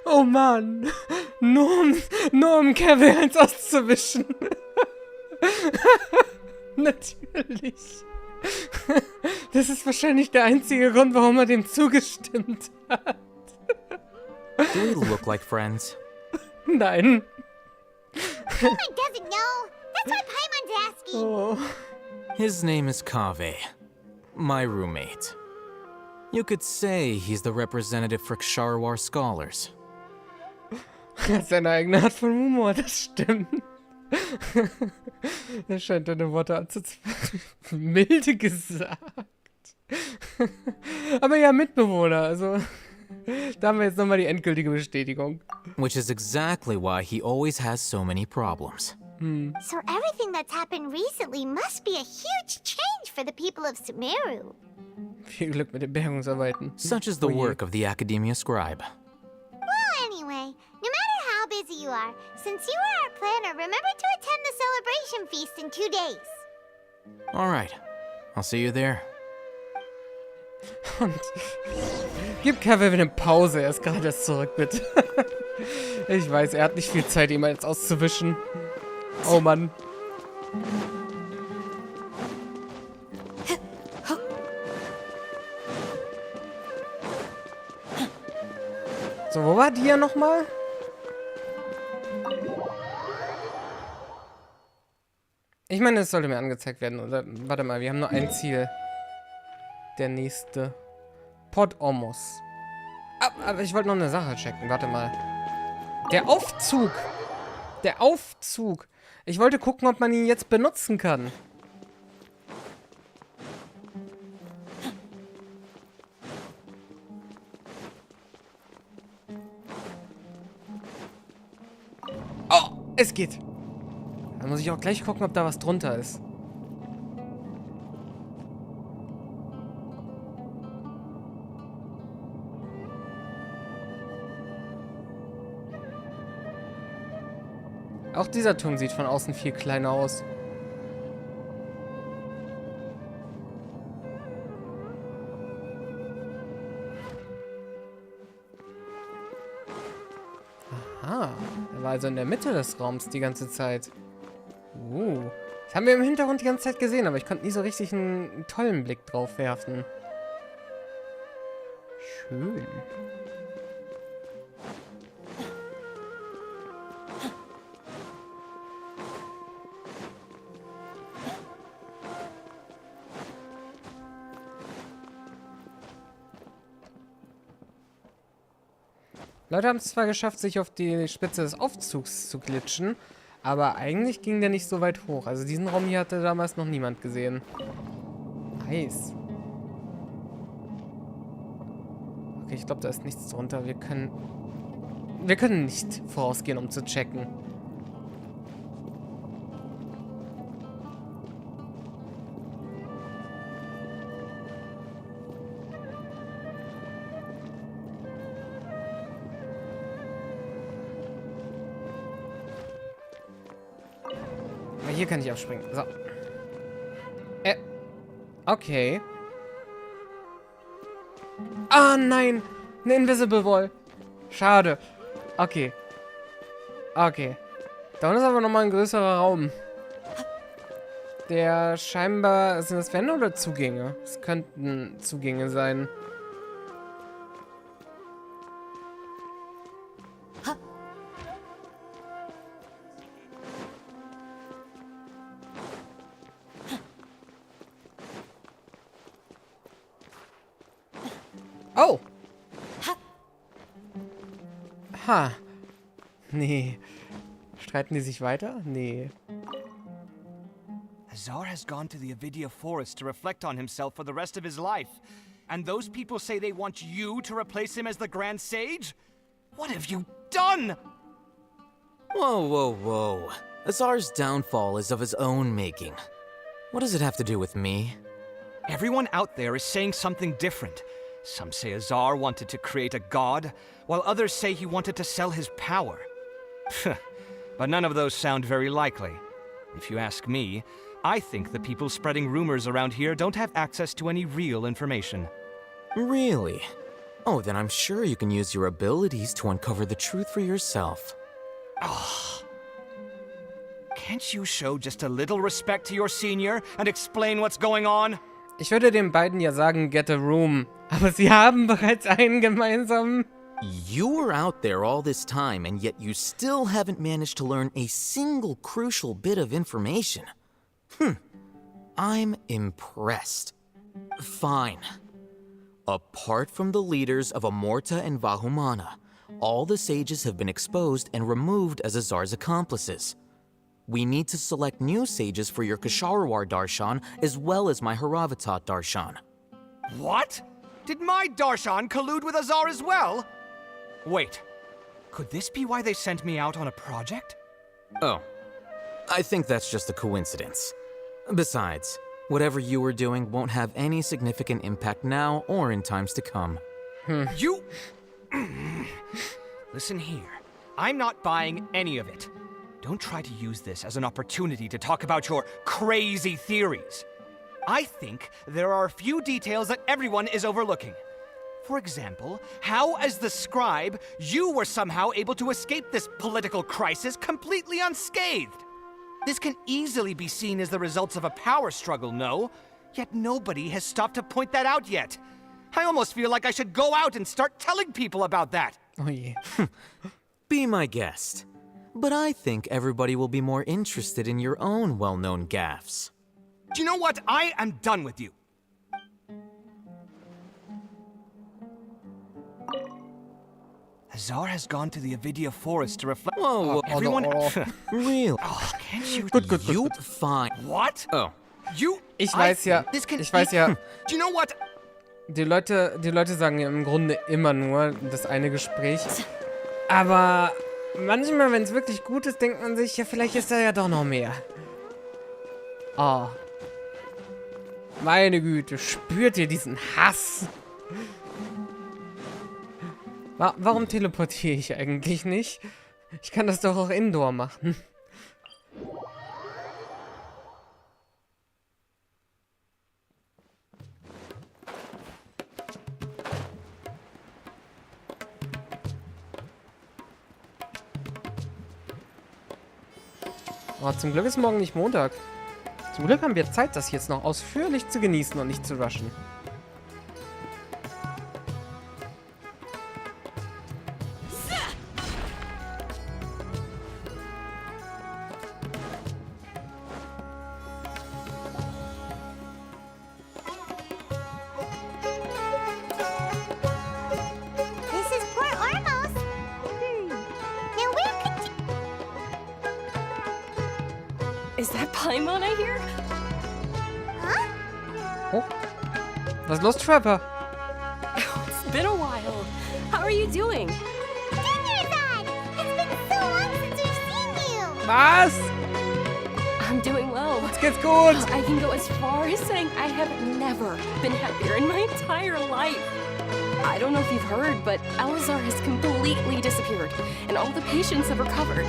Oh Mann. Nur um Kevin eins auszuwischen. Natürlich. Das ist wahrscheinlich der einzige Grund, warum er dem zugestimmt hat. Do we look like friends? Nein. Paimon doesn't know. That's why Paimon's asking. Oh. His name is Kaveh, my roommate. You could say he's the representative for Ksharawar scholars. Er hat seine eigene Art von Humor, das stimmt. Er scheint deine Worte anzuzweifeln. Milde gesagt. Aber ja, Mitbewohner, also da haben wir jetzt nochmal die endgültige Bestätigung. Which is exactly why he always has so many problems. So everything that's happened recently must be a huge change for the people of Sumeru. Viel Glück mit den Bergungsarbeiten. Such is the work of the Academia Scribe. Well, anyway, no matter how busy you are, since you are our planner, remember to attend the celebration feast in 2 days. Alright, I'll see you there. Und gib Kevin eine Pause, er ist gerade erst zurück, bitte. Ich weiß, er hat nicht viel Zeit, ihm jetzt auszuwischen. Oh Mann. So, wo war die ja nochmal? Ich meine, es sollte mir angezeigt werden, oder? Warte mal, wir haben nur ein Ziel. Der nächste. Port Omos. Aber ich wollte noch eine Sache checken, warte mal. Der Aufzug! Der Aufzug! Ich wollte gucken, ob man ihn jetzt benutzen kann. Oh, es geht. Dann muss ich auch gleich gucken, ob da was drunter ist. Auch dieser Turm sieht von außen viel kleiner aus. Aha, er war also in der Mitte des Raums die ganze Zeit. Das haben wir im Hintergrund die ganze Zeit gesehen, aber ich konnte nie so richtig einen tollen Blick drauf werfen. Schön. Leute haben es zwar geschafft, sich auf die Spitze des Aufzugs zu glitschen, aber eigentlich ging der nicht so weit hoch. Also diesen Raum hier hatte damals noch niemand gesehen. Nice. Okay, ich glaube, da ist nichts drunter. Wir können nicht vorausgehen, um zu checken. hier kann ich aufspringen. So. Okay. Ah, nein. Eine Invisible Wall. Schade. Okay. Okay. Da unten ist aber nochmal ein größerer Raum. Der scheinbar... Sind das Wände oder Zugänge? Es könnten Zugänge sein. Oh! Ha. Nee. Streiten die sich weiter? Nee. Azar has gone to the Avidia Forest to reflect on himself for the rest of his life. And those people say they want you to replace him as the Grand Sage? What have you done? Whoa, whoa, whoa. Azar's downfall is of his own making. What does it have to do with me? Everyone out there is saying something different. Some say Azar wanted to create a god, while others say he wanted to sell his power. But none of those sound very likely. If you ask me, I think the people spreading rumors around here don't have access to any real information. Really? Oh, then I'm sure you can use your abilities to uncover the truth for yourself. Can't you show just a little respect to your senior and explain what's going on? Ich würde den beiden ja sagen, get a room. Aber sie haben bereits einen gemeinsamen. You were out there all this time, and yet you still haven't managed to learn a single crucial bit of information. I'm impressed. Fine. Apart from the leaders of Amorta and Vahumana, all the sages have been exposed and removed as Azar's accomplices. We need to select new sages for your Kshahrewar Darshan, as well as my Haravatat Darshan. What? Did my Darshan collude with Azar as well? Wait, could this be why they sent me out on a project? Oh, I think that's just a coincidence. Besides, whatever you were doing won't have any significant impact now or in times to come. You... Listen here, I'm not buying any of it. Don't try to use this as an opportunity to talk about your crazy theories. I think there are a few details that everyone is overlooking. For example, how as the scribe, you were somehow able to escape this political crisis completely unscathed. This can easily be seen as the results of a power struggle, no? Yet nobody has stopped to point that out yet. I almost feel like I should go out and start telling people about that. Oh yeah. Be my guest. But I think everybody will be more interested in your own well-known gaffes. Do you know what? I am done with you. Azar has gone to the Avidia Forest to reflect. Whoa, everyone. Real. Can't you? Gut. You fine. What? Oh. You. Ich weiß ja. Do you know what? Die Leute sagen ja im Grunde immer nur das eine Gespräch. Aber manchmal, wenn es wirklich gut ist, denkt man sich, ja, vielleicht ist da ja doch noch mehr. Oh. Meine Güte, spürt ihr diesen Hass? Warum teleportiere ich eigentlich nicht? Ich kann das doch auch indoor machen. Oh, zum Glück ist morgen nicht Montag. Zum Glück haben wir Zeit, das jetzt noch ausführlich zu genießen und nicht zu rushen. Is that Paimon I hear? Huh? Oh. Was ist los, Trapper? Oh, it's been a while. How are you doing? Dad! It's been so long since we've seen you! Was? I'm doing well. Jetzt geht's gut. I can go as far as saying I have never been happier in my entire life. I don't know if you've heard, but Elazar has completely disappeared, and all the patients have recovered.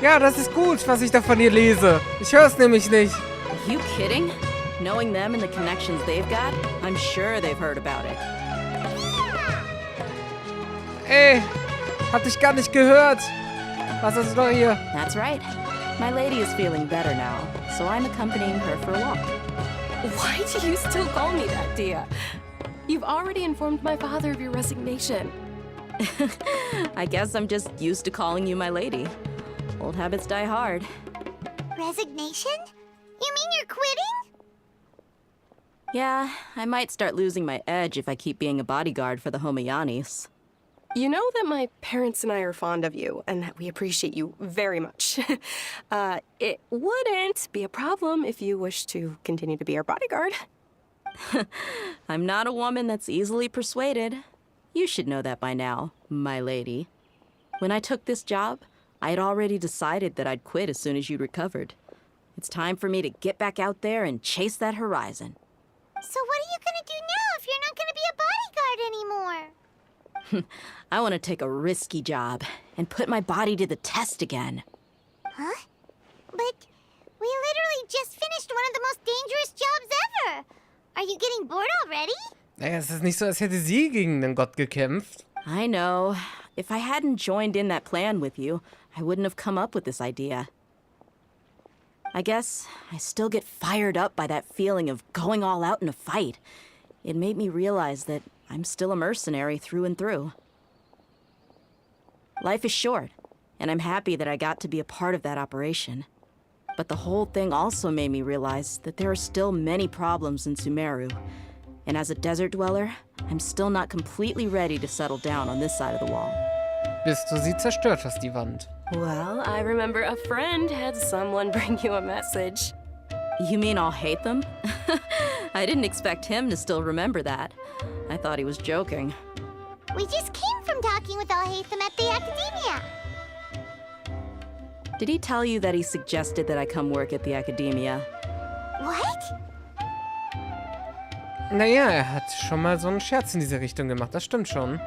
Ja, das ist gut, was ich da von ihr lese. Ich höre es nämlich nicht. You kidding? Knowing them and the connections they've got, I'm sure they've heard about it. Ey, hab dich gar nicht gehört. Was ist doch hier? That's right. My lady is feeling better now, so I'm accompanying her for a walk. Why do you still call me that, Dia? You've already informed my father of your resignation. I guess I'm just used to calling you my lady. Old habits die hard. Resignation? You mean you're quitting? Yeah, I might start losing my edge if I keep being a bodyguard for the Homayanis. You know that my parents and I are fond of you, and that we appreciate you very much. It wouldn't be a problem if you wish to continue to be our bodyguard. I'm not a woman that's easily persuaded. You should know that by now, my lady. When I took this job, I had already decided that I'd quit as soon as you'd recovered. It's time for me to get back out there and chase that horizon. So what are you gonna do now if you're not gonna be a bodyguard anymore? I want to take a risky job and put my body to the test again. Huh? But we literally just finished one of the most dangerous jobs ever. Are you getting bored already? Naja, es ist nicht so, als hätte sie gegen den Gott gekämpft. I know. If I hadn't joined in that plan with you, I wouldn't have come up with this idea. I guess I still get fired up by that feeling of going all out in a fight. It made me realize that I'm still a mercenary through and through. Life is short, and I'm happy that I got to be a part of that operation. But the whole thing also made me realize that there are still many problems in Sumeru. And as a desert dweller, I'm still not completely ready to settle down on this side of the wall. Bis du sie zerstört hast, die Wand. Well, I remember a friend had someone bring you a message. You mean I'll hate them? I didn't expect him to still remember that. I thought he was joking. We just came from talking with Alhaitham at the Academia. Did he tell you that he suggested that I come work at the Academia? What? Naja, hat schon mal so einen Scherz in diese Richtung gemacht. Das stimmt schon.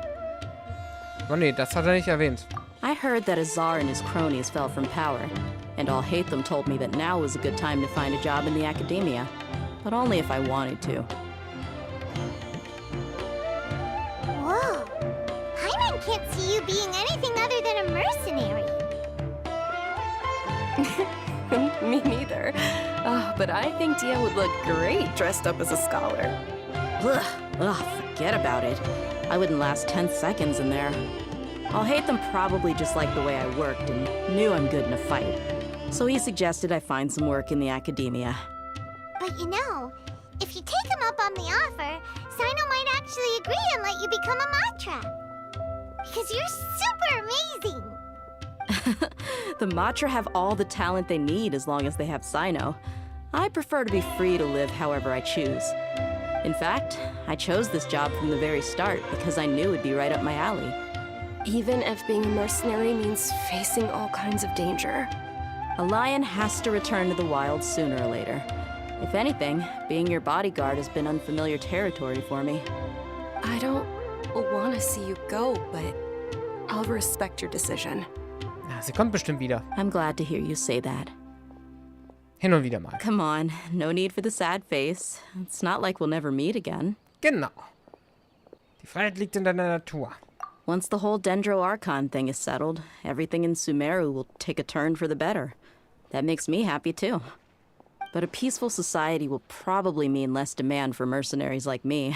Oh nee, das hat nicht erwähnt. I heard that Azar and his cronies fell from power, and Alhaitham told me that now was a good time to find a job in the Academia, but only if I wanted to. Whoa. Paimon can't see you being anything other than a mercenary. Me neither. But I think Dia would look great dressed up as a scholar. Ugh, forget about it. I wouldn't last 10 seconds in there. Alhaitham probably just liked the way I worked and knew I'm good in a fight. So he suggested I find some work in the Academia. But you know, if you take him up on the offer, Sino might actually agree and let you become a Matra. Because you're super amazing! The Matra have all the talent they need as long as they have Sino. I prefer to be free to live however I choose. In fact, I chose this job from the very start because I knew it'd be right up my alley. Even if being a mercenary means facing all kinds of danger. A lion has to return to the wild sooner or later. If anything, being your bodyguard has been unfamiliar territory for me. I don't want to see you go, but I'll respect your decision. Ja, sie kommt bestimmt wieder. I'm glad to hear you say that. Hin und wieder mal. Come on, no need for the sad face. It's not like we'll never meet again. Genau. Die Freiheit liegt in deiner Natur. Once the whole Dendroculus thing is settled, everything in Sumeru will take a turn for the better. That makes me happy too. But a peaceful society will probably mean less demand for mercenaries like me.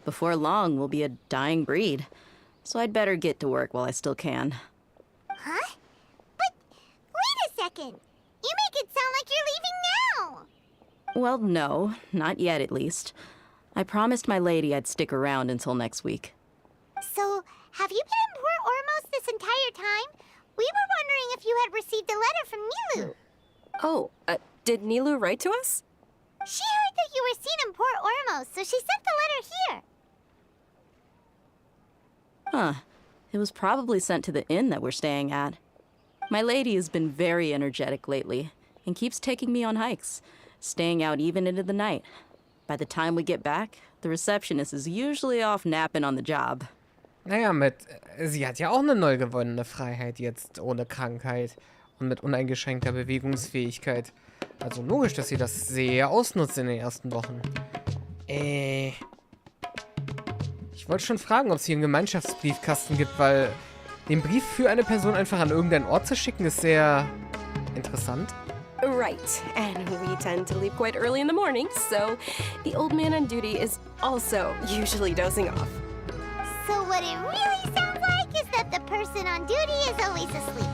Before long, we'll be a dying breed. So I'd better get to work while I still can. Huh? But wait a second. You make it sound like you're leaving now. Well, no, not yet at least. I promised my lady I'd stick around until next week. So, have you been in Port Ormos this entire time? We were wondering if you had received a letter from Nilu. Oh, did Nilu write to us? She heard that you were seen in Port Ormos, so she sent the letter here. Huh. It was probably sent to the inn that we're staying at. My lady has been very energetic lately and keeps taking me on hikes, staying out even into the night. By the time we get back, the receptionist is usually off napping on the job. Naja, sie hat ja auch eine neu gewonnene Freiheit jetzt ohne Krankheit. und mit uneingeschränkter Bewegungsfähigkeit. Also logisch, dass sie das sehr ausnutzt in den ersten Wochen. Ich wollte schon fragen, ob es hier einen Gemeinschaftsbriefkasten gibt, weil den Brief für eine Person einfach an irgendeinen Ort zu schicken, ist sehr interessant. Right, and we tend to leave quite early in the morning, so the old man on duty is also usually dozing off. So what it really sounds like is that the person on duty is always asleep.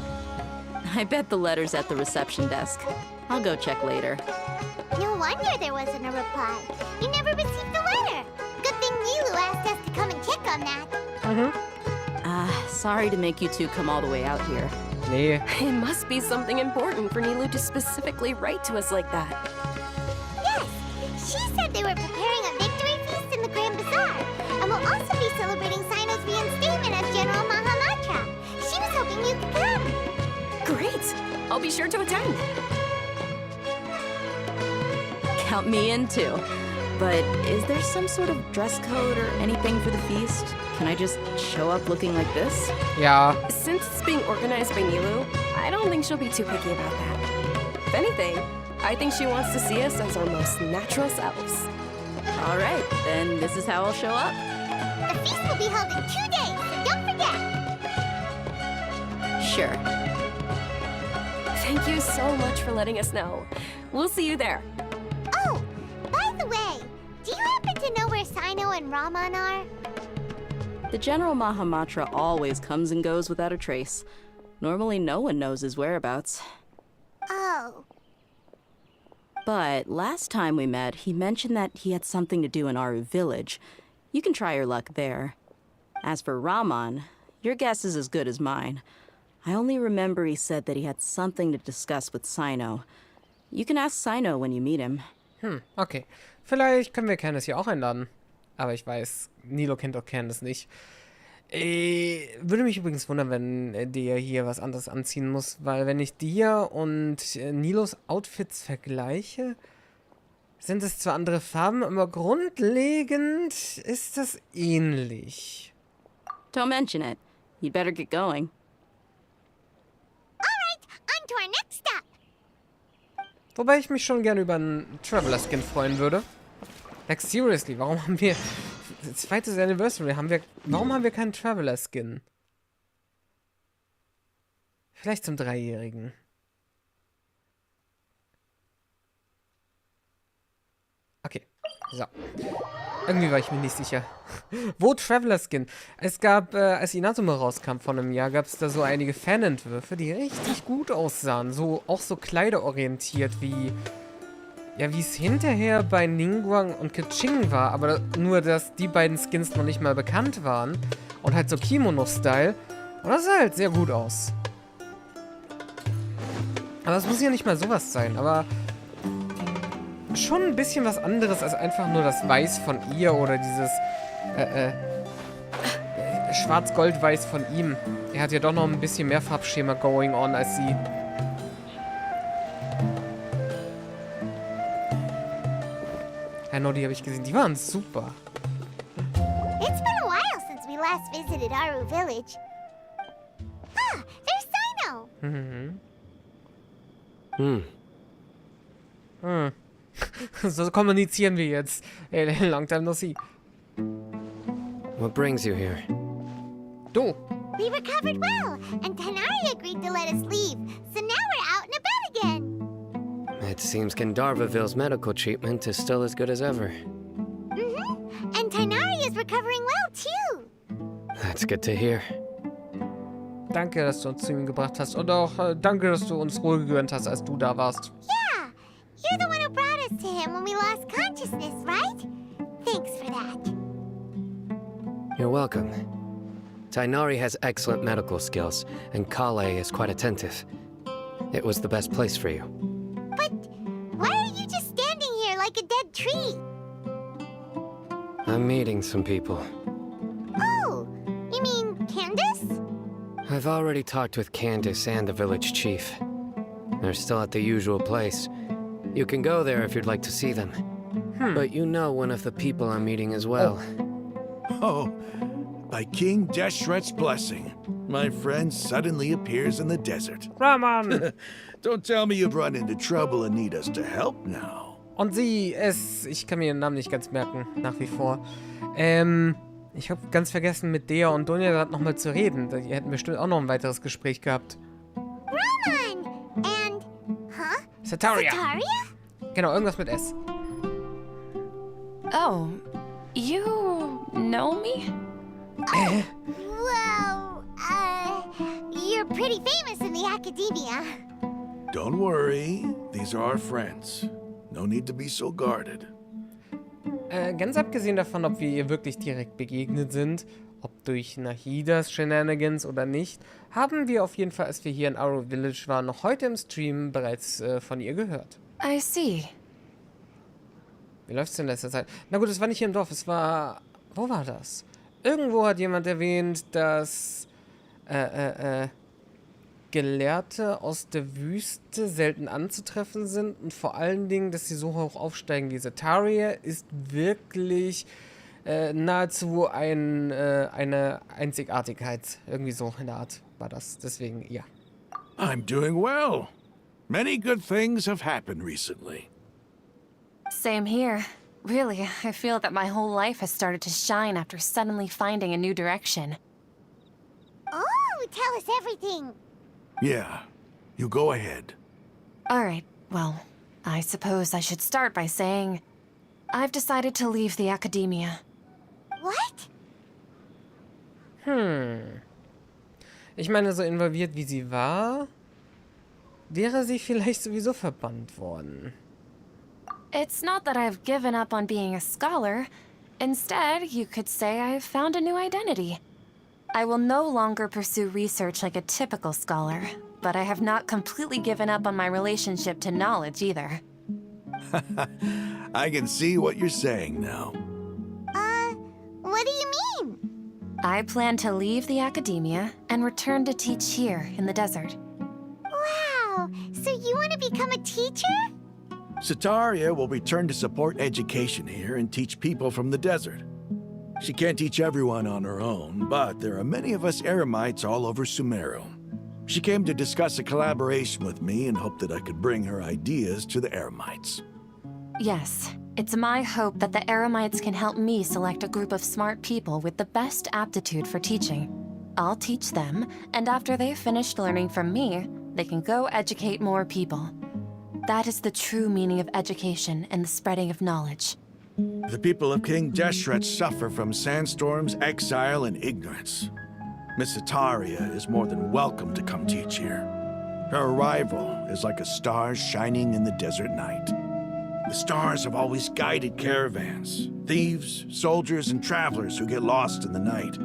I bet the letter's at the reception desk. I'll go check later. No wonder there wasn't a reply. You never received the letter. Good thing Nilu asked us to come and check on that. Sorry to make you two come all the way out here. Nee. It must be something important for Nilu to specifically write to us like that. Yes, she said they were preparing a victory feast in the Grand Bazaar, and will also be celebrating Sino's reinstatement as General Mahamatra. She was hoping you could come. Great! I'll be sure to attend. Count me in too. But is there some sort of dress code or anything for the feast? Can I just show up looking like this? Ja. Since it's being organized by Nilu, I don't think she'll be too picky about that. If anything, I think she wants to see us as our most natural selves. All right, then this is how I'll show up. The feast will be held in 2 days, so don't forget. Sure. Thank you so much for letting us know. We'll see you there. Oh, by the way, do you happen to know where Sino and Raman are? The General Mahamatra always comes and goes without a trace. Normally no one knows his whereabouts. Oh. But last time we met, he mentioned that he had something to do in Aru village. You can try your luck there. As for Raman, your guess is as good as mine. I only remember he said that he had something to discuss with Sino. You can ask Sino when you meet him. Okay. Vielleicht können wir Candace hier auch einladen. Aber ich weiß, Nilo kennt auch Candace nicht. Würde mich übrigens wundern, wenn der hier was anderes anziehen muss, weil wenn ich dir und Nilos Outfits vergleiche, sind es zwar andere Farben, aber grundlegend ist das ähnlich. Don't mention it. You'd better get going. Alright, on to our next stop. Wobei ich mich schon gerne über einen Traveler-Skin freuen würde. Like, seriously, warum haben wir... Zweites Anniversary, warum haben wir keinen Traveler-Skin? Vielleicht zum 3-Jährigen. Okay, so. Irgendwie war ich mir nicht sicher. Wo Traveler-Skin? Es gab, als Inazuma rauskam vor einem Jahr, gab es da so einige Fanentwürfe, die richtig gut aussahen. So, auch so kleiderorientiert wie... Ja, wie es hinterher bei Ningguang und Keqing war, aber nur, dass die beiden Skins noch nicht mal bekannt waren. Und halt so Kimono-Style. Und das sah halt sehr gut aus. Aber es muss ja nicht mal sowas sein, aber schon ein bisschen was anderes als einfach nur das Weiß von ihr oder dieses Schwarz-Gold-Weiß von ihm. Er hat ja doch noch ein bisschen mehr Farbschema going on als sie. Ja, no, die habe ich gesehen. Die waren super. It's been a while since we last visited Aru Village. Ah, there's Sino! So kommunizieren wir jetzt. Hey, long time no see. What brings you here? Du. We recovered well, and Tanari agreed to let us leave, so now we're out and about again. It seems Gandharvaville's medical treatment is still as good as ever. And Tanari is recovering well, too. That's good to hear. Danke, dass du uns zu ihm gebracht hast. Und auch danke, dass du uns Ruhe gegönnt hast, als du da warst. Yeah, you're the one who brought us to him when we lost consciousness, right? Thanks for that. You're welcome. Tainari has excellent medical skills, and Kale is quite attentive. It was the best place for you. But why are you just standing here like a dead tree? I'm meeting some people. Oh, you mean Candace? I've already talked with Candace and the village chief. They're still at the usual place. You can go there if you'd like to see them. But you know one of the people I'm meeting as well. Oh, by King Deshret's blessing. My friend suddenly appears in the desert. Raman! Don't tell me you've run into trouble and need us to help now. Und ich kann mir ihren Namen nicht ganz merken, nach wie vor. Ich habe ganz vergessen, mit Dea und Donja gerade nochmal zu reden. Die hätten bestimmt auch noch ein weiteres Gespräch gehabt. Roman! And... Huh? Sataria! Sataria? Genau, irgendwas mit S. Oh, you know me? Well, you're pretty famous in the academia. Don't worry, these are our friends. No need to be so guarded. Ganz abgesehen davon, ob wir ihr wirklich direkt begegnet sind, ob durch Nahidas Shenanigans oder nicht, haben wir auf jeden Fall, als wir hier in Arrow Village waren, noch heute im Stream bereits von ihr gehört. I see. Wie läuft's denn in letzter Zeit? Na gut, es war nicht hier im Dorf, es war... Wo war das? Irgendwo hat jemand erwähnt, dass Gelehrte aus der Wüste selten anzutreffen sind und vor allen Dingen, dass sie so hoch aufsteigen wie Sataria, ist wirklich nahezu eine Einzigartigkeit. Irgendwie so in der Art war das. Deswegen, ja. I'm doing well. Many good things have happened recently. Same here. Really, I feel that my whole life has started to shine after suddenly finding a new direction. Oh, tell us everything. Yeah, you go ahead. Alright, well, I suppose I should start by saying I've decided to leave the academia. What? Ich meine, so involviert wie sie war, wäre sie vielleicht sowieso verbannt worden. It's not that I've given up on being a scholar. Instead, you could say I've found a new identity. I will no longer pursue research like a typical scholar, but I have not completely given up on my relationship to knowledge either. I can see what you're saying now. What do you mean? I plan to leave the academia and return to teach here in the desert. Wow, so you want to become a teacher? Sataria will return to support education here and teach people from the desert. She can't teach everyone on her own, but there are many of us Eremites all over Sumeru. She came to discuss a collaboration with me and hoped that I could bring her ideas to the Eremites. Yes, it's my hope that the Eremites can help me select a group of smart people with the best aptitude for teaching. I'll teach them, and after they've finished learning from me, they can go educate more people. That is the true meaning of education and the spreading of knowledge. The people of King Deshret suffer from sandstorms, exile, and ignorance. Miss Sataria is more than welcome to come teach here. Her arrival is like a star shining in the desert night. The stars have always guided caravans, thieves, soldiers, and travelers who get lost in the night.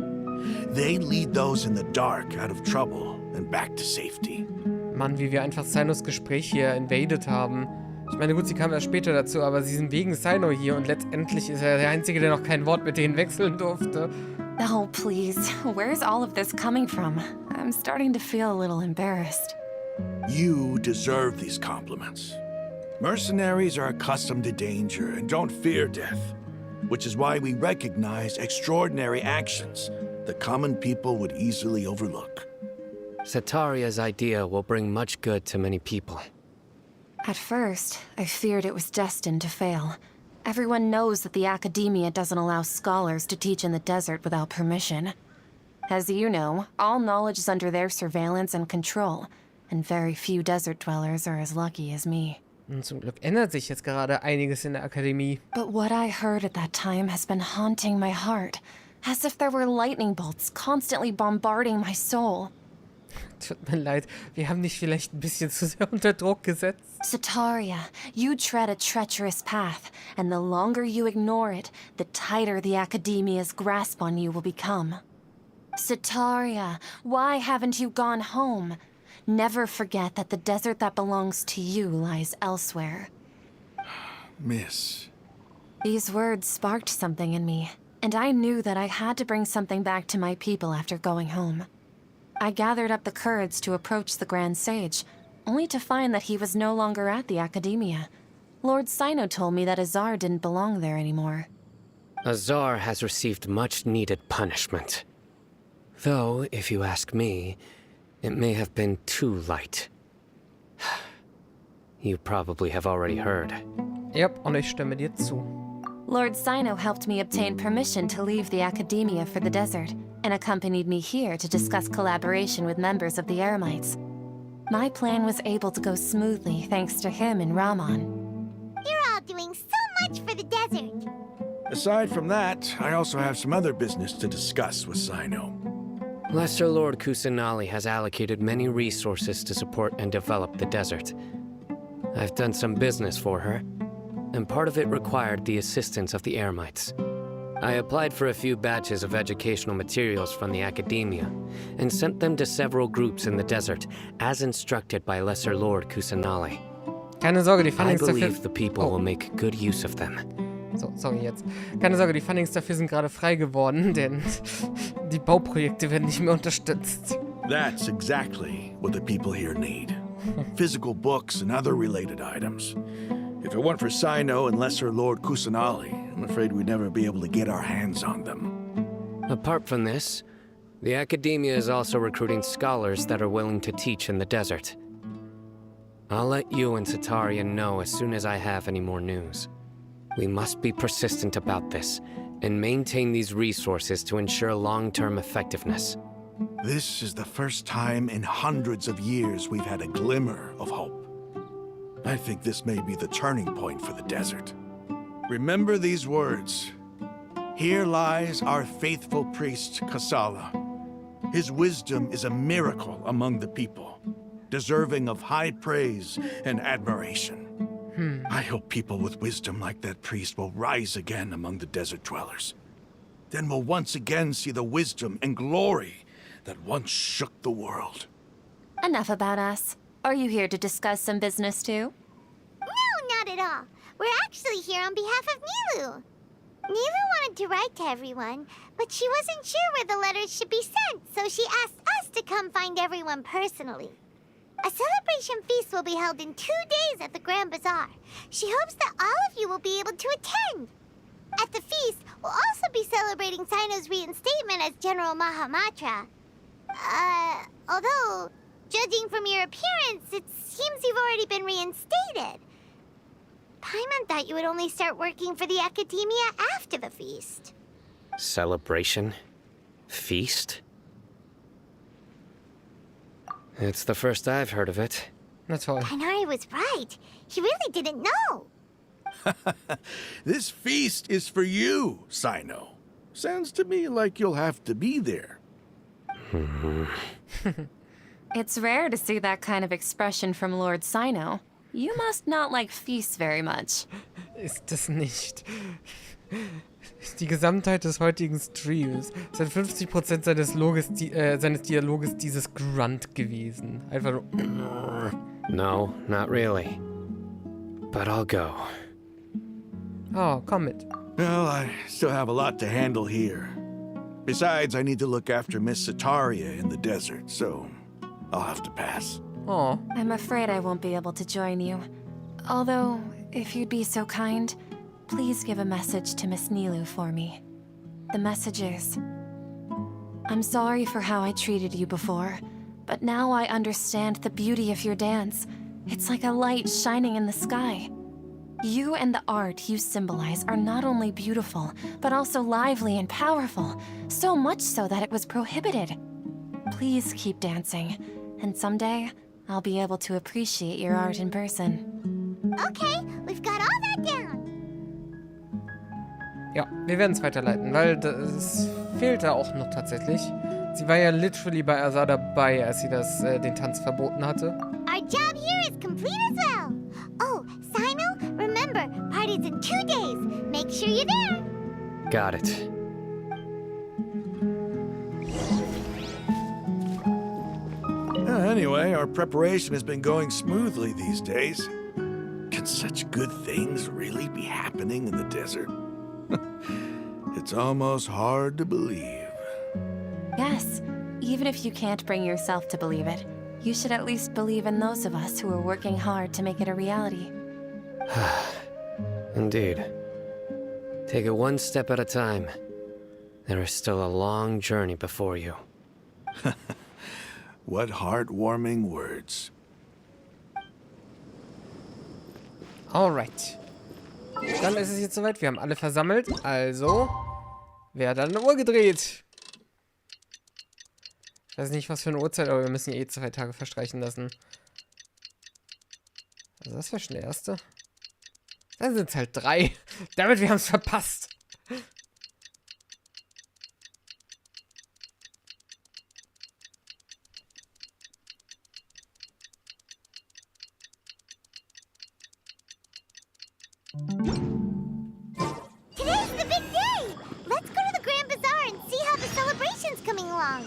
They lead those in the dark out of trouble and back to safety. Mann, wie wir einfach Sinos Gespräch hier invaded haben. Ich meine, gut, sie kam erst später dazu, aber sie sind wegen Sino hier und letztendlich ist er der Einzige, der noch kein Wort mit denen wechseln durfte. Oh, please. Where's all of this coming from? I'm starting to feel a little embarrassed. You deserve these compliments. Mercenaries are accustomed to danger and don't fear death, which is why we recognize extraordinary actions that common people would easily overlook. Sataria's idea will bring much good to many people. At first, I feared it was destined to fail. Everyone knows that the academia doesn't allow scholars to teach in the desert without permission. As you know, all knowledge is under their surveillance and control, and very few desert dwellers are as lucky as me. Und zum Glück ändert sich jetzt gerade einiges in der Akademie. But what I heard at that time has been haunting my heart, as if there were lightning bolts constantly bombarding my soul. Tut mir leid, wir haben dich vielleicht ein bisschen zu sehr unter Druck gesetzt. Sataria, you tread a treacherous path, and the longer you ignore it, the tighter the academia's grasp on you will become. Sataria, why haven't you gone home? Never forget that the desert that belongs to you lies elsewhere. Miss. These words sparked something in me, and I knew that I had to bring something back to my people after going home. I gathered up the courage to approach the Grand Sage, only to find that he was no longer at the Academia. Lord Sino told me that Azar didn't belong there anymore. Azar has received much-needed punishment. Though, if you ask me, it may have been too light. You probably have already heard. Yep, und ich stimme dir zu. Lord Sino helped me obtain permission to leave the Academia for the desert, and accompanied me here to discuss collaboration with members of the Eremites. My plan was able to go smoothly thanks to him and Rahman. You're all doing so much for the desert. Aside from that, I also have some other business to discuss with Sino. Lesser Lord Kusanali has allocated many resources to support and develop the desert. I've done some business for her, and part of it required the assistance of the Eremites. I applied for a few batches of educational materials from the Academia, and sent them to several groups in the desert, as instructed by Lesser Lord Kusanali. Keine Sorge, die I Fundings dafür... believe the people will make good use of them. So, sorry jetzt. Keine Sorge, die Fundings dafür sind gerade frei geworden, denn die Bauprojekte werden nicht mehr unterstützt. That's exactly what the people here need. Physical books and other related items. If it weren't for Sino and Lesser Lord Kusanali, I'm afraid we'd never be able to get our hands on them. Apart from this, the Academia is also recruiting scholars that are willing to teach in the desert. I'll let you and Satarian know as soon as I have any more news. We must be persistent about this, and maintain these resources to ensure long-term effectiveness. This is the first time in hundreds of years we've had a glimmer of hope. I think this may be the turning point for the desert. Remember these words. Here lies our faithful priest, Kasala. His wisdom is a miracle among the people, deserving of high praise and admiration. I hope people with wisdom like that priest will rise again among the desert dwellers. Then we'll once again see the wisdom and glory that once shook the world. Enough about us. Are you here to discuss some business too? No, not at all. We're actually here on behalf of Nilu. Nilu wanted to write to everyone, but she wasn't sure where the letters should be sent, so she asked us to come find everyone personally. A celebration feast will be held in 2 days at the Grand Bazaar. She hopes that all of you will be able to attend. At the feast, we'll also be celebrating Sino's reinstatement as General Mahamatra. Although, judging from your appearance, it seems you've already been reinstated. Paimon thought you would only start working for the Academia after the feast. Celebration? Feast? It's the first I've heard of it. That's all. Kainari was right. He really didn't know. This feast is for you, Sino. Sounds to me like you'll have to be there. It's rare to see that kind of expression from Lord Sino. You must not like feasts very much. Ist es nicht. Die Gesamtheit des heutigen Streams sind 50% seines Dialoges dieses Grunt gewesen. Einfach nur... No, not really. But I'll go. Oh, komm mit. Well, I still have a lot to handle here. Besides, I need to look after Miss Sataria in the desert, so I'll have to pass. Oh. I'm afraid I won't be able to join you. Although, if you'd be so kind, please give a message to Miss Nilu for me. The message is... I'm sorry for how I treated you before, but now I understand the beauty of your dance. It's like a light shining in the sky. You and the art you symbolize are not only beautiful, but also lively and powerful, so much so that it was prohibited. Please keep dancing, and someday I'll be able to appreciate your art in person. Okay, we've got all that down. Ja, wir werden es weiterleiten, weil das fehlte auch noch tatsächlich. Sie war ja literally bei Asa dabei, als sie den Tanz verboten hatte. Our job here is complete as well. Oh, Sino, remember, party's in 2 days. Make sure you're there. Got it. Anyway, our preparation has been going smoothly these days. Can such good things really be happening in the desert? It's almost hard to believe. Yes, even if you can't bring yourself to believe it, you should at least believe in those of us who are working hard to make it a reality. Indeed. Take it one step at a time. There is still a long journey before you. What heartwarming words. Alright. Dann ist es jetzt soweit. Wir haben alle versammelt. Also, wer hat dann eine Uhr gedreht? Ich weiß nicht, was für eine Uhrzeit, aber wir müssen ja eh 2 Tage verstreichen lassen. Also das wäre schon der erste. Dann sind es halt 3. Damit, wir haben es verpasst. Today's the big day! Let's go to the Grand Bazaar and see how the celebration's coming along.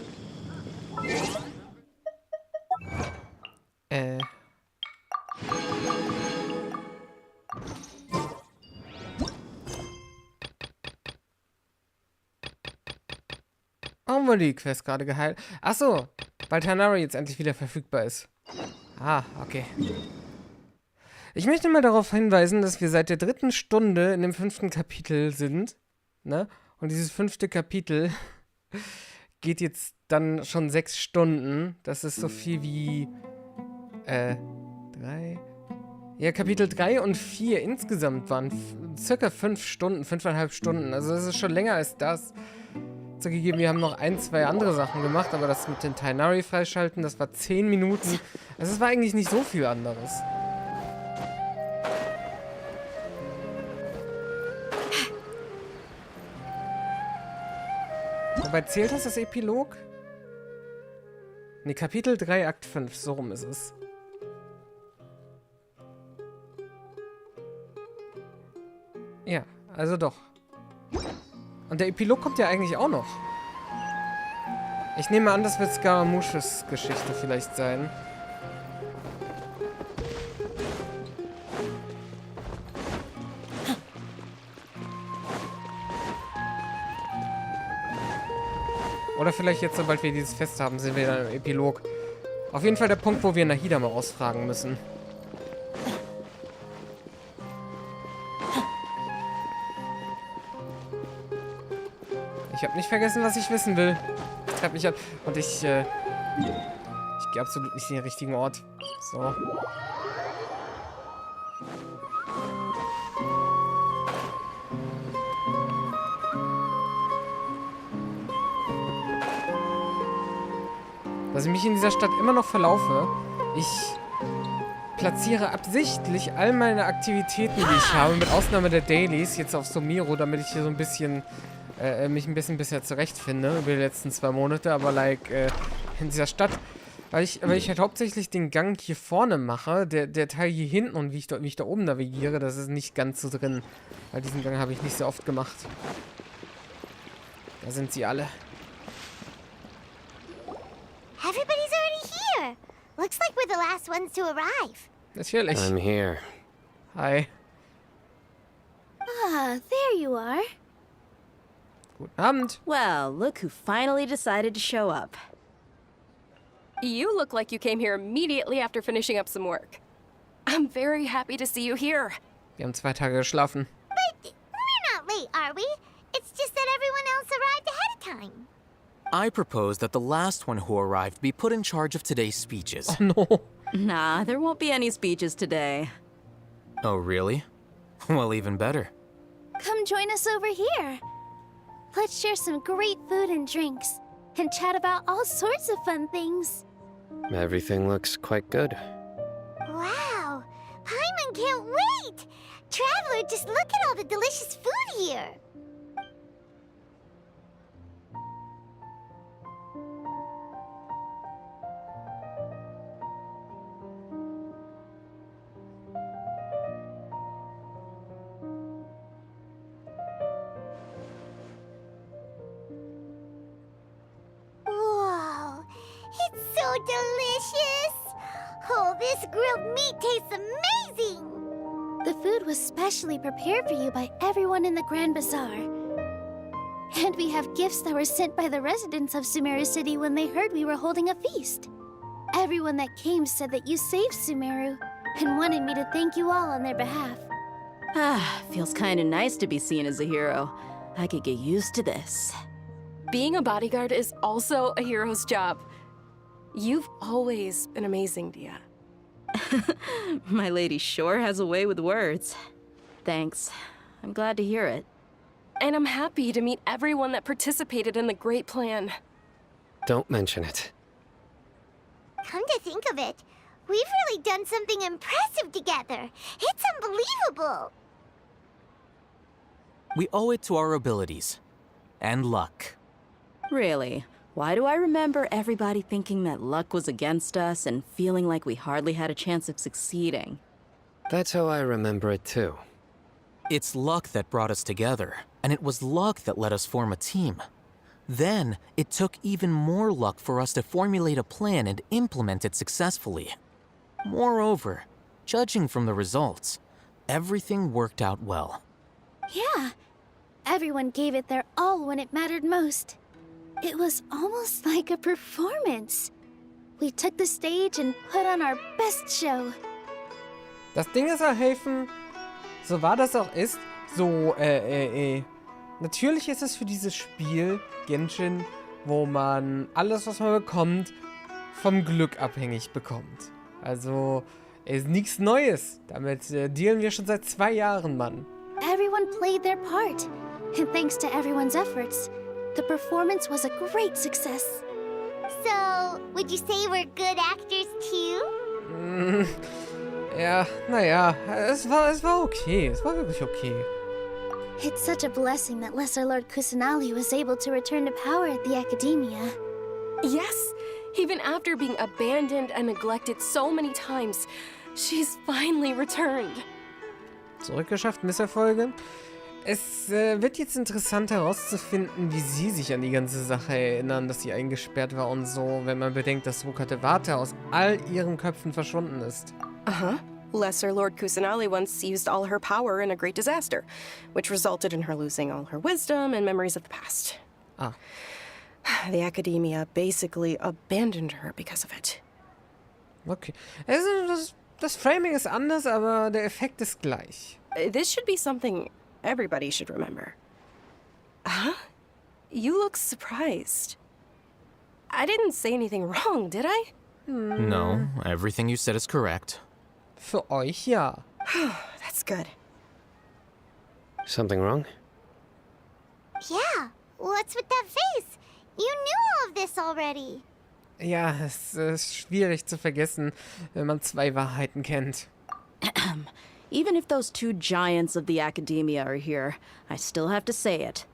Warum wurde die Quest gerade geheilt? Achso, weil Tanari jetzt endlich wieder verfügbar ist. Ah, okay. Ich möchte mal darauf hinweisen, dass wir seit der 3. Stunde in dem 5. Kapitel sind. Ne? Und dieses 5. Kapitel geht jetzt dann schon 6 Stunden. Das ist so viel wie 3. Ja, Kapitel 3 und 4 insgesamt waren circa 5 Stunden, 5,5 Stunden. Also das ist schon länger als das. Zugegeben, wir haben noch 1, 2 andere Sachen gemacht, aber das mit den Tainari freischalten, das war 10 Minuten. Also es war eigentlich nicht so viel anderes. Wobei, zählt das Epilog? Ne, Kapitel 3, Akt 5, so rum ist es. Ja, also doch. Und der Epilog kommt ja eigentlich auch noch. Ich nehme an, das wird Scaramouches Geschichte vielleicht sein. Oder vielleicht jetzt, sobald wir dieses Fest haben, sind wir dann im Epilog. Auf jeden Fall der Punkt, wo wir Nahida mal ausfragen müssen. Ich habe nicht vergessen, was ich wissen will. Das treibt mich an. Und ich gehe absolut nicht in den richtigen Ort. So. Dass ich mich in dieser Stadt immer noch verlaufe. Ich platziere absichtlich all meine Aktivitäten, die ich habe, mit Ausnahme der Dailies, jetzt auf Sumiro, damit ich hier so ein bisschen mich ein bisschen bisher zurechtfinde über die letzten 2 Monate, aber in dieser Stadt, weil ich halt hauptsächlich den Gang hier vorne mache, der Teil hier hinten und wie ich da oben navigiere, das ist nicht ganz so drin, weil diesen Gang habe ich nicht so oft gemacht. Da sind sie alle. Everybody's already here. Looks like we're the last ones to arrive. Natürlich. I'm here. Hi. Ah, there you are. Guten Abend. Well, look who finally decided to show up. You look like you came here immediately after finishing up some work. I'm very happy to see you here. Wir haben 2 Tage geschlafen. But we're not late, are we? It's just that everyone else arrived ahead of time. I propose that the last one who arrived be put in charge of today's speeches. Oh no. Nah, there won't be any speeches today. Oh, really? Well, even better. Come join us over here. Let's share some great food and drinks, and chat about all sorts of fun things. Everything looks quite good. Wow, Paimon can't wait! Traveler, just look at all the delicious food here. Whoa, it's so delicious! Oh, this grilled meat tastes amazing! The food was specially prepared for you by everyone in the Grand Bazaar. And we have gifts that were sent by the residents of Sumeru City when they heard we were holding a feast. Everyone that came said that you saved Sumeru and wanted me to thank you all on their behalf. Ah, feels kinda nice to be seen as a hero. I could get used to this. Being a bodyguard is also a hero's job. You've always been amazing, Dia. My lady sure has a way with words. Thanks. I'm glad to hear it. And I'm happy to meet everyone that participated in the great plan. Don't mention it. Come to think of it, we've really done something impressive together. It's unbelievable. We owe it to our abilities. And luck. Really? Why do I remember everybody thinking that luck was against us and feeling like we hardly had a chance of succeeding? That's how I remember it too. It's luck that brought us together, and it was luck that let us form a team. Then, it took even more luck for us to formulate a plan and implement it successfully. Moreover, judging from the results, everything worked out well. Yeah. Everyone gave it their all when it mattered most. It was almost like a performance. We took the stage and put on our best show. Das Ding ist auch helfen, so wahr das auch ist, so, natürlich ist es für dieses Spiel, Genshin, wo man alles, was man bekommt, vom Glück abhängig bekommt. Also, ist nichts Neues. Damit dealen wir schon seit 2 Jahren, Mann. Everyone played their part. And thanks to everyone's efforts, the performance was a great success. So, would you say we're good actors too? Ja, naja, es war okay. Es war wirklich okay. It's such a blessing that Lesser Lord Kusanali was able to return to power at the Academia. Yes, even after being abandoned and neglected so many times, she's finally returned. Zurückgeschafft, Misserfolge. Es wird jetzt interessant herauszufinden, wie sie sich an die ganze Sache erinnern, dass sie eingesperrt war und so, wenn man bedenkt, dass Rukatevata aus all ihren Köpfen verschwunden ist. Uh-huh. Lesser Lord Kusanali once used all her power in a great disaster, which resulted in her losing all her wisdom and memories of the past. Ah. The Academia basically abandoned her because of it. Okay. Das Framing ist anders, aber der Effekt ist gleich. This should be something everybody should remember. Huh? You look surprised. I didn't say anything wrong, did I? No, everything you said is correct. Für euch ja. That's good. Something wrong? Yeah, what's with that face? You knew all of this already. Ja, es ist schwierig zu vergessen, wenn man 2 Wahrheiten kennt. Even if those 2 giants of the Academia are here, I still have to say it.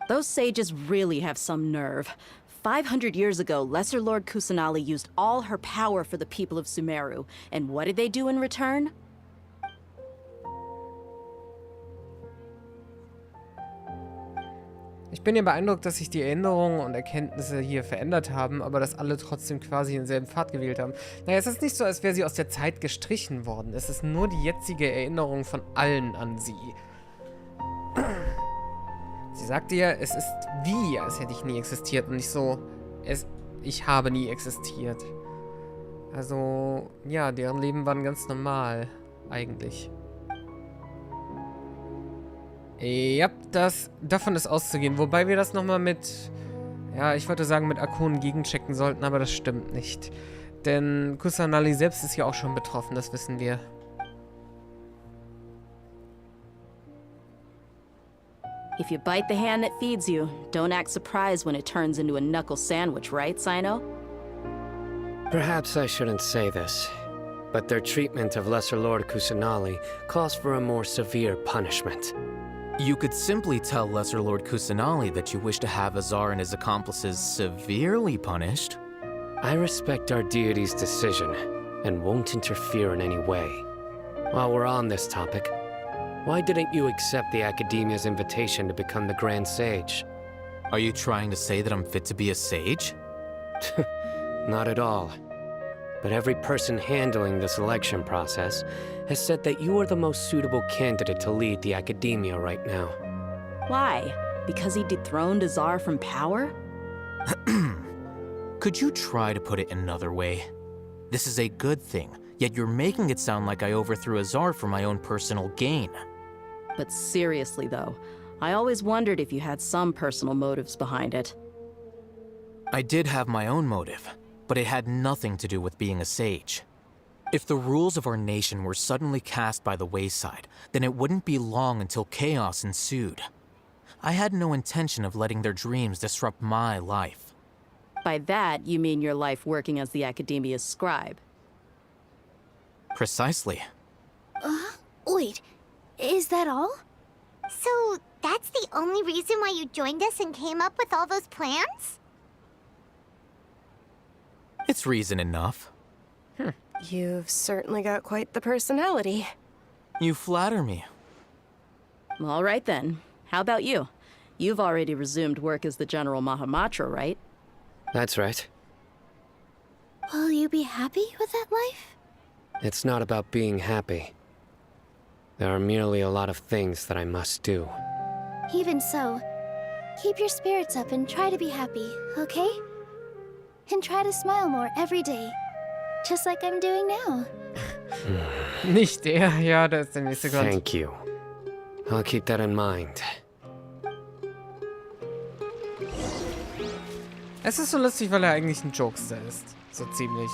Those sages really have some nerve. 500 years ago, Lesser Lord Kusanali used all her power for the people of Sumeru. And what did they do in return? Ich bin ja beeindruckt, dass sich die Erinnerungen und Erkenntnisse hier verändert haben, aber dass alle trotzdem quasi denselben Pfad gewählt haben. Naja, es ist nicht so, als wäre sie aus der Zeit gestrichen worden. Es ist nur die jetzige Erinnerung von allen an sie. Sie sagte ja, es ist wie, als hätte ich nie existiert und nicht so, ich habe nie existiert. Also, ja, deren Leben war ganz normal, eigentlich. Ja, davon ist auszugehen. Wobei wir das nochmal mit, ja, ich wollte sagen, mit Archon gegenchecken sollten, aber das stimmt nicht. Denn Kusanali selbst ist ja auch schon betroffen, das wissen wir. If you bite the hand that feeds you, don't act surprised when it turns into a knuckle sandwich, right, Sino? Perhaps I shouldn't say this, but their treatment of Lesser Lord Kusanali calls for a more severe punishment. You could simply tell Lesser Lord Kusanali that you wish to have Azar and his accomplices severely punished. I respect our deity's decision and won't interfere in any way. While we're on this topic, why didn't you accept the Academia's invitation to become the Grand Sage? Are you trying to say that I'm fit to be a sage? Not at all. But every person handling the selection process has said that you are the most suitable candidate to lead the Academia right now. Why? Because he dethroned Azar from power? Could you try to put it another way? This is a good thing, yet you're making it sound like I overthrew Azar for my own personal gain. But seriously, though, I always wondered if you had some personal motives behind it. I did have my own motive, but it had nothing to do with being a sage. If the rules of our nation were suddenly cast by the wayside, then it wouldn't be long until chaos ensued. I had no intention of letting their dreams disrupt my life. By that, you mean your life working as the Academia's scribe. Precisely. Wait, is that all? So that's the only reason why you joined us and came up with all those plans? It's reason enough. You've certainly got quite the personality. You flatter me. All right then. How about you? You've already resumed work as the General Mahamatra, right? That's right. Will you be happy with that life? It's not about being happy. There are merely a lot of things that I must do. Even so, keep your spirits up and try to be happy, okay? And try to smile more every day. Just like I'm doing now. Nicht er, ja, da ist der nächste Grund. Thank you. I'll keep that in mind. Es ist so lustig, weil er eigentlich ein Jokester ist. So ziemlich.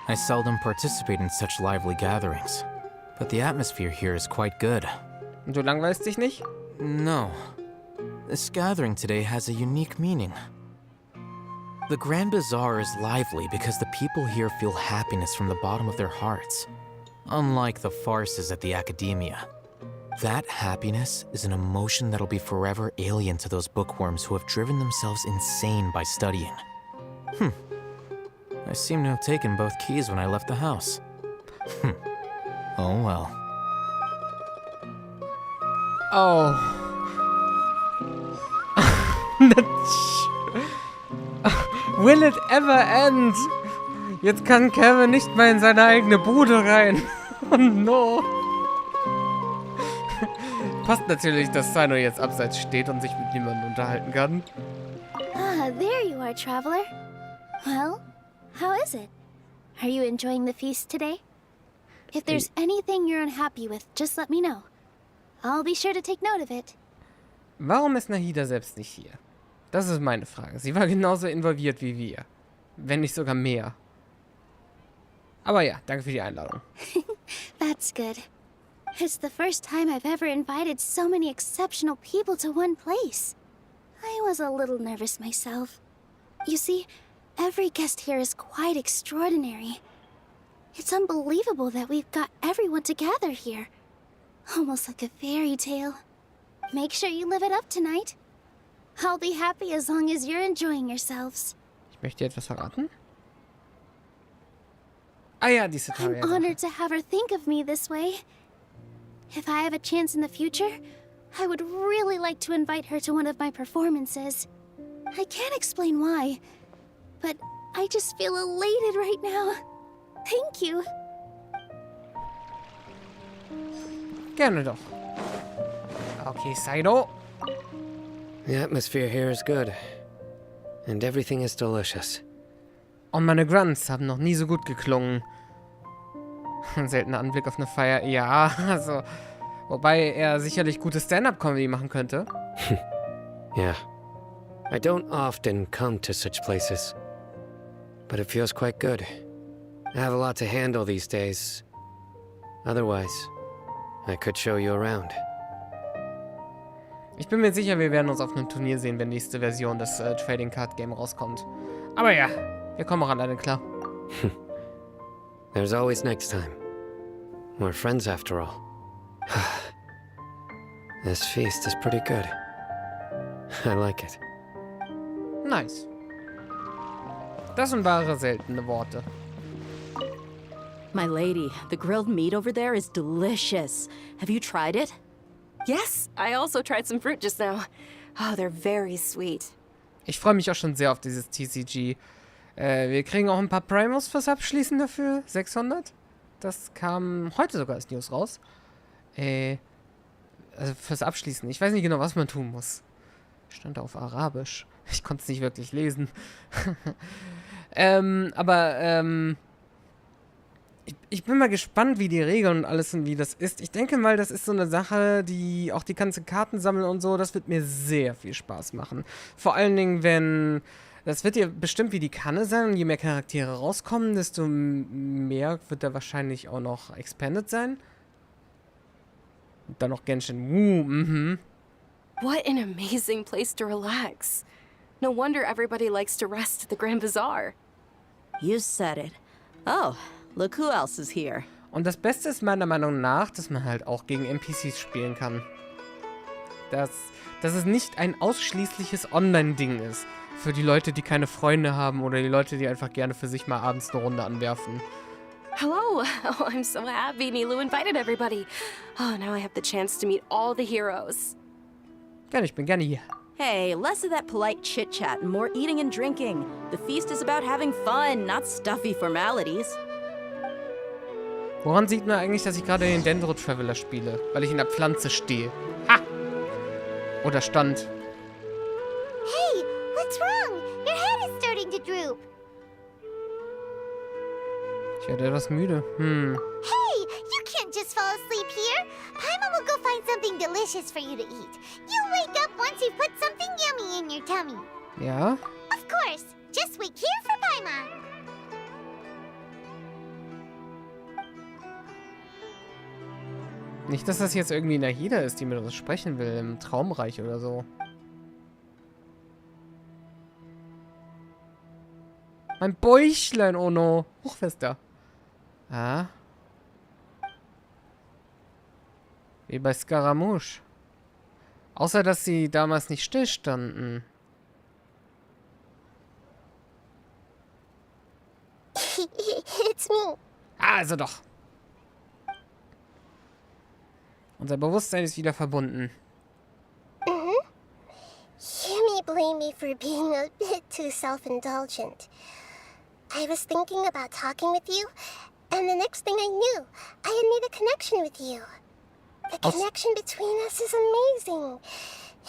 I seldom participate in such lively gatherings, but the atmosphere here is quite good. Und du langweilst dich nicht? No. This gathering today has a unique meaning. The Grand Bazaar is lively because the people here feel happiness from the bottom of their hearts, unlike the farces at the Academia. That happiness is an emotion that'll be forever alien to those bookworms who have driven themselves insane by studying. I seem to have taken both keys when I left the house. Oh well. Oh. Will it ever end? Jetzt kann Kevin nicht mal in seine eigene Bude rein. Oh no. Passt natürlich, dass Sino jetzt abseits steht und sich mit niemandem unterhalten kann. Ah, there you are, traveler. Well, how is it? Are you enjoying the feast today? If there's anything you're unhappy with, just let me know. I'll be sure to take note of it. Warum ist Nahida selbst nicht hier? Das ist meine Frage. Sie war genauso involviert wie wir. Wenn nicht sogar mehr. Aber ja, danke für die Einladung. That's good. It's the first time I've ever invited so many exceptional people to one place. I was a little nervous myself. You see, every guest here is quite extraordinary. It's unbelievable that we've got everyone together here. Almost like a fairy tale. Make sure you live it up tonight. I'll be happy as long as you're enjoying yourselves. Ich möchte dir etwas verraten. Ah ja, diese Tage. I'm honored to have her think of me this way. If I have a chance in the future, I would really like to invite her to one of my performances. I can't explain why, but I just feel elated right now. Thank you. Gerne doch. Okay, Sino. The atmosphere here is good. And everything is delicious. Und meine Grunts haben noch nie so gut geklungen. Ein seltener Anblick auf eine Feier. Ja, also... Wobei er sicherlich gute Stand-Up-Comedy machen könnte. Yeah. I don't often come to such places. But it feels quite good. I have a lot to handle these days. Otherwise, I could show you around. Ich bin mir sicher, wir werden uns auf einem Turnier sehen, wenn nächste Version des Trading Card Game rauskommt. Aber ja, wir kommen auch alleine klar. There's always next time. We're friends after all. This feast is pretty good. I like it. Nice. Das sind wahre seltene Worte. My lady, the grilled meat over there is delicious. Have you tried it? Yes, I also tried some fruit just now. Oh, they're very sweet. Ich freue mich auch schon sehr auf dieses TCG. Wir kriegen auch ein paar Primos fürs Abschließen dafür. 600. Das kam heute sogar als News raus. Also fürs Abschließen. Ich weiß nicht genau, was man tun muss. Stand da auf Arabisch. Ich konnte es nicht wirklich lesen. Ich bin mal gespannt, wie die Regeln und alles und wie das ist. Ich denke mal, das ist so eine Sache, die auch die ganzen Karten sammeln und so, das wird mir sehr viel Spaß machen. Vor allen Dingen, wenn Das wird hier bestimmt wie die Kanne sein. Und je mehr Charaktere rauskommen, desto mehr wird da wahrscheinlich auch noch expanded sein. Und dann noch Genshin. What an amazing place to relax. No wonder everybody likes to rest at the Grand Bazaar. You said it. Oh, look who else is here. Und das Beste ist meiner Meinung nach, dass man halt auch gegen NPCs spielen kann. Dass es nicht ein ausschließliches Online-Ding ist. Für die Leute, die keine Freunde haben oder die Leute, die einfach gerne für sich mal abends eine Runde anwerfen. Hello. Oh, I'm so happy Nilu invited everybody. Oh, now I have the chance to meet all the heroes. Gerne, ich bin gerne hier. Hey, less of that polite chit-chat and more eating and drinking. The feast is about having fun, not stuffy formalities. Woran sieht man eigentlich, dass ich gerade den Dendro Traveler spiele? Weil ich in der Pflanze stehe. Ha! Oder stand. Hey, what's wrong? Your head is starting to droop. Ich werde etwas müde. Hey, you can't just fall asleep here. Paimon will go find something delicious for you to eat. You'll wake up once you've put something yummy in your tummy. Ja? Of course. Just wait here for Paimon. Nicht, dass das jetzt irgendwie Nahida ist, die mit uns sprechen will, im Traumreich oder so. Mein Bäuchlein, oh no. Hochfester. Ah. Wie bei Scaramouche. Außer, dass sie damals nicht stillstanden. It's me. Also doch. Unser Bewusstsein ist wieder verbunden. You may blame me for being a bit too self-indulgent. I was thinking about talking with you, and the next thing I knew, I had made a connection with you. The connection between us is amazing.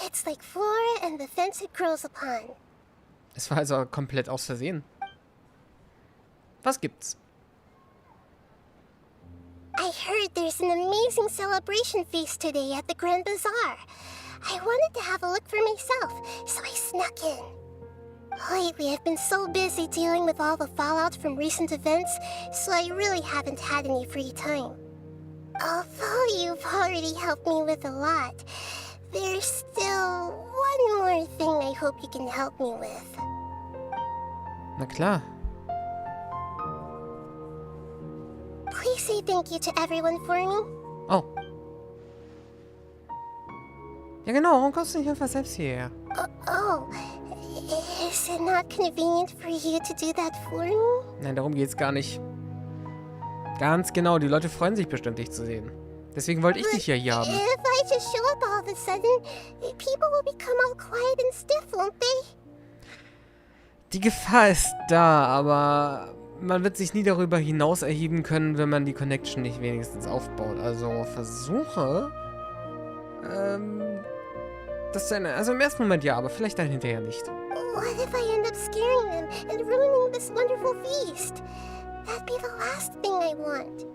It's like flora and the fence it grows upon. Es war also komplett aus Versehen. Was gibt's? I heard there's an amazing celebration feast today at the Grand Bazaar. I wanted to have a look for myself, so I snuck in. Lately, I've been so busy dealing with all the fallout from recent events, so I really haven't had any free time. Although you've already helped me with a lot, there's still one more thing I hope you can help me with. Na klar. Please say thank you to everyone for me. Oh. Ja genau, warum kommst du nicht einfach selbst hierher? Is it not convenient for you to do that for me? Nein, darum geht's gar nicht. Ganz genau, die Leute freuen sich bestimmt, dich zu sehen. Deswegen wollte ich dich ja hier haben. If I just show up all of a sudden, people will become all quiet and stiff, won't they? Die Gefahr ist da, aber man wird sich nie darüber hinaus erheben können, wenn man die Connection nicht wenigstens aufbaut. Also versuche, das zu ändern. Also im ersten Moment ja, aber vielleicht dann hinterher nicht. What if I end up scaring them and ruining this wonderful feast? That'd be the last thing I want.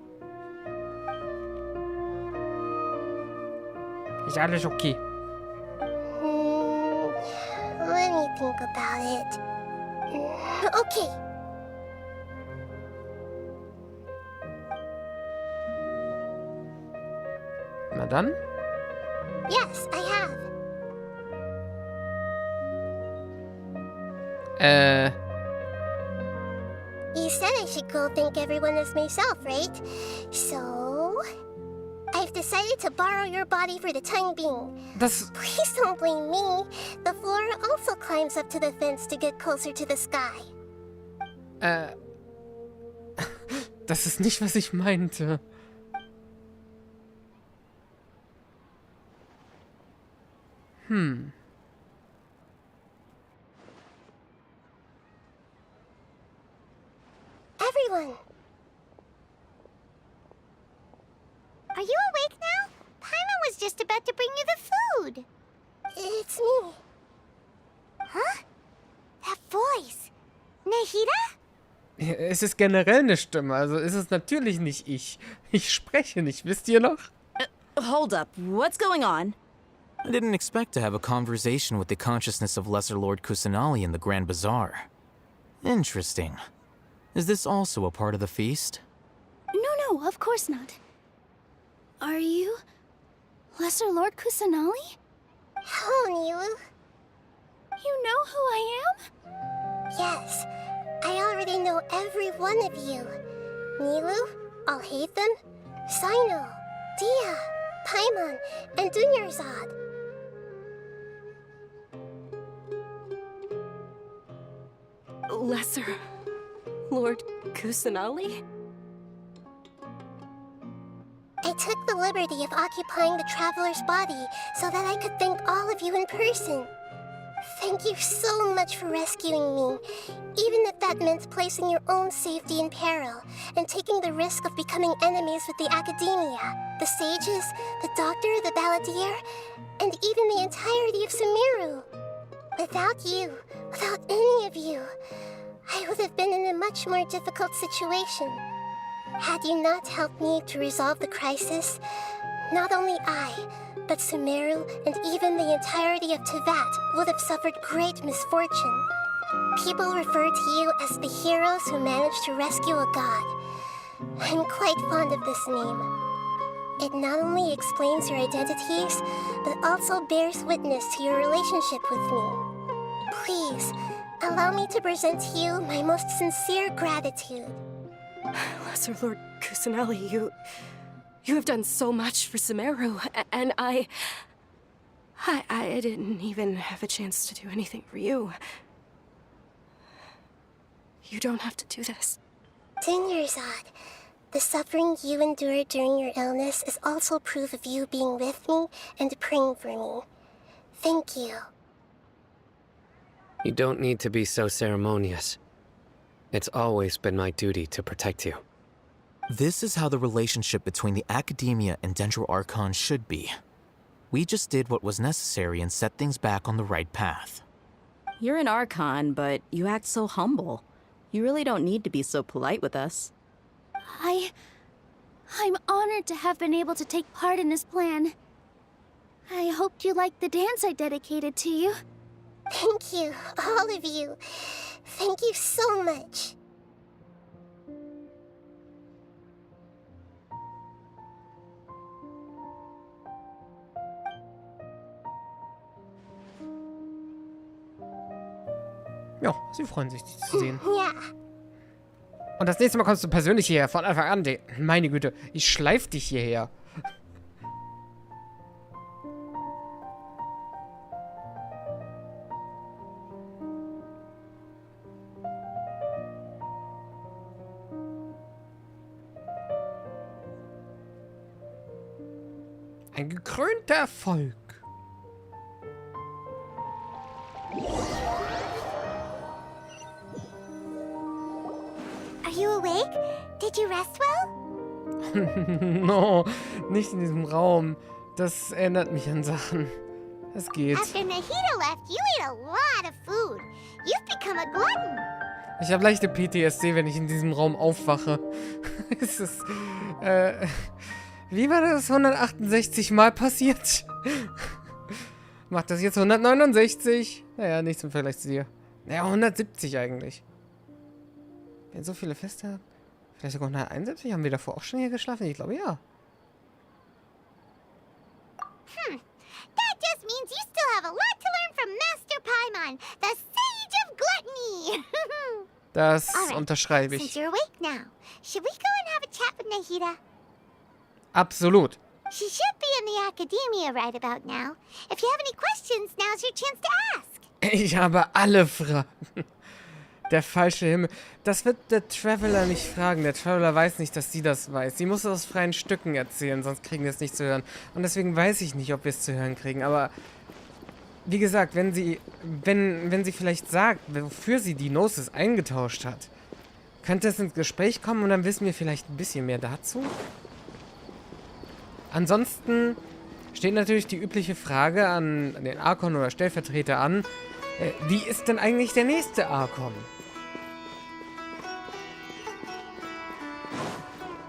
Ist alles okay. Let me think about it. Okay. Na dann? Yes, I have. You said I should go thank everyone as myself, right? So, I've decided to borrow your body for the time being. Please don't blame me. The flora also climbs up to the fence to get closer to the sky. Das ist nicht, was ich meinte. Everyone! Are you awake now? Paimon was just about to bring you the food. It's me. Huh? That voice. Nahida? Es ist generell eine Stimme, also ist es natürlich nicht ich. Ich spreche nicht, wisst ihr noch? Hold up, what's going on? I didn't expect to have a conversation with the consciousness of Lesser Lord Kusanali in the Grand Bazaar. Interesting. Is this also a part of the feast? No, of course not. Are you Lesser Lord Kusanali? Oh, Nilu. You know who I am? Yes, I already know every one of you. Nilu, Alhaitham, Sino, Dia, Paimon, and Dunyarzad. Lesser Lord Kusanali? I took the liberty of occupying the Traveler's body so that I could thank all of you in person. Thank you so much for rescuing me, even if that meant placing your own safety in peril and taking the risk of becoming enemies with the Academia, the Sages, the Doctor, the Balladeer, and even the entirety of Sumeru. Without you, without any of you, I would have been in a much more difficult situation. Had you not helped me to resolve the crisis, not only I, but Sumeru and even the entirety of Tevat would have suffered great misfortune. People refer to you as the heroes who managed to rescue a god. I'm quite fond of this name. It not only explains your identities, but also bears witness to your relationship with me. Please, allow me to present to you my most sincere gratitude. Lesser Lord Kusanali, you have done so much for Sumeru, and I didn't even have a chance to do anything for you. You don't have to do this. Dunyarzad, the suffering you endured during your illness is also proof of you being with me and praying for me. Thank you. You don't need to be so ceremonious. It's always been my duty to protect you. This is how the relationship between the Academia and Dendroculus should be. We just did what was necessary and set things back on the right path. You're an Archon, but you act so humble. You really don't need to be so polite with us. I'm honored to have been able to take part in this plan. I hoped you liked the dance I dedicated to you. Thank you, all of you. Thank you so much. Ja, sie freuen sich, dich zu sehen. Ja. Und das nächste Mal kommst du persönlich hierher, von Anfang an. Meine Güte, ich schleif dich hierher. Ein gekrönter Erfolg. Are you awake? Did you rest well? No, nicht in diesem Raum. Das erinnert mich an Sachen. Es geht. After Nahida left, you ate a lot of food. You've become a glutton. Ich habe leichte PTSD, wenn ich in diesem Raum aufwache. Es ist, wie war das 168 Mal passiert? Macht das jetzt 169? Naja, nichts im Vergleich zu dir. Naja, 170 eigentlich. Wenn so viele Feste haben. Vielleicht sogar 171? Haben wir davor auch schon hier geschlafen? Ich glaube, ja. That just means you still have a lot to learn from Master Paimon, the Sage of Gluttony. Das Alright, unterschreibe ich. Since you're awake now, should we go and have a chat with Nahida? Absolut. She should be in the Academia right about now. If you have any questions, now's your chance to ask. Ich habe alle Fragen. Der falsche Himmel. Das wird der Traveler nicht fragen. Der Traveler weiß nicht, dass sie das weiß. Sie muss es aus freien Stücken erzählen, sonst kriegen wir es nicht zu hören. Und deswegen weiß ich nicht, ob wir es zu hören kriegen. Aber wie gesagt, wenn sie vielleicht sagt, wofür sie die Gnosis eingetauscht hat, könnte es ins Gespräch kommen und dann wissen wir vielleicht ein bisschen mehr dazu. Ansonsten steht natürlich die übliche Frage an den Archon oder Stellvertreter an. Wie ist denn eigentlich der nächste Archon?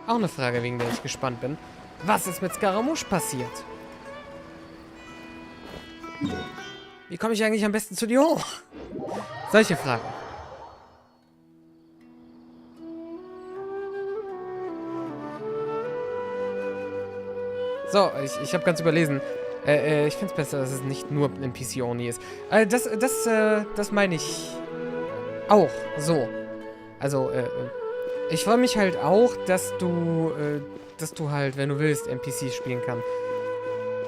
Auch eine Frage, wegen der ich gespannt bin. Was ist mit Scaramouche passiert? Wie komme ich eigentlich am besten zu dir hoch? Solche Fragen. So, ich habe ganz überlesen. Ich finde es besser, dass es nicht nur ein PC-Only ist. Das meine ich auch so. Also, ich freue mich halt auch, dass du halt, wenn du willst, NPC spielen kannst.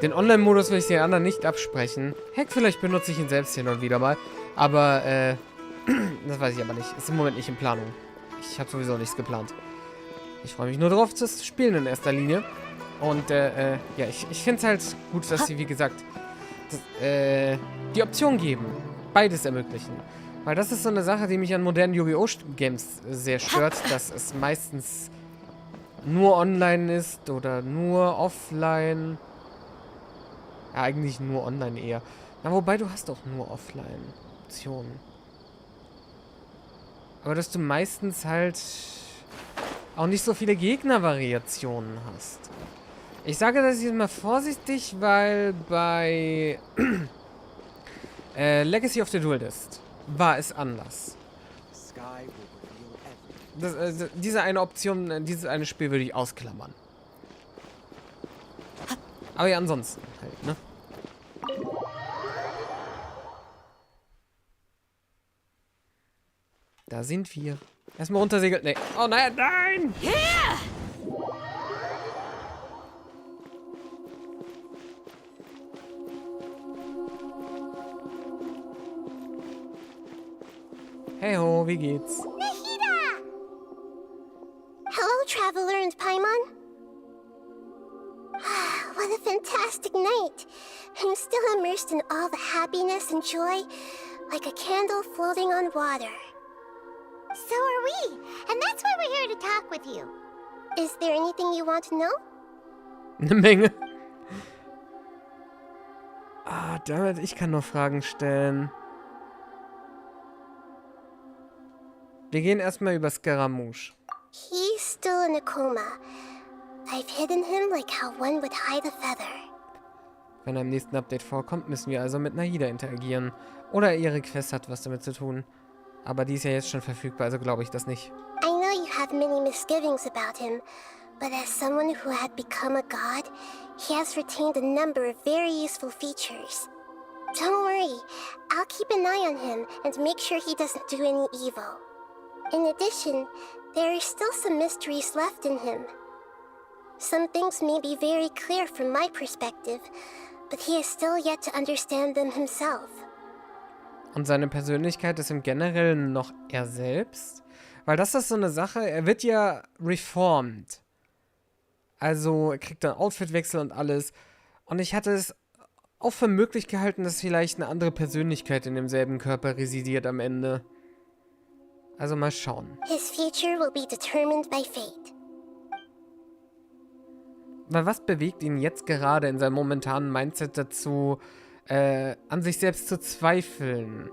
Den Online-Modus will ich den anderen nicht absprechen. Heck, vielleicht benutze ich ihn selbst hin und wieder mal. Aber, das weiß ich aber nicht. Ist im Moment nicht in Planung. Ich habe sowieso nichts geplant. Ich freue mich nur darauf, das Spielen in erster Linie. Und, ja, ich finde es halt gut, dass sie, wie gesagt, die Option geben. Beides ermöglichen. Weil das ist so eine Sache, die mich an modernen Yu-Gi-Oh! Games sehr stört, dass es meistens nur online ist oder nur offline. Ja, eigentlich nur online eher. Na, wobei, du hast auch nur Offline-Optionen. Aber dass du meistens halt auch nicht so viele Gegnervariationen hast. Ich sage das jetzt mal vorsichtig, weil bei Legacy of the Duelist war es anders. Diese eine Option, dieses eine Spiel würde ich ausklammern. Aber ja, ansonsten halt, ne? Da sind wir. Erstmal runtersegeln. Nee. Oh nein, nein! Yeah! Hey ho, wie geht's? Nahida! Hello, Traveler and Paimon. What a fantastic night. I'm still immersed in all the happiness and joy, like a candle floating on water. So are we, and that's why we're here to talk with you. Is there anything you want to know? Eine Menge. Ah, damit, ich kann nur Fragen stellen. Wir gehen erstmal über Scaramouche. He's still in a coma. I've hidden him like how one would hide a feather. Wenn er im nächsten Update vorkommt, müssen wir also mit Nahida interagieren. Oder ihre Quest hat was damit zu tun. Aber die ist ja jetzt schon verfügbar, also glaube ich das nicht. I know you have many misgivings about him, but as someone who had become a god, he has retained a number of very useful features. Don't worry, I'll keep an eye on him and make sure he doesn't do any evil. In addition, there are still some mysteries left in him. Some things may be very clear from my perspective, but he has still yet to understand them himself. Und seine Persönlichkeit ist im Generellen noch er selbst? Weil das ist so eine Sache, er wird ja reformed. Also er kriegt dann Outfitwechsel und alles. Und ich hatte es auch für möglich gehalten, dass vielleicht eine andere Persönlichkeit in demselben Körper residiert am Ende. Also mal schauen. His future will be determined by fate. Weil was bewegt ihn jetzt gerade in seinem momentanen Mindset dazu, an sich selbst zu zweifeln?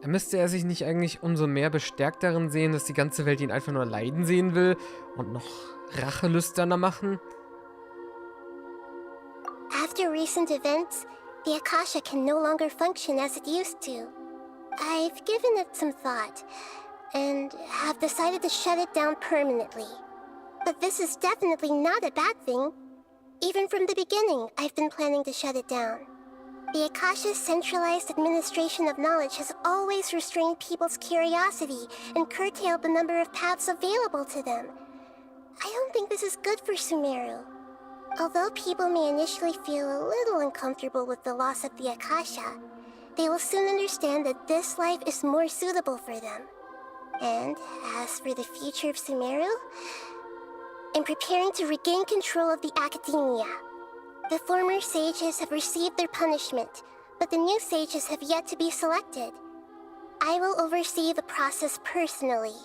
Müsste er sich nicht eigentlich umso mehr bestärkt darin sehen, dass die ganze Welt ihn einfach nur leiden sehen will und noch rachelüsterner machen? After recent events, the Akasha can no longer function as it used to. I've given it some thought, and have decided to shut it down permanently. But this is definitely not a bad thing. Even from the beginning, I've been planning to shut it down. The Akasha's centralized administration of knowledge has always restrained people's curiosity and curtailed the number of paths available to them. I don't think this is good for Sumeru. Although people may initially feel a little uncomfortable with the loss of the Akasha, they will soon understand that this life is more suitable for them. And as for the future of Sumeru, I'm preparing to regain control of the academia. The former sages have received their punishment, but the new sages have yet to be selected. I will oversee the process personally.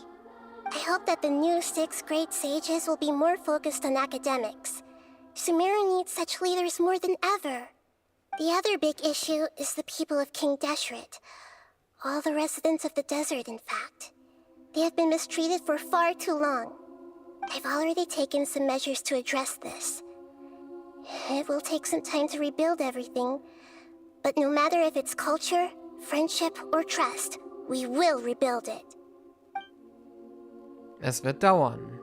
I hope that the new 6 great sages will be more focused on academics. Sumeru needs such leaders more than ever. The other big issue is the people of King Deshret. All the residents of the desert, in fact. They have been mistreated for far too long. I've already taken some measures to address this. It will take some time to rebuild everything, But no matter if it's culture, friendship, or trust, we will rebuild it. Es wird dauern.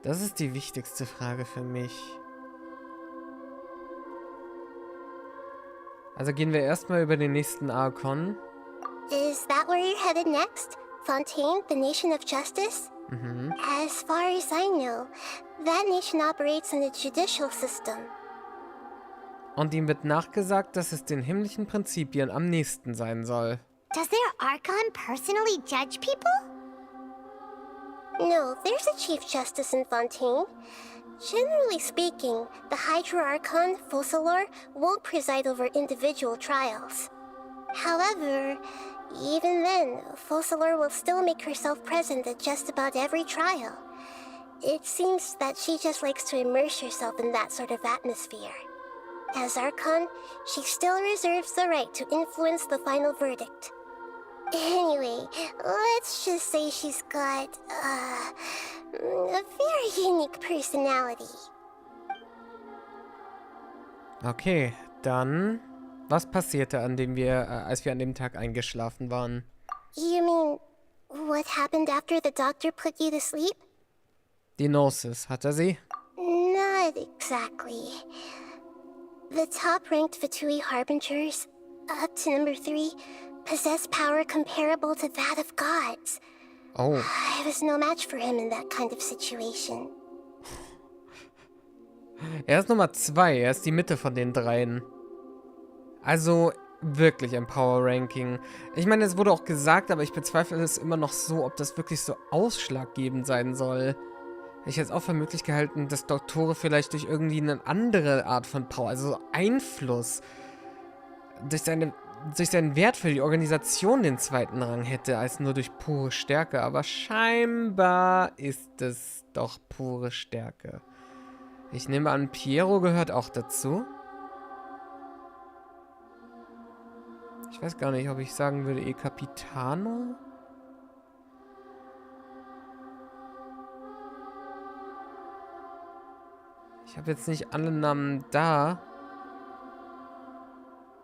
Das ist die wichtigste Frage für mich. Also gehen wir erstmal über den nächsten Archon. Is that where you're headed next? Fontaine, the nation of justice? Mhm. As far as I know, that nation operates in a judicial system. Und ihm wird nachgesagt, dass es den himmlischen Prinzipien am nächsten sein soll. Does their Archon personally judge people? No, there's a Chief Justice in Fontaine. Generally speaking, the Hydra Archon, Focalor, won't preside over individual trials. However, even then, Focalor will still make herself present at just about every trial. It seems that she just likes to immerse herself in that sort of atmosphere. As Archon, she still reserves the right to influence the final verdict. Anyway, let's just say she's got, a very unique personality. Okay, dann... Was passierte, als wir an dem Tag eingeschlafen waren? You mean, what happened after the doctor put you to sleep? Die Gnosis, hat er sie? Not exactly. The top-ranked Fatui Harbingers, up to number 3, possess power comparable to that of gods. Oh. I was no match for him in that kind of situation. Er ist Nummer 2, er ist die Mitte von den dreien. Also wirklich ein Power-Ranking. Ich meine, es wurde auch gesagt, aber ich bezweifle es immer noch so, ob das wirklich so ausschlaggebend sein soll. Ich hätte es auch für möglich gehalten, dass Doktore vielleicht durch irgendwie eine andere Art von Power, also Einfluss, durch seinen Wert für die Organisation den zweiten Rang hätte, als nur durch pure Stärke. Aber scheinbar ist es doch pure Stärke. Ich nehme an, Piero gehört auch dazu. Ich weiß gar nicht, ob ich sagen würde, E Capitano? Ich habe jetzt nicht alle Namen da.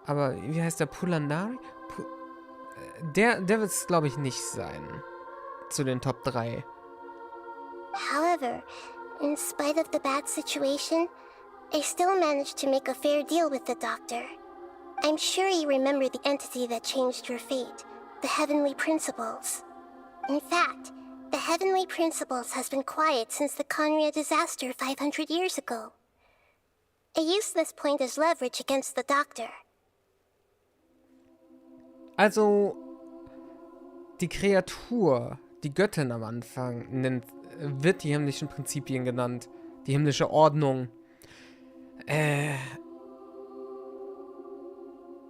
Aber wie heißt der? Pulandari? Der wird es, glaube ich, nicht sein. Zu den Top 3. However, in spite of the bad situation, I still managed to make a fair deal with the doctor. I'm sure you remember the entity that changed your fate, the Heavenly Principles. In fact, the Heavenly Principles has been quiet since the Conria disaster 500 years ago. I used this point as leverage against the doctor. Also, die Kreatur, die Göttin am Anfang, wird die himmlischen Prinzipien genannt. Die himmlische Ordnung.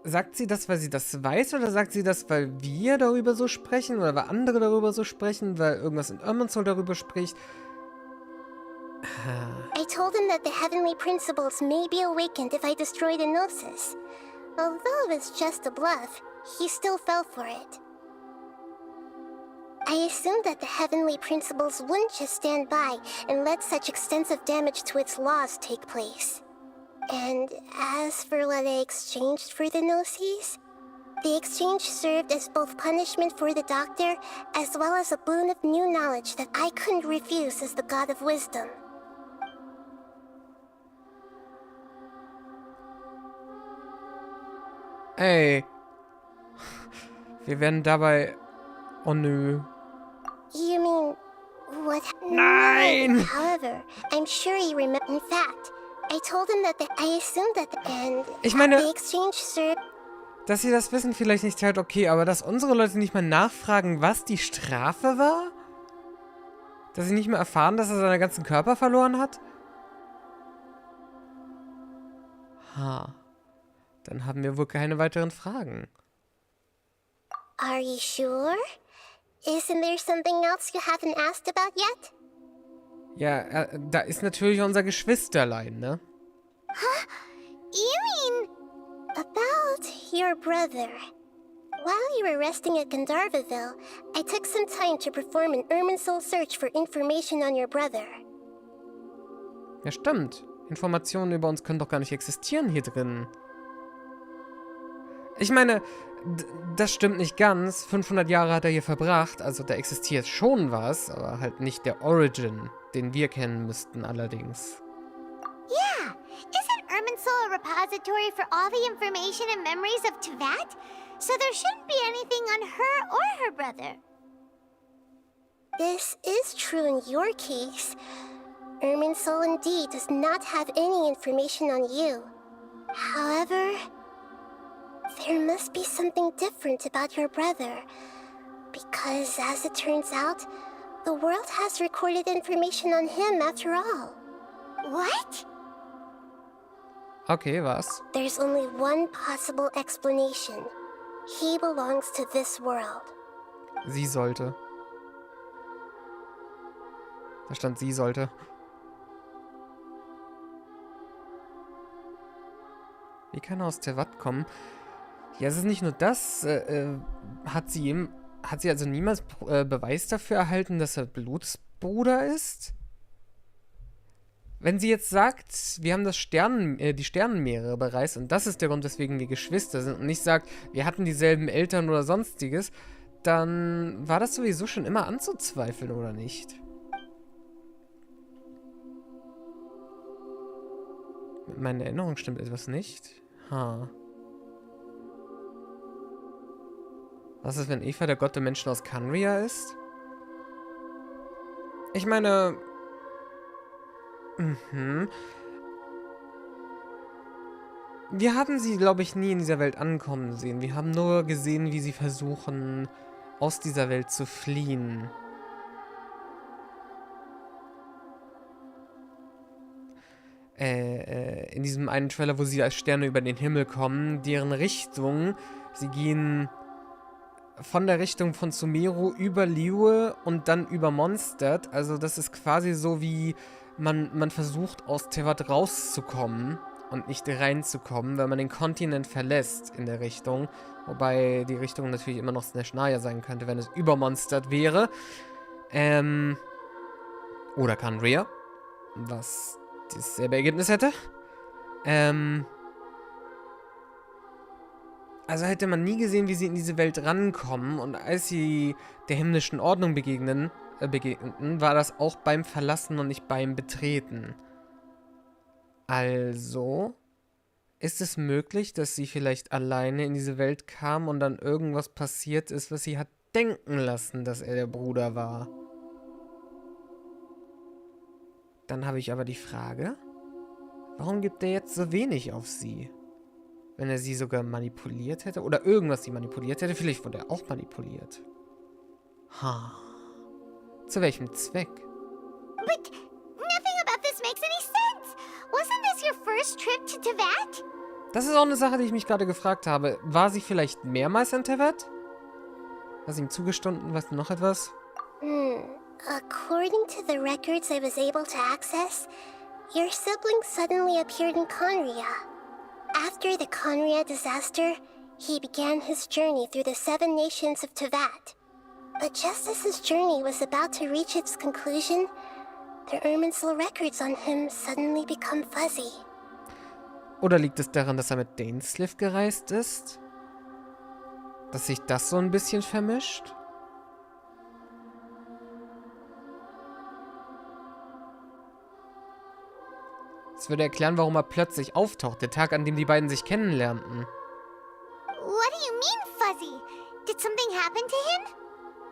Sagt sie das, weil sie das weiß, oder sagt sie das, weil wir darüber so sprechen, oder weil andere darüber so sprechen, weil irgendwas in Irminsul darüber spricht? I told him that the Heavenly Principles may be awakened if I destroy the Gnosis. Although it's just a bluff, he still fell for it. I assumed that the Heavenly Principles wouldn't just stand by and let such extensive damage to its laws take place. And as for what I exchanged for the Gnosis, the exchange served as both punishment for the doctor as well as a boon of new knowledge that I couldn't refuse as the god of wisdom. Ey. Wir werden dabei... Oh nö. You mean... what... Nein! However, I'm sure you remember... In fact, I told him that I assumed that Ich meine, the exchange served... Dass sie das wissen, vielleicht nicht halt okay, aber dass unsere Leute nicht mal nachfragen, was die Strafe war? Dass sie nicht mehr erfahren, dass er seinen ganzen Körper verloren hat? Ha. Dann haben wir wohl keine weiteren Fragen. Are you sure? Isn't there something else you haven't asked about yet? Ja, da ist natürlich unser Geschwisterlein, ne? Huh? You mean... About your brother. While you were resting at Gandharvaville, I took some time to perform an Irminsul search for information on your brother. Ja, stimmt. Informationen über uns können doch gar nicht existieren hier drin. Ich meine, das stimmt nicht ganz. 500 Jahre hat er hier verbracht, also da existiert schon was, aber halt nicht der Origin, den wir kennen müssten allerdings. Yeah, isn't Irminsul a repository for all the information and memories of Teyvat? So there shouldn't be anything on her or her brother. This is true in your case. Irminsul indeed does not have any information on you. However, there must be something different about your brother. Because as it turns out, the world has recorded information on him after all. What? Okay, was? There's only one possible explanation. He belongs to this world. Sie sollte. Da stand, sie sollte. Wie kann er aus Teyvat kommen? Ja, es ist nicht nur das. Hat sie also niemals Beweis dafür erhalten, dass er Blutsbruder ist? Wenn sie jetzt sagt, wir haben die Sternenmeere bereist und das ist der Grund, weswegen wir Geschwister sind und nicht sagt, wir hatten dieselben Eltern oder sonstiges, dann war das sowieso schon immer anzuzweifeln, oder nicht? Mit meiner Erinnerung stimmt etwas nicht. Was ist, wenn Eva der Gott der Menschen aus Khaenri'ah ist? Ich meine... Wir haben sie, glaube ich, nie in dieser Welt ankommen sehen. Wir haben nur gesehen, wie sie versuchen, aus dieser Welt zu fliehen. In diesem einen Trailer, wo sie als Sterne über den Himmel kommen, deren Richtung, sie gehen von der Richtung von Sumeru über Liyue und dann über Mondstadt. Also das ist quasi so wie man versucht, aus Teyvat rauszukommen und nicht reinzukommen, wenn man den Kontinent verlässt in der Richtung. Wobei die Richtung natürlich immer noch Snezhnaya sein könnte, wenn es über Mondstadt wäre. Oder Khaenri'ah, was dasselbe Ergebnis hätte. Also hätte man nie gesehen, wie sie in diese Welt rankommen. Und als sie der himmlischen Ordnung begegneten, war das auch beim Verlassen und nicht beim Betreten. Also ist es möglich, dass sie vielleicht alleine in diese Welt kam und dann irgendwas passiert ist, was sie hat denken lassen, dass er der Bruder war. Dann habe ich aber die Frage, warum gibt er jetzt so wenig auf sie? Wenn er sie sogar manipuliert hätte oder irgendwas sie manipuliert hätte, vielleicht wurde er auch manipuliert. Zu welchem Zweck? But nothing about this makes any sense. Wasn't this your first trip to Teyvat? Das ist auch eine Sache, die ich mich gerade gefragt habe. War sie vielleicht mehrmals in Teyvat? War sie ihm zugestanden? Weißt du noch etwas? According to the records I was able to access, your sibling suddenly appeared in Khaenri'ah. After the Khaenri'ah disaster, he began his journey through the 7 nations of Teyvat. But just as his journey was about to reach its conclusion, the Irminsul records on him suddenly become fuzzy. Oder liegt es daran, dass er mit Dainsleif gereist ist? Dass sich das so ein bisschen vermischt? Das würde erklären, warum er plötzlich auftaucht, der Tag, an dem die beiden sich kennenlernten. What do you mean, Fuzzy? Did something happen to him?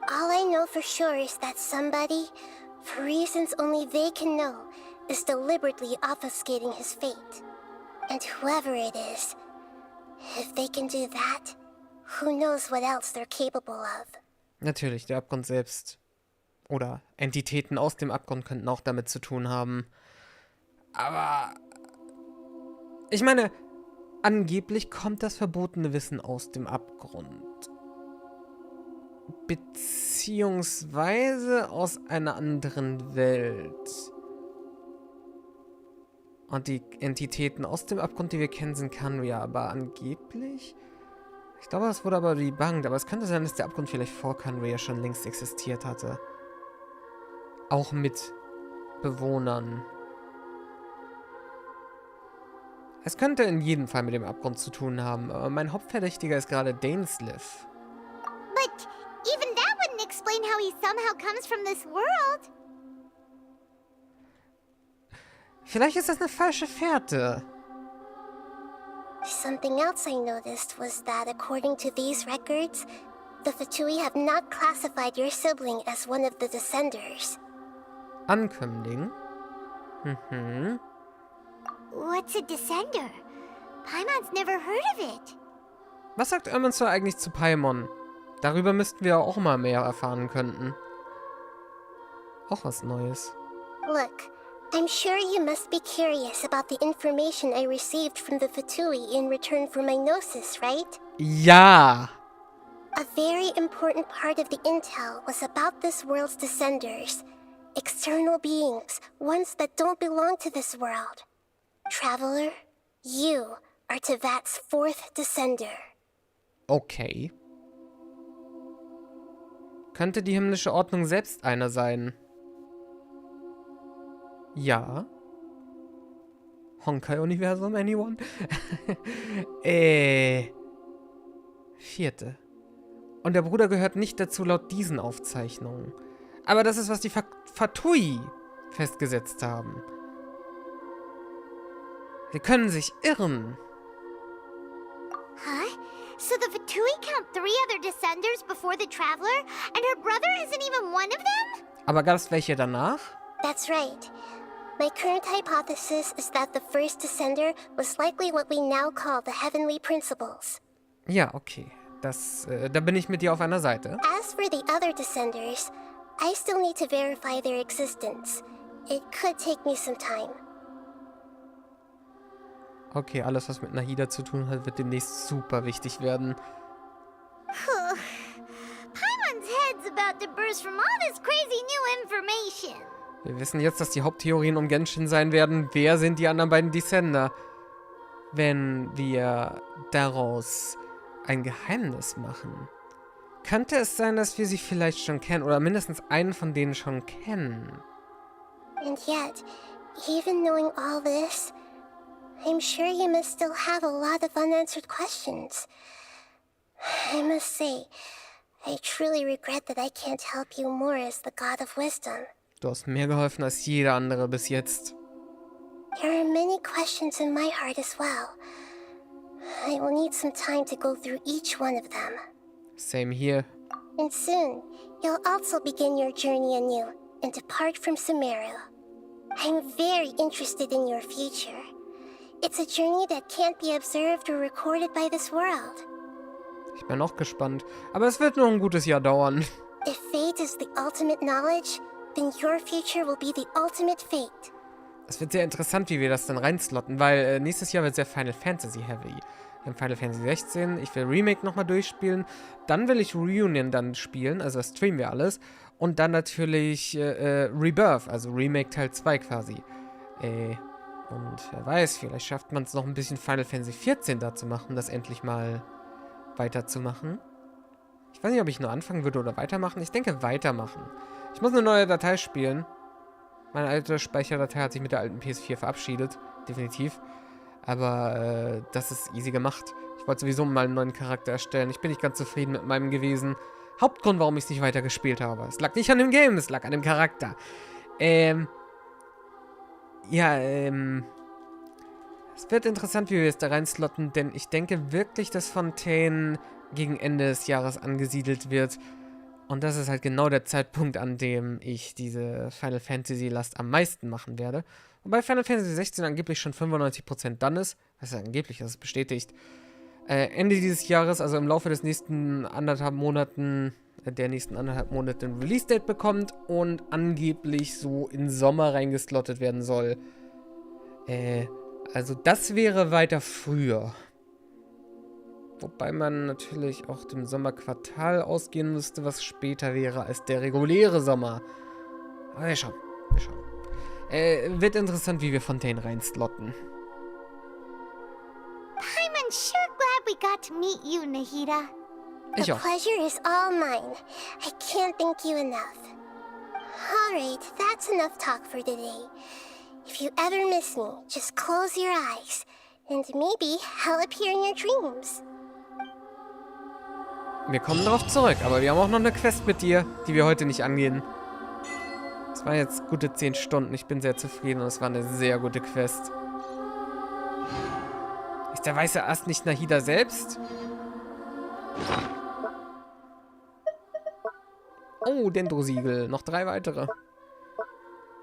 All I know for sure is that somebody, for reasons only they can know, is deliberately obfuscating his fate. And whoever it is, if they can do that, who knows what else they're capable of. Natürlich, der Abgrund selbst. Oder Entitäten aus dem Abgrund könnten auch damit zu tun haben. Aber ich meine, angeblich kommt das verbotene Wissen aus dem Abgrund. Beziehungsweise aus einer anderen Welt. Und die Entitäten aus dem Abgrund, die wir kennen, sind Khaenri'ah. Aber angeblich? Ich glaube, das wurde aber debunked. Aber es könnte sein, dass der Abgrund vielleicht vor Khaenri'ah schon längst existiert hatte. Auch mit Bewohnern. Es könnte in jedem Fall mit dem Abgrund zu tun haben, aber mein Hauptverdächtiger ist gerade Dainsliff. But even that wouldn't explain how he somehow comes from this world. Vielleicht ist das eine falsche Fährte. Something else I noticed was that according to these records, the Fatui have not classified your sibling as one of the Descenders. Ankömmling? Mhm. What's a Descender? Paimon's never heard of it. Was sagt Irminsul eigentlich zu Paimon? Darüber müssten wir auch mal mehr erfahren könnten. Auch was Neues. Look, I'm sure you must be curious about the information I received from the Fatui in return for my gnosis, right? Ja! A very important part of the intel was about this world's Descenders. External beings, ones that don't belong to this world. Traveler, you are Tevat's 4th Descender. Okay. Könnte die himmlische Ordnung selbst einer sein? Ja. Honkai-Universum, anyone? 4. Und der Bruder gehört nicht dazu laut diesen Aufzeichnungen. Aber das ist, was die Fatui festgesetzt haben. Sie können sich irren. Huh? So the Fatui count 3 other Descenders before the Traveler, and her brother isn't even one of them? Aber gab es welche danach? That's right. My current hypothesis is that the first Descender was likely what we now call the Heavenly Principles. Ja, okay. Da bin ich mit dir auf einer Seite. As for the other Descenders, I still need to verify their existence. It could take me some time. Okay, alles, was mit Nahida zu tun hat, wird demnächst super wichtig werden. Paimon's head's about to burst from all this crazy new information. Wir wissen jetzt, dass die Haupttheorien um Genshin sein werden. Wer sind die anderen beiden Descender? Wenn wir daraus ein Geheimnis machen, könnte es sein, dass wir sie vielleicht schon kennen oder mindestens einen von denen schon kennen. And yet, even knowing all this, I'm sure you must still have a lot of unanswered questions. I must say, I truly regret that I can't help you more as the God of Wisdom. Du hast mir geholfen als jeder andere bis jetzt. There are many questions in my heart as well. I will need some time to go through each one of them. Same here. And soon, you'll also begin your journey anew and depart from Sumeru. I'm very interested in your future. It's a journey that can't be observed or recorded by this world. Ich bin auch gespannt. Aber es wird noch ein gutes Jahr dauern. If fate is the ultimate knowledge, then your future will be the ultimate fate. Es wird sehr interessant, wie wir das dann reinslotten, weil nächstes Jahr wird sehr Final Fantasy heavy. Wir haben Final Fantasy 16, ich will Remake nochmal durchspielen, dann will ich Reunion dann spielen, also das streamen wir alles. Und dann natürlich Rebirth, also Remake Teil 2 quasi. Und wer weiß, vielleicht schafft man es noch ein bisschen Final Fantasy 14 da zu machen, das endlich mal weiterzumachen. Ich weiß nicht, ob ich nur anfangen würde oder weitermachen. Ich denke, weitermachen. Ich muss eine neue Datei spielen. Meine alte Speicherdatei hat sich mit der alten PS4 verabschiedet. Definitiv. Aber das ist easy gemacht. Ich wollte sowieso mal einen neuen Charakter erstellen. Ich bin nicht ganz zufrieden mit meinem gewesen. Hauptgrund, warum ich es nicht weiter gespielt habe. Es lag nicht an dem Game, es lag an dem Charakter. Es wird interessant, wie wir es da reinslotten, denn ich denke wirklich, dass Fontaine gegen Ende des Jahres angesiedelt wird. Und das ist halt genau der Zeitpunkt, an dem ich diese Final Fantasy Last am meisten machen werde. Wobei Final Fantasy 16 angeblich schon 95% done ist. Das ist angeblich, das ist bestätigt. Ende dieses Jahres, also im Laufe des nächsten anderthalb Monate ein Release-Date bekommt und angeblich so in Sommer reingeslottet werden soll. Also das wäre weiter früher. Wobei man natürlich auch dem Sommerquartal ausgehen müsste, was später wäre als der reguläre Sommer. Aber wir schauen. Wird interessant, wie wir Fontaine reinslotten. I'm sure glad we got to meet you, Nahida. The pleasure is all mine. I can't thank you enough. Alright, that's enough talk for today. If you ever miss me, just close your eyes. And maybe I'll appear in your dreams. Wir kommen darauf zurück, aber wir haben auch noch eine Quest mit dir, die wir heute nicht angehen. Es waren jetzt gute 10 Stunden. Ich bin sehr zufrieden und es war eine sehr gute Quest. Ist der weiße Ast nicht Nahida selbst? Oh, Dendrosiegel. Noch 3 weitere.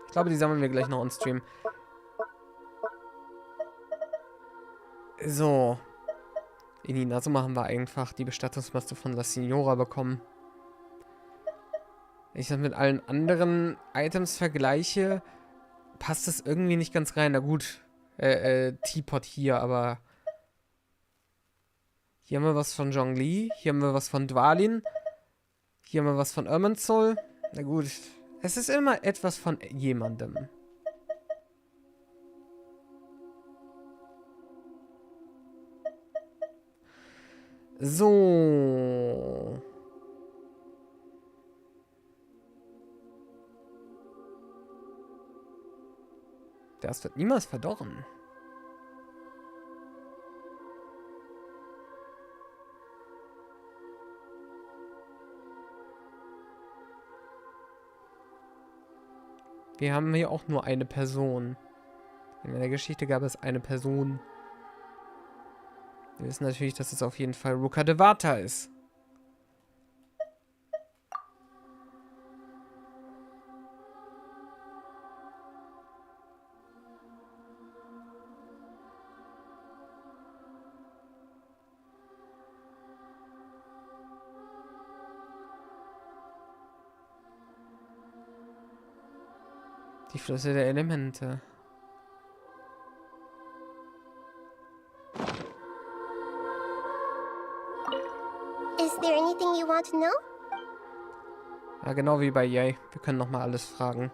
Ich glaube, die sammeln wir gleich noch on Stream. So. In Inazuma haben wir einfach die Bestattungsmaske von La Signora bekommen. Wenn ich das mit allen anderen Items vergleiche, passt das irgendwie nicht ganz rein. Na gut, Teapot hier, aber hier haben wir was von Zhongli, hier haben wir was von Dwalin, hier haben wir was von Irminsul. Na gut, es ist immer etwas von jemandem. So. Der Ast wird niemals verdorren. Wir haben hier auch nur eine Person. In der Geschichte gab es eine Person. Wir wissen natürlich, dass es auf jeden Fall Ruka Devata ist. Die Flüsse der Elemente. Is there anything you want to know? Ja, genau wie bei Yay. Wir können nochmal alles fragen.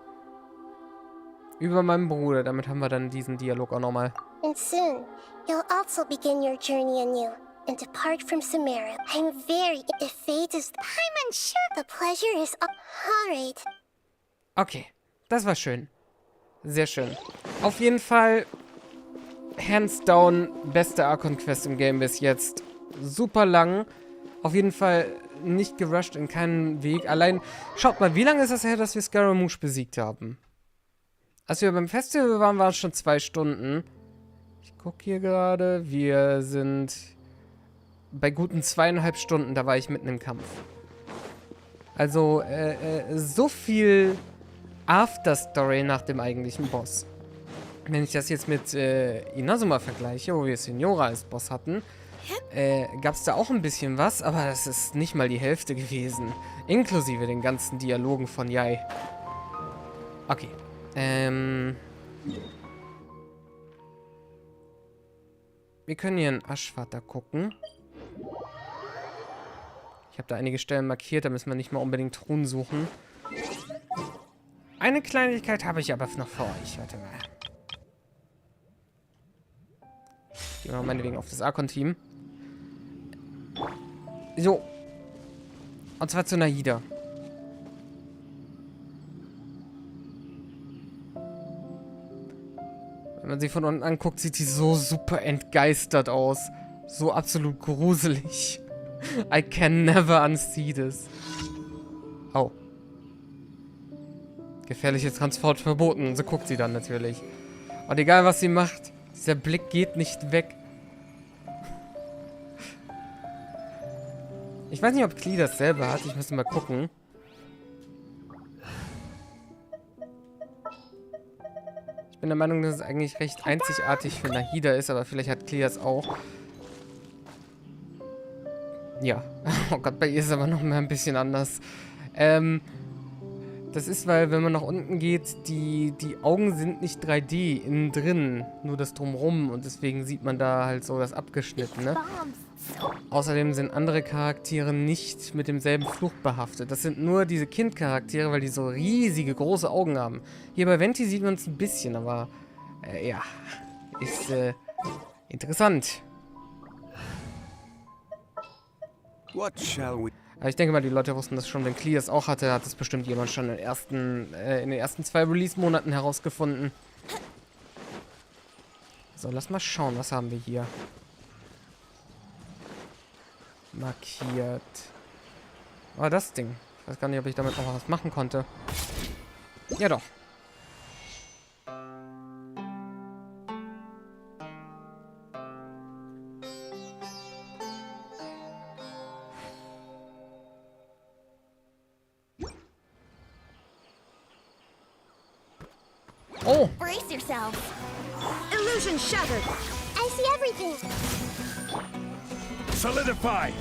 Über meinen Bruder, damit haben wir dann diesen Dialog auch nochmal. And soon, you'll also begin your journey anew and depart from Sumeru. I'm very... If fate is... I'm unsure. The pleasure is... Alright. Okay, das war schön. Sehr schön. Auf jeden Fall, hands down, beste Archon-Quest im Game bis jetzt. Super lang. Auf jeden Fall nicht gerusht in keinen Weg. Allein, schaut mal, wie lange ist es her, dass wir Scaramouche besiegt haben? Als wir beim Festival waren, waren es schon 2 Stunden. Ich gucke hier gerade. Wir sind bei guten 2,5 Stunden. Da war ich mitten im Kampf. Also, so viel Afterstory nach dem eigentlichen Boss. Wenn ich das jetzt mit Inazuma vergleiche, wo wir Signora als Boss hatten, gab es da auch ein bisschen was, aber das ist nicht mal die Hälfte gewesen. Inklusive den ganzen Dialogen von Yai. Okay. Wir können hier in Aschvater gucken. Ich habe da einige Stellen markiert, da müssen wir nicht mal unbedingt Truhen suchen. Eine Kleinigkeit habe ich aber noch für euch. Warte mal. Gehen wir meinetwegen auf das Archon-Team. So. Und zwar zu Nahida. Wenn man sie von unten anguckt, sieht sie so super entgeistert aus. So absolut gruselig. I can never unsee this. Oh. Gefährlicher Transport verboten. So guckt sie dann natürlich. Und egal, was sie macht, dieser Blick geht nicht weg. Ich weiß nicht, ob Klee das selber hat. Ich muss mal gucken. Ich bin der Meinung, dass es eigentlich recht einzigartig für Nahida ist, aber vielleicht hat Klee das auch. Ja. Oh Gott, bei ihr ist es aber noch mal ein bisschen anders. Das ist, weil, wenn man nach unten geht, die Augen sind nicht 3D innen drin, nur das Drumrum. Und deswegen sieht man da halt so das Abgeschnittene. Außerdem sind andere Charaktere nicht mit demselben Fluch behaftet. Das sind nur diese Kindcharaktere, weil die so riesige, große Augen haben. Hier bei Venti sieht man es ein bisschen, aber ja, ist interessant. What shall we... Aber ich denke mal, die Leute wussten das schon. Wenn Klee es auch hatte, hat es bestimmt jemand schon in den ersten 2 Release-Monaten herausgefunden. So, lass mal schauen, was haben wir hier. Markiert. Oh, das Ding. Ich weiß gar nicht, ob ich damit noch was machen konnte. Ja, doch. Oh! Brace yourselves. Illusion shattered. I see everything. Solidify!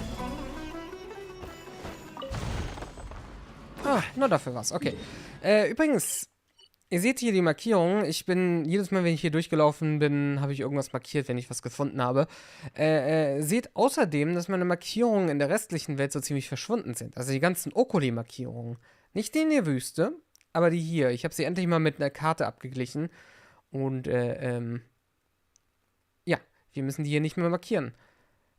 Ah, nur dafür was. Okay. Übrigens, ihr seht hier die Markierungen. Ich bin, jedes Mal, wenn ich hier durchgelaufen bin, habe ich irgendwas markiert, wenn ich was gefunden habe. Seht außerdem, dass meine Markierungen in der restlichen Welt so ziemlich verschwunden sind. Also die ganzen Okuli-Markierungen. Nicht die in der Wüste, aber die hier. Ich habe sie endlich mal mit einer Karte abgeglichen. Und, ja, wir müssen die hier nicht mehr markieren.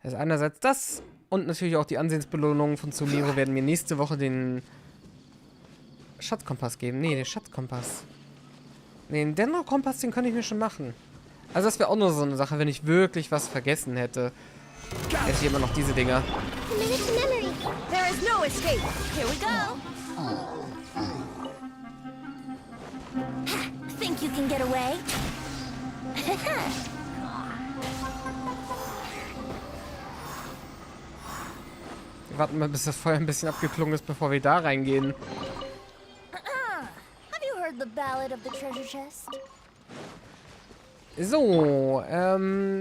Das ist einerseits das und natürlich auch die Ansehensbelohnungen von Sumeru werden mir nächste Woche den Schatzkompass geben. Nee, den Schatzkompass. Nee, den Dendroculus, den könnte ich mir schon machen. Also das wäre auch nur so eine Sache, wenn ich wirklich was vergessen hätte. Hätte ich immer noch diese Dinger. There is no escape. Here we go. Think you can get away? Wir warten mal, bis das Feuer ein bisschen abgeklungen ist, bevor wir da reingehen. Have you heard the ballad of the treasure chest? So,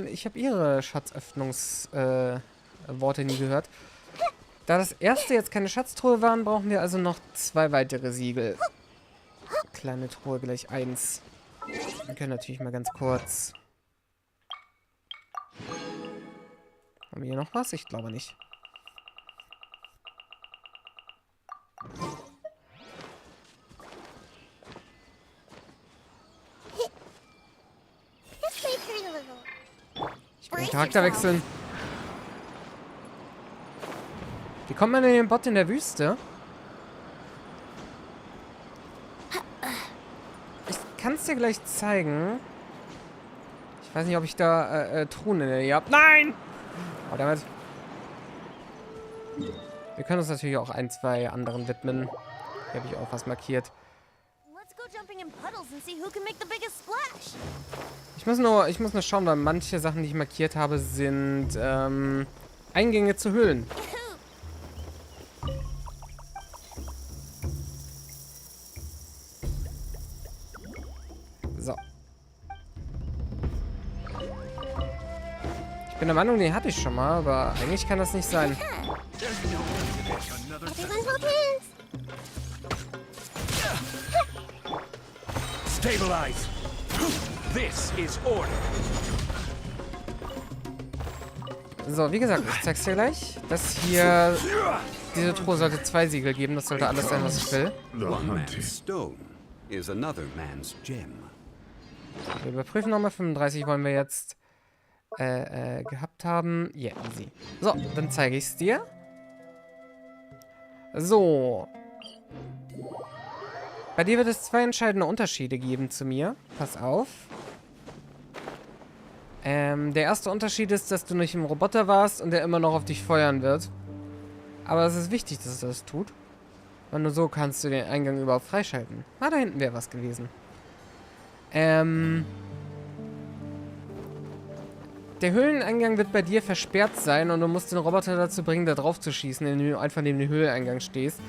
ich habe Ihre Schatzöffnungsworte nie gehört. Da das erste jetzt keine Schatztruhe waren, brauchen wir also noch 2 weitere Siegel. Kleine Truhe gleich 1. Wir können natürlich mal ganz kurz... Haben wir hier noch was? Ich glaube nicht. Ich will den Charakter wechseln. Wie kommt man in den Bot in der Wüste? Ich kann es dir gleich zeigen. Ich weiß nicht, ob ich da Truhen in der Nähe habe. Nein! Oh, damit. Wir können uns natürlich auch 1, 2 anderen widmen. Hier habe ich auch was markiert. Ich muss nur schauen, weil manche Sachen, die ich markiert habe, sind Eingänge zu Höhlen. So. Ich bin der Meinung, den hatte ich schon mal, aber eigentlich kann das nicht sein. Stabilize. This is order. So, wie gesagt, ich zeig's dir gleich. Das hier, diese Truhe sollte 2 Siegel geben. Das sollte alles sein, was ich will. One man's stone is another man's gem. Wir überprüfen nochmal. 35 wollen wir jetzt gehabt haben. Ja, yeah, easy. So, dann zeige ich es dir. So. Bei dir wird es 2 entscheidende Unterschiede geben zu mir. Pass auf. Der erste Unterschied ist, dass du nicht im Roboter warst und der immer noch auf dich feuern wird. Aber es ist wichtig, dass er das tut. Weil nur so kannst du den Eingang überhaupt freischalten. Ah, da hinten wäre was gewesen. Der Höhleneingang wird bei dir versperrt sein und du musst den Roboter dazu bringen, da drauf zu schießen, indem du einfach neben dem Höhleneingang stehst.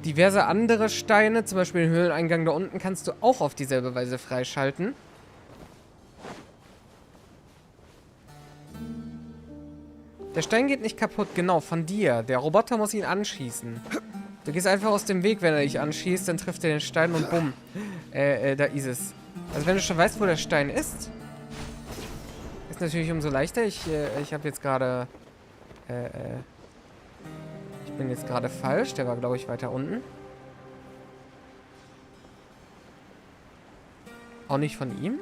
Diverse andere Steine, zum Beispiel den Höhleneingang da unten, kannst du auch auf dieselbe Weise freischalten. Der Stein geht nicht kaputt, genau, von dir. Der Roboter muss ihn anschießen. Du gehst einfach aus dem Weg, wenn er dich anschießt, dann trifft er den Stein und bumm. Da ist es. Also wenn du schon weißt, wo der Stein ist natürlich umso leichter. Ich habe jetzt gerade... ich bin jetzt gerade falsch. Der war, glaube ich, weiter unten. Auch nicht von ihm?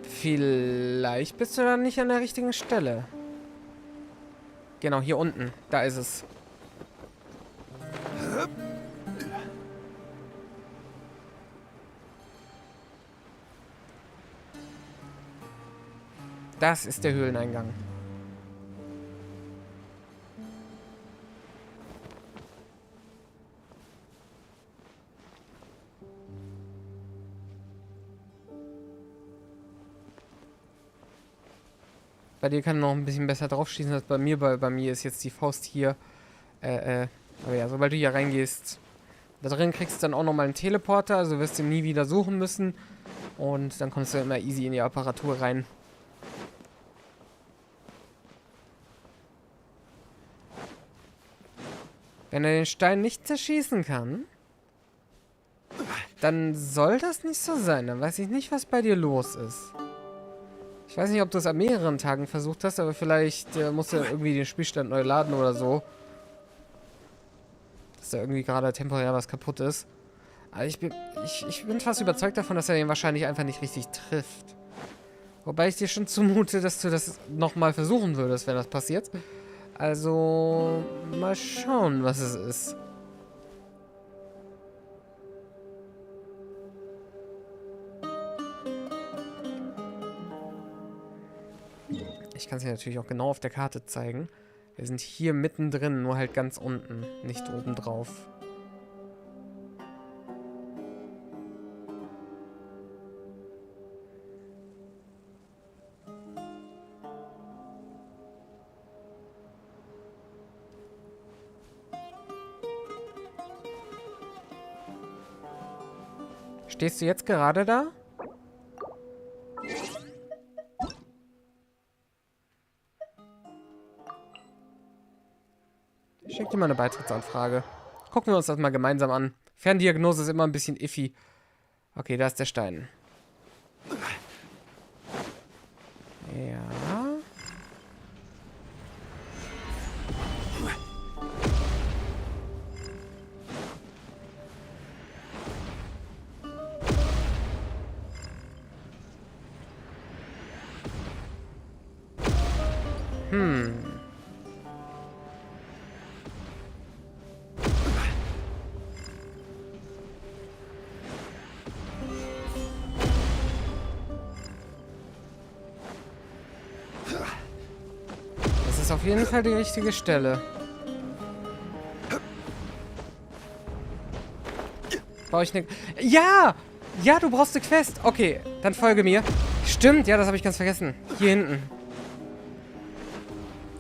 Vielleicht bist du dann nicht an der richtigen Stelle. Genau, hier unten. Da ist es. Das ist der Höhleneingang. Bei dir kann noch ein bisschen besser drauf schießen als bei mir, weil bei mir ist jetzt die Faust hier. Aber ja, sobald du hier reingehst, da drin kriegst du dann auch nochmal einen Teleporter, also wirst du nie wieder suchen müssen. Und dann kommst du immer easy in die Apparatur rein. Wenn er den Stein nicht zerschießen kann, dann soll das nicht so sein. Dann weiß ich nicht, was bei dir los ist. Ich weiß nicht, ob du es an mehreren Tagen versucht hast, aber vielleicht musst du irgendwie den Spielstand neu laden oder so. Dass da irgendwie gerade temporär was kaputt ist. Aber ich bin fast überzeugt davon, dass er den wahrscheinlich einfach nicht richtig trifft. Wobei ich dir schon zumute, dass du das nochmal versuchen würdest, wenn das passiert. Also, mal schauen, was es ist. Ich kann es dir natürlich auch genau auf der Karte zeigen. Wir sind hier mittendrin, nur halt ganz unten, nicht oben drauf. Stehst du jetzt gerade da? Schick dir mal eine Beitrittsanfrage. Gucken wir uns das mal gemeinsam an. Ferndiagnose ist immer ein bisschen iffy. Okay, da ist der Stein. Ja. Das ist auf jeden Fall die richtige Stelle. Brauche ich eine... Ja! Ja, du brauchst eine Quest. Okay, dann folge mir. Stimmt, ja, das habe ich ganz vergessen. Hier hinten.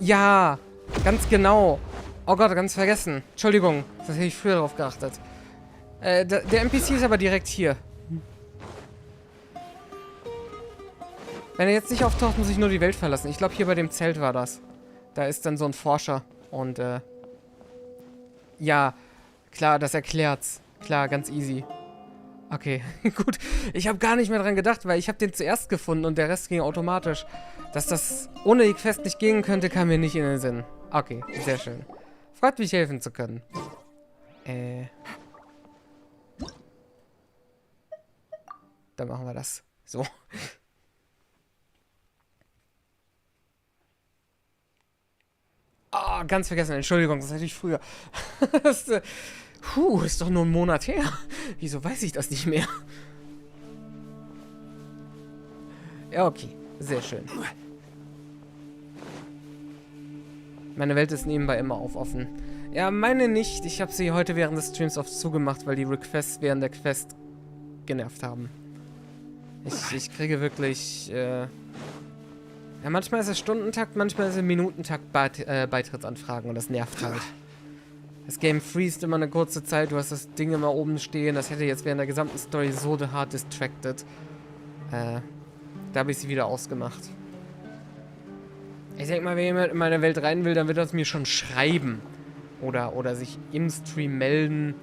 Ja, ganz genau. Oh Gott, ganz vergessen. Entschuldigung, das hätte ich früher drauf geachtet. Der NPC ist aber direkt hier. Wenn er jetzt nicht auftaucht, muss ich nur die Welt verlassen. Ich glaube, hier bei dem Zelt war das. Da ist dann so ein Forscher. Und, ja, klar, das erklärt's. Klar, ganz easy. Okay, gut. Ich habe gar nicht mehr dran gedacht, weil ich habe den zuerst gefunden und der Rest ging automatisch. Dass das ohne die Quest nicht gehen könnte, kam mir nicht in den Sinn. Okay, sehr schön. Freut mich, helfen zu können. Dann machen wir das. So. Oh, ganz vergessen. Entschuldigung, das hatte ich früher. Das, ist doch nur ein Monat her. Wieso weiß ich das nicht mehr? Ja, okay. Sehr schön. Meine Welt ist nebenbei immer auf offen. Ja, meine nicht. Ich habe sie heute während des Streams oft zugemacht, weil die Requests während der Quest genervt haben. Ich kriege wirklich... Ja, manchmal ist es Stundentakt, manchmal ist es Minutentakt Beitrittsanfragen und das nervt halt. Das Game freest immer eine kurze Zeit, du hast das Ding immer oben stehen, das hätte jetzt während der gesamten Story so hart distracted. Da habe ich sie wieder ausgemacht. Ich denke mal, wenn jemand in meine Welt rein will, dann wird er es mir schon schreiben. Oder sich im Stream melden.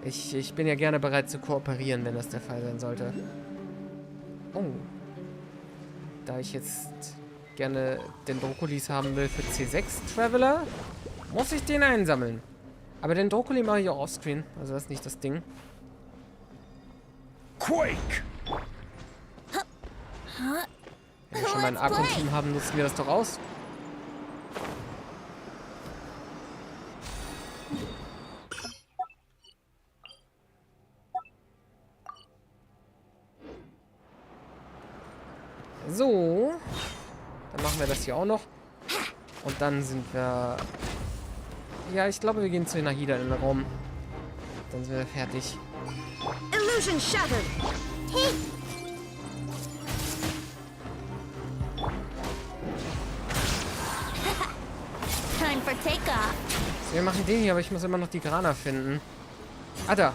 Ich bin ja gerne bereit zu kooperieren, wenn das der Fall sein sollte. Oh. Da ich jetzt gerne Dendroculus haben will für C6 Traveler, muss ich den einsammeln. Aber Dendroculus mache ich auch offscreen, also das ist nicht das Ding. Quake! Wenn wir schon mal ein Archon-Team haben, nutzen wir das doch aus. So. Dann machen wir das hier auch noch. Und dann sind wir... Ja, ich glaube, wir gehen zu Nahida in den Raum. Dann sind wir fertig. Illusion shattered. Time for takeoff. So, wir machen den hier, aber ich muss immer noch die Grana finden. Ah, da.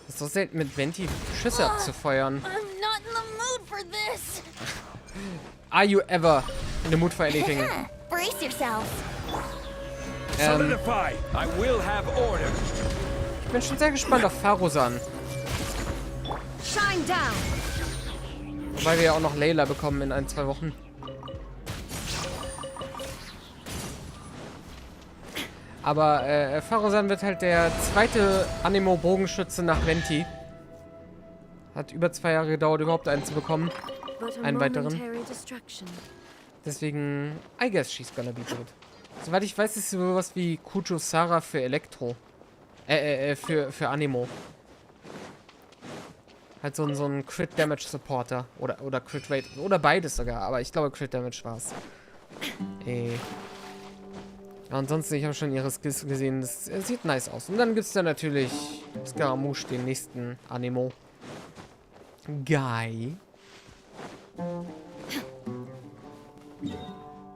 Das ist so selten, mit Venti Schüsse abzufeuern. I'm not in the mood for this. Are you ever in the mood for anything? Brace yourself. Solidify. I will have order. Ich bin schon sehr gespannt auf Farosan. Shine down. Weil wir ja auch noch Layla bekommen in 1-2 Wochen. Aber Farosan wird halt der zweite Anemo-Bogenschütze nach Venti. Hat über 2 Jahre gedauert, überhaupt einen zu bekommen. Einen weiteren. Deswegen, I guess she's gonna be good. Soweit ich weiß, ist sie sowas wie Kujo Sara für Elektro. Für Anemo. Halt so ein Crit Damage Supporter. Oder Crit Rate. Oder beides sogar. Aber ich glaube, Crit Damage war's. Ansonsten, ich habe schon ihre Skills gesehen. Das sieht nice aus. Und dann gibt es da natürlich Scaramouche, den nächsten Anemo. Guy.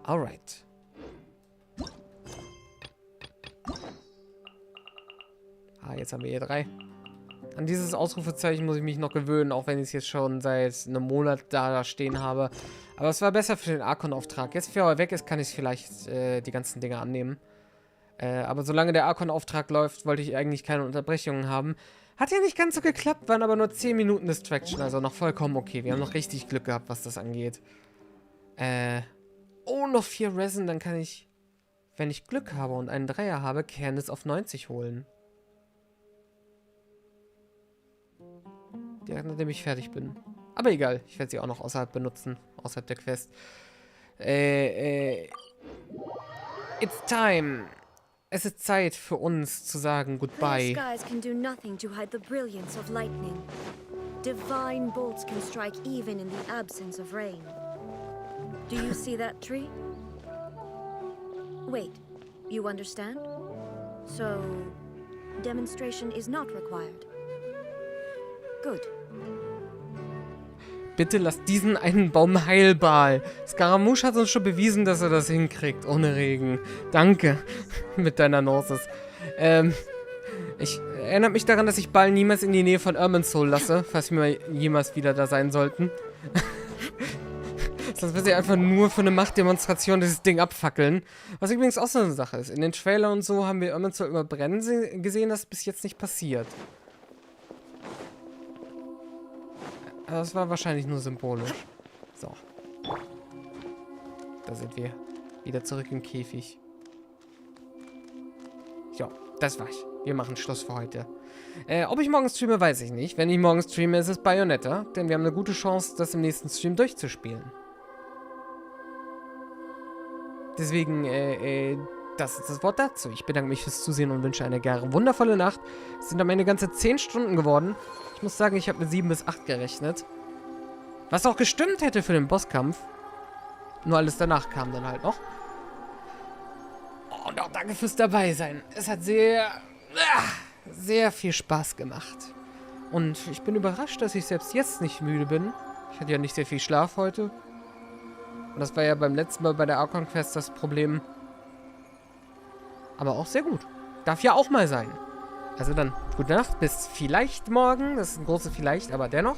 Alright. Jetzt haben wir hier 3. An dieses Ausrufezeichen muss ich mich noch gewöhnen, auch wenn ich es jetzt schon seit einem Monat da stehen habe. Aber es war besser für den Archon-Auftrag. Jetzt, wenn er weg ist, kann ich vielleicht die ganzen Dinge annehmen. Aber solange der Archon-Auftrag läuft, wollte ich eigentlich keine Unterbrechungen haben. Hat ja nicht ganz so geklappt, waren aber nur 10 Minuten Distraction, also noch vollkommen okay. Wir haben noch richtig Glück gehabt, was das angeht. Oh, noch 4 Resin, dann kann ich, wenn ich Glück habe und einen Dreier habe, Candice auf 90 holen. Direkt nachdem ich fertig bin. Aber egal, ich werde sie auch noch außerhalb benutzen. Außerhalb der Quest. It's time. Es ist Zeit für uns zu sagen Goodbye. Clear skies can do nothing to hide the brilliance of lightning. Divine bolts can strike even in the absence of rain. Do you see that tree? Wait, you understand? So, demonstration is not required. Good. Bitte lass diesen einen Baum heilbar. Scaramouche hat uns schon bewiesen, dass er das hinkriegt, ohne Regen. Danke. Mit deiner Gnosis. Ich erinnere mich daran, dass ich Ball niemals in die Nähe von Irminsul lasse, falls wir mal jemals wieder da sein sollten. Sonst wird sie einfach nur für eine Machtdemonstration dieses Ding abfackeln. Was übrigens auch so eine Sache ist. In den Trailern und so haben wir Irminsul immer brennen gesehen, das ist bis jetzt nicht passiert. Aber das war wahrscheinlich nur symbolisch. So. Da sind wir. Wieder zurück im Käfig. Ja, das war's. Wir machen Schluss für heute. Ob ich morgen streame, weiß ich nicht. Wenn ich morgen streame, ist es Bayonetta. Denn wir haben eine gute Chance, das im nächsten Stream durchzuspielen. Deswegen, das ist das Wort dazu. Ich bedanke mich fürs Zusehen und wünsche eine gar wundervolle Nacht. Es sind am Ende ganze 10 Stunden geworden. Ich muss sagen, ich habe mit 7 bis 8 gerechnet. Was auch gestimmt hätte für den Bosskampf. Nur alles danach kam dann halt noch. Und auch danke fürs Dabeisein. Es hat sehr viel Spaß gemacht. Und ich bin überrascht, dass ich selbst jetzt nicht müde bin. Ich hatte ja nicht sehr viel Schlaf heute. Und das war ja beim letzten Mal bei der Archon Quest das Problem. Aber auch sehr gut. Darf ja auch mal sein. Also dann, gute Nacht, bis vielleicht morgen. Das ist ein großes Vielleicht, aber dennoch.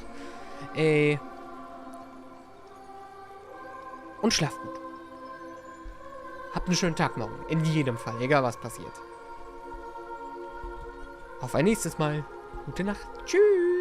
Und schlaft gut. Habt einen schönen Tag morgen. In jedem Fall, egal was passiert. Auf ein nächstes Mal. Gute Nacht. Tschüss.